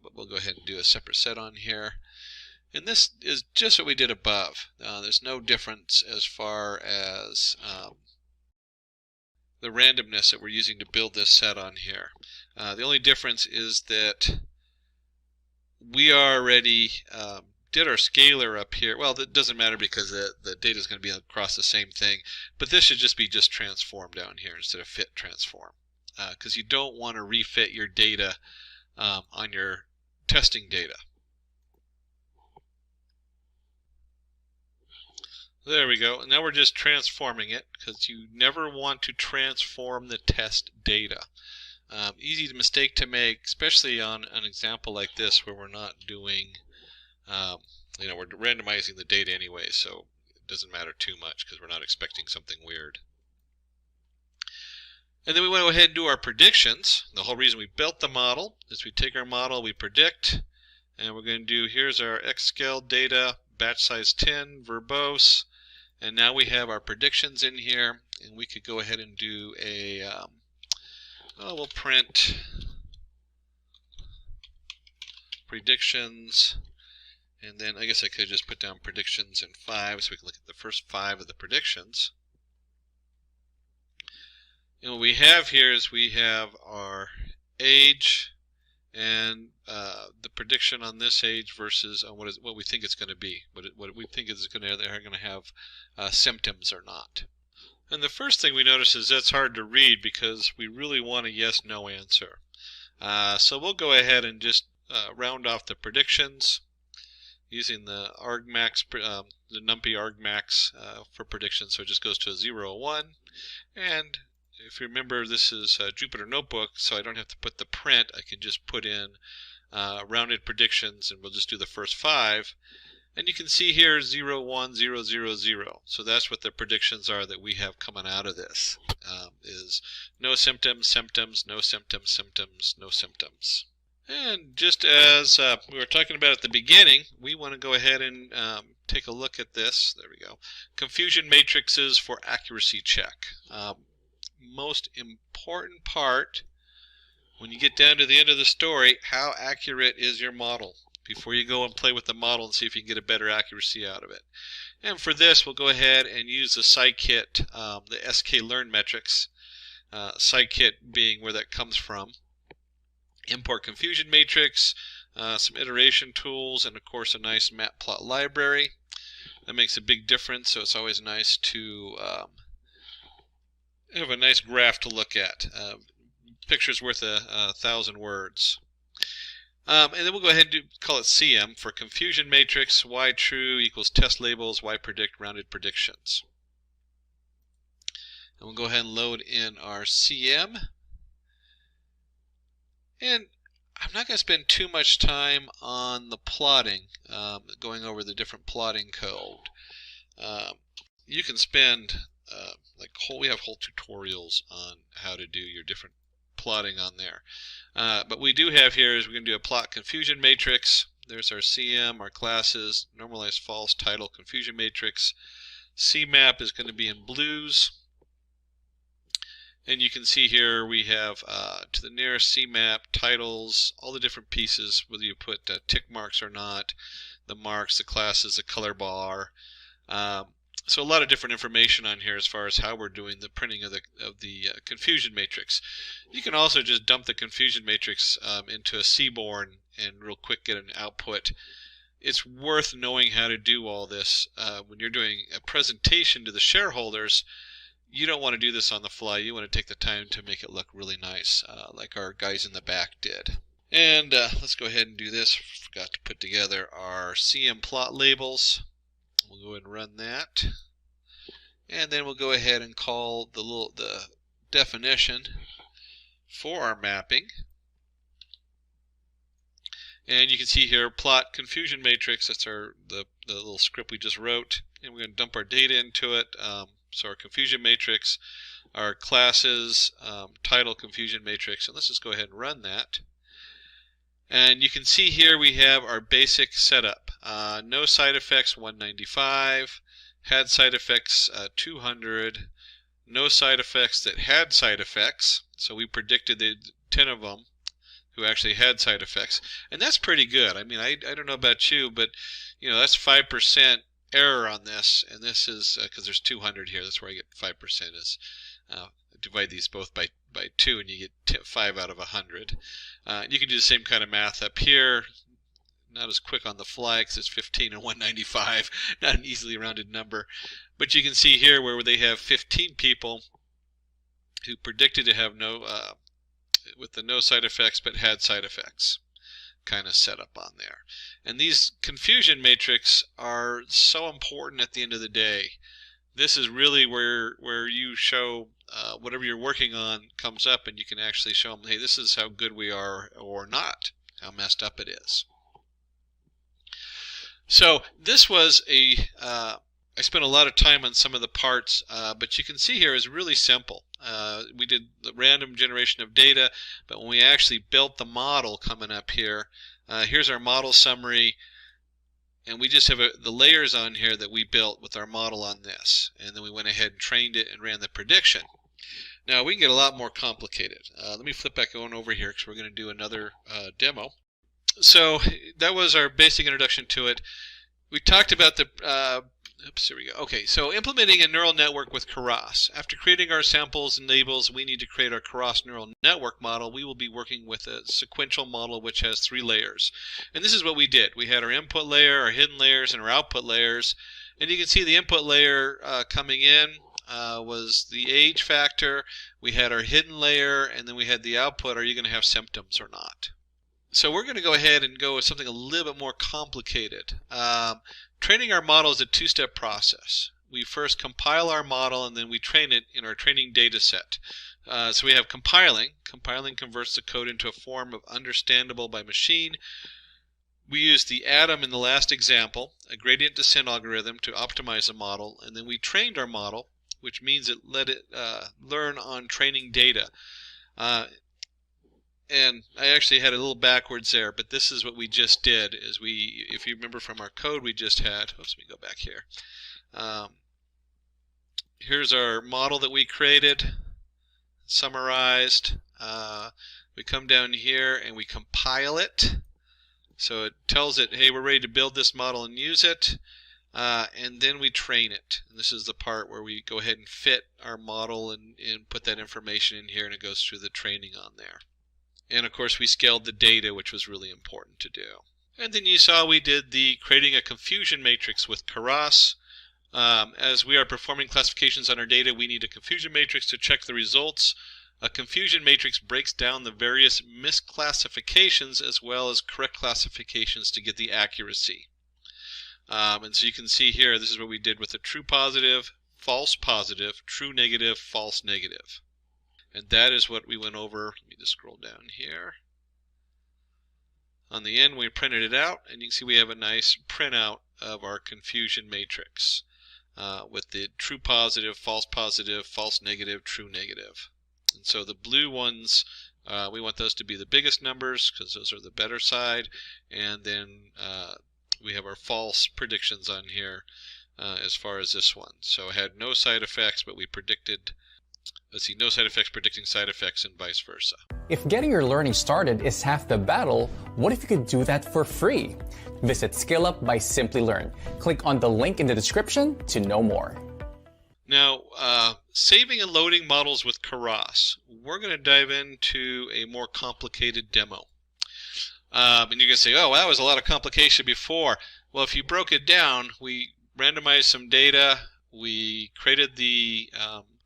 But we'll go ahead and do a separate set on here. And this is just what we did above. There's no difference as far as the randomness that we're using to build this set on here. The only difference is that we already did our scalar up here. Well, that doesn't matter because the data is going to be across the same thing. But this should just be transform down here instead of fit transform. Because you don't want to refit your data on your testing data. There we go. And now we're just transforming it because you never want to transform the test data. Easy mistake to make, especially on an example like this where we're not doing, we're randomizing the data anyway, so it doesn't matter too much because we're not expecting something weird. And then we want to go ahead and do our predictions. The whole reason we built the model is we take our model, we predict, and we're going to do, here's our X-scale data, batch size 10, verbose, and now we have our predictions in here, and we could go ahead and do a, we'll print predictions, and then I guess I could just put down predictions in 5 so we can look at the first 5 of the predictions. And what we have here is we have our age and the prediction on this age versus what we think it's going to be, what we think is going to they're going to have symptoms or not. And the first thing we notice is that's hard to read because we really want a yes/no answer. So we'll go ahead and just round off the predictions using the argmax, the numpy argmax for predictions. So it just goes to a 0, 1, and if you remember, this is a Jupyter Notebook, so I don't have to put the print. I can just put in rounded predictions, and we'll just do the first 5. And you can see here 0, 1, 0, 0, 0. So that's what the predictions are that we have coming out of this. Is no symptoms, symptoms, no symptoms, symptoms, no symptoms. And just as we were talking about at the beginning, we want to go ahead and take a look at this. There we go. Confusion matrices for accuracy check. Most important part, when you get down to the end of the story, how accurate is your model before you go and play with the model and see if you can get a better accuracy out of it. And for this, we'll go ahead and use the scikit, the sklearn metrics, scikit being where that comes from. Import confusion matrix, some iteration tools, and of course a nice matplot library. That makes a big difference, so it's always nice to have a nice graph to look at. Picture's worth 1,000 words. And then we'll go ahead and call it CM for confusion matrix, y true equals test labels, y predict rounded predictions. And we'll go ahead and load in our CM. And I'm not going to spend too much time on the plotting, going over the different plotting code. You can spend, we have whole tutorials on how to do your different plotting on there. But we do have here is we're going to do a plot confusion matrix. There's our CM, our classes, normalized false, title, confusion matrix. CMAP is going to be in blues. And you can see here we have to the nearest CMAP, titles, all the different pieces, whether you put tick marks or not, the marks, the classes, the color bar. So a lot of different information on here as far as how we're doing the printing of the confusion matrix. You can also just dump the confusion matrix into a Seaborn and real quick get an output. It's worth knowing how to do all this when you're doing a presentation to the shareholders. You don't want to do this on the fly. You want to take the time to make it look really nice, like our guys in the back did. And let's go ahead and do this. Forgot to put together our CM plot labels. We'll go ahead and run that. And then we'll go ahead and call the definition for our mapping. And you can see here, plot confusion matrix. That's the little script we just wrote. And we're going to dump our data into it. So our confusion matrix, our classes, title confusion matrix. And let's just go ahead and run that. And you can see here we have our basic setup. No side effects, 195. Had side effects, 200. No side effects that had side effects. So we predicted the 10 of them who actually had side effects. And that's pretty good. I mean, I don't know about you, but you know, that's 5% error on this. And this is, because there's 200 here, that's where I get 5% is. Divide these both by 2 and you get 5 out of 100. You can do the same kind of math up here. Not as quick on the fly because it's 15 and 195, not an easily rounded number. But you can see here where they have 15 people who predicted to have with the no side effects but had side effects kind of set up on there. And these confusion matrix are so important at the end of the day. This is really where you show whatever you're working on comes up, and you can actually show them, hey, this is how good we are or not, how messed up it is. So this was I spent a lot of time on some of the parts, but you can see here is really simple. We did the random generation of data, but when we actually built the model coming up here, here's our model summary, and we just have the layers on here that we built with our model on this, and then we went ahead and trained it and ran the prediction. Now we can get a lot more complicated. Let me flip back on over here because we're going to do another demo. So that was our basic introduction to it. We talked about the oops, here we go. Okay, so implementing a neural network with Keras. After creating our samples and labels, we need to create our Keras neural network model. We will be working with a sequential model which has 3 layers. And this is what we did. We had our input layer, our hidden layers, and our output layers. And you can see the input layer coming in was the age factor. We had our hidden layer, and then we had the output. Are you going to have symptoms or not? So we're going to go ahead and go with something a little bit more complicated. Training our model is a 2-step process. We first compile our model and then we train it in our training data set. So we have compiling. Compiling converts the code into a form of understandable by machine. We used the atom in the last example, a gradient descent algorithm, to optimize the model, and then we trained our model, which means it let it learn on training data. And I actually had a little backwards there, but this is what we just did. Is if you remember from our code we just had, oops, let me go back here. Here's our model that we created, summarized. We come down here and we compile it. So it tells it, hey, we're ready to build this model and use it. And then we train it. And this is the part where we go ahead and fit our model and put that information in here, and it goes through the training on there. And of course we scaled the data, which was really important to do. And then you saw we did the creating a confusion matrix with Keras. As we are performing classifications on our data, we need a confusion matrix to check the results. A confusion matrix breaks down the various misclassifications as well as correct classifications to get the accuracy. And so you can see here, this is what we did with the true positive, true negative, false negative. And that is what we went over. Let me just scroll down here. On the end, we printed it out, and you can see we have a nice printout of our confusion matrix with the true positive, false negative, true negative. And so the blue ones, we want those to be the biggest numbers because those are the better side. And then we have our false predictions on here as far as this one. So it had no side effects, but we predicted, let's see, no side effects predicting side effects and vice versa. If getting your learning started is half the battle, what if you could do that for free? Visit Scale Up by Simply Learn. Click on the link in the description to know more. Now, saving and loading models with Keras. We're going to dive into a more complicated demo. And you're going to say, oh, well, that was a lot of complication before. Well, if you broke it down, we randomized some data, we created the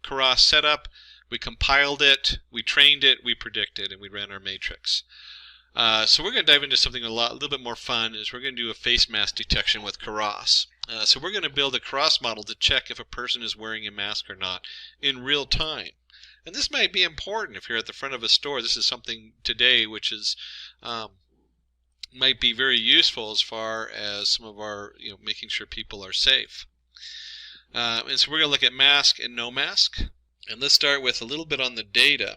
Keras setup, we compiled it, we trained it, we predicted, and we ran our matrix. So we're going to dive into something a little bit more fun. Is we're going to do a face mask detection with Keras. So we're going to build a Keras model to check if a person is wearing a mask or not in real time. And this might be important if you're at the front of a store. This is something today which is might be very useful as far as some of our, making sure people are safe. And so we're going to look at mask and no mask. And let's start with a little bit on the data.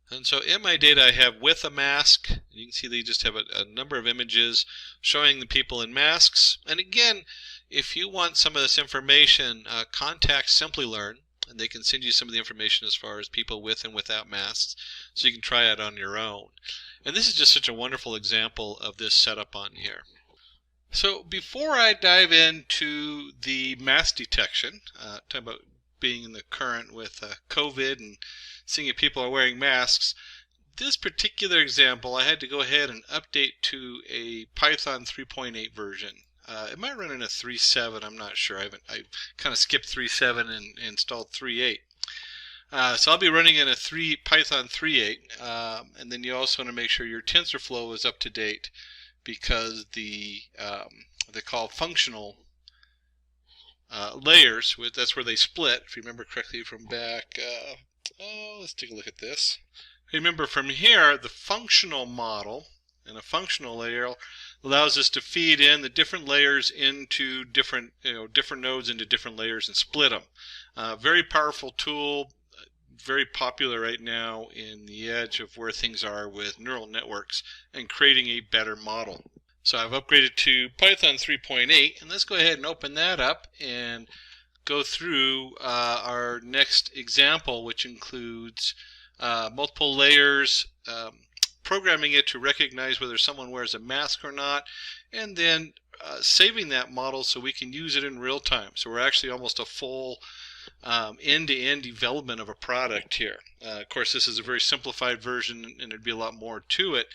And so in my data I have with a mask. You can see they just have a number of images showing the people in masks. And again, if you want some of this information, contact Simply Learn, and they can send you some of the information as far as people with and without masks, so you can try it on your own. And this is just such a wonderful example of this setup on here. So before I dive into the mask detection, talking about being in the current with COVID and seeing if people are wearing masks, this particular example I had to go ahead and update to a Python 3.8 version. It might run in a 3.7, I'm not sure. I kind of skipped 3.7 and installed 3.8. So I'll be running in a Python 3.8, and then you also want to make sure your TensorFlow is up to date, because they call functional layers. That's where they split. If you remember correctly from back, let's take a look at this. Remember from here, the functional model and a functional layer allows us to feed in the different layers into different nodes into different layers and split them. Very powerful tool, very popular right now in the edge of where things are with neural networks and creating a better model. So I've upgraded to Python 3.8, and let's go ahead and open that up and go through our next example, which includes multiple layers, programming it to recognize whether someone wears a mask or not, and then saving that model so we can use it in real time. So we're actually almost a full end-to-end development of a product here. Of course, this is a very simplified version, and there'd be a lot more to it.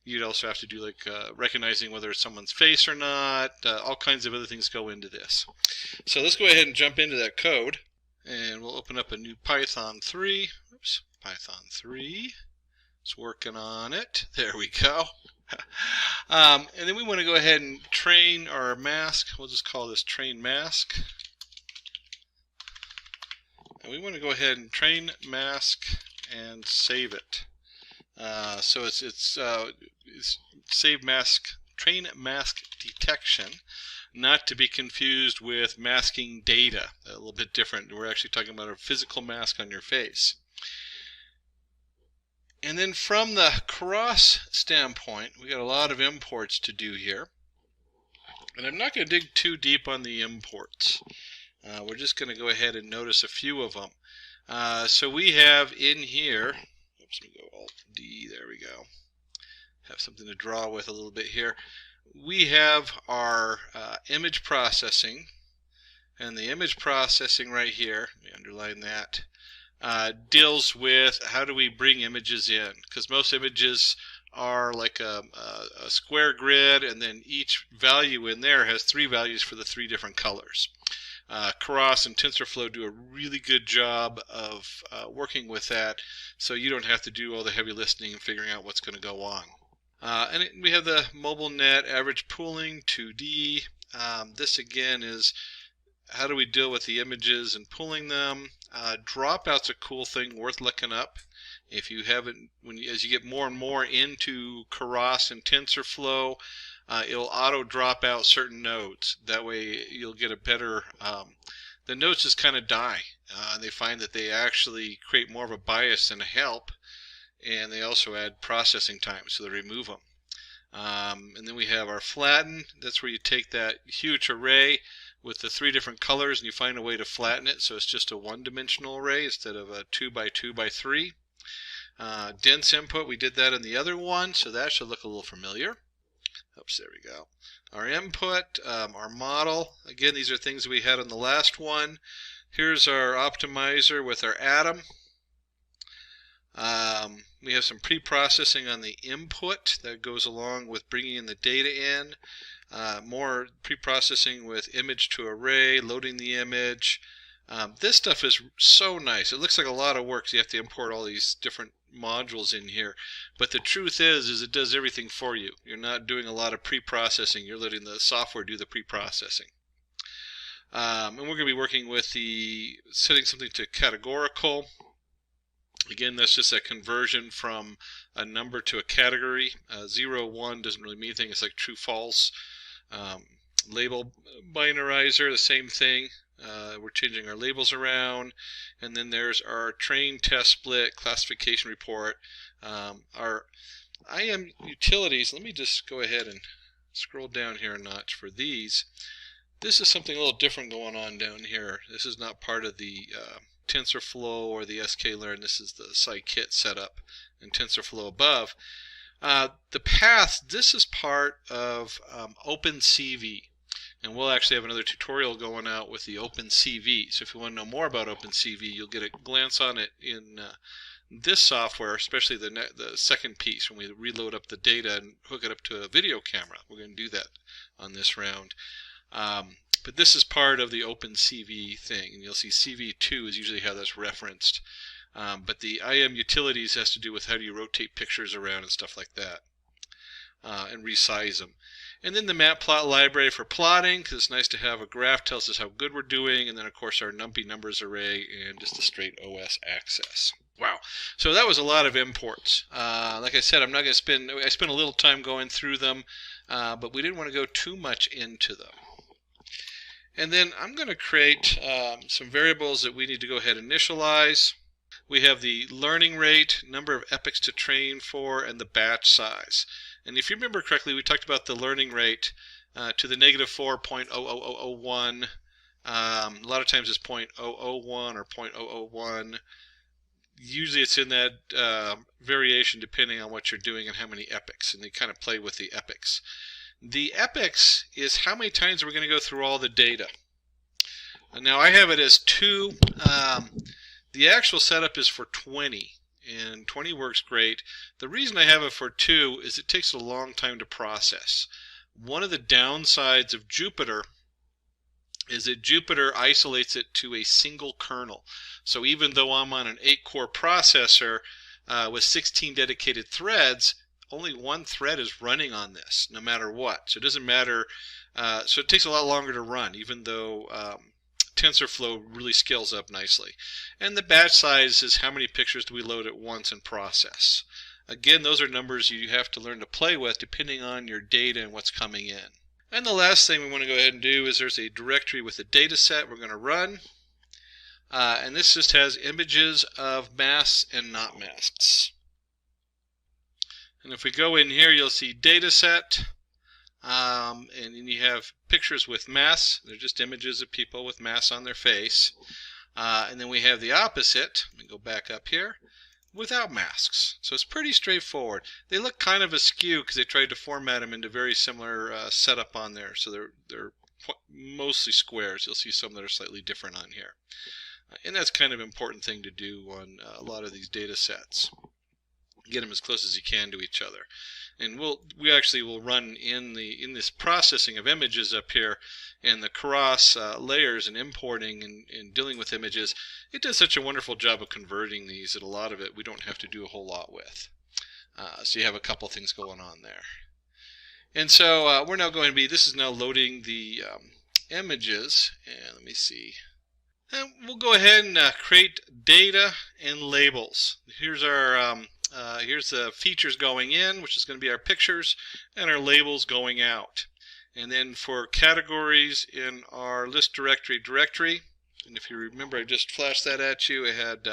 You'd also have to do like recognizing whether it's someone's face or not. All kinds of other things go into this. So let's go ahead and jump into that code, and we'll open up a new Python 3. Oops, Python 3. It's working on it. There we go. And then we want to go ahead and train our mask. We'll just call this train mask. And we want to go ahead and train mask and save it. So it's save mask, train mask detection, not to be confused with masking data. A little bit different. We're actually talking about a physical mask on your face. And then from the cross standpoint, we got a lot of imports to do here. And I'm not going to dig too deep on the imports. We're just going to go ahead and notice a few of them. So we have in here, oops, let me go Alt-D, there we go. Have something to draw with a little bit here. We have our image processing, and the image processing right here, let me underline that, deals with how do we bring images in, because most images are like a square grid, and then each value in there has 3 values for the 3 different colors. Keras and TensorFlow do a really good job of working with that, so you don't have to do all the heavy listening and figuring out what's going to go on. We have the mobile net average pooling 2D. This again is how do we deal with the images and pulling them. Dropout's a cool thing worth looking up. If you haven't, as you get more and more into Keras and TensorFlow, it'll auto drop out certain nodes. That way you'll get a better, the nodes just kind of die. They find that they actually create more of a bias than a help, and they also add processing time, so they remove them. And then we have our flatten. That's where you take that huge array with the 3 different colors and you find a way to flatten it so it's just a 1-dimensional array instead of a 2 by 2 by 3. Dense input, we did that in the other one, so that should look a little familiar. Oops, there we go. Our input, our model, again these are things we had on the last one. Here's our optimizer with our atom. We have some pre-processing on the input that goes along with bringing in the data in. More pre-processing with image to array, loading the image. This stuff is so nice. It looks like a lot of work, so you have to import all these different modules in here. But the truth is it does everything for you. You're not doing a lot of pre-processing. You're letting the software do the pre-processing. And we're going to be working with setting something to categorical. Again, that's just a conversion from a number to a category. 0, 1 doesn't really mean anything. It's like true, false. Label binarizer, the same thing. We're changing our labels around. And then there's our train, test, split, classification report. Our IM utilities, let me just go ahead and scroll down here a notch for these. This is something a little different going on down here. This is not part of the TensorFlow or the sklearn. This is the scikit setup and TensorFlow above. The path, this is part of OpenCV, and we'll actually have another tutorial going out with the OpenCV. So if you want to know more about OpenCV, you'll get a glance on it in this software, especially the second piece when we reload up the data and hook it up to a video camera. We're going to do that on this round. But this is part of the OpenCV thing, and you'll see CV2 is usually how that's referenced. But the IM utilities has to do with how do you rotate pictures around and stuff like that, and resize them. And then the matplot library for plotting, because it's nice to have a graph, tells us how good we're doing, and then of course our numpy numbers array and just a straight OS access. Wow, so that was a lot of imports. Like I said, I'm not going to I spent a little time going through them, but we didn't want to go too much into them. And then I'm going to create some variables that we need to go ahead and initialize. We have the learning rate, number of epochs to train for, and the batch size. And if you remember correctly, we talked about the learning rate to the negative 4.00001. A lot of times it's 0.001 or 0.001. Usually it's in that variation depending on what you're doing and how many epochs, and they kind of play with the epochs. The epochs is how many times we're going to go through all the data. Now I have it as 2. The actual setup is for 20, and 20 works great. The reason I have it for 2 is it takes a long time to process. One of the downsides of Jupyter is that Jupyter isolates it to a single kernel. So even though I'm on an 8-core processor with 16 dedicated threads, only one thread is running on this, no matter what. So it doesn't matter. So it takes a lot longer to run, even though TensorFlow really scales up nicely. And the batch size is how many pictures do we load at once and process. Again, those are numbers you have to learn to play with depending on your data and what's coming in. And the last thing we want to go ahead and do is there's a directory with a data set we're going to run. And this just has images of masks and not masks. And if we go in here, you'll see data set, and then you have pictures with masks. They're just images of people with masks on their face. And then we have the opposite. Let me go back up here. Without masks. So it's pretty straightforward. They look kind of askew because they tried to format them into very similar setup on there. So they're mostly squares. You'll see some that are slightly different on here. And that's kind of an important thing to do on a lot of these data sets. Get them as close as you can to each other. And we actually will run in this processing of images up here, and the cross layers and importing and dealing with images. It does such a wonderful job of converting these that a lot of it we don't have to do a whole lot with. So you have a couple things going on there. And so we're now going to be, this is now loading the images, and let me see. And we'll go ahead and create data and labels. Here's our here's the features going in, which is going to be our pictures, and our labels going out. And then for categories in our list directory, and if you remember, I just flashed that at you. It had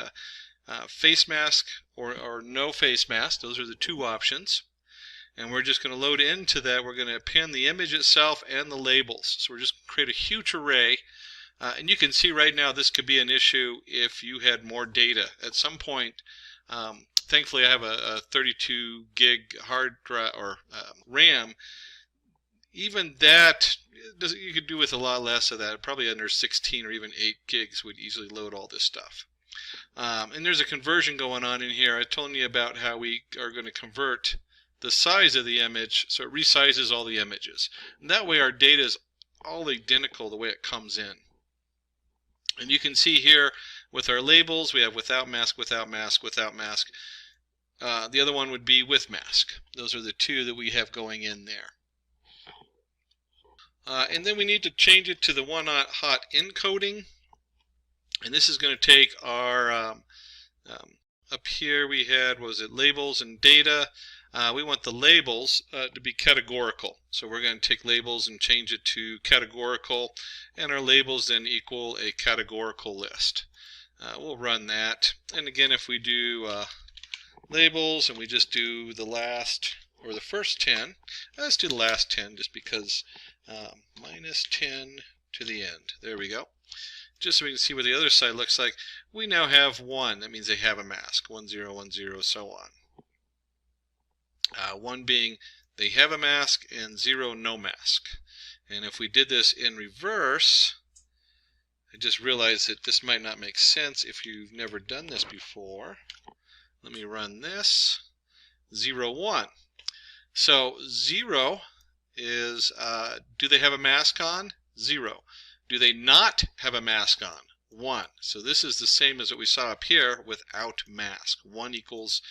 face mask or no face mask. Those are the two options. And we're just going to load into that. We're going to append the image itself and the labels. So we're just going to create a huge array. And you can see right now this could be an issue if you had more data. At some point, thankfully I have a 32 gig hard drive or RAM. Even that, you could do with a lot less of that. Probably under 16 or even 8 gigs would easily load all this stuff. And there's a conversion going on in here. I told you about how we are going to convert the size of the image so it resizes all the images. And that way our data is all identical the way it comes in. And you can see here with our labels, we have without mask, without mask, without mask. The other one would be with mask. Those are the two that we have going in there. And then we need to change it to the one-hot encoding. And this is going to take our, up here we had, was it labels and data. We want the labels to be categorical. So we're going to take labels and change it to categorical, and our labels then equal a categorical list. We'll run that. And again, if we do labels and we just do the last or the first 10, let's do the last 10 just because minus 10 to the end. There we go. Just so we can see what the other side looks like. We now have 1. That means they have a mask. 1, 0, 1, 0, so on. 1 being they have a mask, and 0 no mask. And if we did this in reverse, I just realized that this might not make sense if you've never done this before. Let me run this. 0, 1. So 0 is, do they have a mask on? 0. Do they not have a mask on? 1. So this is the same as what we saw up here without mask. 1 equals,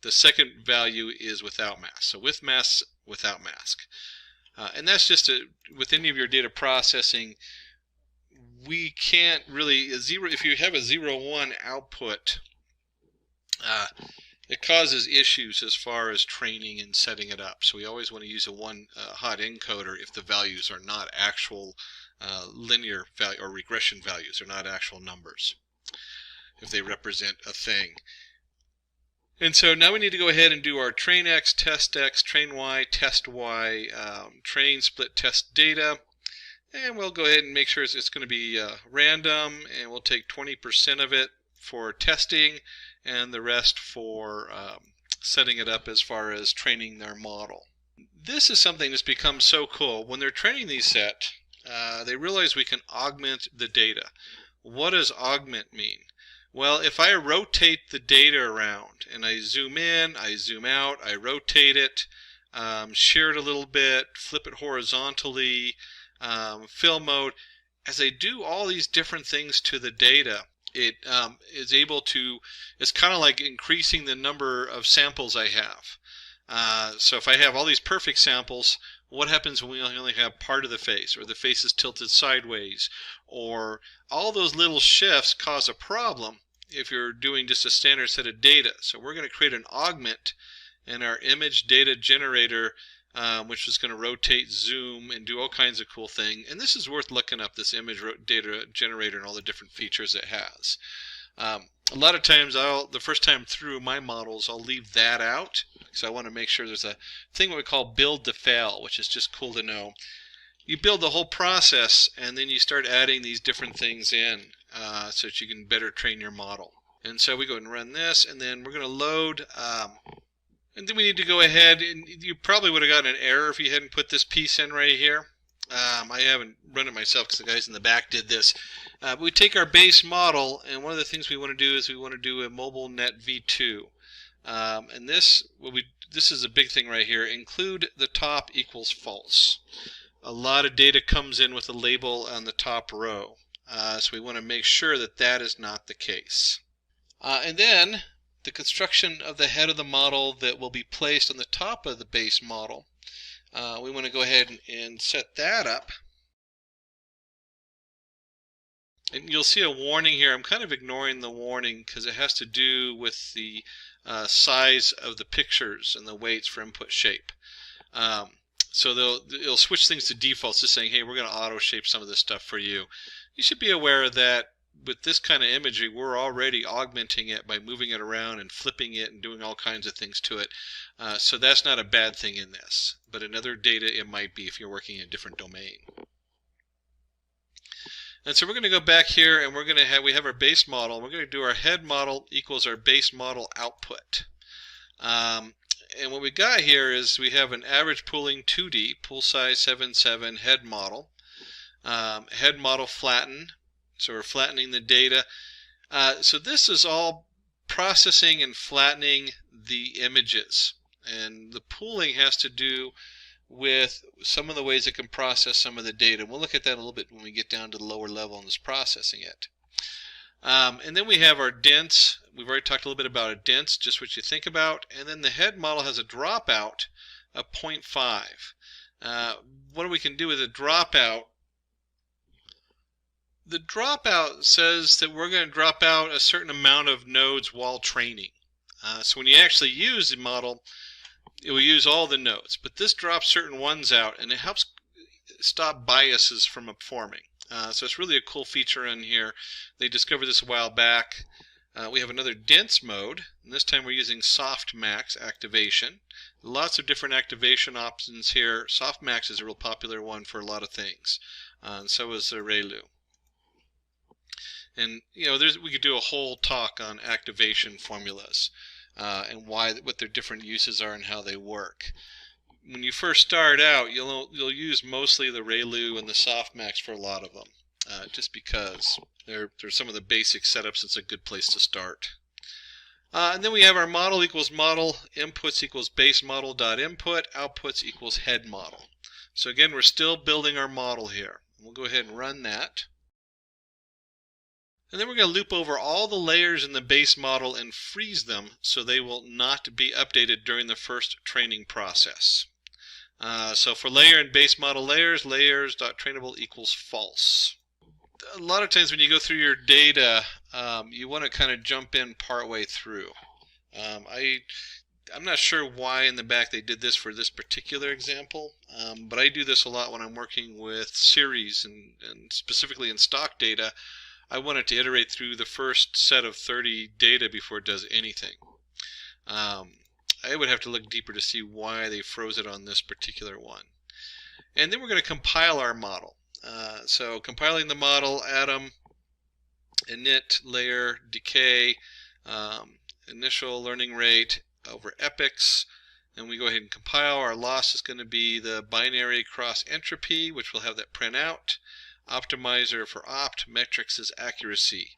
the second value is without mask. So with mask, without mask. And that's just with any of your data processing, we can't really, if you have a 0, 1 output, it causes issues as far as training and setting it up. So we always want to use a one-hot encoder if the values are not actual linear value or regression values. They're not actual numbers if they represent a thing. And so now we need to go ahead and do our train X, test X, train Y, test Y, train split test data. And we'll go ahead and make sure it's going to be random, and we'll take 20% of it for testing and the rest for setting it up as far as training their model. This is something that's become so cool. When they're training these sets, they realize we can augment the data. What does augment mean? Well, if I rotate the data around and I zoom in, I zoom out, I rotate it, shear it a little bit, flip it horizontally, fill mode, as I do all these different things to the data, it is able to, it's kind of like increasing the number of samples I have. So if I have all these perfect samples, what happens when we only have part of the face, or the face is tilted sideways, or all those little shifts cause a problem if you're doing just a standard set of data. So we're going to create an augment in our image data generator, which is going to rotate, zoom, and do all kinds of cool things. And this is worth looking up, this image data generator and all the different features it has. A lot of times, the first time through my models, I'll leave that out because I want to make sure there's a thing what we call build to fail, which is just cool to know. You build the whole process, and then you start adding these different things in so that you can better train your model. And so we go and run this, and then we're going to load. And then we need to go ahead, and you probably would have gotten an error if you hadn't put this piece in right here. I haven't run it myself because the guys in the back did this. But we take our base model, and one of the things we want to do is we want to do a mobile net v2. And this is a big thing right here. Include the top equals false. A lot of data comes in with a label on the top row. So we want to make sure that that is not the case. And then the construction of the head of the model that will be placed on the top of the base model. We want to go ahead and set that up. And you'll see a warning here. I'm kind of ignoring the warning because it has to do with the size of the pictures and the weights for input shape. So it'll switch things to defaults, just saying, hey, we're going to auto shape some of this stuff for you. You should be aware of that. With this kind of imagery, we're already augmenting it by moving it around and flipping it and doing all kinds of things to it. So that's not a bad thing in this. But in other data, it might be if you're working in a different domain. And so we're going to go back here, and we have our base model. We're going to do our head model equals our base model output. And what we got here is we have an average pooling 2D, pool size 7.7 head model. Head model flatten. So we're flattening the data. So this is all processing and flattening the images. And the pooling has to do with some of the ways it can process some of the data. We'll look at that a little bit when we get down to the lower level and just processing it. And then we have our dense. We've already talked a little bit about a dense, just what you think about. And then the head model has a dropout of 0.5. What we can do with a dropout? The dropout says that we're going to drop out a certain amount of nodes while training. So when you actually use the model, it will use all the nodes. But this drops certain ones out, and it helps stop biases from forming. So it's really a cool feature in here. They discovered this a while back. We have another dense mode, and this time we're using softmax activation. Lots of different activation options here. Softmax is a real popular one for a lot of things, and so is the ReLU. And we could do a whole talk on activation formulas and what their different uses are and how they work. When you first start out, you'll use mostly the ReLU and the softmax for a lot of them, just because they're some of the basic setups. It's a good place to start. And then we have our model equals model, inputs equals base model dot input, outputs equals head model. So again, we're still building our model here. We'll go ahead and run that. And then we're going to loop over all the layers in the base model and freeze them so they will not be updated during the first training process. So for layer and base model layers, layers.trainable equals false. A lot of times when you go through your data, you want to kind of jump in partway through. I'm not sure why in the back they did this for this particular example, but I do this a lot when I'm working with series and specifically in stock data. I want it to iterate through the first set of 30 data before it does anything. I would have to look deeper to see why they froze it on this particular one. And then we're going to compile our model. So compiling the model, atom, init, layer, decay, initial learning rate over epochs. And we go ahead and compile. Our loss is going to be the binary cross entropy, which will have that print out. Optimizer for opt, metrics is accuracy.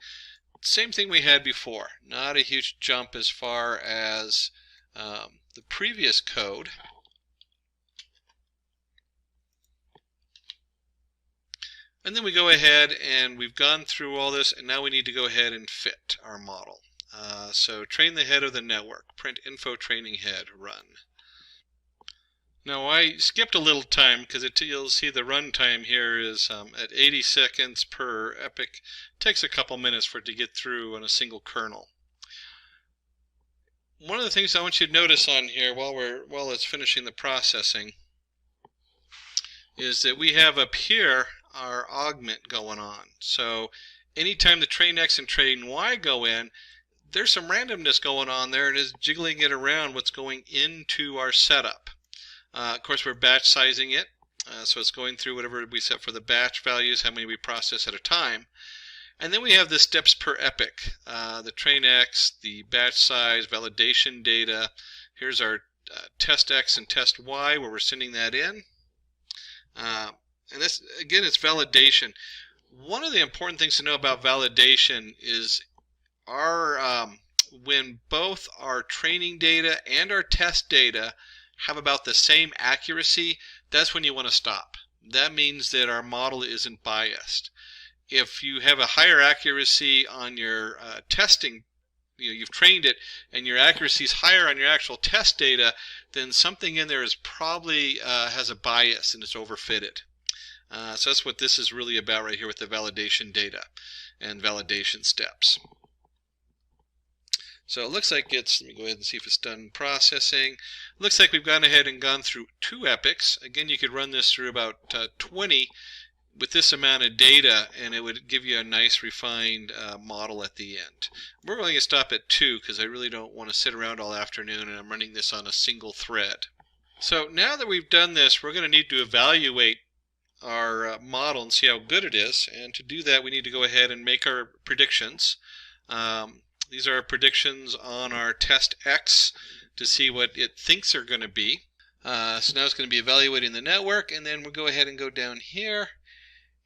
Same thing we had before. Not a huge jump as far as the previous code. And then we go ahead and we've gone through all this, and now we need to go ahead and fit our model. So train the head of the network. Print info training head, run. Now I skipped a little time because you'll see the run time here is at 80 seconds per epoch. It takes a couple minutes for it to get through on a single kernel. One of the things I want you to notice on here while it's finishing the processing is that we have up here our augment going on. So anytime the train X and train Y go in, there's some randomness going on there and is jiggling it around what's going into our setup. Of course, we're batch sizing it, so it's going through whatever we set for the batch values, how many we process at a time. And then we have the steps per epoch, the train X, the batch size, validation data. Here's our test X and test Y where we're sending that in. And this, again, it's validation. One of the important things to know about validation is when both our training data and our test data have about the same accuracy, that's when you want to stop. That means that our model isn't biased. If you have a higher accuracy on your testing, you've trained it, and your accuracy is higher on your actual test data, then something in there is probably has a bias and it's overfitted. So that's what this is really about right here with the validation data and validation steps. So it looks like it's, let me go ahead and see if it's done processing. Looks like we've gone ahead and gone through 2 epochs. Again, you could run this through about 20 with this amount of data, and it would give you a nice refined model at the end. We're going to stop at 2 because I really don't want to sit around all afternoon, and I'm running this on a single thread. So now that we've done this, we're going to need to evaluate our model and see how good it is. And to do that, we need to go ahead and make our predictions. These are our predictions on our test X to see what it thinks are going to be. So now it's going to be evaluating the network, and then we'll go ahead and go down here,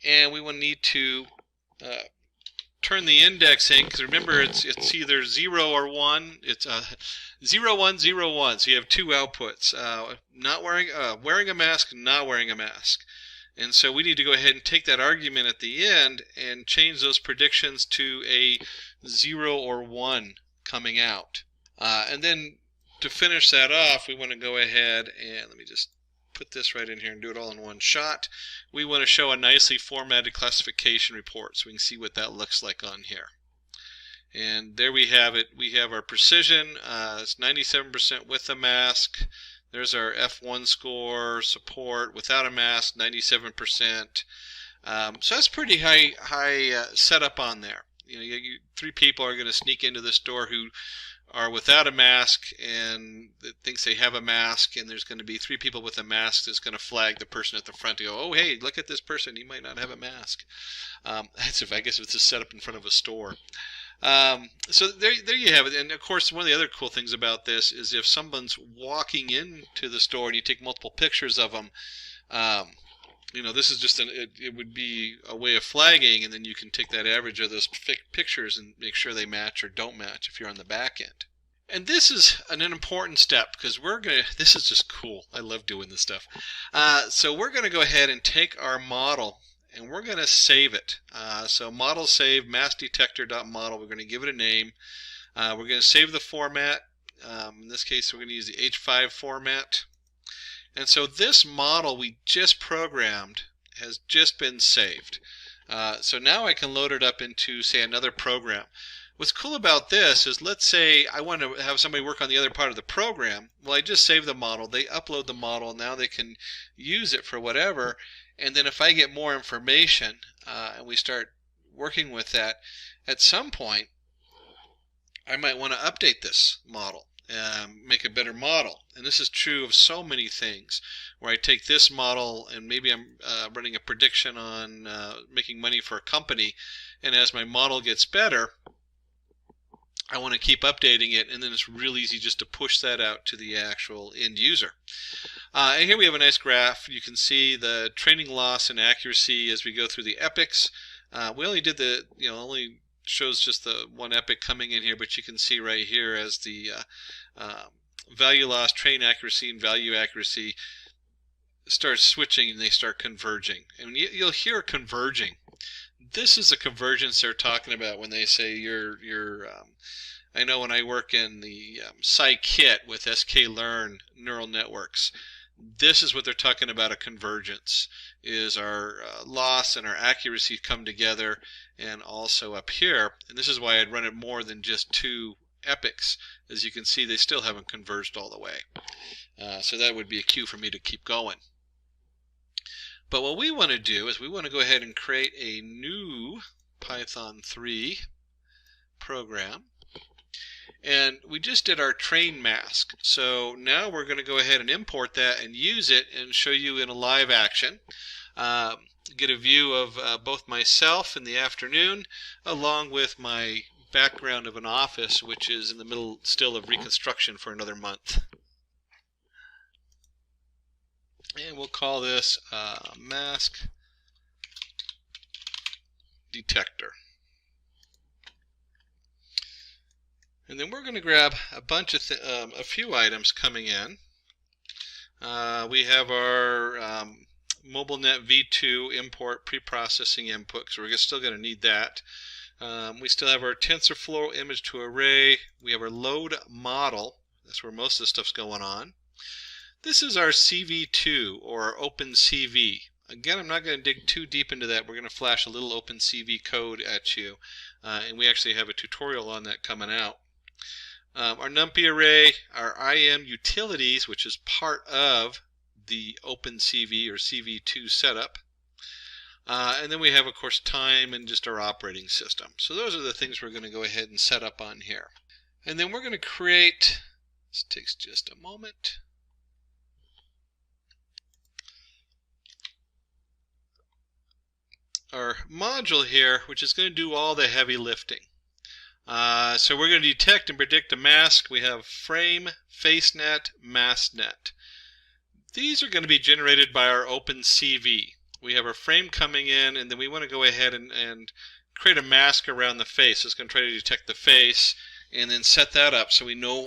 and we will need to turn the indexing, because remember it's either 0 or 1. It's 0, 1, 0, 1. So you have 2 outputs: not wearing a mask, not wearing a mask. And so we need to go ahead and take that argument at the end and change those predictions to a 0 or 1 coming out. And then to finish that off, we want to go ahead and, let me just put this right in here and do it all in one shot. We want to show a nicely formatted classification report so we can see what that looks like on here. And there we have it. We have our precision. It's 97% with a mask. There's our F1 score, support without a mask, 97%. So that's pretty high setup on there. 3 people are going to sneak into the store who are without a mask and that thinks they have a mask, and there's going to be 3 people with a mask that's going to flag the person at the front to go, oh, hey, look at this person, he might not have a mask. That's I guess if it's a setup in front of a store. So there you have it. And of course, one of the other cool things about this is if someone's walking into the store and you take multiple pictures of them, this is just it would be a way of flagging, and then you can take that average of those pictures and make sure they match or don't match if you're on the back end. And this is an important step because this is just cool. I love doing this stuff. So we're going to go ahead and take our model and we're going to save it. So model save maskdetector.model. We're going to give it a name. We're going to save the format. In this case, we're going to use the H5 format. And so this model we just programmed has just been saved. So now I can load it up into, say, another program. What's cool about this is, let's say I want to have somebody work on the other part of the program. Well, I just saved the model. They upload the model. Now they can use it for whatever. And then if I get more information and we start working with that, at some point I might want to update this model, make a better model. And this is true of so many things, where I take this model and maybe I'm running a prediction on making money for a company, and as my model gets better, I want to keep updating it, and then it's real easy just to push that out to the actual end user. And here we have a nice graph. You can see the training loss and accuracy as we go through the epochs. We only did the, only shows just the one epoch coming in here, but you can see right here as the value loss, train accuracy, and value accuracy start switching and they start converging. And you'll hear converging. This is the convergence they're talking about when they say I know when I work in the scikit with sklearn neural networks, this is what they're talking about, a convergence, is our loss and our accuracy come together, and also up here, and this is why I'd run it more than just 2 epochs. As you can see, they still haven't converged all the way. So that would be a cue for me to keep going. But what we want to do is we want to go ahead and create a new Python 3 program. And we just did our train mask. So now we're going to go ahead and import that and use it and show you in a live action. Get a view of both myself in the afternoon along with my background of an office, which is in the middle still of reconstruction for another month. And we'll call this mask detector. And then we're going to grab a bunch of a few items coming in. We have our MobileNet v2 import preprocessing input, so we're still going to need that. We still have our TensorFlow image to array. We have our load model. That's where most of the stuff's going on. This is our CV2 or OpenCV. Again, I'm not going to dig too deep into that. We're going to flash a little OpenCV code at you, and we actually have a tutorial on that coming out. Our NumPy array, our IM utilities, which is part of the OpenCV or CV2 setup. And then we have, of course, time and just our operating system. So those are the things we're going to go ahead and set up on here. And then we're going to create, this takes just a moment, our module here, which is going to do all the heavy lifting. So we're going to detect and predict a mask. We have frame, FaceNet, MaskNet. These are going to be generated by our OpenCV. We have our frame coming in, and then we want to go ahead and create a mask around the face. It's going to try to detect the face and then set that up so we know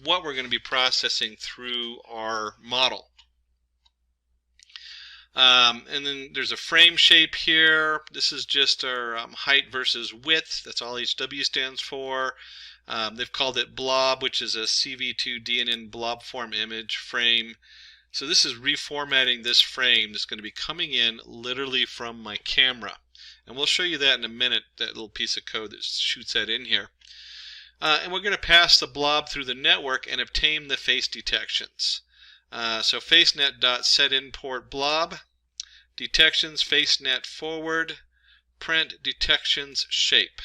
what we're going to be processing through our model. And then there's a frame shape here. This is just our height versus width. That's all HW stands for. They've called it blob, which is a CV2 DNN blob form image frame. So this is reformatting this frame that's going to be coming in literally from my camera. And we'll show you that in a minute, that little piece of code that shoots that in here. And we're going to pass the blob through the network and obtain the face detections. So FaceNet.setImport blob, detections FaceNet forward, print detections shape.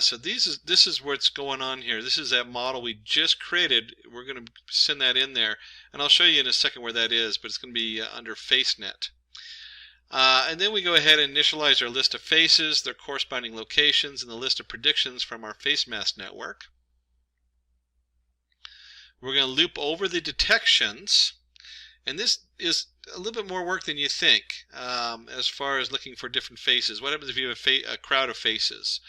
So this is what's going on here. This is that model we just created. We're going to send that in there, and I'll show you in a second where that is, but it's going to be under FaceNet. And then we go ahead and initialize our list of faces, their corresponding locations, and the list of predictions from our face mask network. We're going to loop over the detections, and this is a little bit more work than you think as far as looking for different faces. What happens if you have a crowd of faces?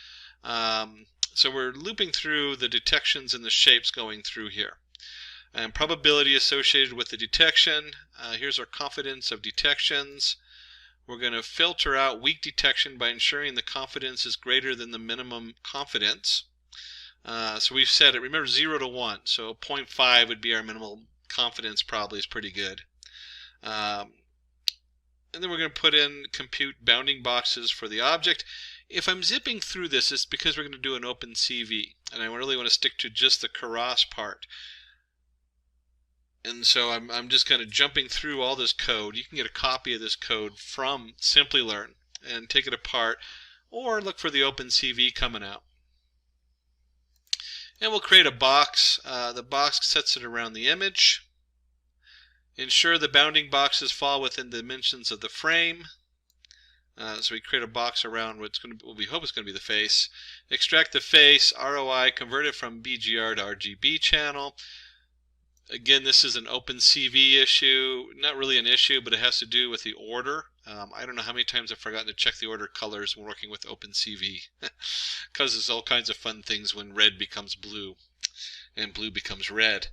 So we're looping through the detections and the shapes going through here. And probability associated with the detection. Here's our confidence of detections. We're going to filter out weak detection by ensuring the confidence is greater than the minimum confidence. So we've set it, remember, 0 to 1. So 0.5 would be our minimal confidence, probably is pretty good. And then we're going to put in compute bounding boxes for the object. If I'm zipping through this, it's because we're going to do an OpenCV, and I really want to stick to just the Keras part. And so I'm just kind of jumping through all this code. You can get a copy of this code from Simplilearn and take it apart, or look for the OpenCV coming out. And we'll create a box. The box sets it around the image. Ensure the bounding boxes fall within the dimensions of the frame. So we create a box around what we hope is going to be the face. Extract the face, ROI, convert it from BGR to RGB channel. Again, this is an OpenCV issue. Not really an issue, but it has to do with the order. I don't know how many times I've forgotten to check the order colors when working with OpenCV. Causes all kinds of fun things when red becomes blue and blue becomes red.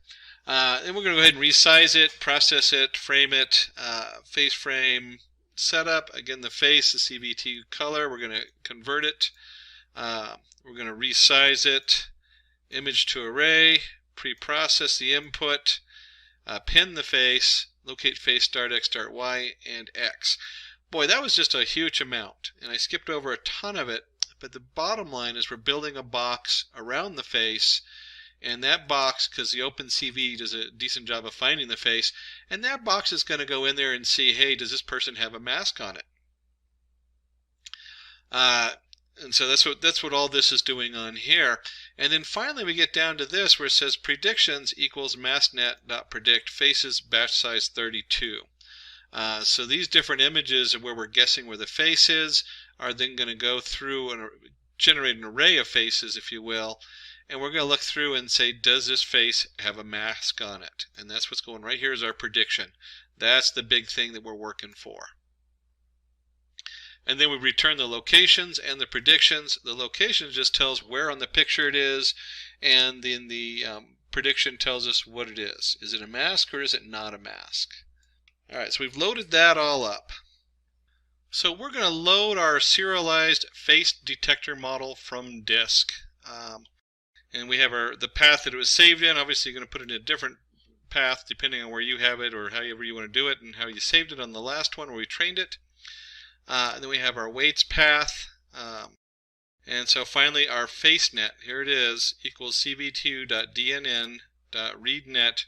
And we're going to go ahead and resize it, process it, frame it, face frame, setup. Again, the face, the CV2 color, we're going to convert it. We're going to resize it, image to array, pre-process the input, pin the face, locate face, start X, start Y, and X. Boy, that was just a huge amount, and I skipped over a ton of it, but the bottom line is we're building a box around the face, and that box, because the OpenCV does a decent job of finding the face, and that box is going to go in there and see, hey, does this person have a mask on it? And so that's what all this is doing on here. And then finally we get down to this where it says predictions equals massnet.predict faces batch size 32. So these different images where we're guessing where the face is are then going to go through and generate an array of faces, if you will, and we're going to look through and say, does this face have a mask on it? And that's what's going right here is our prediction. That's the big thing that we're working for. And then we return the locations and the predictions. The location just tells where on the picture it is, and then the prediction tells us what it is. Is it a mask or is it not a mask? Alright, so we've loaded that all up. So we're going to load our serialized face detector model from disk. And we have the path that it was saved in. Obviously you're going to put it in a different path depending on where you have it or however you want to do it and how you saved it on the last one where we trained it. And then we have our weights path. And so finally our facenet, here it is, equals cv2.dnn.readnet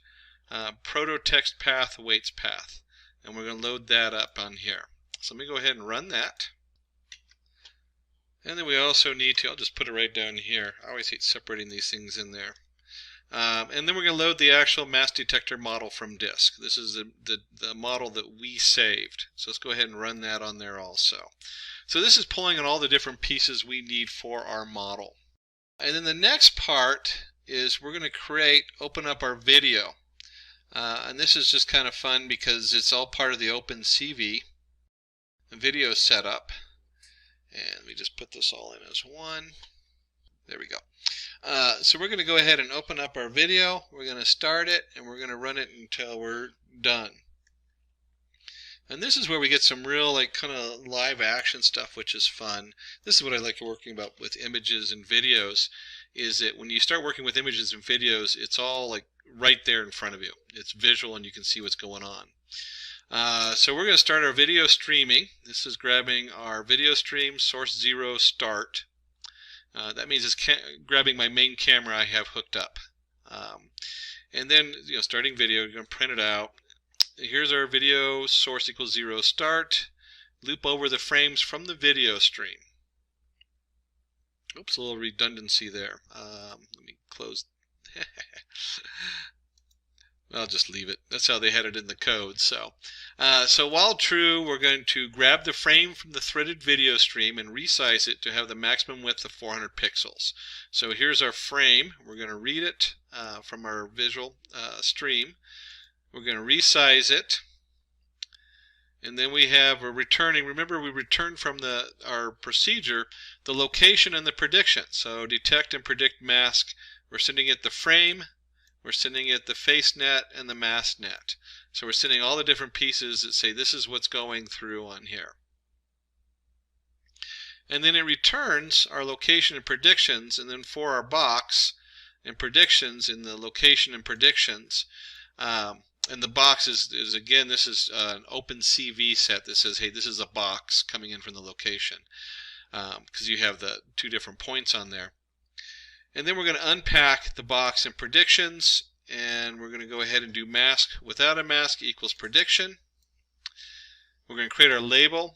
prototext path weights path. And we're going to load that up on here. So let me go ahead and run that. And then we also need to, I'll just put it right down here. I always hate separating these things in there. And then we're going to load the actual mass detector model from disk. This is the model that we saved. So let's go ahead and run that on there also. So this is pulling in all the different pieces we need for our model. And then the next part is we're going to open up our video. And this is just kind of fun because it's all part of the OpenCV video setup. And we just put this all in as one. There we go. So we're going to go ahead and open up our video. We're going to start it and we're going to run it until we're done. And this is where we get some real kind of live action stuff, which is fun. This is what I like working about with images and videos, is that when you start working with images and videos, it's all right there in front of you. It's visual and you can see what's going on. So we're going to start our video streaming. This is grabbing our video stream source 0 start. That means it's grabbing my main camera I have hooked up. And then starting video, you're going to print it out. Here's our video source equals 0 start. Loop over the frames from the video stream. Oops, a little redundancy there. Let me close. I'll just leave it. That's how they had it in the code. So while true, we're going to grab the frame from the threaded video stream and resize it to have the maximum width of 400 pixels. So here's our frame. We're going to read it from our visual stream. We're going to resize it. And then we have a returning. Remember, we returned from our procedure the location and the prediction. So detect and predict mask. We're sending it the frame. We're sending it the face net and the mask net. So we're sending all the different pieces that say this is what's going through on here. And then it returns our location and predictions, and then for our box and predictions in the location and predictions, and the box is again, this is an OpenCV set that says, hey, this is a box coming in from the location, because you have the two different points on there. And then we're going to unpack the box and predictions, and we're going to go ahead and do mask without a mask equals prediction. We're going to create our label,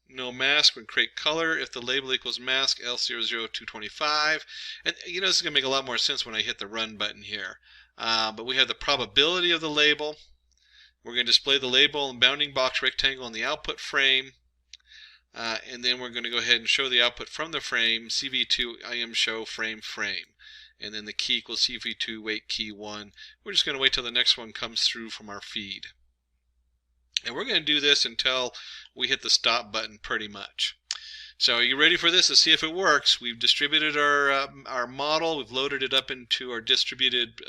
no mask. We're going to create color if the label equals mask L00225. And this is going to make a lot more sense when I hit the run button here. But we have the probability of the label. We're going to display the label and bounding box rectangle in the output frame. And then we're going to go ahead and show the output from the frame, CV2 IM show frame. And then the key equals CV2 wait key 1. We're just going to wait till the next one comes through from our feed. And we're going to do this until we hit the stop button pretty much. So are you ready for this? Let's see if it works. We've distributed our model. We've loaded it up into our distributed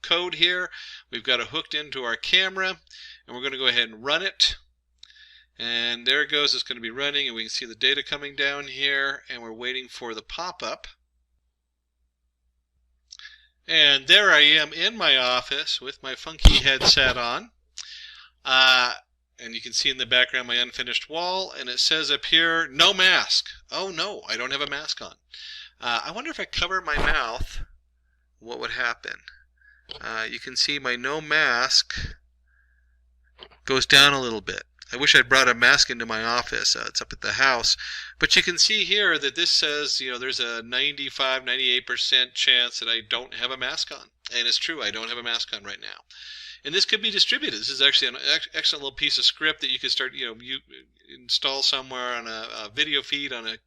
code here. We've got it hooked into our camera. And we're going to go ahead and run it. And there it goes. It's going to be running, and we can see the data coming down here, and we're waiting for the pop-up. And there I am in my office with my funky headset on. And you can see in the background my unfinished wall, and it says up here, no mask. Oh no, I don't have a mask on. I wonder if I cover my mouth, what would happen? You can see my no mask goes down a little bit. I wish I'd brought a mask into my office. It's up at the house. But you can see here that this says, there's a 95, 98% chance that I don't have a mask on. And it's true, I don't have a mask on right now. And this could be distributed. This is actually an excellent little piece of script that you could start, you install somewhere on a video feed on a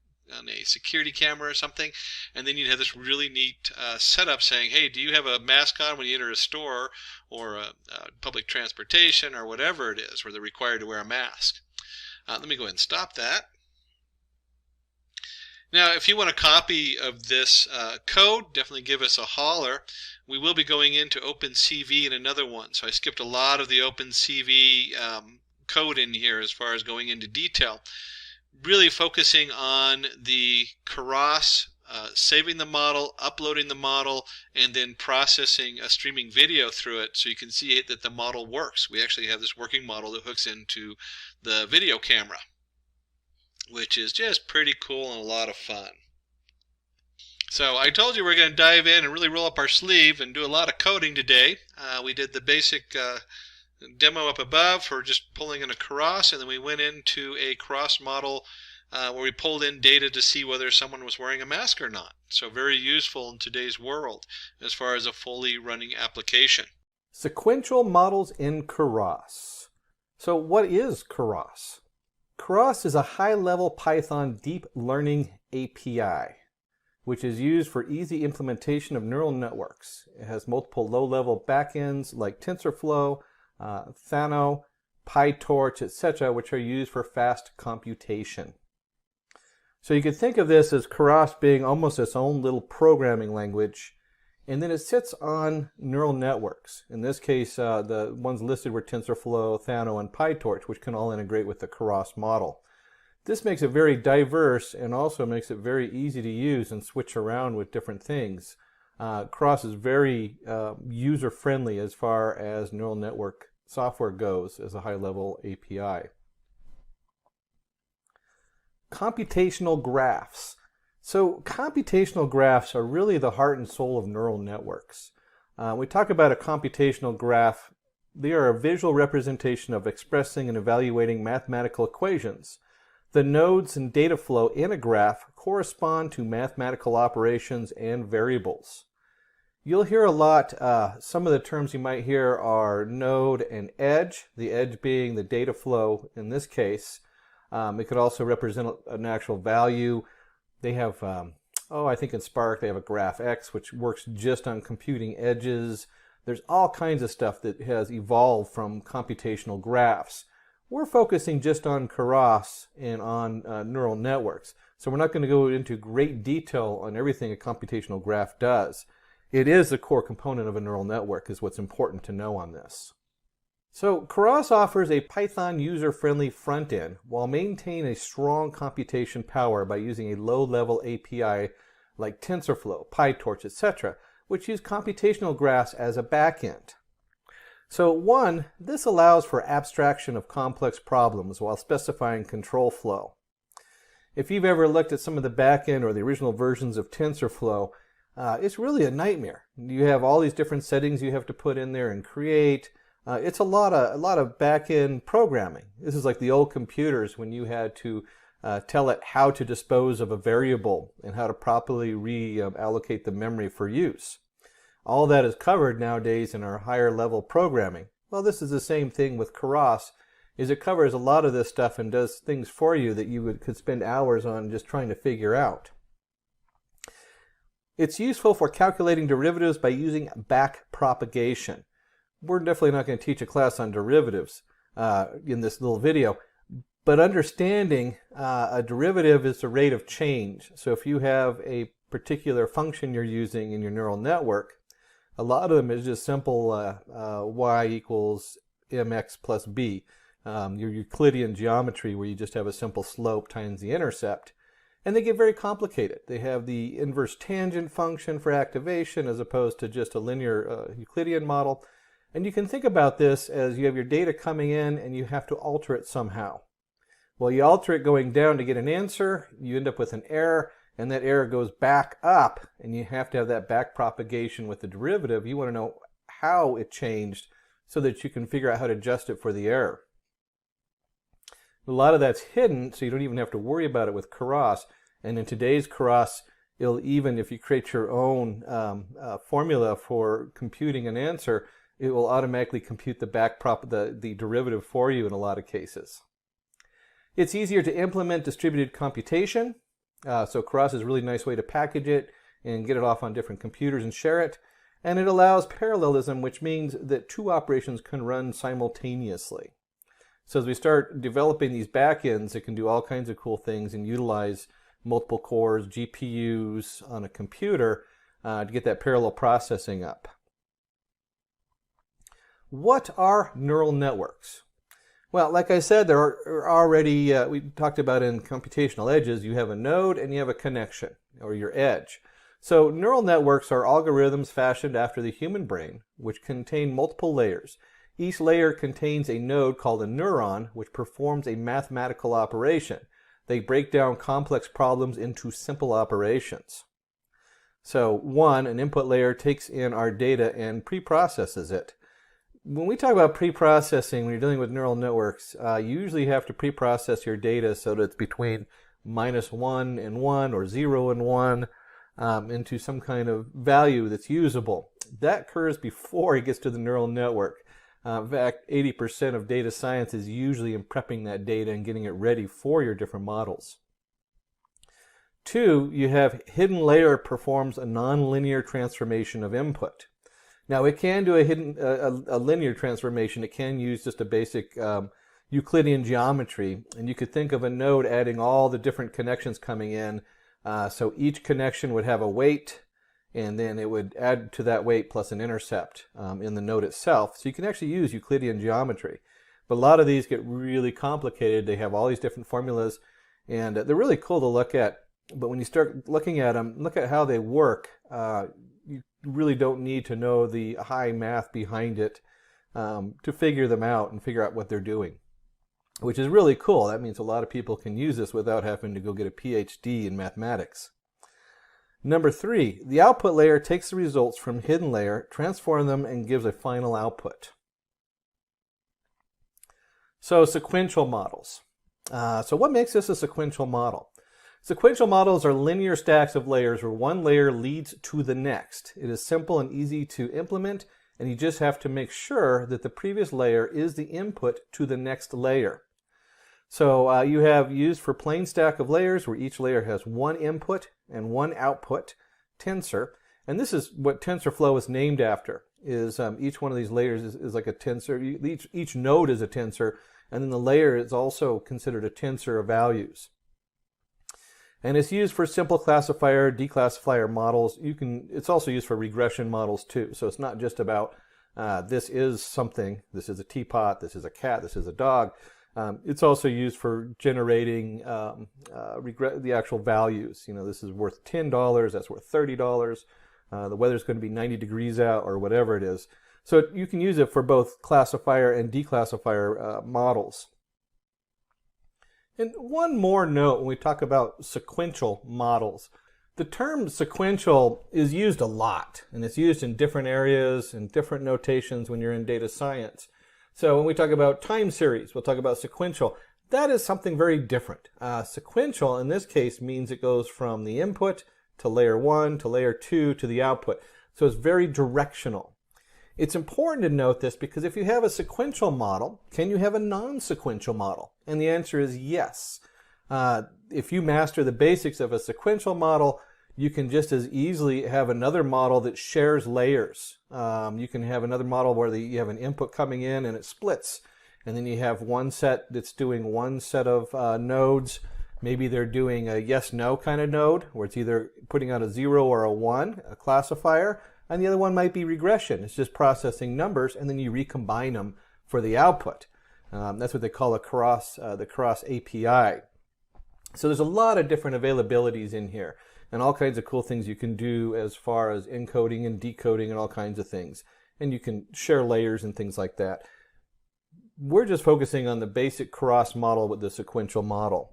security camera or something, and then you'd have this really neat setup saying, hey, do you have a mask on when you enter a store or public transportation or whatever it is where they're required to wear a mask. Let me go ahead and stop that. Now, if you want a copy of this code, definitely give us a holler. We will be going into OpenCV in another one, so I skipped a lot of the OpenCV code in here as far as going into detail. Really focusing on the Keras, saving the model, uploading the model, and then processing a streaming video through it so you can see that the model works. We actually have this working model that hooks into the video camera, which is just pretty cool and a lot of fun. So I told you we're going to dive in and really roll up our sleeve and do a lot of coding today. We did the basic demo up above for just pulling in a Keras, and then we went into a Keras model where we pulled in data to see whether someone was wearing a mask or not. So very useful in today's world as far as a fully running application. Sequential models in Keras. So what is Keras? Keras is a high-level Python deep learning API, which is used for easy implementation of neural networks. It has multiple low-level backends like TensorFlow, Thano, PyTorch, etc., which are used for fast computation. So you could think of this as Keras being almost its own little programming language, and then it sits on neural networks. In this case, the ones listed were TensorFlow, Thano, and PyTorch, which can all integrate with the Keras model. This makes it very diverse and also makes it very easy to use and switch around with different things. Keras is very user-friendly as far as neural network software goes as a high-level API. Computational graphs. So computational graphs are really the heart and soul of neural networks. We talk about a computational graph. They are a visual representation of expressing and evaluating mathematical equations. The nodes and data flow in a graph correspond to mathematical operations and variables. You'll hear a lot, some of the terms you might hear are node and edge, the edge being the data flow in this case. It could also represent an actual value. They have, I think in Spark they have a graph X, which works just on computing edges. There's all kinds of stuff that has evolved from computational graphs. We're focusing just on Keras and on neural networks. So we're not going to go into great detail on everything a computational graph does. It is a core component of a neural network is what's important to know on this. So Keras offers a Python user-friendly front end while maintaining a strong computation power by using a low-level API like TensorFlow, PyTorch, etc., which use computational graphs as a backend. So one, this allows for abstraction of complex problems while specifying control flow. If you've ever looked at some of the backend or the original versions of TensorFlow, it's really a nightmare. You have all these different settings you have to put in there and create. It's a lot of back-end programming. This is like the old computers when you had to tell it how to dispose of a variable and how to properly reallocate the memory for use. All that is covered nowadays in our higher level programming. Well, this is the same thing with Keras, is it covers a lot of this stuff and does things for you that you could spend hours on just trying to figure out. It's useful for calculating derivatives by using backpropagation. We're definitely not going to teach a class on derivatives in this little video, but understanding a derivative is the rate of change. So if you have a particular function you're using in your neural network, a lot of them is just simple y equals mx plus b, your Euclidean geometry where you just have a simple slope times the intercept. And they get very complicated. They have the inverse tangent function for activation as opposed to just a linear Euclidean model. And you can think about this as you have your data coming in and you have to alter it somehow. Well, you alter it going down to get an answer, you end up with an error, and that error goes back up, and you have to have that back propagation with the derivative. You want to know how it changed so that you can figure out how to adjust it for the error. A lot of that's hidden, so you don't even have to worry about it with Keras. And in today's Keras, it'll even, if you create your own formula for computing an answer, it will automatically compute the derivative for you in a lot of cases. It's easier to implement distributed computation. So Keras is a really nice way to package it and get it off on different computers and share it. And it allows parallelism, which means that two operations can run simultaneously. So as we start developing these backends, it can do all kinds of cool things and utilize multiple cores, GPUs on a computer to get that parallel processing up. What are neural networks? Well, like I said, there are already, we talked about in computational edges, you have a node and you have a connection, or your edge. So neural networks are algorithms fashioned after the human brain, which contain multiple layers. Each layer contains a node called a neuron, which performs a mathematical operation. They break down complex problems into simple operations. So an input layer takes in our data and pre-processes it. When we talk about pre-processing, when you're dealing with neural networks, you usually have to pre-process your data so that it's between -1 and 1 or 0 and 1 into some kind of value that's usable. That occurs before it gets to the neural network. In fact, 80% of data science is usually in prepping that data and getting it ready for your different models. 2, you have hidden layer performs a nonlinear transformation of input. Now it can do a linear transformation. It can use just a basic Euclidean geometry, and you could think of a node adding all the different connections coming in. So each connection would have a weight, and then it would add to that weight plus an intercept in the node itself. So you can actually use Euclidean geometry. But a lot of these get really complicated. They have all these different formulas, and they're really cool to look at. But when you start looking at them, look at how they work. You really don't need to know the high math behind it to figure them out and figure out what they're doing, which is really cool. That means a lot of people can use this without having to go get a PhD in mathematics. Number 3, the output layer takes the results from hidden layer, transforms them, and gives a final output. So sequential models. So what makes this a sequential model? Sequential models are linear stacks of layers where one layer leads to the next. It is simple and easy to implement, and you just have to make sure that the previous layer is the input to the next layer. So you have used for plain stack of layers where each layer has one input and one output, tensor, and this is what TensorFlow is named after. Is each one of these layers is like a tensor. Each node is a tensor, and then the layer is also considered a tensor of values. And it's used for simple classifier, declassifier models. It's also used for regression models too. So it's not just about this is something, this is a teapot, this is a cat, this is a dog. It's also used for generating the actual values. You know, this is worth $10, that's worth $30. The weather's going to be 90 degrees out or whatever it is. So you can use it for both classifier and declassifier models. And one more note when we talk about sequential models. The term sequential is used a lot, and it's used in different areas and different notations when you're in data science. So when we talk about time series, we'll talk about sequential. That is something very different. Sequential in this case means it goes from the input to layer 1 to layer 2 to the output. So it's very directional. It's important to note this because if you have a sequential model, can you have a non-sequential model? And the answer is yes. If you master the basics of a sequential model, you can just as easily have another model that shares layers. You can have another model where you have an input coming in and it splits. And then you have one set that's doing one set of nodes. Maybe they're doing a yes-no kind of node where it's either putting out a 0 or a 1, a classifier. And the other one might be regression. It's just processing numbers, and then you recombine them for the output. That's what they call the Keras API. So there's a lot of different availabilities in here, and all kinds of cool things you can do as far as encoding and decoding and all kinds of things. And you can share layers and things like that. We're just focusing on the basic Keras model with the sequential model.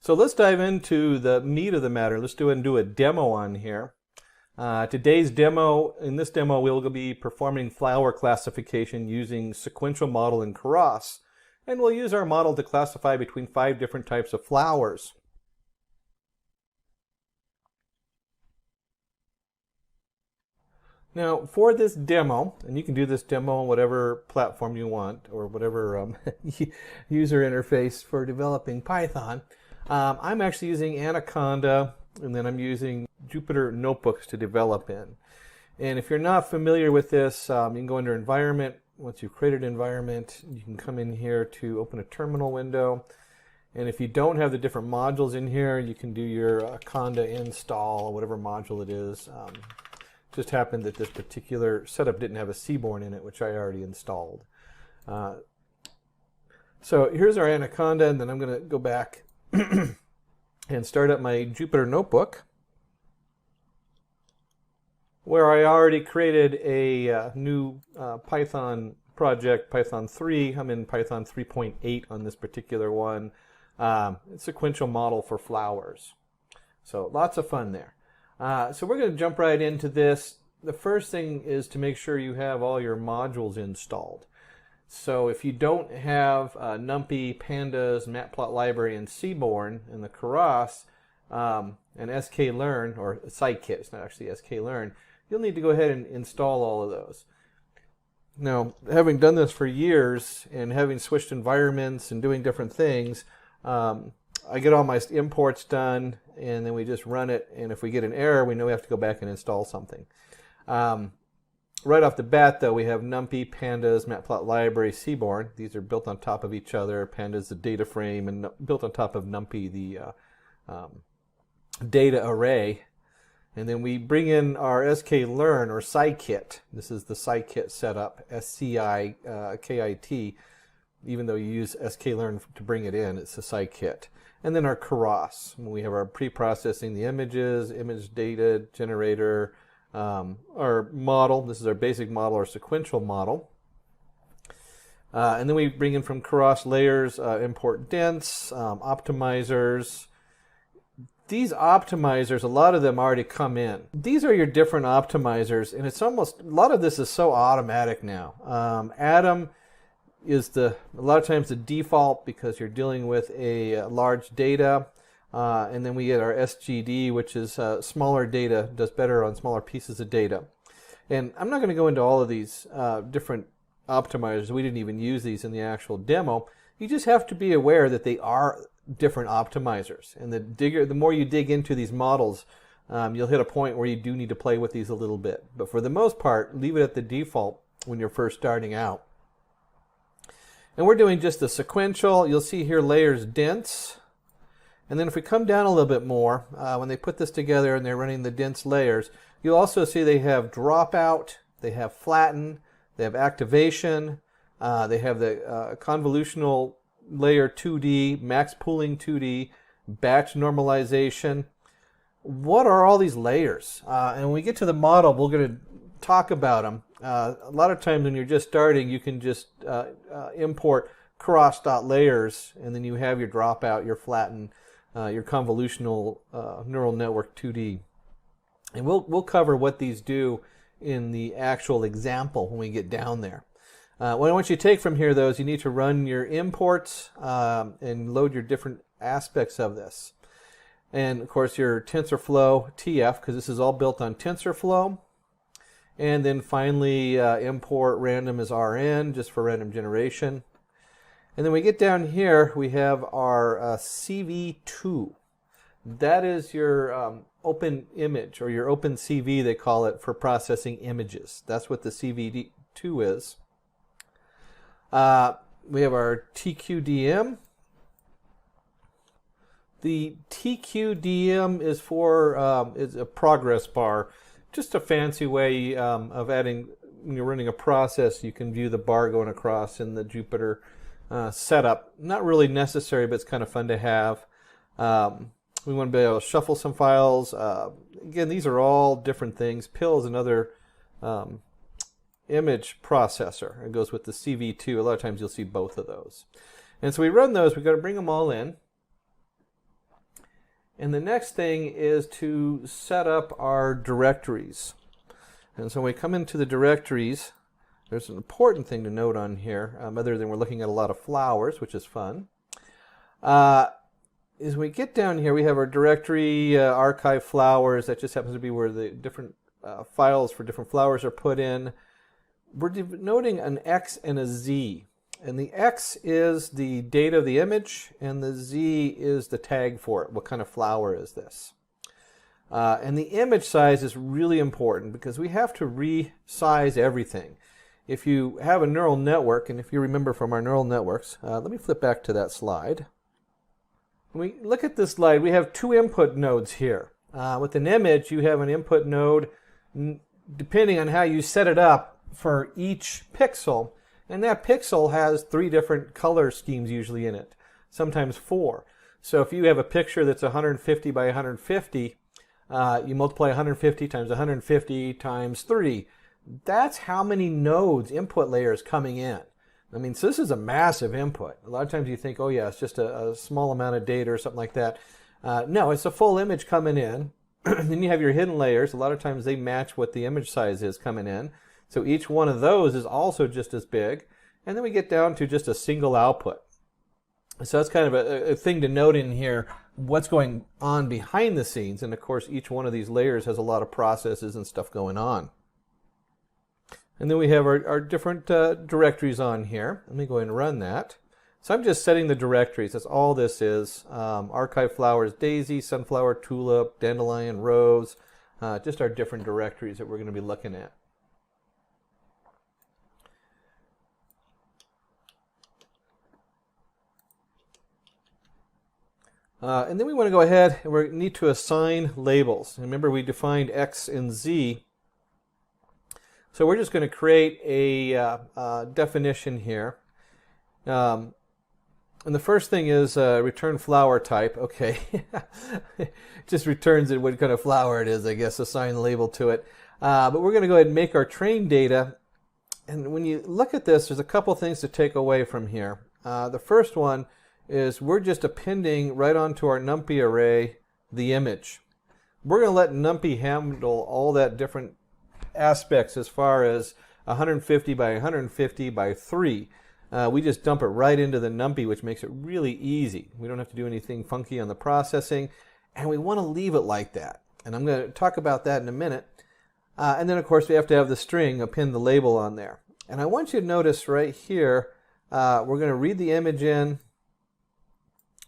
So let's dive into the meat of the matter. Let's do a demo on here. Today's demo, in this demo, we'll be performing flower classification using sequential model in Keras. And we'll use our model to classify between 5 different types of flowers. Now, for this demo, and you can do this demo on whatever platform you want, or whatever user interface for developing Python, I'm actually using Anaconda, and then I'm using Jupyter notebooks to develop in. And if you're not familiar with this, you can go under Environment. Once you've created environment, you can come in here to open a terminal window. And if you don't have the different modules in here, you can do your Conda install, or whatever module it is. Just happened that this particular setup didn't have a Seaborn in it, which I already installed. So here's our Anaconda, and then I'm going to go back and start up my Jupyter notebook, where I already created a new Python project, Python 3. I'm in Python 3.8 on this particular one. Sequential model for flowers. So lots of fun there. So we're going to jump right into this. The first thing is to make sure you have all your modules installed. So if you don't have NumPy, Pandas, Matplotlib, and Seaborn in the Keras, and sklearn, or scikit, it's not actually sklearn, you'll need to go ahead and install all of those. Now, having done this for years and having switched environments and doing different things, I get all my imports done, and then we just run it, and if we get an error, we know we have to go back and install something. Right off the bat, though, we have NumPy, Pandas, Matplotlib, Seaborn. These are built on top of each other. Pandas, the data frame, and built on top of NumPy, the data array. And then we bring in our sklearn, or scikit. This is the scikit setup, scikit. Even though you use sklearn to bring it in, it's a scikit. And then our Keras. We have our pre-processing the images, image data generator, our model. This is our basic model, our sequential model. And then we bring in from Keras layers, import dents, optimizers. These optimizers, a lot of them already come in. These are your different optimizers, and it's almost, a lot of this is so automatic now. Atom is a lot of times the default because you're dealing with a large data. And then we get our SGD, which is smaller data, does better on smaller pieces of data. And I'm not going to go into all of these different optimizers. We didn't even use these in the actual demo. You just have to be aware that they are different optimizers. And the more you dig into these models, you'll hit a point where you do need to play with these a little bit. But for the most part, leave it at the default when you're first starting out. And we're doing just the sequential. You'll see here layers dense. And then if we come down a little bit more, when they put this together and they're running the dense layers, you'll also see they have dropout, they have flatten, they have activation, they have the convolutional layer 2D, max pooling 2D, batch normalization. What are all these layers? And when we get to the model, we're going to talk about them. A lot of times when you're just starting, you can just import Keras.layers, and then you have your dropout, your flatten, your convolutional neural network 2D. And we'll cover what these do in the actual example when we get down there. What I want you to take from here, though, is you need to run your imports and load your different aspects of this. And, of course, your TensorFlow TF, because this is all built on TensorFlow. And then finally, import random as RN, just for random generation. And then we get down here, we have our CV2. That is your open image, or your open CV, they call it, for processing images. That's what the CV2 is. We have our TQDM. The TQDM is for is a progress bar, just a fancy way of adding. When you're running a process, you can view the bar going across in the Jupyter setup. Not really necessary, but it's kind of fun to have. We want to be able to shuffle some files. Again, these are all different things. PIL is another image processor. It goes with the CV2. A lot of times you'll see both of those. And so we run those. We've got to bring them all in. And the next thing is to set up our directories. And so when we come into the directories, there's an important thing to note on here, other than we're looking at a lot of flowers, which is fun. Is when we get down here, we have our directory archive flowers. That just happens to be where the different files for different flowers are put in. We're denoting an X and a Z. And the X is the date of the image, and the Z is the tag for it. What kind of flower is this? And the image size is really important because we have to resize everything. If you have a neural network, and if you remember from our neural networks, let me flip back to that slide. When we look at this slide, we have two input nodes here. With an image, you have an input node depending on how you set it up for each pixel. And that pixel has 3 different color schemes usually in it, sometimes 4. So if you have a picture that's 150 by 150, you multiply 150 times 150 times 3. That's how many nodes, input layers coming in. I mean, so this is a massive input. A lot of times you think, oh yeah, it's just a small amount of data or something like that. No, it's a full image coming in. Then you have your hidden layers. A lot of times they match what the image size is coming in. So each one of those is also just as big. And then we get down to just a single output. So that's kind of a thing to note in here, what's going on behind the scenes. And of course, each one of these layers has a lot of processes and stuff going on. And then we have our different directories on here. Let me go ahead and run that. So I'm just setting the directories. That's all this is. Archive flowers, daisy, sunflower, tulip, dandelion, rose. Just our different directories that we're going to be looking at. And then we want to go ahead and we need to assign labels. Remember, we defined X and Z. So we're just going to create a definition here. And the first thing is return flower type. Okay, it just returns it what kind of flower it is, I guess, assign the label to it. But we're going to go ahead and make our train data. And when you look at this, there's a couple things to take away from here. The first one is we're just appending right onto our NumPy array the image. We're going to let NumPy handle all that different aspects as far as 150 by 150 by 3. We just dump it right into the NumPy, which makes it really easy. We don't have to do anything funky on the processing, and we want to leave it like that. And I'm going to talk about that in a minute. And then, of course, we have to have the string, append the label on there. And I want you to notice right here, we're going to read the image in,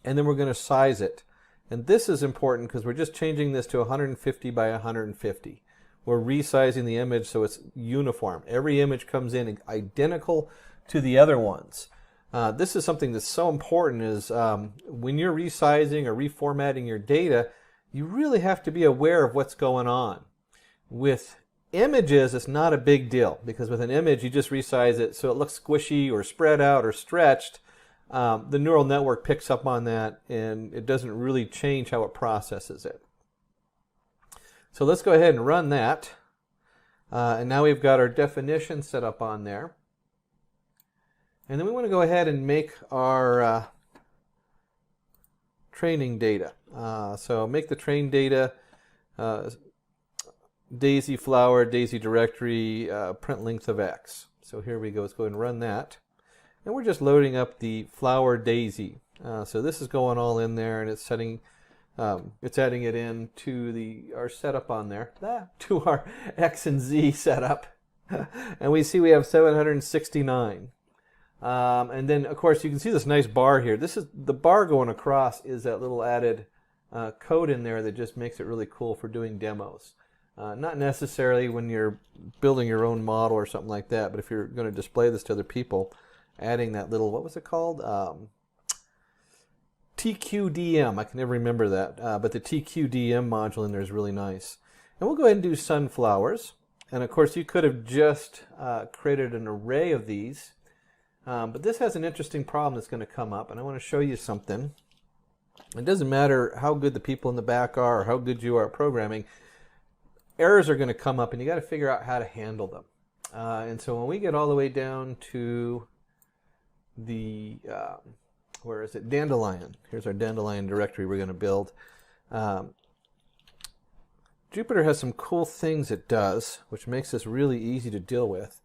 and then we're going to size it. And this is important because we're just changing this to 150 by 150. We're resizing the image so it's uniform. Every image comes in identical to the other ones. This is something that's so important is when you're resizing or reformatting your data, you really have to be aware of what's going on. With images, it's not a big deal because with an image, you just resize it so it looks squishy or spread out or stretched. The neural network picks up on that and it doesn't really change how it processes it. So let's go ahead and run that. And now we've got our definition set up on there. And then we want to go ahead and make our training data. So make the train data daisy flower, daisy directory, print length of X. So here we go. Let's go ahead and run that. And we're just loading up the flower daisy. So this is going all in there, and it's setting, it's adding it in to our setup on there, to our X and Z setup. And we see we have 769. And then, of course, you can see this nice bar here. This is the bar going across is that little added code in there that just makes it really cool for doing demos. Not necessarily when you're building your own model or something like that, but if you're going to display this to other people, adding that little, what was it called? TQDM. I can never remember that, but the TQDM module in there is really nice. And we'll go ahead and do sunflowers. And of course, you could have just created an array of these. But this has an interesting problem that's going to come up, and I want to show you something. It doesn't matter how good the people in the back are or how good you are at programming. Errors are going to come up, and you got to figure out how to handle them. And so when we get all the way down to the, where is it? Dandelion. Here's our dandelion directory we're going to build. Jupyter has some cool things it does, which makes this really easy to deal with.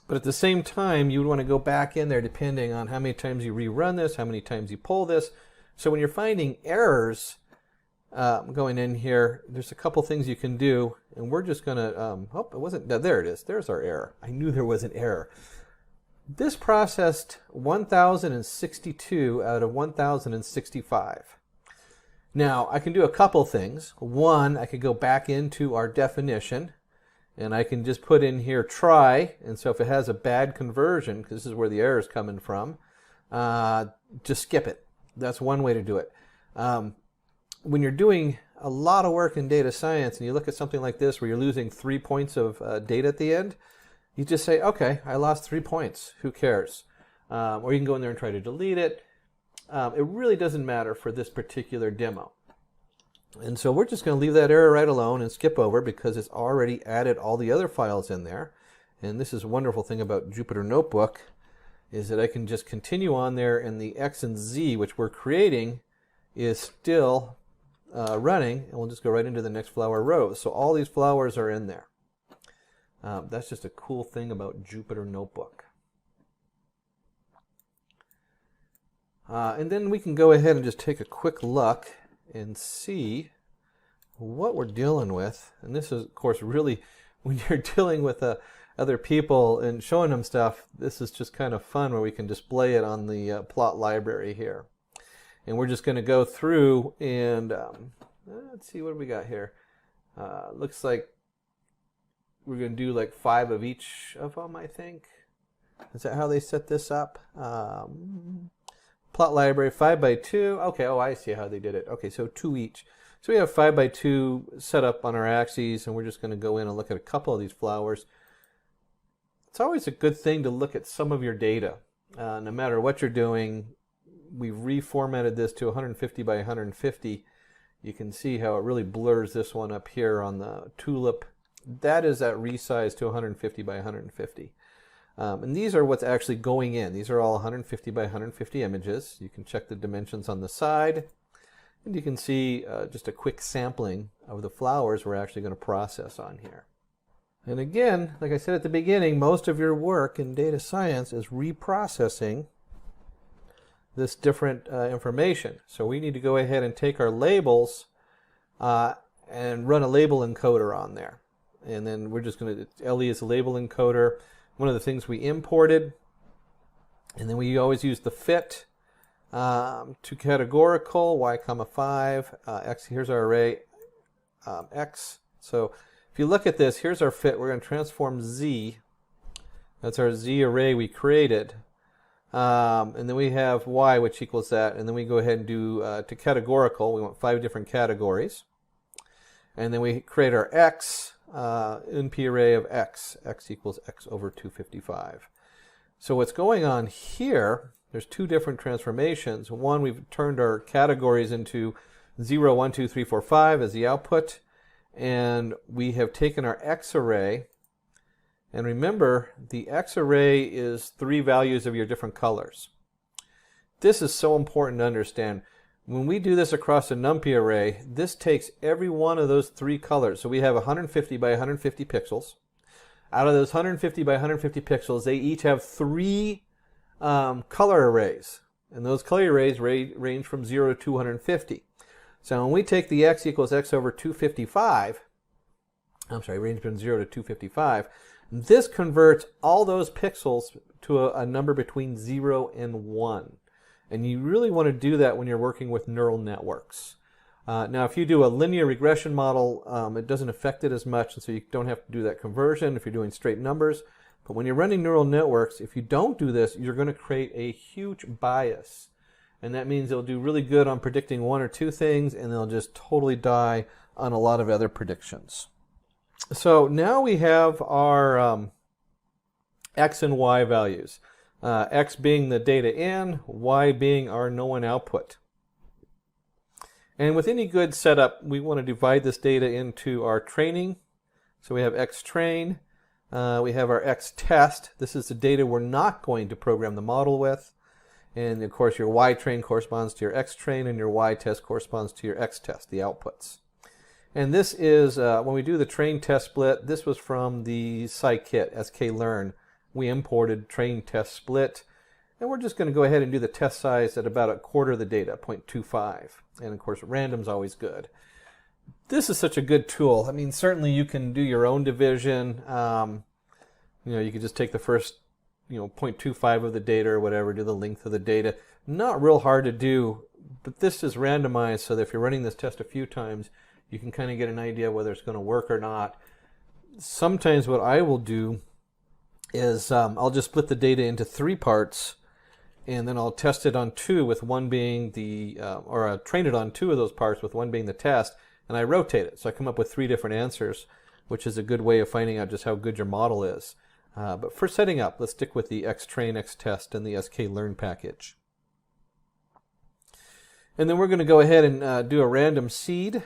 But at the same time, you would want to go back in there depending on how many times you rerun this, how many times you pull this. So when you're finding errors going in here, there's a couple things you can do. And we're just going to, oh, it wasn't, there it is. There's our error. I knew there was an error. This processed 1,062 out of 1,065. Now, I can do a couple things. One, I could go back into our definition, and I can just put in here try. And so if it has a bad conversion, because this is where the error is coming from, just skip it. That's one way to do it. When you're doing a lot of work in data science, and you look at something like this where you're losing 3 points of data at the end, you just say, okay, I lost 3 points. Who cares? Or you can go in there and try to delete it. It really doesn't matter for this particular demo. And so we're just going to leave that error right alone and skip over because it's already added all the other files in there. And this is a wonderful thing about Jupyter Notebook is that I can just continue on there, and the X and Z, which we're creating, is still running, and we'll just go right into the next flower row. So all these flowers are in there. That's just a cool thing about Jupyter Notebook. And then we can go ahead and just take a quick look and see what we're dealing with. And this is, of course, really, when you're dealing with other people and showing them stuff, this is just kind of fun where we can display it on the plot library here. And we're just going to go through and let's see, what do we got here? Looks like we're going to do like 5 of each of them, I think. Is that how they set this up? Plot library 5 by 2. Okay, oh, I see how they did it. Okay, so 2 each. So we have 5 by 2 set up on our axes, and we're just going to go in and look at a couple of these flowers. It's always a good thing to look at some of your data. No matter what you're doing, we've reformatted this to 150 by 150. You can see how it really blurs this one up here on the tulip. That is at resize to 150 by 150. And these are what's actually going in. These are all 150 by 150 images. You can check the dimensions on the side. And you can see just a quick sampling of the flowers we're actually going to process on here. And again, like I said at the beginning, most of your work in data science is reprocessing this different information. So we need to go ahead and take our labels and run a label encoder on there. And then we're just going to, LE is a label encoder. One of the things we imported, and then we always use the fit to categorical, y comma 5, x, here's our array, x. So if you look at this, here's our fit. We're going to transform z. That's our z array we created. And then we have y, which equals that. And then we go ahead and do to categorical. We want 5 different categories. And then we create our x. NP array of x. X equals x over 255. So what's going on here, there's 2 different transformations. One, we've turned our categories into 0, 1, 2, 3, 4, 5 as the output. And we have taken our x array. And remember, the x array is 3 values of your different colors. This is so important to understand. When we do this across a NumPy array, this takes every one of those 3 colors. So we have 150 by 150 pixels. Out of those 150 by 150 pixels, they each have 3 color arrays. And those color arrays range from 0 to 250. So when we take the x equals x over 255, range from 0 to 255, this converts all those pixels to a number between 0 and 1. And you really want to do that when you're working with neural networks. Now, if you do a linear regression model, it doesn't affect it as much, and so you don't have to do that conversion if you're doing straight numbers. But when you're running neural networks, if you don't do this, you're going to create a huge bias. And that means they'll do really good on predicting 1 or 2 things, and they'll just totally die on a lot of other predictions. So now we have our x and y values. X being the data in, y being our known output. And with any good setup, we want to divide this data into our training. So we have x train, we have our x test. This is the data we're not going to program the model with. And of course your Y train corresponds to your X train, and your Y test corresponds to your X test, the outputs. And this is, when we do the train test split, this was from the scikit, sklearn. We imported train test split. And we're just going to go ahead and do the test size at about a quarter of the data, 0.25. And of course, random's always good. This is such a good tool. I mean, certainly you can do your own division. You could just take the first, 0.25 of the data or whatever, do the length of the data. Not real hard to do, but this is randomized so that if you're running this test a few times, you can kind of get an idea whether it's going to work or not. Sometimes what I will do is I'll just split the data into 3 parts, and then I'll test it on 2, with one being the, or I'll train it on 2 of those parts, with one being the test, and I rotate it. So I come up with 3 different answers, which is a good way of finding out just how good your model is. But for setting up, let's stick with the xtrain, xtest, and the sklearn package. And then we're going to go ahead and do a random seed.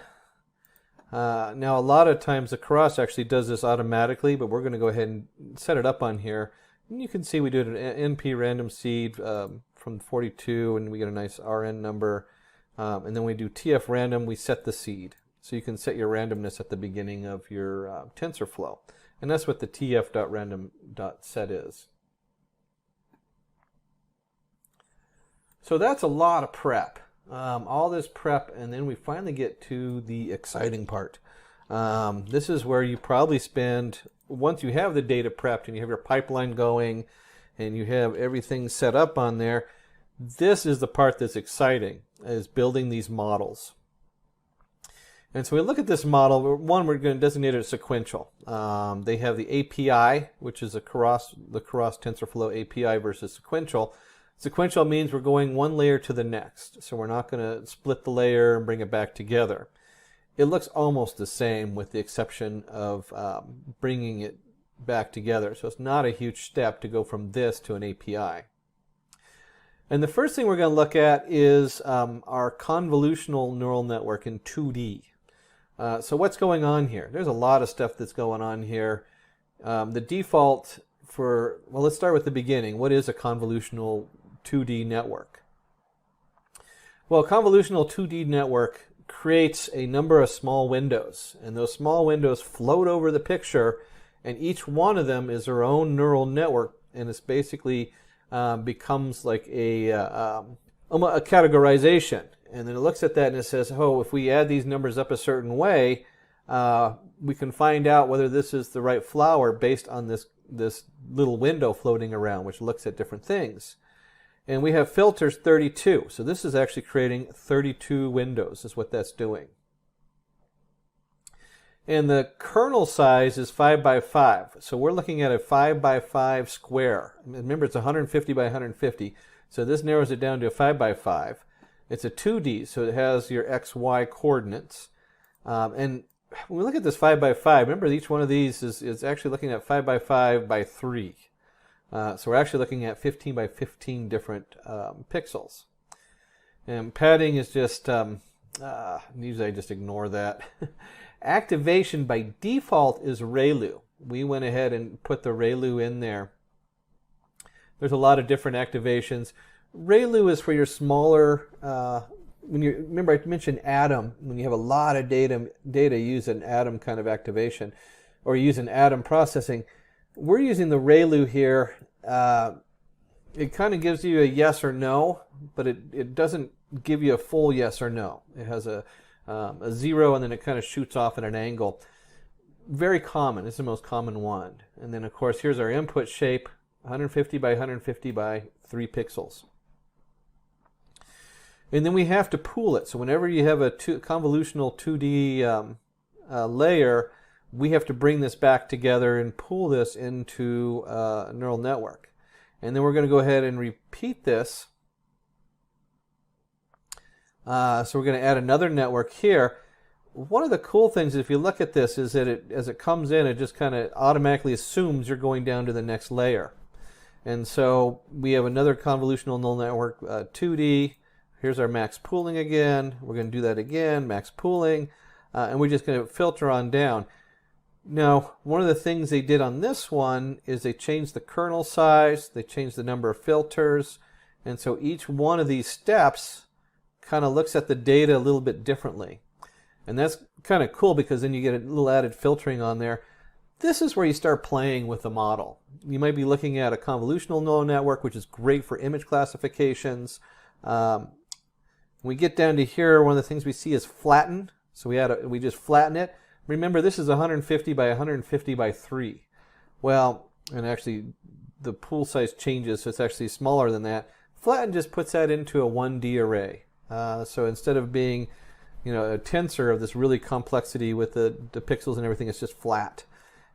Now a lot of times the Keras actually does this automatically, but we're going to go ahead and set it up on here. And you can see we did an NP random seed from 42, and we get a nice RN number. And then we do TF random, we set the seed. So you can set your randomness at the beginning of your TensorFlow. And that's what the tf.random.set is. So that's a lot of prep. All this prep, and then we finally get to the exciting part. This is where you probably spend, once you have the data prepped and you have your pipeline going and you have everything set up on there, this is the part that's exciting, is building these models. And so we look at this model. One, we're going to designate it as sequential. They have the API, which is the Keras TensorFlow API versus sequential. Sequential means we're going one layer to the next. So we're not going to split the layer and bring it back together. It looks almost the same with the exception of bringing it back together. So it's not a huge step to go from this to an API. And the first thing we're going to look at is our convolutional neural network in 2D. So what's going on here? There's a lot of stuff that's going on here. The default for, well, let's start with the beginning. What is a convolutional 2D network? Well, a convolutional 2D network creates a number of small windows, and those small windows float over the picture, and each one of them is their own neural network, and it's basically becomes like a categorization. And then it looks at that and it says, oh, if we add these numbers up a certain way, we can find out whether this is the right flower based on this little window floating around, which looks at different things. And we have filters 32. So this is actually creating 32 windows, is what that's doing. And the kernel size is 5 by 5. So we're looking at a 5 by 5 square. Remember, it's 150 by 150. So this narrows it down to a 5 by 5. It's a 2D, so it has your X, Y coordinates. And when we look at this 5 by 5, remember each one of these is actually looking at 5 by 5 by 3. So we're actually looking at 15 by 15 different pixels. And padding is just, usually I just ignore that. Activation by default is ReLU. We went ahead and put the ReLU in there. There's a lot of different activations. ReLU is for your smaller, remember I mentioned atom, when you have a lot of data use an atom kind of activation, or use an atom processing. We're using the ReLU here. It kind of gives you a yes or no, but it doesn't give you a full yes or no. It has a 0 and then it kind of shoots off at an angle. Very common. It's the most common one. And then of course here's our input shape, 150 by 150 by 3 pixels. And then we have to pool it. So whenever you have a convolutional 2D layer, we have to bring this back together and pool this into a neural network. And then we're going to go ahead and repeat this. So we're going to add another network here. One of the cool things, if you look at this, is that as it comes in, it just kind of automatically assumes you're going down to the next layer. And so we have another convolutional neural network, 2D. Here's our max pooling again. We're going to do that again, max pooling. And we're just going to filter on down. Now, one of the things they did on this one is they changed the kernel size, they changed the number of filters, And so each one of these steps kind of looks at the data a little bit differently. And that's kind of cool because then you get a little added filtering on there. This is where you start playing with the model. You might be looking at a convolutional neural network, which is great for image classifications. When we get down to here, one of the things we see is flatten. So we just flatten it. Remember, this is 150 by 150 by 3. Well, and actually the pool size changes, so it's actually smaller than that. Flatten just puts that into a 1D array. So instead of being, a tensor of this really complexity with the pixels and everything, it's just flat.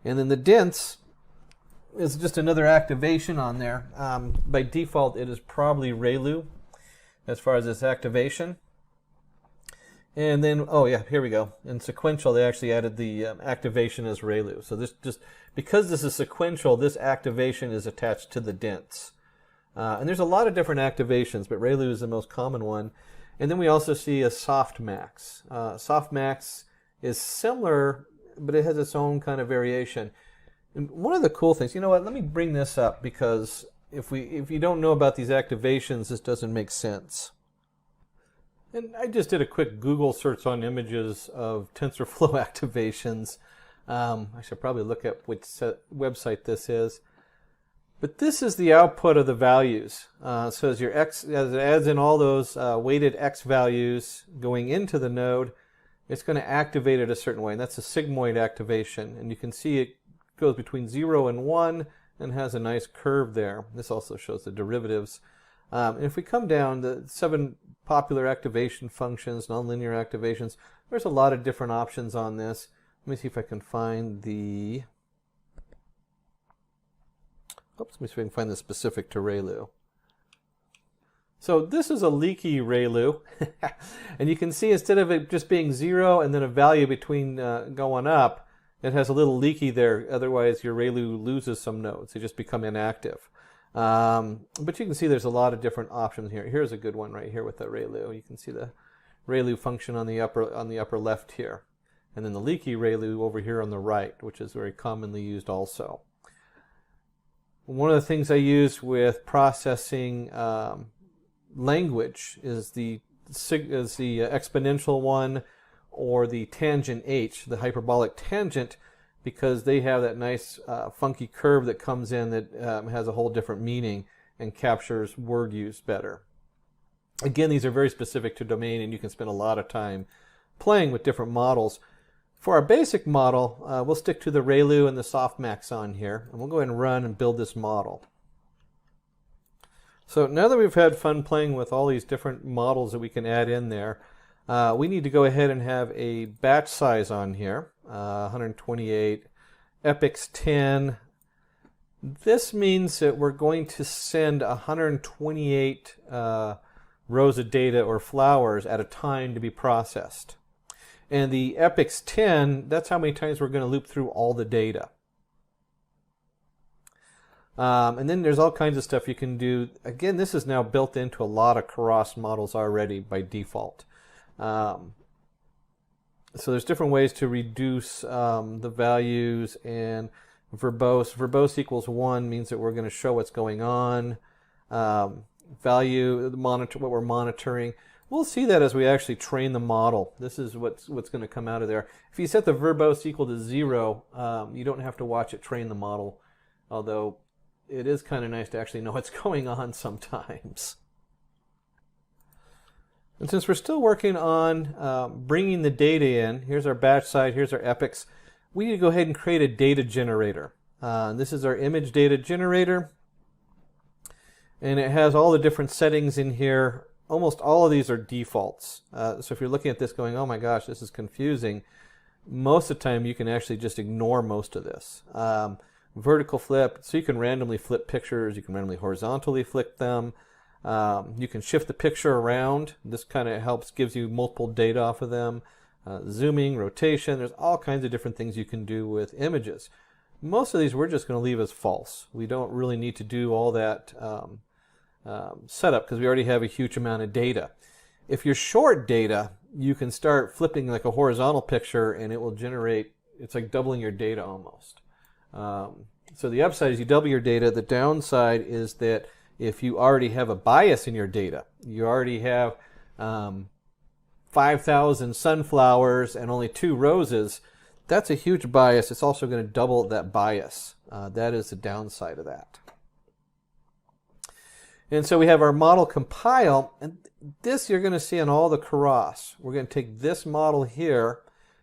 And then the dense is just another activation on there. By default, it is probably ReLU as far as its activation. And then, oh yeah, here we go. In sequential, they actually added the activation as ReLU. So this just, because this is sequential, this activation is attached to the dense. And there's a lot of different activations, but ReLU is the most common one. And then we also see a softmax. Softmax is similar, but it has its own kind of variation. And one of the cool things, you know what, let me bring this up because if you don't know about these activations, this doesn't make sense. And I just did a quick Google search on images of TensorFlow activations. I should probably look at which website this is. But this is the output of the values. So as your x, as it adds in all those weighted x values going into the node, it's going to activate it a certain way. And that's a sigmoid activation. And you can see it goes between 0 and 1 and has a nice curve there. This also shows the derivatives. And if we come down, the 7 popular activation functions, nonlinear activations, there's a lot of different options on this. Let me see if I can find the... Oops, let me see if I can find the specific to ReLU. So this is a leaky ReLU. And you can see instead of it just being 0 and then a value between going up, it has a little leaky there. Otherwise, your ReLU loses some nodes. They just become inactive. But you can see there's a lot of different options here. Here's a good one right here with the ReLU. You can see the ReLU function on the upper left here. And then the leaky ReLU over here on the right, which is very commonly used also. One of the things I use with processing language is the exponential one or the tangent h, the hyperbolic tangent, because they have that nice funky curve that comes in that has a whole different meaning and captures word use better. Again, these are very specific to domain, and you can spend a lot of time playing with different models. For our basic model, we'll stick to the ReLU and the softmax on here, and we'll go ahead and run and build this model. So now that we've had fun playing with all these different models that we can add in there, we need to go ahead and have a batch size on here, 128, epochs 10. This means that we're going to send 128 rows of data or flowers at a time to be processed. And the epochs 10, that's how many times we're going to loop through all the data. And then there's all kinds of stuff you can do. Again, this is now built into a lot of Keras models already by default. So there's different ways to reduce the values and verbose. Verbose equals 1 means that we're going to show what's going on. Value, monitor what we're monitoring. We'll see that as we actually train the model. This is what's going to come out of there. If you set the verbose equal to 0, you don't have to watch it train the model, although it is kind of nice to actually know what's going on sometimes. And since we're still working on bringing the data in, here's our batch size, here's our epochs, we need to go ahead and create a data generator. This is our image data generator, and it has all the different settings in here. Almost all of these are defaults. So if you're looking at this going, oh my gosh, this is confusing, most of the time you can actually just ignore most of this. Vertical flip, so you can randomly flip pictures, you can randomly horizontally flip them. You can shift the picture around. This kind of helps, gives you multiple data off of them. Zooming, rotation, there's all kinds of different things you can do with images. Most of these we're just going to leave as false. We don't really need to do all that setup because we already have a huge amount of data. If you're short data, you can start flipping like a horizontal picture and it will generate, it's like doubling your data almost. So the upside is you double your data. The downside is that if you already have a bias in your data. You already have 5,000 sunflowers and only 2 roses. That's a huge bias. It's also going to double that bias. That is the downside of that. And so we have our model compile, and this you're going to see on all the Keras. We're going to take this model here,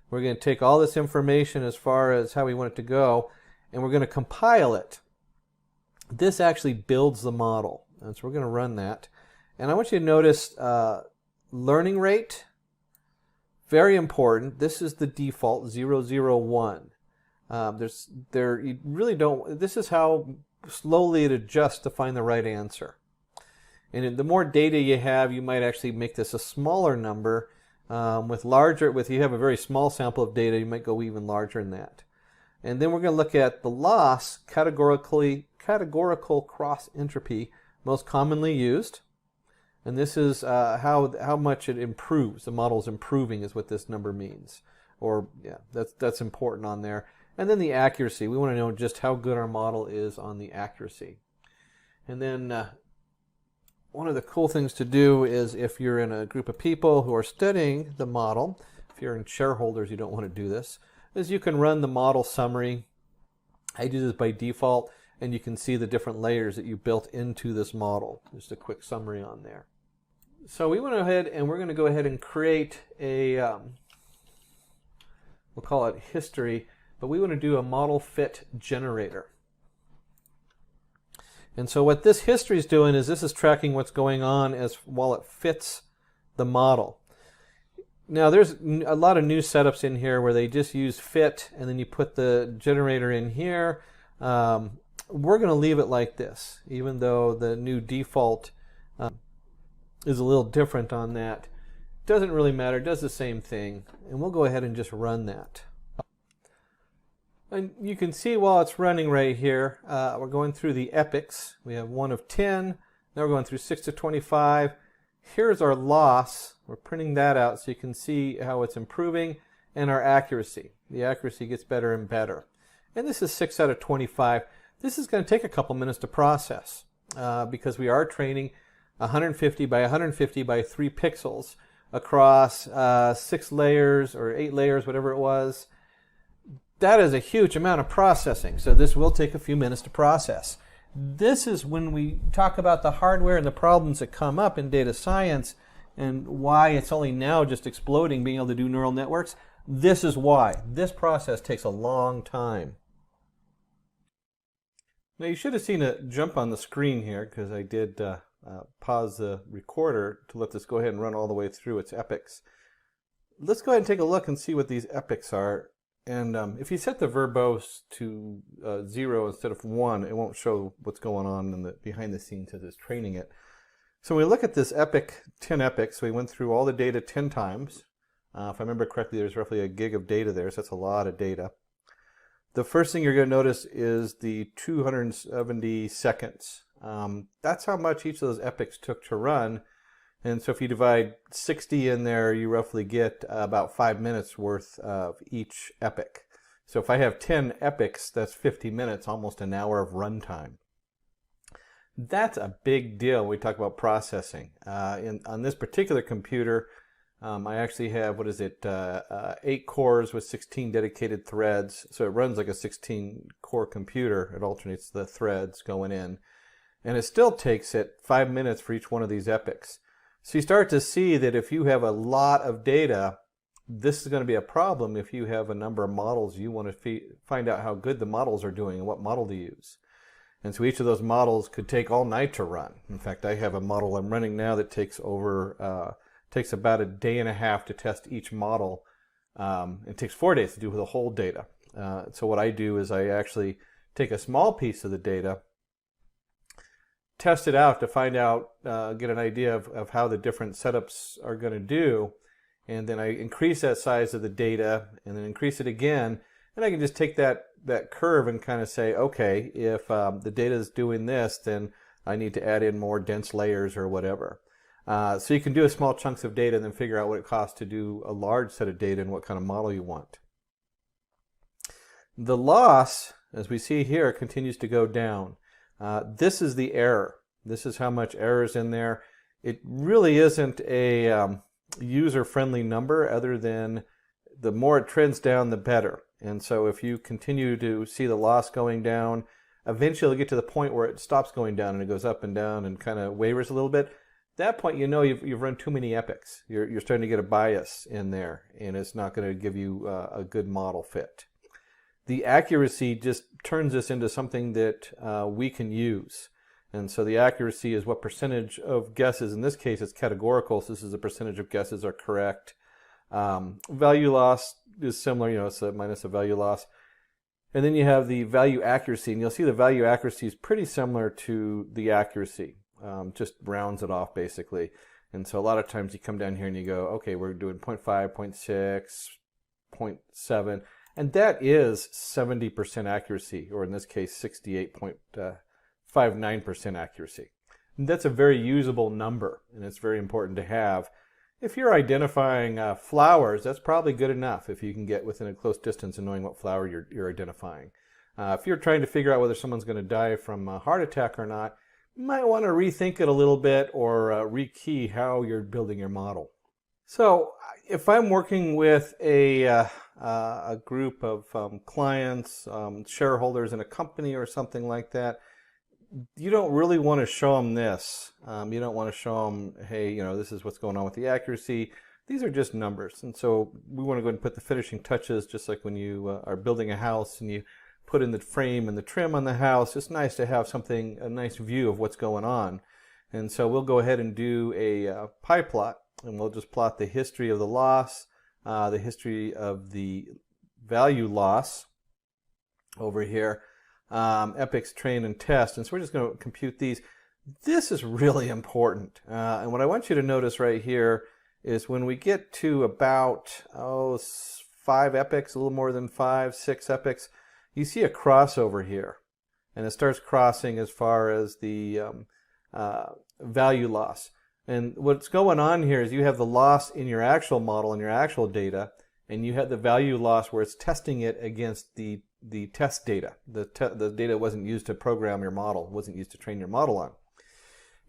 we're going to take all this information as far as how we want it to go, and we're going to compile it. This actually builds the model, and so we're going to run that. And I want you to notice learning rate, very important. This is the default 001. You really don't, this is how slowly it adjusts to find the right answer. And the more data you have, you might actually make this a smaller number. If you have a very small sample of data, you might go even larger than that. And then we're going to look at the loss, categorical cross entropy, most commonly used. And this is how much it improves. The model's improving is what this number means. Or yeah, that's important on there. And then the accuracy. We want to know just how good our model is on the accuracy. And then one of the cool things to do is if you're in a group of people who are studying the model, if you're in shareholders, you don't want to do this, is you can run the model summary. I do this by default, and you can see the different layers that you built into this model. Just a quick summary on there. So we went ahead and we're going to go ahead and create a, we'll call it history, but we want to do a model fit generator. And so what this history is doing is this is tracking what's going on while it fits the model. Now there's a lot of new setups in here where they just use fit and then you put the generator in here. We're going to leave it like this, even though the new default is a little different on that. Doesn't really matter, it does the same thing. And we'll go ahead and just run that. And you can see while it's running right here, we're going through the epochs. We have 1 of 10. Now we're going through 6 to 25. Here's our loss. We're printing that out so you can see how it's improving, and our accuracy. The accuracy gets better and better. And this is 6 out of 25. This is going to take a couple minutes to process because we are training 150 by 150 by 3 pixels across 6 layers or 8 layers, whatever it was. That is a huge amount of processing, so this will take a few minutes to process. This is when we talk about the hardware and the problems that come up in data science and why it's only now just exploding being able to do neural networks. This is why. This process takes a long time. Now you should have seen a jump on the screen here because I did pause the recorder to let this go ahead and run all the way through its epochs. Let's go ahead and take a look and see what these epochs are. And if you set the verbose to 0 instead of 1, it won't show what's going on in the behind the scenes as it's training it. So when we look at this epoch, 10 epochs, we went through all the data 10 times. If I remember correctly, there's roughly 1 gig of data there, so that's a lot of data. The first thing you're going to notice is the 270 seconds. That's how much each of those epochs took to run. And so if you divide 60 in there, you roughly get about 5 minutes worth of each epoch. So if I have 10 epochs, that's 50 minutes, almost an hour of runtime. That's a big deal when we talk about processing. On this particular computer, I actually have, 8 cores with 16 dedicated threads. So it runs like a 16-core computer. It alternates the threads going in. And it still takes it 5 minutes for each one of these epochs. So you start to see that if you have a lot of data, this is going to be a problem if you have a number of models. You want to find out how good the models are doing and what model to use. And so each of those models could take all night to run. In fact, I have a model I'm running now that takes about a day and a half to test each model. It takes 4 days to do the whole data. So what I do is I actually take a small piece of the data, test it out to find out, get an idea of how the different setups are going to do, and then I increase that size of the data and then increase it again, and I can just take that curve and kind of say, okay, if the data is doing this, then I need to add in more dense layers or whatever. So you can do a small chunks of data and then figure out what it costs to do a large set of data and what kind of model you want. The loss, as we see here, continues to go down. This is the error. This is how much error is in there. It really isn't a user-friendly number, other than the more it trends down, the better. And so if you continue to see the loss going down, eventually you'll get to the point where it stops going down and it goes up and down and kind of wavers a little bit. At that point, you know you've run too many epochs. You're starting to get a bias in there, and it's not going to give you a good model fit. The accuracy just turns this into something that we can use. And so the accuracy is what percentage of guesses, in this case it's categorical, so this is a percentage of guesses are correct. Value loss is similar, it's a minus a value loss. And then you have the value accuracy, and you'll see the value accuracy is pretty similar to the accuracy, just rounds it off basically. And so a lot of times you come down here and you go, okay, we're doing 0.5, 0.6, 0.7, and that is 70% accuracy, or in this case 68.59% accuracy. And that's a very usable number, and it's very important to have. If you're identifying flowers, that's probably good enough if you can get within a close distance and knowing what flower you're identifying. If you're trying to figure out whether someone's going to die from a heart attack or not, you might want to rethink it a little bit, or rekey how you're building your model. So if I'm working with a group of clients, shareholders in a company or something like that, you don't really want to show them this. You don't want to show them, hey, this is what's going on with the accuracy. These are just numbers. And so we want to go ahead and put the finishing touches, just like when you are building a house and you put in the frame and the trim on the house. It's nice to have a nice view of what's going on. And so we'll go ahead and do a pie plot, and we'll just plot the history of the loss, the history of the value loss over here. Epochs, train, and test. And so we're just going to compute these. This is really important. And what I want you to notice right here is when we get to about 5 epochs, a little more than 5, 6 epochs, you see a crossover here. And it starts crossing as far as the value loss. And what's going on here is you have the loss in your actual model and your actual data, and you have the value loss where it's testing it against the test data. The data wasn't used to program your model, wasn't used to train your model on.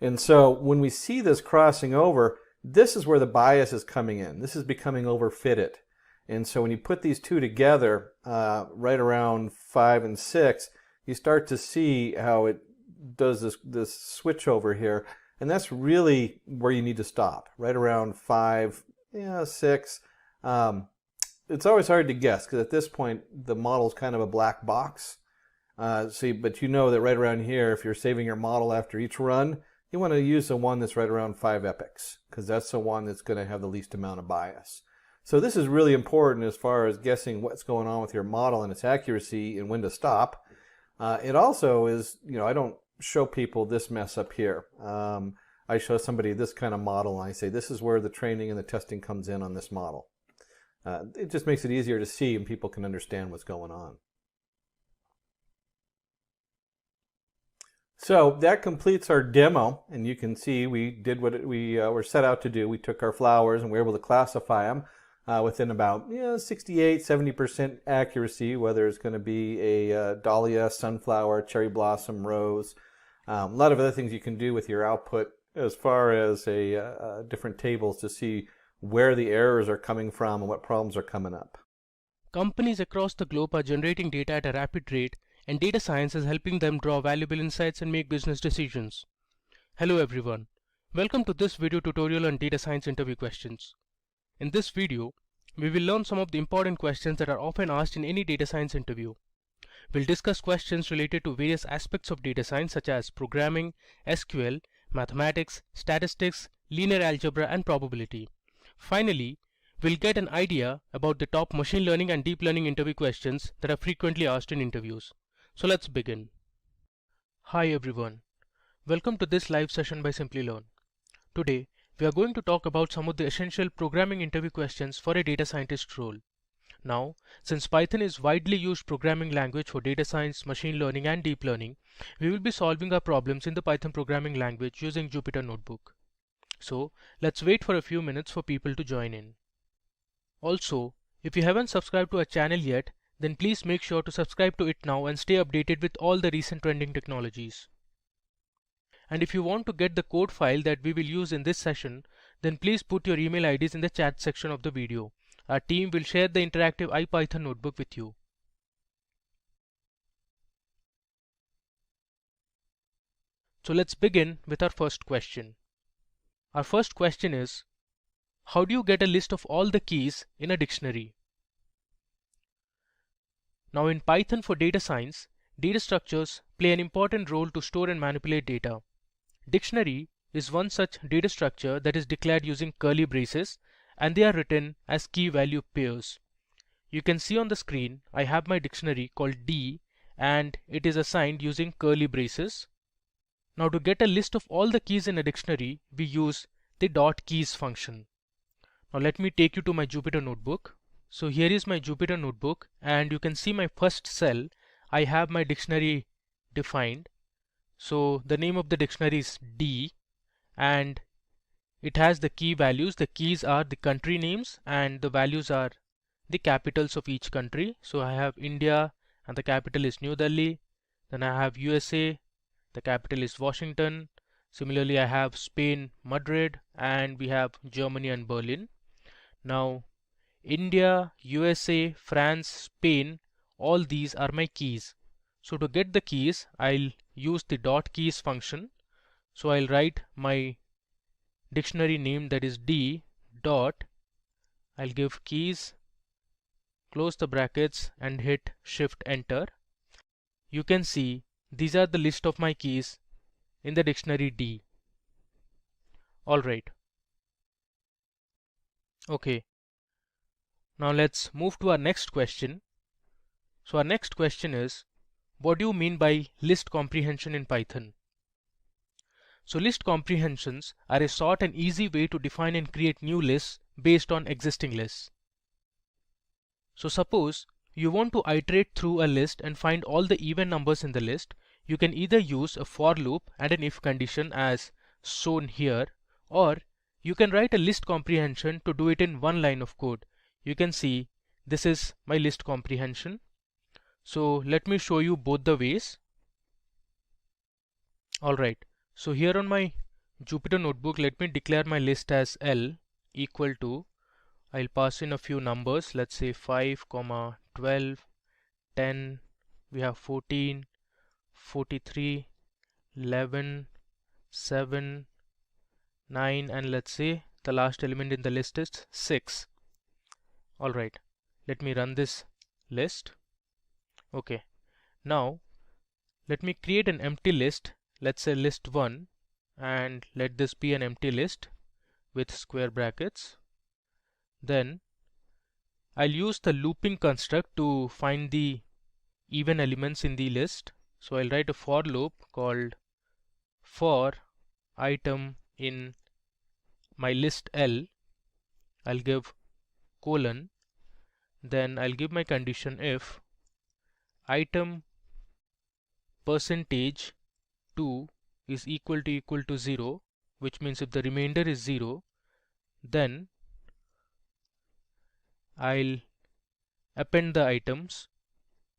And so when we see this crossing over, this is where the bias is coming in. This is becoming overfitted. And so when you put these two together, right around 5 and 6, you start to see how it does this switch over here. And that's really where you need to stop, right around 5, 6. It's always hard to guess, because at this point the model's kind of a black box. But you know that right around here, if you're saving your model after each run, you want to use the one that's right around 5 epochs, because that's the one that's going to have the least amount of bias. So this is really important as far as guessing what's going on with your model and its accuracy and when to stop. It also is, I don't show people this mess up here. I show somebody this kind of model, and I say this is where the training and the testing comes in on this model. It just makes it easier to see, and people can understand what's going on. So that completes our demo, and you can see we did what we were set out to do. We took our flowers and we were able to classify them within about 68, 70% accuracy, whether it's going to be a dahlia, sunflower, cherry blossom, rose. A lot of other things you can do with your output as far as different tables to see where the errors are coming from and what problems are coming up. Companies across the globe are generating data at a rapid rate, and data science is helping them draw valuable insights and make business decisions. Hello everyone. Welcome to this video tutorial on data science interview questions. In this video, we will learn some of the important questions that are often asked in any data science interview. We'll discuss questions related to various aspects of data science such as programming, SQL, mathematics, statistics, linear algebra, and probability. Finally, we'll get an idea about the top machine learning and deep learning interview questions that are frequently asked in interviews. So let's begin. Hi everyone. Welcome to this live session by Simply Learn. Today, we are going to talk about some of the essential programming interview questions for a data scientist role. Now, since Python is widely used programming language for data science, machine learning, and deep learning, we will be solving our problems in the Python programming language using Jupyter Notebook. So, let's wait for a few minutes for people to join in. Also, if you haven't subscribed to our channel yet, then please make sure to subscribe to it now and stay updated with all the recent trending technologies. And if you want to get the code file that we will use in this session, then please put your email IDs in the chat section of the video. Our team will share the interactive IPython notebook with you. So let's begin with our first question. Our first question is, how do you get a list of all the keys in a dictionary? Now in Python for data science, data structures play an important role to store and manipulate data. Dictionary is one such data structure that is declared using curly braces, and they are written as key value pairs. You can see on the screen I have my dictionary called D, and it is assigned using curly braces. Now to get a list of all the keys in a dictionary, we use the .keys function. Now let me take you to my Jupyter notebook. So here is my Jupyter notebook, and you can see my first cell. I have my dictionary defined. So the name of the dictionary is D, and it has the key values. The keys are the country names and the values are the capitals of each country. So I have India and the capital is New Delhi. Then I have USA, the capital is Washington. Similarly, I have Spain, Madrid, and we have Germany and Berlin. Now India, USA, France, Spain, all these are my keys. So to get the keys, I'll use the .keys function. So I'll write my dictionary name, that is D dot, I'll give keys, close the brackets and hit Shift Enter. You can see these are the list of my keys in the dictionary D. Alright. Okay. Now let's move to our next question. So our next question is, what do you mean by list comprehension in Python? So list comprehensions are a short and easy way to define and create new lists based on existing lists. So suppose you want to iterate through a list and find all the even numbers in the list. You can either use a for loop and an if condition as shown here, or you can write a list comprehension to do it in one line of code. You can see this is my list comprehension. So let me show you both the ways. Alright, so here on my Jupyter notebook, let me declare my list as L equal to, I'll pass in a few numbers, let's say 5, 12, 10, we have 14, 43, 11, 7, 9, and let's say the last element in the list is 6. Alright, let me run this list. Okay, now let me create an empty list. Let's say list 1, and let this be an empty list with square brackets. Then I'll use the looping construct to find the even elements in the list. So I'll write a for loop called for item in my list L. I'll give colon, then I'll give my condition if item percentage 2 is equal to 0, which means if the remainder is 0, then I'll append the items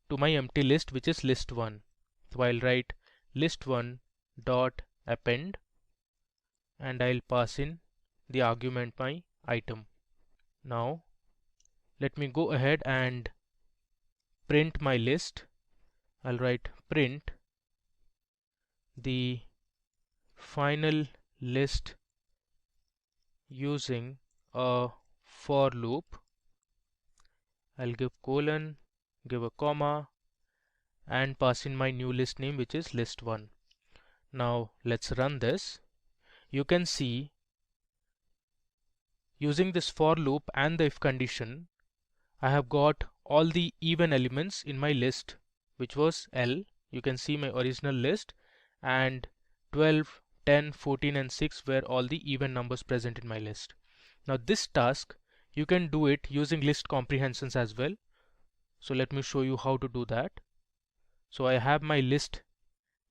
to my empty list, which is list 1. So I'll write list 1 dot append, and I'll pass in the argument my item. Now let me go ahead and print my list. I'll write print the final list using a for loop. I'll give colon, give a comma, and pass in my new list name, which is list 1. Now let's run this. You can see using this for loop and the if condition, I have got all the even elements in my list, which was L. You can see my original list, and 12, 10, 14 and 6 were all the even numbers present in my list. Now this task you can do it using list comprehensions as well. So let me show you how to do that. So I have my list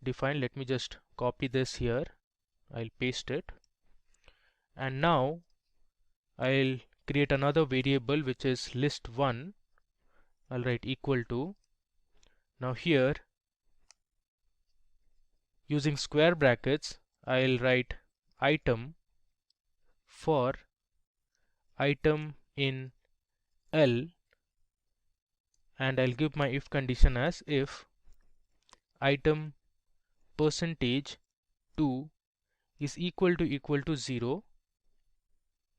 defined. Let me just copy this here. I'll paste it, and now I'll create another variable which is list 1. I'll write equal to. Now here, using square brackets, I'll write item for item in L, and I'll give my if condition as if item percentage 2 is equal to 0,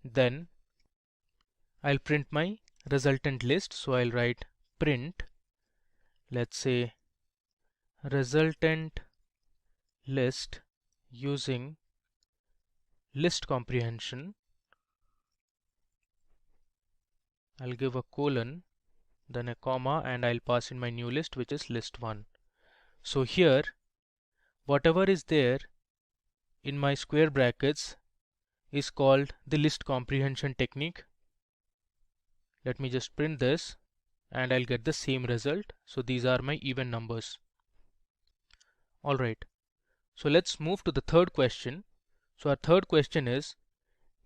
then I'll print my resultant list. So I'll write print, let's say, resultant list using list comprehension. I'll give a colon, then a comma, and I'll pass in my new list, which is list 1. So here, whatever is there in my square brackets is called the list comprehension technique. Let me just print this and I'll get the same result. So these are my even numbers. Alright, so let's move to the third question. So our third question is,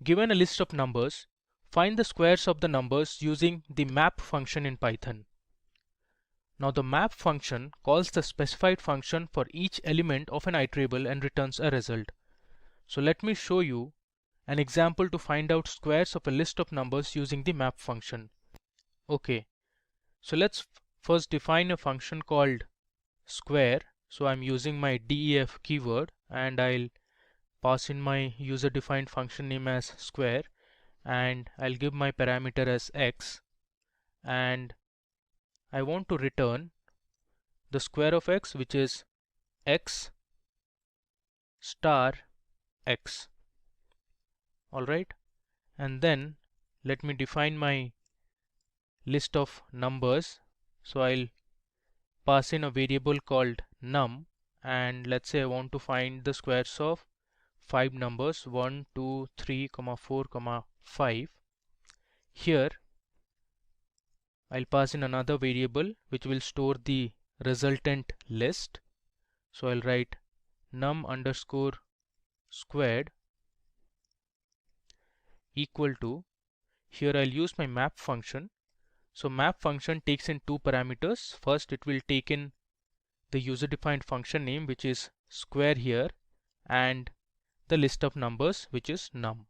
given a list of numbers, find the squares of the numbers using the map function in Python. Now the map function calls the specified function for each element of an iterable and returns a result. So let me show you an example to find out squares of a list of numbers using the map function. Okay, so let's first define a function called square. So I'm using my def keyword and I'll pass in my user defined function name as square, and I'll give my parameter as x, and I want to return the square of x, which is x star x. Alright, and then let me define my list of numbers. So I'll pass in a variable called num, and let's say I want to find the squares of 5 numbers 1, 2, 3, 4, 5. Here I'll pass in another variable which will store the resultant list. So I'll write num underscore squared equal to, here I'll use my map function. So map function takes in two parameters. First it will take in the user defined function name, which is square here, and the list of numbers, which is num.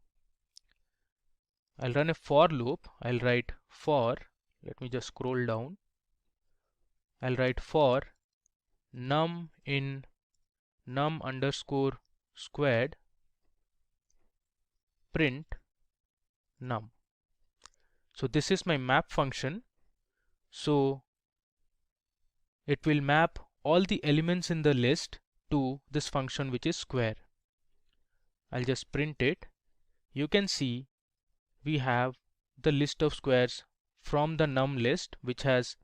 I'll run a for loop. I'll write for, let me just scroll down. I'll write for num in num underscore squared print num. So this is my map function. So it will map all the elements in the list to this function, which is square. I'll just print it. You can see we have the list of squares from the num list, which has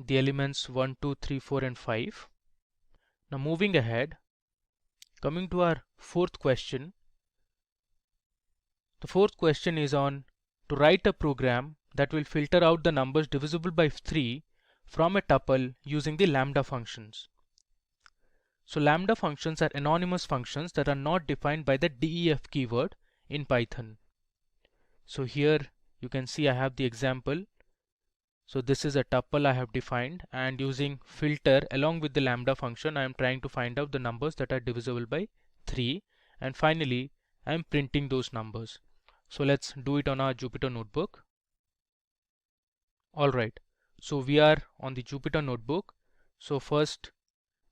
the elements 1, 2, 3, 4 and 5. Now moving ahead, coming to our fourth question. The fourth question is on to write a program that will filter out the numbers divisible by 3 from a tuple using the lambda functions. So lambda functions are anonymous functions that are not defined by the def keyword in Python. So here you can see I have the example. So this is a tuple I have defined, and using filter along with the lambda function I am trying to find out the numbers that are divisible by 3, and finally I am printing those numbers. So let's do it on our Jupyter notebook. Alright, so we are on the Jupyter notebook. So first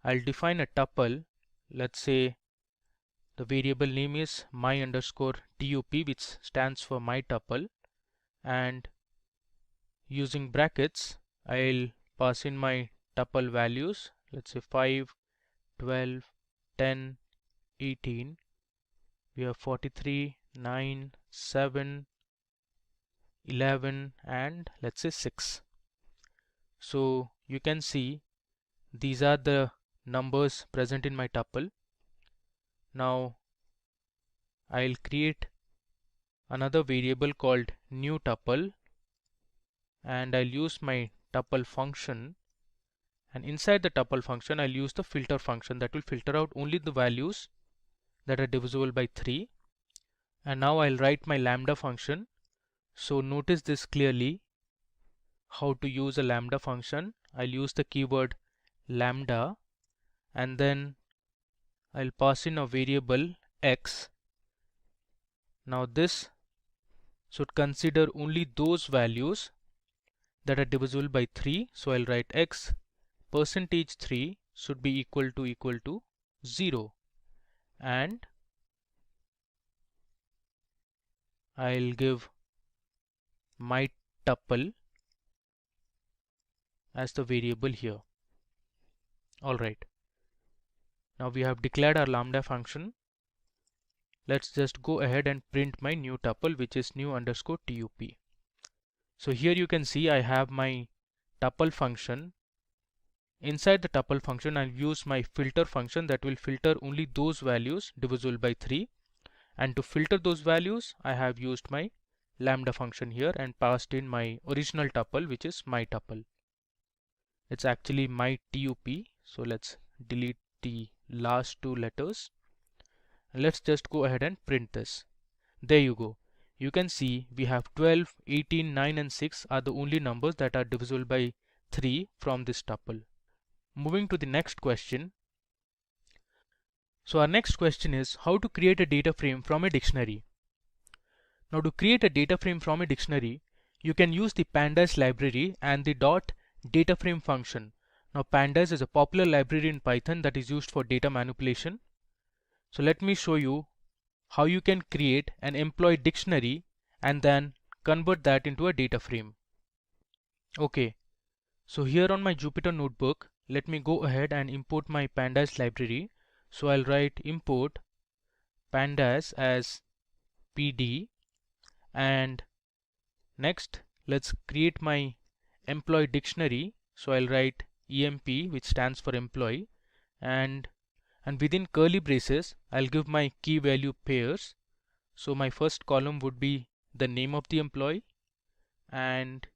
I'll define a tuple. Let's say the variable name is my underscore tup, which stands for my tuple, and using brackets I'll pass in my tuple values. Let's say 5, 12, 10, 18. We have 43, 9, 7, 11 and let's say 6. So you can see these are the numbers present in my tuple. Now I'll create another variable called new tuple, and I'll use my tuple function, and inside the tuple function I'll use the filter function that will filter out only the values that are divisible by 3. And now I'll write my lambda function. So notice this clearly how to use a lambda function. I'll use the keyword lambda, and then I'll pass in a variable x. Now this should consider only those values that are divisible by 3. So I'll write x %3 should be equal to 0, and I'll give my tuple as the variable here. Alright, now we have declared our lambda function. Let's just go ahead and print my new tuple, which is new underscore tup. So here you can see I have my tuple function. Inside the tuple function, I'll use my filter function that will filter only those values divisible by 3. And to filter those values, I have used my lambda function here and passed in my original tuple, which is my tuple. It's actually my tup. So let's delete the last 2 letters. And let's just go ahead and print this. There you go. You can see we have 12, 18, 9 and 6 are the only numbers that are divisible by 3 from this tuple. Moving to the next question. So our next question is how to create a data frame from a dictionary. Now to create a data frame from a dictionary, you can use the pandas library and the .dataframe function. Now pandas is a popular library in Python that is used for data manipulation. So let me show you how you can create an employee dictionary and then convert that into a data frame. Okay, so here on my Jupyter notebook, let me go ahead and import my pandas library. So I'll write import pandas as pd, and next let's create my employee dictionary. So I'll write emp, which stands for employee, and within curly braces I'll give my key value pairs. So my first column would be the name of the employee, and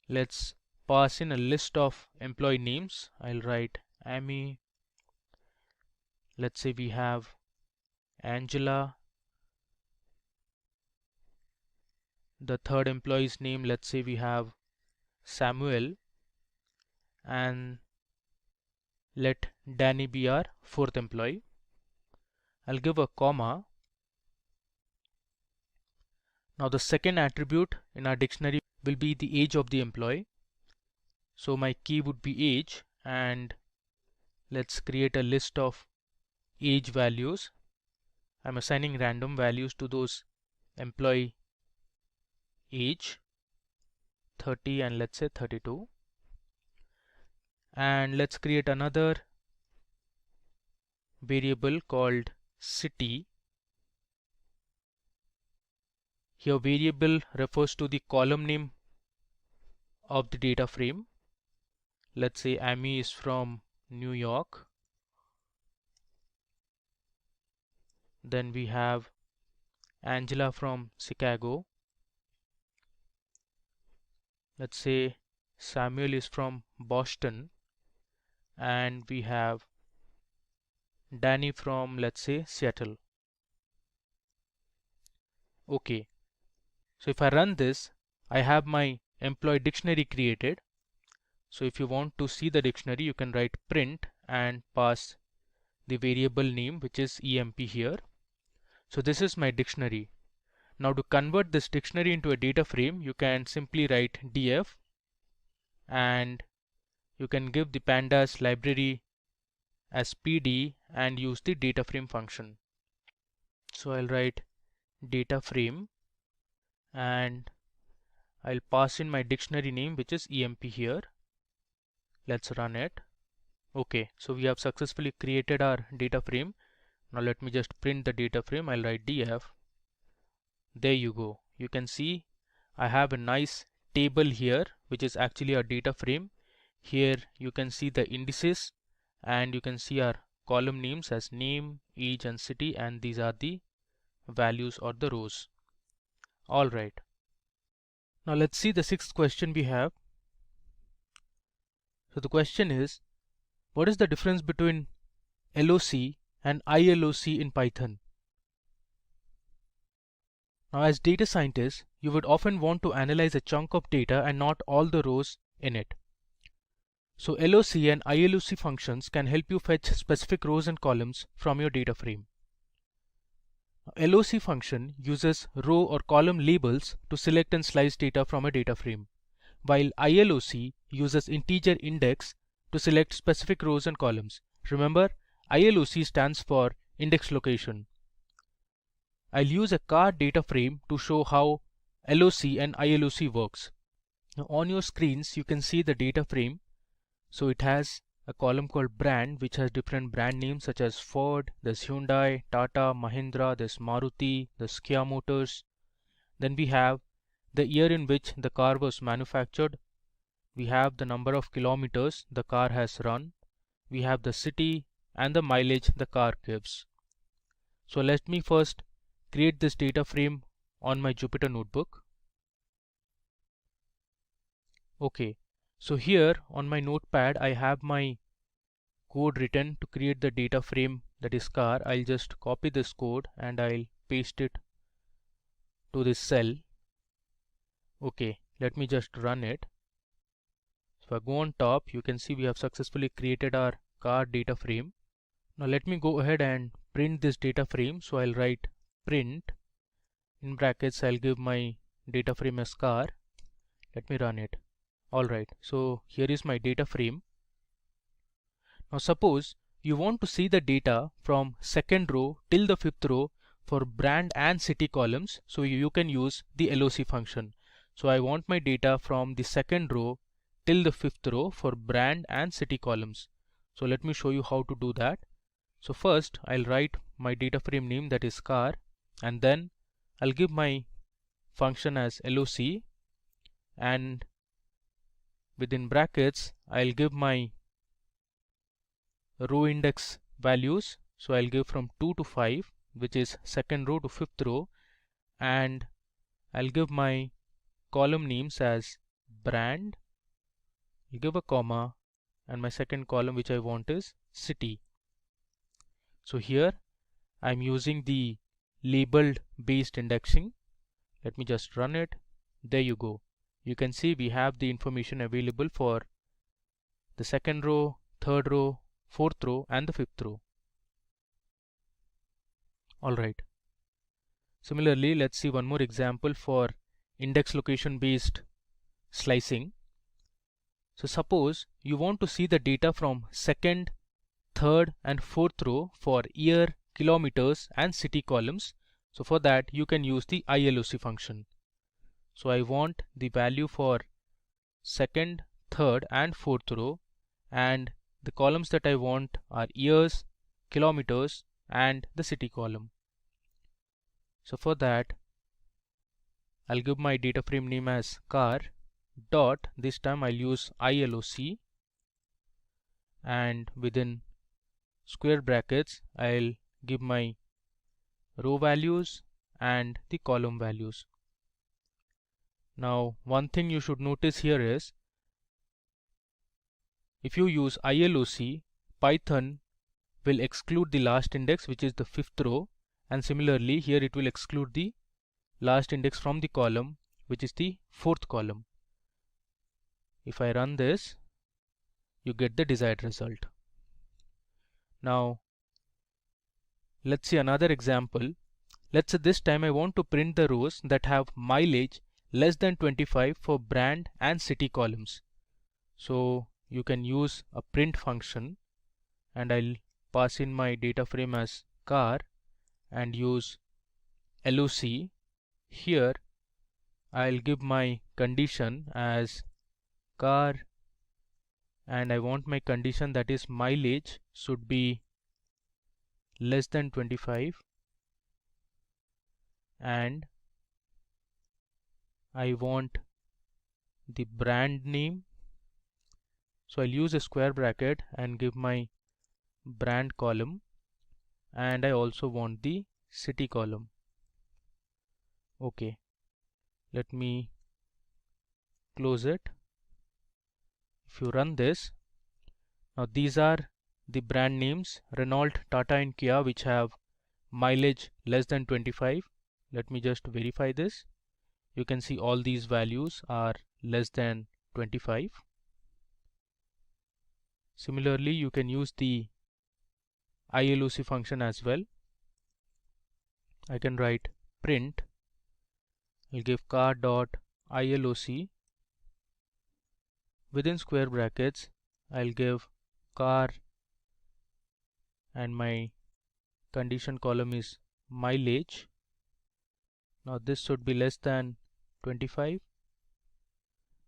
let's pass in a list of employee names. I'll write Amy. Let's say we have Angela. The third employee's name, let's say we have Samuel, and let Danny be our fourth employee. I'll give a comma. Now the second attribute in our dictionary will be the age of the employee. So my key would be age, and let's create a list of age values. I'm assigning random values to those employee age, 30 and let's say 32. And let's create another variable called city. Here variable refers to the column name of the data frame. Let's say Amy is from New York. Then we have Angela from Chicago. Let's say Samuel is from Boston, and we have Danny from, let's say, Seattle. Okay, so if I run this, I have my employee dictionary created. So if you want to see the dictionary, you can write print and pass the variable name, which is emp here. So this is my dictionary. Now to convert this dictionary into a data frame, you can simply write df, and you can give the pandas library as pd and use the data frame function. So I'll write data frame, and I'll pass in my dictionary name, which is emp here. Let's run it. Okay, so we have successfully created our data frame. Now let me just print the data frame. I'll write df. There you go. You can see I have a nice table here, which is actually a data frame. Here you can see the indices, and you can see our column names as name, age and city, and these are the values or the rows. Alright. Now let's see the sixth question we have. So the question is, what is the difference between LOC and ILOC in Python? Now as data scientists, you would often want to analyze a chunk of data and not all the rows in it. So LOC and ILOC functions can help you fetch specific rows and columns from your data frame. LOC function uses row or column labels to select and slice data from a data frame, while ILOC uses integer index to select specific rows and columns. Remember, ILOC stands for index location. I'll use a car data frame to show how LOC and ILOC works. Now on your screens you can see the data frame. So it has a column called brand, which has different brand names such as Ford, there's Hyundai, Tata, Mahindra, there's Maruti, there's Kia Motors. Then we have the year in which the car was manufactured. We have the number of kilometers the car has run. We have the city and the mileage the car gives. So let me first create this data frame on my Jupyter notebook. Okay, so here on my notepad I have my code written to create the data frame, that is car. I'll just copy this code and I'll paste it to this cell. Okay, let me just run it. So if I go on top, you can see we have successfully created our car data frame. Now let me go ahead and print this data frame. So I'll write print, in brackets I'll give my data frame as car. Let me run it. Alright, so here is my data frame. Now suppose you want to see the data from second row till the fifth row for brand and city columns, so you can use the LOC function. So I want my data from the second row till the fifth row for brand and city columns. So let me show you how to do that. So first I'll write my data frame name, that is car, and then I'll give my function as LOC, and within brackets I'll give my row index values. So I'll give from 2 to 5, which is second row to fifth row, and I'll give my column names as brand. I'll give a comma, and my second column which I want is city. So here I'm using the labeled based indexing. Let me just run it. There you go. You can see we have the information available for the second row, third row, fourth row and the fifth row. Alright. Similarly, let's see one more example for index location based slicing. So suppose you want to see the data from second, third and fourth row for year, kilometers and city columns. So for that you can use the ILOC function. So I want the value for second, third and fourth row, and the columns that I want are years, kilometers and the city column. So for that I'll give my data frame name as car dot, this time I'll use ILOC, and within square brackets I'll give my row values and the column values. Now one thing you should notice here is, if you use ILOC, Python will exclude the last index, which is the fifth row, and similarly here it will exclude the last index from the column, which is the fourth column. If I run this, you get the desired result. Now let's see another example. Let's say this time I want to print the rows that have mileage less than 25 for brand and city columns. So you can use a print function, and I'll pass in my data frame as car and use LOC. Here I'll give my condition as car, and I want my condition, that is mileage should be less than 25, and I want the brand name. So I'll use a square bracket and give my brand column, and I also want the city column. Okay, let me close it. If you run this, now these are the brand names Renault, Tata and Kia, which have mileage less than 25. Let me just verify this. You can see all these values are less than 25. Similarly, you can use the ILOC function as well. I can write print, I'll give car dot ILOC, within square brackets I'll give car, and my condition column is mileage. Now this should be less than 25.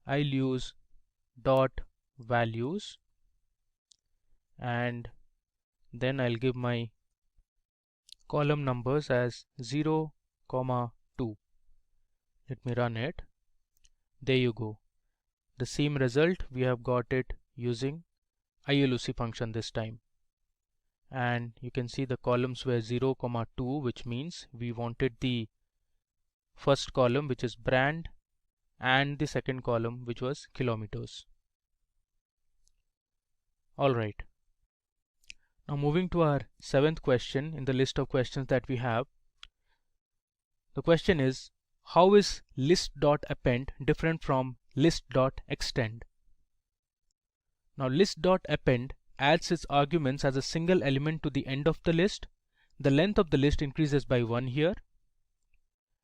I'll use dot values, and then I'll give my column numbers as 0, 2. Let me run it. There you go. The same result, we have got it using ILOC function this time. And you can see the columns were 0, 2, which means we wanted the first column, which is brand, and the second column, which was kilometers. Alright. Now moving to our 7th question in the list of questions that we have. The question is, how is list.append different from list.extend? Now list.append adds its arguments as a single element to the end of the list. The length of the list increases by 1 here.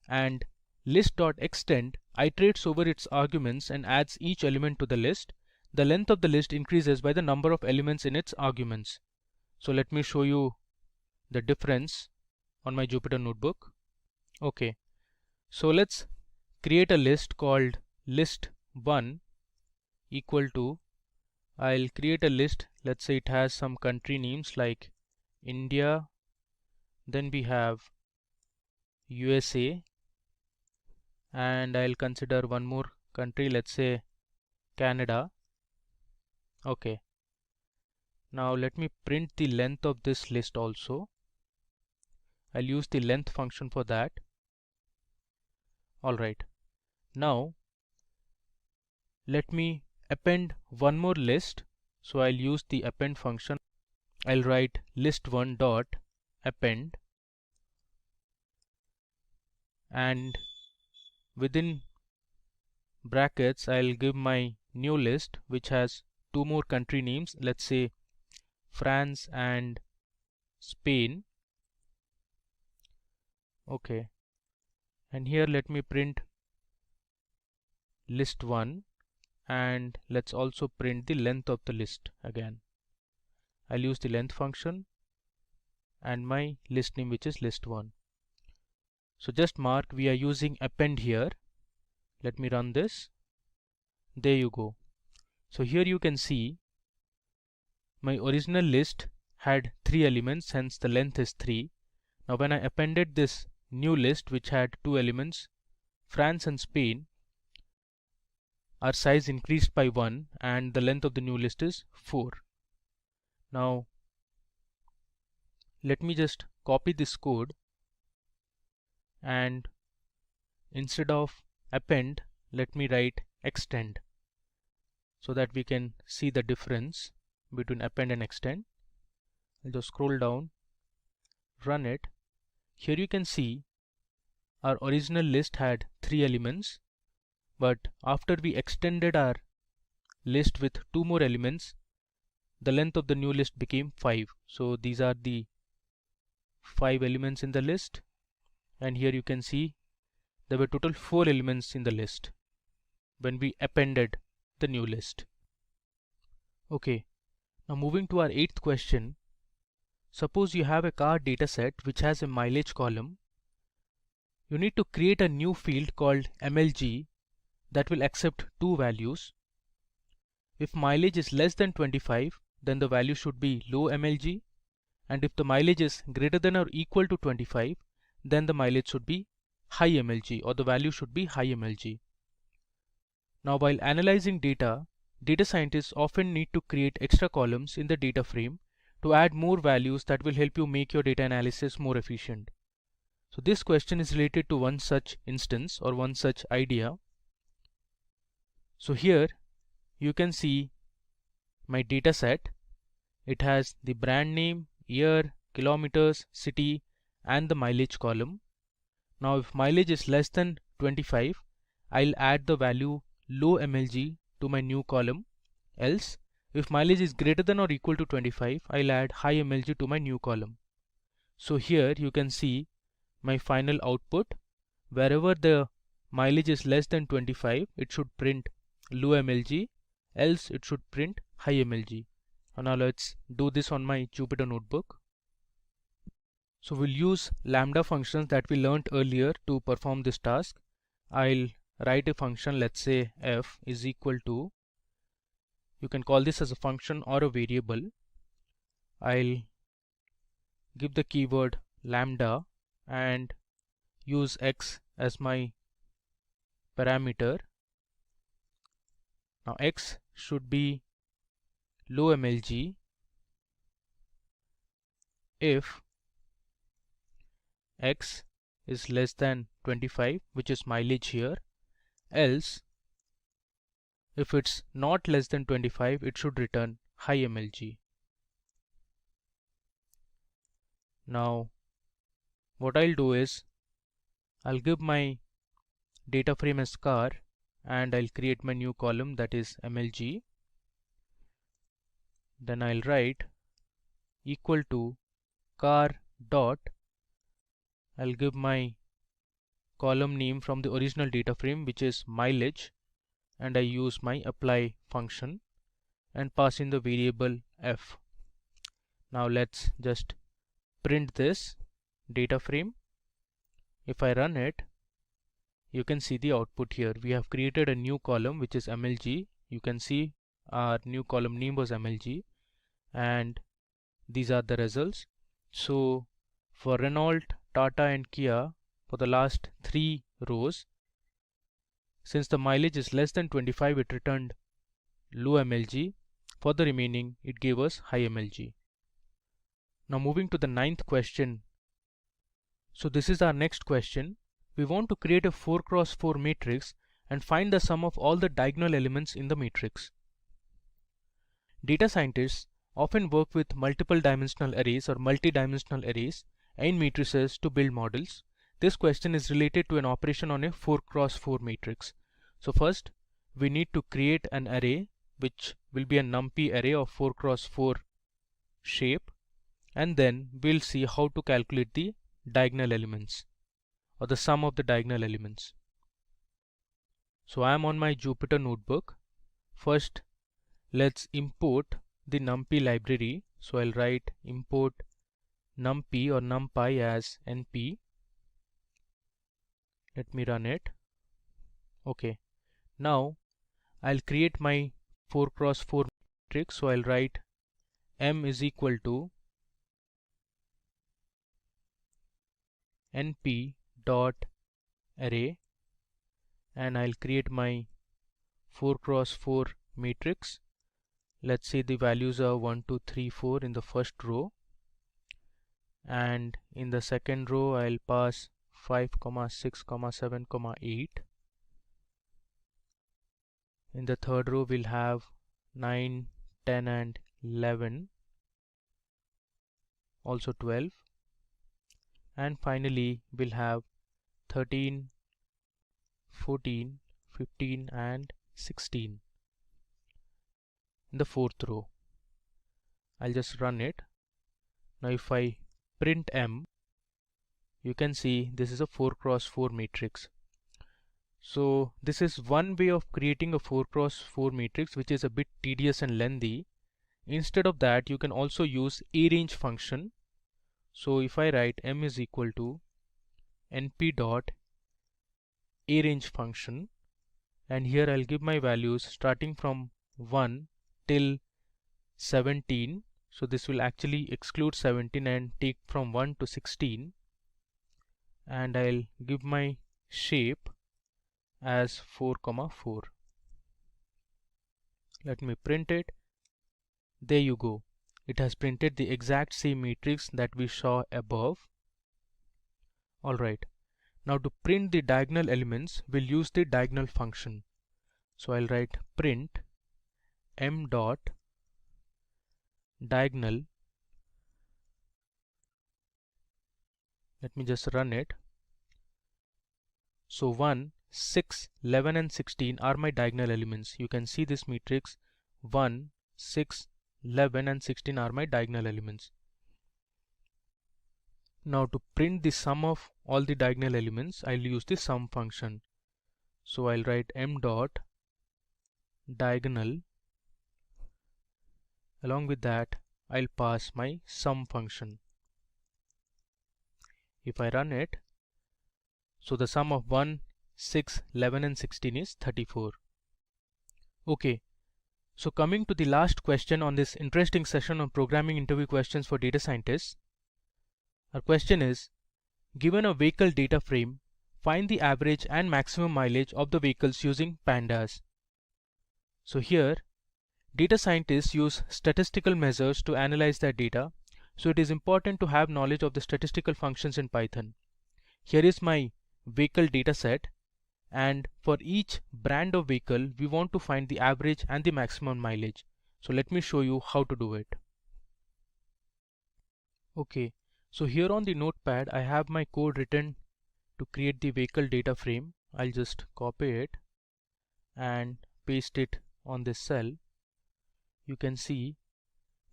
And list.extend iterates over its arguments and adds each element to the list. The length of the list increases by the number of elements in its arguments. So let me show you the difference on my Jupyter notebook. Okay, so let's create a list called list1 equal to, I'll create a list, let's say it has some country names like India, then we have USA, and I'll consider one more country, let's say Canada. Okay, now let me print the length of this list also. I'll use the length function for that. Alright, now let me append one more list. So I'll use the append function. I'll write list1 dot append, and within brackets I'll give my new list which has two more country names, let's say France and Spain. Okay, and here let me print list1, and let's also print the length of the list again. I'll use the length function and my list name, which is list1. So just mark we are using append here. Let me run this. There you go. So here you can see my original list had 3 elements, hence the length is 3. Now when I appended this new list which had 2 elements, France and Spain, our size increased by 1 and the length of the new list is 4. Now let me just copy this code, and instead of append let me write extend so that we can see the difference between append and extend. I'll just scroll down, run it. Here you can see our original list had 3 elements, but after we extended our list with 2 more elements, the length of the new list became 5. So these are the 5 elements in the list, and here you can see there were total 4 elements in the list when we appended the new list. Okay, now moving to our 8th question. Suppose you have a car dataset which has a mileage column. You need to create a new field called MLG that will accept 2 values. If mileage is less than 25, then the value should be low MLG, and if the mileage is greater than or equal to 25, then the mileage should be high MLG, or the value should be high MLG. Now while analyzing data, data scientists often need to create extra columns in the data frame to add more values that will help you make your data analysis more efficient. So this question is related to one such instance or one such idea. So here you can see my data set. It has the brand name, year, kilometers, city, and the mileage column. Now if mileage is less than 25, I'll add the value low MLG to my new column, else If mileage is greater than or equal to 25, I'll add high MLG to my new column. So here you can see my final output. Wherever the mileage is less than 25, it should print low MLG, else it should print high MLG. And now let's do this on my Jupyter notebook. So we'll use lambda functions that we learned earlier to perform this task. I'll write a function, let's say f is equal to, you can call this as a function or a variable. I'll give the keyword lambda and use x as my parameter. Now x should be low MLG if x is less than 25, which is mileage here, else if it's not less than 25, it should return high MLG. Now what I'll do is I'll give my data frame as car and I'll create my new column, that is MLG. Then I'll write equal to car dot, I'll give my column name from the original data frame, which is mileage, and I use my apply function and pass in the variable f. Now let's just print this data frame. If I run it, you can see the output here. We have created a new column which is MLG. You can see our new column name was MLG, and these are the results. So for Renault, Tata and Kia, for the last 3 rows, since the mileage is less than 25, it returned low MLG. For the remaining, it gave us high MLG. Now moving to the 9th question. So this is our next question. We want to create a 4x4 matrix and find the sum of all the diagonal elements in the matrix. Data scientists often work with multiple dimensional arrays or multi-dimensional arrays and matrices to build models. This question is related to an operation on a 4x4 matrix. So first, we need to create an array which will be a numpy array of 4x4 shape, and then we'll see how to calculate the diagonal elements or the sum of the diagonal elements. So I am on my Jupyter notebook. First, let's import the numpy library. So I'll write import numpy or numpy as np. Let me run it. Okay, now I'll create my 4x4 matrix. So I'll write m is equal to np dot array, and I'll create my 4x4 matrix. Let's say the values are 1, 2, 3, 4 in the first row, and in the second row I'll pass 5, 6, 7, 8. In the third row we'll have 9, 10 and 11, also 12, and finally we'll have 13, 14, 15 and 16 in the fourth row. I'll just run it. Now if I print m, you can see this is a 4x4 matrix. So this is one way of creating a 4x4 matrix, which is a bit tedious and lengthy. Instead of that, you can also use arange function. So if I write m is equal to np dot arange function, and here I'll give my values starting from 1 till 17. So this will actually exclude 17 and take from 1 to 16, and I'll give my shape as 4, 4. Let me print it. There you go. It has printed the exact same matrix that we saw above. Alright, now to print the diagonal elements, we'll use the diagonal function. So I'll write print m dot diagonal. Let me just run it. So 1, 6, 11 and 16 are my diagonal elements. You can see this matrix 1, 6, 11 and 16 are my diagonal elements. Now to print the sum of all the diagonal elements, I'll use the sum function. So I'll write m dot diagonal. Along with that, I'll pass my sum function. If I run it, so the sum of 1, 6, 11 and 16 is 34. Okay, so coming to the last question on this interesting session on programming interview questions for data scientists. Our question is, given a vehicle data frame, find the average and maximum mileage of the vehicles using pandas. So here, data scientists use statistical measures to analyze their data, so it is important to have knowledge of the statistical functions in Python. Here is my vehicle data set, and for each brand of vehicle, we want to find the average and the maximum mileage. So let me show you how to do it. Okay, so here on the notepad, I have my code written to create the vehicle data frame. I'll just copy it and paste it on this cell. You can see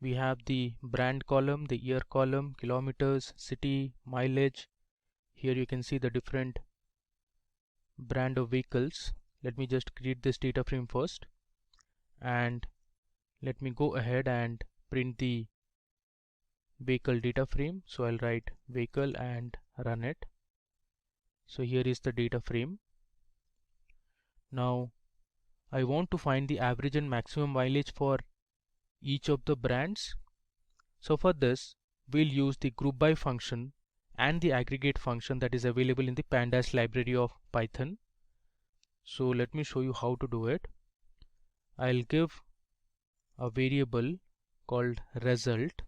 we have the brand column, the year column, kilometers, city, mileage. Here you can see the different brand of vehicles. Let me just create this data frame first, and let me go ahead and print the vehicle data frame. So I'll write vehicle and run it. So here is the data frame. Now I want to find the average and maximum mileage for each of the brands. So for this, we'll use the group by function and the aggregate function that is available in the pandas library of Python. So let me show you how to do it. I'll give a variable called result,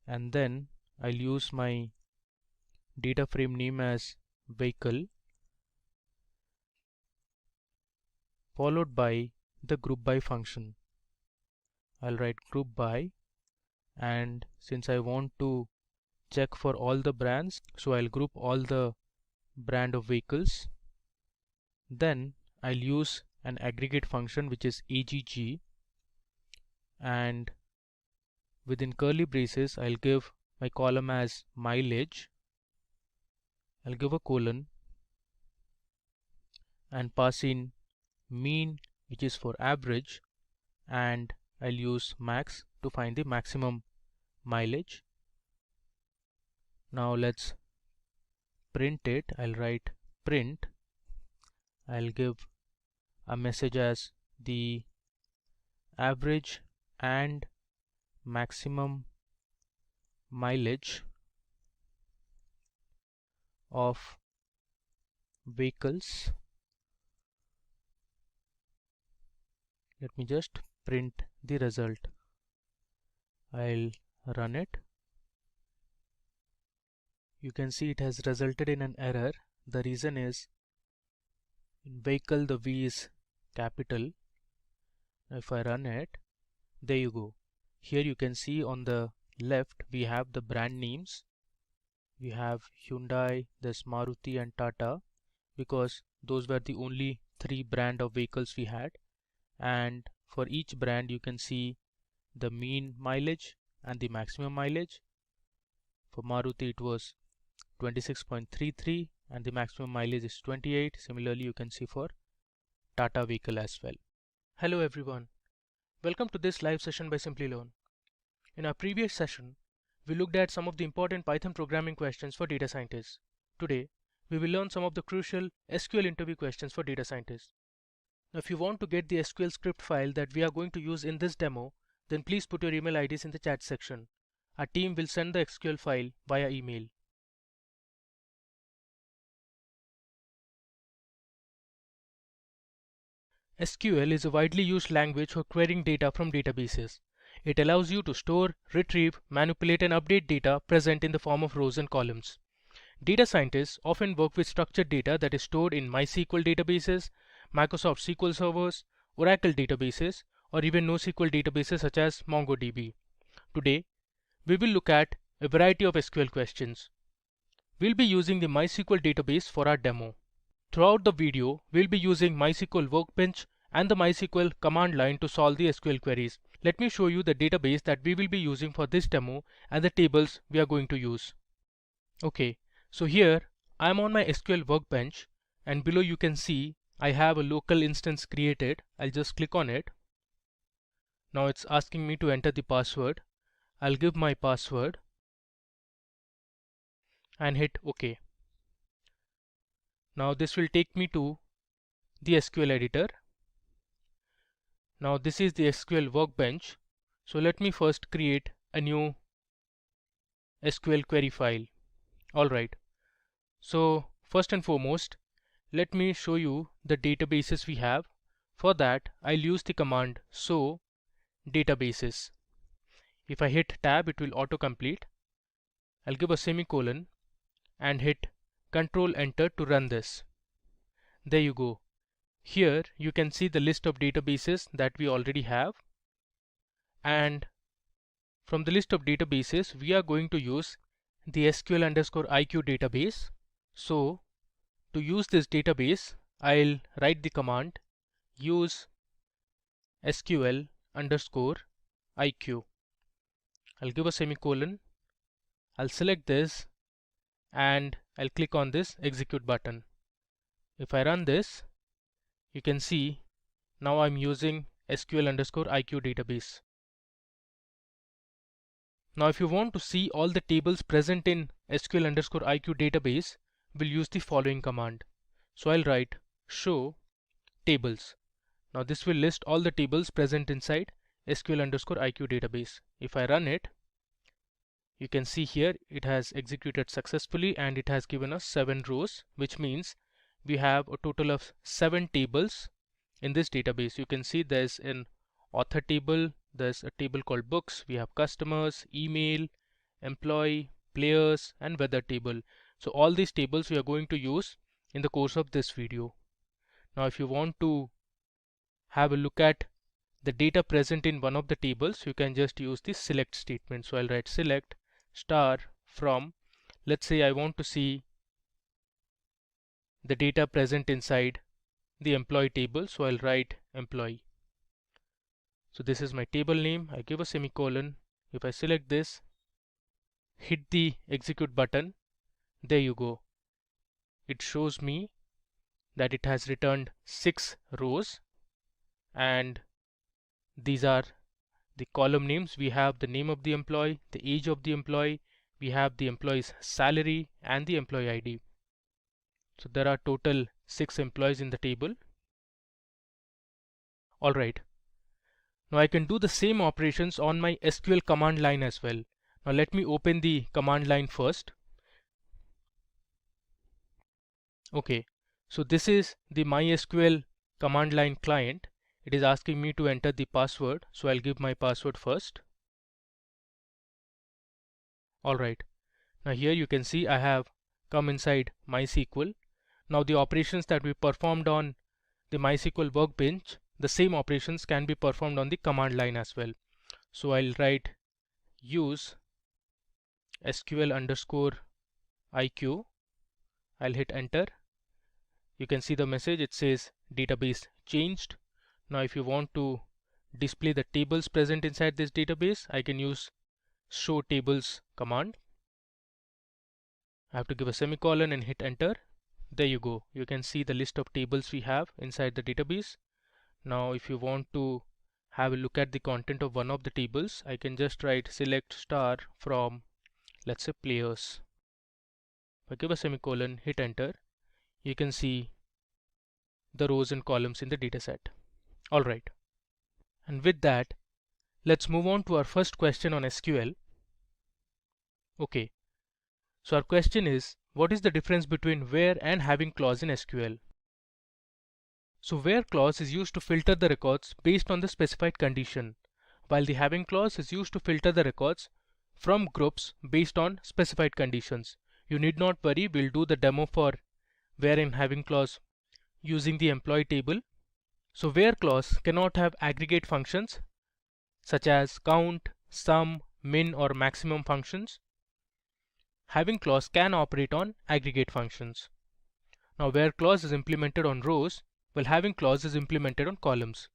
and then I'll use my data frame name as vehicle, followed by the group by function. I'll write group by, and since I want to check for all the brands, so I'll group all the brand of vehicles. Then I'll use an aggregate function which is agg, and within curly braces I'll give my column as mileage. I'll give a colon and pass in mean, which is for average, and I'll use max to find the maximum mileage. Now let's print it. I'll write print. I'll give a message as the average and maximum mileage of vehicles. Let me just print the result. I'll run it. You can see it has resulted in an error. The reason is in vehicle the V is capital. Now if I run it, there you go. Here you can see on the left we have the brand names. We have Hyundai, there's Maruti and Tata, because those were the only 3 brand of vehicles we had. And for each brand you can see the mean mileage and the maximum mileage. For Maruti it was 26.33 and the maximum mileage is 28. Similarly you can see for Tata vehicle as well. Hello everyone, welcome to this live session by Simply Learn. In our previous session we looked at some of the important Python programming questions for data scientists. Today we will learn some of the crucial SQL interview questions for data scientists. Now if you want to get the SQL script file that we are going to use in this demo, then please put your email IDs in the chat section. Our team will send the SQL file via email. SQL is a widely used language for querying data from databases. It allows you to store, retrieve, manipulate and update data present in the form of rows and columns. Data scientists often work with structured data that is stored in MySQL databases, Microsoft SQL servers, Oracle databases, or even NoSQL databases such as MongoDB. Today, we will look at a variety of SQL questions. We'll be using the MySQL database for our demo. Throughout the video, we'll be using MySQL Workbench and the MySQL command line to solve the SQL queries. Let me show you the database that we will be using for this demo and the tables we are going to use. Okay, so here I am on my SQL workbench, and below you can see I have a local instance created. I'll just click on it. Now it's asking me to enter the password. I'll give my password and hit OK. Now this will take me to the SQL editor. Now this is the SQL workbench. So let me first create a new SQL query file. Alright, so first and foremost, let me show you the databases we have. For that, I'll use the command show databases. If I hit tab, it will autocomplete. I'll give a semicolon and hit Control Enter to run this. There you go. Here you can see the list of databases that we already have, and from the list of databases we are going to use the SQL_IQ database. So to use this database, I'll write the command use SQL_IQ. I'll give a semicolon, I'll select this, and I'll click on this execute button. If I run this, you can see now I'm using SQL_IQ database. Now if you want to see all the tables present in SQL_IQ database, we'll use the following command. So I'll write show tables. Now this will list all the tables present inside SQL_IQ database. If I run it, you can see here it has executed successfully and it has given us 7 rows, which means we have a total of 7 tables in this database. You can see there's an author table, there's a table called books, we have customers, email, employee, players, and weather table. So all these tables we are going to use in the course of this video. Now if you want to have a look at the data present in one of the tables, you can just use the select statement. So I'll write select star from, let's say I want to see the data present inside the employee table, so I'll write employee. So this is my table name. I give a semicolon. If I select this, hit the execute button, there you go. It shows me that it has returned 6 rows, and these are the column names. We have the name of the employee, the age of the employee, we have the employee's salary, and the employee ID. So there are total 6 employees in the table. Alright, now I can do the same operations on my SQL command line as well. Now let me open the command line first. Okay, so this is the MySQL command line client. It is asking me to enter the password, so I'll give my password first. Alright, now here you can see I have come inside MySQL. Now the operations that we performed on the MySQL workbench, the same operations can be performed on the command line as well. So I'll write use SQL_IQ. I'll hit enter. You can see the message, it says database changed. Now if you want to display the tables present inside this database, I can use show tables command. I have to give a semicolon and hit enter. There you go. You can see the list of tables we have inside the database. Now if you want to have a look at the content of one of the tables, I can just write select star from, let's say, players. If I give a semicolon, hit enter, you can see the rows and columns in the dataset. Alright, and with that, let's move on to our first question on SQL. Okay, so our question is, what is the difference between where and having clause in SQL? So where clause is used to filter the records based on the specified condition, while the having clause is used to filter the records from groups based on specified conditions. You need not worry, we'll do the demo for where and having clause using the employee table. So where clause cannot have aggregate functions such as count, sum, min, or maximum functions. Having clause can operate on aggregate functions. Now where clause is implemented on rows, Well, having clause is implemented on columns.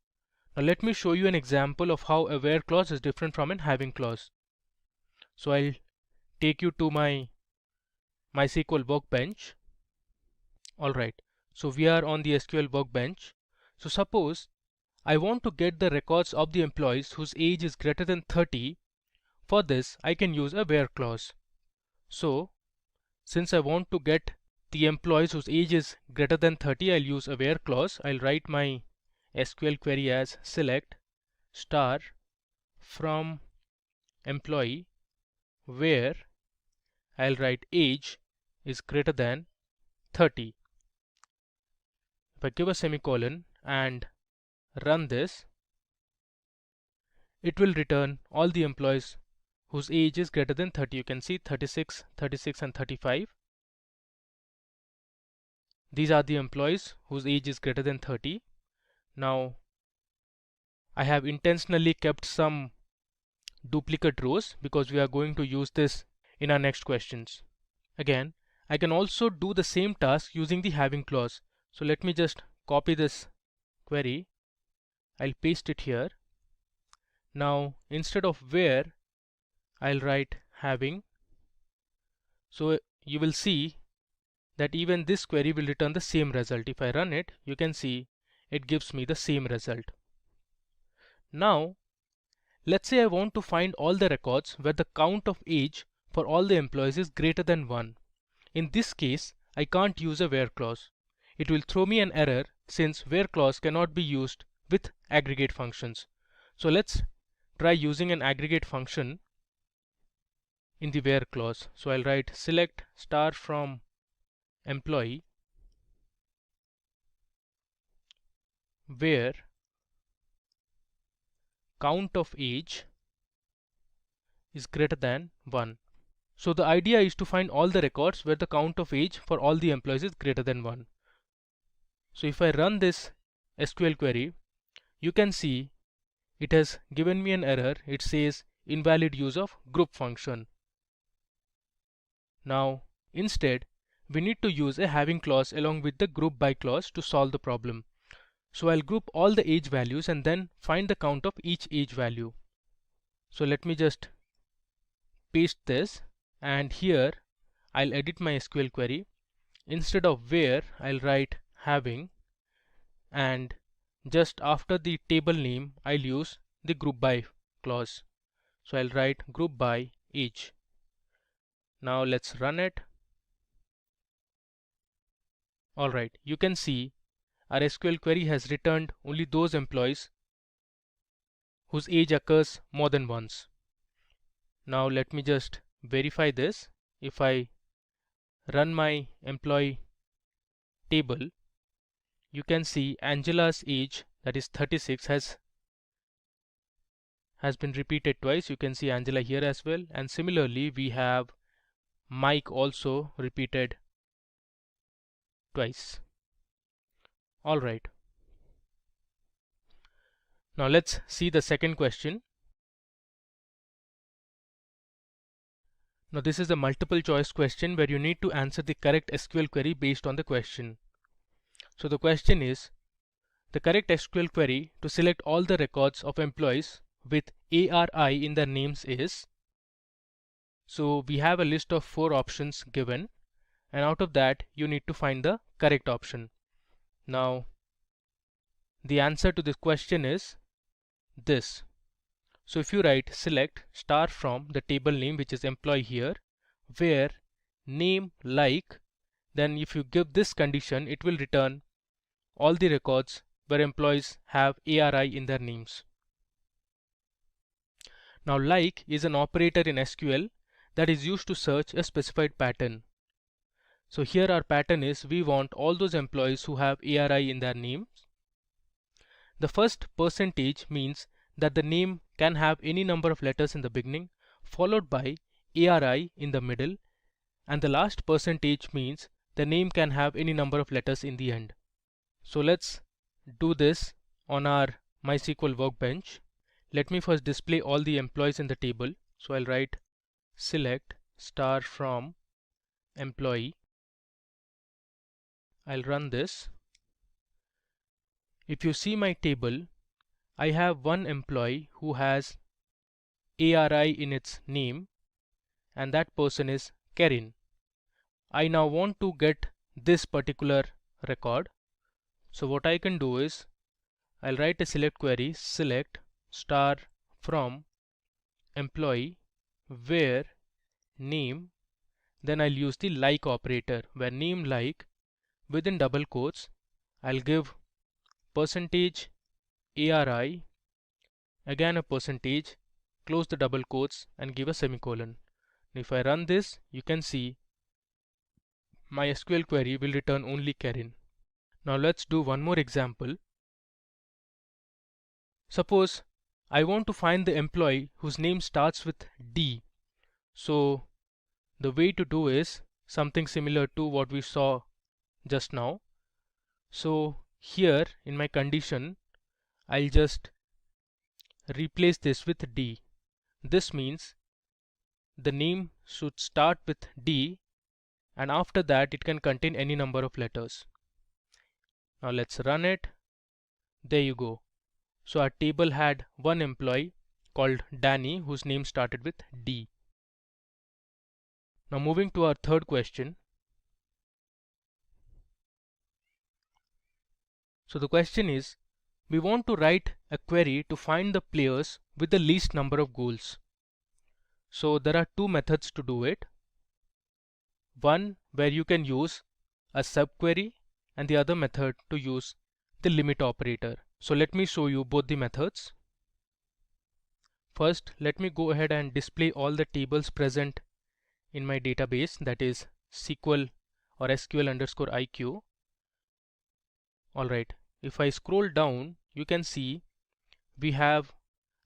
Now let me show you an example of how a where clause is different from an having clause. So I'll take you to my MySQL workbench. Alright, so we are on the SQL workbench. So suppose I want to get the records of the employees whose age is greater than 30. For this, I can use a where clause. So since I want to get the employees whose age is greater than 30, I'll use a where clause. I'll write my SQL query as select star from employee where I'll write age is greater than 30. If I give a semicolon and run this, it will return all the employees whose age is greater than 30. You can see 36, 36 and 35. These are the employees whose age is greater than 30. Now I have intentionally kept some duplicate rows because we are going to use this in our next questions. Again, I can also do the same task using the having clause. So let me just copy this query. I'll paste it here. Now instead of where, I'll write having. So you will see that even this query will return the same result. If I run it, you can see it gives me the same result. Now let's say I want to find all the records where the count of age for all the employees is greater than 1. In this case, I can't use a where clause. It will throw me an error since where clause cannot be used with aggregate functions. So let's try using an aggregate function in the where clause. So I'll write select star from employee where count of age is greater than 1. So the idea is to find all the records where the count of age for all the employees is greater than 1. So if I run this SQL query, you can see it has given me an error. It says invalid use of group function. Now instead, we need to use a having clause along with the group by clause to solve the problem. So I'll group all the age values and then find the count of each age value. So let me just paste this, and here I'll edit my SQL query. Instead of where, I'll write having, and just after the table name I'll use the group by clause. So I'll write group by age. Now let's run it. Alright, you can see our SQL query has returned only those employees whose age occurs more than once. Now let me just verify this. If I run my employee table, you can see Angela's age, that is 36, has been repeated twice. You can see Angela here as well, and similarly we have Mike also repeated twice. Alright. Now let's see the second question. Now this is a multiple choice question where you need to answer the correct SQL query based on the question. So the question is, the correct SQL query to select all the records of employees with ARI in their names is. So we have a list of 4 options given, and out of that you need to find the correct option. Now the answer to this question is this. So if you write select star from the table name, which is employee here, where name like, then if you give this condition, it will return all the records where employees have ARI in their names. Now like is an operator in SQL that is used to search a specified pattern. So here our pattern is we want all those employees who have ARI in their names. The first percentage means that the name can have any number of letters in the beginning, followed by ARI in the middle, and the last percentage means the name can have any number of letters in the end. So let's do this on our MySQL workbench. Let me first display all the employees in the table. So I'll write select star from employee. I'll run this. if you see my table, I have one employee who has ARI in its name, and that person is Karin. I now want to get this particular record. So what I can do is I'll write a select query, select star from employee where name, then I'll use the like operator where name like within double quotes I'll give percentage ARI, again a percentage, close the double quotes and give a semicolon. If I run this, you can see my SQL query will return only Karin. Now let's do one more example. Suppose I want to find the employee whose name starts with D. So the way to do is something similar to what we saw just now. So here in my condition, I'll just replace this with D. This means the name should start with D, and after that it can contain any number of letters. Now let's run it. There you go. So our table had one employee called Danny whose name started with D. Now moving to our third question. So the question is, we want to write a query to find the players with the least number of goals. So there are two methods to do it. One where you can use a subquery and the other method to use the limit operator. So let me show you both the methods. First, let me go ahead and display all the tables present in my database, that is SQL or SQL_IQ. Alright, if I scroll down, you can see we have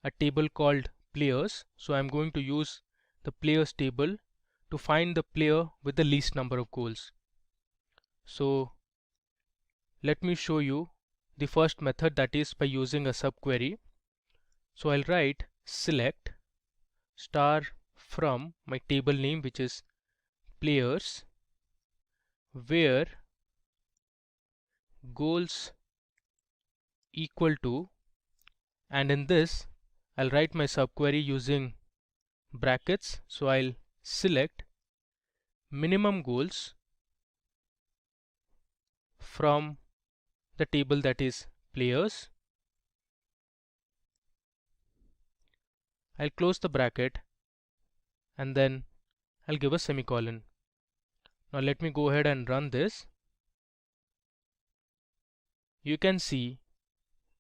a table called players. So I'm going to use the players table to find the player with the least number of goals. So let me show you the first method, that is by using a subquery. So I'll write select star from my table name, which is players, where goals equal to, and in this I'll write my subquery using brackets. So I'll select minimum goals from the table that is players. I'll close the bracket and then I'll give a semicolon. Now let me go ahead and run this. You can see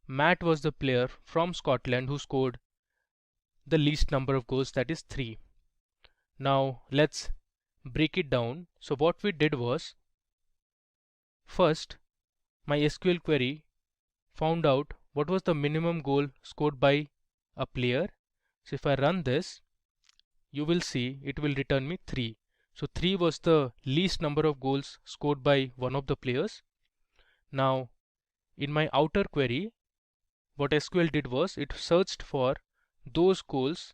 Matt was the player from Scotland who scored the least number of goals, that is 3. Now let's break it down. So what we did was, first my SQL query found out what was the minimum goal scored by a player. So if I run this, you will see it will return me 3. So 3 was the least number of goals scored by one of the players. Now in my outer query, what SQL did was it searched for those goals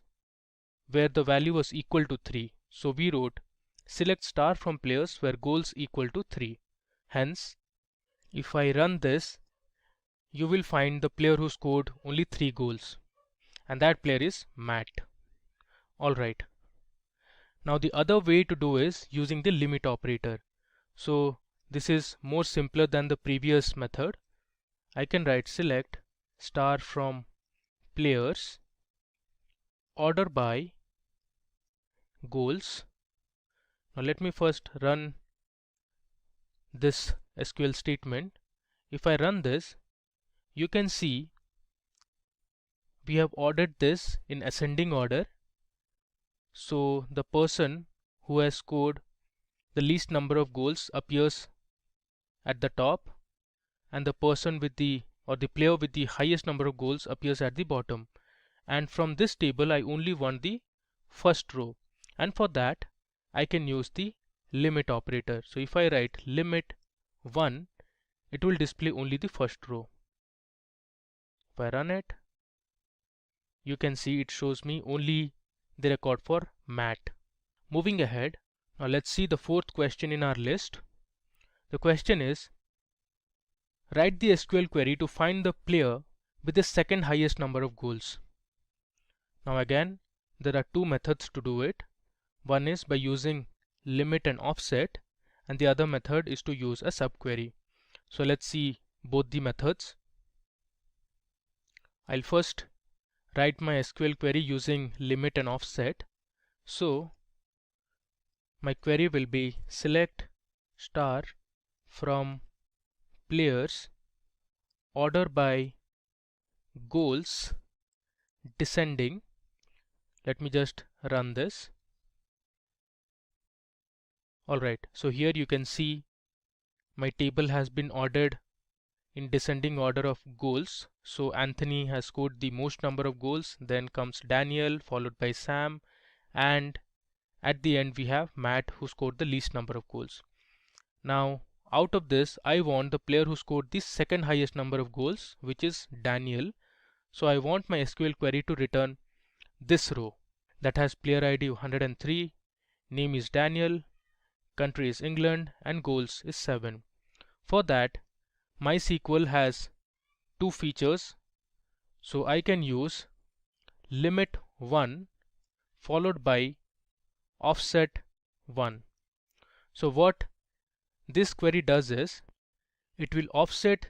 where the value was equal to 3. So we wrote select star from players where goals equal to 3. Hence, if I run this, you will find the player who scored only 3 goals, and that player is Matt. Alright. Now the other way to do is using the limit operator. So this is more simpler than the previous method. I can write select star from players order by goals. Now let me first run this SQL statement. If I run this, you can see we have ordered this in ascending order. So the person who has scored the least number of goals appears at the top, and the person with the player with the highest number of goals appears at the bottom. And from this table I only want the first row, and for that I can use the limit operator. So if I write limit 1, it will display only the first row. If I run it, you can see it shows me only the record for Matt. Moving ahead, now let's see the fourth question in our list. The question is, write the SQL query to find the player with the second highest number of goals. Now again, there are two methods to do it. One is by using limit and offset, and the other method is to use a subquery. So let's see both the methods. I'll first write my SQL query using limit and offset. So my query will be select star from players order by goals descending. Let me just run this. Alright, so here you can see my table has been ordered in descending order of goals. So Anthony has scored the most number of goals, then comes Daniel, followed by Sam, and at the end we have Matt, who scored the least number of goals. Now out of this, I want the player who scored the second highest number of goals, which is Daniel. So I want my SQL query to return this row that has player ID 103, name is Daniel, country is England, and goals is 7. For that, MySQL has two features. So I can use limit 1 followed by offset 1. So what this query does is, it will offset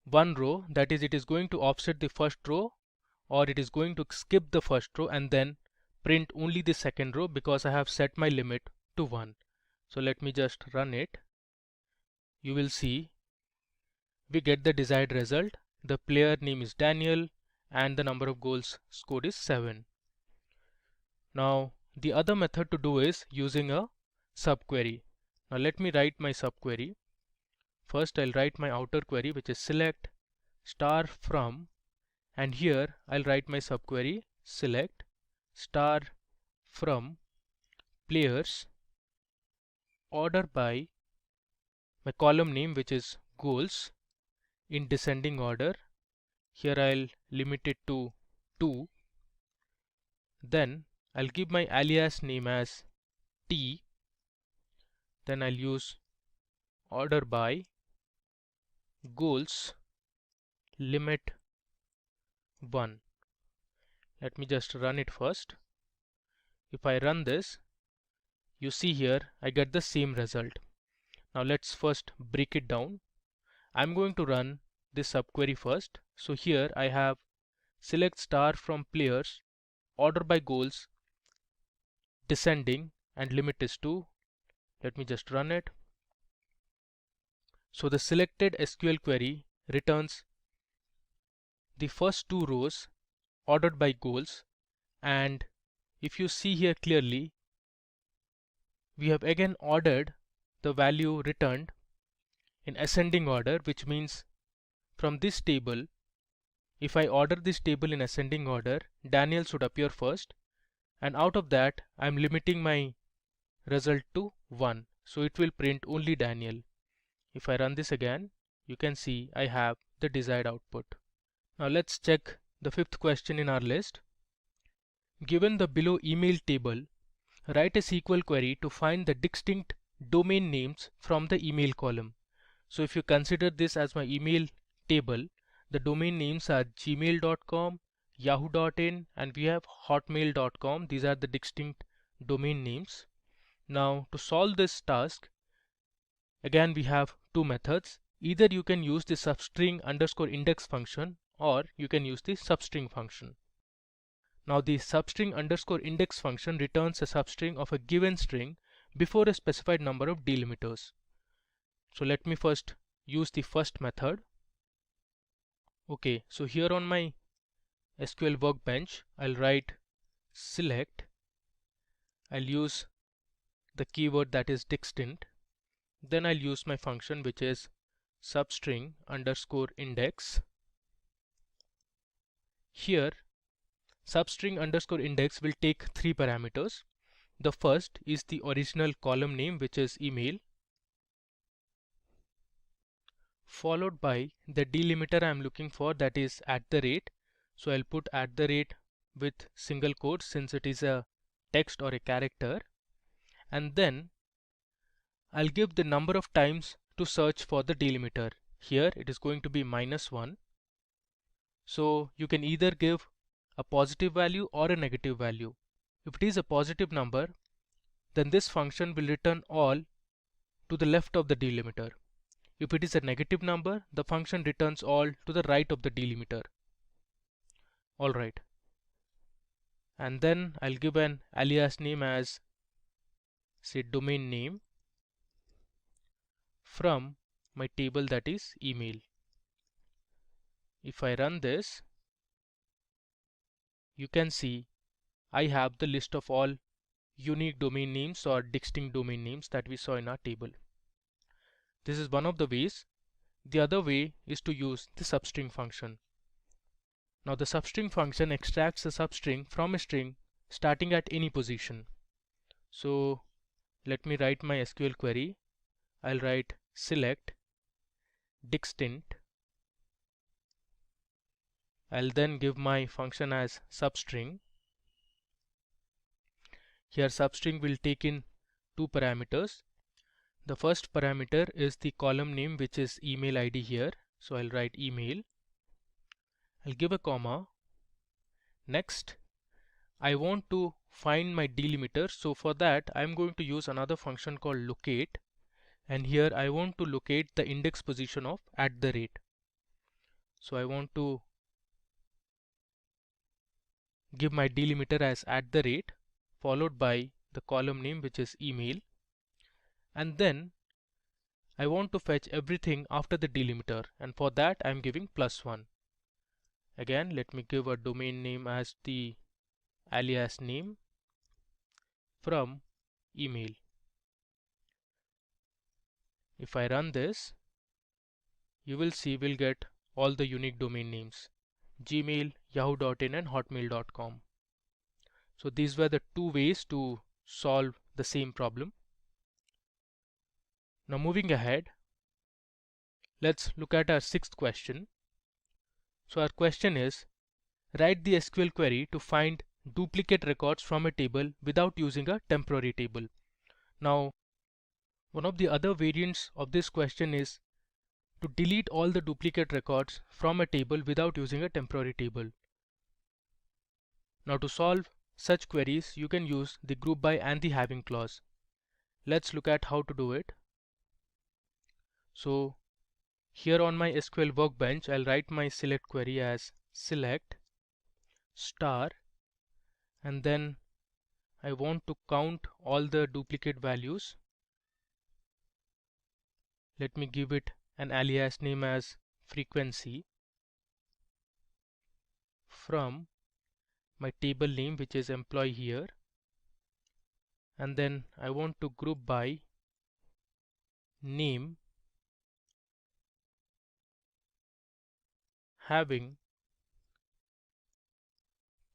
one row, that is, it is going to offset the first row, or it is going to skip the first row and then print only the second row, because I have set my limit to 1. So let me just run it. You will see we get the desired result. The player name is Daniel and the number of goals scored is 7. Now the other method to do is using a subquery. Now let me write my subquery. First I'll write my outer query, which is select star from, and here I'll write my subquery select star from players order by my column name, which is goals, in descending order. Here I'll limit it to 2. Then I'll give my alias name as T. Then I'll use order by goals limit 1. Let me just run it first. If I run this, you see here I get the same result. Now let's first break it down. I'm going to run this subquery first. So here I have select star from players order by goals descending and limit is 2. Let me just run it. So the selected SQL query returns the first two rows ordered by goals, and if you see here clearly, we have again ordered the value returned in ascending order, which means from this table, if I order this table in ascending order, Daniel should appear first, and out of that I'm limiting my result to 1, so it will print only Daniel. If I run this again, you can see I have the desired output. Now let's check the fifth question in our list. Given the below email table, write a SQL query to find the distinct domain names from the email column. So if you consider this as my email table, the domain names are gmail.com, yahoo.in, and we have hotmail.com. These are the distinct domain names. Now to solve this task, again we have two methods. Either you can use the substring underscore index function, or you can use the substring function. Now the substring underscore index function returns a substring of a given string before a specified number of delimiters. So let me first use the first method. Okay, so here on my SQL workbench, I'll write select. I'll use the keyword that is distinct. Then I'll use my function, which is substring underscore index. Here substring underscore index will take 3 parameters. The first is the original column name, which is email, followed by the delimiter I'm looking for, that is @. So I'll put @ with single quotes since it is a text or a character, and then I'll give the number of times to search for the delimiter. here it is going to be -1. So you can either give a positive value or a negative value. If it is a positive number, then this function will return all to the left of the delimiter. If it is a negative number, the function returns all to the right of the delimiter. Alright. And then I'll give an alias name as, say, domain name from my table, that is email. If I run this, you can see I have the list of all unique domain names or distinct domain names that we saw in our table. This is one of the ways. The other way is to use the substring function. Now the substring function extracts a substring from a string starting at any position. So let me write my SQL query. I'll write select distinct. I'll then give my function as substring. Here substring will take in two parameters. The first parameter is the column name, which is email ID here. So I'll write email. I'll give a comma. Next, I want to find my delimiter. So for that, I'm going to use another function called locate. And here I want to locate the index position of @. So I want to give my delimiter as @ followed by the column name, which is email. And then I want to fetch everything after the delimiter, and for that I'm giving +1. Again, let me give a domain name as the alias name from email. If I run this, you will see we'll get all the unique domain names: Gmail, Yahoo.in and Hotmail.com. So these were the two ways to solve the same problem. Now moving ahead, let's look at our sixth question. So our question is, write the SQL query to find duplicate records from a table without using a temporary table. Now, one of the other variants of this question is to delete all the duplicate records from a table without using a temporary table. Now to solve such queries, you can use the group by and the having clause. Let's look at how to do it. So here on my SQL workbench, I'll write my select query as select star, and then I want to count all the duplicate values. Let me give it an alias name as frequency from my table name, which is employee here, and then I want to group by name having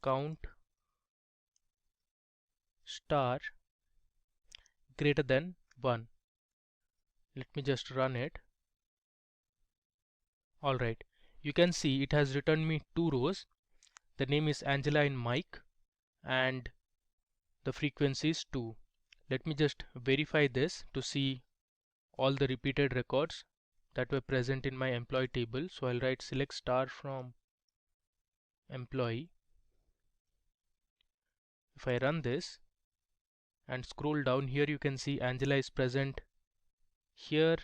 count star greater than 1. Let me just run it. Alright, you can see it has returned me two rows. The name is Angela and Mike, and the frequency is 2. Let me just verify this to see all the repeated records that were present in my employee table. So I'll write select star from employee. If I run this and scroll down, here you can see Angela is present here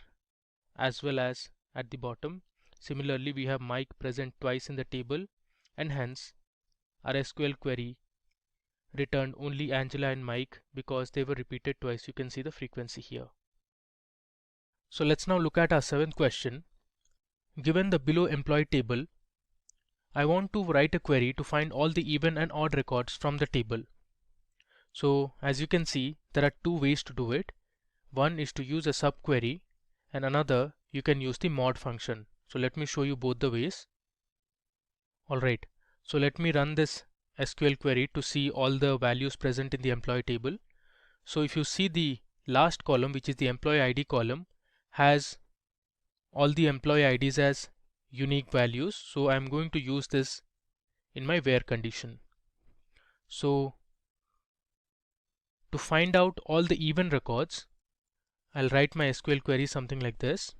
as well as at the bottom. Similarly, we have Mike present twice in the table, and hence our SQL query returned only Angela and Mike because they were repeated twice. You can see the frequency here. So let's now look at our seventh question. Given the below employee table, I want to write a query to find all the even and odd records from the table. So as you can see, there are two ways to do it. One is to use a subquery, and another you can use the mod function. So let me show you both the ways. Alright, so let me run this SQL query to see all the values present in the employee table. So if you see, the last column, which is the employee ID column, has all the employee IDs as unique values. So I'm going to use this in my where condition. So to find out all the even records, I'll write my SQL query something like this.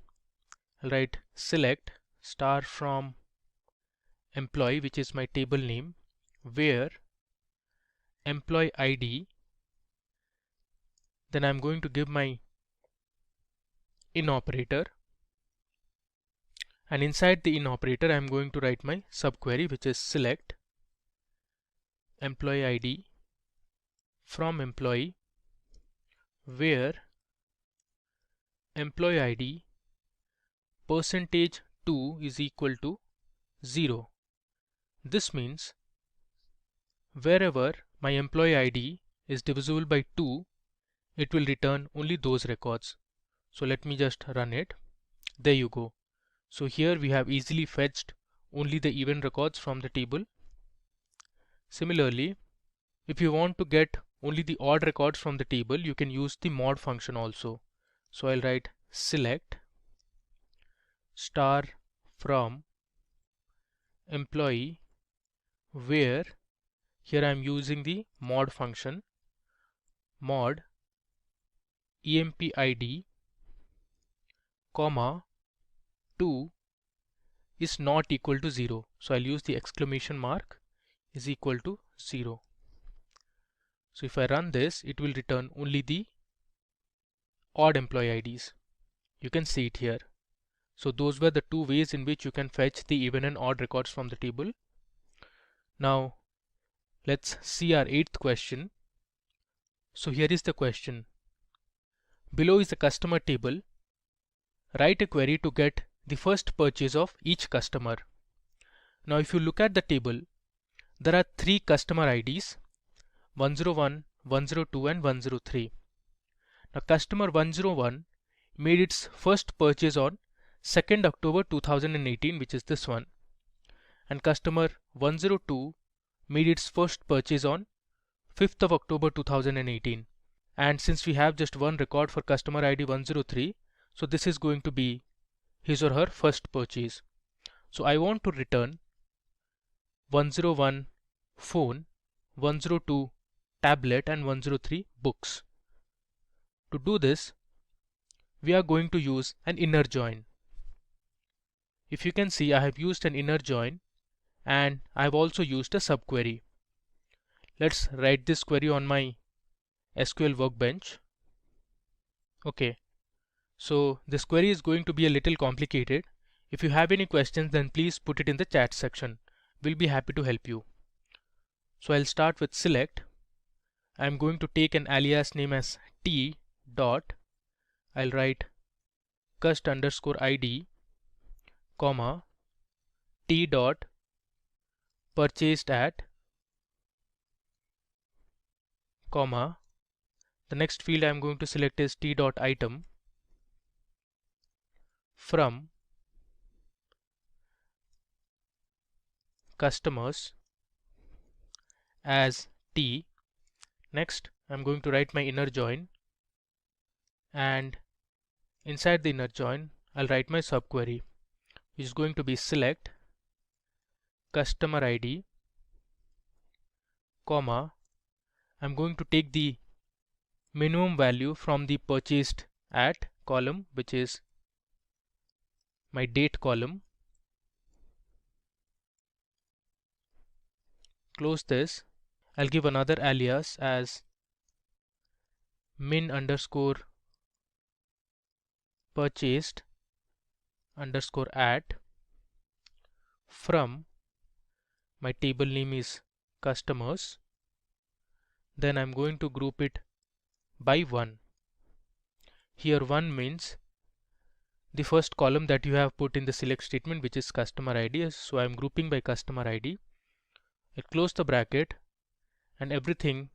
I'll write select star from employee, which is my table name, where employee ID, then I'm going to give my in operator, and inside the in operator I'm going to write my subquery, which is select employee ID from employee, where employee ID %2 is equal to 0. This means wherever my employee ID is divisible by 2, it will return only those records. So let me just run it. There you go. So here we have easily fetched only the even records from the table. Similarly, if you want to get only the odd records from the table, you can use the mod function also. So I'll write select star from employee, where here I'm using the mod function, mod empid comma 2 is not equal to 0. So I'll use the exclamation mark is equal to 0. So if I run this, it will return only the odd employee IDs. You can see it here. So those were the two ways in which you can fetch the even and odd records from the table. Now let's see our 8th question. So here is the question. Below is the customer table. Write a query to get the first purchase of each customer. Now if you look at the table, there are 3 customer IDs, 101, 102 and 103. Now customer 101 made its first purchase on 2nd October 2018, which is this one, and customer 102 made its first purchase on 5th of October 2018. And since we have just one record for customer ID 103, so this is going to be his or her first purchase. So I want to return 101 phone, 102 tablet and 103 books. To do this, we are going to use an inner join. If you can see, I have used an inner join and I have also used a subquery. Let's write this query on my SQL workbench. Okay, so this query is going to be a little complicated. If you have any questions, then please put it in the chat section. We'll be happy to help you. So I'll start with select. I'm going to take an alias name as t dot. I'll write cust underscore id comma t dot purchased at comma, the next field I'm going to select is t dot item from customers as t. Next I'm going to write my inner join, and inside the inner join I'll write my subquery, which is going to be select customer ID comma, I'm going to take the minimum value from the purchased at column, which is my date column. Close this. I'll give another alias as min underscore purchased underscore at from, my table name is customers. Then I'm going to group it by 1. Here 1 means the first column that you have put in the select statement, which is customer ID. So I'm grouping by customer ID. I close the bracket, and everything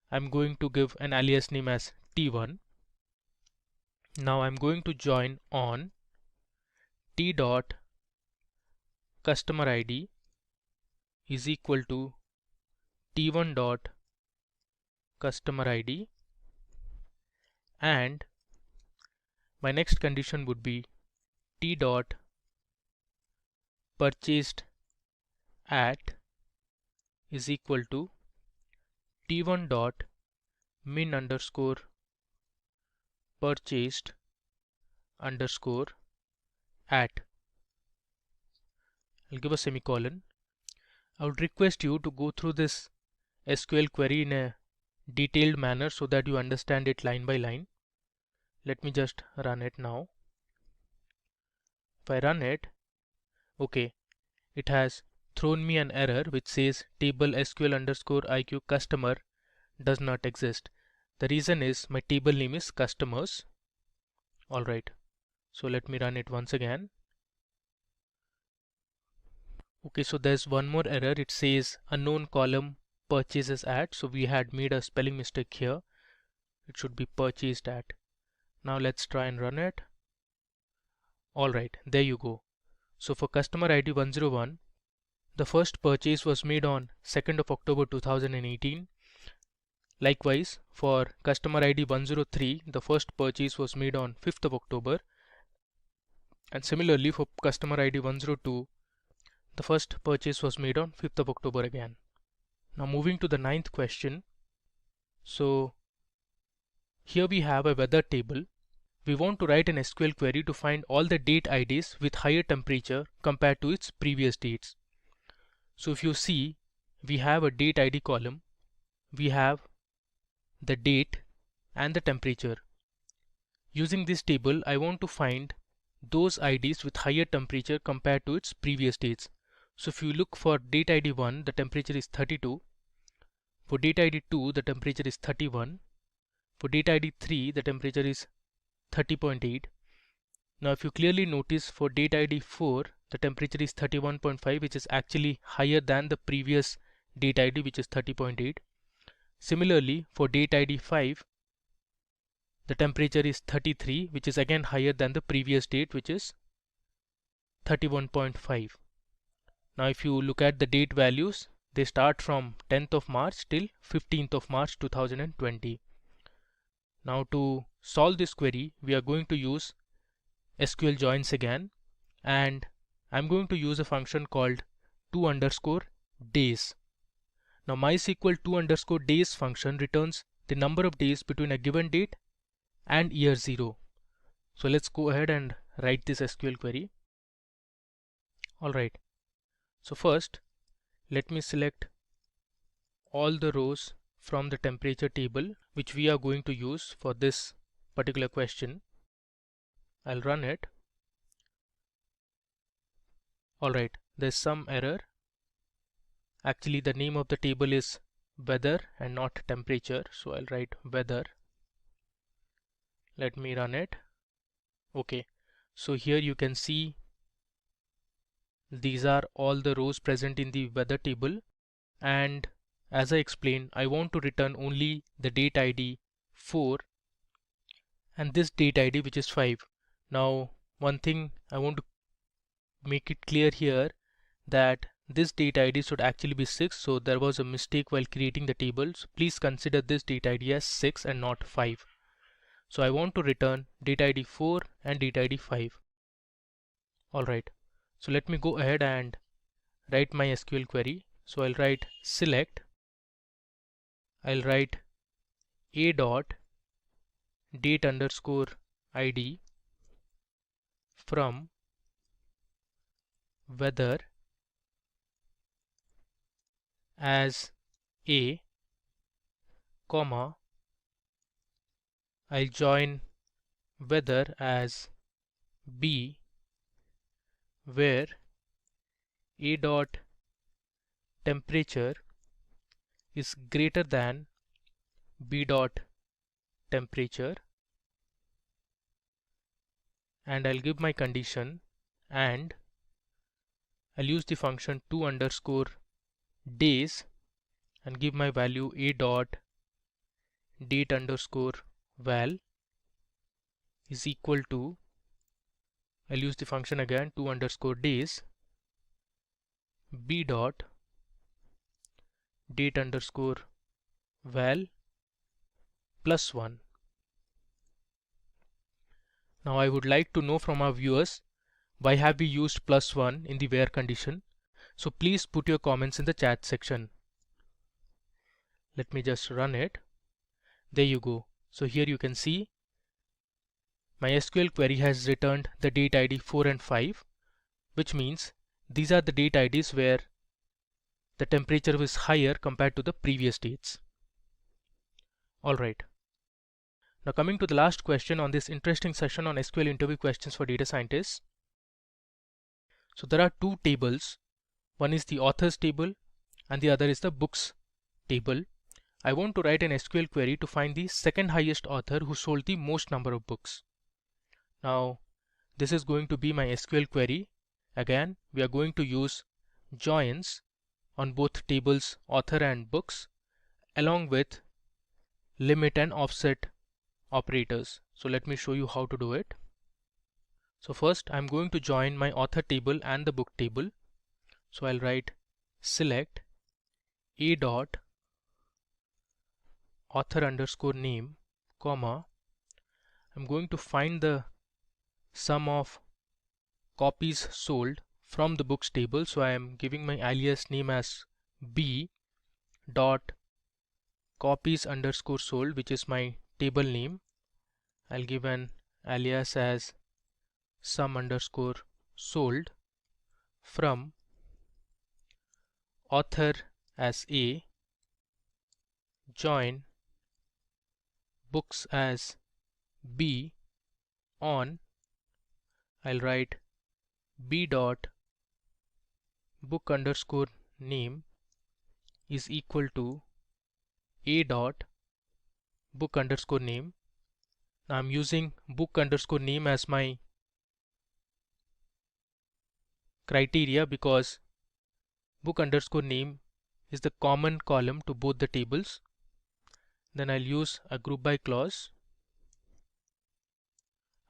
I'm going to give an alias name as t1. Now I'm going to join on t dot customer ID is equal to t1 dot customer ID, and my next condition would be t dot purchased at is equal to t1 dot min underscore purchased underscore at. I'll give a semicolon. I would request you to go through this SQL query in a detailed manner so that you understand it line by line. Let me just run it now. If I run it, okay, it has thrown me an error which says table SQL underscore IQ customer does not exist. The reason is my table name is customers. Alright, so let me run it once again. Okay, so there's one more error. It says unknown column purchases at. So we had made a spelling mistake here. It should be purchased at. Now let's try and run it. Alright, there you go. So for customer ID 101, the first purchase was made on 2nd of October 2018. Likewise, for customer ID 103, the first purchase was made on 5th of October. And similarly for customer ID 102, the first purchase was made on 5th of October again. Now moving to the 9th question. So here we have a weather table. We want to write an SQL query to find all the date IDs with higher temperature compared to its previous dates. So if you see, we have a date ID column, we have the date and the temperature. Using this table, I want to find those IDs with higher temperature compared to its previous dates. So if you look for date ID 1, the temperature is 32. For date ID 2, the temperature is 31. For date ID 3, the temperature is 30.8. Now if you clearly notice, for date ID 4, the temperature is 31.5, which is actually higher than the previous date ID, which is 30.8. Similarly, for date ID 5, the temperature is 33, which is again higher than the previous date, which is 31.5. Now if you look at the date values, they start from 10th of March till 15th of March 2020. Now to solve this query, we are going to use SQL joins again, and I'm going to use a function called to_days. Now MySQL to_days function returns the number of days between a given date and year 0. So let's go ahead and write this SQL query. Alright, so first let me select all the rows from the temperature table which we are going to use for this particular question. I'll run it. Alright, there's some error. Actually the name of the table is weather and not temperature, so I'll write weather. Let me run it. Okay, so here you can see these are all the rows present in the weather table, and as I explained, I want to return only the date ID 4 and this date ID which is 5. Now one thing I want to make it clear here, that this date ID should actually be 6, so there was a mistake while creating the table. So please consider this date ID as 6 and not 5. So I want to return date ID 4 and date ID 5. Alright, so let me go ahead and write my SQL query. So I'll write select, I'll write a dot date underscore ID from weather as A, comma, I'll join weather as B, where A dot temperature is greater than B dot temperature, and I'll give my condition, and I'll use the function to_days and give my value a dot date underscore val is equal to, I'll use the function again to_days b dot date underscore val plus 1. Now I would like to know from our viewers, why have we used plus 1 in the where condition? So please put your comments in the chat section. Let me just run it. There you go. So here you can see my SQL query has returned the date ID 4 and 5, which means these are the date IDs where the temperature was higher compared to the previous dates. Alright. Now coming to the last question on this interesting session on SQL interview questions for data scientists. So there are two tables. One is the authors table and the other is the books table. I want to write an SQL query to find the second highest author who sold the most number of books. Now this is going to be my SQL query. Again, we are going to use joins on both tables author and books along with limit and offset operators. So let me show you how to do it. So first I'm going to join my author table and the book table. So I'll write select a dot author underscore name, comma, I'm going to find the sum of copies sold from the books table. So I am giving my alias name as b dot copies underscore sold, which is my table name. I'll give an alias as sum underscore sold from author as A, join books as B on, I'll write b dot book underscore name is equal to a dot book underscore name. Now I'm using book underscore name as my criteria because book underscore name is the common column to both the tables. Then I'll use a group by clause.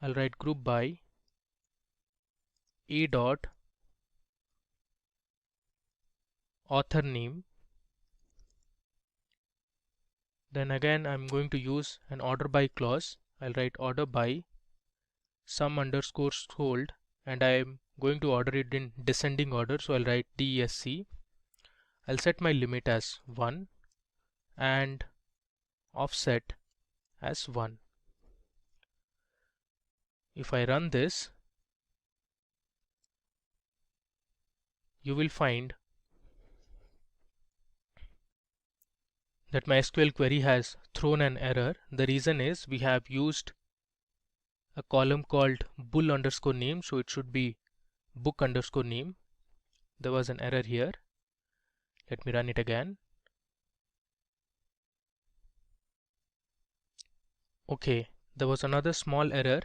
I'll write group by a dot author name. Then again I'm going to use an order by clause. I'll write order by sum underscore sold, and I am going to order it in descending order, so I'll write DESC. I'll set my limit as 1 and offset as 1. If I run this, you will find that my SQL query has thrown an error. The reason is we have used a column called bull underscore name, so it should be book underscore name. There was an error here. Let me run it again. Okay, there was another small error.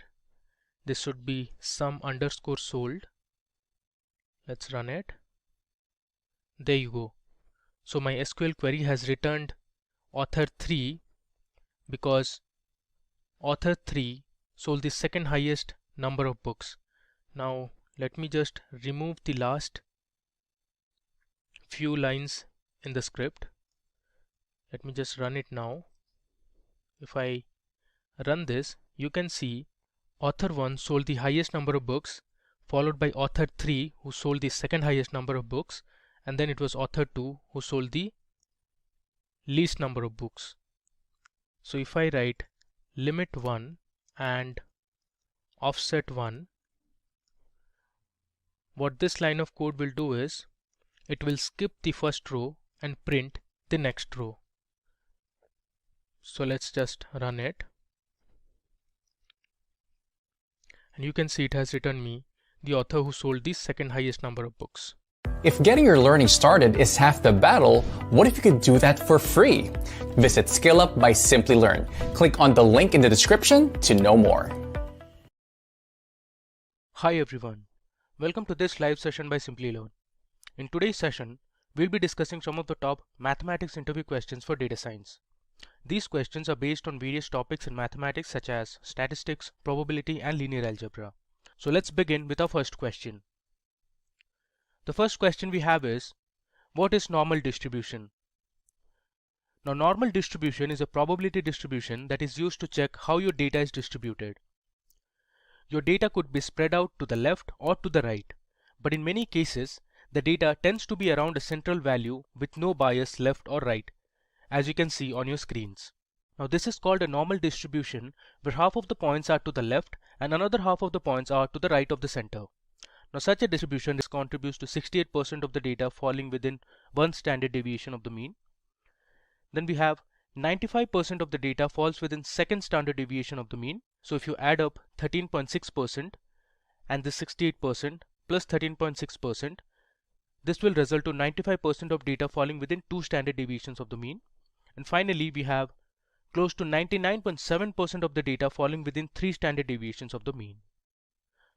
This should be sum underscore sold. Let's run it. There you go. So my SQL query has returned author 3 because author 3 sold the second highest number of books. Now let me just remove the last few lines in the script. Let me just run it now. If I run this, you can see author 1 sold the highest number of books, followed by author 3 who sold the second highest number of books, and then it was author 2 who sold the least number of books. So if I write limit 1 and offset 1, what this line of code will do is it will skip the first row and print the next row. So let's just run it, and you can see it has returned me the author who sold the second highest number of books. If getting your learning started is half the battle, what if you could do that for free? Visit SkillUp by Simply Learn. Click on the link in the description to know more. Hi everyone, welcome to this live session by Simply Learn. In today's session, we'll be discussing some of the top mathematics interview questions for data science. These questions are based on various topics in mathematics such as statistics, probability, and linear algebra. So let's begin with our first question. The first question we have is, what is normal distribution? Now, normal distribution is a probability distribution that is used to check how your data is distributed. Your data could be spread out to the left or to the right, but in many cases, the data tends to be around a central value with no bias left or right, as you can see on your screens. Now this is called a normal distribution, where half of the points are to the left and another half of the points are to the right of the center. Now such a distribution contributes to 68% of the data falling within one standard deviation of the mean. Then we have 95% of the data falls within second standard deviation of the mean. So if you add up 13.6% and this 68% plus 13.6%, this will result to 95% of data falling within two standard deviations of the mean. And finally, we have close to 99.7% of the data falling within three standard deviations of the mean.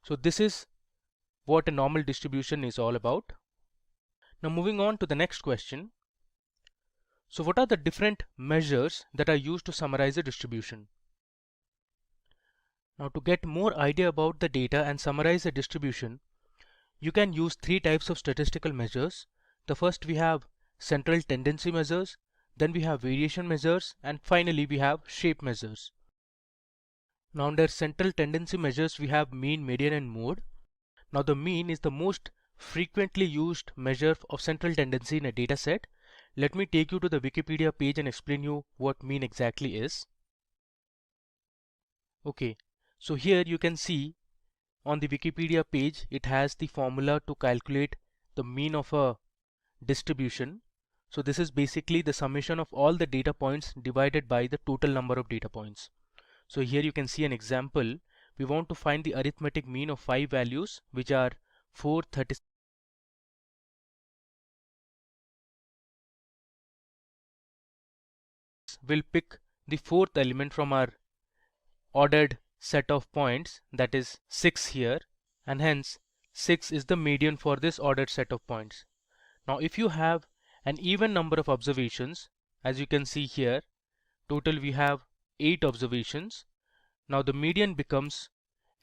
So this is what a normal distribution is all about. Now moving on to the next question. So what are the different measures that are used to summarize a distribution? Now to get more idea about the data and summarize a distribution, you can use three types of statistical measures. The first we have central tendency measures, then we have variation measures, and finally we have shape measures. Now under central tendency measures we have mean, median and mode. Now the mean is the most frequently used measure of central tendency in a data set. Let me take you to the Wikipedia page and explain you what mean exactly is. Okay, so here you can see on the Wikipedia page it has the formula to calculate the mean of a distribution. So this is basically the summation of all the data points divided by the total number of data points. So here you can see an example. We want to find the arithmetic mean of 5 values, which are 4, 36. We'll pick the fourth element from our ordered set of points, that is 6 here, and hence 6 is the median for this ordered set of points. Now if you have an even number of observations, as you can see here, total we have 8 observations. Now the median becomes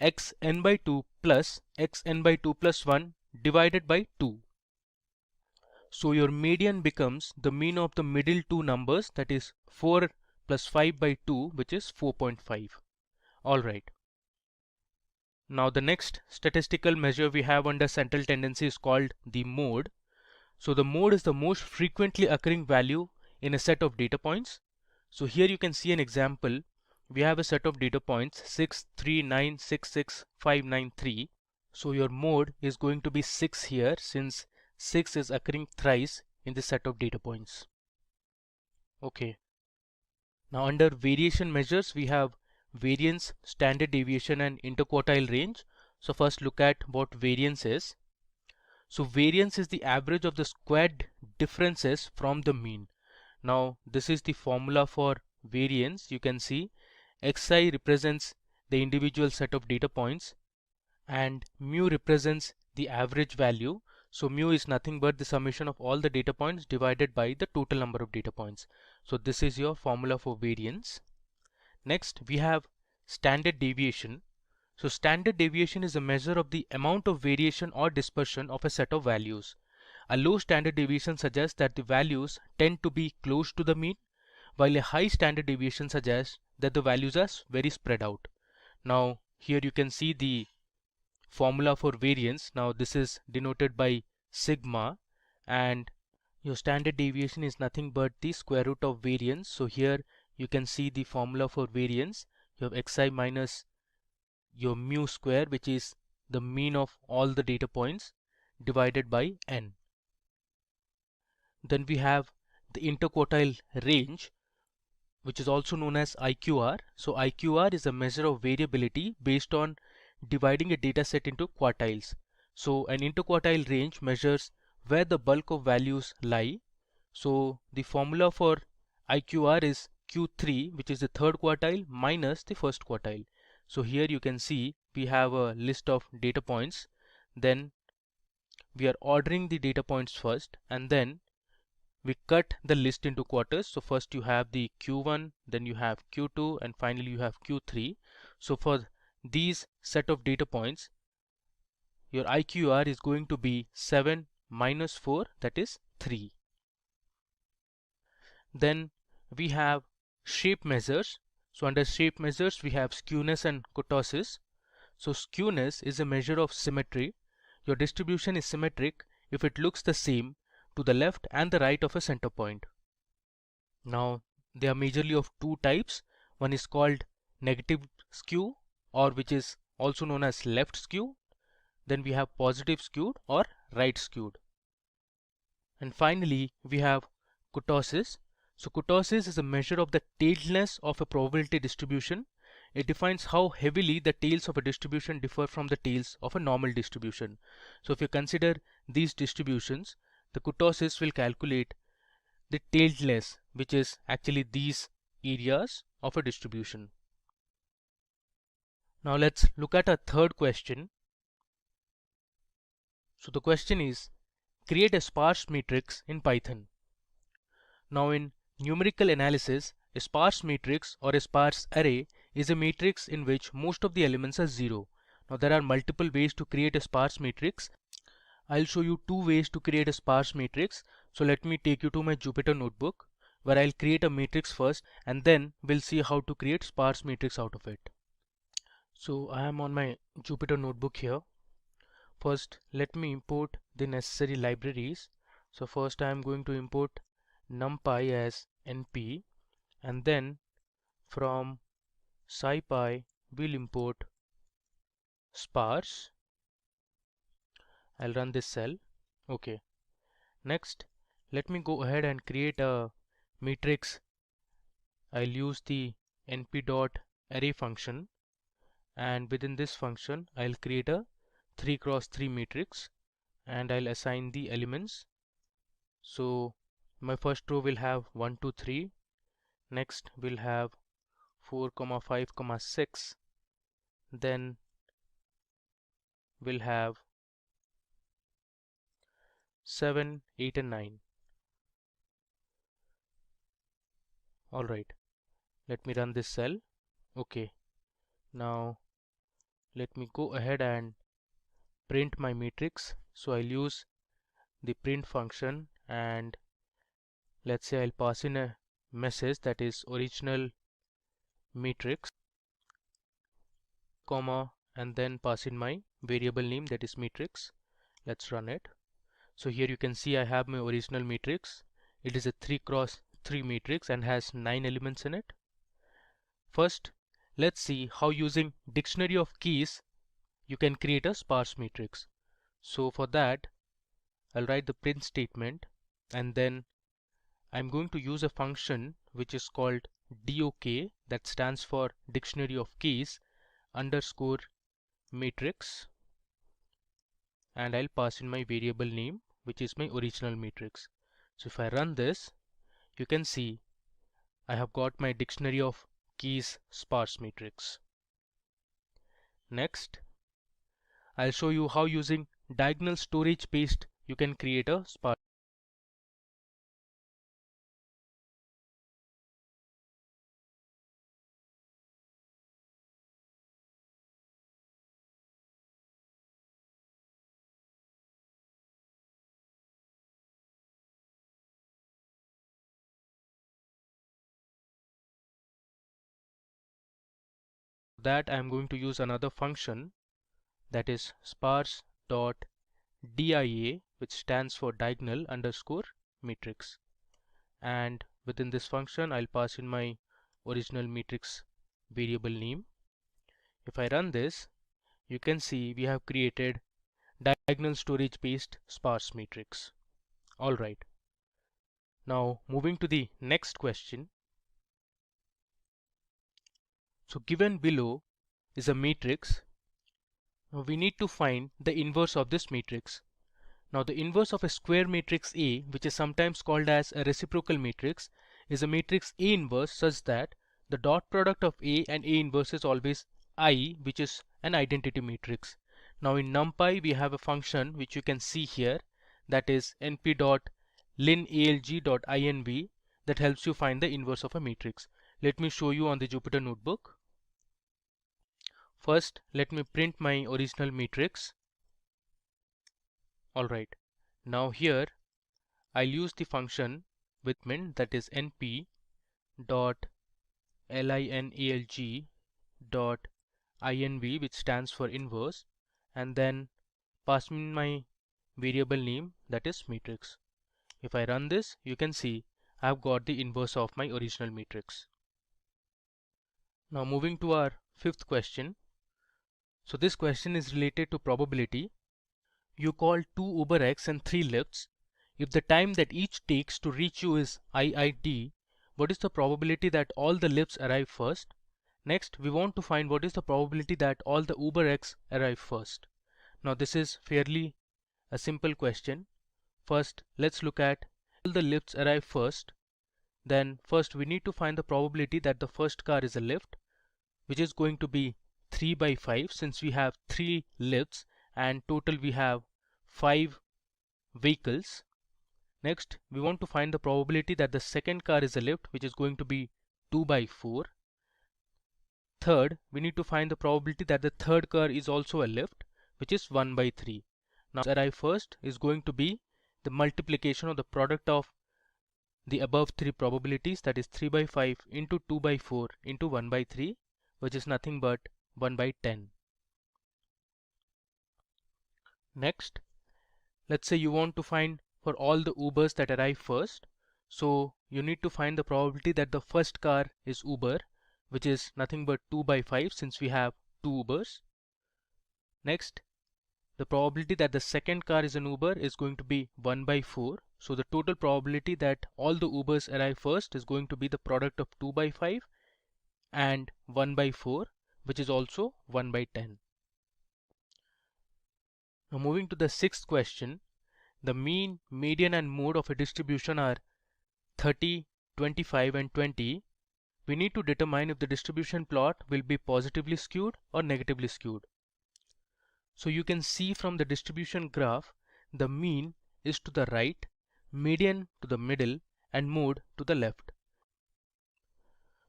xn by 2 plus xn by 2 plus 1 divided by 2. So your median becomes the mean of the middle two numbers, that is 4 plus 5 by 2, which is 4.5. Alright. Now the next statistical measure we have under central tendency is called the mode. So the mode is the most frequently occurring value in a set of data points. So here you can see an example. We have a set of data points 6, 3, 9, 6, 6, 5, 9, 3. So your mode is going to be 6 here, since 6 is occurring thrice in the set of data points. Okay. Now under variation measures we have variance, standard deviation and interquartile range. So first look at what variance is. So variance is the average of the squared differences from the mean. Now this is the formula for variance. You can see xi represents the individual set of data points and mu represents the average value. So mu is nothing but the summation of all the data points divided by the total number of data points. So this is your formula for variance. Next we have standard deviation. So standard deviation is a measure of the amount of variation or dispersion of a set of values. A low standard deviation suggests that the values tend to be close to the mean, while a high standard deviation suggests that the values are very spread out. Now here you can see the formula for variance. Now this is denoted by sigma, and your standard deviation is nothing but the square root of variance. So here you can see the formula for variance. You have xi minus your mu square, which is the mean of all the data points, divided by n. Then we have the interquartile range, which is also known as IQR. So IQR is a measure of variability based on dividing a data set into quartiles. So an interquartile range measures where the bulk of values lie. So the formula for IQR is Q3, which is the third quartile minus the first quartile. So here you can see we have a list of data points. Then we are ordering the data points first, and then we cut the list into quarters. So first you have the Q1, then you have Q2, and finally you have Q3. So for these set of data points, your IQR is going to be 7 minus 4, that is 3. Then we have shape measures. So under shape measures we have skewness and kurtosis. So skewness is a measure of symmetry. Your distribution is symmetric if it looks the same to the left and the right of a center point. Now they are majorly of two types. One is called negative skew, or which is also known as left skew. Then we have positive skewed or right skewed. And finally, we have kurtosis. So kurtosis is a measure of the tailness of a probability distribution. It defines how heavily the tails of a distribution differ from the tails of a normal distribution. So if you consider these distributions, the kurtosis will calculate the tailness, which is actually these areas of a distribution. Now let's look at a third question. So the question is, create a sparse matrix in Python. Now in numerical analysis, a sparse matrix or a sparse array is a matrix in which most of the elements are zero. Now there are multiple ways to create a sparse matrix. I'll show you two ways to create a sparse matrix. So let me take you to my Jupyter notebook, where I'll create a matrix first and then we'll see how to create sparse matrix out of it. So I am on my Jupyter notebook here. First, let me import the necessary libraries. So first I am going to import numpy as np, and then from scipy we'll import sparse. I'll run this cell. Okay. Next, let me go ahead and create a matrix. I'll use the np.array function, and within this function I'll create a 3x3 matrix and I'll assign the elements. So my first row will have 1 2 3, next we'll have 4 5 6, then we'll have 7 8 and 9. Alright, let me run this cell. Okay, now let me go ahead and print my matrix. So I'll use the print function, and let's say I'll pass in a message that is original matrix, comma, and then pass in my variable name that is matrix. Let's run it. So here you can see I have my original matrix. It is a 3x3 matrix and has 9 elements in it. First, let's see how using dictionary of keys you can create a sparse matrix. So for that, I'll write the print statement, and then I'm going to use a function which is called DOK, that stands for dictionary of keys underscore matrix, and I'll pass in my variable name which is my original matrix. So if I run this, you can see I have got my dictionary of keys sparse matrix. Next, I'll show you how using diagonal storage paste you can create a sparse. That I'm going to use another function that is sparse dot dia, which stands for diagonal underscore matrix, and within this function I'll pass in my original matrix variable name. If I run this, you can see we have created diagonal storage paste sparse matrix. Alright, now moving to the next question. So given below is a matrix. Now we need to find the inverse of this matrix. Now the inverse of a square matrix A, which is sometimes called as a reciprocal matrix, is a matrix A inverse such that the dot product of A and A inverse is always I, which is an identity matrix. Now in NumPy we have a function which you can see here, that is np.linalg.inv, that helps you find the inverse of a matrix. Let me show you on the Jupyter notebook. First, let me print my original matrix. Alright, now here I'll use the function with min, that is np dot linalg dot inv, which stands for inverse, and then pass in my variable name, that is matrix. If I run this, you can see I've got the inverse of my original matrix. Now moving to our fifth question. So this question is related to probability. You call 2 Uber X and 3 lifts. If the time that each takes to reach you is IID, what is the probability that all the lifts arrive first? Next, we want to find what is the probability that all the Uber X arrive first. Now this is fairly a simple question. First, let's look at all the lifts arrive first. Then first we need to find the probability that the first car is a lift, which is going to be 3 by 5 since we have 3 lifts and total we have 5 vehicles. Next, we want to find the probability that the second car is a lift, which is going to be 2 by 4. Third, we need to find the probability that the third car is also a lift, which is 1 by 3. Now, arrive first is going to be the multiplication of the product of the above three probabilities, that is 3 by 5 into 2 by 4 into 1 by 3, which is nothing but 1 by 10. Next, let's say you want to find for all the Ubers that arrive first. So you need to find the probability that the first car is Uber, which is nothing but 2 by 5 since we have 2 Ubers. Next, the probability that the second car is an Uber is going to be 1 by 4. So the total probability that all the Ubers arrive first is going to be the product of 2 by 5 and 1 by 4, which is also 1 by 10. Now moving to the sixth question, the mean, median and mode of a distribution are 30, 25 and 20. We need to determine if the distribution plot will be positively skewed or negatively skewed. So you can see from the distribution graph, the mean is to the right, median to the middle and mode to the left.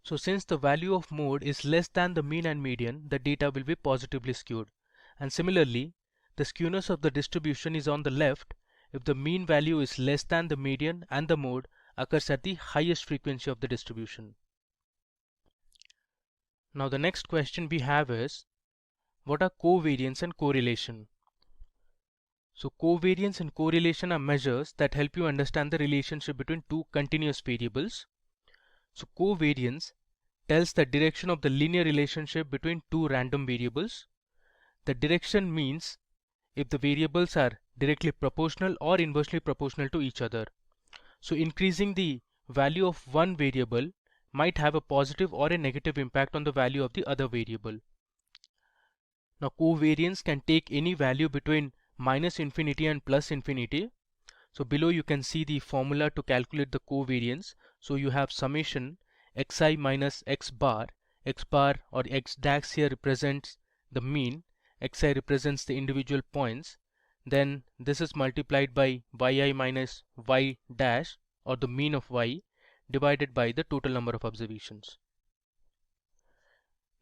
So since the value of mode is less than the mean and median, the data will be positively skewed. And similarly, the skewness of the distribution is on the left if the mean value is less than the median and the mode occurs at the highest frequency of the distribution. Now the next question we have is, what are covariance and correlation? So covariance and correlation are measures that help you understand the relationship between two continuous variables. So covariance tells the direction of the linear relationship between two random variables. The direction means if the variables are directly proportional or inversely proportional to each other. So increasing the value of one variable might have a positive or a negative impact on the value of the other variable. Now covariance can take any value between minus infinity and plus infinity. So below you can see the formula to calculate the covariance. So you have summation xi minus x bar or x dash here represents the mean, xi represents the individual points, then this is multiplied by yi minus y dash or the mean of y divided by the total number of observations.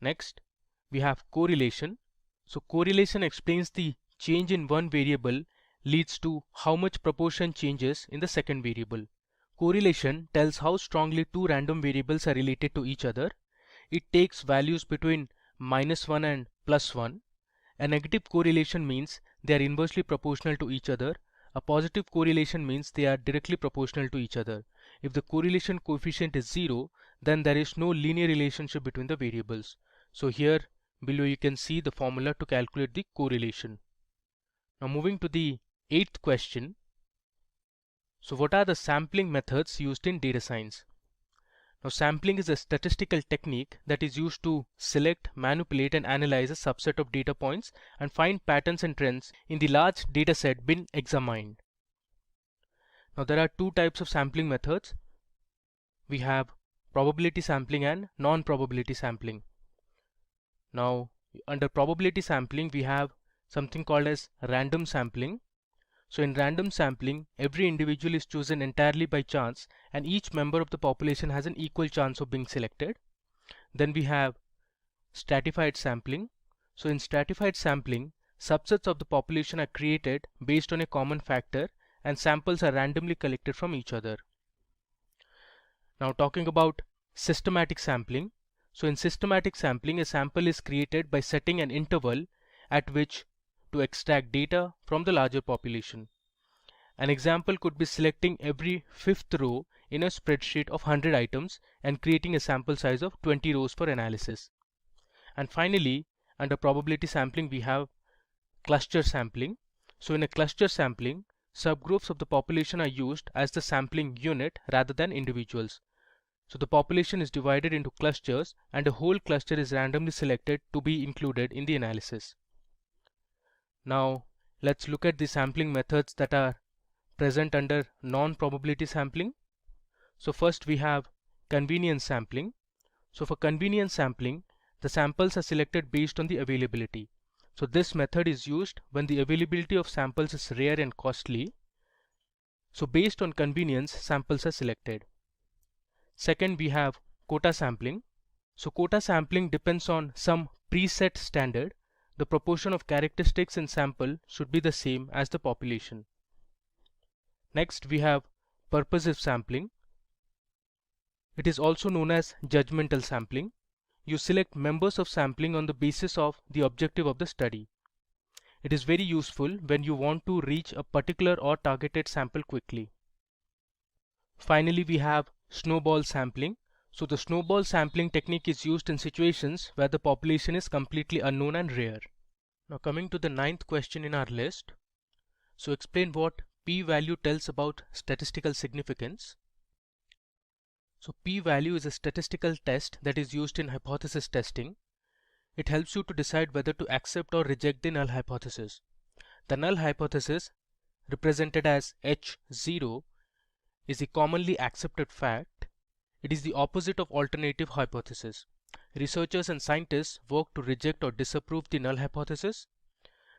Next, we have correlation. So correlation explains the change in one variable leads to how much proportion changes in the second variable. Correlation tells how strongly two random variables are related to each other. It takes values between -1 and +1. A negative correlation means they are inversely proportional to each other. A positive correlation means they are directly proportional to each other. If the correlation coefficient is 0, then there is no linear relationship between the variables. So here below you can see the formula to calculate the correlation. Now moving to the eighth question. So what are the sampling methods used in data science? Now sampling is a statistical technique that is used to select, manipulate and analyze a subset of data points and find patterns and trends in the large data set being examined. Now there are two types of sampling methods. We have probability sampling and non-probability sampling. Now under probability sampling we have something called as random sampling. So in random sampling, every individual is chosen entirely by chance and each member of the population has an equal chance of being selected. Then we have stratified sampling. So in stratified sampling, subsets of the population are created based on a common factor and samples are randomly collected from each other. Now talking about systematic sampling. So in systematic sampling, a sample is created by setting an interval at which to extract data from the larger population. An example could be selecting every fifth row in a spreadsheet of 100 items and creating a sample size of 20 rows for analysis. And finally, under probability sampling, we have cluster sampling. So in a cluster sampling, subgroups of the population are used as the sampling unit rather than individuals. So the population is divided into clusters and a whole cluster is randomly selected to be included in the analysis. Now let's look at the sampling methods that are present under non-probability sampling. So first we have convenience sampling. So for convenience sampling, the samples are selected based on the availability. So this method is used when the availability of samples is rare and costly. So based on convenience, samples are selected. Second, we have quota sampling. So quota sampling depends on some preset standard. The proportion of characteristics in sample should be the same as the population. Next, we have purposive sampling. It is also known as judgmental sampling. You select members of sampling on the basis of the objective of the study. It is very useful when you want to reach a particular or targeted sample quickly. Finally, we have snowball sampling. So the snowball sampling technique is used in situations where the population is completely unknown and rare. Now coming to the 9th question in our list. So explain what p-value tells about statistical significance. So p-value is a statistical test that is used in hypothesis testing. It helps you to decide whether to accept or reject the null hypothesis. The null hypothesis, represented as H0, is a commonly accepted fact. It is the opposite of alternative hypothesis. Researchers and scientists work to reject or disapprove the null hypothesis.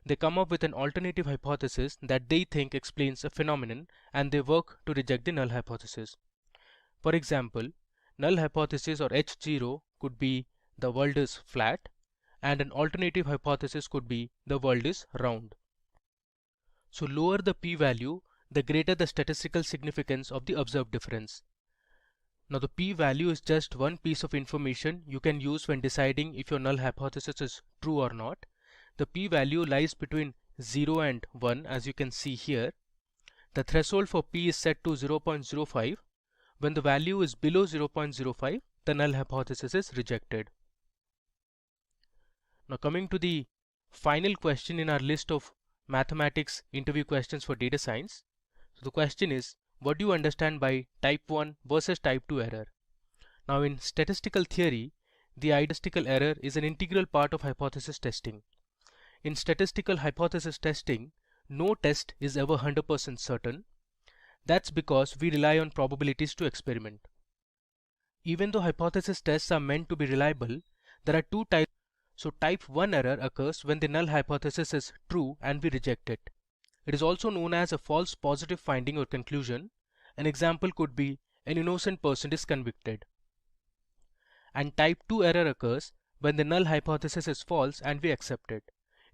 They come up with an alternative hypothesis that they think explains a phenomenon, and they work to reject the null hypothesis. For example, null hypothesis or H0 could be the world is flat, and an alternative hypothesis could be the world is round. So lower the p-value, the greater the statistical significance of the observed difference. Now the p-value is just one piece of information you can use when deciding if your null hypothesis is true or not. The p-value lies between 0 and 1, as you can see here. The threshold for p is set to 0.05. When the value is below 0.05, the null hypothesis is rejected. Now coming to the final question in our list of mathematics interview questions for data science. So the question is, what do you understand by type 1 versus type 2 error? Now in statistical theory, the statistical error is an integral part of hypothesis testing. In statistical hypothesis testing, no test is ever 100% certain. That's because we rely on probabilities to experiment. Even though hypothesis tests are meant to be reliable, there are two types. So type 1 error occurs when the null hypothesis is true and we reject it. It is also known as a false positive finding or conclusion. An example could be an innocent person is convicted. And type 2 error occurs when the null hypothesis is false and we accept it.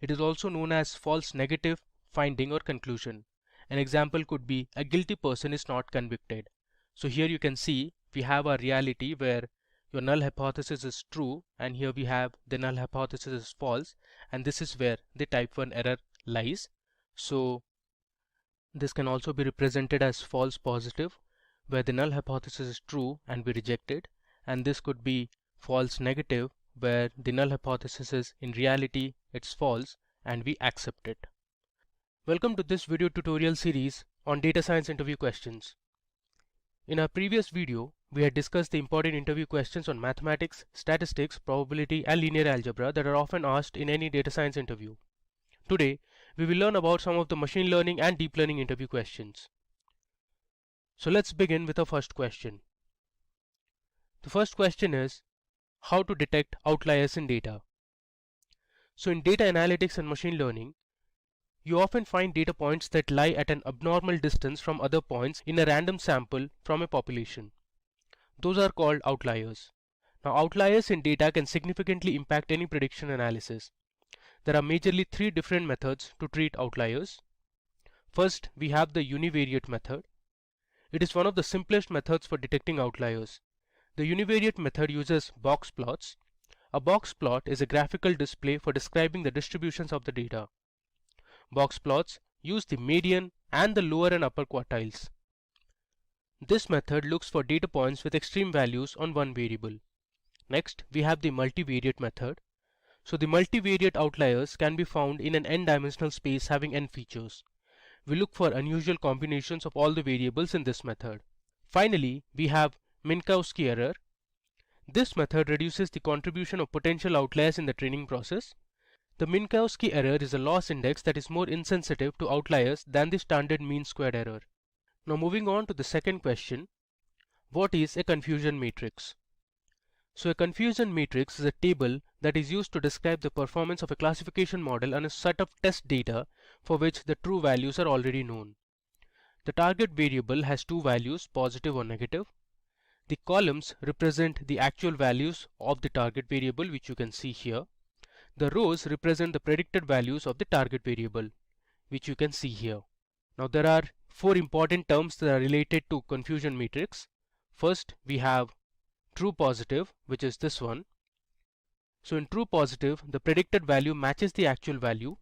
It is also known as false negative finding or conclusion. An example could be a guilty person is not convicted. So here you can see we have a reality where your null hypothesis is true, and here we have the null hypothesis is false, and this is where the type 1 error lies. So this can also be represented as false positive, where the null hypothesis is true and we reject it, and this could be false negative, where the null hypothesis is in reality it's false and we accept it. Welcome to this video tutorial series on data science interview questions. In our previous video, we had discussed the important interview questions on mathematics, statistics, probability, and linear algebra that are often asked in any data science interview. Today, we will learn about some of the machine learning and deep learning interview questions. So let's begin with our first question. The first question is, how to detect outliers in data? So in data analytics and machine learning, you often find data points that lie at an abnormal distance from other points in a random sample from a population. Those are called outliers. Now outliers in data can significantly impact any prediction analysis. There are majorly three different methods to treat outliers. First, we have the univariate method. It is one of the simplest methods for detecting outliers. The univariate method uses box plots. A box plot is a graphical display for describing the distributions of the data. Box plots use the median and the lower and upper quartiles. This method looks for data points with extreme values on one variable. Next, we have the multivariate method. So the multivariate outliers can be found in an n-dimensional space having n features. We look for unusual combinations of all the variables in this method. Finally, we have Minkowski error. This method reduces the contribution of potential outliers in the training process. The Minkowski error is a loss index that is more insensitive to outliers than the standard mean squared error. Now moving on to the second question, what is a confusion matrix? So a confusion matrix is a table that is used to describe the performance of a classification model on a set of test data for which the true values are already known. The target variable has two values, positive or negative. The columns represent the actual values of the target variable, which you can see here. The rows represent the predicted values of the target variable, which you can see here. Now there are four important terms that are related to confusion matrix. First, we have true positive, which is this one. So in true positive, the predicted value matches the actual value.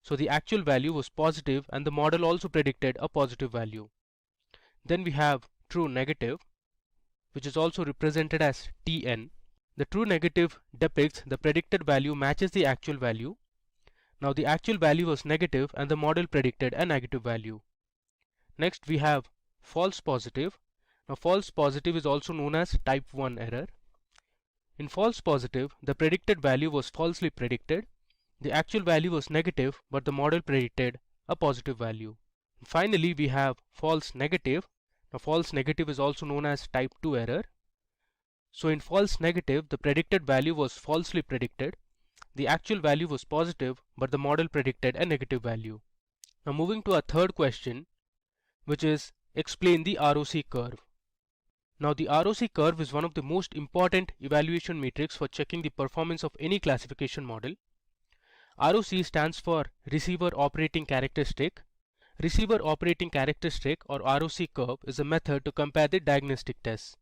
So the actual value was positive and the model also predicted a positive value. Then we have true negative, which is also represented as Tn. The true negative depicts the predicted value matches the actual value. Now the actual value was negative and the model predicted a negative value. Next we have false positive. Now false positive is also known as type 1 error. In false positive, the predicted value was falsely predicted. The actual value was negative, but the model predicted a positive value. Finally, we have false negative. Now false negative is also known as type 2 error. So in false negative, the predicted value was falsely predicted. The actual value was positive, but the model predicted a negative value. Now moving to our third question, which is explain the ROC curve. Now the ROC curve is one of the most important evaluation metrics for checking the performance of any classification model. ROC stands for Receiver Operating Characteristic. Receiver Operating Characteristic or ROC curve is a method to compare the diagnostic tests.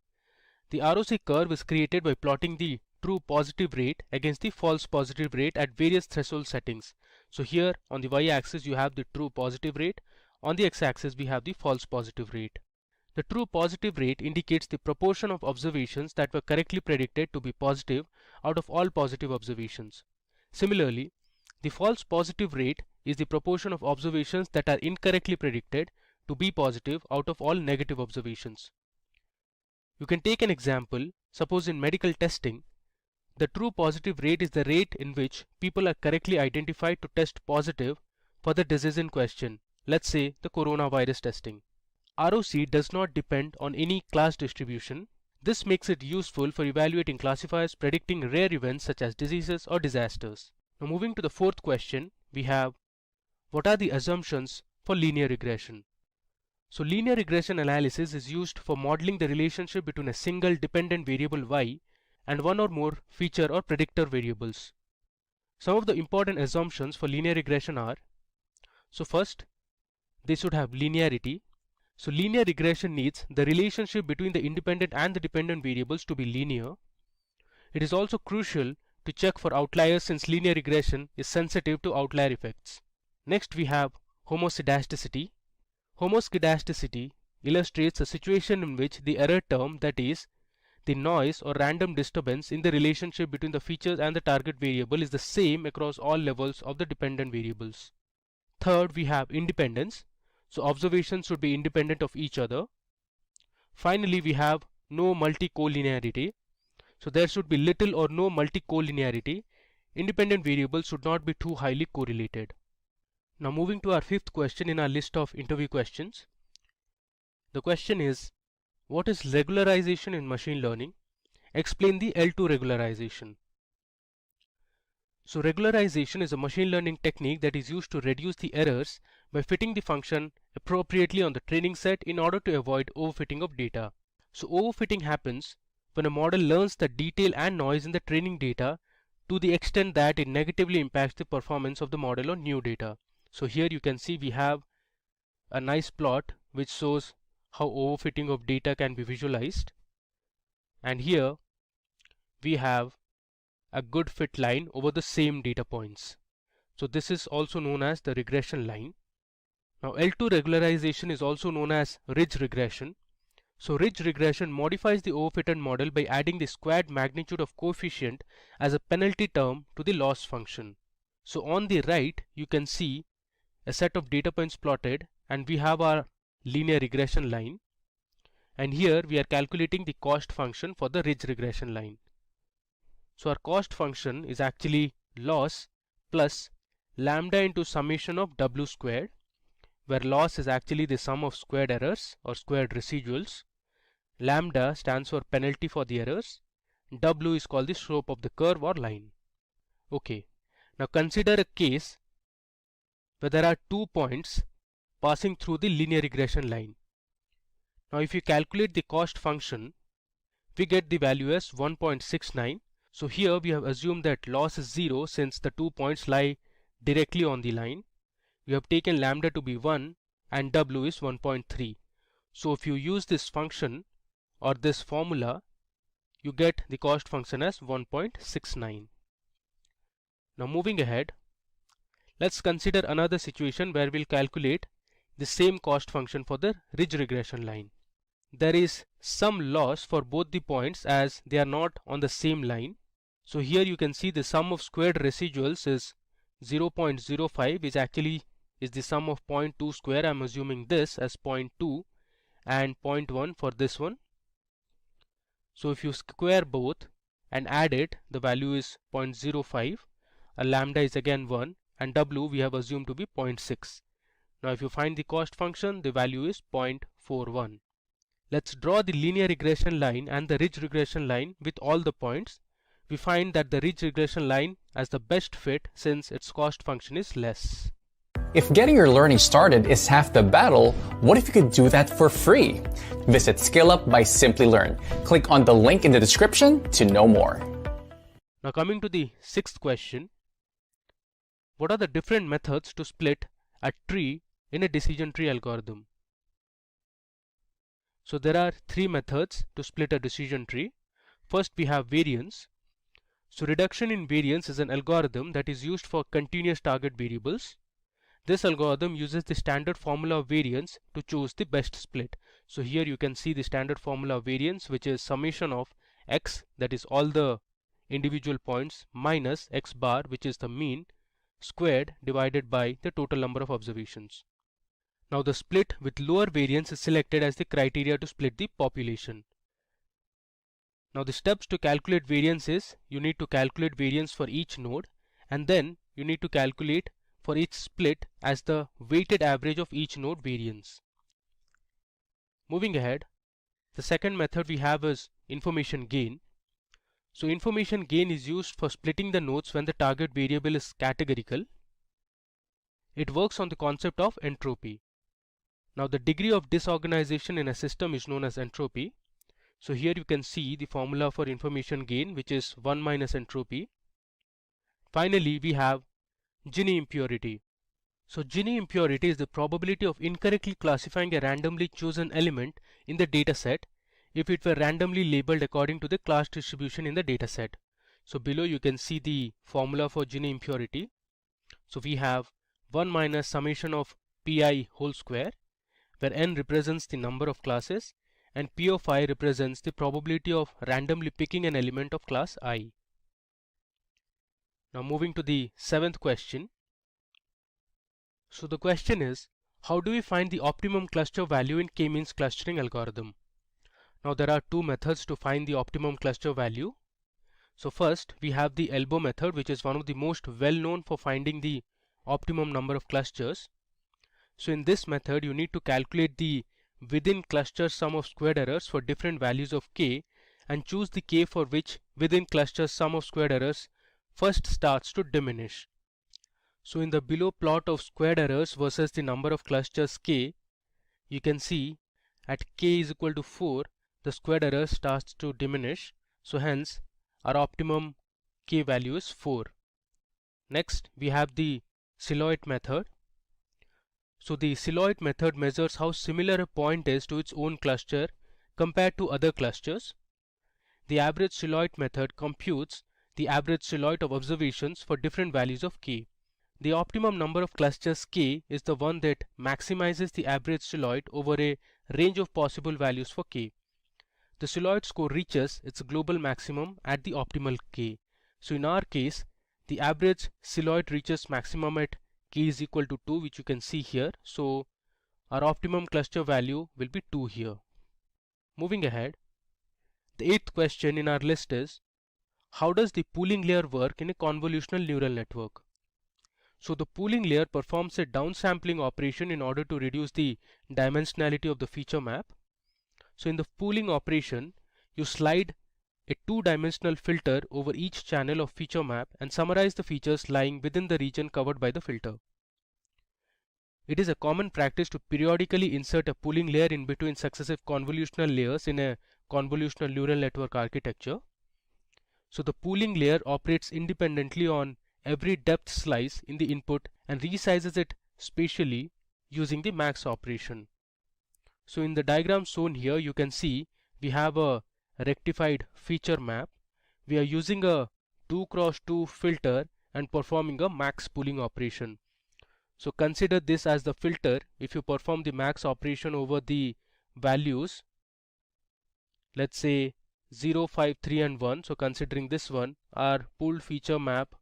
The ROC curve is created by plotting the true positive rate against the false positive rate at various threshold settings. So here on the y-axis you have the true positive rate, on the x-axis we have the false positive rate. The true positive rate indicates the proportion of observations that were correctly predicted to be positive out of all positive observations. Similarly, the false positive rate is the proportion of observations that are incorrectly predicted to be positive out of all negative observations. You can take an example. Suppose in medical testing, the true positive rate is the rate in which people are correctly identified to test positive for the disease in question, let's say the coronavirus testing. ROC does not depend on any class distribution. This makes it useful for evaluating classifiers predicting rare events such as diseases or disasters. Now moving to the fourth question, we have what are the assumptions for linear regression? So linear regression analysis is used for modeling the relationship between a single dependent variable y and one or more feature or predictor variables. Some of the important assumptions for linear regression are, so first, they should have linearity. So linear regression needs the relationship between the independent and the dependent variables to be linear. It is also crucial to check for outliers since linear regression is sensitive to outlier effects. Next we have homoscedasticity. Homoscedasticity illustrates a situation in which the error term, that is, the noise or random disturbance in the relationship between the features and the target variable, is the same across all levels of the dependent variables. Third, we have independence. So observations should be independent of each other. Finally, we have no multi-collinearity. So there should be little or no multi-collinearity. Independent variables should not be too highly correlated. Now moving to our fifth question in our list of interview questions. The question is, what is regularization in machine learning? Explain the L2 regularization. So regularization is a machine learning technique that is used to reduce the errors by fitting the function appropriately on the training set in order to avoid overfitting of data. So overfitting happens when a model learns the detail and noise in the training data to the extent that it negatively impacts the performance of the model on new data. So here you can see we have a nice plot which shows how overfitting of data can be visualized, and here we have a good fit line over the same data points. So this is also known as the regression line. Now L2 regularization is also known as ridge regression. So ridge regression modifies the overfitted model by adding the squared magnitude of coefficient as a penalty term to the loss function. So on the right you can see a set of data points plotted, and we have our linear regression line, and here we are calculating the cost function for the ridge regression line. So our cost function is actually loss plus lambda into summation of w squared, where loss is actually the sum of squared errors or squared residuals. Lambda stands for penalty for the errors. W is called the slope of the curve or line. Okay, now consider a case where there are 2 points passing through the linear regression line. Now if you calculate the cost function, we get the value as 1.69. So here we have assumed that loss is 0 since the 2 points lie directly on the line. We have taken lambda to be 1 and w is 1.3. So if you use this function or this formula, you get the cost function as 1.69. Now moving ahead, let's consider another situation where we'll calculate the same cost function for the ridge regression line. There is some loss for both the points as they are not on the same line. So here you can see the sum of squared residuals is 0.05, which actually is the sum of 0.2 square. I'm assuming this as 0.2 and 0.1 for this one. So if you square both and add it, the value is 0.05, a lambda is again 1, and w we have assumed to be 0.6. Now if you find the cost function, the value is 0.41. Let's draw the linear regression line and the ridge regression line with all the points. We find that the ridge regression line has the best fit since its cost function is less. If getting your learning started is half the battle, what if you could do that for free? Visit SkillUp by Simply Learn. Click on the link in the description to know more. Now coming to the 6th question, what are the different methods to split a tree in a decision tree algorithm? So there are 3 methods to split a decision tree. First we have variance. So reduction in variance is an algorithm that is used for continuous target variables. This algorithm uses the standard formula of variance to choose the best split. So here you can see the standard formula of variance, which is summation of x, that is all the individual points, minus x bar, which is the mean, squared divided by the total number of observations. Now the split with lower variance is selected as the criteria to split the population. Now the steps to calculate variance is, you need to calculate variance for each node, and then you need to calculate for each split as the weighted average of each node variance. Moving ahead, the second method we have is information gain. So information gain is used for splitting the nodes when the target variable is categorical. It works on the concept of entropy. Now the degree of disorganization in a system is known as entropy. So here you can see the formula for information gain, which is 1 minus entropy. Finally we have Gini impurity. So Gini impurity is the probability of incorrectly classifying a randomly chosen element in the dataset if it were randomly labeled according to the class distribution in the dataset. So below you can see the formula for Gini impurity. So we have 1 minus summation of pi whole square, where n represents the number of classes and p of I represents the probability of randomly picking an element of class I. Now moving to the 7th question. So the question is, how do we find the optimum cluster value in k-means clustering algorithm? Now there are 2 methods to find the optimum cluster value. So first we have the elbow method, which is one of the most well known for finding the optimum number of clusters. So in this method you need to calculate the within cluster sum of squared errors for different values of k and choose the k for which within cluster sum of squared errors first starts to diminish. So in the below plot of squared errors versus the number of clusters k, you can see at k is equal to 4, the squared error starts to diminish. So hence our optimum k value is 4. Next we have the silhouette method. So the silhouette method measures how similar a point is to its own cluster compared to other clusters. The average silhouette method computes the average silhouette of observations for different values of k. The optimum number of clusters k is the one that maximizes the average silhouette over a range of possible values for k. The silhouette score reaches its global maximum at the optimal k. So in our case, the average silhouette reaches maximum at k is equal to 2, which you can see here. So our optimum cluster value will be 2 here. Moving ahead, the 8th question in our list is, how does the pooling layer work in a convolutional neural network? So the pooling layer performs a downsampling operation in order to reduce the dimensionality of the feature map. So in the pooling operation, you slide a two-dimensional filter over each channel of feature map and summarize the features lying within the region covered by the filter. It is a common practice to periodically insert a pooling layer in between successive convolutional layers in a convolutional neural network architecture. So the pooling layer operates independently on every depth slice in the input and resizes it spatially using the max operation. So in the diagram shown here, you can see we have a rectified feature map. We are using a 2x2 filter and performing a max pooling operation. So consider this as the filter. If you perform the max operation over the values, let's say 0, 5, 3 and 1. So considering this one, our pooled feature map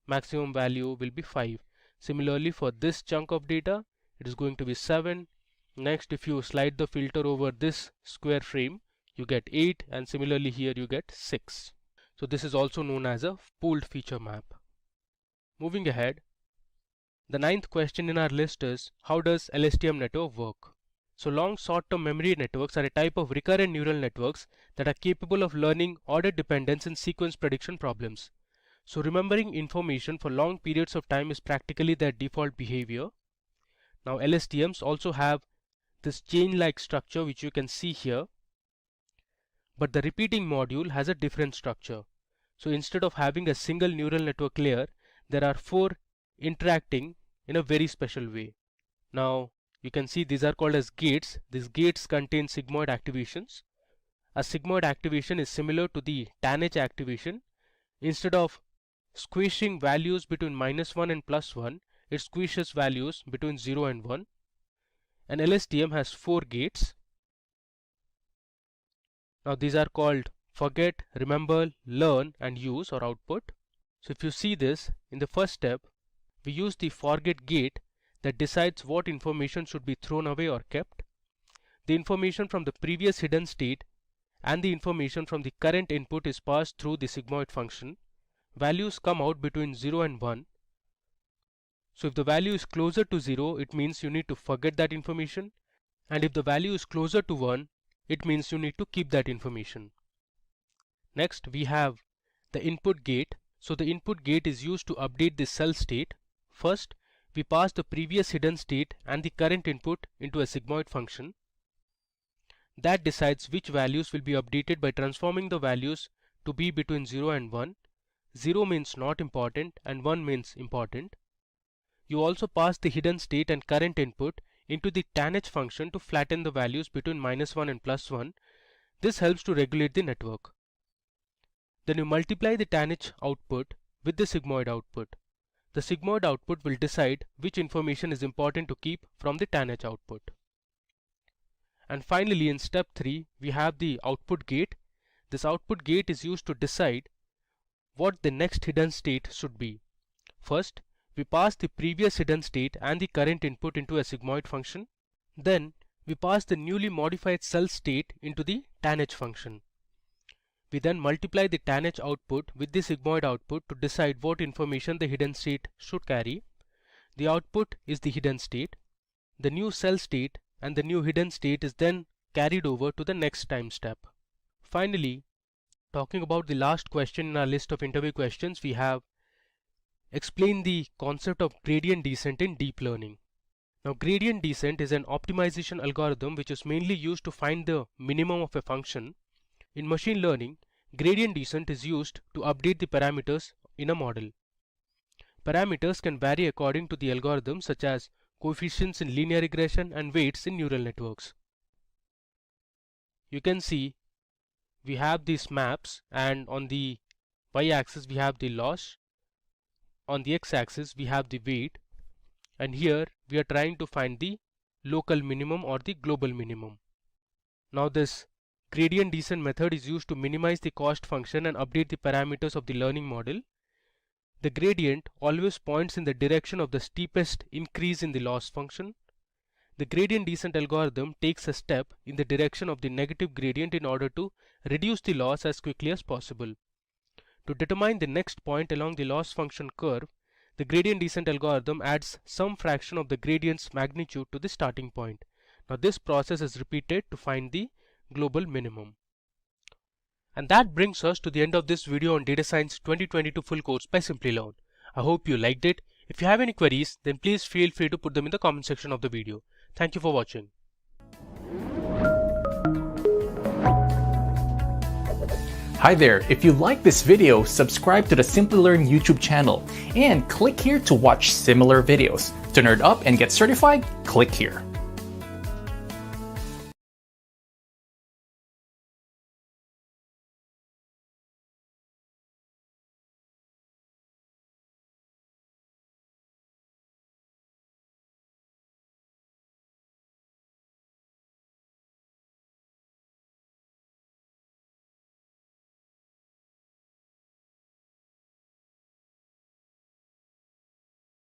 maximum value will be 5. Similarly, for this chunk of data, it is going to be 7. Next, if you slide the filter over this square frame, you get 8, and similarly here you get 6. So this is also known as a pooled feature map. Moving ahead, the 9th question in our list is, how does LSTM network work? So long short-term memory networks are a type of recurrent neural networks that are capable of learning order dependence in sequence prediction problems. So remembering information for long periods of time is practically their default behavior. Now LSTMs also have this chain-like structure which you can see here, but the repeating module has a different structure. So instead of having a single neural network layer, there are 4 interacting in a very special way. Now you can see these are called as gates. These gates contain sigmoid activations. A sigmoid activation is similar to the tanh activation. Instead of squishing values between -1 and +1, it squishes values between 0 and 1. An LSTM has 4 gates. Now these are called forget, remember, learn and use or output. So if you see this, in the first step, we use the forget gate that decides what information should be thrown away or kept. The information from the previous hidden state and the information from the current input is passed through the sigmoid function. Values come out between 0 and 1. So if the value is closer to 0, it means you need to forget that information, and if the value is closer to 1, it means you need to keep that information. Next, we have the input gate. So the input gate is used to update the cell state. First, we pass the previous hidden state and the current input into a sigmoid function that decides which values will be updated by transforming the values to be between 0 and 1. 0 means not important and 1 means important. You also pass the hidden state and current input into the tanh function to flatten the values between -1 and +1. This helps to regulate the network. Then you multiply the tanh output with the sigmoid output. The sigmoid output will decide which information is important to keep from the tanh output. And finally, in step 3, we have the output gate. This output gate is used to decide what the next hidden state should be. First, we pass the previous hidden state and the current input into a sigmoid function. Then we pass the newly modified cell state into the tanh function. We then multiply the tanh output with the sigmoid output to decide what information the hidden state should carry. The output is the hidden state. The new cell state and the new hidden state is then carried over to the next time step. Finally, talking about the last question in our list of interview questions, we have explain the concept of gradient descent in deep learning. Now gradient descent is an optimization algorithm which is mainly used to find the minimum of a function. In machine learning, gradient descent is used to update the parameters in a model. Parameters can vary according to the algorithm, such as coefficients in linear regression and weights in neural networks. You can see we have these maps, and on the y-axis we have the loss, on the x-axis we have the weight, and here we are trying to find the local minimum or the global minimum. Now this gradient descent method is used to minimize the cost function and update the parameters of the learning model. The gradient always points in the direction of the steepest increase in the loss function. The gradient descent algorithm takes a step in the direction of the negative gradient in order to reduce the loss as quickly as possible. To determine the next point along the loss function curve, the gradient descent algorithm adds some fraction of the gradient's magnitude to the starting point. Now this process is repeated to find the global minimum. And that brings us to the end of this video on Data Science 2022 full course by Simplilearn. I hope you liked it. If you have any queries, then please feel free to put them in the comment section of the video. Thank you for watching. Hi there, if you like this video, subscribe to the Simplilearn YouTube channel and click here to watch similar videos. To nerd up and get certified, click here.